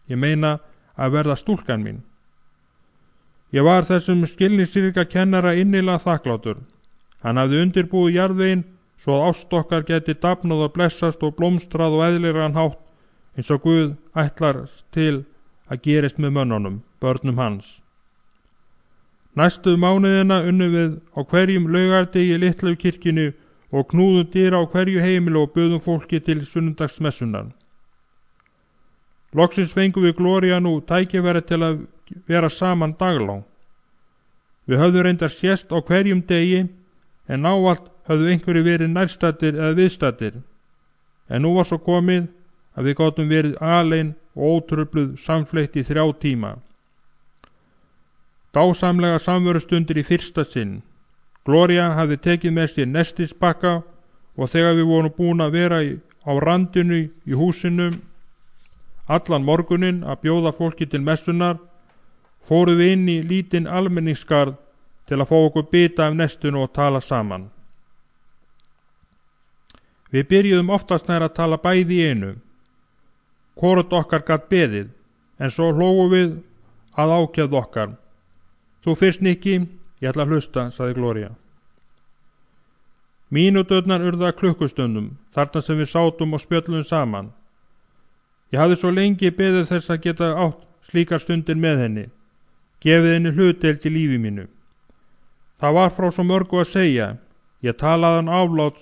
ég meina að verða stúlkan mín. Ég var þessum skilningsríka kennara innilega þakklátur. Hann hafði undirbúið jarðveginn svo að ást okkar geti dafnað og blessast og blómstrað og eðlilegan hátt eins og Guð ætlar til að gerist með mönnunum, börnum hans. Næstu mánuðina unnum við á hverjum laugardegi í litlu kirkjunni og knúðum dyra á hverju heimili og buðum fólki til sunnudagsmessunar. Loksins fengum við Gloría nú tækifæri til að vera saman daglang. Við höfðum reyndar sést á hverjum degi, en ávallt höfðu einhverju verið nærstaddir eða viðstaddir. En nú var svo komið að við gátum verið alein og ótrufluð samfleytt í 3 tíma. Dásamlega samverustundir í fyrsta sinn. Gloría hafði tekið með sér nestisbakka og þegar við vorum búin að vera á randinu í húsinu allan morguninn að bjóða fólki til messunar, fórum við inn í lítinn almenningsgarð til að fá okkur bita af nestinu og tala saman. Við byrjuðum oftast nær að tala bæði í einu. Hvorugt okkar gat beðið, en svo hlógum við að ákefð okkar. Þú fyrst, Nikki, ég ætla að hlusta, sagði Gloría. Mínúturnar urðu að klukkustundum, þarna sem við sátum og spjöllum saman. Ég hafði svo lengi beðið þess að geta átt slíkar stundir með henni, gefið henni hlutdeild í lífi mínu. Það var frá svo mörgu að segja, ég talaði hann aflát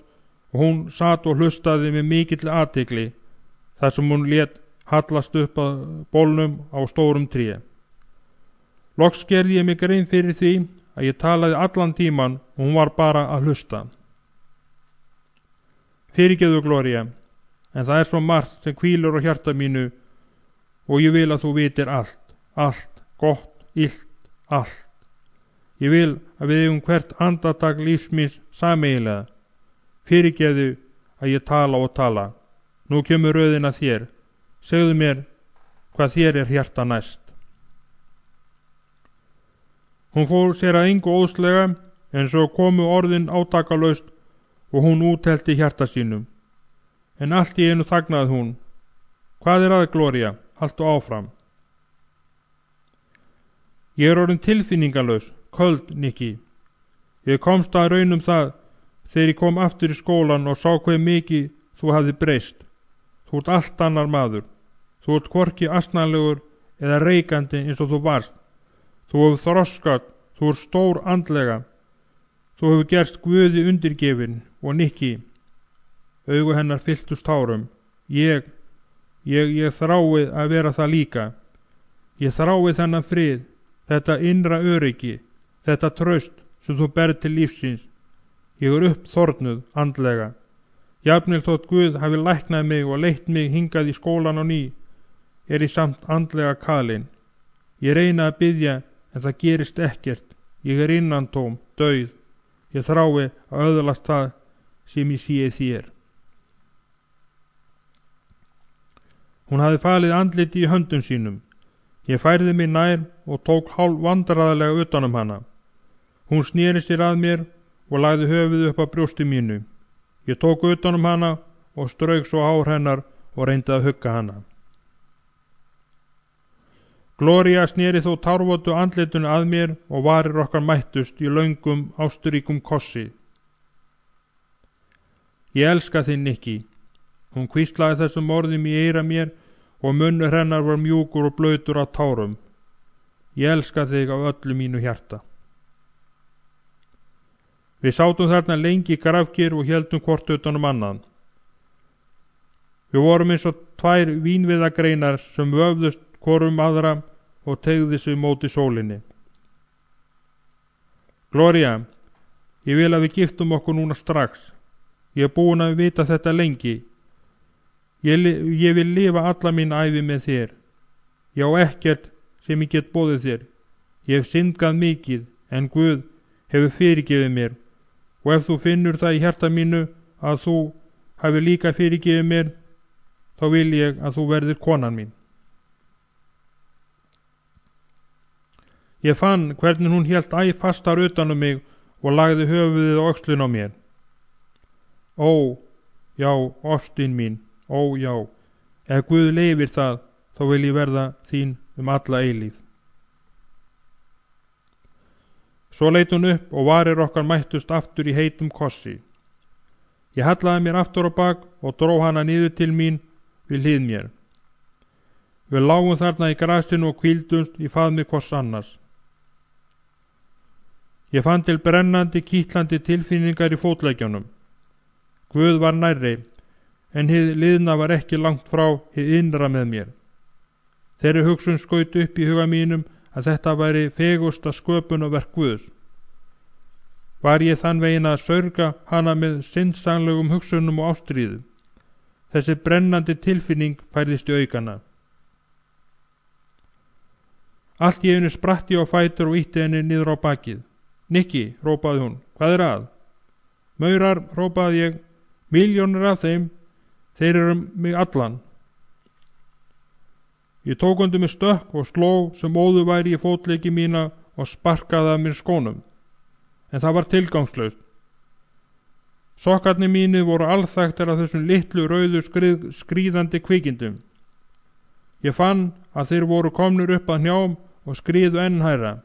og hún sat og hlustaði með mikill athygli, þar sem hún lét hallast upp að bólnum á stórum tré. Loks gerði ég mig grein fyrir því að ég talaði allan tíman og hún var bara að hlusta. Fyrirgefðu, Gloría, en það er svo margt sem hvílur á hjarta mínu og ég vil að þú vitir allt, gott, illt, allt. Ég vil að við eigum hvert andartak lífs míns sameiginlega. Fyrirgefðu að ég tala og tala. Nú kemur röðin að þér. Segðu mér hvað þér er hjarta næst. Hún fór sér að engu óðslega, en svo komu orðin átakalaust og hún úthelti hjarta sínum. En allt í einu þagnaði hún. Hvað er að, Gloría? Haltu áfram. Ég er orðin tilfinningalaus, köld, Nikki. Ég komst að raunum það þegar ég kom aftur í skólan og sá hve mikið þú hafði breyst. Þú ert allt annar maður. Þú ert hvorki asnalegur eða reikandi eins og þú varst. Þú hefur þroskað, þú ert stór andlega. Þú hefur gerst Guði undirgefin og Nikki. Augu hennar fylltust tárum. Ég þrái að vera það líka. Ég þrái þennan frið, þetta innra öryggi, þetta traust sem þú berð til lífsins. Ég er uppþornuð andlega. Jafnvel þótt Guð hafi læknað mig og leitt mig hingað í skólan á ný, er ég samt andlega kalinn. Ég reyna að biðja en það gerist ekkert. Ég er innantóm, dauð. Ég þrái að öðlast það sem ég sé þér. Hún hafði falið andliti í höndum sínum. Ég færði mig nær og tók hálf vandræðalega utan hana. Hún sneri sér að mér og lagði höfuð upp að brjósti mínu. Ég tók utan hana og strauk svo hár hennar og reyndi að hugga hana. Gloría sneri þó tárvotu andlitinu að mér og varir okkar mættust í löngum ásturíkum kossi. Ég elska þig, Nikki. Hún hvíslaði þessum orðum í eyra mér og munnur hennar var mjúkur og blautur af tárum. Ég elska þig af öllu mínu hjarta. Við sátum þarna lengi í grafkir og héldum hvort utan annan. Við vorum eins og 2 vínviðagreinar sem vöfðust hvorum aðra og teygði sig móti sólinni. Gloría, ég vil að við giftum okkur núna strax. Ég er búin að vita þetta lengi. Ég vil lifa alla mín ævi með þér. Ég á ekkert sem ég get boðið þér. Ég hef syndgað mikið, en Guð hefur fyrirgefið mér, og ef þú finnur það í hjarta mínu að þú hafi líka fyrirgefið mér, þá vil ég að þú verðir konan mín. Ég fann hvernig hún hélt æ fastar utan mig og lagði höfuðið á öxlin á mér. Ó, já, ástin mín, ó, já, ef Guð leyfir það, þá vil ég verða þín alla eilífð. Svo leit hún upp og varir okkar mættust aftur í heitum kossi. Ég hallaði mér aftur á bak og dró hana niður til mín við hlið mér. Við lágum þarna í grasinu og hvíldumst í faðmi hvors annars. Ég fann til brennandi, kítlandi tilfinningar í fótleggjónum. Guð var nærri, en hið liðna var ekki langt frá hið innra með mér. Þeirri hugsun skaut upp í huga mínum að þetta væri fegusta sköpunarverk Guðs. Var ég þann veginn að saurga hana með sinnsamlegum hugsunum og ástríðu. Þessi brennandi tilfinning færðist í aukana. Allt í einu spratt ég á fætur og ýtti henni niður á bakið. Nikki, rópaði hún, hvað er að? Maurar, rópaði ég, milljónir af þeim, þeir eru mig allan. Ég tók undir mig stökk og sló sem óðu væri í fótleggi mína og sparkaði af mér skónum. En það var tilgangslaust. Sokkarnir mínir voru alþægtir af þessum litlu rauðu skríðandi kvikindum. Ég fann að þeir voru komnir upp að hnjám og skriðu enn hærra.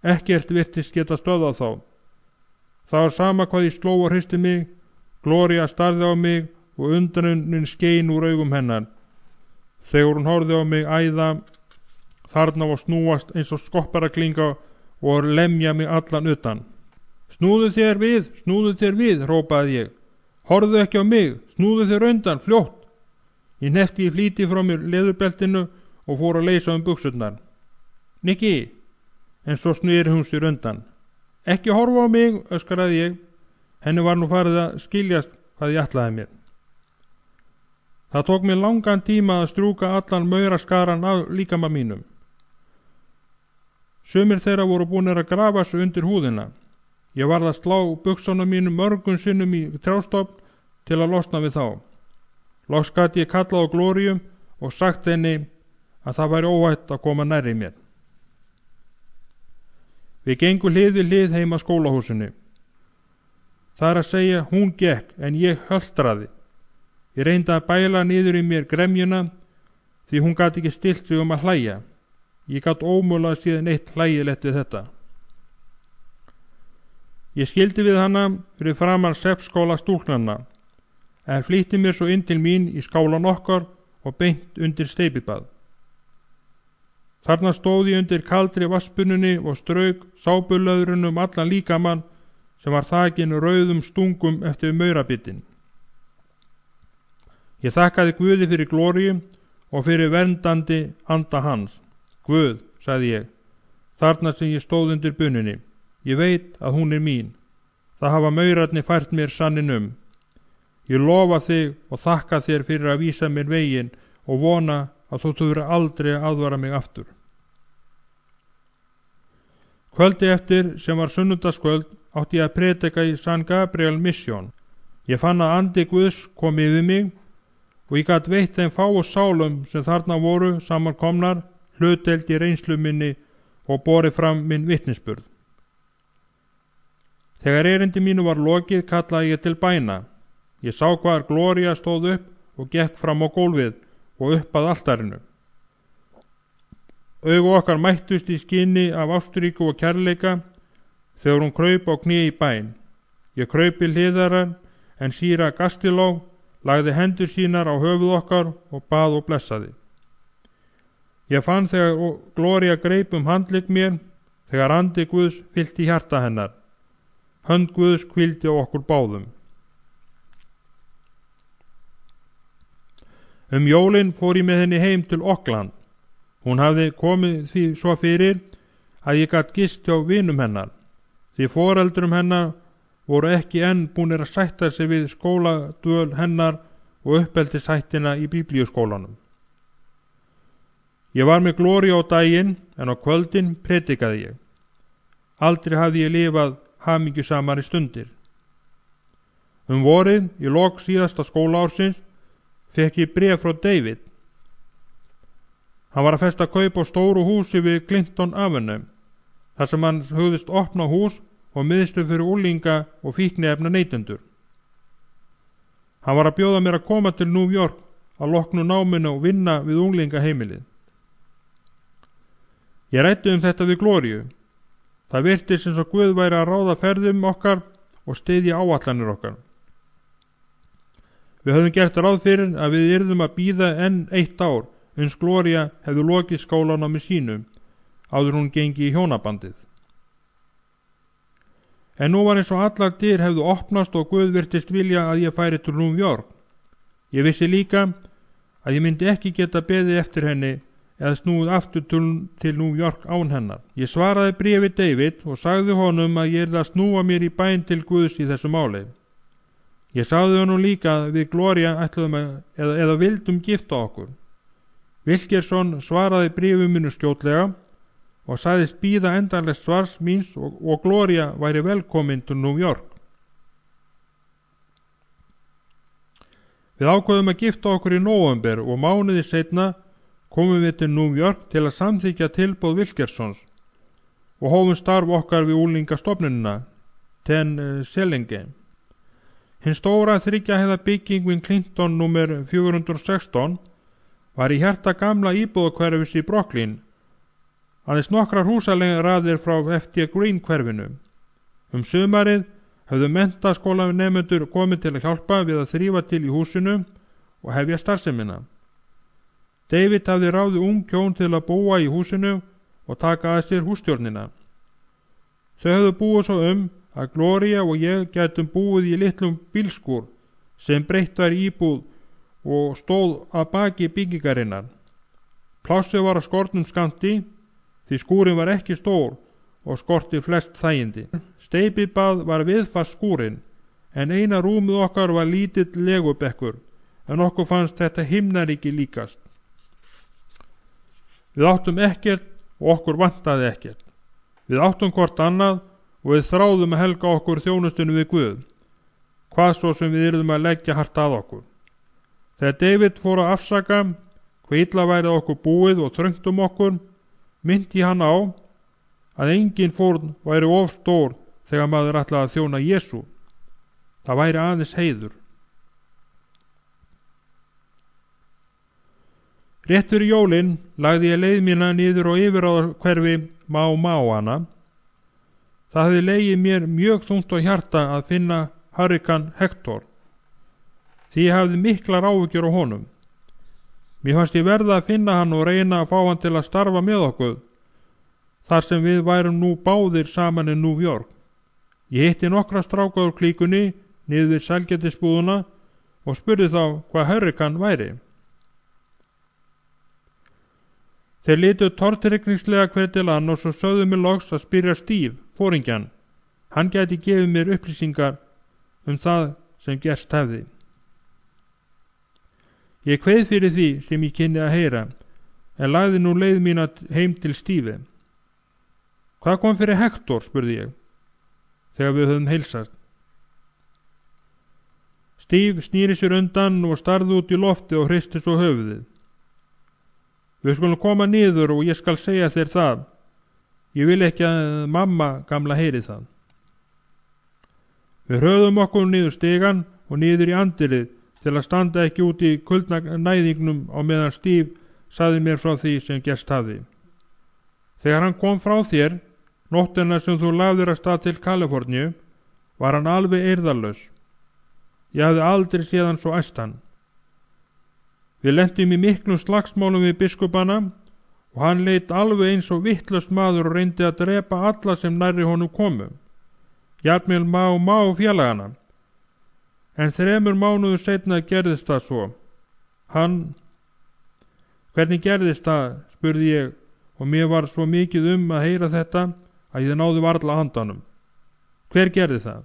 Ekkert virtist geta stöðvað þá. Það var sama hvað ég sló og hristi mig, Gloría starði á mig og undrunin skein úr augum hennar. Þegar hún horfði á mig æða þarna og snúast eins og skopparaklinga og lemja mig allan utan. Snúðu þér við, rópaði ég. Horfðu ekki á mig, snúðu þér undan, fljótt. Ég hneppti í flýti frá mér leðurbeltinu og fór að leysa buxurnar. Nikki, en svo sneri hún sér undan. Ekki horfa á mig, öskraði ég. Henni var nú farið að skiljast hvað ég ætlaði mér. Það tók mér langan tíma að strjúka allan mauraskaran af líkama mínum. Sumir þeirra voru búnir að grafa sig undir húðina. Ég varð að slá buxunum mínum mörgum sinnum í trjástofn til að losna við þá. Loks gat ég kallað á Gloríu og sagt henni að það væri óhætt að koma nærri mér. Við gengum hlið við hlið heima skólahúsinu. Það er að segja, hún gekk en ég höldraði. Ég reyndi að bæla niður í mér gremjuna því hún gat ekki stillt sig að hlæja. Ég gat ómögulega síðan eitt hlægilegt við þetta. Ég skildi við hana fyrir framan seppskóla stúlknanna, en flýtti mér svo inn til mín í skálan okkar og beint undir steypibað. Þarna stóð ég undir kaldri vatnsbunnunni og strauk sápulöðrunum allan líkamann sem var þakinn rauðum stungum eftir maurabittin. Ég þakkaði Guði fyrir Gloríu og fyrir verndandi anda hans. Guð, sagði ég, þarna sem ég stóð undir bunnunni. Ég veit að hún er mín. Það hafa maurarnir fært mér sannin Ég lofa þig og þakka þér fyrir að vísa mér veginn og vona að þú þurfir aldrei að aðvara mig aftur. Kvöldi eftir, sem var sunnudagskvöld, átti ég að predika í San Gabriel Mission. Ég fann að andi Guðs kom yfir mig og ég gat veitt þeim fáu sálum sem þarna voru samankomnar hlutdeild í reynslu minni og borið fram minn vitnisburð. Þegar erindi mínu var lokið kallaði ég til bæna. Ég sá hvar Gloría stóð upp og gekk fram á gólfið og upp að altarinu. Augu okkar mættust í skinni af ástríku og kærleika þegar hún kraup á kné í bæn. Ég kraup í hliðarar en síra Gastiló lagði hendur sínar á höfuð okkar og bað og blessaði. Ég fann þegar Gloría greip handlegg mér, þegar andi Guðs fyllti hjarta hennar. Hönd Guðs hvíldi á okkur báðum. Jólin fór ég með henni heim til Auckland. Hún hafði komið því svo fyrir að ég gat gist hjá vinum hennar, því foreldrum hennar voru ekki enn búnir að sætta sig við skóladvöl hennar og uppeldishættina í biblíuskólanum. Ég var með Gloríu á daginn en á kvöldin predikaði ég. Aldrei hafði ég lifað hamingjusamari stundir. Vorið, í lok síðasta skólaársins, fékk ég bréf frá David. Hann var að festa kaup á stóru húsi við Clinton Avenue, þar sem hann hugðist opna hús og miðstöð fyrir unglinga og fíkniefna neytendur. Hann var að bjóða mér að koma til New York að loknu náminu og vinna við unglingaheimilið. Ég ræddi þetta við Glóríu. Það virtist eins og Guð væri að ráða ferðum okkar og styðja áætlanir okkar. Við höfðum gert ráð fyrir að við yrðum að bíða enn 1 ár uns Glóría hefði lokið skólanámi sínu áður hún gengi í hjónabandið. En nú var eins og allar dyr hefðu opnast og Guð virtist vilja að ég færi til New York. Ég vissi líka að ég myndi ekki geta beðið eftir henni eða snúið aftur til New York án hennar. Ég svaraði bréfi David og sagði honum að ég yrði að snúa mér í bæn til Guðs í þessu máli. Ég sagði honum líka að við Glóría ætluðum eða vildum gifta okkur. Wilkerson svaraði bréfi mínu skjótlega og sagðist bíða endanlegt svars míns og Glóría væri velkomin til New York. Við ákveðum að gifta okkur í nóvember og mánuði seinna komum við til New York til að samþykkja tilboð Wilkersons og hófum starf okkar við unglingastofnunina, Ten Sellinge. Hinn stóra 3 hæða bygging við Clinton nr. 416 var í hjarta gamla íbúðahverfis í Brooklyn, aðeins nokkrar húsaleigaraðir frá FD Green hverfinu. Sumarið höfðu menntaskólanemendur komið til að hjálpa við að þrífa til í húsinu og hefja starfsemina. David hafði ráðið ung hjón til að búa í húsinu og taka að sér hússtjórnina. Þau höfðu búið svo að Glóría og ég gætum búið í litlum bílskúr sem breytt var íbúð og stóð að baki byggingarinnar. Plássið var á skornum skammti því skúrin var ekki stór og skorti flest þægindi. Steypibað var viðfast skúrin en eina rúmið okkar var lítill legubekkur en okkur fannst þetta himnaríki líkast. Við áttum ekkert og okkur vantaði ekkert. Við áttum hvort annað og við þráðum að helga okkur þjónustunum við Guð, hvað svo sem við yrðum að leggja hart að okkur. Þegar David fór að afsaka hvað illa væri okkur búið og þröngt okkur, myndi hann á að engin fórn væri of stór þegar maður ætlaði að þjóna Jesú. Það væri aðeins heiður. Rétt fyrir jólin lagði ég leið mína niður og yfirráðahverfi Máana. Það hefði legið mér mjög þungt á hjarta að finna Hurricane Hector, því ég hafði miklar áhyggjur á honum. Mér fannst ég verða að finna hann og reyna að fá hann til að starfa með okkur, þar sem við værum nú báðir saman í New York. Ég hitti nokkra stráka úr klíkunni niður við sælgætisbúðuna og spurði þá hvað Hurricane væri. Þeir litu tortryggnislega hver til annars og sögðu mér loks að spyrja Steve, foringjan. Hann gæti gefið mér upplýsingar það sem gerst hefði. Ég kveið fyrir því sem ég kynni að heyra, en lagði nú leið mína heim til Steve. Hvað kom fyrir Hector, spurði ég, þegar við höfum heilsast. Steve snýri sér undan og starði út í lofti og hristi svo höfuðið. Við skulum koma niður og ég skal segja þér það. Ég vil ekki að mamma gamla heyri það. Við hröðum okkur niður stigan og niður í andilið til að standa ekki út í kuldnæðingnum á meðan Steve sagði mér frá því sem gerst hafði. Þegar hann kom frá þér, nóttina sem þú lagðir að stað til Kaliforníu, var hann alveg eirðarlaus. Ég hafði aldrei séð hann svo æstan. Við lentum í miklum slagsmálum við biskupana og hann leit alveg eins og vitlaust maður og reyndi að drepa alla sem nærri honum komu. Jafnvel má félagana. En 3 mánuðum seinna gerðist það svo. Hvernig gerðist það, spurði ég og mér var svo mikið að heyra þetta að ég náði varla handanum. Hver gerði það?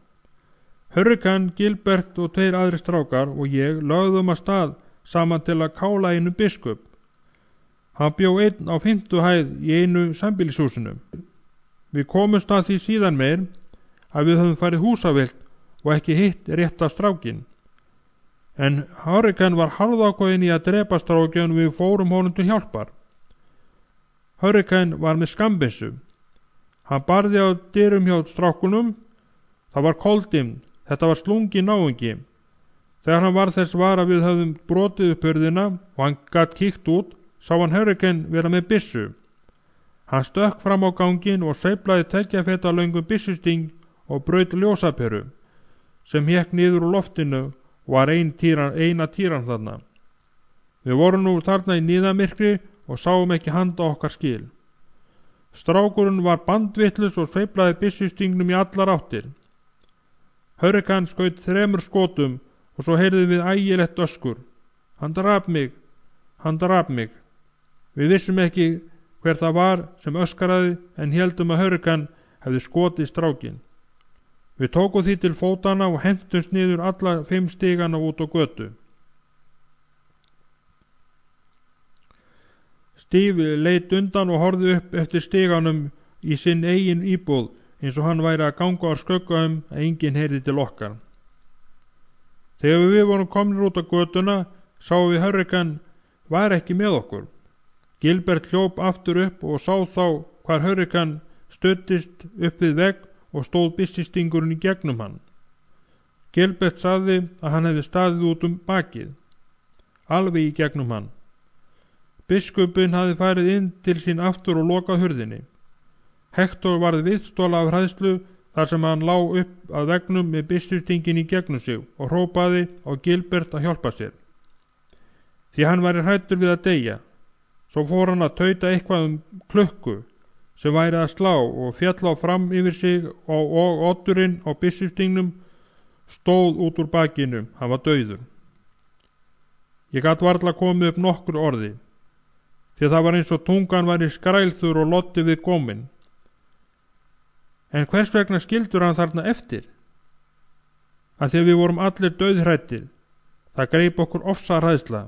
Hurricane, Gilbert og 2 aðrir strákar og ég lögðum að stað saman til að kála einu biskup. Hann bjó einn á 5. hæð í einu sambýlishúsinu. Við komumst að því síðan meir að við höfum farið húsavillt og ekki hitt rétta strákin. En Hurricane var harðákveðinn í að drepa strákin og við fórum honum til hjálpar. Hurricane var með skambissu. Hann barði á dyrum hjá strákunum. Það var koldimmt, þetta var slungi náungi. Þegar hann var þess var að við höfðum brotið upp hurðina og hann gat kíkt út, sá hann Hurricane vera með byssu. Hann stökk fram á gangin og sveiflaði 2 feta löngum byssusting og braut ljósaperu, sem hékk niður úr loftinu og var eina týran þarna. Við vorum nú þarna í niðamyrkri og sáum ekki handa okkar skil. Strákurinn var bandvitlaus og sveiflaði byssustingnum í allar áttir. Hurricane skaut 3 skotum og svo heyrðum við ægilegt öskur. Hann drap mig, hann drap mig. Við vissum ekki hver það var sem öskaraði en héldum að Hurricane hefði skotið strákin. Við tókum því til fótana og hentumst niður alla 5 stigana út á götu. Steve leit undan og horfði upp eftir stiganum í sinn eigin íbúð eins og hann væri að ganga á skugga að enginn heyrði til okkar. Þegar við vorum komnir út á götuna sáum við Hurricane var ekki með okkur. Gilbert hljóp aftur upp og sá þá hvar Hurricane studdist upp við vegg og stóð byssistingurinn í gegnum hann. Gilbert sagði að hann hefði staðið út bakið, alveg í gegnum hann. Biskupinn hafði farið inn til sín aftur og lokað hurðinni. Hector varð viðstóla af hræðslu þar sem hann lá upp að veggnum með byssustingin í gegnum sig og hrópaði á Gilbert að hjálpa sér. Því hann væri hræddur við að deyja. Svo fór hann að tauta eitthvað klukku sem væri að slá og féll á fram yfir sig og oddurinn á byssustingnum stóð út úr bakinu, hann var dauður. Ég gat varla komið upp nokkur orði, því það var eins og tungan væri skrælþur og lotti við góminn. En hvers vegna skildur hann þarna eftir? Að því að við vorum allir dauðhræddir, það greip okkur ofsahræðsla.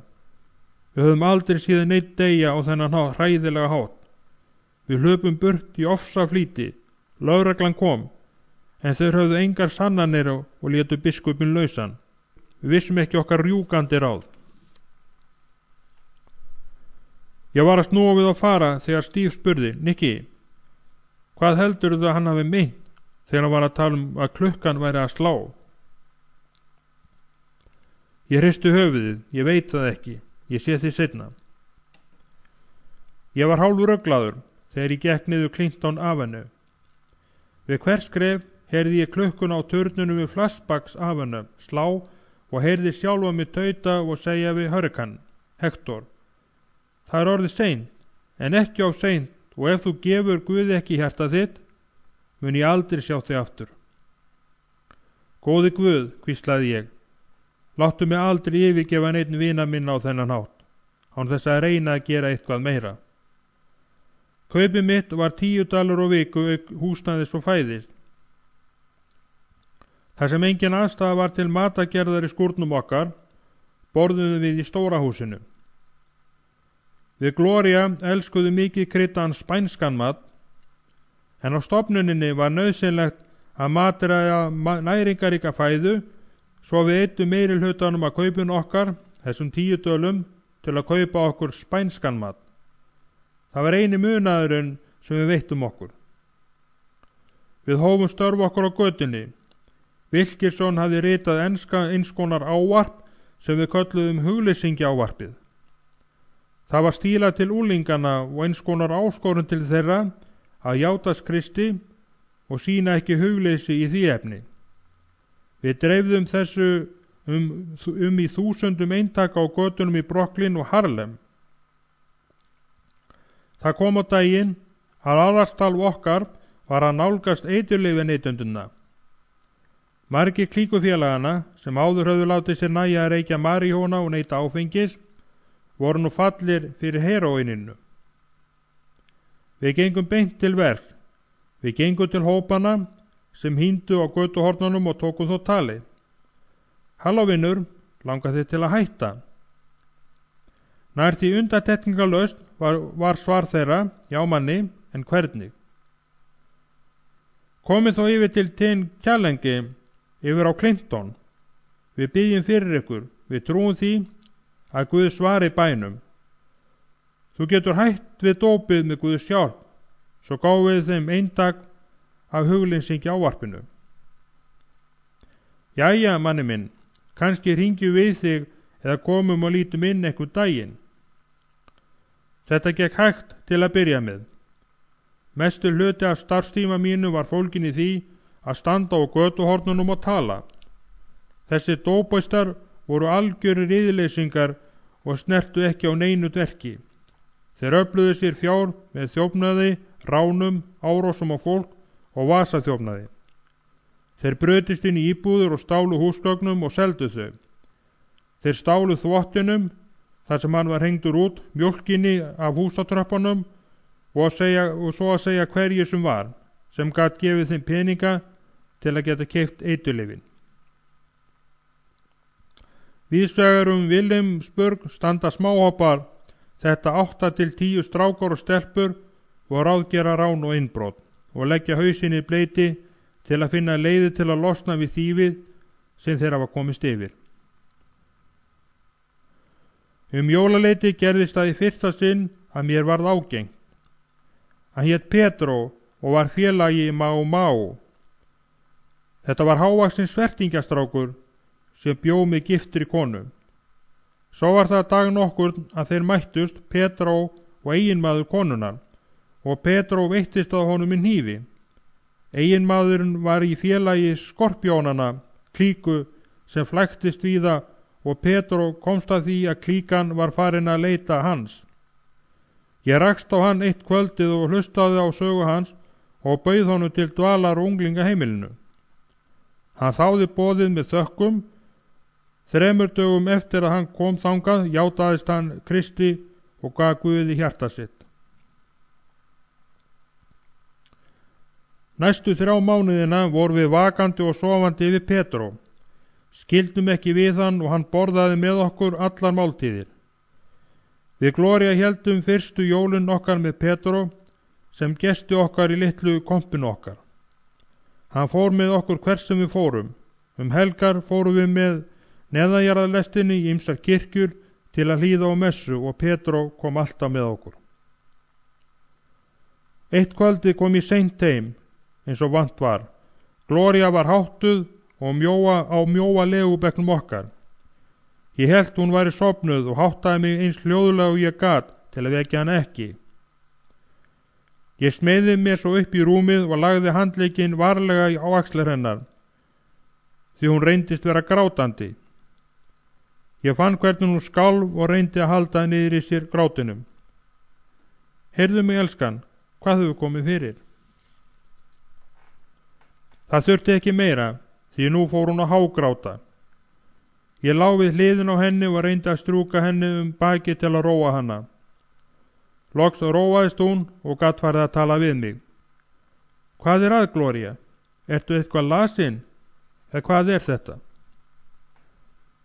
Við höfum aldrei síðan neitt deyja á þennan hræðilega hátt. Við hlupum burt í ofsaflýti, lögreglan kom, en þeir höfðu engar sannanir og létu biskupinn lausan. Við vissum ekki okkar rjúkandi ráð. Ég var að snúa við að fara þegar Steve spurði, Nicky, hvað heldur þú að hann hafi meint þegar hann var að tala að klukkan væri að slá? Ég hristi höfuðið, ég veit það ekki, ég sé því seinna. Ég var hálfur ruglaður þegar ég gekk niður Clinton Avenue. Við hvert skref heyrði ég klukkuna á turnunum við Flashbacks Avenue slá og heyrði sjálfa mig tauta og segja við Hurricane, Hector, það orðið seint, en ekki á seint og ef þú gefur Guði ekki hjarta þitt, mun ég aldrei sjá þig aftur. Góði Guð, hvíslaði ég, láttu mig aldrei yfirgefa neinn vina minna á þennan hátt, án þess að reyna að gera eitthvað meira. Kaupið mitt var $10 á viku húsnæðis og fæðis. Þar sem engin aðstaða var til matagerðar í skúrnum okkar, borðum við í stóra húsinu. Við Gloria elskuðu mikið kryddaðan spænskan mat, en á stofnuninni var nauðsynlegt að matreiða næringaríka fæðu, svo við eittum meiri hlutanum að kaupinu okkar, þessum $10, til að kaupa okkur spænskan mat. Það var eini munaðurinn sem við veittum okkur. Við hófum störf okkur á götunni. Wilkinson hafði ritað eins konar ávarp sem við kölluðum huglýsingi ávarpið. Það var stílað til úlingana og eins konar áskorun til þeirra að játast Kristi og sína ekki hugleysi í því efni. Við dreifðum þessu í 1000 eintaka á götunum í Brooklyn og Harlem. Það kom á daginn að aðalstarf okkar var að nálgast eiturlyfjaneytendurna. Margir klíkufélagana sem áður höfðu látið sér nægja að reykja maríhóna og neyta áfengis voru nú fallir fyrir heróíninu. Við gengum beint til verk. Við gengum til hópana sem híndu á götuhornunum og tókum þó talið. Halló vinur, langar þið til að hætta? Nær því undantekningarlaust var svar þeirra, já manni, en hvernig? Komið þó yfir til Tin Kjallengi, yfir á Clinton. Við byggjum fyrir ykkur, við trúum því að Guð svari bænum. Þú getur hætt við dópið með Guðs hjálp, svo gáum við þeim eintak af huglýsingi ávarpinu. Jæja, manni minn, kannski hringjum við þig eða komum og lítum inn einhvern daginn. Þetta gekk hægt til að byrja með. Mestur hluti af starfstíma mínu var fólgin í því að standa á götuhornunum og tala. Þessi dópaistar voru algjörir iðleysingar og snertu ekki á neinu dverki. Þeir öfluðu sér fjár með þjófnaði, ránum, árásum á fólk og vasaþjófnaði. Þeir brutust inn í íbúður og stálu húsgögnum og seldu þau. Þeir stálu þvottinum, þar sem hann var hengdur út, mjólkinni af húsatröppunum og svo að segja hverju sem var, sem gat gefið þeim peninga til að geta keypt eiturlyfin. Víðsvegar Vilhelmsburg standa smáhópar, þetta 8 til 10 strákar og stelpur og ráðgera rán og innbrot og leggja hausinn í bleyti til að finna leiði til að losna við þýfið sem þeir hafa komist yfir. Jólaleiti gerðist það í fyrsta sinn að mér varð ágengt. Hann hét Pedro og var félagi í Mau. Þetta var hávaxinn svertingastrákur sem bjó með giftri konu. Svo var það dag nokkur að þeir mættust, Pedro og eiginmaður konunar, og Pedro veittist að honum í hnífi. Eiginmaðurinn var í félagi skorpjónana, klíku sem flæktist víða, og Pedro komst að því að klíkan var farin að leita hans. Ég rakst á hann eitt kvöldið og hlustaði á sögu hans og bauð honum til dvalar unglingaheimilinu. Hann þáði boðið með þökkum. 3 dögum eftir að hann kom þangað játaðist hann Kristi og gaf Guði hjarta sitt. Næstu 3 mánuðina vorum við vakandi og sofandi yfir Pedro. Skildum ekki við hann og hann borðaði með okkur allar máltíðir. Við Gloria héldum fyrstu jólin okkar með Pedro sem gesti okkar í litlu kompinu okkar. Hann fór með okkur hvert sem við fórum. Helgar fórum við með neðanjarðarlestinni í ýmsar kirkjur til að hlýða á messu og Pedro kom alltaf með okkur. Eitt kvöldi kom ég seint heim eins og vant var. Gloria var háttuð og mjóa legubekknum okkar. Ég hélt hún væri sofnuð og háttaði mig eins hljóðlega og ég gat til að vekja hann ekki. Ég smeiði mér svo upp í rúmið og lagði handlegginn varlega á axlir hennar, því hún reyndist vera grátandi. Ég fann hvernig hún skalf og reyndi að halda niður í sér grátinum. Heyrðu mig, elskan, hvað hefur komið fyrir? Það þurfti ekki meira, því nú fór hún að hágráta. Ég lá við hliðin á henni og reyndi að strjúka henni baki til að róa hana. Loks róaðist hún og gat farið að tala við mig. Hvað er að, Gloria? Ertu eitthvað lasin? Eða hvað er þetta?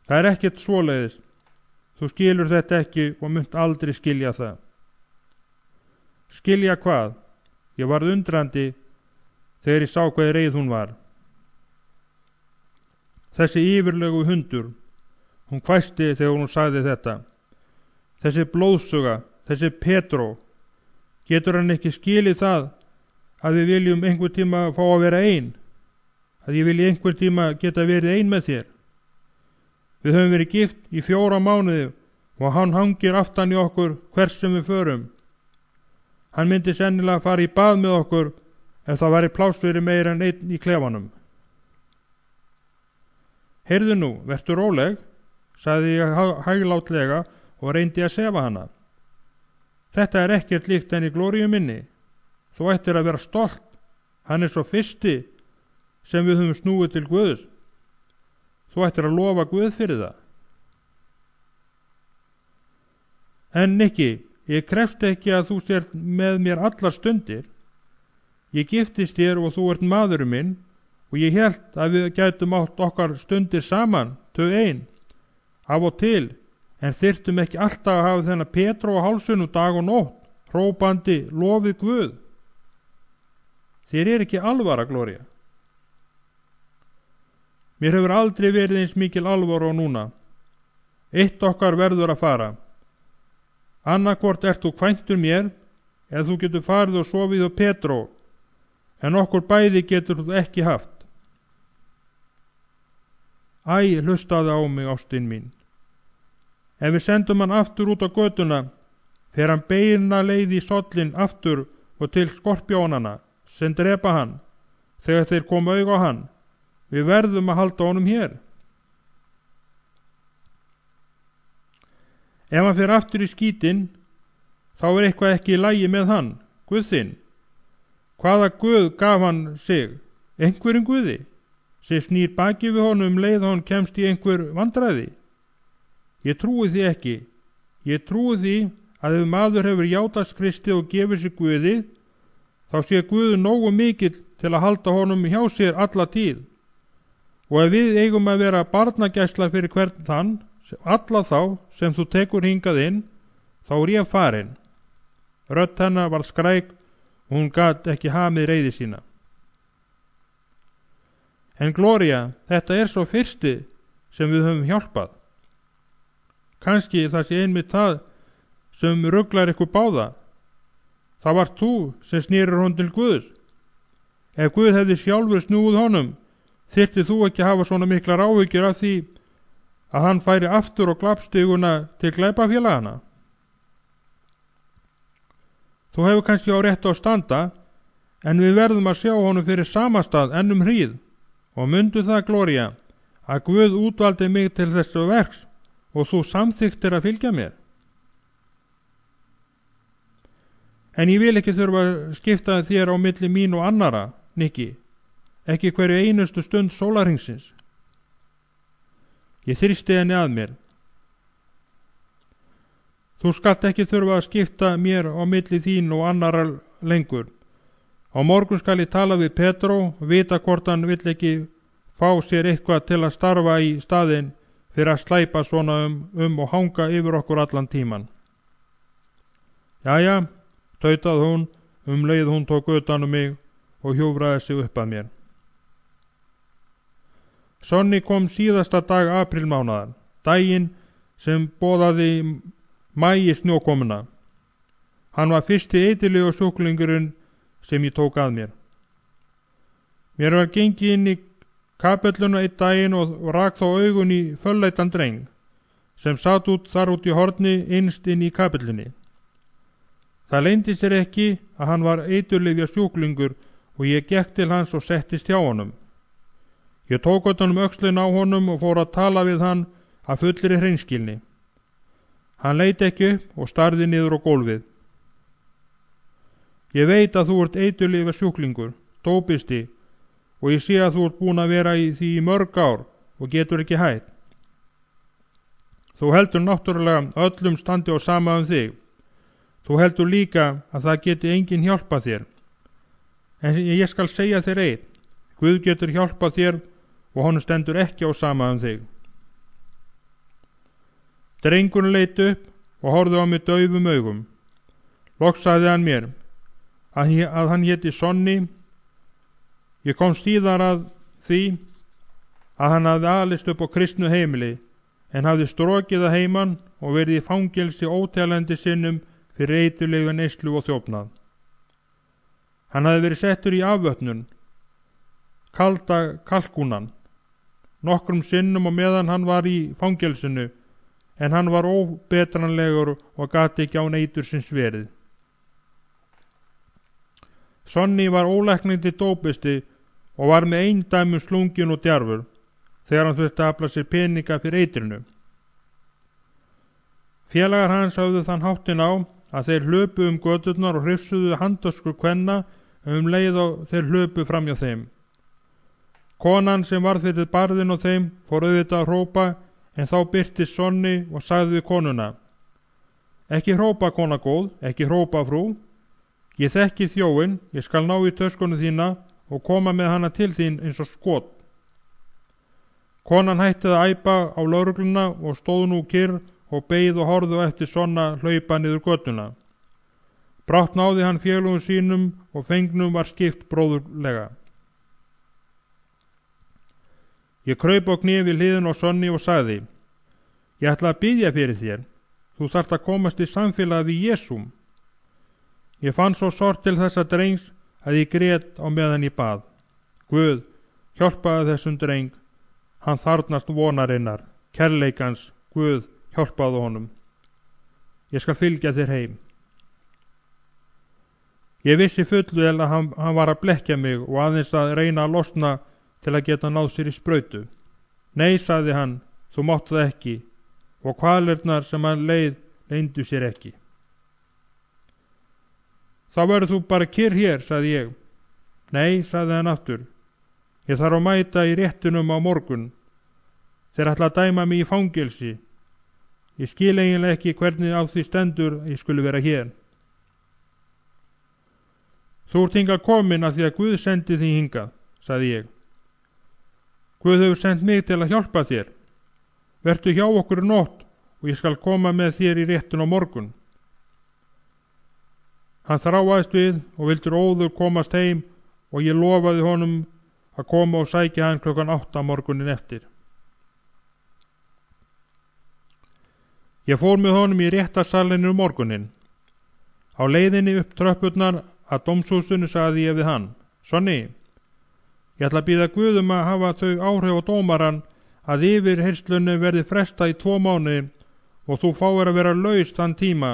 Það er ekkert svoleiðis. Þú skilur þetta ekki og munt aldrei skilja það. Skilja hvað? Ég varð undrandi þegar ég sá hvað reið hún var. Þessi yfirlegu hundur, hún hvæsti þegar hún sagði þetta. Þessi blóðsuga, þessi Pedro, getur hann ekki skilið það að við viljum einhver tíma fá að vera ein? Að ég vilji einhver tíma geta verið ein með þér? Við höfum verið gift í 4 mánuði og hann hangir aftan í okkur hvers sem við förum. Hann myndi sennilega fara í bað með okkur ef það væri pláss fyrir meira en einn í klefanum. Heyrðu nú, vertu róleg, sagði ég hæglátlega og reyndi að sefa hana. Þetta er ekkert líkt enn í Glóríu minni. Þú ættir að vera stolt. Hann er svo fyrsti sem við höfum snúið til Guðs. Þú ættir að lofa Guð fyrir það. En Nikki, ég krefti ekki að þú sért með mér allar stundir. Ég giftist þér og þú ert maðurinn minn og ég hélt að við gætum átt okkar stundir saman, þau ein, af og til, en þyrftum ekki alltaf að hafa þennan Pedro á hálsunum dag og nótt, hrópandi lofið Guð. Þér er ekki alvara, Gloria. Mér hefur aldrei verið eins mikil alvara og núna. Eitt okkar verður að fara. Annarkvort ert þú kvæntur mér, eða þú getur farið og sofið á Petró, en okkur bæði getur þú ekki haft. Æ, hlustaðu á mig, ástin mín. Ef við sendum hann aftur út á götuna, fer hann beina leið í sollin aftur og til skorpjónana sem drepa hann, þegar þeir koma auga á hann. Við verðum að halda honum hér. Ef hann fer aftur í skítinn, þá er eitthvað ekki í lagi með hann, Guð þinn. Hvaða Guð gaf hann sig? Einhverjum Guði, sem snýr baki við honum leið hann kemst í einhver vandræði? Ég trúi því ekki. Ég trúi því að ef maður hefur játast Kristi og gefið sér Guði, þá sé Guð nógu mikill til að halda honum hjá sér alla tíð. Og ef við eigum að vera barnagæsla fyrir hvern þann, alla þá sem þú tekur hingað inn, þá er ég farin. Rödd hennar var skræk og hún gat ekki hamið reiði sína. En Gloría, þetta er svo fyrsti sem við höfum hjálpað. Kannski það sé einmitt það sem ruglar ykkur báða. Það var þú sem snýrir hon til Guðs. Ef Guð hefði sjálfur snúið honum, þyrfti þú ekki hafa svona miklar áhyggjur af því að hann færi aftur á glappstiguna til glæpafélagana. Þú hefur kannski á rétt á standa, en við verðum að sjá honum fyrir samastað ennum hríð, og mundu það, Gloría, að Guð útvaldi mig til þessu verks og þú samþyktir að fylgja mér. En ég vil ekki þurfa að skipta þér á milli mín og annara, Nikki, ekki hverju einustu stund sólarhringsins. Ég þrýsti henni að mér. Þú skalt ekki þurfa að skipta mér á milli þín og annara lengur. Á morgun skal ég tala við Petró og vita hvort hann vill ekki fá sér eitthvað til að starfa í staðinn fyrir að slæpa svona og hanga yfir okkur allan tíman. Jæja, tautaði hún leið hún tók utan mig og hjúfraði sig upp að mér. Sonny kom síðasta dag aprílmánaðar, daginn sem boðaði maí snjókomuna. Hann var fyrsti eiturlegu sjúklingurinn sem ég tók að mér. Mér var gengið inn í kapelluna einn daginn og rak þá augun í fölleitan dreng sem satt þar út í horni innst inn í kapellunni. Það leyndi sér ekki að hann var eiturlyfja sjúklingur og ég gekk til hans og settist hjá honum. Ég tók utan öxlin á honum og fór að tala við hann af fullri hreinskilni. Hann leit ekki upp og starði niður á gólfið. Ég veit að þú ert eiturlyfja sjúklingur, dópisti, og ég sé að þú ert búin að vera í því í mörg ár og getur ekki hætt. Þú heldur náttúrulega öllum standi á sama þig. Þú heldur líka að það geti enginn hjálpað þér. En ég skal segja þér einn. Guð getur hjálpað þér og honum stendur ekki á sama þig. Drengurinn leit upp og horfði á mig daufum augum. Loks sagði hann mér að hann héti Sonny. Ég kom síðar að því að hann hafði alist upp á kristnu heimili en hafði strokið að heiman og verið í fangelsi óteljandi sinnum fyrir eiturlyfja neyslu og þjófnað. Hann hafði verið settur í afvötnun, kalda kalkúnan, nokkrum sinnum og meðan hann var í fangelsinu, en hann var óbetranlegur og gat ekki án eitursins verið. Sonny var ólæknandi dópisti og var með eindæmum slungin og djarfur þegar hann þurfti að afla sér peninga fyrir eitrinu. Félagar hans hafðu þann háttin á að þeir hlöpu göturnar og hrifsuðu handöskur kvenna leið og þeir hlöpu framhjá þeim. Konan sem varð fyrir barðin á þeim fór auðvitað að hrópa, en þá birtist Sonny og sagði við konuna: Ekki hrópa, kona góð, ekki hrópa, frú. Ég þekki þjóin, ég skal ná í töskunu þína og koma með hana til þín eins og skot. Konan hætti að æpa á lögregluna og stóð nú kyrr og beið og horfði eftir Sonna hlaupa niður götuna. Brátt náði hann félögum sínum og fengnum var skipt bróðurlega. Ég kraup á kné við hliðin á Sonni og sagði: Ég ætla að biðja fyrir þér. Þú þarft að komast í samfélag við Jesúm. Ég fann svo sort til þessa drengs að ég grét á meðan ég bað. Guð, hjálpaðu þessum dreng. Hann þarfnast vonarinnar, kærleikans. Guð, hjálpaðu honum. Ég skal fylgja þér heim. Ég vissi fullvel að hann var að blekkja mig og aðeins að reyna að losna til að geta náð sér í sprautu. Nei, sagði hann, þú mátt það ekki, og kvalirnar sem hann leyndu sér ekki. Þá verður þú bara kyrr hér, sagði ég. Nei, sagði hann aftur, ég þarf að mæta í réttunum á morgun. Þeir ætla að dæma mig í fangelsi. Ég skil eiginlega ekki hvernig á því stendur ég skuli vera hér. Þú ert hingað komin af því að Guð sendi þig hingað, sagði ég. Guð hefur sendt mig til að hjálpa þér. Vertu hjá okkur í nótt og ég skal koma með þér í réttun á morgun. Hann þráaðist við og vildur óður komast heim og ég lofaði honum að koma og sækja hann klukkan 8 morgunin eftir. Ég fór með honum í réttarsalinu morgunin. Á leiðinni upp tröppurnar að dómshúsinu sagði ég við hann: Sonni, ég ætla að bíða Guð að hafa þau áhrif á dómaran að yfirheyrslunni verði frestað í 2 mánuði og þú fáir að vera laus þann tíma,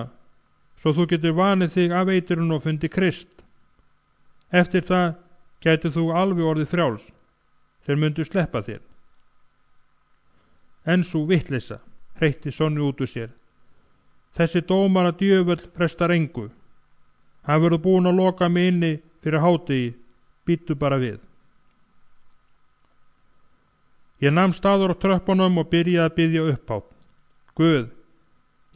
svo þú getur vanið þig af eitrun og fundi Krist. Eftir það gætir þú alveg orðið frjáls. Þeir myndu sleppa þér. En sú vitleysa, hreytti Sonni út úr sér. Þessi dómara djöfull frestar engu. Hann verður búinn að loka mig inni fyrir hádegi, bíddu bara við. Ég nam staður á tröppunum og byrjaði að biðja upphátt. Guð,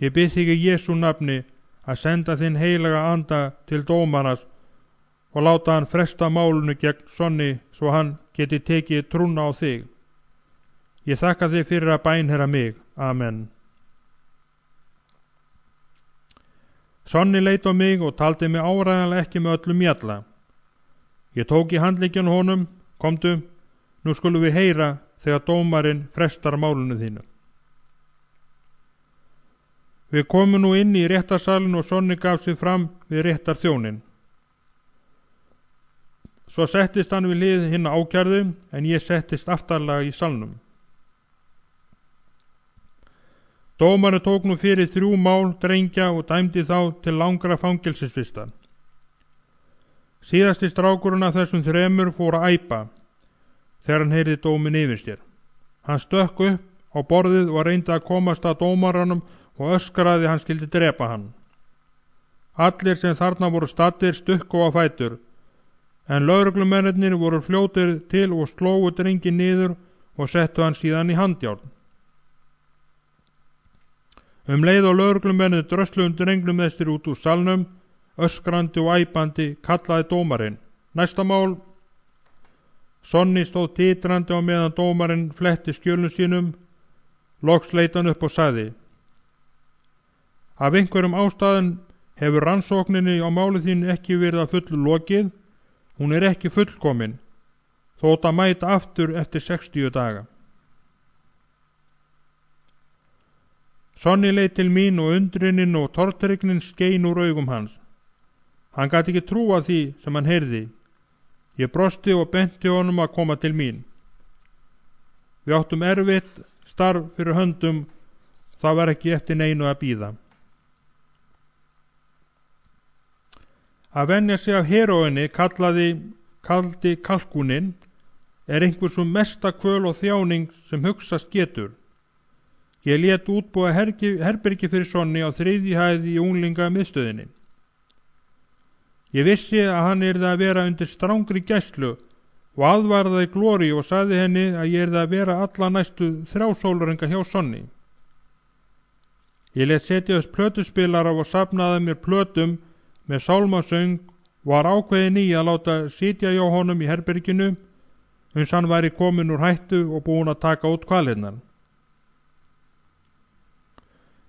ég bið þig í Jesú nafni að senda þinn heilaga anda til dómarans og láta hann fresta málunu gegn Sonni svo hann geti tekið trúna á þig. Ég þakka þig fyrir að bænherra mig. Amen. Sonni leit á mig og taldi mig áræðanlega ekki með öllum mjalla. Ég tók í handlegginn honum, komdu, nú skulum við heyra þegar dómarinn frestar málunu þínu. Við komum nú inn í réttarsalinn og Sonni gaf sig fram við réttarþjónin. Svo settist hann við hlið hinna ákærðu en ég settist aftarlega í salnum. Dómarinn tók nú fyrir 3 mál drengja og dæmdi þá til langra fangelsisvistar. Síðasti strákurinn af þessum 3 fór að æpa þegar hann heyrði dómin yfir sér. Hann stökk upp á borðið og reyndi að komast að dómaranum og öskraði hann skyldi drepa hann. Allir sem þarna voru staddir stukku á fætur, en lögreglumennirnir voru fljótir til og slógu drengin niður og settu hann síðan í handjárn. Leið og lögreglumennir drösluðum drengnum þessir út úr salnum, öskrandi og æpandi kallaði dómarinn: Næsta mál. Sonni stóð titrandi á meðan dómarinn fletti skjölum sínum. Loks leit hann upp og sagði: Af einhverjum ástæðum hefur rannsókninni á málið þínu ekki verið að fullu lokið. Hún er ekki fullkomin, þótt að mæta aftur eftir 60 daga. Sonni leit til mín og undrunin og tortryggnin skein úr augum hans. Hann gat ekki trúa því sem hann heyrði. Ég brosti og benti honum að koma til mín. Við áttum erfitt starf fyrir höndum, það var ekki eftir neinu að bíða. Að venja sig af heróinni kaldi kalkúnin er einhversum mesta kvöl og þjáning sem hugsast getur. Ég lét útbúa herbergi fyrir Sonni á 3. hæð í unglinga miðstöðinni. Ég vissi að hann yrði að vera undir strangri gæslu og aðvarðaði Glóri og sagði henni að ég yrði að vera alla næstu 3 sólarhringa hjá Sonni. Ég lét setja upp plötuspilara og safnaði mér plötum með sálmasöng og var ákveðin í að láta sitja hjá honum í herberginu uns hann væri komin úr hættu og búinn að taka út kvalirnar.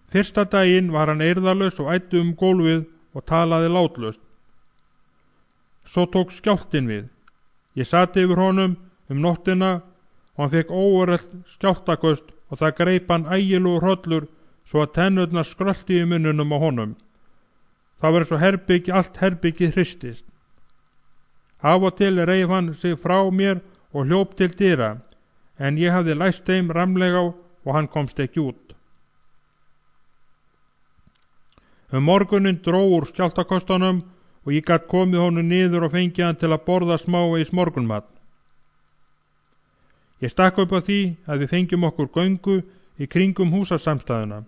Fyrsta daginn var hann eirðarlaus og æddi gólfið og talaði látlaust. Svo tók skjálftinn við. Ég sat yfir honum nóttina og hann fekk óörelt skjálftaköst og það greip hann ægilegur hrollur svo að tennurnar skrölti í munnunum á honum. Það var eins og allt herbergið hristist. Af og til reif hann sig frá mér og hljóp til dyra, en ég hafði læst þeim ramlega og hann komst ekki út. Morguninn dró úr skjálftakostunum og ég gat komið honum niður og fengið hann til að borða smávegis morgunmat. Ég stakk upp á því að við fengjum okkur göngu í kringum húsasamstæðuna,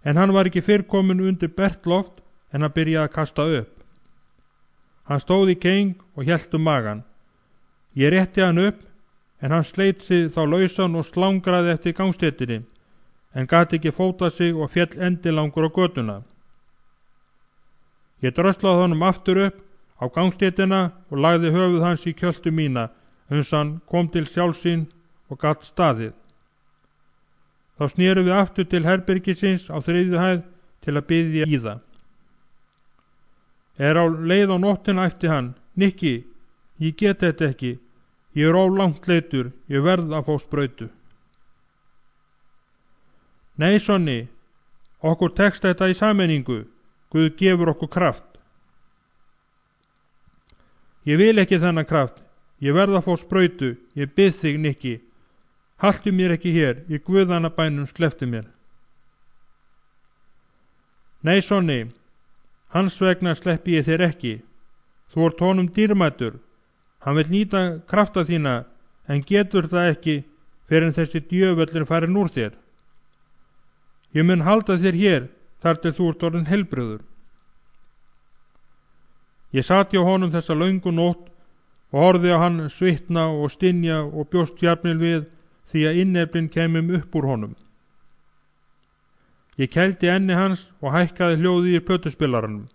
en hann var ekki fyrr komin undir bert loft en hann byrjaði að kasta upp. Hann stóð í keng og hélt magann. Ég rétti hann upp, en hann sleit sig þá lausan og slangraði eftir gangstéttinni, en gat ekki fótað sig og féll endilangur á götuna. Ég dröslaði honum aftur upp á gangstéttina og lagði höfuð hans í kjöltu mína, uns hann kom til sjálfsín og gat staðið. Þá snerum við aftur til herbergisins á 3. hæð til að biðja í það. Á leið á nóttina æpti hann: Nikki, ég get þetta ekki, ég er langt leitur, ég verð að fá sprautu. Nei, Sonni, okkur tekst þetta í sameiningu, Guð gefur okkur kraft. Ég vil ekki þennan kraft, ég verð að fá sprautu, ég bið þig, Nikki, haltu mér ekki hér, í Guðanna bænum slepptu mér. Nei, Sonni, hans vegna sleppi ég þér ekki, þú ert honum dýrmætur, hann vil nýta krafta þína, en getur það ekki fyrir en þessi djöfullin farin úr þér. Ég mun halda þér hér þar til þú ert orðin heilbrigður. Ég sat hjá honum þessa löngu nótt og horfði á hann svitna og stynja og bjóst jafnvel við því að inneflin kemum upp úr honum. Ég kældi enni hans og hækkaði hljóðið í plötuspilaranum.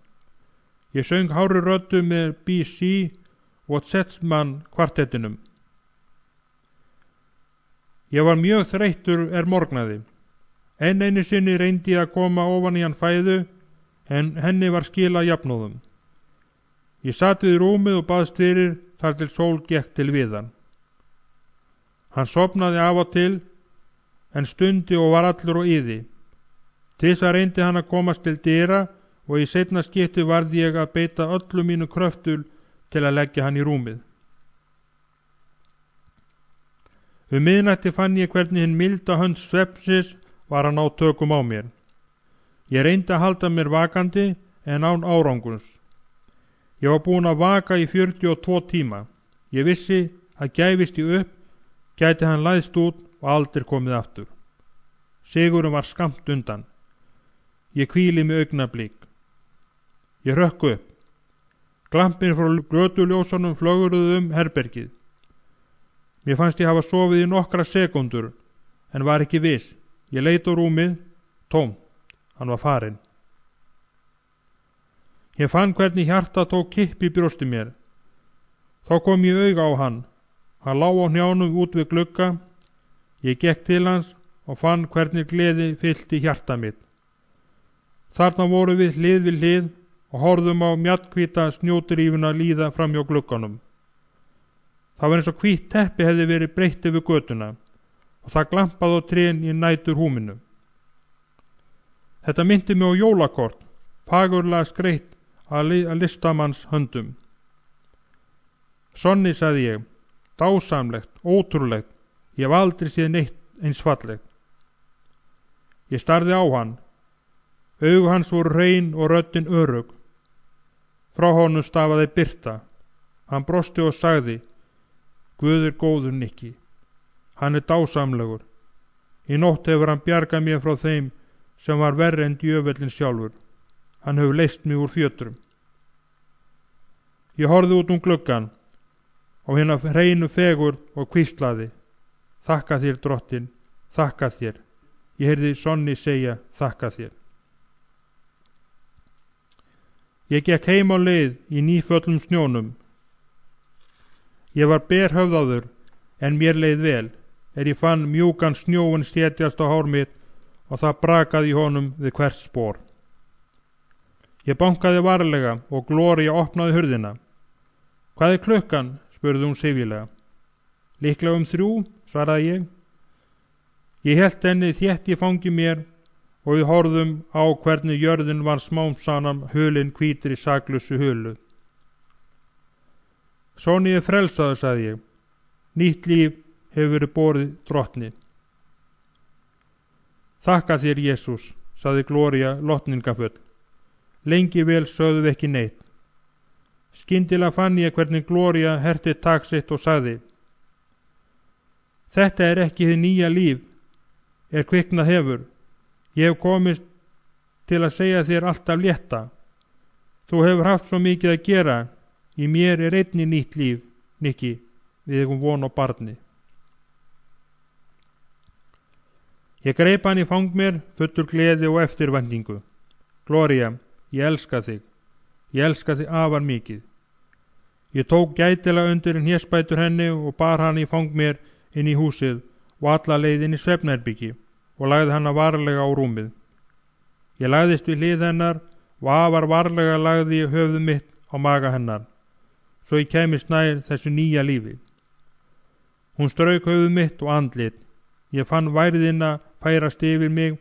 Ég söng hárri röddu með BC og Setzmann kvartettinum. Ég var mjög þreyttur morgnaði. Einu sinni reyndi ég að koma ofan í hann fæðu, en henni var skilað jafnóðum. Ég sat við rúmið og baðst fyrir þar til sól gekk til viðan. Hann sofnaði af og til, en stundi og var allur á yði. Til þess að reyndi hann að komast til dyra og í seinna skipti varð ég að beita öllu mínu kröftul til að leggja hann í rúmið. Miðnætti fann ég hvernig hinn milda hönd svefnsins var að ná tökum á mér. Ég reyndi að halda mér vakandi en án árangurs. Ég var búin að vaka í 42 tíma. Ég vissi að gæfist ég upp, gæti hann læðst út og aldrei komið aftur. Sigurinn var skammt undan. Ég hvíli mig augnablik. Ég rökk upp. Glampin frá glötuljósunum flögruðu herbergið. Mér fannst ég hafa sofið í nokkra sekundur, en var ekki viss. Ég leit á rúmið, tómt, hann var farinn. Ég fann hvernig hjarta tók kipp í brjósti mér. Þá kom ég auga á hann. Hann lá á hnjánum út við glugga. Ég gekk til hans og fann hvernig gleði fyllti hjarta mitt. Þarna voru við hlið við hlið og horfðum á mjallhvíta snjódrífuna líða fram hjá glugganum. Það var eins og hvítt teppi hefði verið breytt yfir götuna og það glampaði á trén í nætur húminu. Þetta myndi mig á jólakort, fagurlega skreitt að listamanns höndum. Sonni, sagði ég, dásamlegt, ótrúlegt, ég hef aldrei séð neitt eins fallegt. Ég starði á hann. Augu hans voru hrein og röddin örugg. Frá honum stafaði birta. Hann brosti og sagði: Guð er góður, Nikki. Hann er dásamlegur. Í nótt hefur hann bjargað mér frá þeim sem var verri en djöfullinn sjálfur. Hann hefur leyst mig úr fjötrum. Ég horfði út gluggann á hina hreinu fegur og hvíslaði: Þakka þér, drottin, þakka þér. Ég heyrði Sonni segja: Þakka þér. Ég gekk heim á leið í nýföllum snjónum. Ég var berhöfðaður, en mér leið vel, ég fann mjúkan snjóin setjast á hár mitt og það brakaði í honum við hvert spor. Ég bankaði varlega og Gloría opnaði hurðina. Hvað er klukkan? Spurði hún syfjulega. Líklega 3, svaraði ég. Ég hélt henni þétt í fangi mér og við horfðum á hvernig jörðin var smám saman hulin hvítri saklausu hulu. Sonur er frelsaður, sagði ég. Nýtt líf hefur verið borið drottni. Þakka þér, Jesús, sagði Gloría lotningafull. Lengi vel sögðu við ekki neitt. Skyndilega fann ég hvernig Gloría herti tak sitt og sagði: Þetta er ekki þið nýja líf, er kviknað hefur. Ég hef komist til að segja þér alltaf létta. Þú hefur haft svo mikið að gera. Í mér er einnig nýtt líf, Nikki, við eigum von á barni. Ég greip hann í fang mér, fullur gleði og eftirvæntingu. Gloría, ég elska þig. Ég elska þig afar mikið. Ég tók gætilega undir hnésbætur henni og bar hann í fang mér inn í húsið og alla leið inn í svefnherbyggi og lagði hana varlega á rúmið. Ég lagðist við hlið hennar og afar varlega lagði ég höfuð mitt á maga hennar, svo ég kæmist nær þessu nýja lífi. Hún strauk höfuð mitt og andlit. Ég fann værðina færast yfir mig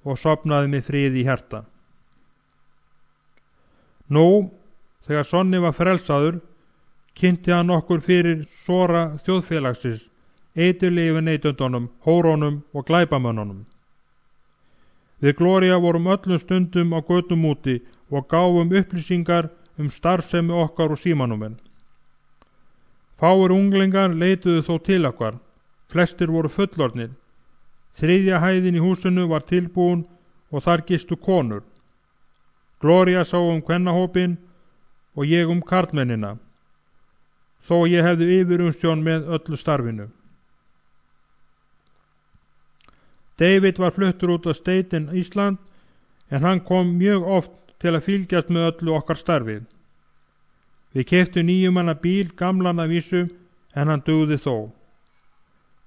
og sofnaði með frið í hjarta. Nú, þegar Sonni var frelsaður, kynnti hann okkur fyrir sora þjóðfélagsins, eiturlyfjaneytendunum, hórónum og glæpamönnunum. Við Gloría vorum öllum stundum á götum úti og gáfum upplýsingar starfsemi okkar og símanúmer. Fáir unglingar leituðu þó til okkar, flestir voru fullorðnir. Þriðja hæðin í húsinu var tilbúin og þar gistu konur. Gloría sá kvennahópinn og ég karlmennina, þó ég hefði yfirumsjón með öllu starfinu. David var fluttur út af Staten, Ísland, en hann kom mjög oft til að fylgjast með öllu okkar starfið. Við keyptum 9 manna bíl, gamlan að vísu, en hann dugði þó.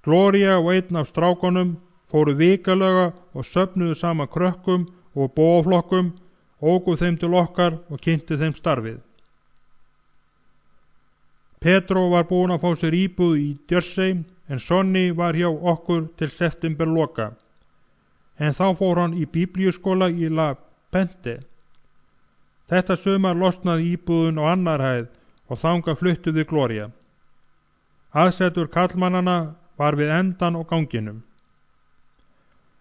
Gloría og einn af strákonum fóru vikalega og söfnuðu saman krökkum og bóflokkum, óku þeim til okkar og kynntu þeim starfið. Petro var búinn að fá sér íbúð í Jersey, en Sonny var hjá okkur til septemberloka. En þá fór hann í biblíuskóla í La Pente. Þetta sumar losnaði íbúðun á annar hæð og þangað fluttuði Gloría. Aðsetur karlmannana var við endan á ganginum.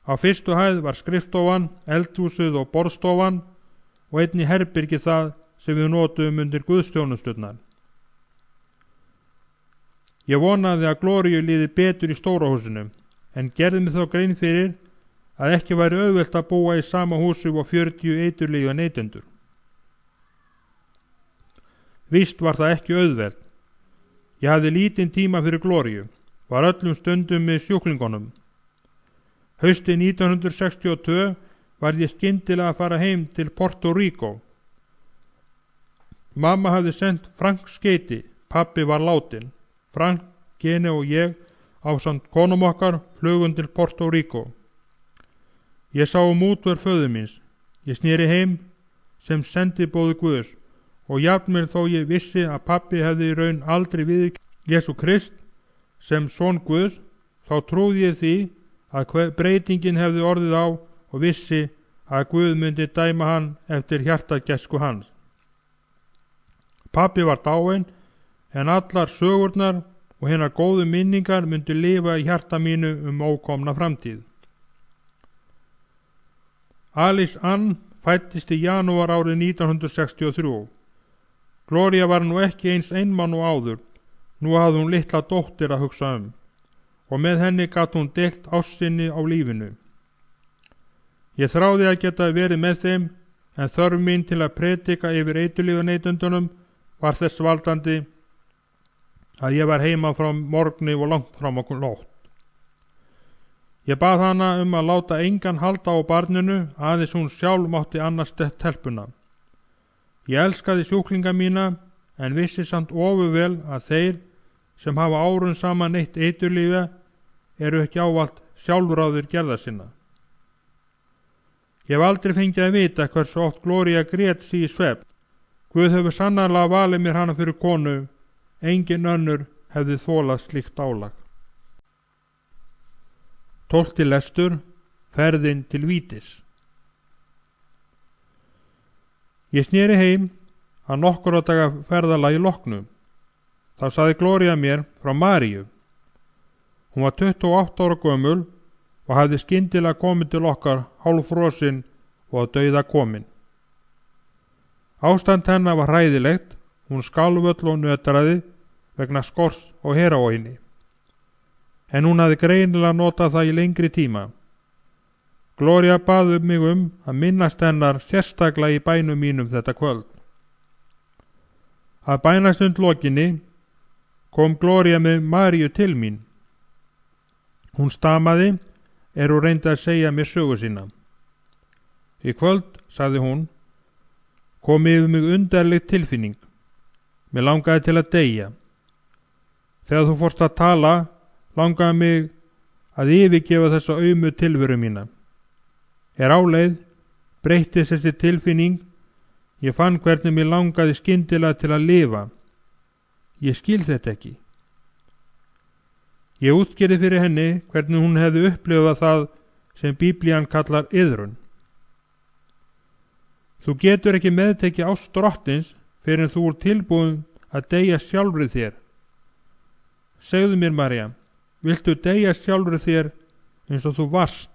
Á fyrstu hæð var skrifstofan, eldhúsið og borðstofan og einnig herbyrgi það sem við notuðum undir guðstjónusturnar. Ég vonaði að Gloríu líði betur í stóra húsinu, en gerði mig þá grein fyrir að ekki væri auðvelt að búa í sama húsi og 40 eiturlyfjaneytendur. Víst var það ekki auðvelt. Ég hafði lítinn tíma fyrir Gloríu, var öllum stundum með sjúklingunum. Haustið 1962 var ég skyndilega að fara heim til Puerto Rico. Mamma hafði sendt Frank skeyti, pabbi var látinn. Frank, Gene og ég ásamt konum okkar flugum til Puerto Rico. Ég sá útver föður míns. Ég sneri heim sem sendibóði Guðs og jafnvel þó ég vissi að pabbi hefði í raun aldrei viðurkennt Jesú Krist sem son Guðs, þá trúði ég því að breytingin hefði orðið á og vissi að Guð myndi dæma hann eftir hjartagesku hans. Pabbi var dáinn, en allar sögurnar og hinnar góðu minningar myndu lifa í hjarta mínu ókomna framtíð. Alice Ann fæddist í janúar árið 1963. Gloría var nú ekki eins einmann og áður, nú hafði hún litla dóttir að hugsa og með henni gat hún deilt ástinni á lífinu. Ég þráði að geta verið með þeim, en þörf mín til að predika yfir eiturlyfjaneytendunum var þess valdandi að ég var heima frá morgni og langt fram á nótt. Ég bað hana að láta engan halda á barninu, aðeins hún sjálf mátti annast telpuna. Ég elskaði sjúklinga mína, en vissi samt ofurvel að þeir sem hafa árun saman neytt eiturlyfja eru ekki ávallt sjálfráðir gerða sinna. Ég hef aldrei fengið að vita hversu oft Gloría grét sig í svefn. Guð hefur sannarlega valið mér hana fyrir konu, engin önnur hefði þolað slíkt álag. 12. lestur, ferðin til vítis. Ég sneri heim að nokkurra daga ferðalagi loknu. Þá sagði Gloría mér frá Maríu. Hún var 28 ára gömul og hafði skyndilega komið til okkar hálffrosin og að dauða komin. Ástand hennar var hræðilegt, hún skalf öll og nötraði vegna skorts og heróíni. En hún hafði greinilega notað það í lengri tíma. Gloría bað mig að minnast hennar sérstaklega í bænum mínum þetta kvöld. Að bænastund lokinni kom Gloría með Maríu til mín. Hún stamaði hún reyndi að segja mér sögu sína. Í kvöld, sagði hún, kom yfir mig undarleg tilfinning. Mér langaði til að deyja. Þegar þú fórst að tala, langaði mig að yfirgefa þessa aumu tilveru mína. Áleið breyttist þessi tilfinning. Ég fann hvernig mér langaði skyndilega til að lifa. Ég skil þetta ekki. Ég útskýrði fyrir henni hvernig hún hefði upplifað það sem Biblían kallar iðrun. Þú getur ekki meðtekið ást drottins fyrr en þú ert tilbúin að deyja sjálfri þér. Segðu mér, María, viltu deyja sjálfri þér eins og þú varst?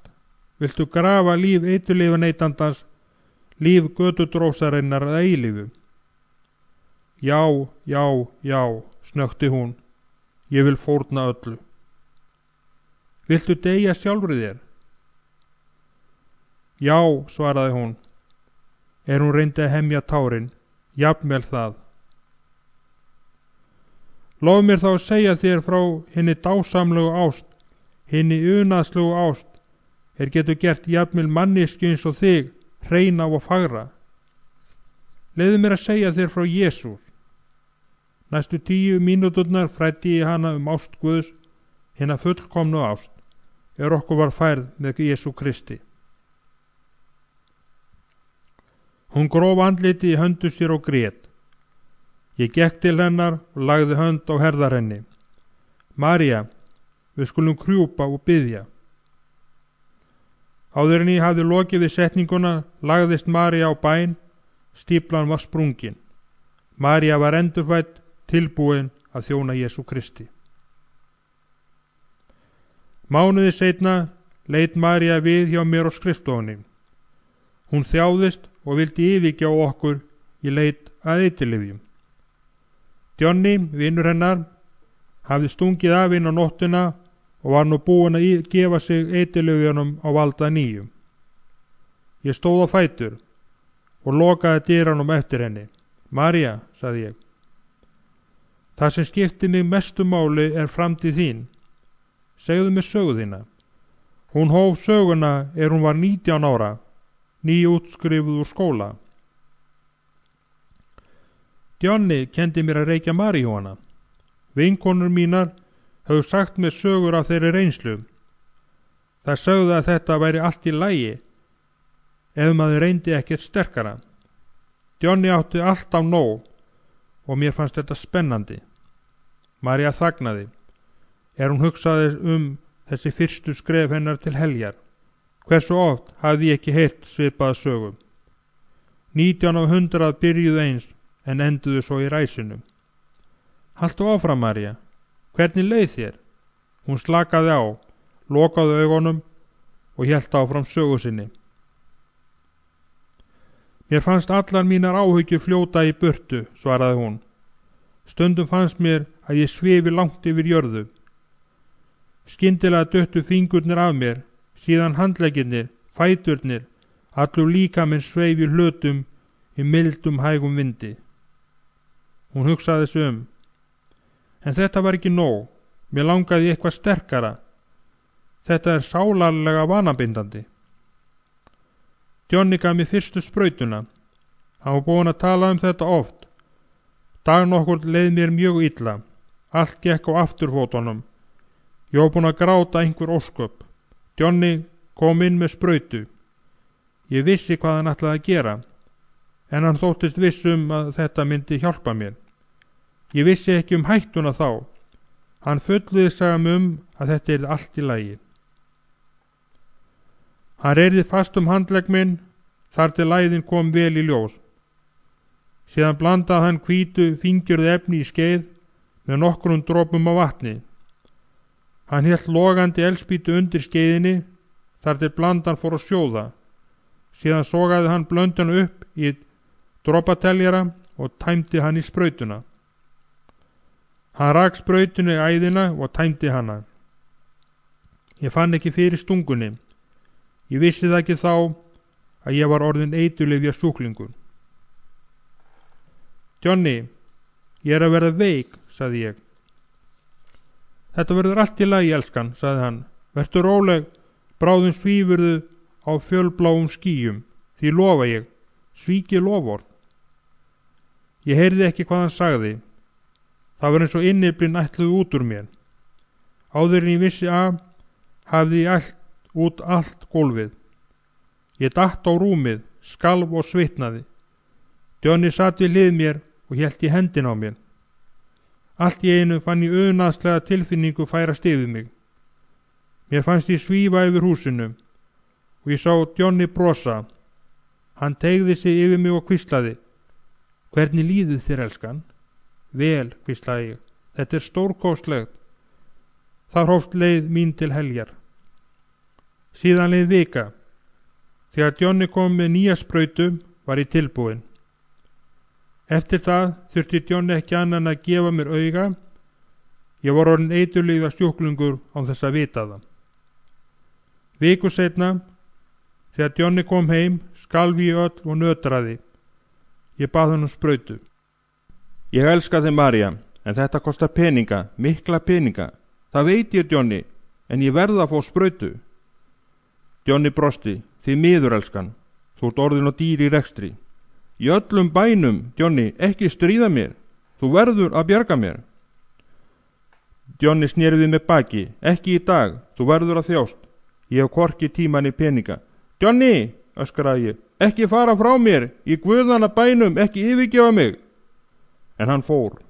Viltu grafa líf eiturlyfjaneytandans, líf götudrósarinnar að eilífu? Já, já, já, snökti hún. Ég vil fórna öllu. Viltu deyja sjálfri þér? Já, svaraði hún. Hún reyndi að hemja tárin, jafnvel það. Lof mér þá að segja þér frá hinni dásamlegu ást, hinni unaðslegu ást, getur gert jafnvel manneskju eins og þig, hreina og fagra. Leyfðu mér að segja þér frá Jesús. Næstu 10 mínúturnar fræddi ég hana ást Guðs, hinna fullkomnu ást, okkur var færð með Jesú Kristi. Hún gróf andliti í höndu sér og grét. Ég gekk til hennar og lagði hönd á herðar henni. María, við skulum krjúpa og biðja. Áður en ég hafði lokið við setninguna lagðist María á bæn, stíflan var sprungin. María var endurfædd, tilbúin að þjóna Jesú Kristi. Mánuði seinna leit María við hjá mér á skrifstofunni. Hún þjáðist og vildi yfirgjá okkur í leit að eiturlyfjum. Johnny, vinur hennar, hafði stungið af inn á nóttina og var nú búinn að gefa sig eiturlyfjunum á valda nýju. Ég stóð á fætur og lokaði dyranum eftir henni. María, sagði ég. Það sem skipti mig mestu máli framtíð þín. Segðu mér sögu þína. Hún hóf söguna hún var 19 ára, nýútskrifuð úr skóla. Johnny kendi mér að reykja maríjúana. Vinkonur mínar höfðu sagt mér sögur af þeirri reynslu. Það sögðu að þetta væri allt í lagi ef maður reyndi ekkert sterkara. Johnny átti alltaf nóg og mér fannst þetta spennandi. María þagnaði. Hún hugsaði þessi fyrstu skref hennar til heljar. Hversu oft hafði ég ekki heyrt svipaða sögum. 19 af 100 byrjuðu eins en enduðu svo í ræsinu. Haltu áfram, María. Hvernig leið þér? Hún slakaði á, lokaði augunum og hélt áfram sögu sinni. Mér fannst allar mínar áhyggjur fljóta í burtu, svaraði hún. Stundum fannst mér að ég svifi langt yfir jörðu. Skyndilega duttu fingurnir af mér, síðan handleggirnir, fæturnir, allur líkaminn sveif í hlutum í mildum hægum vindi. Hún hugsaði sig En þetta var ekki nóg, mér langaði eitthvað sterkara. Þetta sálarlega vanabindandi. Johnny gaf mér fyrstu sprautuna. Hann var búinn að tala þetta oft. Dag nokkur leið mér mjög illa. Allt gekk á afturfótunum. Ég var búinn að gráta einhver ósköp. Johnny kom inn með sprautu. Ég vissi hvað hann ætlaði að gera, en hann þóttist viss að þetta myndi hjálpa mér. Ég vissi ekki hættuna þá. Hann fullvissaði mig að þetta allt í lagi. Hann reyrði fast handlegg minn þar til læðin kom vel í ljós. Síðan blandaði hann hvítu fingjurðu efni í skeið með nokkrum dropum á vatni. Hann hélt logandi eldspýtu undir skeiðinni þar til blandan fór að sjóða. Síðan sogaði hann blönduna upp í dropateljara og tæmdi hann í sprautuna. Hann rak sprautuna í æðina og tæmdi hana. Ég fann ekki fyrir stungunni. Ég vissi það ekki þá að ég var orðin eiturlyfja sjúklingur. Johnny, ég er að verða veik, sagði ég. Þetta verður allt í lagi, elskan, sagði hann. Vertu róleg, bráðum svífurðu á fjölbláum skýjum, því lofa ég, svíki lofórð. Ég heyrði ekki hvað hann sagði. Það var eins og innyflin ætluðu út úr mér. Áður en ég vissi hafði ég út allt gólfið. Ég datt á rúmið, skalf og svitnaði. Johnny satt við hlið mér og hélt í hendin á mér. Allt í einu fann ég unaðslega tilfinningu færast yfir mig. Mér fannst ég svífa yfir húsinu og ég sá Johnny brosa. Hann teygði sig yfir mig og hvíslaði. Hvernig líður þér, elskan? Vel, hvíslaði ég. Þetta er stórkostlegt. Það hófst leið mín til heljar. Síðan leið vika. Þegar Johnny kom með nýja sprautu var ég tilbúin. Eftir það þurfti Johnny ekki annan að gefa mér auga. Ég var orðin eiturlyfja sjúklingur án þess að vita það. Viku seinna, þegar Johnny kom heim, skalf ég öll og nötraði. Ég bað hann sprautu. Ég elska þig, María, en þetta kostar peninga, mikla peninga. Það veit ég, Johnny, en ég verða að fá sprautu. Johnny brosti. Því miður, elskan. Þú ert orðin og dýr í rekstri. Í öllum bænum, Johnny, ekki stríða mér. Þú verður að bjarga mér. Johnny sneri við með baki. Ekki í dag. Þú verður að þjást. Ég hef hvorki tíman í peninga. Johnny, öskraði ég. Ekki fara frá mér. Í guðana bænum, ekki yfirgefa mig. En hann fór.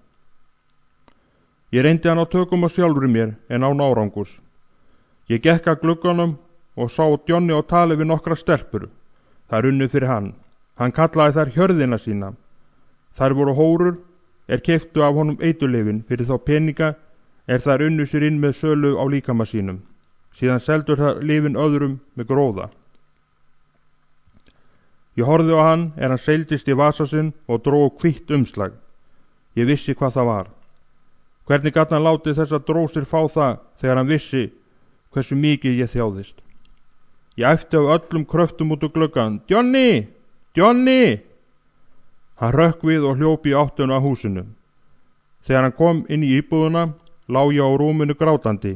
Ég reyndi hann á tökum á sjálfur mér en án árangurs. Ég gekk að glugganum og sá Johnny á tali við nokkra stelpur. Það runnu fyrir hann. Hann kallaði þær hjörðina sína. Þær voru hórur, keyptu af honum eiturlyfin fyrir þá peninga þær unnu sér inn með sölu á líkama sínum. Síðan seldur þær lyfin öðrum með gróða. Ég horfði á hann hann seildist í vasa sinn og dró hvítt umslag. Ég vissi hvað það var. Hvernig gat hann látið þessar drósir fá það þegar hann vissi hversu mikið ég þjáðist. Ég æpti af öllum kröftum út úr gluggan. Johnny! Johnny! Hann rökk við og hljóp í áttuna að húsinu. Þegar hann kom inn í íbúðuna, lá ég á rúminu grátandi.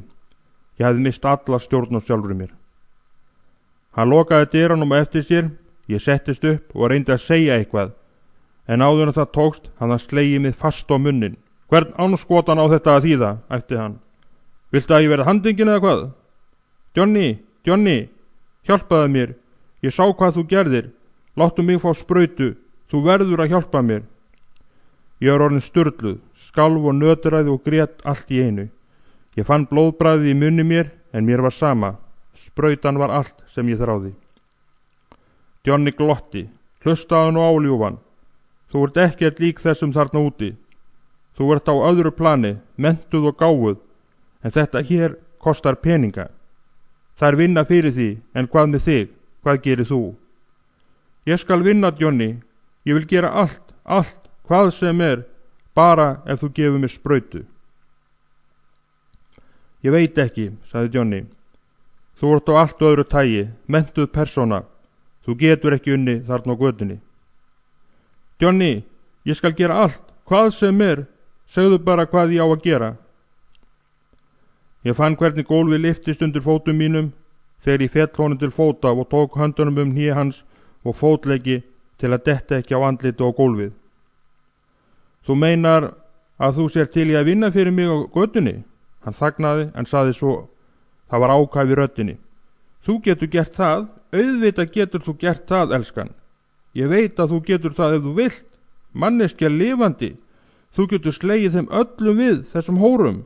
Ég hefði mist alla stjórn á sjálfur mér. Hann lokaði dyrunum eftir sér. Ég settist upp og reyndi að segja eitthvað. En áður en það tókst, hann slegið mig fast á munnin. Hvern ánskotan á þetta að þýða, æpti hann. Viltu að ég verði handingin eða hvað? Johnny, Johnny! Hjálpaðu mér, ég sá hvað þú gerðir, láttu mig fá sprautu, þú verður að hjálpa mér. Ég var orðin sturluð, skalf og nötraði og grét allt í einu. Ég fann blóðbragðið í munni mér, en mér var sama, sprautan var allt sem ég þráði. Johnny glotti, hlustaðu nú á, ljúfan, þú ert ekkert lík þessum þarna úti. Þú ert á öðru plani, mentuð og gáfuð, en þetta hér kostar peninga. Það vinna fyrir því, en hvað með þig? Hvað gerir þú? Ég skal vinna, Johnny. Ég vil gera allt, hvað sem bara ef þú gefur mér sprautu. Ég veit ekki, sagði Johnny. Þú ert á allt öðru tagi, mentuð persóna. Þú getur ekki unni þarna á götunni. Johnny, ég skal gera allt, hvað sem segðu bara hvað ég á að gera. Ég fann hvernig gólfið lyftist undir fótum mínum þegar ég féll honum til fóta og tók höndunum hné hans og fótleggi til að detta ekki á andliti og gólfið. Þú meinar að þú sér til í að vinna fyrir mig á götunni? Hann þagnaði en saði svo, það var ákæf í röddinni. Þú getur gert það, auðvitað getur þú gert það, elskan. Ég veit að þú getur það ef þú vilt, manneskja lifandi. Þú getur slegið þeim öllum við þessum hórum,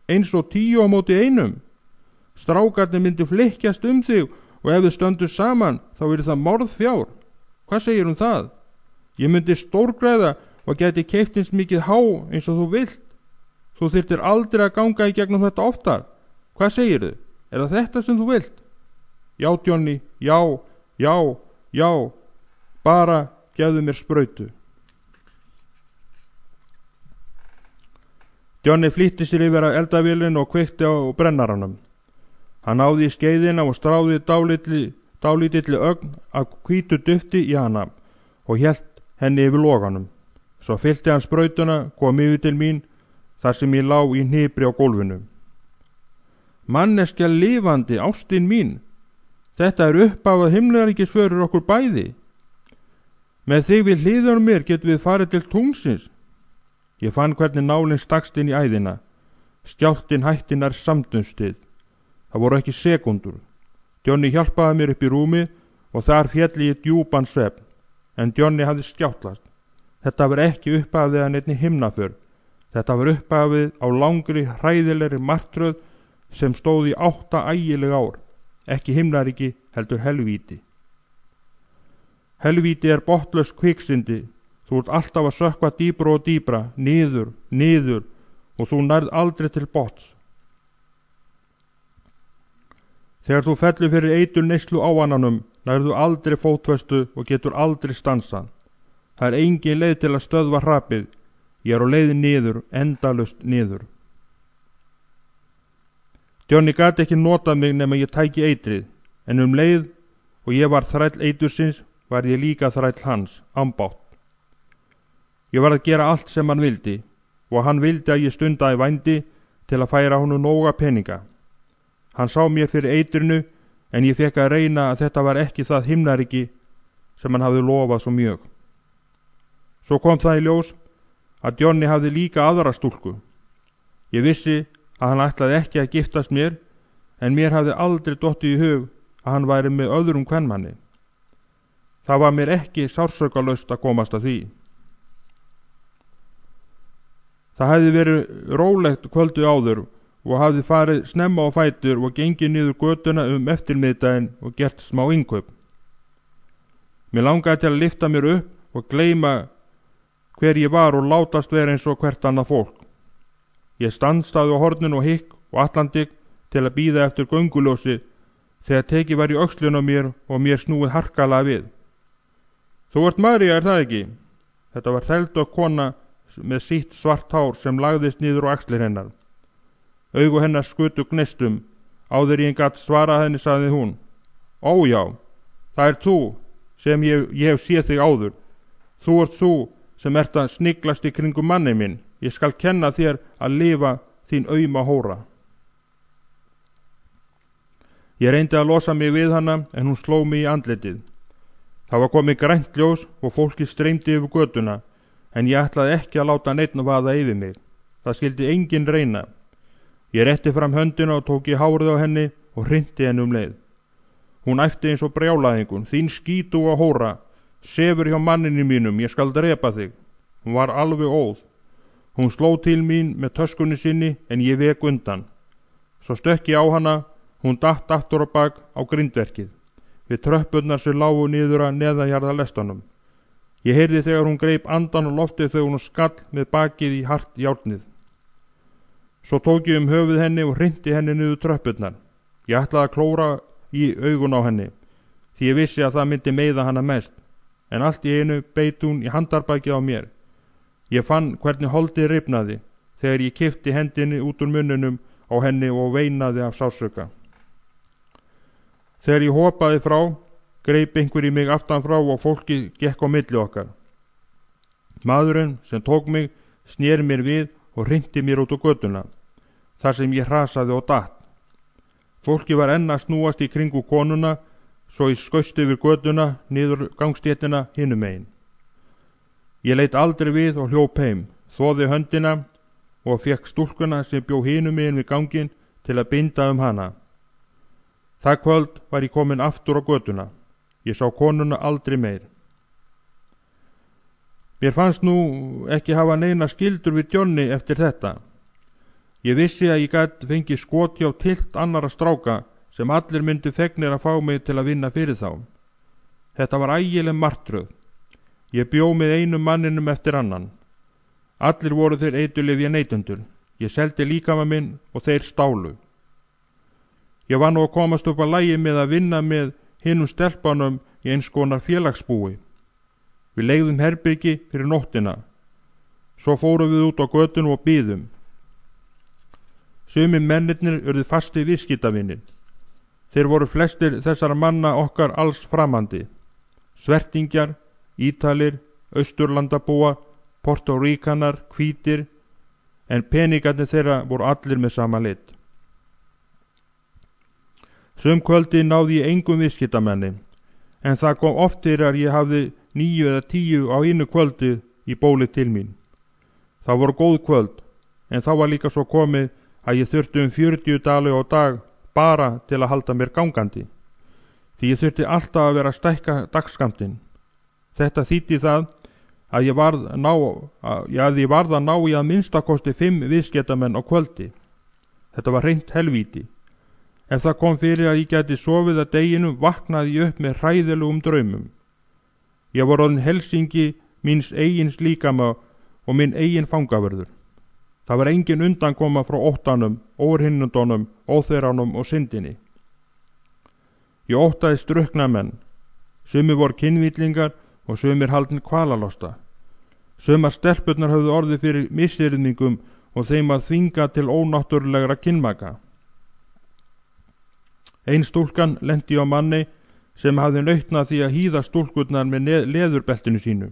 eins og 10 á móti einum. Strákarnir myndi flikkjast þig og ef við stöndum saman þá er það morðfjár. Hvað segir það? Ég myndi stórgræða og geti keypt eins mikið há eins og þú vilt. Þú þyrftir aldrei að ganga í gegnum þetta oftar. Hvað segirðu? Er það þetta sem þú vilt? Já, Johnny, já, já, já, bara gefðu mér sprautu. Johnny flýtti sér yfir að eldavélin og kveikti á brennaranum. Hann náði í skeiðina og stráði dálítilli ögn af hvítu dufti í hana og hélt henni yfir loganum. Svo fyllti hann sprautuna, kom yfir til mín þar sem ég lá í hnipri á gólfinu. Manneskja lifandi, ástin mín, þetta er upphafað himnaríkis fyrir okkur bæði. Með þig við hliðunum mér getum við farið til tungsins. Ég fann hvernig nálinn stakst inn í æðina. Skjálftinn hætti nær samdunstið. Það voru ekki sekúndur. Johnny hjálpaði mér upp í rúmi og þar félli ég djúpan svefn. En Johnny hafði skjáttlast. Þetta var ekki upphafið að neinni himnaför. Þetta var upphafið á langri, hræðilegri martröð sem stóð í 8 ægileg ár. Ekki himnaríki, heldur helvíti. Helvíti er botnlaust kviksindi. Þú ert alltaf að sökkva dýpra og dýpra, niður, niður og þú nærð aldrei til botns. Þegar þú fellur fyrir eitur neyslu ávananum, nærðu aldrei fótfestu og getur aldrei stansað. Það er engin leið til að stöðva hrapið. Ég er á leið niður, endalaust niður. Johnny gat ekki notað mig nema ég tæki eitrið, en leið og ég var þræll eitursins, var ég líka þræll hans, ambátt. Ég var að gera allt sem hann vildi og hann vildi að ég stundaði vændi til að færa honum nóga peninga. Hann sá mér fyrir eitrinu en ég fekk að reyna að þetta var ekki það himnaríki sem hann hafði lofað svo mjög. Svo kom það í ljós að Johnny hafði líka aðra stúlku. Ég vissi að hann ætlaði ekki að giftast mér en mér hafði aldrei dottið í hug að hann væri með öðrum kvenmanni. Það var mér ekki sársaukalaust að komast að því. Það hefði verið rólegt kvöldu áður og hafði farið snemma á fætur og gengið niður götuna eftirmiðdaginn og gert smá innkaup. Mér langaði til að lyfta mér upp og gleyma hver ég var og látast vera eins og hvert annað fólk. Ég standstaði á horninu og hikk og atlandik til að bíða eftir gönguljósi þegar tekið var í öxlun á mér og mér snúið harkalega við. Þú ert María, er það ekki? Þetta var þeldökk kona með sítt svart hár sem lagðist niður á axlir hennar. Augu hennar skutu gneistum. Áður ég gat svarað henni sagði hún. Ó já, það er þú sem ég hef séð þig áður. Þú ert þú sem ert að sniglast í kringum manni minn. Ég skal kenna þér að lifa þín auma hóra. Ég reyndi að losa mig við hana en hún sló mig í andlitið. Það var komið grænt ljós og fólki streymdi yfir götuna. En ég ætlaði ekki að láta neinn vaða yfir mig. Það skildi enginn reyna. Ég rétti fram höndina og tók í hárið á henni og hrinti henni leið. Hún æpti eins og brjálæðingun. Þín skítuga hóra, sefur hjá manninu mínum, ég skal drepa þig. Hún var alveg óð. Hún sló til mín með töskunni sinni en ég vek undan. Svo stökk ég á hana, hún datt aftur á bak á grindverkið. Við tröppurnar sem lágu niður að neðanjarða lestanum. Ég heyrði þegar hún greip andan og loftið þegar hún skall með bakið í hart járnið. Svo tók ég höfuð henni og hrinti henni niður tröppurnar. Ég ætlaði að klóra í augun á henni, því ég vissi að það myndi meiða hana mest, en allt í einu beit hún í handarbakið á mér. Ég fann hvernig holdið rifnaði þegar ég kippti hendinni út úr munninum á henni og veinaði af sársauka. Þegar ég hopaði frá, greip einhver í mig aftan frá og fólki gekk á milli okkar. Maðurinn sem tók mig sneri mér við og hrinti mér út á götuna, þar sem ég hrasaði og datt. Fólki var enn að snúast í kringu konuna, svo ég skaust yfir götuna niður gangstéttina hinum megin. Ég leit aldrei við og hljóp heim, þvoði höndina og fekk stúlkuna sem bjó hinum megin við gangin til að binda hana. Það kvöld var ég komin aftur á götuna. Ég sá konuna aldrei meir. Mér fannst nú ekki hafa neina skildur við Johnny eftir þetta. Ég vissi að ég gat fengið skot hjá tilt annara stráka sem allir myndu fegnir að fá mig til að vinna fyrir þá. Þetta var ægileg martröð. Ég bjó með einum manninum eftir annan. Allir voru þeir eiturlyfja neytendur. Ég seldi líkama minn og þeir stálu. Ég var nú að komast upp að lagi með að vinna með hinum stelpunum í eins konar félagsbúi. Við leigðum herbyrgi fyrir nóttina. Svo fórum við út á götun og biðum. Sumir mennirnir urðu fasti viðskiptavinir. Þeir voru flestir þessara manna okkar alls framandi. Svertingjar, Ítalir, Austurlandabúa, Portoríkanar, hvítir, en peningarnir þeirra voru allir með sama lit. Sum kvöldi náði ég engum viðskiptamenni, en það kom oft fyrir að ég hafði 9 eða 10 á einu kvöldi í bóli til mín. Það voru góð kvöld, en þá var líka svo komið að ég þurfti 40 dali á dag bara til að halda mér gangandi, því ég þurfti alltaf að vera að stækka dagsskammtinn. Þetta þýddi það að ég varð að ná í að minnstakosti 5 viðskiptamenn á kvöldi. Þetta var hreint helvíti. Ef það kom fyrir að ég gæti sofið að deginum, vaknaði ég upp með hræðilegum draumum. Ég var orðinn helsingi míns eigins líkama og minn eigin fangavörður. Það var engin undankoma frá óttanum, óhrinnundunum, óþverranum og syndinni. Ég óttaðist drukkna menn. Sumir voru kynvillingar og sumir haldin kvalalosta. Sumar stelpurnar höfðu orðið fyrir missyrðingum og þeim að þvinga til ónáttúrulegra kynmaka. Ein stúlkan lenti á manni sem hafði nautnað því að hýða stúlkurnar með leðurbeltinu sínu.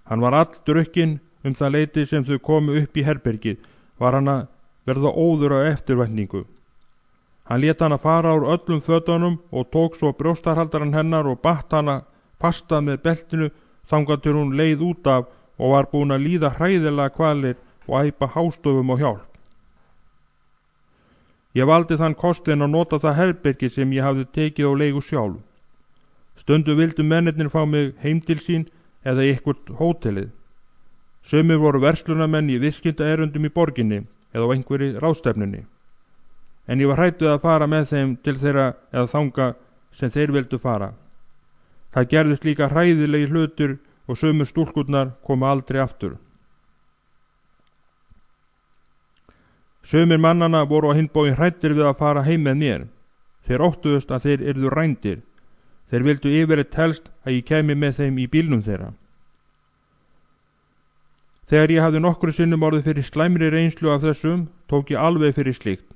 Hann var all drukkinn. Það leiti sem þau komu upp í herbergið var hann að verða óður á eftirvæntingu. Hann lét hana fara úr öllum fötunum og tók svo brjóstarhaldaran hennar og batt hana fasta með beltinu þangað til hún leið út af og var búin að líða hræðilega kvalir og æpa hástöfum og hjálp. Ég valdi þann kostin að nota það herbergi sem ég hafði tekið á leigu sjálf. Stundum vildu mennirnir fá mig heim til sín eða í eitthvert hótelið. Sumir voru verslunarmenn í viðskiptaerindum í borginni eða á einhverri ráðstefnunni. En ég var hræddur að fara með þeim til þeirra eða þanga sem þeir vildu fara. Það gerðist líka hræðilegi hlutur og sumir stúlkurnar komu aldrei aftur. Sumir mannana voru á hinn bóginn hræddir við að fara heim með mér. Þeir óttuðust að þeir yrðu rændir. Þeir vildu yfirleitt helst að ég kæmi með þeim í bílnum þeirra. Þegar ég hafði nokkru sinnum orðið fyrir slæmri reynslu af þessum, tók ég alveg fyrir slíkt.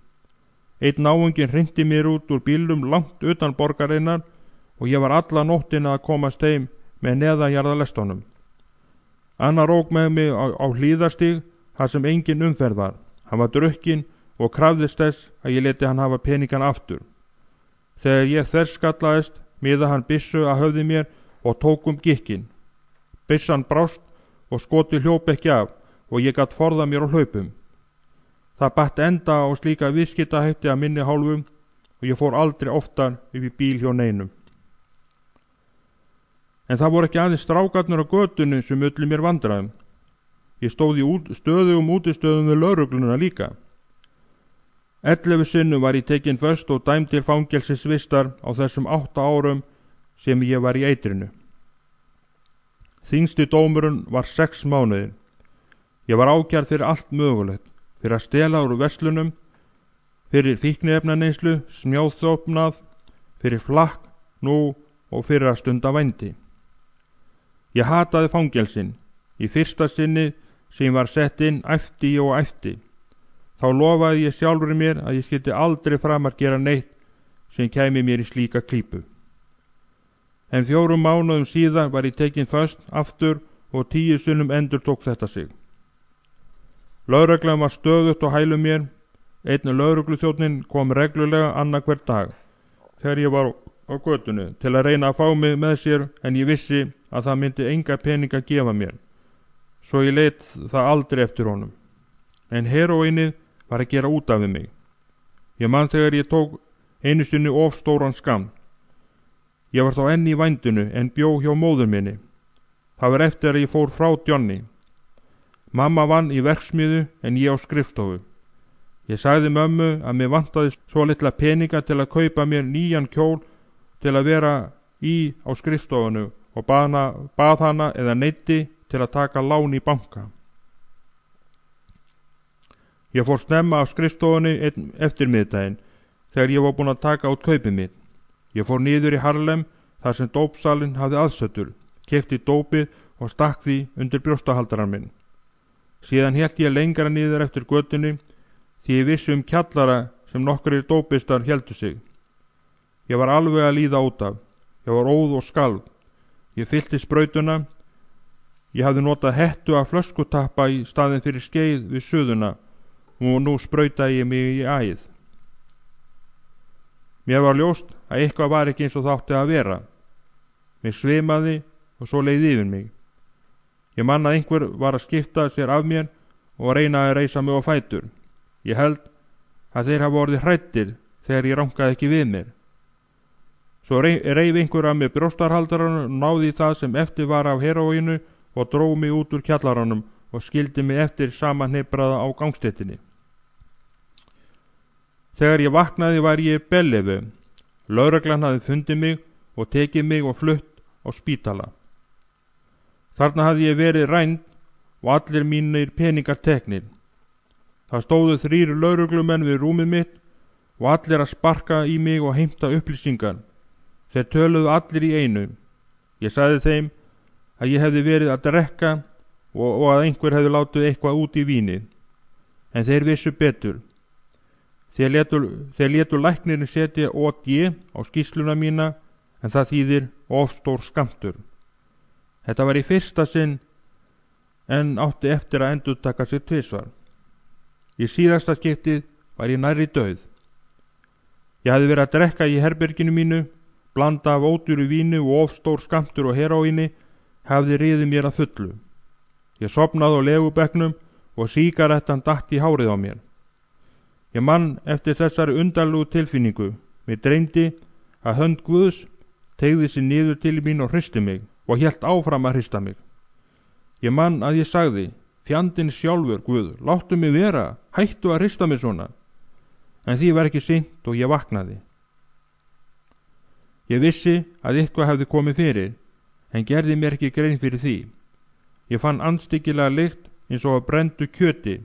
Einn náunginn hrinti mér út úr bílnum langt utan borgarinnar og ég var alla nóttina að komast heim með neðanjarðalestunum. Annar ók með mig á hlíðarstíg þar sem engin umferð var. Hann var drukkinn og krafðist þess að ég leti hann hafa peningan aftur. Þegar ég þverskallaðist, miðaði hann byssu að höfði mér og tók gikkinn. Byssan brást og skoti hljóp ekki af og ég gat forðað mér á hlaupum. Það batt enda á slíka viðskiptahætti að minni hálfum og ég fór aldrei oftar upp í bíl hjá neinum. En það voru ekki aðeins strákarnir á götunni sem ullu mér vandræðum. Ég stóð í stöðugum útistöðum við lögregluna líka. 11 sinnum var ég tekinn föst og dæmd til fangelsisvistar á þessum 8 árum sem ég var í eitrinu. Þyngsti dómurinn var 6 mánuðir. Ég var ákærð fyrir allt mögulegt, fyrir að stela úr verslunum, fyrir fíkniefnaneyslu, smjáþófnað, fyrir flakk, nú og fyrir að stunda vændi. Ég hataði fangelsin. Í fyrsta sinni sem var sett inn æpti ég og æpti. Þá lofaði ég sjálfur mér að ég skyldi aldrei framar gera neitt sem kæmi mér í slíka klípu. En 4 mánuðum síðan var ég tekinn föst aftur og 10 sinnum endur tók þetta sig. Lögreglan var stöðugt á hælum mér. Einn lögregluþjónninn kom reglulega annað hver dag þegar ég var á götunni til að reyna að fá mig með sér, en ég vissi að það myndi enga peninga gefa mér, svo ég leit það aldrei eftir honum. En heróínið var að gera út af við mig. Ég man þegar ég tók einu sinni of stóran skamm. Ég var þá enn í vændinu en bjó hjá móður minni. Það var eftir að ég fór frá Johnny. Mamma vann í verksmiðu en ég á skrifstofu. Ég sagði mömmu að mér vantaði svo litla peninga til að kaupa mér nýjan kjól til að vera í á skrifstofunu og bað hana eða neyddi til að taka lán í banka. Ég fór snemma af skrifstofunni einn eftirmiðdaginn þegar ég var búinn að taka út kaupið mitt. Ég fór niður í Harlem þar sem dópsalinn hafði aðsetur, keypti dópið og stakk því undir brjóstahaldarann minn. Síðan hélt ég lengra niður eftir götunni því ég vissi kjallara sem nokkrir dópistar héldu sig. Ég var alveg að líða út af. Ég var óð og skalf. Ég fyllti sprautuna. Ég hafði notað hettu af flöskutappa í staðinn fyrir skeið við suðuna og nú sprautaði ég mig í æð. Mér var ljóst að eitthvað var ekki eins og það átti að vera. Mig svimaði og svo leið yfir mig. Ég man að einhver var að skipta sér af mér og reyna að reisa mig á fætur. Ég held að þeir hafa orðið hræddir þegar ég rankaði ekki við mér. Svo reif einhver af mér brjóstarhaldaranum og náði í það sem eftir var af heróínu og dró mig út úr kjallaranum og skildi mig eftir samanhnipraða á gangstéttinni. Þegar ég vaknaði var ég í Bellevu. Lögreglan hafði fundið mig og tekið mig og flutt á spítala. Þarna hafði ég verið rænd og allir mínir peningar teknir. Það stóðu 3 lögreglumenn við rúmið mitt og allir að sparka í mig og heimta upplýsingar. Þeir töluðu allir í einu. Ég sagði þeim að ég hefði verið að drekka og að einhver hefði látið eitthvað út í víni. En þeir vissu betur. Þeir létu læknirinn setja OD á skýrsluna mína en það þýðir of stór skammtur. Þetta var í fyrsta sinn en átti eftir að endurtaka sig 2 svar. Í síðasta skiptið var ég nærri dauð. Ég hafði verið að drekka í herberginu mínu, blanda af ódýru víni og of stór skammtur og heróíni hafði riðið mér að fullu. Ég sofnaði á legubekknum og sígarettan datt í hárið á mér. Ég man eftir þessari undarlegu tilfinningu. Mér dreymdi að hönd Guðs teygði sig niður til mín og hristi mig og hélt áfram að hrista mig. Ég man að ég sagði: fjandinn sjálfur, Guð, láttu mig vera, hættu að hrista mig svona. En því var ekki sinnt og ég vaknaði. Ég vissi að eitthvað hefði komið fyrir, en gerði mér ekki grein fyrir því. Ég fann andstyggilega lykt eins og að brenndu kjöti.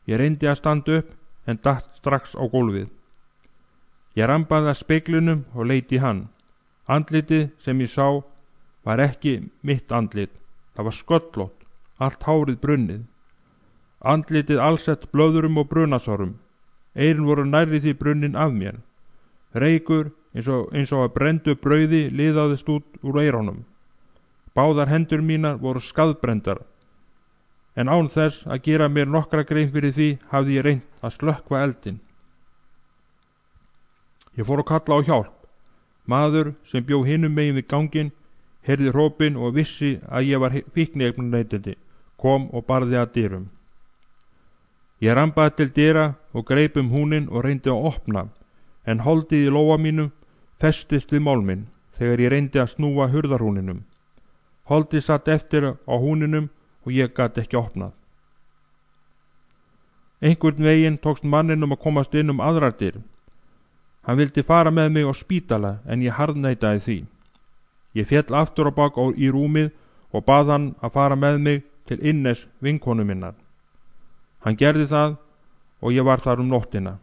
Ég reyndi að standa upp, en datt strax á gólfið. Ég rambaði að speglinum og leit í hann. Andlitið sem ég sá var ekki mitt andlit. Það var sköllótt, allt hárið brunnið. Andlitið allsett blöðurum og brunasárum. Eyrun voru nærri því brunnin af mér. Reykur eins og að brenndu brauði liðaðist út úr eyrunum. Báðar hendur mínar voru skaðbrendar, en án þess að gera mér nokkra grein fyrir því hafði ég reynt að slökkva eldin. Ég fór að kalla á hjálp. Maður sem bjó hinum megin við ganginn heyrði hrópin og vissi að ég var fíkniefnaneytandi, kom og barði að dyrum. Ég rambaði til dyra og greip húninn og reyndi að opna, en holdið í lófa mínum festist við málminn þegar ég reyndi að snúa hurðarhúninum. Holdið satt eftir á húninum og ég gat ekki opnað. Einhvern veginn tókst manninum að komast inn aðrar dyr. Hann vildi fara með mig á spítala en ég harðneitaði því. Ég féll aftur á bak í rúmið og bað hann að fara með mig til Innes vinkonu minnar. Hann gerði það og ég var þar nóttina.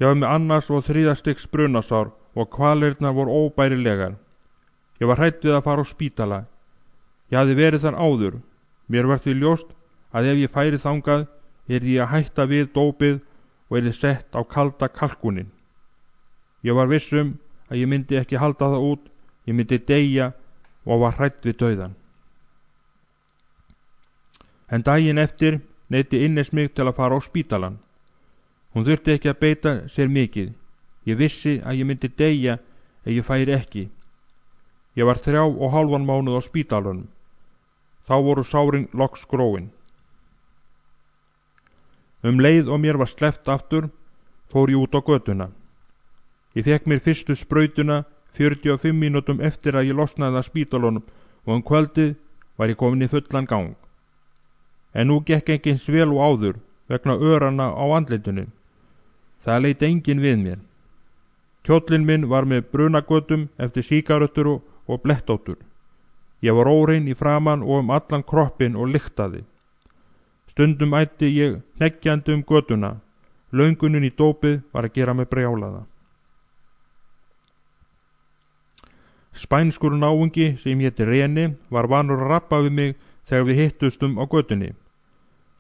Ég var með annars og 3. stigs brunasár og kvalirnar voru óbærilegar. Ég var hrædd við að fara á spítala. Ég hafði verið þar áður. Mér var því ljóst að ef ég færi þangað yrði ég að hætta við dópið og yrði sett á kalda kalkunin. Ég var viss að ég myndi ekki halda það út, ég myndi deyja og var hrædd við dauðan. En daginn eftir neyti Innes mig til að fara á spítalan. Hún þurfti ekki að beita sér mikið. Ég vissi að ég myndi deyja ef ég færi ekki. Ég var 3,5 mánuð á spítalanum. Þá voru sárin loks gróin. Leið og mér var sleppt aftur, fór ég út á götuna. Ég fekk mér fyrstu sprautuna 45 mínútum eftir að ég losnaði að spítalunum og kvöldið var ég komin í fullan gang. En nú gekk ekki eins vel og áður vegna örana á andlitinu. Það leit enginn við mér. Kjóllinn minn var með brunagötum eftir sígarettur og blettóttur. Ég var órein í framan og allan kroppinn og lyktaði. Stundum ætti ég hneggjandi götuna. Löngunin í dópið var að gera mig brjálaða. Spænskur náungi sem héti Reni var vanur að rappa við mig þegar við hittustum á götunni.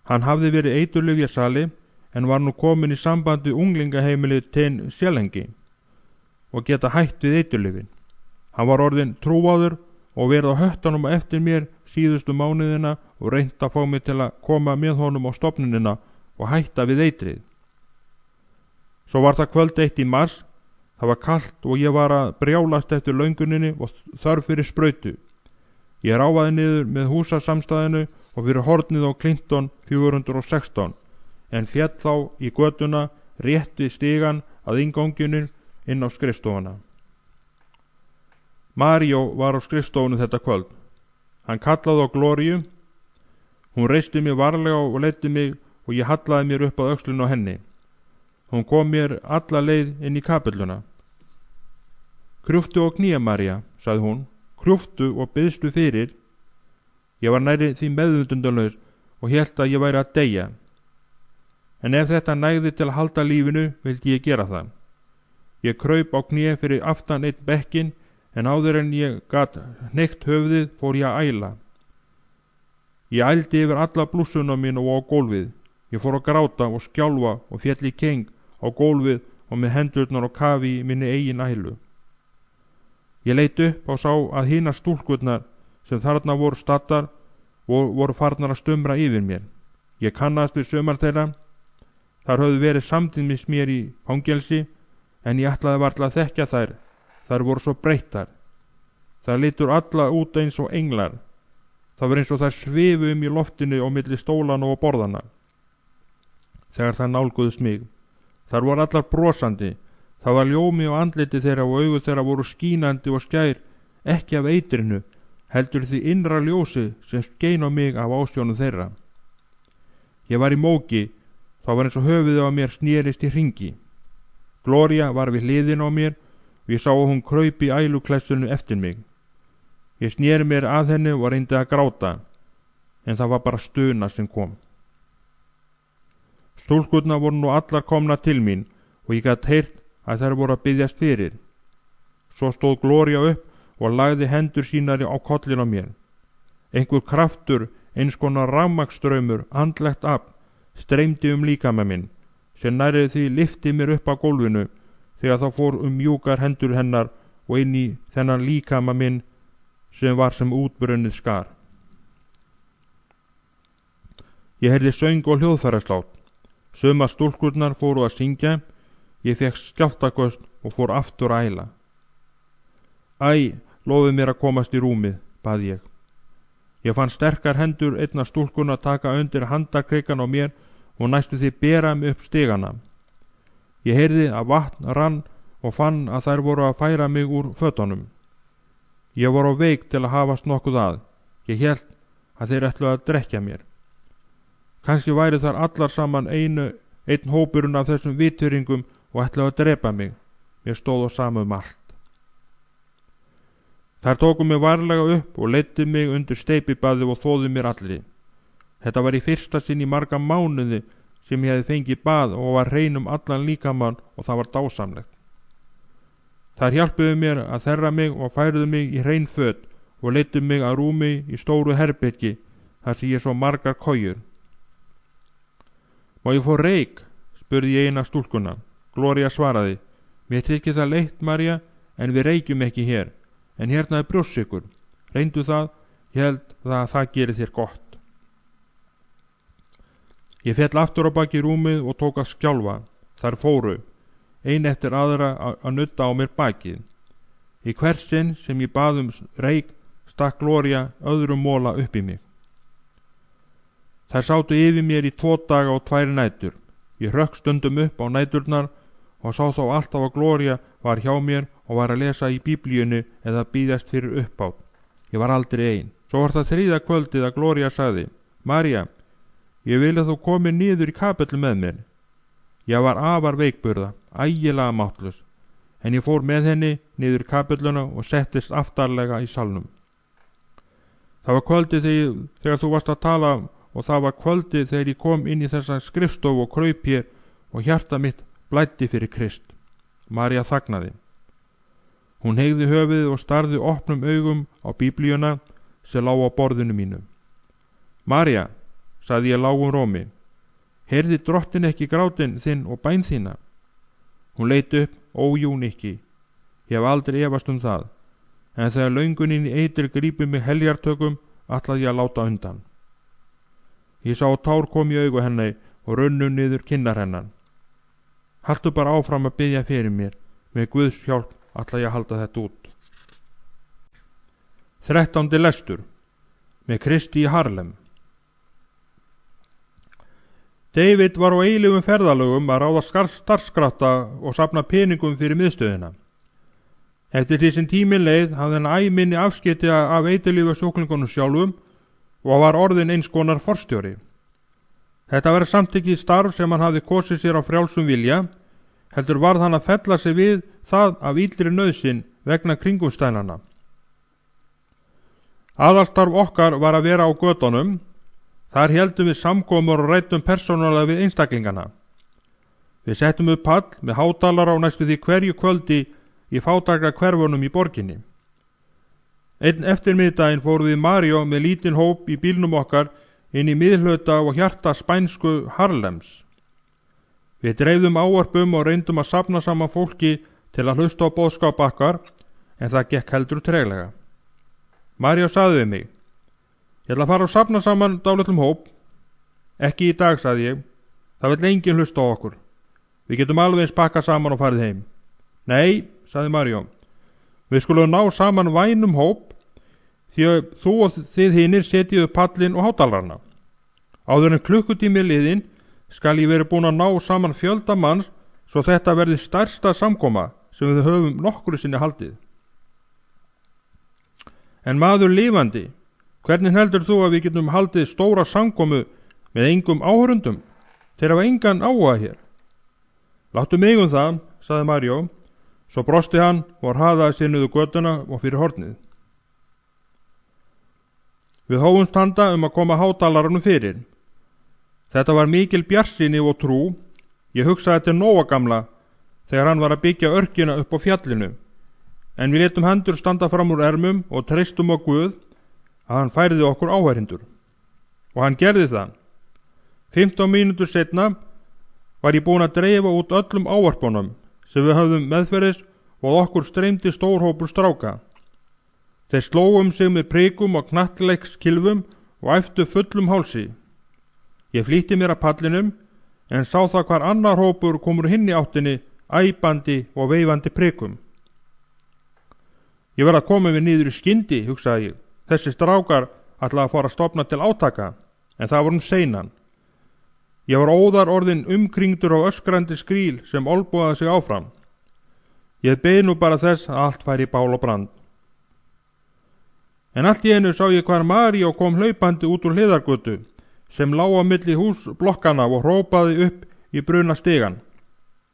Hann hafði verið eiturlyfjasali en var nú komin í sambandi unglingaheimili Ten Sjelengi og geta hætt við eiturlyfin. Hann var orðinn trúaður og verið á höttanum eftir mér síðustu mánuðina og reynt að fá mig til að koma með honum á stofnunina og hætta við eitrið. Svo var það kvöld 1 í mars. Það var kalt og ég var að brjálast eftir lönguninni og þörf fyrir sprautu. Ég ráfaði niður með húsasamstæðinu og fyrir hornið á Clinton 416 en féll þá í götuna rétt við stigann að innganginu inn á skrifstofuna. Mario var á skrifstofunni þetta kvöld. Hann kallaði á Glóríu. Hún reisti mig varlega og leiddi mig og ég hallaði mér upp að öxlinu á henni. Hún kom mér alla leið inn í kapelluna. Krjúftu á kníja, María, sagði hún. Krjúftu og biðstu fyrir. Ég var nærri því meðvitundalaus og hélt að ég væri að deyja. En ef þetta nægði til að halda lífinu, vildi ég gera það. Ég kraup á kníja fyrir aftan einn bekkin en áður en ég gat hneikt höfðið fór ég að æla. Ég ældi yfir alla blússuna mín og á gólfið. Ég fór að gráta og skjálfa og féll í keng á gólfið og með hendurnar á kafi í minni eigin ælu. Ég leit upp og sá að hinar stúlkurnar sem þarna voru staddar voru farnar að stumra yfir mér. Ég kannast við sumar þeirra. Þar höfðu verið samtímis mér í fangelsi en ég ætlaði varla að þekkja þær. Þær voru svo breyttar. Þær litur alla út eins og englar. Það var eins og þær svifu í loftinu á milli stólana og borðana. Þegar þær nálguðust mig. Þær voru allar brosandi. Það var ljómi á andliti þeirra og augu þeirra voru skínandi og skær, ekki af eitrinu, heldur því innra ljósi sem skein á mig af ásjónu þeirra. Ég var í móki, þá var eins og höfuðið á mér snerist í hringi. Gloría var við hliðin á mér og ég sá að hún kraup í æluklessunu eftir mig. Ég sneri mér að henni og reyndi að gráta, en það var bara stuna sem kom. Stúlkurnar voru nú allar komna til mín og ég gat heyrt að þær voru að biðjast fyrir. Svo stóð Gloría upp og lagði hendur sínar á kollin á mér. Einhver kraftur, eins konar rafmagnsstraumur, andlegt afl, streymdi líkama minn, sem nærri því lyfti mér upp á gólfinu þegar þá fór mjúkar hendur hennar og inn í þennan líkama minn sem var sem útbrunnið skar. Ég heyrði söng og hljóðfæraslátt. Sumar stúlkurnar fóru að syngja. Ég fekk skjálftaköst og fór aftur að æla. Æ, lofið mér að komast í rúmið, bað ég. Ég fann sterkar hendur einna stúlkuna taka undir handakrikan á mér og næstu því bera mig upp stigana. Ég heyrði að vatn rann og fann að þær voru að færa mig úr fötunum. Ég var á veik til að hafast nokkuð að. Ég hélt að þeir ætlu að drekja mér. Kannski væri þar allar saman einn hópurinn af þessum vitturingum og ætlaði að drepa mig. Mér stóð á sama allt. Þær tóku mig varlega upp og leiddu mig undir steypibaði og þóðu mér allri. Þetta var í fyrsta sinn í marga mánuði sem ég hefði fengið bað og var hrein allan líkamann og það var dásamlegt. Þær hjálpuðu mér að þerra mig og færuðu mig í hrein föt og leiddu mig að rúmi í stóru herbergi þar sem ég svo margar kojur. Má ég fá reyk? Spurði ég eina stúlkuna. Gloría svaraði. Mér þykir það leitt, María, en við reykjum ekki hér. En hérna er brjóstsykur. Reyndu það, ég held að það gerir þér gott. Ég féll aftur á baki í rúmið og tók að skjálfa. Þær fóru, ein eftir aðra að nutta á mér bakið. Í hvert sinn sem ég bað reyk stakk Gloría öðrum móla upp í mig. Þær sátu yfir mér í 2 daga og 2 nætur. Ég hrökk stundum upp á næturnar og sá þá alltaf að Gloría var hjá mér og var að lesa í Biblíunni eða bíðast fyrir uppátt. Ég var aldrei ein. Svo var það 3. kvöldið að Gloría sagði: María, Ég vil að þú komir niður í kapellu með mér. Ég var afar veikburða, ægilega máttlaus, en ég fór með henni niður í kapelluna og settist aftarlega í salnum. Það var kvöldið þegar þú varst að tala og það var kvöldið þegar ég kom inn í þessa skrifstofu og kraup hér og hjarta mitt blæddi fyrir Krist. María þagnaði. Hún heygði höfuðið og starði opnum augum á Biblíuna sem lá á borðinu mínu. María, sagði ég lágum rómi, heyrði drottin ekki grátinn þinn og bæn þína? Hún leit upp, ójú Nikki, ég hef aldrei efast það, en þegar löngunin í eitur grípið mig heljartökum, ætlaði ég að láta undan. Ég sá tár kom í augu henni og runnu niður kinnar hennar. Haltu bara áfram að biðja fyrir mér, með Guðs hjálp ætla ég að halda þetta út. 13. lestur með Kristi í Harlem. David var á eilífum ferðalögum að ráða starfskrafta og safna peningum fyrir miðstöðina. Eftir því sem tíminn leið hafði hann æminni afskipti af eiturlyfjasjúklingunum sjálfum og var orðin eins konar forstjóri. Þetta var samt ekki starf sem hann hafði kosið sér á frjálsum vilja, heldur varð hann að fella sig við það af illri nauðsyn vegna kringumstæðnanna. Aðalstarf okkar var að vera á götunum. Þar heldum við samkomur og ræddum persónulega við einstaklingana. Við settum upp pall með hátalara á næstu því hverju kvöldi í fátækra hverfunum í borginni. Einn eftirmiðdaginn fórum við Mario með lítinn hóp í bílnum okkar inn í miðhluta og hjarta spænsku Harlems. Við dreifðum ávarpum og reyndum að safna saman fólki til að hlusta á boðskap okkar, en það gekk heldur treglega. Mario sagði við mig, ég ætla að fara og safna saman dálitlum hóp. Ekki í dag, sagði ég, það vill enginn hlusta á okkur. Við getum alveg eins pakkað saman og farið heim. Nei, sagði Mario, við skulum ná saman vænum hóp, því að þú og þið hinir setjiðu pallin og hátalarna. Áður en klukkutími liðinn skal ég verið búin að ná saman fjölda manns svo þetta verði stærsta samkoma sem við höfum nokkru sinni haldið. En maður lifandi, hvernig heldur þú að við getum haldið stóra samkomu með engum áhorundum? Þeir hafa engan áhuga hér. Láttu mig það, sagði Mario, svo brosti hann og hraðaði sér niður götuna og fyrir hornið. Við hófumst handa að koma hátalaranum fyrir. Þetta var mikil bjartsýni og trú. Ég hugsaði til Nóa gamla þegar hann var að byggja örkina upp á fjallinu, en við létum hendur standa fram úr ermum og treystum á Guð að hann færði okkur áhærindur. Og hann gerði það. 15 mínútur setna var ég búin að dreifa út öllum ávarpunum sem við höfðum meðferðis og okkur streymdi stórhópur stráka. Þeir slóum sig með prikum og knattleikskilfum og æftu fullum hálsi. Ég flýtti mér að pallinum en sá það hvar annar hópur komur hinn í áttinni æpandi og veifandi prikum. Ég verð að koma við niður í skyndi, hugsaði ég. Þessi strákar ætlaði að fara að stofna til átaka, en það var seinan. Ég var óðar orðin umkringdur á öskrandi skríl sem olboðaði sig áfram. Ég beið nú bara þess að allt færi í bál og brand. En allt í einu sá ég hvar Maríó kom hlaupandi út úr hliðargötu sem lá á milli húsblokkana og hrópaði upp í bruna stigan.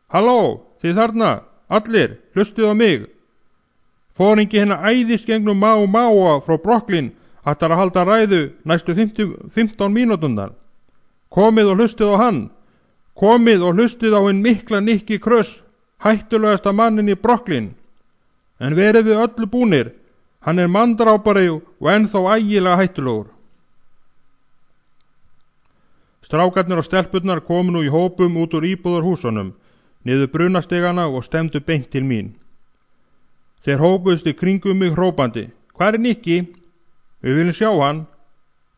Halló, þið þarna, allir, hlustið á mig. Fóringi hennar æðisgengnum Máa frá Brooklyn ætlar að halda ræðu næstu 15 mínútundar. Komið og hlustið á hann. Komið og hlustið á hinn mikla Nikki Kröss, hættulegasta mannin í Brooklyn. En verið við öllu búnir, hann manndrápari og ennþá ægilega hættulegur. Strákarnir og stelpurnar komu nú í hópum út úr íbúðarhúsunum, niður brunastigana og stemdu beint til mín. Þeir hópuðust í kringum mig hrópandi. Hvar Nikki? Við viljum sjá hann.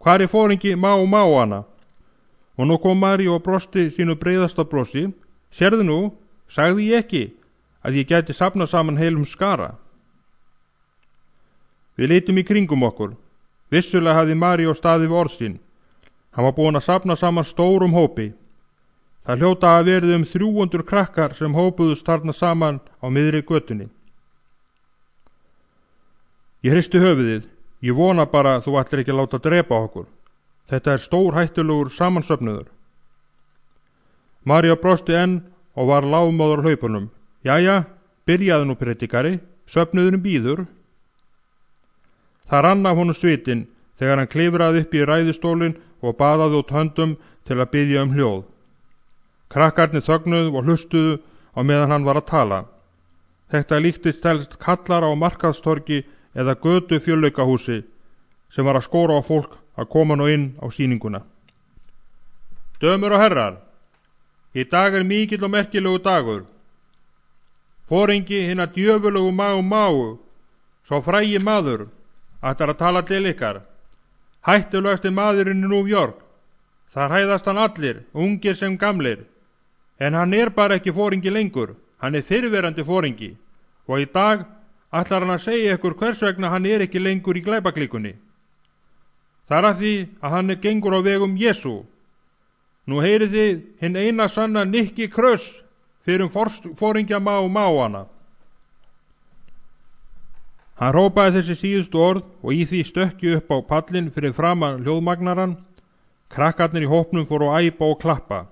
Hvar fóringi Máana? Og nú kom Maríó og brosti sínu breiðasta brosi. Sérðu nú, sagði ég ekki að ég gæti safna saman heilum skara. Við leitum í kringum okkur. Vissulega hafði Maríó staðið við orð sín. Hann var búinn að safna saman stórum hópi. Það hljóta að verið 300 krakkar sem hópuðust þarna saman á miðri götunni. Ég hristi höfuðið. Ég vona bara að þú ætlir ekki að láta drepa okkur. Þetta er stórhættulegur samansöfnuður. María brosti enn og var lágmóður á hlaupunum. Jæja, byrjaðu nú predikari, söfnuðurinn bíður. Það rann af honum svitin þegar hann klifraði upp í ræðustólinn og baðaði út höndum til að biðja um hljóð. Krakkarnir þögnuðu og hlustuðu á meðan hann var að tala. Þetta líktist helst kallar á markaðstorgi eða götu fjölleikahúsi sem var að skora á fólk að koma nú inn á sýninguna. Dömur og herrar, í dag er mikill og merkilegu dagur. Foringi hinna djöfulegu Mau, svo frægi maður, ætlar að tala til ykkar. Hættulegasti maðurinn í New York. Þar hæðast hann allir, ungir sem gamlir. En hann er bara ekki foringi lengur, hann er fyrrverandi foringi. Og í dag ætlar hann að segja ykkur hvers vegna hann er ekki lengur í glæpaklíkunni. Það er að því að hann gengur á vegum Jesú. Nú heyrið þið hinn eina sanna Nikki Kröss fyrir foringja Máana. Hann hrópaði þessi síðustu orð og í því stökkju upp á pallin fyrir framan hljóðmagnaran. Krakkarnir í hópnum fóru að æpa og klappa.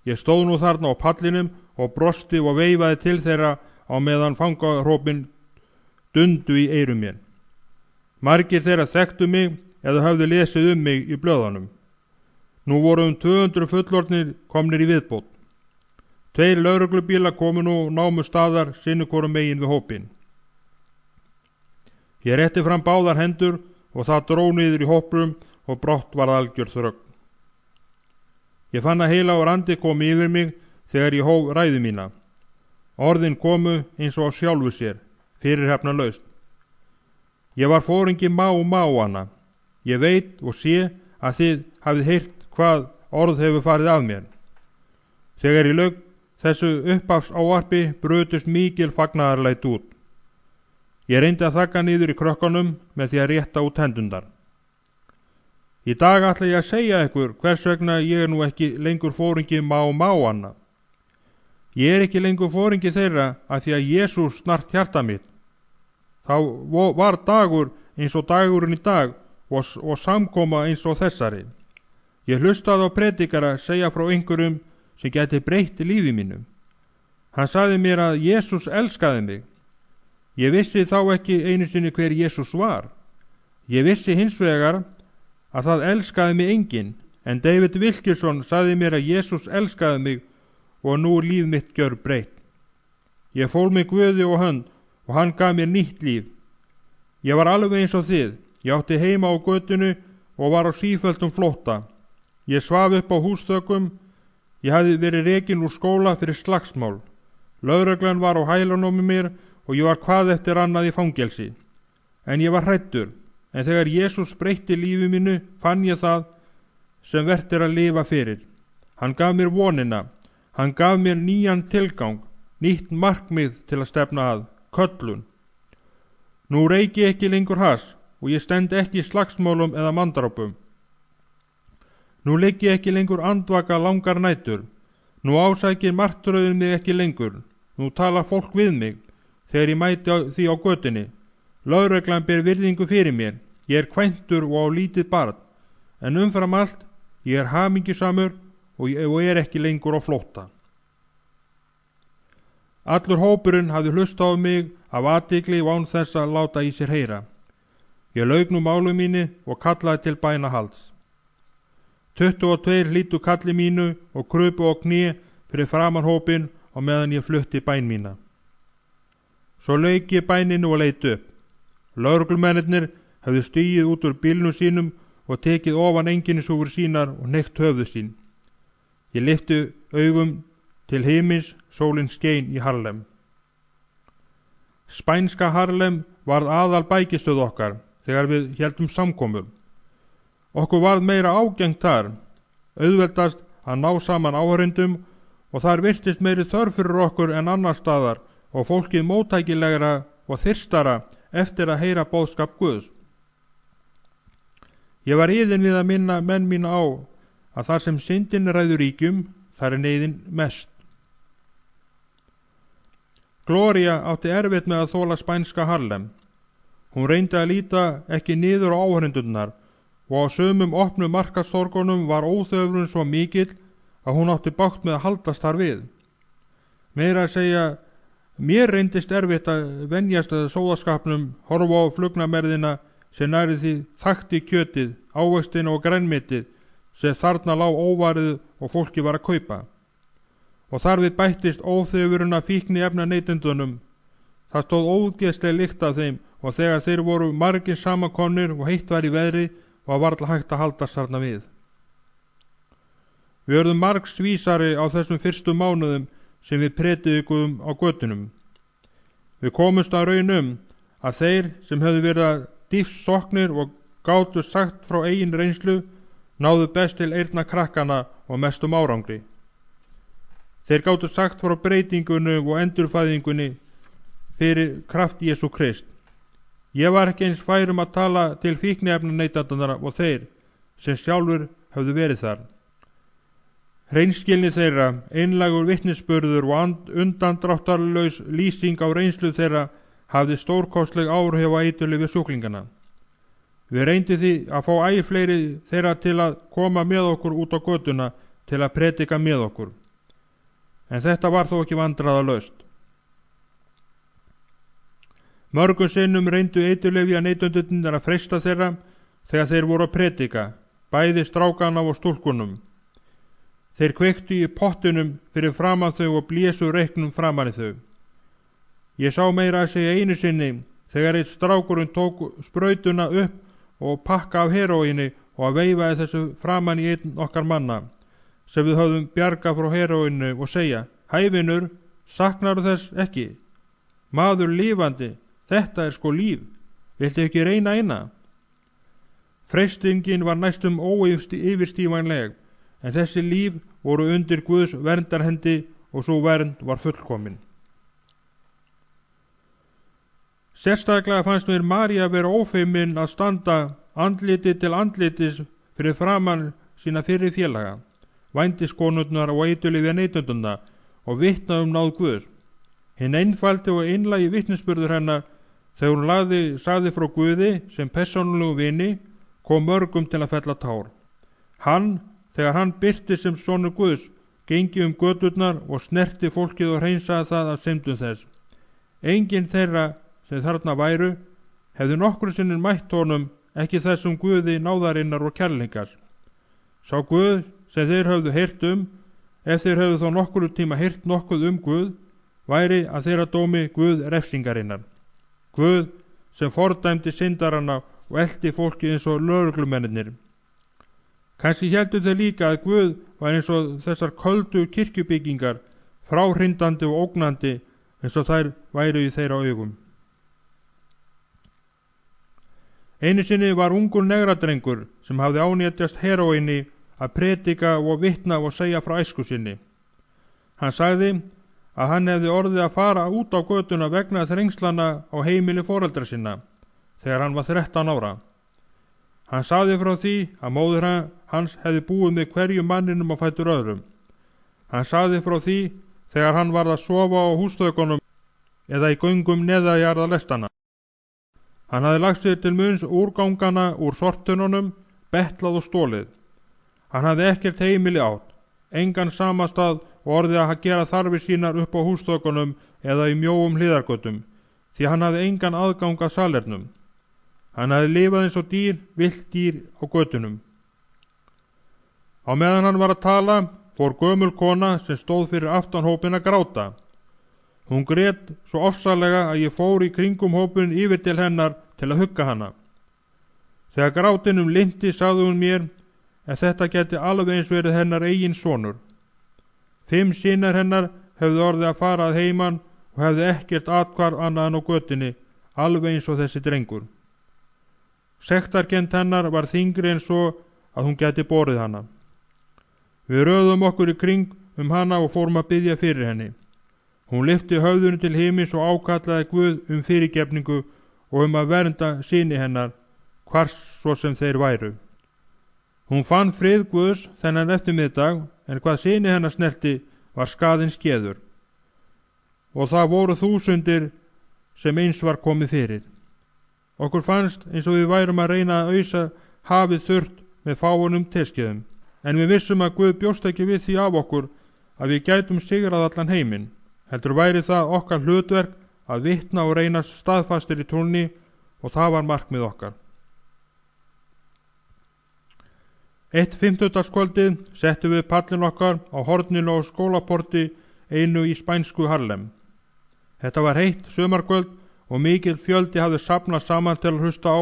Ég stóð nú þarna á pallinum og brosti og veifaði til þeirra á meðan fangahrópin dundu í eyrum mér. Margir þeirra þekktu mig eða höfðu lesið um mig í blöðunum. Nú voru 200 fullorðnir komnir í viðbót. 2 lögreglubílar komu nú námu staðar sinni hvoru megin við hópin. Ég rétti fram báðar hendur og það dró niður í hóprum og brott varð algjör þrögn. Ég fann að heilagur andi komi yfir mig þegar ég hóf ræðu mína. Orðin komu eins og á sjálfu sér, fyrirhafnalaust. Ég var foringi Máana. Ég veit og sé að þið hafið heyrt hvað orð hefur farið af mér. Þegar ég lauk þessu upphafsávarpi brutust mikil fagnaðarlæti út. Ég reyndi að þagga niður í krökkunum með því að rétta út hendundar. Í dag ætla ég að segja ykkur hvers vegna ég er nú ekki lengur foringi Máana. Ég er ekki lengur foringi þeirra að því að Jesús snart hjarta mitt. Þá var dagur eins og dagurinn í dag og samkoma eins og þessari. Ég hlustaði á predikara segja frá einhverjum sem geti breytt lífi mínu. Hann sagði mér að Jesús elskaði mig. Ég vissi þá ekki einu sinni hver Jesús var. Ég vissi hins vegar að það elskaði mig enginn, en David Wilkerson sagði mér að Jesús elskaði mig og nú er líf mitt gjör breytt. Ég fól mig Guði og hönd og hann gaf mér nýtt líf. Ég var alveg eins og þið. Ég átti heima á götunu og var á sífelldum flótta. Ég svaf upp á húsþökum. Ég hafði verið rekinn úr skóla fyrir slagsmál. Lögreglan var á hælunum með mér og ég var hvað eftir annað í fangelsi. En ég var hræddur, en þegar Jesús breytti lífi mínu fann ég það sem vert er að lifa fyrir. Hann gaf mér vonina, hann gaf mér nýjan tilgang, nýtt markmið til að stefna að, köllun. Nú reyki ekki lengur hass og ég stend ekki í slagsmálum eða manndrápum. Nú ligg ég ekki lengur andvaka langar nætur. Nú ásækir martröðin mig ekki lengur. Nú talar fólk við mig þegar ég mæti því á götunni. Lögreglan ber virðingu fyrir mér. Ég er kvæntur og á lítið barn. En umfram allt, ég er hamingjusamur og er ekki lengur á flótta. Allur hópurinn hafði hlustað á mig af athygli og án þess að láta í sér heyra. Ég lauk nú málu mínu og kallaði til bænahalds. 22 hlýddu kalli mínu og krupu á kné fyrir framan hópinn og meðan ég flutti bæn mína. Svo lauk ég bæninu og leit upp. Lögreglumennirnir hefðu stigið út úr bílnum sínum og tekið ofan einkennisúfur sínar og hneitt höfðu sín. Ég lyfti augum til himins, sólin skein í Harlem. Spænska Harlem varð aðal bækistöð okkar þegar við héldum samkomur. Okkur varð meira ágengt þar, auðveldast að ná saman áhorfendum og þar virtist meiri þörf fyrir okkur en annar staðar og fólkið móttækilegra og þyrstara eftir að heyra boðskap Guðs. Ég var iðinn við að minna menn mína á að þar sem syndin ræður ríkjum, þar er neyðin mest. Gloria átti erfitt með að þola spænska Harlem. Hún reyndi að líta ekki niður á áhorfendurnar og á sumum opnum markastorgunum var óþöfrun svo mikill að hún átti bágt með að haldast þar við. Meira að segja, mér reyndist erfitt að venjast að sóðaskapnum, horfa á flugnamerðina sem næri því þakti kjötið, ávextina og grænmetið sem þarna lá óvarið og fólki var að kaupa. Og þar við bættist óþefurinn að fíkni efna neytendunum. Það stóð ógeðsleg lykt af þeim og þegar þeir voru margir samankomnir og heitt var í veðri var varla hægt að haldast þarna við. Við urðum margs vísari á þessum fyrstu mánuðum sem við predikuðum á götunum. Við komumst að raun að þeir sem höfðu verið að dýfsoknir og gátu sagt frá eigin reynslu náðu best til eyrna krakkana og mestum árangri. Þeir gátu sagt frá breytingunni og endurfæðingunni fyrir kraft Jesú Krist. Ég var ekki eins færum að tala til fíkniefnaneytendana og þeir sem sjálfur höfðu verið þar. Hreinskilni þeirra, einlægur vitnisburður og undandráttarlaus lýsing á reynslu þeirra hafði stórkostleg áhrif á eiturlyfja sjúklingana. Við reyndum því að fá æ fleiri þeirra til að koma með okkur út á götuna til að predika með okkur. En þetta var þó ekki vandræðalaust. Mörgum sinnum reyndu eiturlyfja neytendurnir að freista þeirra þegar þeir voru að predika, bæði strákana og stúlkunum. Þeir kveiktu í pottunum fyrir framan þau og blésu reyknum framan í þau. Ég sá meira að segja einu sinni þegar einn strákurinn tók sprautuna upp og pakka af heróíni og að veifaði þessu framan í einn okkar manna sem við höfðum bjarga frá heróínu og segja: Hæfinur, saknar þess ekki? Maður lifandi, þetta er sko líf, viltu ekki reyna eina? Freistingin var næstum óyfirstífanleg, en þessi líf voru undir Guðs verndarhendi og svo vernd var fullkomin. Sérstaklega fannst mér María vera ófeimin að standa andliti til andlitis fyrir framan sína fyrri félaga, vændiskonurnar og eiturlyfja neytendurna og vitna náð Guðs. Hinn einfaldi og einlægi vitnisburður hennar þegar hún sagði frá Guði sem persónulegu vini kom mörgum til að fella tár. Þegar hann birti sem sonur Guðs, gengi göturnar og snerti fólkið og hreinsaði það af syndum þess. Enginn þeirra sem þarna væru hefði nokkru sinnum mætt honum, ekki þessum Guði náðarinnar og kærleikars. Sá Guð sem þeir höfðu heyrt ef þeir höfðu þó nokkru tíma heyrt nokkuð Guð, væri að þeirra dómi Guð refsingarinnar. Guð sem fordæmdi syndarana og elti fólki eins og lögreglumennirnir. Kannski héldu þeir líka að Guð var eins og þessar köldu kirkjubyggingar, fráhrindandi og ógnandi eins og þær væru í þeirra augum. Einu sinni var ungur negradrengur sem hafði ánýtjast heróíni að predika og vitna og segja frá æsku sinni. Hann sagði að hann hefði orðið að fara út á götuna vegna þrengslana á heimili foreldra sinna þegar hann var 13 ára. Hann sagði frá því að móðir hans hefði búið með hverju manninum á fætur öðrum. Hann sagði frá því þegar hann var að sofa á húsþökunum eða í göngum neðajarða lestana. Hann hafði lagt sér til munns úrgangana úr sortununum, betlað og stólið. Hann hafði ekkert heimili átt, engan samastað og orðið að gera þarfir sínar upp á húsþökunum eða í mjóum hliðargötum, því hann hafði engan aðgang að salernum. Hann hafði lifað eins og dýr, villt dýr á götunum. Á meðan hann var að tala, fór gömul kona sem stóð fyrir aftan hópinn að gráta. Hún grét svo ofsalega að ég fór í kringum hópinn yfir til hennar til að hugga hana. Þegar grátinum linti sagði hún mér að þetta geti alveg eins verið hennar eigin sonur. 5 synar hennar hefðu orðið að fara að heiman og hefðu ekkert athvarf annað en á götunni, alveg eins og þessi drengur. Sektarkennd hennar var þyngri en svo að hún geti borið hana. Við röðum okkur í kring hana og fórum að biðja fyrir henni. Hún lyfti höfðunum til himins og ákallaði Guð fyrirgefningu og að vernda syni hennar, hvar svo sem þeir væru. Hún fann frið Guðs þennan eftirmiddag, en hvað syni hennar snerti var skaðinn skeður. Og það voru 1000 sem eins var komið fyrir. Okkur fannst eins og við værum að reyna að ausa hafið þurrt með fáunum teskeiðum. En við vissum að Guð bjóst ekki við því af okkur að við gætum sigrað allan heiminn. Heldur væri það okkar hlutverk að vitna og reynast staðfastir í trúnni, og það var markmið okkar. Eitt fimmtudagskvöldið settum við pallin okkar á horninu á skólaporti einu í spænsku Harlem. Þetta var heitt sumarkvöld og mikill fjöldi hafði safnað saman til að hlusta á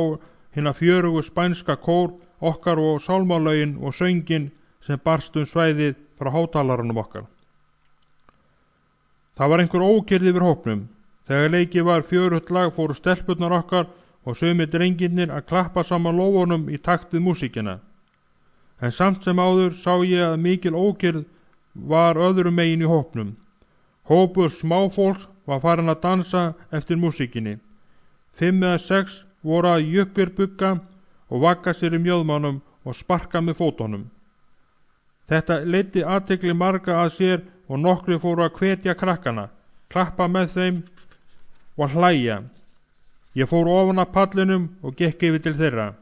hina fjörugu spænska kór okkar og sálmálögin og söngin sem barst svæðið frá hátalarunum okkar. Það var einhver ókyrrð yfir hópnum. Þegar leikið var fjörugt lag fóru stelpurnar okkar og sumir drengirnir að klappa saman lófunum í takt við músíkina. En samt sem áður sá ég að mikil ókyrrð var öðrum megin í hópnum. Hópur smáfólks var farin að dansa eftir músíkinni. 5 eða 6 voru að jökvirbugga og vagga sér í mjöðmánum og sparka með fótunum. Þetta leiddi athygli marga að sér og nokkri fóru að hvetja krakkana, klappa með þeim og hlæja. Ég fór ofan að pallinum og gekk yfir til þeirra.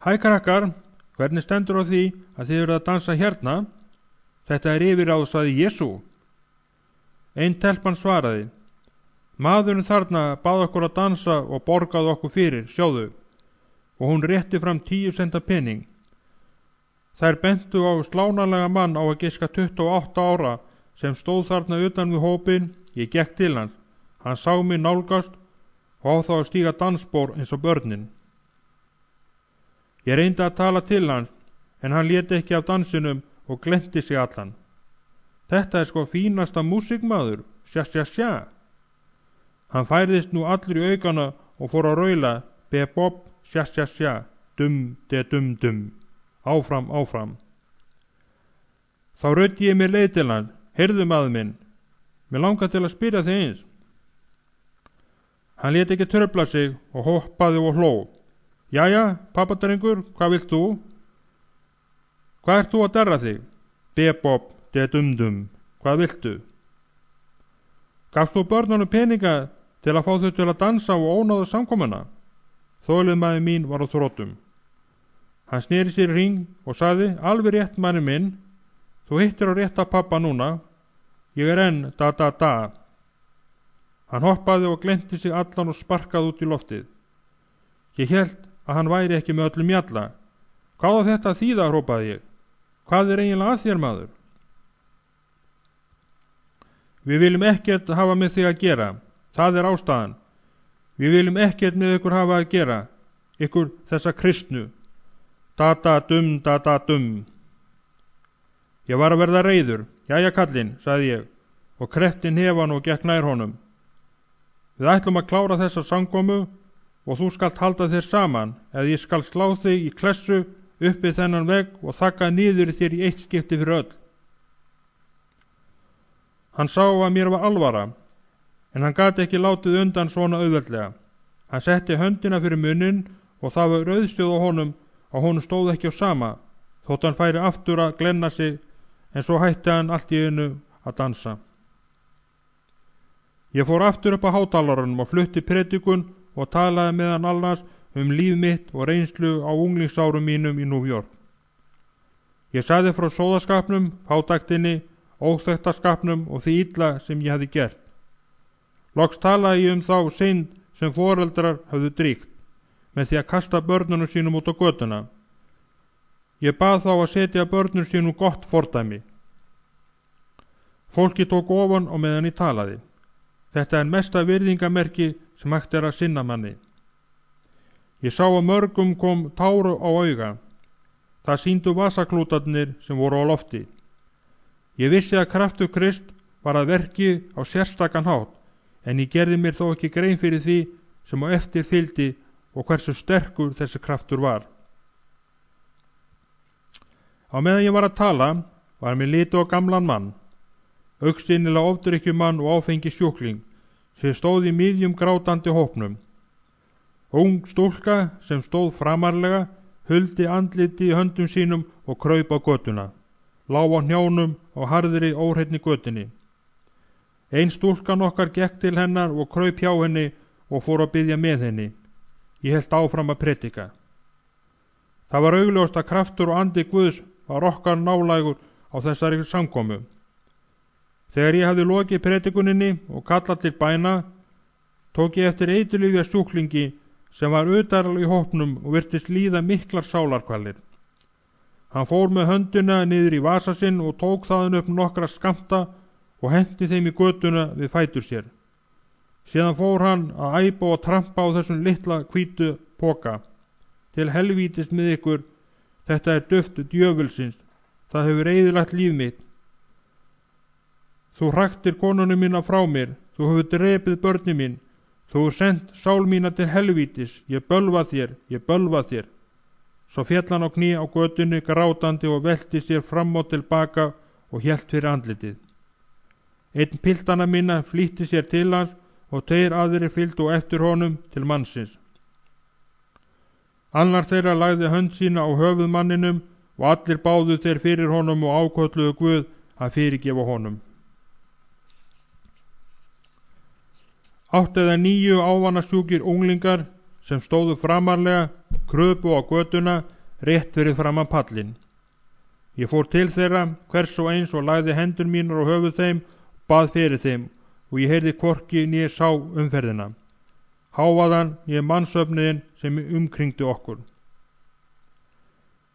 Hæ krakkar, hvernig stendur á því að þið eru að dansa hérna? Þetta er yfirráð, sagði Jesú. Einn telpan svaraði, maðurinn þarna bað okkur að dansa og borgaði okkur fyrir, sjáðu, og hún rétti fram 10 centa pening. Þær bentu á slánarlega mann á að giska 28 ára sem stóð þarna utan við hópin. Ég gekk til hans, hann sá mig nálgast og á þá að stíga dansspor eins og börnin. Ég reyndi að tala til hans, en hann lét ekki af dansinum og glennti sig allan. Þetta er sko fínasta músikmaður, sjá sjá sjá. Hann færðist nú allur í aukana og fór að raula, bebob, sjá sjá sjá, dum de dum dum, áfram, áfram. Þá röddi ég mér leið til hann, heyrðu maður minn, mér langar til að spyrja þig eins. Hann lét ekki tröfla sig og hoppaði og hló. Jæja, pappadarengur, hvað vilt þú? Hvað ert þú að derra þig? Bebob, de dum dum, hvað viltu? Gafst þú börnunum peninga til að fá þau til að dansa og ónáða samkomuna? Þolinmæði mín var á þróttum. Hann sneri sér í hring og sagði, alveg rétt manni minn, þú hittir á rétta pappa núna, ég er enn da da da. Hann hoppaði og glennti sig allan og sparkaði út í loftið. Ég hélt að hann væri ekki með öllum mjalla. Hvað á þetta að þýða, hrópaði ég. Hvað er eiginlega að þér, maður? Við viljum ekkert hafa með þig að gera. Það er ástæðan. Við viljum ekkert með ykkur hafa að gera. Ykkur þessa kristnu. Da-da-dum, da-da-dum. Ég var að verða reiður. Jæja kallinn, sagði ég, og kreppti hnefann og gekk nær honum. Við ætlum að klára þessa samkomu og þú skalt halda þér saman eða ég skal slá þig í klessu uppi þennan vegg og þakka niður þér í eitt skipti fyrir öll. Hann sá að mér var alvara, en hann gat ekki látið undan svona auðveldlega. Hann setti höndina fyrir munnin og það var rauðstjóð á honum stóð ekki á sama, þótt hann færi aftur að glenna sig, en svo hætti hann allt í einu að dansa. Ég fór aftur upp á hátalarunum og flutti predikun og talaði meðan annars líf mitt og reynslu á unglingsárum mínum í New York. Ég sagði frá sóðaskapnum, fátæktinni, óþekktaskapnum og því illa sem ég hefði gert. Loks talaði ég þá synd sem foreldrar hafðu dríkt með því að kasta börnunum sínum út á götuna. Ég bað þá að setja börnunum sínum gott fordæmi. Fólki tók ofan og meðan ég talaði. Þetta er mesta virðingamerki sem hægt er að sinna manni. Ég sá að mörgum kom táru á auga. Það sýndu vasaklútarnir sem voru á lofti. Ég vissi að kraftur Krist var að verki á sérstakan hátt, en ég gerði mér þó ekki grein fyrir því sem á eftir fylgdi og hversu sterkur þessi kraftur var. Á meðan ég var að tala var mér litið á gamlan mann, augsýnilega ofdrykkjumann og áfengi sjúkling, sem stóð í miðjum grátandi hópnum. Ung stúlka sem stóð framarlega huldi andliti í höndum sínum og kraup á götuna, lá á hnjánum og harðri óhreinni götunni. Ein stúlkan okkar gekk til hennar og kraup hjá henni og fór að biðja með henni. Ég hélt áfram að predika. Það var augljóst að kraftur og andi Guðs var okkar nálægur á þessari samkomu. Þegar ég hafði lokið predikuninni og kallað til bæna, tók ég eftir eiturlyfja sjúklingi sem var utarl í hópnum og virtist líða miklar sálarkvalir. Hann fór með höndina niður í vasa sinn og tók þaðan upp nokkra skammta og henti þeim í götuna við fætur sér. Síðan fór hann að æpa og trampa á þessum litla hvítu poka. Til helvítis með ykkur, þetta er duft djöfulsins, það hefur eyðilagt líf mitt. Þú hraktir konunum mína frá mér, þú hefur drepið börni mín, þú hefur sendt sál mína til helvítis, ég bölva þér. Svo féll hann á kné á götunni grátandi og velti sér fram og tilbaka og hélt fyrir andlitið. Einn piltana minna flýtti sér til hans og 2 aðrir fylgdu eftir honum til mannsins. Annar þeirra lagði hönd sína á höfuð manninum og allir báðu þeir fyrir honum og ákölluðu Guð að fyrirgefa honum. 8 eða 9 ávanasjúkir unglingar sem stóðu framarlega kröpu á götuna rétt fyrir framan pallinn. Ég fór til þeirra hvers og eins og lagði hendur mínar á höfuð þeim og bað fyrir þeim og ég heyrði hvorki né sá umferðina. Hávaðan ég mannsöfniðin sem umkringdi okkur.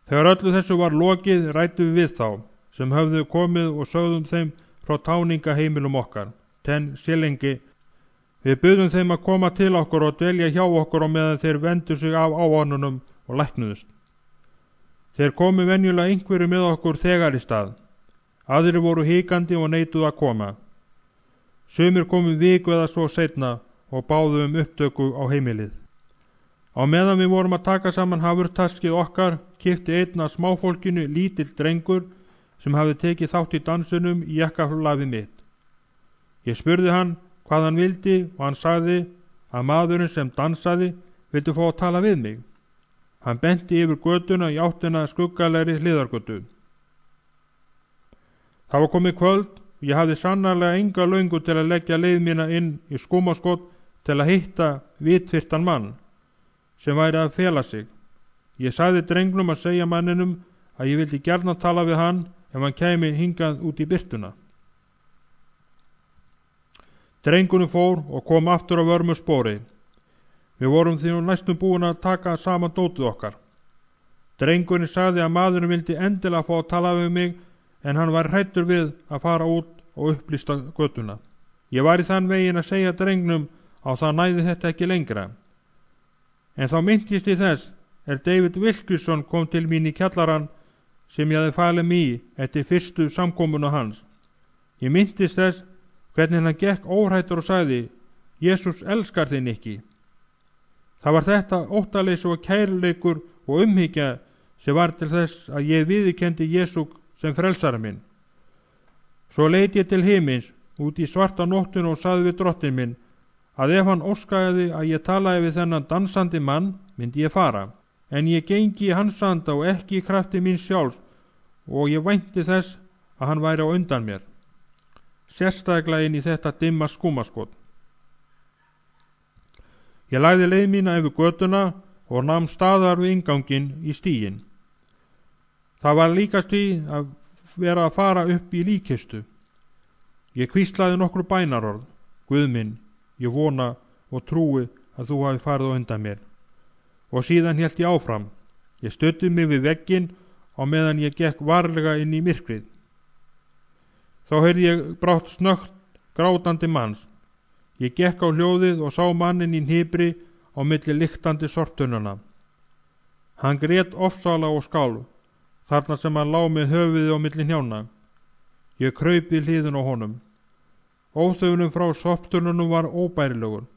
Þegar öllu þessu var lokið ræddum við þá sem höfðu komið og sögðum þeim frá táningaheimilum okkar, 10 shillingi. Við buðum þeim að koma til okkur og dvelja hjá okkur á meðan þeir vendu sig af ávánunum og læknuðust. Þeir komu venjulega einhverju með okkur þegar í stað. Aðrir voru hikandi og neituðu að koma. Sumir komu viku eða svo seinna og báðu upptöku á heimilið. Á meðan við vorum að taka saman hafurtaskið okkar, kippti einn af smáfólkinu lítill drengur sem hafði tekið þátt í dansunum í jakkaflafi mitt. Ég spurði hann hvað hann vildi og hann sagði að maðurinn sem dansaði vildi fá að tala við mig. Hann benti yfir götuna í áttina skuggalegri hliðargötu. Það var komið kvöld og ég hafði sannarlega enga löngu til að leggja leið mína inn í skúmaskot til að hitta vitfirtan mann sem væri að fela sig. Ég sagði drengnum að segja manninum að ég vildi gjarna tala við hann ef hann kæmi hingað út í birtuna. Drengurinn fór og kom aftur á vörmu spori. Við vorum því næstum búin að taka saman dótið okkar. Drengurinn sagði að maðurinn vildi endilega fá að tala við mig en hann var hræddur við að fara út og upplýsta götuna. Ég var í þann veginn að segja drengnum að það næði þetta ekki lengra. En þá minntist ég þess David Wilkinson kom til mín í kjallarann sem ég hafði falið mig í eftir fyrstu samkomuna hans. Ég minntist þess hvernig hann gekk óhræddur og sagði: Jesús elskar þig, Nikki. Það var þetta óttaleysi og kærleikur og umhyggja sem var til þess að ég viðurkenndi Jesú sem frelsara minn. Svo leit ég til himins út í svarta nóttuna og sagði við drottinn minn að ef hann óskaði að ég talaði við þennan dansandi mann myndi ég fara, en ég gengi í hans anda og ekki í krafti mín sjálf og ég vænti þess að hann væri á undan mér. Sérstaklega inn í þetta dimma skúmaskot. Ég lagði leið mína yfir götuna og nam staðar við innganginn í stíginn. Það var líkast í að vera að fara upp í líkkistu. Ég hvíslaði nokkru bænarorð: Guð minn, ég vona og trúi að þú hafi farið á undan mér. Og síðan hélt ég áfram. Ég studdi mig við vegginn á meðan ég gekk varlega inn í myrkrið. Þá heyrði ég brátt snöggt grátandi manns. Ég gekk á hljóðið og sá mannin í hnipri á milli lyktandi sortununa. Hann grét ofsala og skálf, þarna sem hann lá með höfuðið á milli hnjána. Ég kraup við hliðin á honum. Óþöfunum frá sortununum var óbærilegur.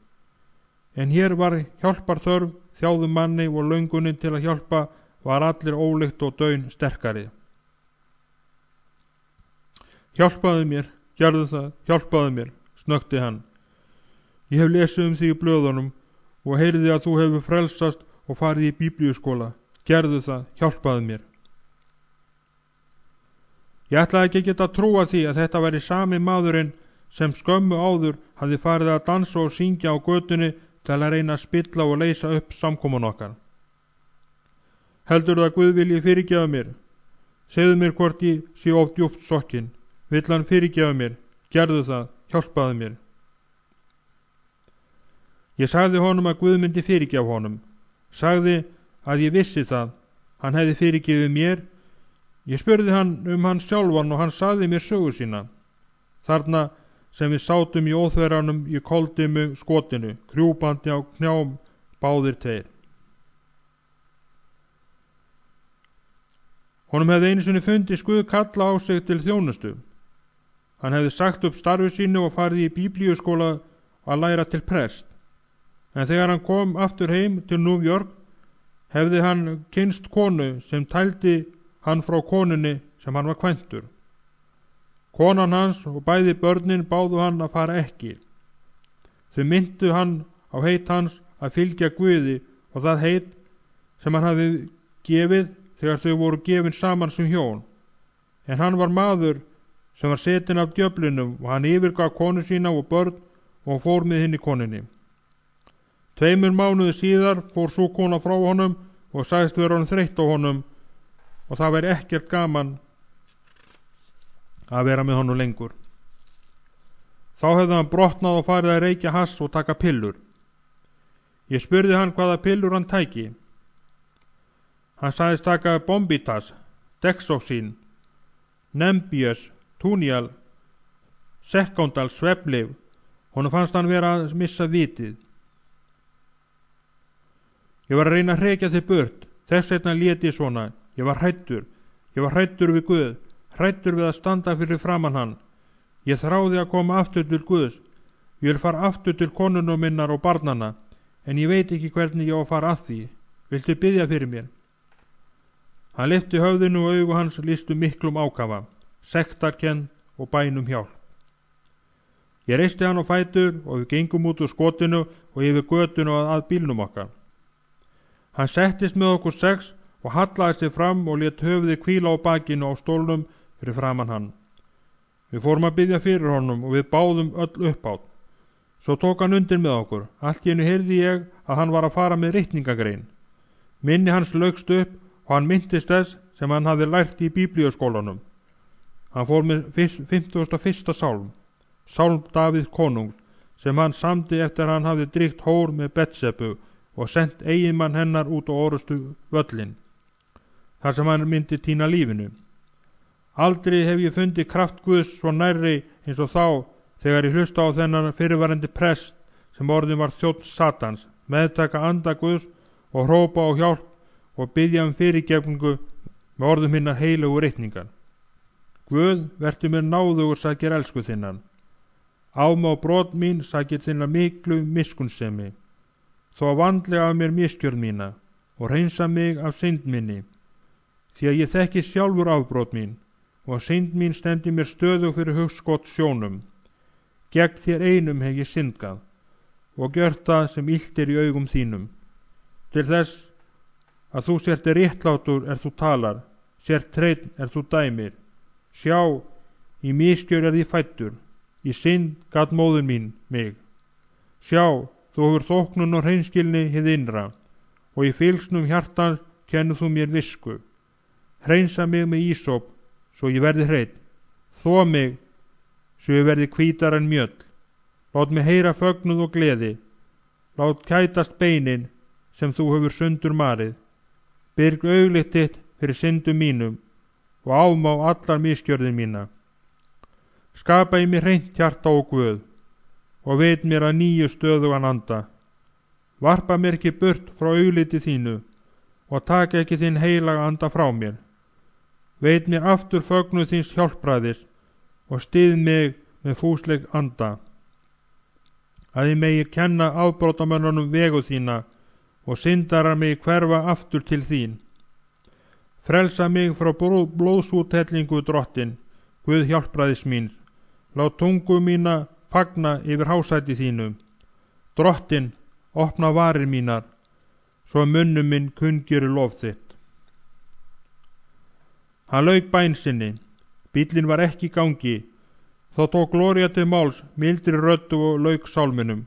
En hér var hjálpar þörf, þjáðum manni og löngunin til að hjálpa var allir ólíkt og daun sterkari. Hjálpaðu mér, gerðu það, hjálpaðu mér, snökti hann. Ég hef lesið þig í blöðunum og heyrði að þú hefur frelsast og farið í biblíuskóla. Gerðu það, hjálpaðu mér. Ég ætlaði ekki að geta trúa því að þetta væri sami maðurinn sem skömmu áður hafði farið að dansa og syngja á götunni til að reyna að spilla og leysa upp samkomun okkar. Heldurðu að Guð vilji fyrirgefa mér? Segðu mér hvort ég sé of djúpt sokkinn. Vill hann fyrirgefa mér? Gerðu það, hjálpaðu mér. Ég sagði honum að Guð myndi fyrirgefa honum. Sagði að ég vissi það. Hann hefði fyrirgefið mér. Ég spurði hann hann sjálfan og hann sagði mér sögu sína. Þarna sem við sátum í óþverranum í koldimu skotinu, krjúpandi á knjám báðir tveir. Honum hefði einu sinni fundist Guð kalla á sig til þjónustu. Hann hefði sagt upp starfi sínu og farið í biblíuskóla að læra til prest. En þegar hann kom aftur heim til New York hefði hann kynnst konu sem tældi hann frá konunni sem hann var kvæntur. Konan hans og bæði börnin báðu hann að fara ekki. Þau myndu hann á heit hans að fylgja Guði og það heit sem hann hafði gefið þegar þau voru gefin saman sem hjón. En hann var maður sem var setin af djöflinum og hann yfirgaf konu sína og börn og fór með hinni konunni. 2 mánuði síðar fór sú kona frá honum og sagðist vera hann þreytt á honum og það væri ekkert gaman að vera með honum lengur. Þá hefði hann brotnað og farið að reykja hass og taka pillur. Ég spurði hann hvaða pillur hann tæki. Hann sagðist taka Bombitas, Dexoxin, Nembius, Tunial, Sekondal, svefnlyf. Honum fannst hann vera að missa vitið. Ég var að reyna að hrekja þig burt, þess vegna lét ég svona. Ég var hræddur við Guð, hræddur við að standa fyrir framan hann. Ég þráði að koma aftur til Guðs. Ég vil fara aftur til konunum minnar og barnana, en ég veit ekki hvernig ég á að fara að því. Viltu biðja fyrir mér? Hann lyfti höfðinu og augu hans lýstu miklum ákafa, sektarkennd og bænum hjálp. Ég reisti hann á fætur og við gengum út úr skotinu og yfir götunu að bílnum okkar. Hann settist með okkur 6 og hallaði sig fram og lét höfðið hvíla á bakinu á stólnum fyrir framan hann. Við fórum að biðja fyrir honum og við báðum öll uppátt. Svo tók hann undir með okkur. Allt í einu heyrði ég að hann var að fara með ritningagrein. Minni hans laukst upp og hann myntist þess sem hann hafði lært í biblíuskólanum. Hann fór með 51. sálm, sálm Davíð konung, sem hann samdi eftir hann hafði drygt hór með Betsebu og sendt eiginmann hennar út á orustu völlin, þar sem hann myndi týna lífinu. Aldrei hef ég fundið kraft Guðs svo nærri eins og þá þegar ég hlusta á þennan fyrirvarandi prest sem orðin var þjónn Satans, meðtaka anda Guðs og hrópa á hjálp og biðja fyrirgefningu með orðum hinnar heilögu ritningar. Guð, vertu mér náðugur sakir elsku þinnan. Áma og brot mín sakir þinnar miklu miskunnsemi. Þó vandlega af mér miskjörð mína og hreinsa mig af synd minni, því að ég þekki sjálfur afbrot mín og synd mín stendi mér stöðug fyrir hugskot sjónum. Gegn þér einum hef ég syndgað og gjört það sem illt í augum þínum. Til þess að þú sért réttlátur þú talar, sért hreinn þú dæmir. Sjá, í miskjör því fæddur, í synd gat móðir mín mig. Sjá, þú hefur þóknun og hreinskilni hið innra, og í fylgsnum hjartans kennur þú mér visku. Hreinsa mig með ísop, svo ég verði hreinn. Þó mig, svo ég verði hvítar en mjöll. Lát mig heyra fögnuð og gleði. Lát kætast beinin, sem þú hefur sundur marið. Byrg auglitt þitt fyrir syndum mínum, og ámá allar miskjörðin mína. Skapa í mér hreint hjarta og Guð, og veit mér að nýju stöðugan anda. Varpa mér ekki burt frá augliti þínu og taka ekki þinn heilaga anda frá mér. Veit mér aftur fögnuð þíns hjálpræðis og styð mig með fúsleg anda. Að ég megi kenna afbrotamönnunum vegu þína og syndarar mig hverfa aftur til þín. Frelsa mig frá blóðsúthellingu drottin, Guð hjálpræðis mín. Lát tungu mína fagna yfir hásæti þínu. Drottin, opna varir mínar, svo munnum minn kunngjöri lof þitt. Hann lauk bæn sinni. Bíllinn var ekki í gangi. Þá tók Gloría til máls mildri röddu og lauk sálminum.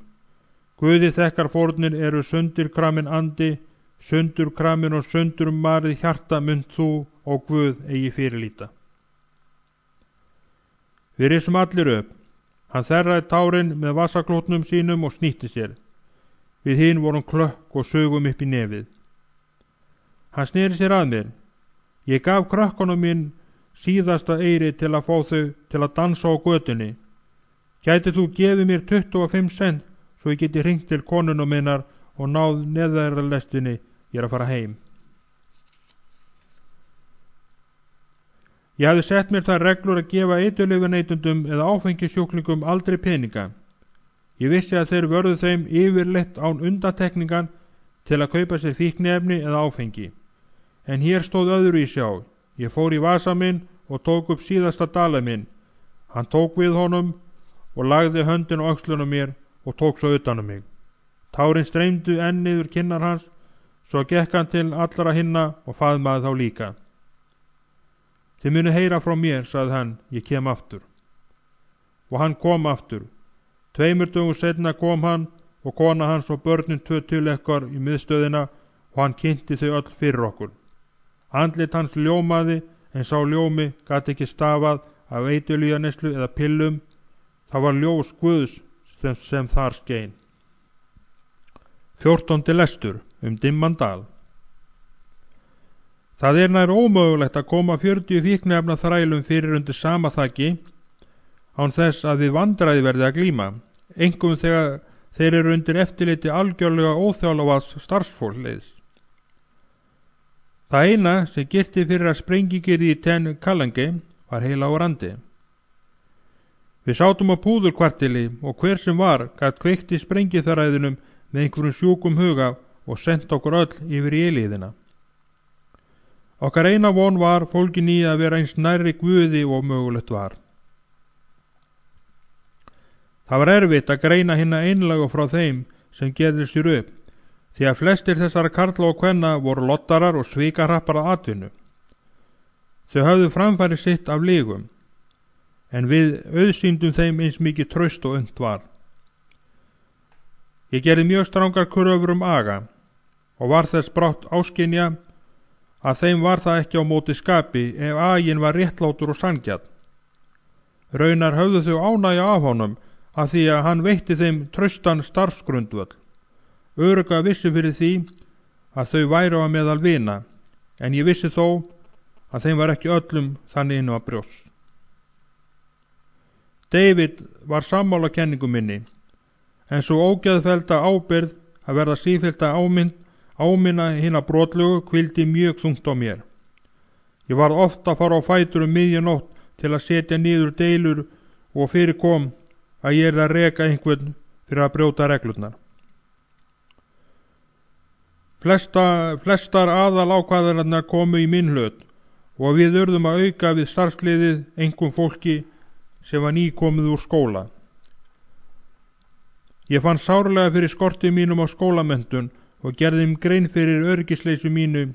Guði þekkar fórnir eru sundurkramin andi, sundurkramin og sundurmarið hjarta mynd þú og Guð eigi fyrirlíta. Við risum allir upp. Hann þerraði tárin með vassaklútnum sínum og snýtti sér. Við hin vorum klökk og sögum upp í nefið. Hann sneri sér að mér. Ég gaf krökkunum minn síðasta eyri til að fá þau til að dansa á götunni. Gæti þú gefið mér 25 cent svo ég geti hringt til konunum minnar og náð neðarlestinni, ég er að fara heim. Ég hafði sett mér þær reglur að gefa eiturlyfjaneytendum eða áfengissjúklingum aldrei peninga. Ég vissi að þeir vörðu þeim yfirleitt án undantekningan til að kaupa sér fíkniefni eða áfengi. En hér stóð öðru í sjá. Ég fór í vasa minn og tók upp síðasta dala minn. Hann tók við honum og lagði höndin á öxlunum mér og tók svo utan um mig. Tárin streymdu enn niður kinnar hans, svo gekk hann til allra hinna og faðmaði þá líka. Þið munu heyra frá mér, sagði hann, ég kem aftur. Og hann kom aftur. 2 dögum seinna kom hann og kona hans og börnin 2 til ekkar í miðstöðina og hann kynnti þau öll fyrir okkur. Andlit hans ljómaði en sá ljómi gat ekki stafað af eiturlyfjaneyslu eða pillum. Það var ljós Guðs sem þar skein. 14. lestur dimman dal. Það er nær ómögulegt að koma 40 fíkniefna þrælum fyrir undir sama þaki án þess að við vandræði verði að glíma, einkum þegar þeir eru undir eftirliti algjörlega óþjálfaðs starfsfólks. Það eina sem girti fyrir að sprengigirði í Ten Kalangi var heilagur andi. Við sátum á púðurkvartili og hver sem var gat kveikt í sprengiþræðinum með einhverjum sjúkum huga og sendt okkur öll yfir í eilíðina. Okkar eina von var fólkin í að vera eins nærri Guði og mögulegt var. Það var erfitt að greina hinna einlægu frá þeim sem gerði sér upp, því að flestir þessara karla og kvenna voru lottarar og svikarrappar að atvinnu. Þau höfðu framfæri sitt af lygum, en við auðsýndum þeim eins mikið traust og unnt var. Ég gerði mjög strangar kröfur aga og var þess brátt áskynja að þeim var það ekki á móti skapi ef aginn var réttlátur og sanngjarn. Raunar höfðu þau ánægja af honum af því að hann veitti þeim traustan starfsgrundvöll. Örugga vissi fyrir því að þau væru á meðal vina, en ég vissi þó að þeim var ekki öllum þannig inn á brjóst. David var sammála kenningu minni, en svo ógeðfellda ábyrgð að verða sífellda áminna hina brotlugu hvíldi mjög þungt á mér. Ég var ofta að fara á fætur miðjanótt til að setja niður deilur og fyrir kom að ég að reka einhvern fyrir að brjóta reglurnar. Flestar aðalákvæðarnar komu í minn hlut og við urðum að auka við starfsliðið einhverjum fólki sem var nýkomið úr skóla. Ég fann sárlega fyrir skorti mínum á skólamenntun og gerði grein fyrir öryggisleysi mínu.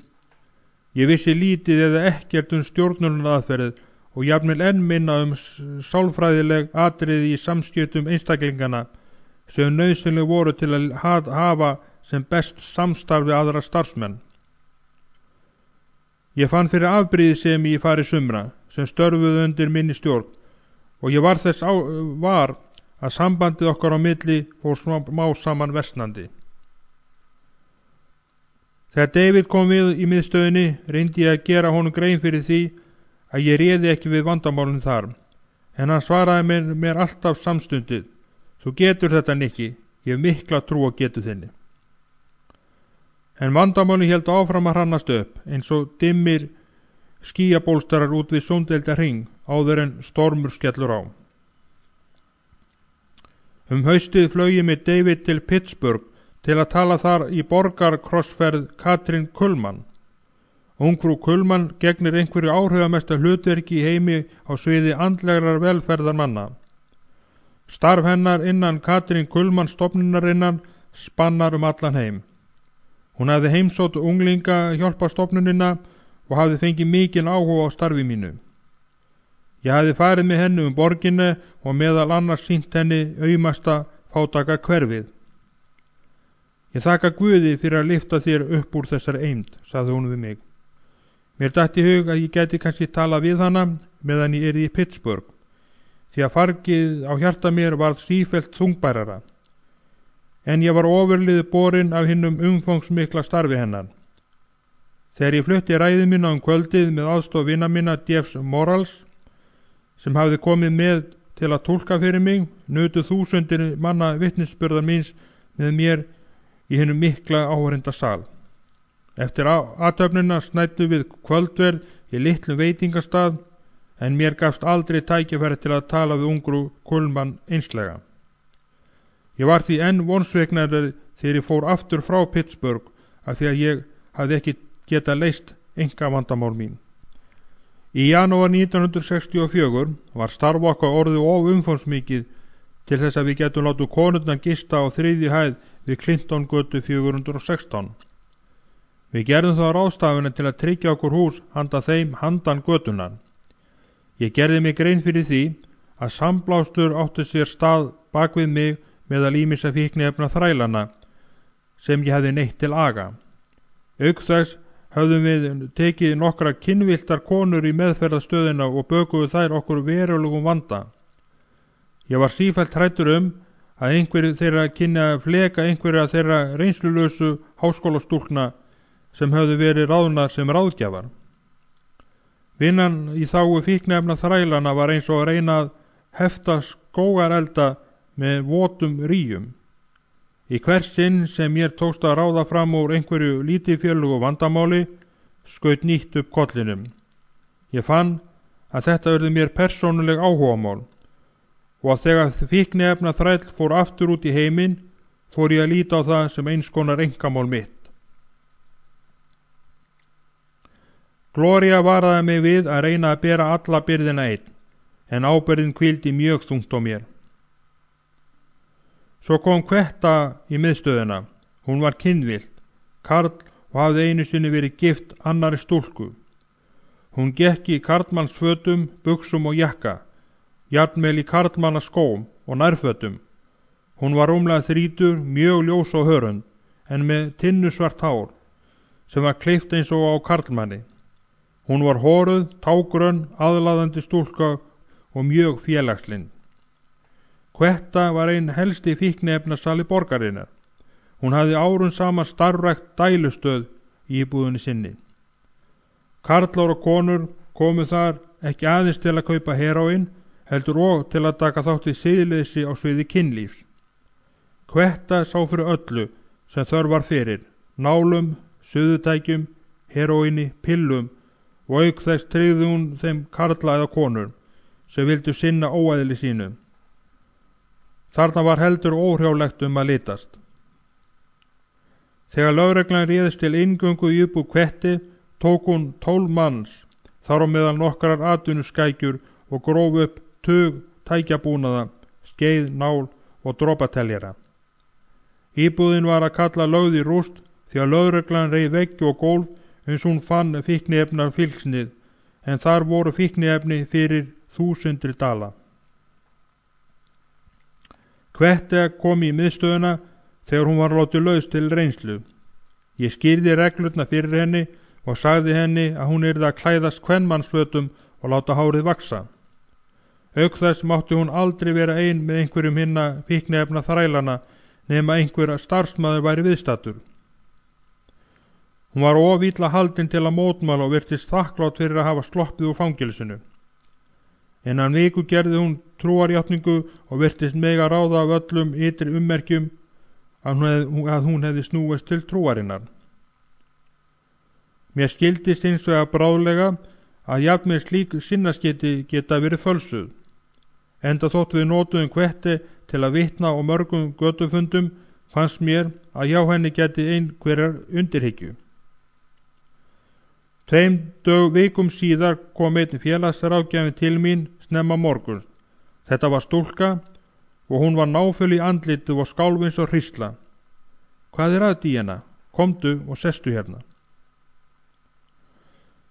Ég vissi lítið eða ekkert stjórnunaraðferð og jafnvel enn minna sálfræðileg atriði í samskiptum einstaklingana sem nauðsynleg voru til að hafa sem best samstarf við aðra starfsmenn. Ég fann fyrir afbrýðisemi í fari sumra sem störfuðu undir minni stjórn og ég var þess var að sambandið okkar á milli fór smá saman versnandi. Þegar David kom við í miðstöðinni reyndi ég að gera honum grein fyrir því að ég réði ekki við vandamálun þar, en hann svaraði mér alltaf samstundið: Þú getur þetta, Nikki, ég hef mikla trú á getu þinni. En vandamálun héldu áfram að hrannast upp eins og dimmir skýjabólstarar út við sjóndeilda hring áður en stormur skellur á. Haustið flög ég með David til Pittsburgh til að tala þar í borgarkrossferð Katrín Kullmann. Ungfrú Kullmann gegnir einhverju áhrifamesta hlutverki í heimi á sviði andlegrar velferðar manna. Starf hennar innan Katrín Kullmann stofnunarinnar spannar allan heim. Hún hafði heimsótt unglinga hjálparstofnunina og hafði fengið mikinn áhuga á starfi mínu. Ég hafði farið með henni borginni og meðal annars sýnt henni aumasta fátaka hverfið. Ég þakka Guði fyrir að lyfta þér upp úr þessari eymd, sagði hún við mig. Mér datt í hug að ég gæti kannski tala við hana meðan ég yrði í Pittsburgh, því að fargið á hjarta mér varð sífellt þungbærara. En ég var ofurliði borin af hinnum umfangsmikla starfi hennar. Þegar ég flutti ræðu mína kvöldið með aðstoð vina minna Jeff Morals, sem hafði komið með til að túlka fyrir mig, nutu þúsundir manna vitnisburðar míns með mér í hinnum mikla áhorenda sal. Eftir athöfnina snæddu við kvöldverð í litlum veitingastað, en mér gafst aldrei tækifæri til að tala við ungru Kullmann einslega. Ég var því enn vonsviknari þegar ég fór aftur frá Pittsburgh af því að ég hafði ekki getað leyst einkavandamál mín. Í janúar 1964 var starf okkar orðið of umfangsmikið til þess að við getum látið konurnar gista á 3. hæð við Clinton-götu 416. Við gerðum þá ráðstafuna til að tryggja okkur hús handa þeim handan götunar. Ég gerði mig grein fyrir því að samblástur átti sér stað bak við mig meðal ýmissa fíkniefna þrælana sem ég hefði neytt til aga. Auk þess höfðum við tekið nokkra kynviltar konur í meðferðastöðina og bökuðu þær okkur verulegum vanda. Ég var sífellt hræddur að einhverju þeirra kynni að fleka einhverja þeirra reynslulösu háskólastúlkna sem höfðu verið ráðnar sem ráðgjafar. Vinnan í þágu fíkniefna þrælana var eins og að reyna að hefta skógarelda með votum rýjum. Í hvers sinn sem mér tókst að ráða fram úr einhverju lítilfjölugu vandamáli, skaut nýtt upp kollinum. Ég fann að þetta urðu mér persónuleg áhugamál og að þegar fíkniefna þræll fór aftur út í heiminn, fór ég að líta á það sem eins konar einkamál mitt. Gloria varaði mig við að reyna að bera alla byrðina einn, en ábyrgðin hvíldi mjög þungt á mér. Svo kom Kvetta í miðstöðina. Hún var kynvillt, karl og hafði einu sinni verið gift annari stúlku. Hún gekk í karlmannsfötum, buxum og jakka, jafnvel í karlmannaskóm og nærfötum. Hún var rúmlega 30, mjög ljós og hörund, en með tinnusvart hár, sem var kleift eins og á karlmanni. Hún var hóruð, tágrönn, aðlaðandi stúlka og mjög félagslynd. Kvetta var einn helsti fíkniefnasali borgarinnar. Hún hafði árum saman starfrækt dælustöð í íbúðinni sinni. Karlar og konur komu þar ekki aðeins til að kaupa heróín, heldur og til að taka þátt í siðleysi á sviði kynlífs. Kvetta sá fyrir öllu sem þörf var fyrir, nálum, suðutækjum, heróíni, pillum og auk þess tryggði hún þeim karla eða konur sem vildu sinna óæðli sínu. Þarna var heldur óhrjálegt að litast. Þegar lögreglan réðist til inngöngu í íbúð Kvetti, tók hún 12 manns, þar á meðal nokkrar atvinnuskækjur og gróf upp tug tækjabúnaða, skeið, nál og dropateljara. Íbúðin var að kalla lögð í rúst því að lögreglan reið veggi og gólf eins hún fann fíkniefnar fylgsnið, en þar voru fíkniefni fyrir $1000. Kvetta kom í miðstöðuna þegar hún var látið laus til reynslu. Ég skýrði reglurnar fyrir henni og sagði henni að hún yrði að klæðast kvenmannsfötum og láta hárið vaksa. Auk þess mátti hún aldrei vera ein með einhverjum hinna fíkniefna þrælana nema einhver starfsmaður væri viðstattur. Hún var of illa haldin til að mótmæla og virtist þakklátt fyrir að hafa sloppið úr fangelsinu. Innan viku gerði hún trúarjátningu og virtist mega ráða af öllum ytri ummerkjum að hún hefði snúist til trúarinnar. Mér skildist eins og að bráðlega að jafnvel slík sinnaskiti geta verið fölsuð. Enda þótt við notuðum Kvetti til að vitna á mörgum götufundum, fannst mér að hjá henni geti einhverjar undirhyggju. 2 vikum síðar kom einn félagsráðgjafi til mín snemma morguns. Þetta var stúlka og hún var náföl í andlitið og skálf eins og hrísla. Hvað er að, Díana? Komdu og sestu hérna.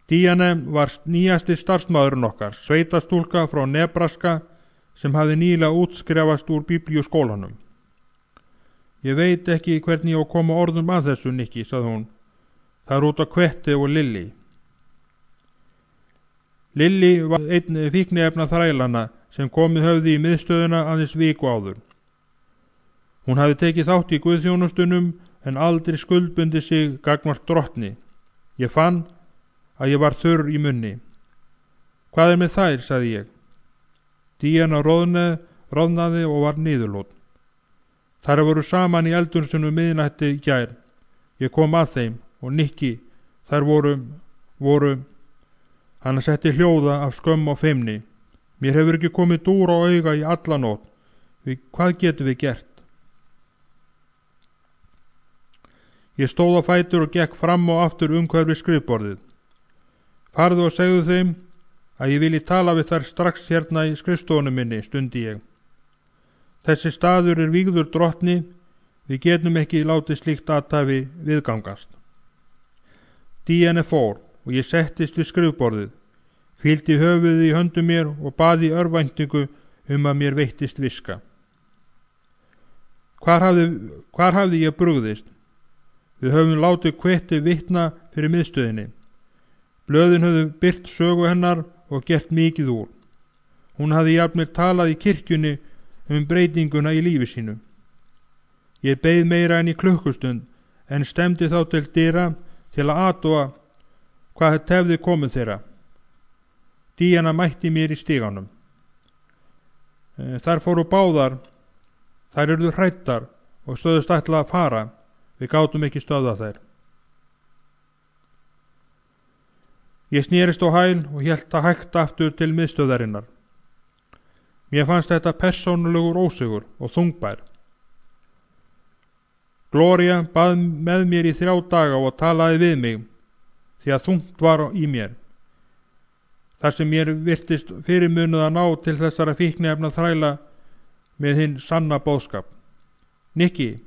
Díana var nýjasti starfsmaðurinn okkar, sveitastúlka frá Nebraska sem hafði nýlega útskrefast úr biblíuskólanum. Ég veit ekki hvernig ég á að koma orðum að þessu, Nikki, sagði hún. Það út á Kvetti og Lilli. Lilli var einn fíkniefna þrælana sem komið höfði í miðstöðuna aðeins viku áður. Hún hafði tekið þátt í guðþjónustunum en aldrei skuldbundi sig gagnvart drottni. Ég fann að ég var þurr í munni. Hvað er með þær, sagði ég. Díana roðnaði og var niðurlót. Þær voru saman í eldhúsinu miðnætti í gær. Ég kom að þeim og Nikki, þær voru, hann setti hljóða af skömm og feimni. Mér hefur ekki komið dúr á auga í alla nótt. Hvað getum við gert? Ég stóð á fætur og gekk fram og aftur umhverfis skrifborðið. Farðu og segðu þeim að ég vilji tala við þær strax hérna í skrifstofunum minni, stundi ég. Þessi staður er vígður drottni, við getum ekki látið slíkt athæfi viðgangast. Díana fór og ég settist við skrifborðið, hvíldi höfuðið í höndum mér og baði örvæntingu að mér veittist viska. Hvar hafði ég brugðist? Við höfum látið Kvetti vitna fyrir miðstöðinni. Blöðin höfðu birt sögu hennar og gert mikið úr. Hún hafði jafnvel talað í kirkjunni breytinguna í lífi sínu. Ég beið meira en í klukkustund en stemdi þá til dyra til að athuga hvað tefði komið þeirra. Díana mætti mér í stiganum. Þær fóru báðar, þær urðu hræddar og stöðust ætla að fara. Við gátum ekki stöðvað þær. Ég snerist á hæl og hélt að hægt aftur til miðstöðarinnar. Mér fannst þetta persónulegur ósigur og þungbær. Gloria bað með mér í 3 daga og talaði við mig því að þungt var í mér. Þar sem mér virtist fyrirmunað að ná til þessara fíkniefna þræla með hinn sanna boðskap. Nikki,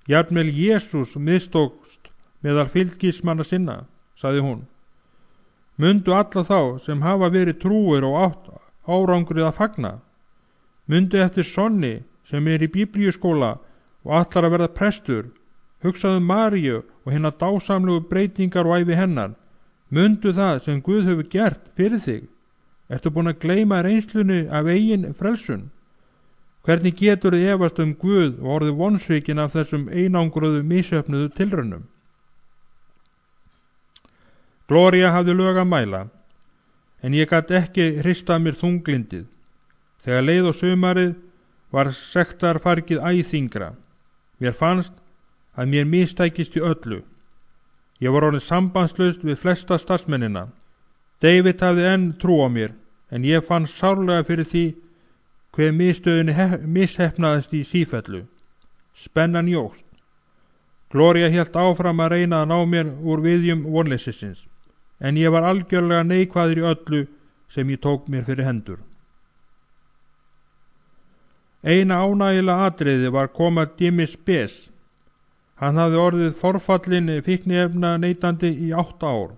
jafnvel Jesús mistókst meðal fylgismanna sinna, sagði hún. Mundu alla þá sem hafa verið trúir og átt árangrið að fagna. Mundu eftir Sonni sem er í biblíuskóla og ætlar að verða prestur. Hugsaðu Maríu og hinna dásamlegu breytingar og æfi hennar. Mundu það sem Guð hefur gert fyrir þig. Ertu búin að gleyma reynslunni af eigin frelsun? Hvernig getur þið efast Guð og orðið vonsvikin af þessum einangruðu misjöfnuðu tilraunum? Gloria hafði lög að mæla, en ég gat ekki hristað mér þunglindið. Þegar leið og sumarið var sektarfargið æþyngra. Mér fannst að mér mistækist í öllu. Ég var orðin sambandslaust við flesta starfsmennina. David hafði enn trú á mér, en ég fann sárlega fyrir því hver miðstöðinni misheppnaðist í sífellu. Spennan jókst. Gloria hélt áfram að reyna að ná mér úr viðjum vonleysisins, en ég var algjörlega neikvæður í öllu sem ég tók mér fyrir hendur. Eina ánægilega atriði var koma Jimmy Spes. Hann hafði orðið forfallin fíkniefna neytandi í 8 ár.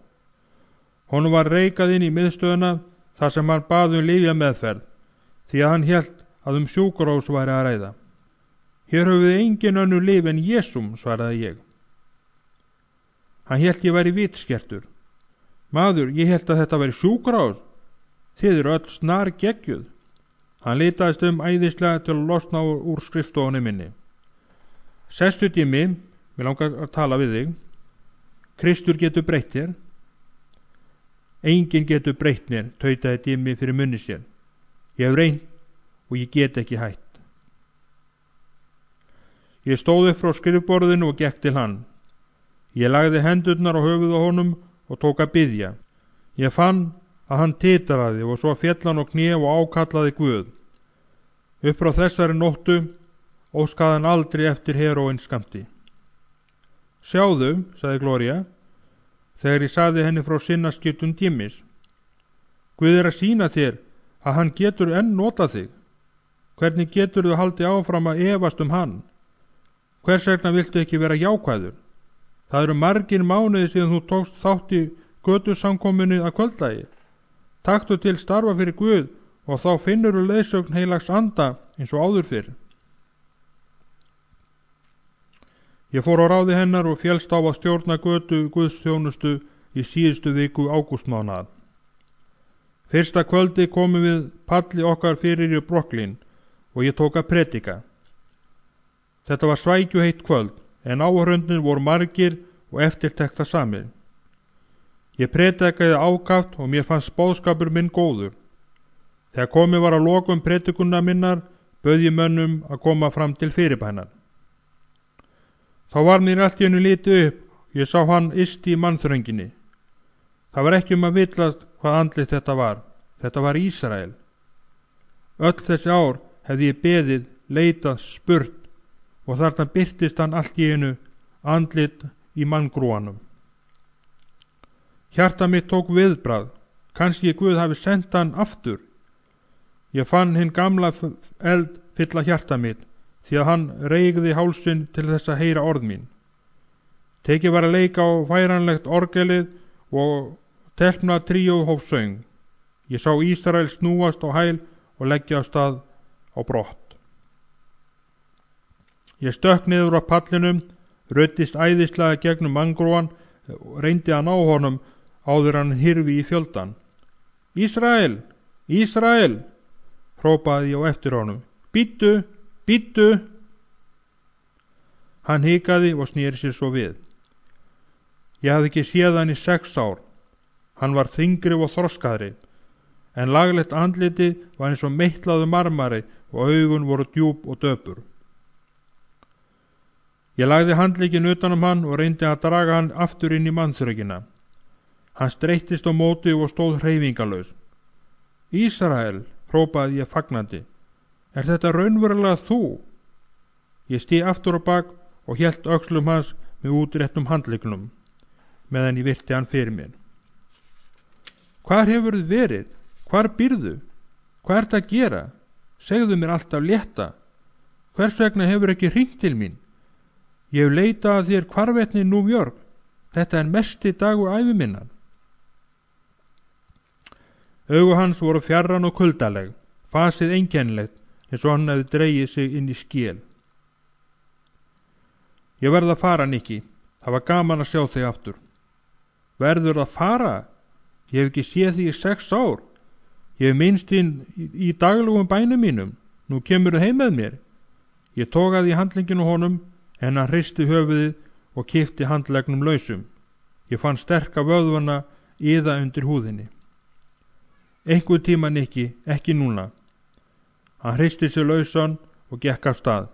Honum var reikað inn í miðstöðuna þar sem hann bað lyfjameðferð, því að hann hélt að sjúkrahús væri að ræða. Hér höfum við engin önnur lyf en Jesúm, svaraði ég. Hann hélt ég væri vitskertur. Maður, ég hélt að þetta væri sjúkrahús. Þið eru öll snar geggjuð. Hann litaðist æðislega til að losna úr skrifstofunni minni. Sestu Jimmy, mér langar að tala við þig. Kristur getur breytt þér. Enginn getur breytt mér, tautaði Jimmy fyrir munni sér. Ég hef reynt og ég get ekki hætt. Ég stóð upp frá skrifborðinu og gekk til hann. Ég lagði hendurnar á höfuð á honum og tók að biðja. Ég fann að hann titraði og svo féll hann á kné og ákallaði Guð. Upp frá þessari nóttu óskaði hann aldrei eftir heróin skamti. Sjáðu, sagði Gloria, þegar ég sagði henni frá sinnaskiptum Jimmys. Guð er að sýna þér að hann getur enn notað þig. Hvernig getur þú haldið áfram að efast hann? Hvers vegna viltu ekki vera jákvæður? Það eru margir mánuði síðan þú tókst þátt í götusamkominu að kvöldlagi. Taktu til starfa fyrir Guð og þá finnur þú leiðsögn heilags anda eins og áður fyrr. Ég fór á ráði hennar og féllst á að stjórna götu guðsþjónustu í síðustu viku ágústmánaðar. Fyrsta kvöldi komum við palli okkar fyrir í Brooklyn og ég tók að predika. Þetta var svækjuheitt kvöld en áhorfendur voru margir og eftirtekta samir. Ég predikaði ákaft og mér fannst boðskapur minn góður. Þegar komið var að lokum predikunna minnar bauð ég mönnum að koma fram til fyrirbænar. Þá var mér allt í einu litið upp, ég sá hann yst í mannþrönginni. Það var ekki að villast hvað andlit þetta var Ísrael. Öll þessi ár hefði ég beðið, leitað, spurt og þarna birtist hann allt í einu andlit í manngrúanum. Hjarta mitt tók viðbragð, kannski Guð hafi sendt hann aftur. Ég fann hinn gamla eld fylla hjarta mitt því að hann reigði hálsinn til þess að heyra orð mín. Tekið var að leika á færanlegt orgelið og telpna tríóð hóf söng. Ég sá Ísrael snúast á hæl og leggja af stað á brott. Ég stökk niður á pallinum, ruddist æðislega gegnum manngrúan og reyndi að ná honum áður hann hyrfi í fjöldan. Ísrael, Ísrael, hrópaði ég á eftir honum. Bíddu, bíddu. Hann hikaði og sneri sér svo við. Ég hafði ekki séð hann í 6 ár. Hann var þyngri og þroskaðri, en laglegt andliti var eins og meitlaðu marmari og augun voru djúp og döpur. Ég lagði handlegginn utan hann og reyndi að draga hann aftur inn í mannþröngina. Hann streittist á móti og stóð hreyfingarlaus. Ísrael, hrópaði ég fagnandi. Er þetta raunverulega þú? Ég stíg aftur á bak og hélt öxlum hans með útréttum handleggnum, meðan ég virti hann fyrir mér. Hvar hefurðu verið? Hvar býrðu? Hvað ert að gera? Segðu mér alltaf létta. Hvers vegna hefur ekki hringt til mín? Ég hef leitað að þér hvarvetni í New York. Þetta er mesti dagur ævi minnar. Augu hans voru fjarran og kuldaleg, fasið einkennilegt eins og hann hefði dregið sig inn í skél. Ég verð að fara, Nikki. Það var gaman að sjá þig aftur. Verður að fara? Ég hef ekki séð þig í 6 ár. Ég hef minnst þín í daglugum bænum mínum. Nú kemurðu heim með mér. Ég tókaði í handlegginu honum en hann hristi höfuðið og kippti handleggnum lausum. Ég fann sterka vöðvana iða undir húðinni. Einhver tíma, Nikki, ekki núna. Hann hristi sig lausan og gekk af stað.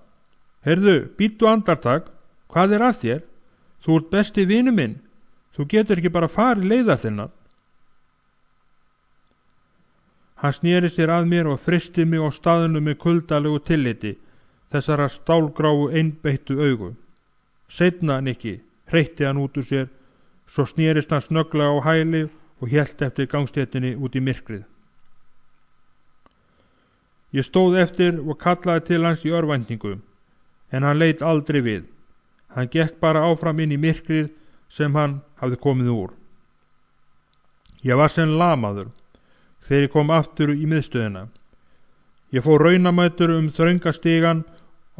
Heyrðu, bíddu andartak. Hvað er að þér? Þú ert besti vinur minn. Þú getur ekki bara farið leiðar þinnar. Hann sneri sér að mér og fristi mig á staðinu með kuldalegu tilliti, þessara stálgráu einbeittu augu. Seinna, Nikki, hreytti hann út úr sér, svo snerist hann snögglega á hæli og hélt eftir gangstéttinni út í myrkrið. Ég stóð eftir og kallaði til hans í örvæntingu, en hann leit aldrei við. Hann gekk bara áfram inn í myrkrið sem hann hafði komið úr. Ég var sem lamaður þegar ég kom aftur í miðstöðina. Ég fór raunamætur þröngastigan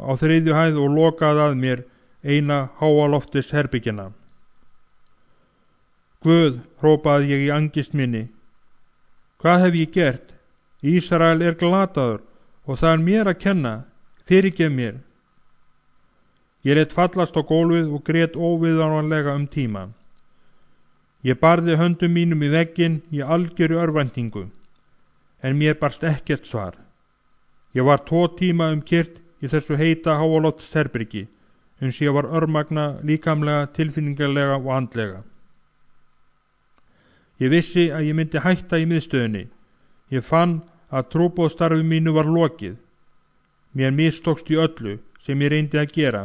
á 3. hæð og lokaði að mér eina háaloftis herbyggina. Guð, hrópaði ég í angist minni. Hvað hef ég gert? Ísrael er glataður og það er mér að kenna. Fyrirgef mér. Ég lét fallast á gólfið og grét óviðráðanlega tíma. Ég barði höndum mínum í vegginn í algjöru örvæntingu, en mér barst ekkert svar. Ég var 2 tíma kyrrt í þessu heita háalofts herbyrgi, uns ég var örmagna líkamlega, tilfinningarlega og andlega. Ég vissi að ég myndi hætta í miðstöðinni. Ég fann að trúboðstarfi mínu var lokið. Mér mistókst í öllu sem ég reyndi að gera.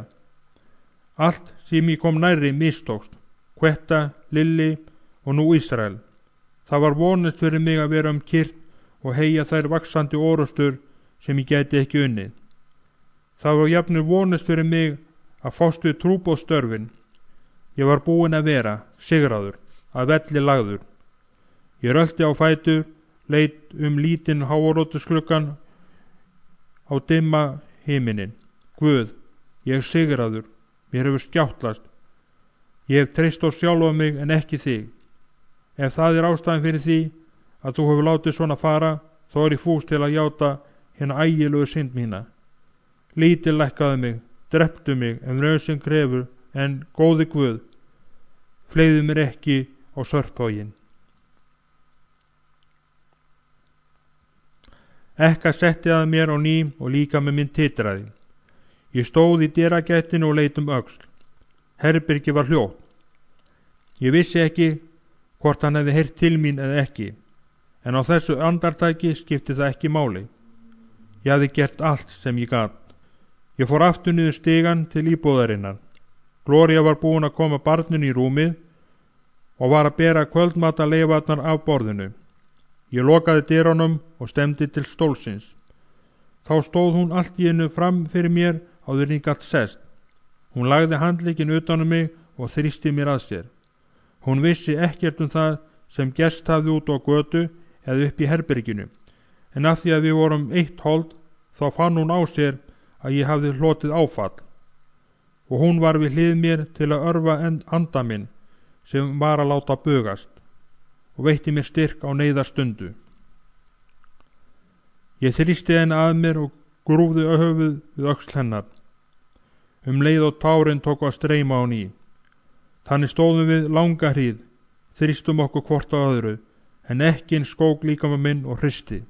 Allt sem ég kom nærri mistókst. Kvetta, Lilli og nú Ísrael. Það var vonast fyrir mig að vera kyrrt og heyja þær vaxandi orustur sem ég gæti ekki unnið. Það var jafnir vonast fyrir mig að fást við trúboðsstörfin. Ég var búinn að vera sigraður, að velli lagður. Ég rölti á fætur, leit lítinn háarótusklukkan á dimma himinin. Guð, ég sigraður, Mér hefur skjáttlast. Ég hef treyst á sjálfa mig en ekki þig. Ef það er ástæðan fyrir því að þú hefur látið svona fara, þá er ég fús til að játa hérna ægilegu synd mína. Lítillækkaðu mig, dreptu mig ef nauðsyn krefur, en góði Guð, fleygðu mér ekki á sörphauginn. Ekka setti að mér á ný og líka með minn titraði. Ég stóð í dyragættinu og leit öxl. Herbergi var hljótt. Ég vissi ekki hvort hann hefði heyrt til mín eða ekki, en á þessu andartaki skipti það ekki máli. Ég hafði gert allt sem ég gat. Ég fór aftur niður stigann til íbúðarinnar. Gloría var búin að koma barninu í rúmið og var að bera kvöldmataleifarnar af borðinu. Ég lokaði dyrunum og stemdi til stólsins. Þá stóð hún allt í einu fram fyrir mér áður en ég gat sest. Hún lagði handlegginn utan um mig og þrýsti mér að sér. Hún vissi ekkert það sem gerst hafði út á götu eða upp í herberginu, en af því að við vorum eitt hold þá fann hún á sér að ég hafði hlotið áfall, og hún var við hlið mér til að örva anda minn sem var að láta bugast og veitti mér styrk á neyðarstundu. Ég þrýsti henni að mér og grúfði höfuð við öxl hennar. Leið og tárin tóku að streyma á ný. Þannig stóðum við langa hríð, þrýstum okkur hvort á öðru, en ekkinn skók líkama minn og hristi.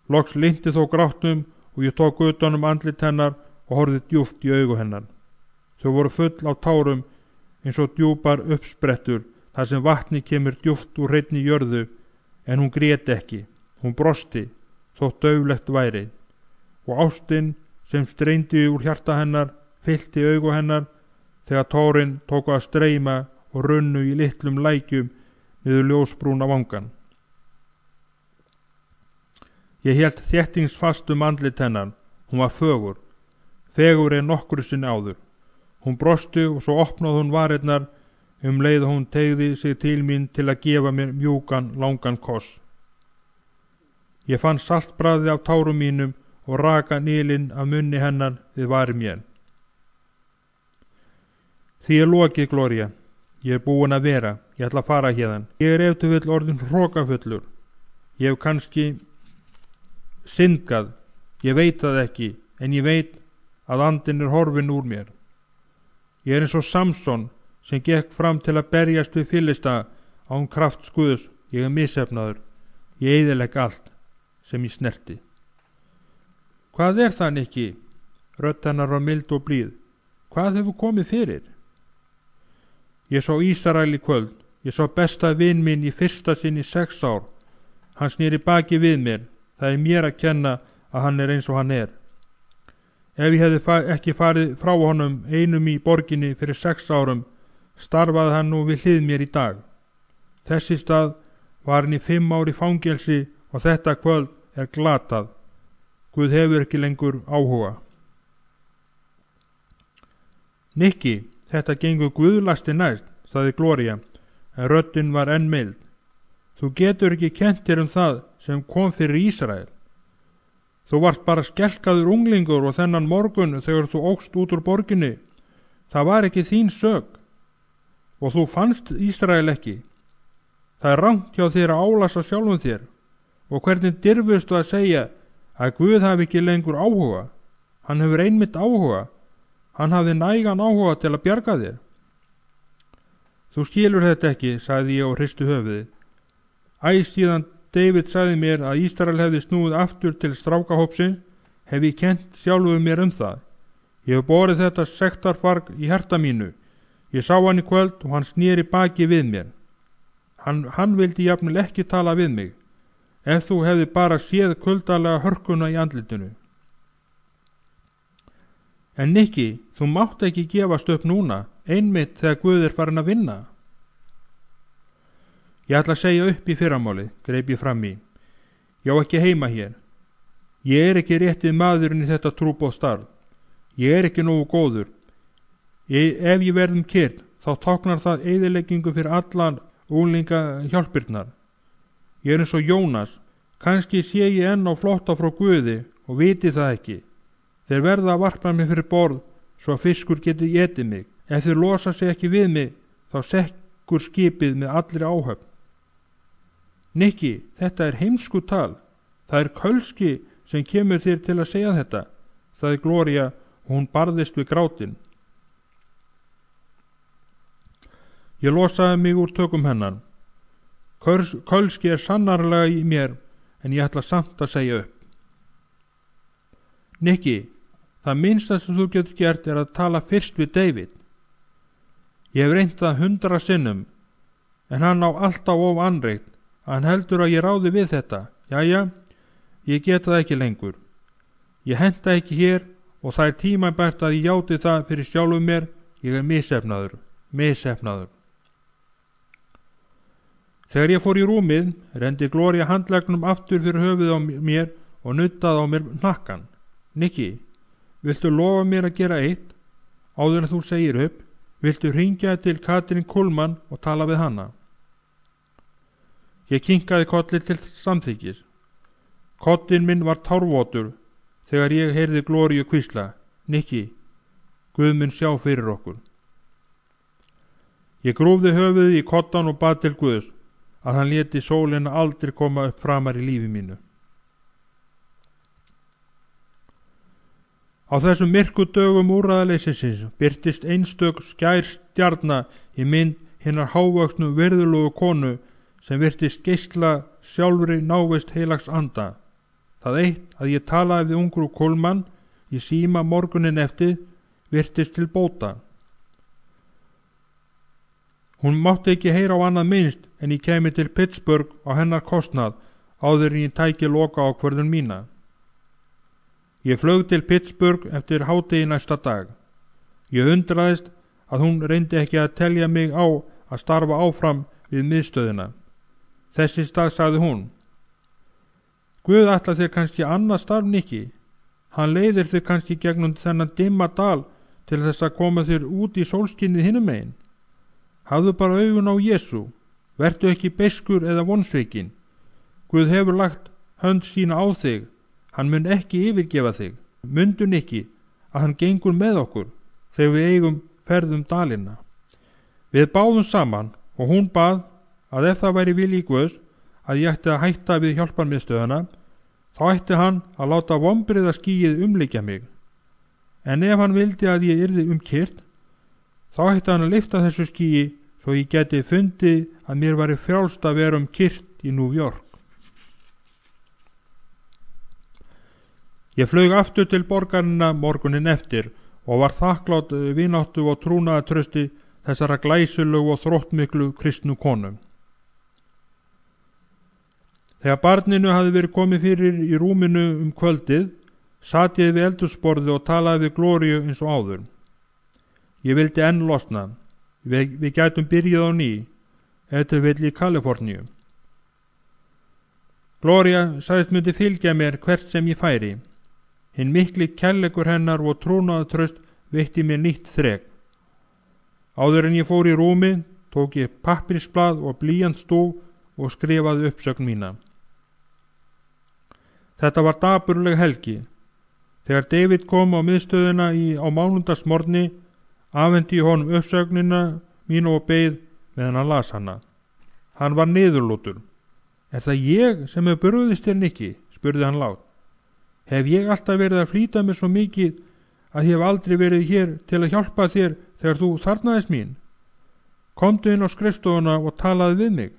Loks linti þó gráttum og ég tók utan andlit hennar og horfði djúpt í augu hennar. Þau voru full af tárum eins og djúpar uppsprettur þar sem vatni kemur djúpt úr hreinni jörðu, en hún grét ekki. Hún brosti, þótt dauflegt væri, og ástin sem streyndi úr hjarta hennar fyllti augu hennar þegar tárin tóku að streyma og runnu í litlum lækjum niður ljósbrúna vangan. Ég hélt þéttingsfast andlit hennar. Hún var fögur, fegurri en nokkru sinni áður. Hún brosti og svo opnaði hún varirnar leið og hún teygði sig til mín til að gefa mér mjúkan, langan koss. Ég fann saltbragðið af tárum mínum og raka nýlinn af munni hennar við varir mér. Því er lokið, Gloría. Ég er búin að vera. Ég ætla að fara hérðan. Ég er ef til vill orðin hrokafullur. Ég hef kannski syndgað. Ég veit það ekki, en ég veit að andinn er horfinn úr mér. Ég er eins og Samson sem gekk fram til að berjast við Filista án krafts Guðs. Ég er misheppnaður. Ég eyðilegg allt sem ég snerti. Hvað er það, Nikki? Rödd hennar var mild og blíð. Hvað hefur komið fyrir? Ég sá Ísrael í kvöld. Ég sá besta vin minn í fyrsta sinn í 6 ár. Hann sneri baki við mér. Það er mér að kenna að hann er eins og hann er. Ef ég hefði ekki farið frá honum einum í borginni fyrir 6 árum, starfaði hann nú við hlið mér í dag. Þessi stað var hann í 5 ár í fangelsi og þetta kvöld er glatað. Guð hefur ekki lengur áhuga. Nikki, þetta gengur guðlasti næst, sagði Gloría, en röddin var enn mild. Þú getur ekki kennt þér það sem kom fyrir Ísrael. Þú vart bara skelkaður unglingur og þennan morgun þegar þú ókst út úr borginni. Það var ekki þín sök. Og þú fannst Ísrael ekki. Það er rangt hjá þér að álasa sjálfum þér. Og hvernig dirfustu að segja að Guð hafi ekki lengur áhuga? Hann hefur einmitt áhuga. Hann hafði nægan áhuga til að bjarga þér. Þú skilur þetta ekki, sagði ég og hristi höfuðið. Síðan David sagði mér að Ísrael hefði snúið aftur til strákahópsins, hef ég kennt sjálfur mér það. Ég hef borið þetta sektarfarg í hjarta mínu. Ég sá hann í kvöld og hann sneri baki við mér. Hann vildi jafnvel ekki tala við mig, ef þú hefði bara séð kuldalega hörkuna í andlitinu. En Nikki, þú mátt ekki gefast upp núna, einmitt þegar Guð er farin að vinna. Ég ætla að segja upp í fyrramálið, greip ég fram í. Ég á ekki heima hér. Ég er ekki réttið maðurinn í þetta trúboðstarf. Ég er ekki nógu góður. Ef ég verðum kyrr, þá táknar það eyðileggingu fyrir allan unglinga hjálpirnar. Ég er eins og Jónas. Kannski sé ég enn á flótta frá Guði og viti það ekki. Þeir verða að varpa mig fyrir borð svo að fiskur geti étið mig. Ef þeir losa sig ekki við mig, þá sekkur skipið með allri áhöfn. Nikki, þetta er heimsku tal. Það er kölski sem kemur þér til að segja þetta, sagði Gloría og hún barðist við grátinn. Ég losaði mig úr tökum hennar. Kölski er sannarlega í mér, en ég ætla samt að segja upp. Nikki, það minnsta sem þú getur gert er að tala fyrst við David. Ég hef reynt það 100 sinnum, en hann á alltaf of anreitt að hann heldur að ég ráði við þetta. Jæja, ég get það ekki lengur. Ég henta ekki hér og það er tímabært að ég játi það fyrir sjálfum mér. Ég er misheppnaður. Þegar ég fór í rúmið, rendi Gloría handleggnum aftur fyrir höfuð á mér og nuttaði á mér hnakkan. Nikki, viltu lofa mér að gera eitt? Áður en þú segir upp, viltu hringja til Katrín Kullmann og tala við hana? Ég kinkaði kolli til samþykkis. Kollinn minn var tárvotur þegar ég heyrði Gloríu hvísla: Nikki, Guð mun sjá fyrir okkur. Ég grúfði höfuðið í kottan og bað til Guðs að hann léti sólina aldrei koma upp framar í lífi mínu. Á þessum myrku dögum úrræðaleysisins birtist einstök skær stjarna í mynd hinnar hávöxnu virðulegu konu sem virtist geisla sjálfri návist heilags anda. Það eitt að ég talaði við ungru Kullmann í síma morgunin eftir virtist til bóta. Hún mátti ekki heyra á annað minnst en ég kemi til Pittsburgh á hennar kostnað áður en ég tæki loka ákvörðun mína. Ég flög til Pittsburgh eftir hádegi næsta dag. Ég undraðist að hún reyndi ekki að telja mig á að starfa áfram við miðstöðina. Þess í stað sagði hún: Guð ætlar þér kannski annað starf, Nikki. Hann leiðir þér kannski gegnum þennan dimma dal til þess að koma þér út í sólskinnið hinum megin. Hafðu bara augun á Jesú. Vertu ekki beiskur eða vonsvikinn. Guð hefur lagt hönd sína á þig. Hann mun ekki yfirgefa þig. Mundu, Nikki, að hann gengur með okkur þegar við eigum ferðum dalina. Við báðum saman og hún bað að ef það væri vilji Guðs að ég ætti að hætta við hjálparmiðstöðina, þá ætti hann að láta vonbrigðaskýið umlykja mig. En ef hann vildi að ég yrði kyrrt, þá ætti hann að lyfta þessu skýi svo ég geti fundið að mér væri frjálst að vera kyrrt í New York. Ég flaug aftur til borgarina morgunin eftir og var þakklátt vináttu og trúnaðartrausti þessara glæsilegu og þróttmiklu kristnu konu. Þegar barninu hafði verið komið fyrir í rúminu kvöldið, sat ég við eldhúsborðið og talaði við Gloríu eins og áður. Ég vildi enn losna. Við gætum byrjað á ný, eftir vill í Kaliforníu. Gloría sagðist myndi fylgja mér hvert sem ég færi. Hinn mikli kærleikur hennar og trúnaðartraust veitti mér nýtt þrek. Áður en ég fór í rúmið, tók ég pappírsblað og blýantsstúf og skrifaði uppsögn mína. Þetta var dapurleg helgi. Þegar David kom á miðstöðina á mánudagsmorgni, afhenti ég honum uppsögnina mín og beið meðan hann las hana. Hann var niðurlútur. Er það ég sem hef brugðist þér, Nikki? Spurði hann lágt. Hef ég alltaf verið að flýta mér svo mikið að ég hef aldrei verið hér til að hjálpa þér þegar þú þarnaðist mín? Komdu inn á skrifstofuna og talaði við mig.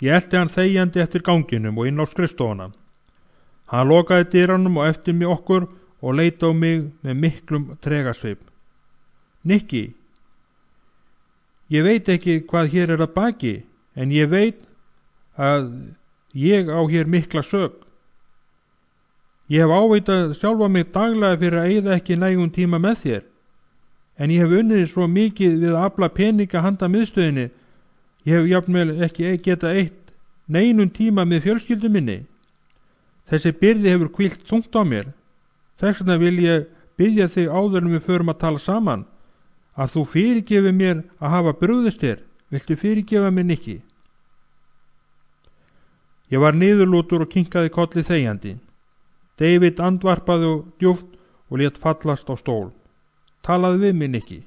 Ég elti hann þegjandi eftir ganginum og inn á skrifstofuna. Hann lokaði dyrunum og eftir mig okkur og leit á mig með miklum tregasvip. Nikki, ég veit ekki hvað hér er að baki, en ég veit að ég á hér mikla sök. Ég hef áveitað sjálfa mig daglega fyrir að eyða ekki nægum tíma með þér, en ég hef unnið svo mikið við að afla peninga handa miðstöðinni, ég hef jafnvel ekki geta eytt neinum tíma með fjölskyldu minni. Þessi byrði hefur hvílt þungt á mér. Þess vegna vil ég biðja þig áður en við förum að tala saman, að þú fyrirgefi mér að hafa brugðist þér. Viltu fyrirgefa mér, Nikki? Ég var niðurlútur og kinkaði kolli þegjandi. David andvarpaði djúpt og lét fallast á stól. Talaðu við mig, Nikki.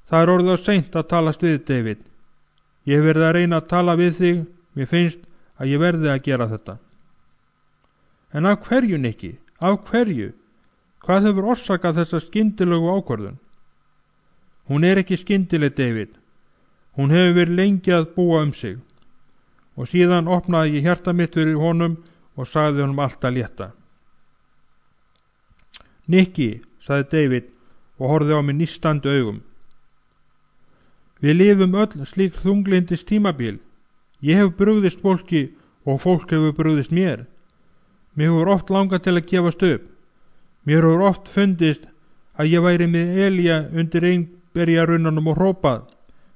Það orðið of seint að talast við, David. Ég hef verið að reyna að tala við þig, mér finnst að ég verði að gera þetta. En af hverju, Nikki? Af hverju? Hvað hefur orsakað þessa skyndilegu ákvörðun? Hún ekki skyndileg, David. Hún hefur verið lengi að búa sig. Og síðan opnaði ég hjarta mitt fyrir honum og sagði honum allt að létta. Nikki, sagði David og horfði á mig nístandi augum. Við lifum öll slík þunglindis tímabil. Ég hef brugðist fólki og fólk hefur brugðist mér. Mér hefur oft langað til að gefast upp. Mér hefur oft fundist að ég væri með Elía undir einberjarunnanum og hrópað: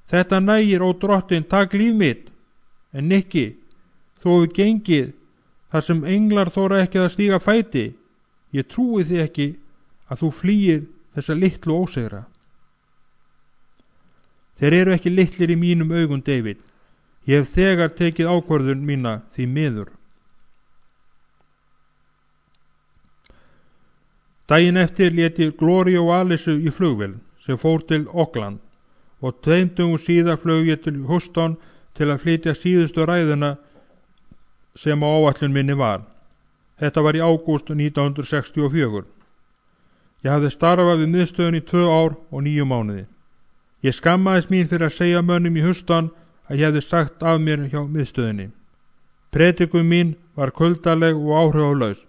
Þetta nægir, ó drottin, takk líf mitt. En Nikki, þú hefur gengið þar sem englar þóra ekki að stíga fæti. Ég trúi því ekki að þú flýir þessa litlu ósigra. Þeir eru ekki litlir í mínum augum, David. Ég hef þegar tekið ákvörðun mína því miður. Daginn eftir lét ég Gloria og Alice í flugvél sem fór til Auckland og 2 dögum síðar flög ég til Houston til að flytja síðustu ræðuna sem á áætlun minni var. Þetta var í ágúst 1964. Ég hafði starfað við miðstöðin í 2 ár og 9 mánuði. Ég skammaðist mín fyrir að segja mönnum í Houston að ég hefði sagt af mér hjá miðstöðinni. Predikun mín var kuldaleg og áhrifalaus.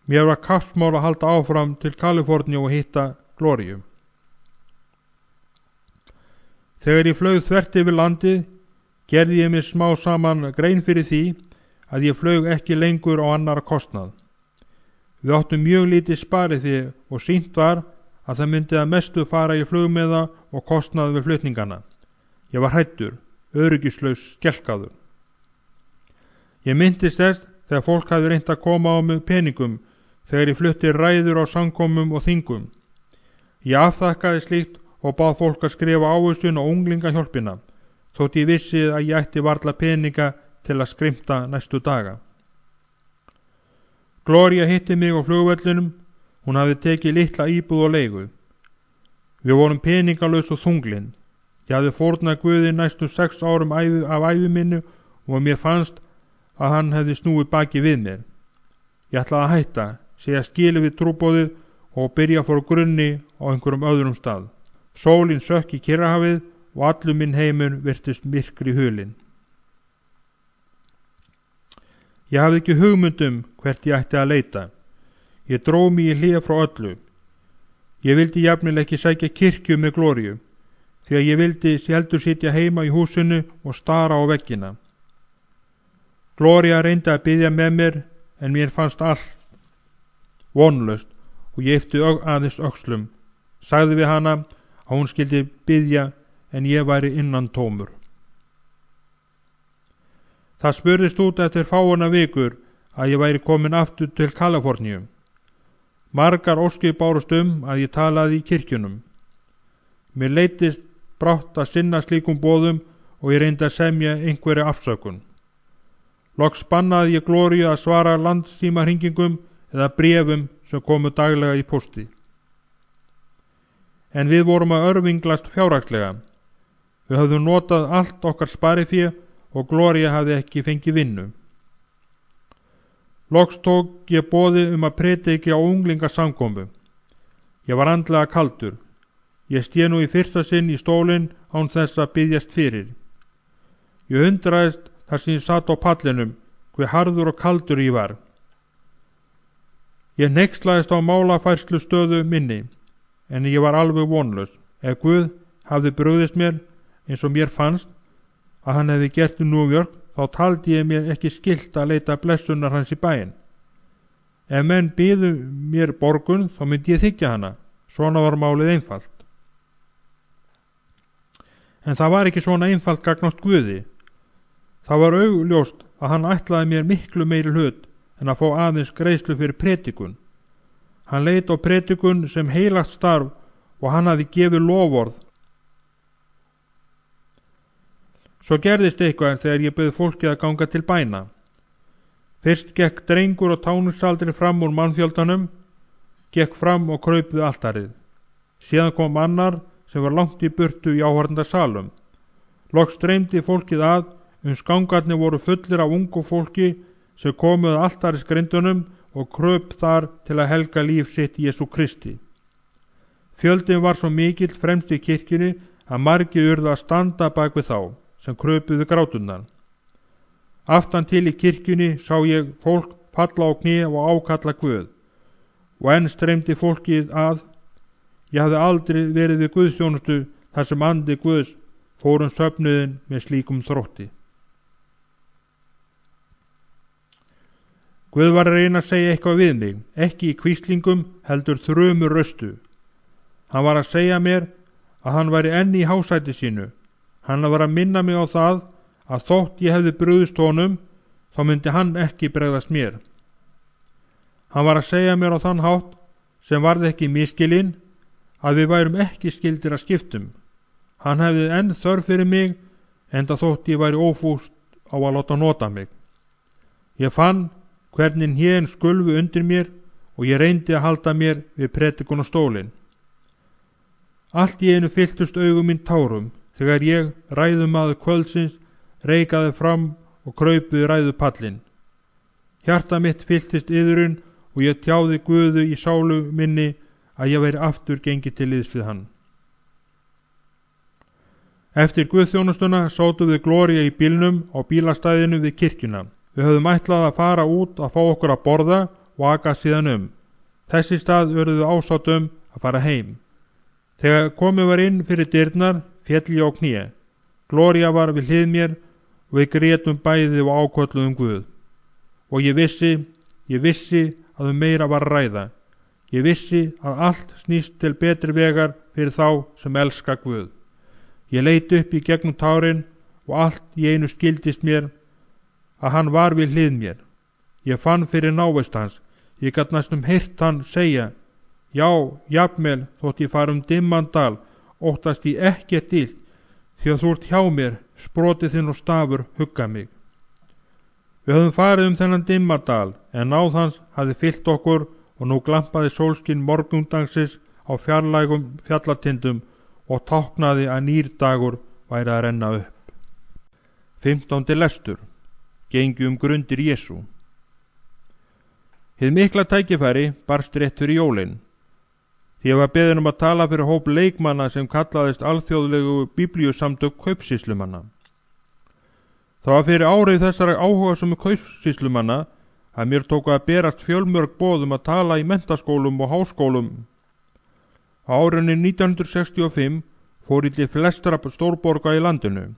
Mér var kappsmál að halda áfram til Kaliforníu og hitta Glóríu. Þegar ég flaug þvert yfir landið, gerði ég mér smá saman grein fyrir því að ég flaug ekki lengur á annara kostnað. Við áttum mjög lítið sparið því og sýnt var að það myndi að mestu fara í flugmiða og kostnað við flutningana. Ég var hræddur, öryggislaus, skelkaður. Ég minntist þess þegar fólk hafði reynt að koma á mig peningum þegar ég flutti ræður á samkomum og þingum. Ég afþakkaði slíkt og bað fólk að skrifa ávistun og unglingahjálpina, þótt ég vissi að ég ætti varla peninga til að skrimta næstu daga. Gloria hitti mig á flugvellinum. Hún hafði tekið litla íbúð og leigu. Við vorum peningalaus og þunglind. Ég hafði fórnað Guði næstu 6 árum af ævi minni og mér fannst að hann hefði snúið baki við mér. Ég ætlaði að hætta, segja skilið við trúboðið og byrja frá grunni á einhverjum öðrum stað. Sólin sökk í Kyrrahafið og allur minn heimur virtist myrkri hulinn. Ég hafði ekki hugmynd hvert ég ætti að leita. Ég dró mig í hlé frá öllu. Ég vildi jafnilega ekki sækja kirkju með Glóríu, því að ég vildi heldur sitja heima í húsinu og stara á veggina. Glória reyndi að biðja með mér, en mér fannst allt vonlaust og ég yppti aðeins öxlum. Sagði við hana að hún skyldi biðja en ég væri innan tómur. Það spurðist út eftir fáeina vikur að ég væri komin aftur til Kaliforníu. Margar óskir bárust að ég talaði í kirkjunum. Mér leittist brátt að sinna slíkum boðum og ég reyndi að semja einhverja afsökun. Loks bannaði ég Glóríu að svara landsímahringingum eða bréfum sem komu daglega í pósti. En við vorum að örvinglast fjárhagslega. Við höfðum notað allt okkar sparifé og Glória hafði ekki fengið vinnu. Loks tók ég boði að predika á unglingasamkomu. Ég var andlega kaldur. Ég sté nú í fyrsta sinn í stólinn án þess að biðjast fyrir. Ég undraðist þar sem ég satt á pallinum hve harður og kaldur ég var. Ég hneykslaðist á málafærslu stöðu minni, en ég var alveg vonlaus. Ef Guð hafði brugðist mér eins og mér fannst að hann hefði gert í New York, þá taldi ég mér ekki skylt að leita blessunar hans í bæinn. Ef menn biðu mér borgun, þá myndi ég þiggja hana. Svona var málið einfalt. En það var ekki svona einfalt gagnvart Guði. Það var augljóst að hann ætlaði mér miklu meiri hlut en að fá aðeins greiðslu fyrir predikun. Hann leit á predikun sem heilagt starf og hann hafði gefið loforð. Svo gerðist eitthvað þegar ég bauð fólkið að ganga til bæna. Fyrst gekk drengur á táningsaldri fram úr mannfjöldanum, gekk fram og kraup við altarið. Síðan kom annar sem var langt í burtu í áhorfendasalum. Loks streymdi fólkið að, gangarnir voru fullir af ungu fólki sem komu að altarisgrindunum og kraup þar til að helga líf sitt Jesú Kristi. Fjöldin var svo mikill fremst í kirkjunni að margir urðu að standa bak við þá sem kraupuðu gráturnar. Aftan til í kirkjunni sá ég fólk falla á kné og ákalla Guð, og enn streymdi fólkið að. Ég hafði aldrei verið við Guðsþjónustu þar sem andi Guðs fór söfnuðinn með slíkum þrótti. Guð var að reyna að segja eitthvað við mig, ekki í hvíslingum heldur þrumur röstu. Hann var að segja mér að hann væri enn í hásæti sínu. Hann var að minna mig á það að þótt ég hefði brugðist honum, þá myndi hann ekki bregðast mér. Hann var að segja mér á þann hátt sem varð ekki misskilinn, að við værum ekki skyldir að skiptum. Hann hefði enn þörf fyrir mig, enda þótt ég væri ófúst á að láta nota mig. Ég fann hvernig hnén skulfu undir mér og ég reyndi að halda mér við predikun og stólinn. Allt í einu fylltust augum mín tárum þegar ég, ræðumaður kvöldsins, reikaði fram og kraup við ræðupallinn. Hjarta mitt fylltist iðrun og ég tjáði Guðu í sálu minni að ég væri aftur gengið til liðs við hann. Eftir Guðþjónustuna sátum við Gloría í bílnum á bílastæðinu við kirkjuna. Við höfðum ætlað að fara út að fá okkur að borða og aka síðan Þess í stað urðum við ásátt að fara heim. Þegar komið var inn fyrir dyrnar féll ég á kné. Gloría var við hlið mér og við grétum bæði og ákölluðum Guð. Og ég vissi að meira var að ræða. Ég vissi að allt snýst til betri vegar fyrir þá sem elska Guð. Ég leit upp í gegnum tárin og allt í einu skildist mér að hann var við hlið mér. Ég fann fyrir návist hans. Ég gat næstum heyrt hann segja: Já, jafnvel þótt ég fari dimman dal, óttast ég ekkert illt, því að þú ert hjá mér, sprotið þinn og stafur hugga mig. Við höfum farið þennan dimmadal, en náð hans hafði fyllt okkur og nú glampaði sólskinn morgundagsins á fjarlægum fjallatindum og táknaði að nýr dagur væri að renna upp. 15. lestur. Gengi grundir Jesú. Hið mikla tækifæri barst rétt fyrir jólin. Því ég var beðinn að tala fyrir hóp leikmanna sem kallaðist alþjóðlegu biblíusamtök kaupsýslumanna. Það var fyrir árið þessara áhugasömu kaupsýslumanna að mér tóku að berast fjölmörg boð að tala í menntaskólum og háskólum. Á árinu 1965 fór ég til flestra stórborga í landinu.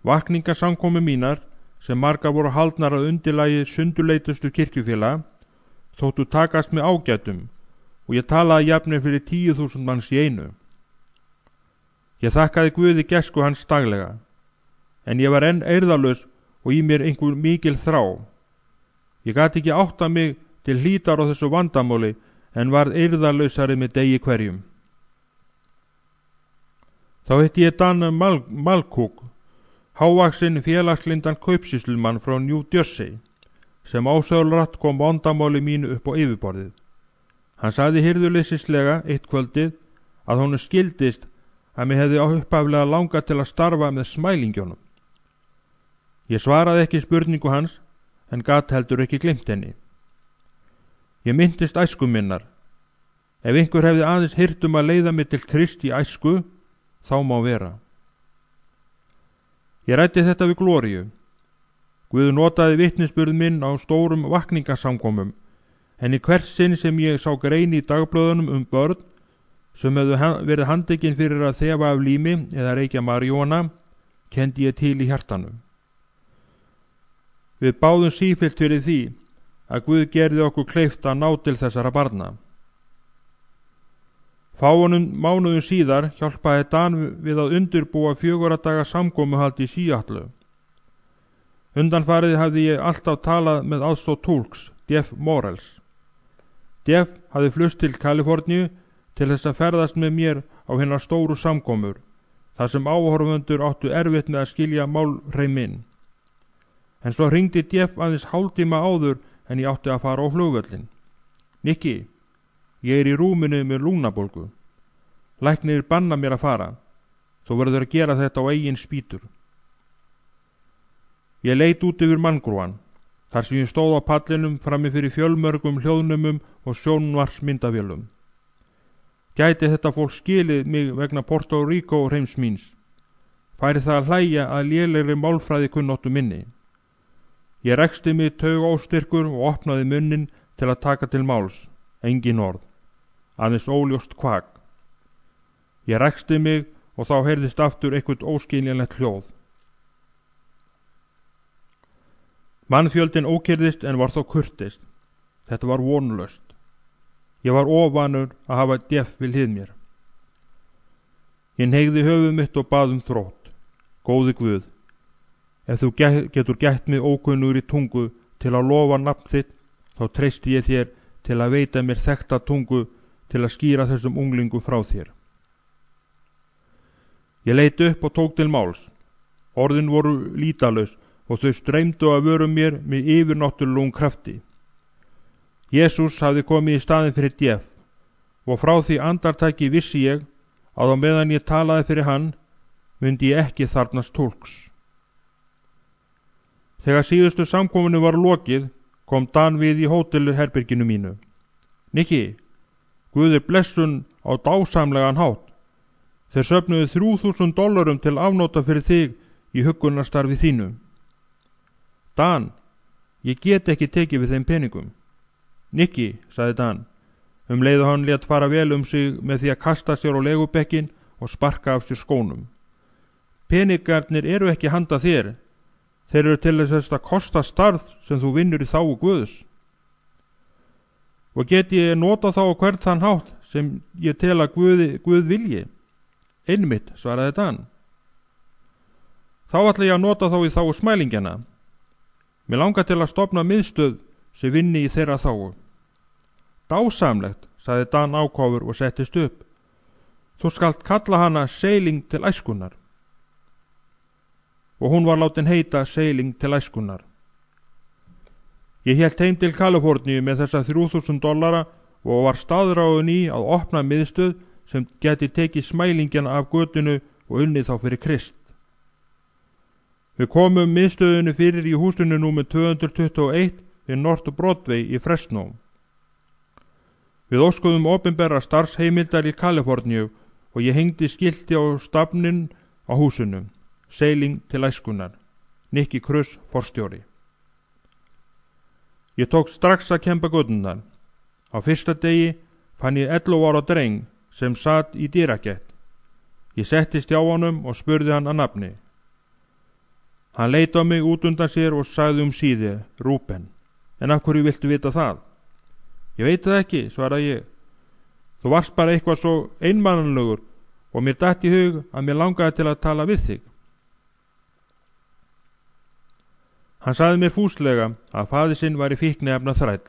Vakningasamkomu mínar, sem margar voru haldnar að undirlagi sundurleitustu kirkjufélaga, þóttu takast með ágætum og ég talaði jafnir fyrir 10.000 manns í einu. Ég þakkaði Guði gæsku hans daglega, en ég var enn eirðalaus og í mér einhver mikil þrá. Ég gat ekki átta mig til hlítar á þessu vandamáli en varð eirðalausari með degi hverjum. Þá hitti ég Dan Malkúk, hávaxinn félagslindan kaupsýslumann frá New Jersey, sem ásöðulrætt kom vandamáli mínu upp á yfirborðið. Hann sagði hirðuleysislega eitt kvöldið að honum skildist að mig hefði upphaflega langað til að starfa með smælingjónum. Ég svaraði ekki spurningu hans, en gat heldur ekki gleymt henni. Ég minntist æsku minnar. Ef einhver hefði aðeins heyrt að leiða mig til Krist í æsku, þá má vera. Ég ræddi þetta við Gloríu. Guð notaði vitnisburð minn á stórum vakningasamkomum, en í hvert sinn sem ég sá grein í dagblöðunum börn sem hefðu verið handtekinn fyrir að þefa af lími eða reykja maríjúana, kenndi ég til í hjartanu. Við báðum sífellt fyrir því að Guð gerði okkur kleift að ná til þessara barna. Fáunum mánuðum síðar hjálpaði Dan við að undirbúa 4 daga samkomuhald í Seattle. Undanfarið hafði ég alltaf talað með aðstoð túlks, Jeff Morels. Jeff hafði flust til Kaliforníu til þess að ferðast með mér á hinnar stóru samkomur, þar sem áhorfendur áttu erfitt með að skilja málhreim minn. en svo hringdi Jeff aðeins hálftíma áður en ég átti að fara á flugvöllin. Nikki, ég í rúminu með lungnabólgu. Læknir banna mér að fara. Þú verður að gera þetta á eigin spýtur. Ég leit út yfir manngrúan, þar sem ég stóð á pallinum frammi fyrir fjölmörgum hljóðnumum og sjónvarsmyndavélum. Gæti þetta fólk skilið mig vegna Puerto Rico hreims míns? Færi það að hlæja að lélegri málfræði kunnáttu minni. Ég reksti mig taugóstyrkur og opnaði munnin til að taka til máls. Engin orð, aðeins óljóst kvak. Ég reksti mig og þá heyrðist aftur eitthvað óskiljanlegt hljóð. Mannfjöldin ókyrðist en var þó kurteist. Þetta var vonlaust. Ég var óvanur að hafa Jeff við hlið mér. Ég hneigði höfuð mitt og bað þrótt. Góði Guð, ef þú getur gætt mig ókunnur í tungu til að lofa nafn þitt, þá treysti ég þér til að veita mér þekkta tungu til að skýra þessum unglingum frá þér. Ég leit upp og tók til máls. Orðin voru lítalaus og þau streymdu að vörum mér með yfirnáttúrulegum krafti. Jesús hafði komið í staðinn fyrir Jeff og frá því andartaki vissi ég að á meðan ég talaði fyrir hann myndi ég ekki þarnast túlks. Þegar síðustu samkominu var lokið kom Dan við í hótelherberginu mínu. Nikki, Guð blessun á dásamlegan hátt. Þeir söfnuðu $3,000 til afnóta fyrir þig í huggunarstarfi þínu. Dan, ég get ekki tekið við þeim peningum. Nikki, sagði Dan, leið og hann lét fara vel sig með því að kasta sér á legubekkin og sparka af sér skónum. Peningarnir eru ekki handa þér. Þeir eru til þess að kosta starf sem þú vinnur í þágu Guðs. Og get ég nota þá á hvern þann hátt sem ég tel að Guð vilji? Einmitt, svaraði Dan. Þá ætla ég að nota þá í þágu smælingjana. Mér langar til að stofna miðstöð sem vinni í þeirra þágu. Dásamlegt, sagði Dan ákofur og settist upp. Þú skalt kalla hana Seiling til æskunnar. Og hún var látin heita Seiling til æskunnar. Ég hélt heim til Kaliforníu með þessa $3,000 og var staðráðin í að opna miðstöð sem geti tekið smælingjana af götunu og unnið þá fyrir Krist. Við komum miðstöðinu fyrir í húsinu númer 221 við North Broadway í Fresno. Við óskuðum opinberra starfsheimildar í Kaliforníu og ég hengdi skilti á stafnin á húsinu. Seiling til æskunnar. Nikki Kruss, forstjóri. Ég tók strax að kempa göturnar. Á fyrsta degi fann ég 11 ára dreng sem satt í dyragætt. Ég settist hjá honum og spurði hann að nafni. Hann leit á mig út undan sér og sagði síði, Rúben. En af hverju viltu vita það? Ég veit það ekki, svaraði ég. Þú varst bara eitthvað svo einmannlegur og mér datt í hug að mér langaði til að tala við þig. Hann sagði mér fúslega að faðir sinn var í fíkniefna þræll.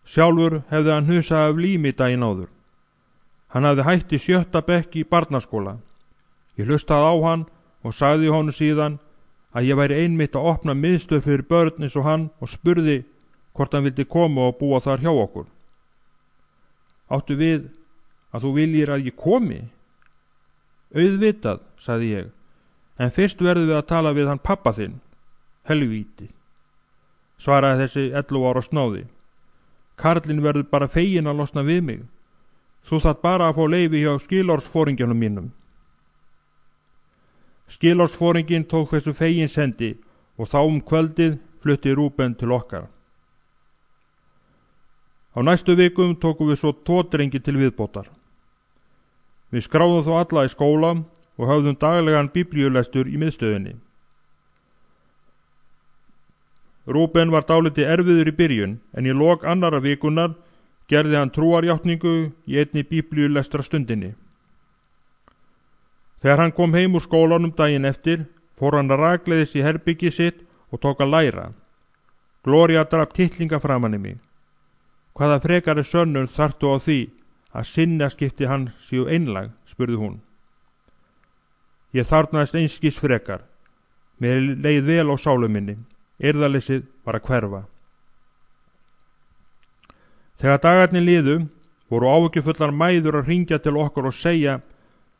Sjálfur hefði hann hnusað af lími daginn áður. Hann hafði hætt í 7. bekk í barnaskóla. Ég hlustaði á hann og sagði honum síðan að ég væri einmitt að opna miðstöð fyrir börn eins og hann og spurði hvort hann vildi koma og búa þar hjá okkur. Áttu við að þú viljir að ég komi? Auðvitað, sagði ég, en fyrst verðum við að tala við hann pappa þinn. Helvíti, svaraði þessi 11 ára snáði. Karlinn verður bara fegin að losna við mig. Þú þarft bara að fá leyfi hjá skilorðsforingjanum mínum. Skilorðsforingin tók þessu fegin sendi og þá kvöldið flutti Rúben til okkar. Á næstu vikum tókum við svo 2 drengi til viðbótar. Við skráðum þá alla í skóla og höfðum daglegan biblíulestur í miðstöðinni. Rúben var dálítið erfiður í byrjun en í lok annarra vikunar gerði hann trúarjátningu í einni biblíulestra stundinni. Þegar hann kom heim úr skólanum daginn eftir fór hann rakleiðis í herbyggi sitt og tók að læra. Gloria drap titlinga framan í mig. Hvaða frekari sönnur þarftu á því að sinnaskipti hann séu einlag, spurði hún. Ég þarfnaðist einskis frekar. Mér leið vel á sálu minni, eirðarleysið var að hverfa. Þegar dagarnir liðu, voru áhyggjufullar mæður að hringja til okkur og segja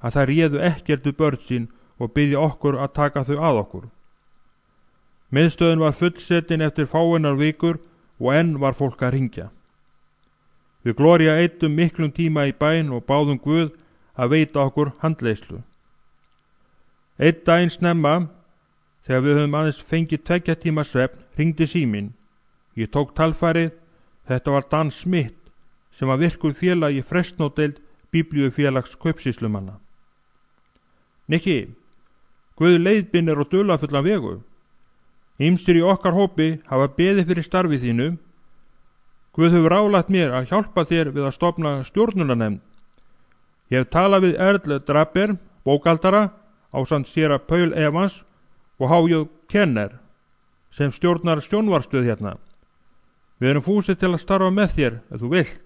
að þær réðu ekkert við börn sín og biðja okkur að taka þau að okkur. Miðstöðin var fullsetin eftir fáeinar vikur og enn var fólk að hringja. Við Gloría eyddum miklum tíma í bæn og báðum Guð að veita okkur handleiðslu. Einn daginn snemma, þegar við höfum aðeins fengið 2 tíma svefn, hringdi síminn. Ég tók talfærið, þetta var Dan Smith sem var virkur félagi í Fresnódeild Biblíufélags kaupsýslumanna. Nikki, Guð leiðbeinir og dularfullan vegu. Ýmsir í okkar hópi hafa beðið fyrir starfi þínu. Guð hefur ráðlagt mér að hjálpa þér við að stofna stjórnunarnefnd. Ég hef talað við Erl Draper, bókaldara, ásamt séra Paul Evans og H.J. Kenner, sem stjórnar sjónvarpsstöð hérna. Við erum fúsir til að starfa með þér ef þú vilt.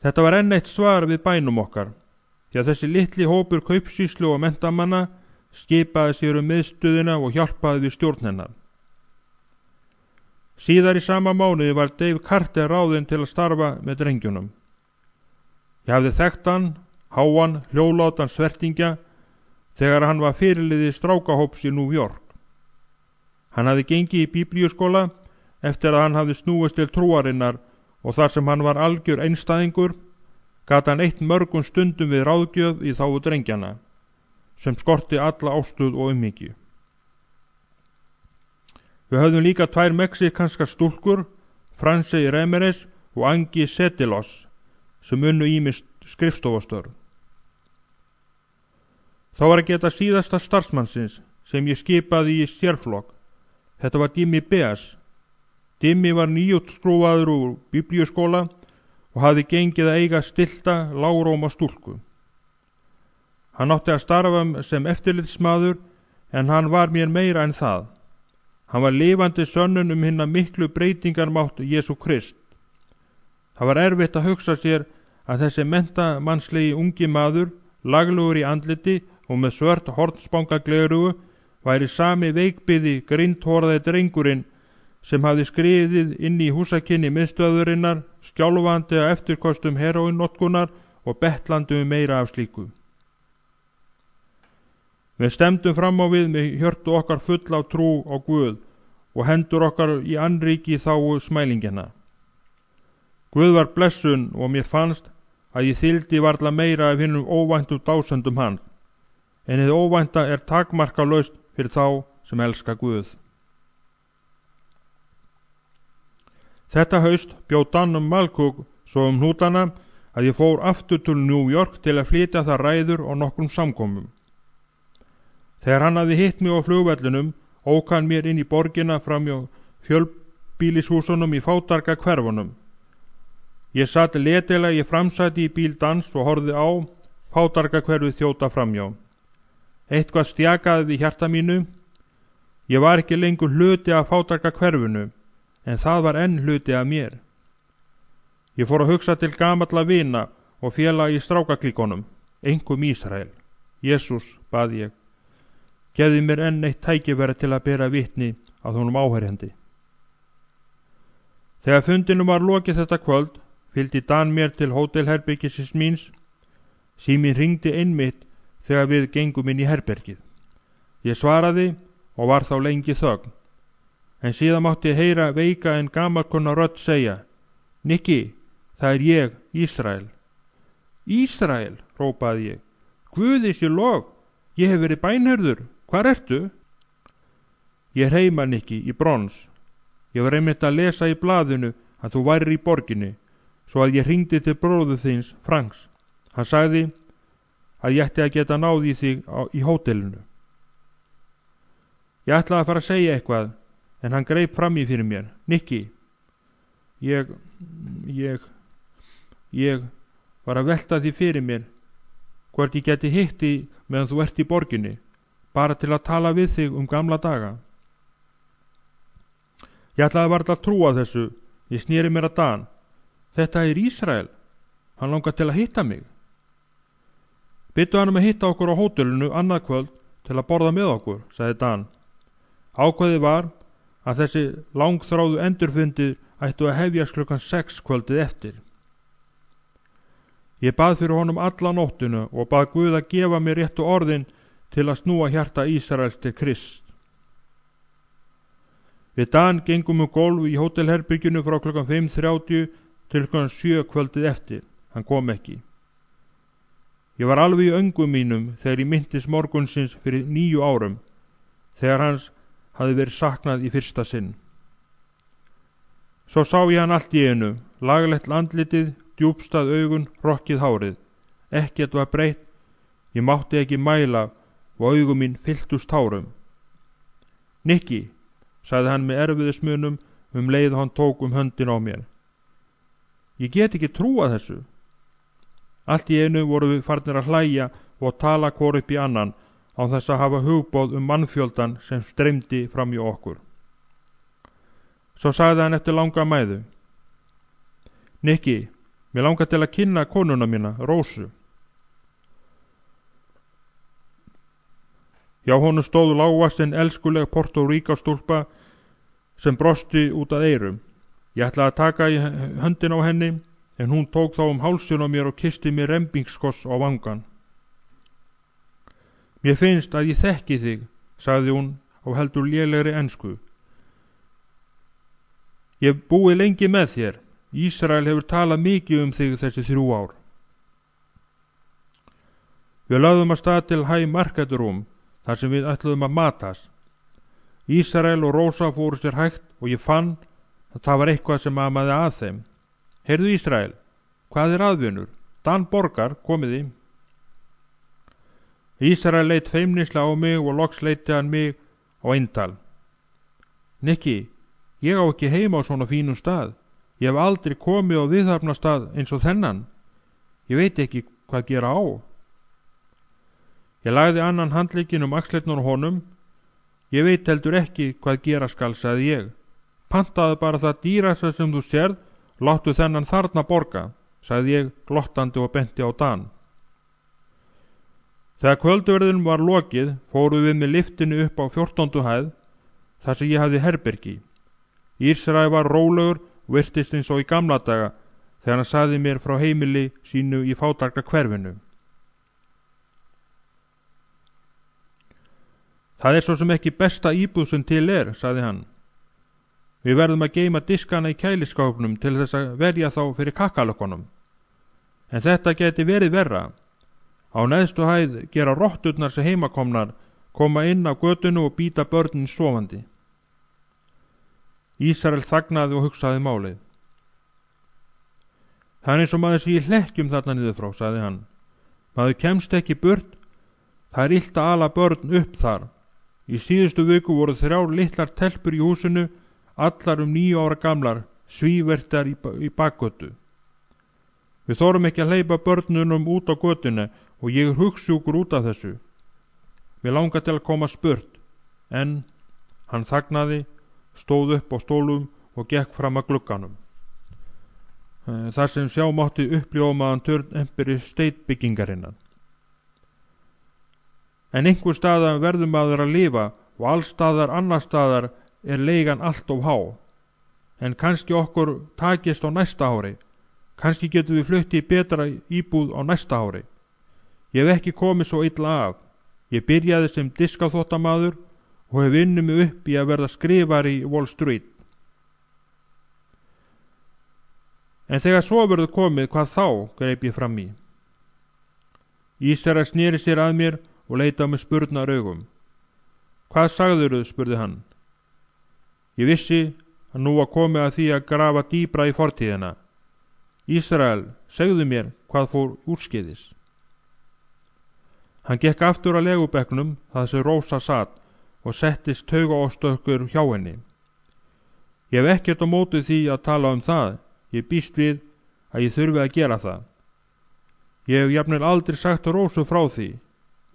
Þetta var enn eitt svar við bænum okkar, því að þessi litli hópur kaupsýslu og menntamanna skipaði sér miðstöðina og hjálpaði við stjórn hennar. Síðar í sama mánuði var Dave Carter ráðinn til að starfa með drengjunum. Ég hafði þekkt hann, háan, hljólátan svertingja, þegar hann var fyrirliði strákahóps í New York. Hann hafði gengið í biblíuskóla eftir að hann hafði snúist til trúarinnar og þar sem hann var algjör einstæðingur, gat hann eytt mörgum stundum við ráðgjöf í þágu drengjana, sem skorti alla ástuð og umhyggju. Við höfðum líka 2 mexikanskar stúlkur, Fransei Remeres og Angie Setilos, sem unnu ýmist skrifstofastörf. Þá var að geta síðasta starfsmannsins sem ég skipaði í sérflokk. Þetta var Dimmy Beas. Dimmy var nýútskrúfaður úr biblíuskóla og hafði gengið að eiga stillta, lágróma stúlku. Hann átti að starfa sem eftirlitsmaður en hann var mér meira en það. Hann var lifandi sönnun hinna miklu breytingarmátt Jesú Krist. Það var erfitt að hugsa sér að þessi mentamannslegi ungi maður, laglegur í andliti og með svört hornspangaglerugu, væri sami veikbyði grindhorðaði drengurinn sem hafði skriðið inn í húsakynni miðstöðurinnar, skjálfandi að eftirkostum heroínnotkunar og betlandi meira af slíku. Við stemdum fram á við með hjörtu okkar full á trú á Guð og hendur okkar í annríki þágu smælingina. Guð var blessun og mér fannst að ég þyldi varla meira af hinnum óvæntum dásöndum hann, en hið óvænta er takmarkalaust fyrir þá sem elska Guð. Þetta haust bjó Dan Malcook svo hnútana að ég fór aftur til New York til að flytja þar ræður og nokkrum samkomum. Þegar hann hafði hitt mig á flugvellinum, ók hann mér inn í borgina framjá fjölbýlishúsunum í fátæka hverfunum. Ég satt letilega í framsæti í bíl Dans og horfði á fátæka hverfið þjóta framjá. Eitthvað stjakaði við hjarta mínu. Ég var ekki lengur hluti af fátæka hverfinu, en það var enn hluti af mér. Ég fór að hugsa til gamalla vina og félaga í strákaklíkonum, einkum Ísrael. Jesús, bað ég, gefði mér enn eitt tækifæri til að bera vitni að honum áherjandi. Þegar fundinum var lokið þetta kvöld, fylgdi Dan mér til hótelherbergisins míns. Síminn hringdi einmitt þegar við gengum inn í herbergið. Ég svaraði og var þá lengi þögn, en síðan mátti heyra veika en gamalkunna rödd segja: Nikki, það er ég, Ísrael. Ísrael, hrópaði ég. Guði sé lof, ég hef verið bænhörður, hvar ertu? Ég er heima, Nikki, í Brons. Ég var einmitt að lesa í blaðinu að þú værir í borginni, svo að ég hringdi til bróður þíns, Franks. Hann sagði að ég ætti að geta náð í þig í hótelinu. Ég ætlaði að fara að segja eitthvað, en hann greip fram í fyrir mér. Nikki, ég var að velta því fyrir mér hvort ég geti hitt því meðan þú ert í borginni, bara til að tala við þig gamla daga. Ég ætlaði varla að trúa þessu. Ég sneri mér að Dan. Þetta er Ísrael. Hann langar til að hitta mig. Byttu hann að hitta okkur á hótelinu annað kvöld til að borða með okkur, sagði Dan. Ákveðið var að þessi langþráðu endurfundir ættu að hefjast klukkan 6 kvöldið eftir. Ég bað fyrir honum alla nóttuna og bað Guð að gefa mér réttu orðin til að snúa hjarta Ísraels til Krist. Við Dan gengum gólf í hótelherberginu frá klukkan 5:30 til klukkan 7 kvöldið eftir. Hann kom ekki. Ég var alveg í öngum mínum þegar ég minntist morgunsins fyrir 9 árum, þegar hans hafði verið saknað í fyrsta sinn. Svo sá ég hann allt í einu, laglegt andlitið, djúpstað augun, rokkið hárið. Ekkert var breytt, ég mátti ekki mæla og augum mín fylltust tárum. Nikki, sagði hann með erfiðismunum leið og hann tók höndin á mér. Ég get ekki trúað þessu. Allt í einu voru við farnir að hlæja og tala hvor upp í annan á þess að hafa hugboð mannfjöldan sem streymdi fram í okkur. Svo sagði hann eftir langa mæðu. Nikki, mér langar til að kynna konuna mína, Rósu. Hjá honum stóð lágvaxin elskuleg Porto-Ríkastúlpa sem brosti út að eyrum. Ég ætlaði að taka í höndin á henni, en hún tók þá hálsin á mér og kyssti mér rembingskoss á vangan. Mér finnst að ég þekki þig, sagði hún á heldur lélegri ensku. Ég búið lengi með þér. Ísrael hefur talað mikið þig þessi 3 ár. Við lögðum að stað til High Market Room, þar sem við ætluðum að matast. Ísrael og Rósa fóru sér hægt og ég fann að það var eitthvað sem amaði að þeim. Heyrðu Ísrael, hvað aðvinur? Dan Borgar, komiði. Ísrael leit feimnislega á mig og loks leiti hann mig á eintal. Nikki, ég á ekki heima á svona fínum stað. Ég hef aldrei komið á viðhafnastað eins og þennan. Ég veit ekki hvað gera á. Ég lagði annan handlegginn axlirnar á honum. Ég veit heldur ekki hvað gera skal, sagði ég. Pantaðu bara það dýrasta sem þú sérð, láttu þennan þarna borga, sagði ég glottandi og benti á Dan. Þegar kvöldverðin var lokið, fóru við með liftinu upp á 14. hæð, þar sem ég hafði herbergi. Ísrael var rólegur og virtist eins og í gamla daga, þegar hann sagði mér frá heimili sínu í fátæka hverfinu. Það svo sem ekki besta íbúð sem til sagði hann. Við verðum að geyma diskana í kæliskápnum til þess að verja þá fyrir kakkalökkunum. En þetta geti verið verra. Á neðstu hæð gera rotturnar sem heimakomnar koma inn á götunu og býta börnin sofandi. Ísrael þagnaði og hugsaði málið. Það eins og maður sé í hlekkjum þarna niður frá, sagði hann. Maður kemst ekki burt, það illt að ala börn upp þar. Í síðustu viku voru 3 litlar telpur í húsinu, allar 9 ára gamlar, svívertar í bakgötu. Við þorum ekki að hleypa börnunum út á götuna og ég hugsjúkur út af þessu. Mér langar til að koma spurt, en hann þagnaði, stóð upp á stólum og gekk fram að glugganum. Þar sem sjá mátti uppljómaðan törn Empire State byggingarinnar. En einhver staðar verður maður að lifa og allstaðar annar staðar leigan allt of há. En kannski okkur takist á næsta ári. Kannski getum við flutt í betra íbúð á næsta ári. Ég hef ekki komið svo illa af. Ég byrjaði sem diskaþvottamaður og hef unnið mig upp í að verða skrifari í Wall Street. En þegar svo verður komið, hvað þá, greip ég fram í. Ísrael sneri sér að mér og leita á mig spurnar augum. Hvað sagðirðu, spurði hann. Ég vissi að nú var komið að því að grafa dýbra í fortíðina. Ísrael, segðu mér hvað fór úrskeiðis. Hann gekk aftur að legubekknum þar sem Rósa satt og settist taugaóstökkur hjá henni. Ég hef ekkert á móti því að tala það. Ég býst við að ég þurfi að gera það. Ég hef jafnvel aldrei sagt Rósu frá því.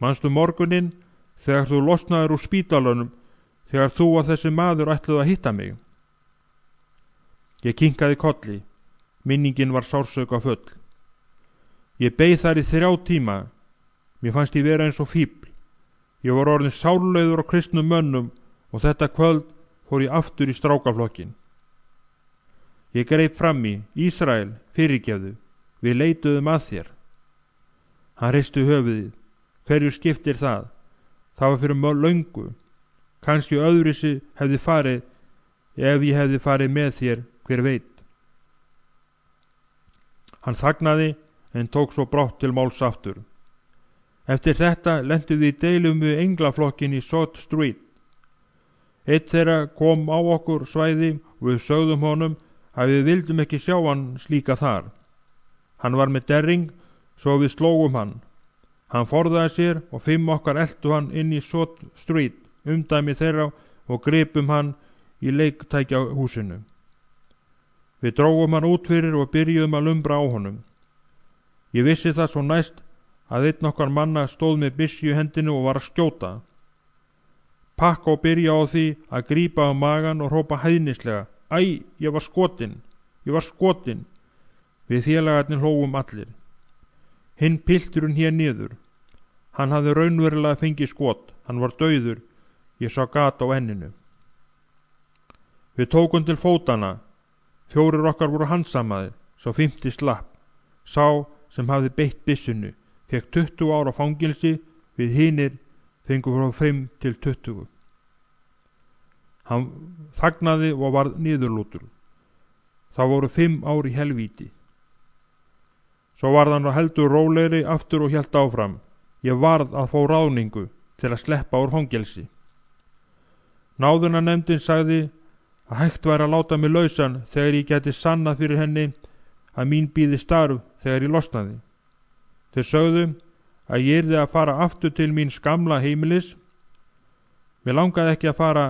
Manstu morguninn þegar þú losnaðir úr spítalanum þegar þú og þessi maður ætluðu að hitta mig? Ég kinkaði kolli. Minningin var sársauka full. Ég beið þar í 3 tíma. Mér fannst ég vera eins og fífl. Ég var orðin sárleiður á kristnum mönnum og þetta kvöld fór ég aftur í strákaflokkin. Ég greip fram í: Ísrael, fyrirgefðu, við leituðum að þér. Hann hristi höfuðið: Hverju skiptir það? Það var fyrir löngu. Kannski öðruvísi hefði farið ef ég hefði farið með þér, hver veit. Hann þagnaði en tók svo brátt til máls aftur. Eftir þetta lentum við í deilum við englaflokkin í South Street. Eitt þeirra kom á okkur svæði og við sögðum honum að við vildum ekki sjá hann slíka þar. Hann var með derring, svo við slógum hann. Hann forðaði sér og 5 okkar eltu hann inn í South Street, umdæmi þeirra, og gripum hann í leiktækjahúsinu. Við drógum hann út fyrir og byrjuðum að lumbra á honum. Ég vissi það svo næst að einn okkar manna stóð með byssu í hendinu og var að skjóta. Pakka og byrja á því að grípa á magan og hrópa hæðnislega: Æ, ég var skotin, ég var skotin. Við félagarnir hlógum allir. Hinn pilturinn hér niður. Hann hafði raunverulega fengið skot, hann var dauður, ég sá gat á enninu. Við tókum til fótana. 4 okkar voru handsamaðir, sá 5. slapp. Sá sem hafði beitt byssunni fekk 20 ára fangilsi, við hinir fengu frá 5 til 20. Hann þagnaði og varð niðurlútur. Það voru 5 ár í helvíti. Svo varð hann heldur rólegri aftur og hélt áfram: Ég varð að fá ráðningu til að sleppa úr fangelsi. Náðunarnefndin sagði að hægt væri að láta mig lausan þegar ég gæti sannað fyrir henni að mín bíði starf þegar ég losnaði. Þeir sögðu að ég yrði að fara aftur til míns gamla heimilis. Mér langaði ekki að fara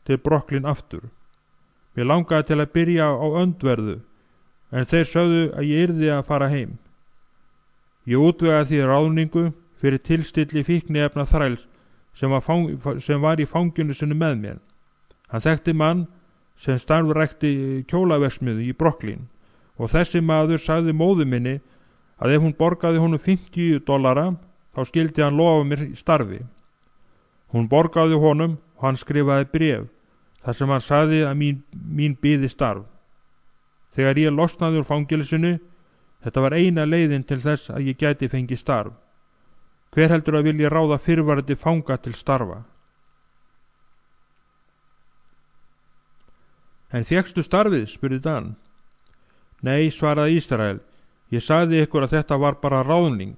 til Brooklyn aftur. Mér langaði til að byrja á öndverðu, en þeir sögðu að ég yrði að fara heim. Ég útvegaði því ráðningu fyrir tilstilli fíkniefna þræls sem var í fanginu sinni með mér. Hann þekkti mann sem starfrækti kjólaverksmiðju í Brooklyn og þessi maður sagði móður minni að ef hún borgaði honum $50 þá skildi hann lofa mér starfi. Hún borgaði honum og hann skrifaði bréf þar sem hann sagði að mín biði starf. Þegar ég losnaði úr fangelsinu, þetta var eina leiðin til þess að ég gæti fengið starf. Hver heldur að vilja ráða fyrrverandi fanga til starfa? En fékkstu starfið, spurði Dan. Nei, svaraði Ísrael, ég sagði ykkur að þetta var bara ráðning.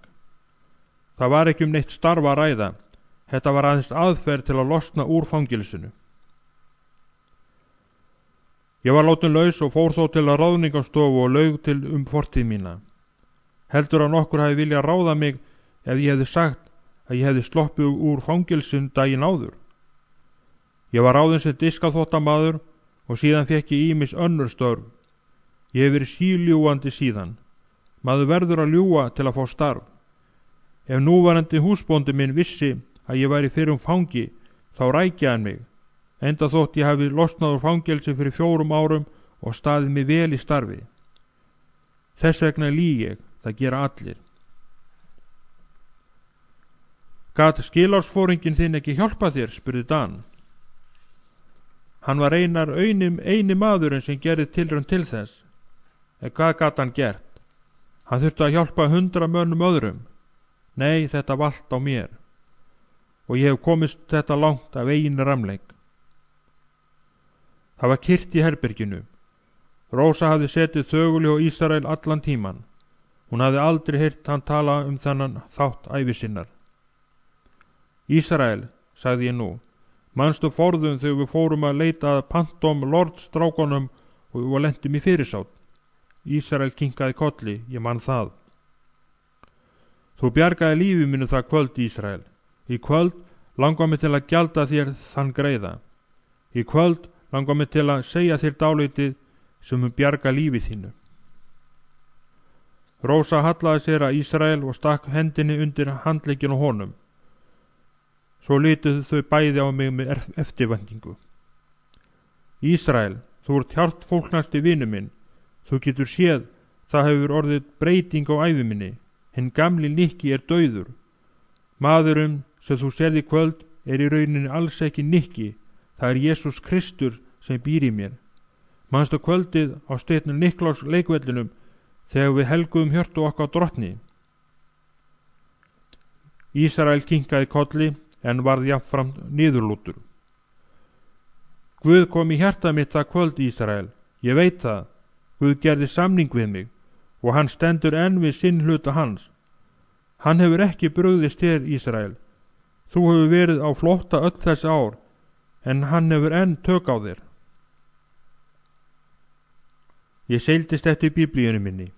Það var ekki neitt starf að ræða, þetta var aðeins aðferð til að losna úr fangelsinu. Ég var látin laus og fór þó til að ráðningarstofu og laug til fortíð mína. Heldur að nokkur hafi viljað ráða mig ef ég hefði sagt að ég hefði sloppið úr fangelsin daginn áður. Ég var ráðin sem diskaþvottamaður og síðan fekk ég ýmis önnur störf. Ég hef verið síljúgandi síðan. Maður verður að ljúga til að fá starf. Ef núverandi húsbóndi minn vissi að ég væri fyrir fangi, þá rækjaði hann mig, enda þótt ég hafi losnað úr fangelsi fyrir 4 árum og staðið mig vel í starfi. Þess vegna lýg ég, það gera allir. Gat skilársforinginn þinn ekki hjálpa þér, spurði Dan. Hann var eini maðurinn sem gerði tilraun til þess. En hvað gat hann gert? Hann þurfti að hjálpa 100 mönnum öðrum. Nei, þetta var allt á mér. Og ég hef komist þetta langt af eigin ramleik. Það var kyrrt í herberginu. Rósa hafði setið þögul hjá Ísrael allan tíman. Hún hafði aldrei heyrt hann tala þennan þátt ævi sinnar. Ísrael, sagði ég nú, manstu forðum þegar við fórum að leita að Phantom Lord strákonum og lentum í fyrirsátt? Ísrael kinkaði kolli, ég man það. Þú bjargaði lífi mínu það kvöld, Ísrael. Í kvöld langar mig til að gjalda þér þann greiða. Í kvöld langar mig til að segja þér dálítið sem bjarga lífi þínu. Rósa hallaði sér að Ísrael og stakk hendinni undir handlegginn á honum. Svo lituðu þau bæði á mig með eftirvæntingu. Ísrael, þú ert hjartfólknasti vinur minn. Þú getur séð, það hefur orðið breyting á ævi minni. Hinn gamli Nikki er dauður. Maðurinn sem þú sérð í kvöld í rauninni alls ekki Nikki, það er Jesús Kristur sem býr í mér. Manstu kvöldið á Steinn Niklás leikvellinum þegar við helguðum hjörtu okkar Drottni? Ísrael kinkaði kolli en varð jafnframt niðurlútur. Guð kom í hjarta mitt það kvöld, Ísrael. Ég veit það. Guð gerði samning við mig og hann stendur enn við sinn hluta hans. Hann hefur ekki brugðist þér, Ísrael. Þú hefur verið á flótta öll þessi ár, en hann hefur enn tök á þér. Ég seildist eftir Biblíunni minni.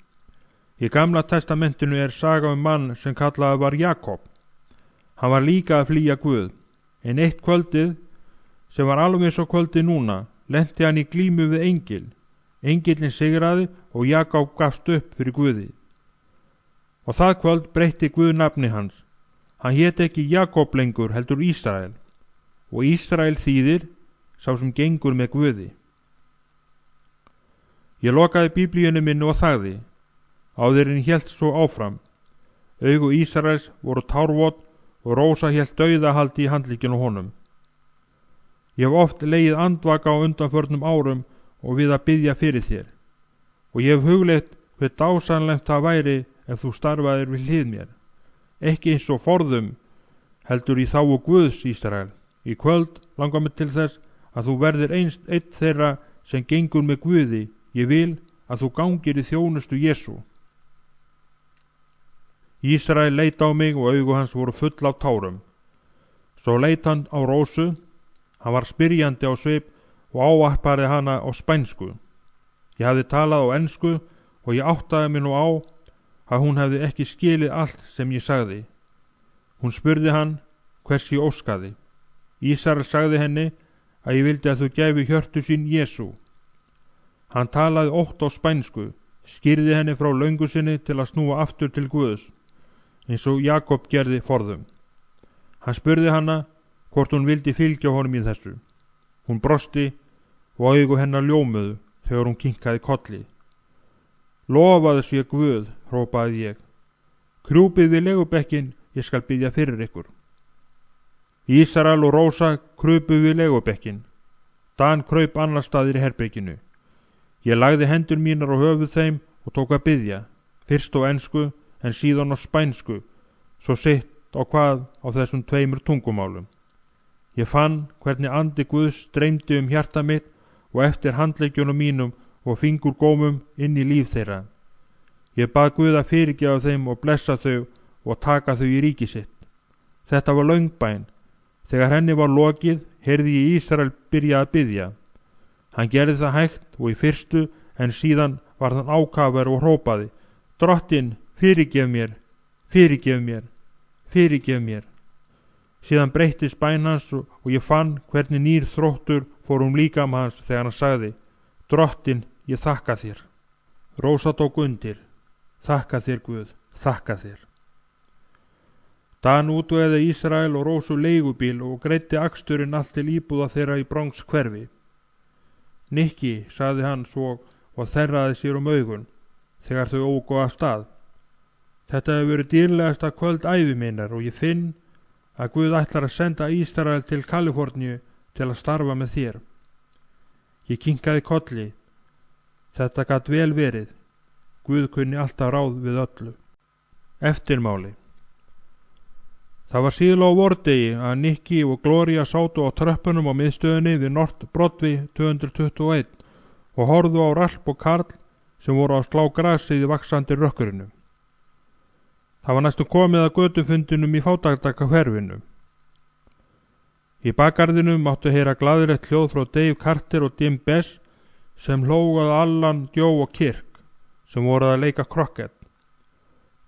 Í Gamla testamentinu er saga mann sem kallaði var Jakob. Hann var líka að flýja Guð, en eitt kvöldið, sem var alveg eins og kvöldið núna, lenti hann í glímu við engil. Engillinn sigraði og Jakob gafst upp fyrir Guði. Og það kvöld breytti Guð nafni hans. Hann hét ekki Jakob lengur, heldur Ísrael. Og Ísrael þýðir sá sem gengur með Guði. Ég lokaði Biblíunni minni og þagði. Áður en hélt svo áfram. Augu Ísraels voru tárvot og Rósa hélt dauðahaldi í handlegginu honum. Ég hef oft legið andvaka á undanförnum árum og við að biðja fyrir þér. Og ég hef hugleitt hve dásamlegt það væri ef þú starfaðir við hlið mér. Ekki eins og forðum, heldur í þágu Guðs, Ísrael. Í kvöld langar mig til þess að þú verðir einn þeirra sem gengur með Guði. Ég vil að þú gangir í þjónustu Jesú. Ísrael leit á mig og augu hans voru full af tárum. Svo leit hann á Rósu. Hann var spyrjandi á svip og ávarpaði hana á spænsku. Ég hafði talað á ensku og ég áttaði mig nú á að hún hefði ekki skilið allt sem ég sagði. Hún spurði hann hvers ég óskaði. Ísrael sagði henni að ég vildi að þú gæfi hjörtu sín Jesú. Hann talaði ótt á spænsku, skýrði henni frá löngu sinni til að snúa aftur til Guðs, eins og Jakob gerði forðum. Hann spurði hana hvort hún vildi fylgja honum í þessu. Hún brosti og augu hennar ljómuðu þegar hún kinkaði kolli. Lofaðu sé Guð, hrópaði ég. Krjúpið við legubekkin, ég skal biðja fyrir ykkur. Ísrael og Rósa krupu við legubekkin. Dan kraup annar staðir í herberginu. Ég lagði hendur mínar á höfuð þeim og tók að biðja, fyrst á ensku en síðan á spænsku, svo sitt á hvað á þessum tveimur tungumálum. Ég fann hvernig andi Guðs streymdi hjarta mitt og eftir handleggjunum mínum og fingurgómum inn í líf þeirra. Ég bað Guð að fyrirgefa þeim og blessa þau og taka þau í ríki sitt. Þetta var löng bæn. Þegar henni var lokið, heyrði ég Ísrael byrja að biðja. Hann gerði það hægt og í fyrstu, en síðan var hann ákafur og hrópaði: Drottinn, fyrirgef mér, fyrirgef mér, fyrirgef mér. Síðan breyttist bæn hans og ég fann hvernig nýr þróttur fór líkama hans þegar hann sagði: Drottinn, ég þakka þér. Rósa tók undir: Þakka þér Guð, þakka þér. Dan útvegaði Ísrael og Rósu leigubíl og greiddi aksturinn allt til íbúða þeirra í Bronx hverfi. Nikki, sagði hann svo og þerraði sér augun þegar þau óku af stað. Þetta hefur verið dýrlegasta kvöld ævi minnar og ég finn að Guð ætlar að senda Ísrael til Kaliforníu til að starfa með þér. Ég kinkaði kolli. Þetta gat vel verið. Guð kunni alltaf ráð við öllu. Eftirmáli. Það var síðla á vordegi að Nikki og Gloria sátu á tröppunum á miðstöðinni við North Broadway 221 og horfðu á Ralph og Karl sem voru að slá grasið í vaxandi rökkurinu. Það var næstum komið að götufundinum í fátæktaka hverfinu. Í bakgarðinu máttu heyra glaðilegt hljóð frá Dave Carter og Jim Bess sem hlógaði Allan, Joe og Kirk sem voru að leika krokket.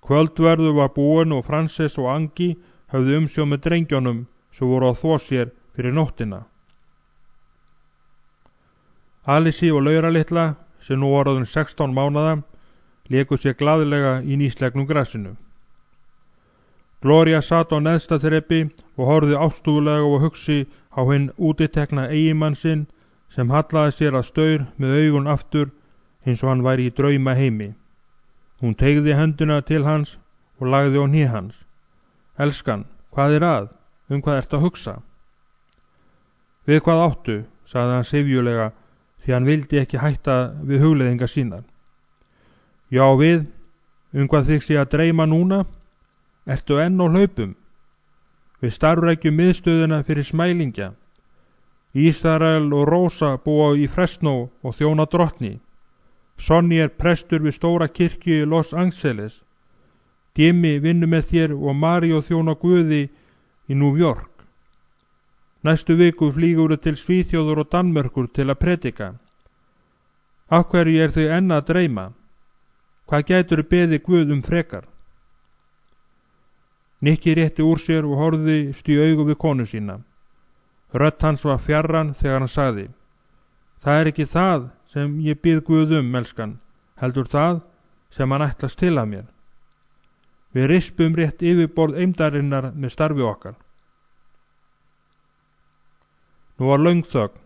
Kvöldverður var búin og Frances og Angie höfðu umsjón með drengjónum sem voru að þvo sér fyrir nóttina. Alice og Laura litla, sem nú voru 16 mánaða, léku sér glaðlega í nýslegnum grasinu. Gloria sat á neðsta þrepi og horfði ástúðlega og hugsi á hinn útitekna eiginmann sinn sem hallaði sér að staur með augun aftur eins og hann væri í drauma heimi. Hún teygði henduna til hans og lagði á hné hans. Elskan, hvað er að? hvað ertu að hugsa? Við hvað áttu, sagði hann syfjulega, því hann vildi ekki hætta við hugleiðingar sínar. Já, við, hvað þig sé að dreyma núna? Ertu enn á hlaupum? Við starfrækjum miðstöðuna fyrir smælingja. Ísrael og Rósa búa í Fresno og þjóna drottni. Sonny er prestur við stóra kirkju í Los Angeles. Jimmy vinnur með þér og Mario þjóna Guði í New York. Næstu viku flýgur til Svíþjóður og Danmörkur til að predika. Af hverju þau enn að dreyma? Hvað gætur beðið Guð frekar? Nikki rétti úr sér og horfðist í augu við konu sína. Rödd hans var fjarran þegar hann sagði: Það er ekki það sem ég bið Guð elskan, heldur það sem hann ætlast til að mér. Við rispum rétt yfirborð eymdarinnar með starfi okkar. Nú var löng þögn.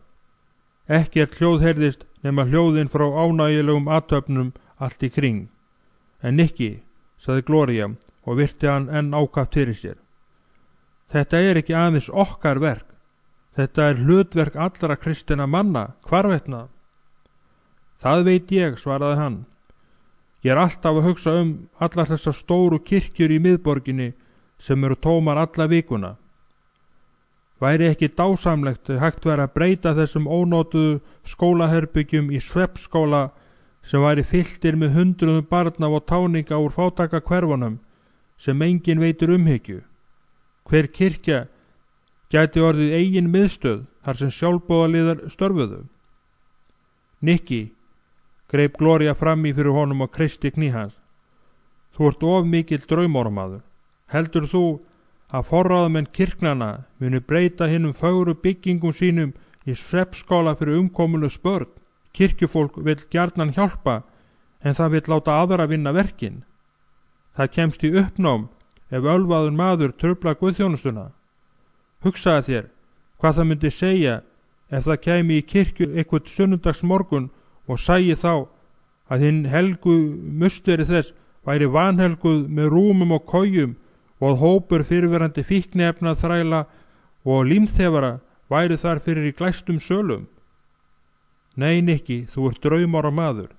Ekkert hljóð heyrðist nema hljóðin frá ánægjulegum athöfnum allt í kring. En Nikki, sagði Gloría og virti hann enn ákaft fyrir sér. Þetta er ekki aðeins okkar verk. Þetta er hlutverk allra kristinna manna, hvarvetna. Það veit ég, svaraði hann. Ég er alltaf að hugsa allar þessar stóru kirkjur í miðborginni sem eru tómar alla vikuna. Væri ekki dásamlegt hægt vera að breyta þessum ónótuðu skólaherbyggjum í svefnskóla sem væri fylltir með hundruðum barna og táninga úr fátæka hverfunum sem engin veitir umhyggju. Hver kirkja gæti orðið eigin miðstöð þar sem sjálfboðaliðar störfuðu. Nikki, greip Gloría fram í fyrir honum og kreisti kný hans. Þú ert of mikill draumormaður. Heldur þú að forráðamenn kirknanna muni breyta hinum fögru byggingum sínum í svefnskóla fyrir umkomulus börn? Kirkjufólk vill gjarnan hjálpa, en það vill láta aðra vinna verkin. Það kemst í uppnám ef ölvaður maður truflar guðþjónustuna. Hugsaðu þér hvað það myndi segja ef það kæmi í kirkju eitthvað sunnudagsmorgun og sæi þá að hinn helgu musteri þess væri vanhelguð með rúmum og kojum og að hópur fyrirverandi fíkniefna þræla og límþefara væri þar fyrir í glæstum sölum. Nei, Nikki, þú ert draumara maður.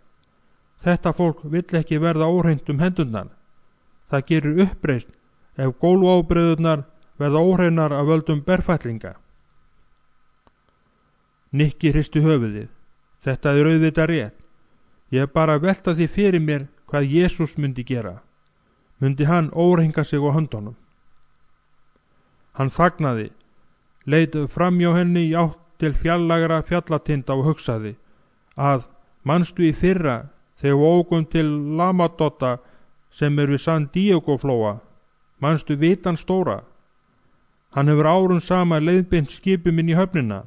Þetta fólk vill ekki verða óhreint hendurnar. Það gerir uppreisn ef gólfábreiðurnar verða óhreinar af völdum berfætlinga. Nikki hristi höfuðið. Þetta er auðvitað rétt. Ég er bara að velta því fyrir mér hvað Jesús myndi gera. Myndi hann óhrenga sig á höndunum? Hann þagnaði, leit fram hjá henni í átt til fjallagra fjallatinda og hugsaði að manstu í fyrra þegar við ókum til Lamadota sem við San Diego flóa, manstu Vitan stóra. Hann hefur árum sama leiðbeint skipum inn í höfnina.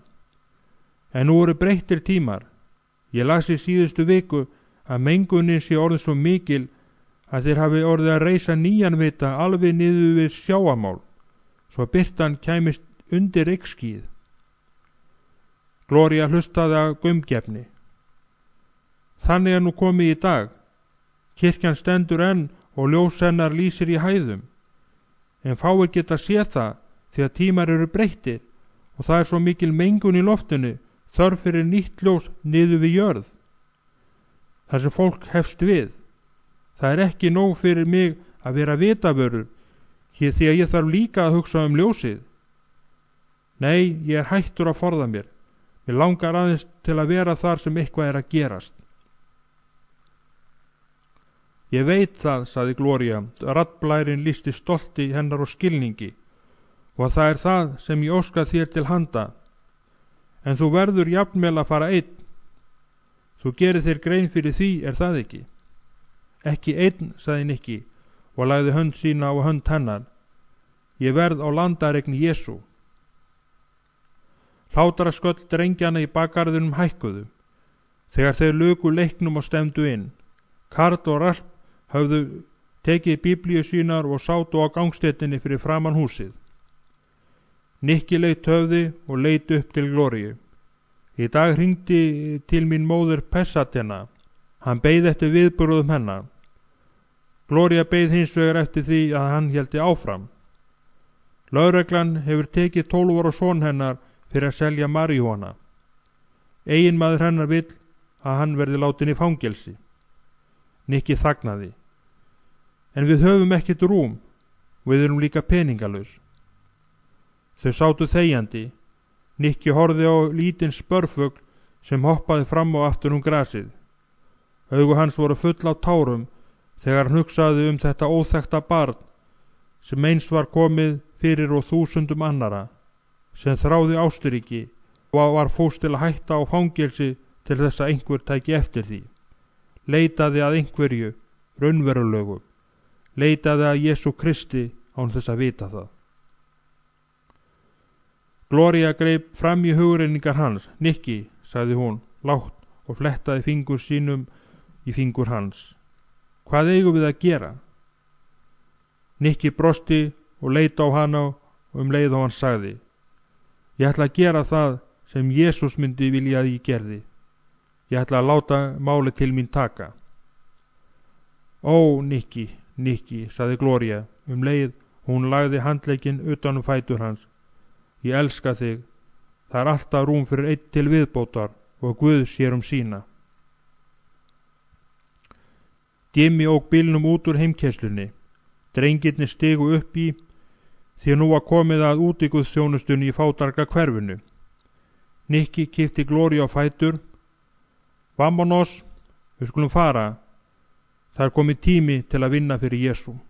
En nú eru breyttir tímar. Ég las í síðustu viku að mengunin sé orðin svo mikil að þeir hafi orðið að reisa nýjan vita alveg niður við sjáamál, svo birtan kæmist undir ryggskýð. Gloría hlustaði að gaumgefni. Þannig er nú komið í dag. Kirkjan stendur enn og ljós hennar lýsir í hæðum. En fáir geta séð það því að tímar eru breyttir og það er svo mikil mengun í loftinu, þörf fyrir nýtt ljós niður við jörð. Það sem fólk hefst við. Það er ekki nóg fyrir mig að vera vitavörur, því að ég þarf líka að hugsa ljósið. Nei, ég er hættur að forða mér. Mér langar aðeins til að vera þar sem eitthvað er að gerast. Ég veit það, sagði Gloría, raddblærinn lýsti stolti hennar og skilningi, og það er það sem ég óska þér til handa. En þú verður jafnvel að fara einn. Þú gerir þér grein fyrir því, er það ekki? Ekki einn, sagði Nikki, og lagði hönd sína á hönd hennar. Ég verð á landaregn Jesú. Hlátrasköll drengjana í bakgarðinum hækkuðu. Þegar þeir luku leiknum og stemdu inn. Karl og Ralf höfðu tekið biblíu sínar og sátu á gangstéttinni fyrir framan húsið. Nikki leit höfði og leit upp til Gloríu. Í dag hringdi til mín móður Pasadena. Hann beið eftir viðburðum hennar. Gloría beið hins vegar eftir því að hann héldi áfram. Lögreglan hefur tekið 12 ára son hennar fyrir að selja maríjúana. Eiginmaður hennar vill að hann verði látin í fangelsi. Nikki þagnaði. En við höfum ekkert rúm, við erum líka peningalaus. Þau sátu þegjandi. Nikki horfði á lítinn spörfugl sem hoppaði fram og aftur grasið. Augu hans voru full af tárum þegar hann hugsaði þetta óþekkta barn sem einst var komið fyrir og 1000 annara, sem þráði Ásturíki og var fús til að hætta á fangelsi til þess að einhver tæki eftir því. Leitaði að einhverju, raunverulegu, leitaði að Jesú Kristi án þess að vita það. Gloría greip fram í hugrenningar hans. Nikki, sagði hún, lágt og flettaði fingur sínum í fingur hans. Hvað eigum við að gera? Nikki brosti og leit á hana og leið og hann sagði: Ég ætla að gera það sem Jesús myndi vilja að ég gerði. Ég ætla að láta máli til mín taka. Ó, Nikki, Nikki, sagði Gloría leið og hún lagði handlegginn utan fætur hans. Ég elska þig. Það er alltaf rúm fyrir einn til viðbótar og Guð sér sína. Jimmy ók bílnum út úr heimkeyslunni. Drengirnir stigu upp í því nú var komið að útiguðsþjónustunni í fátæka hverfinu. Nikki kippti Gloría á fætur. Vamonos, við skulum fara. Það er komið tími til að vinna fyrir Jesú.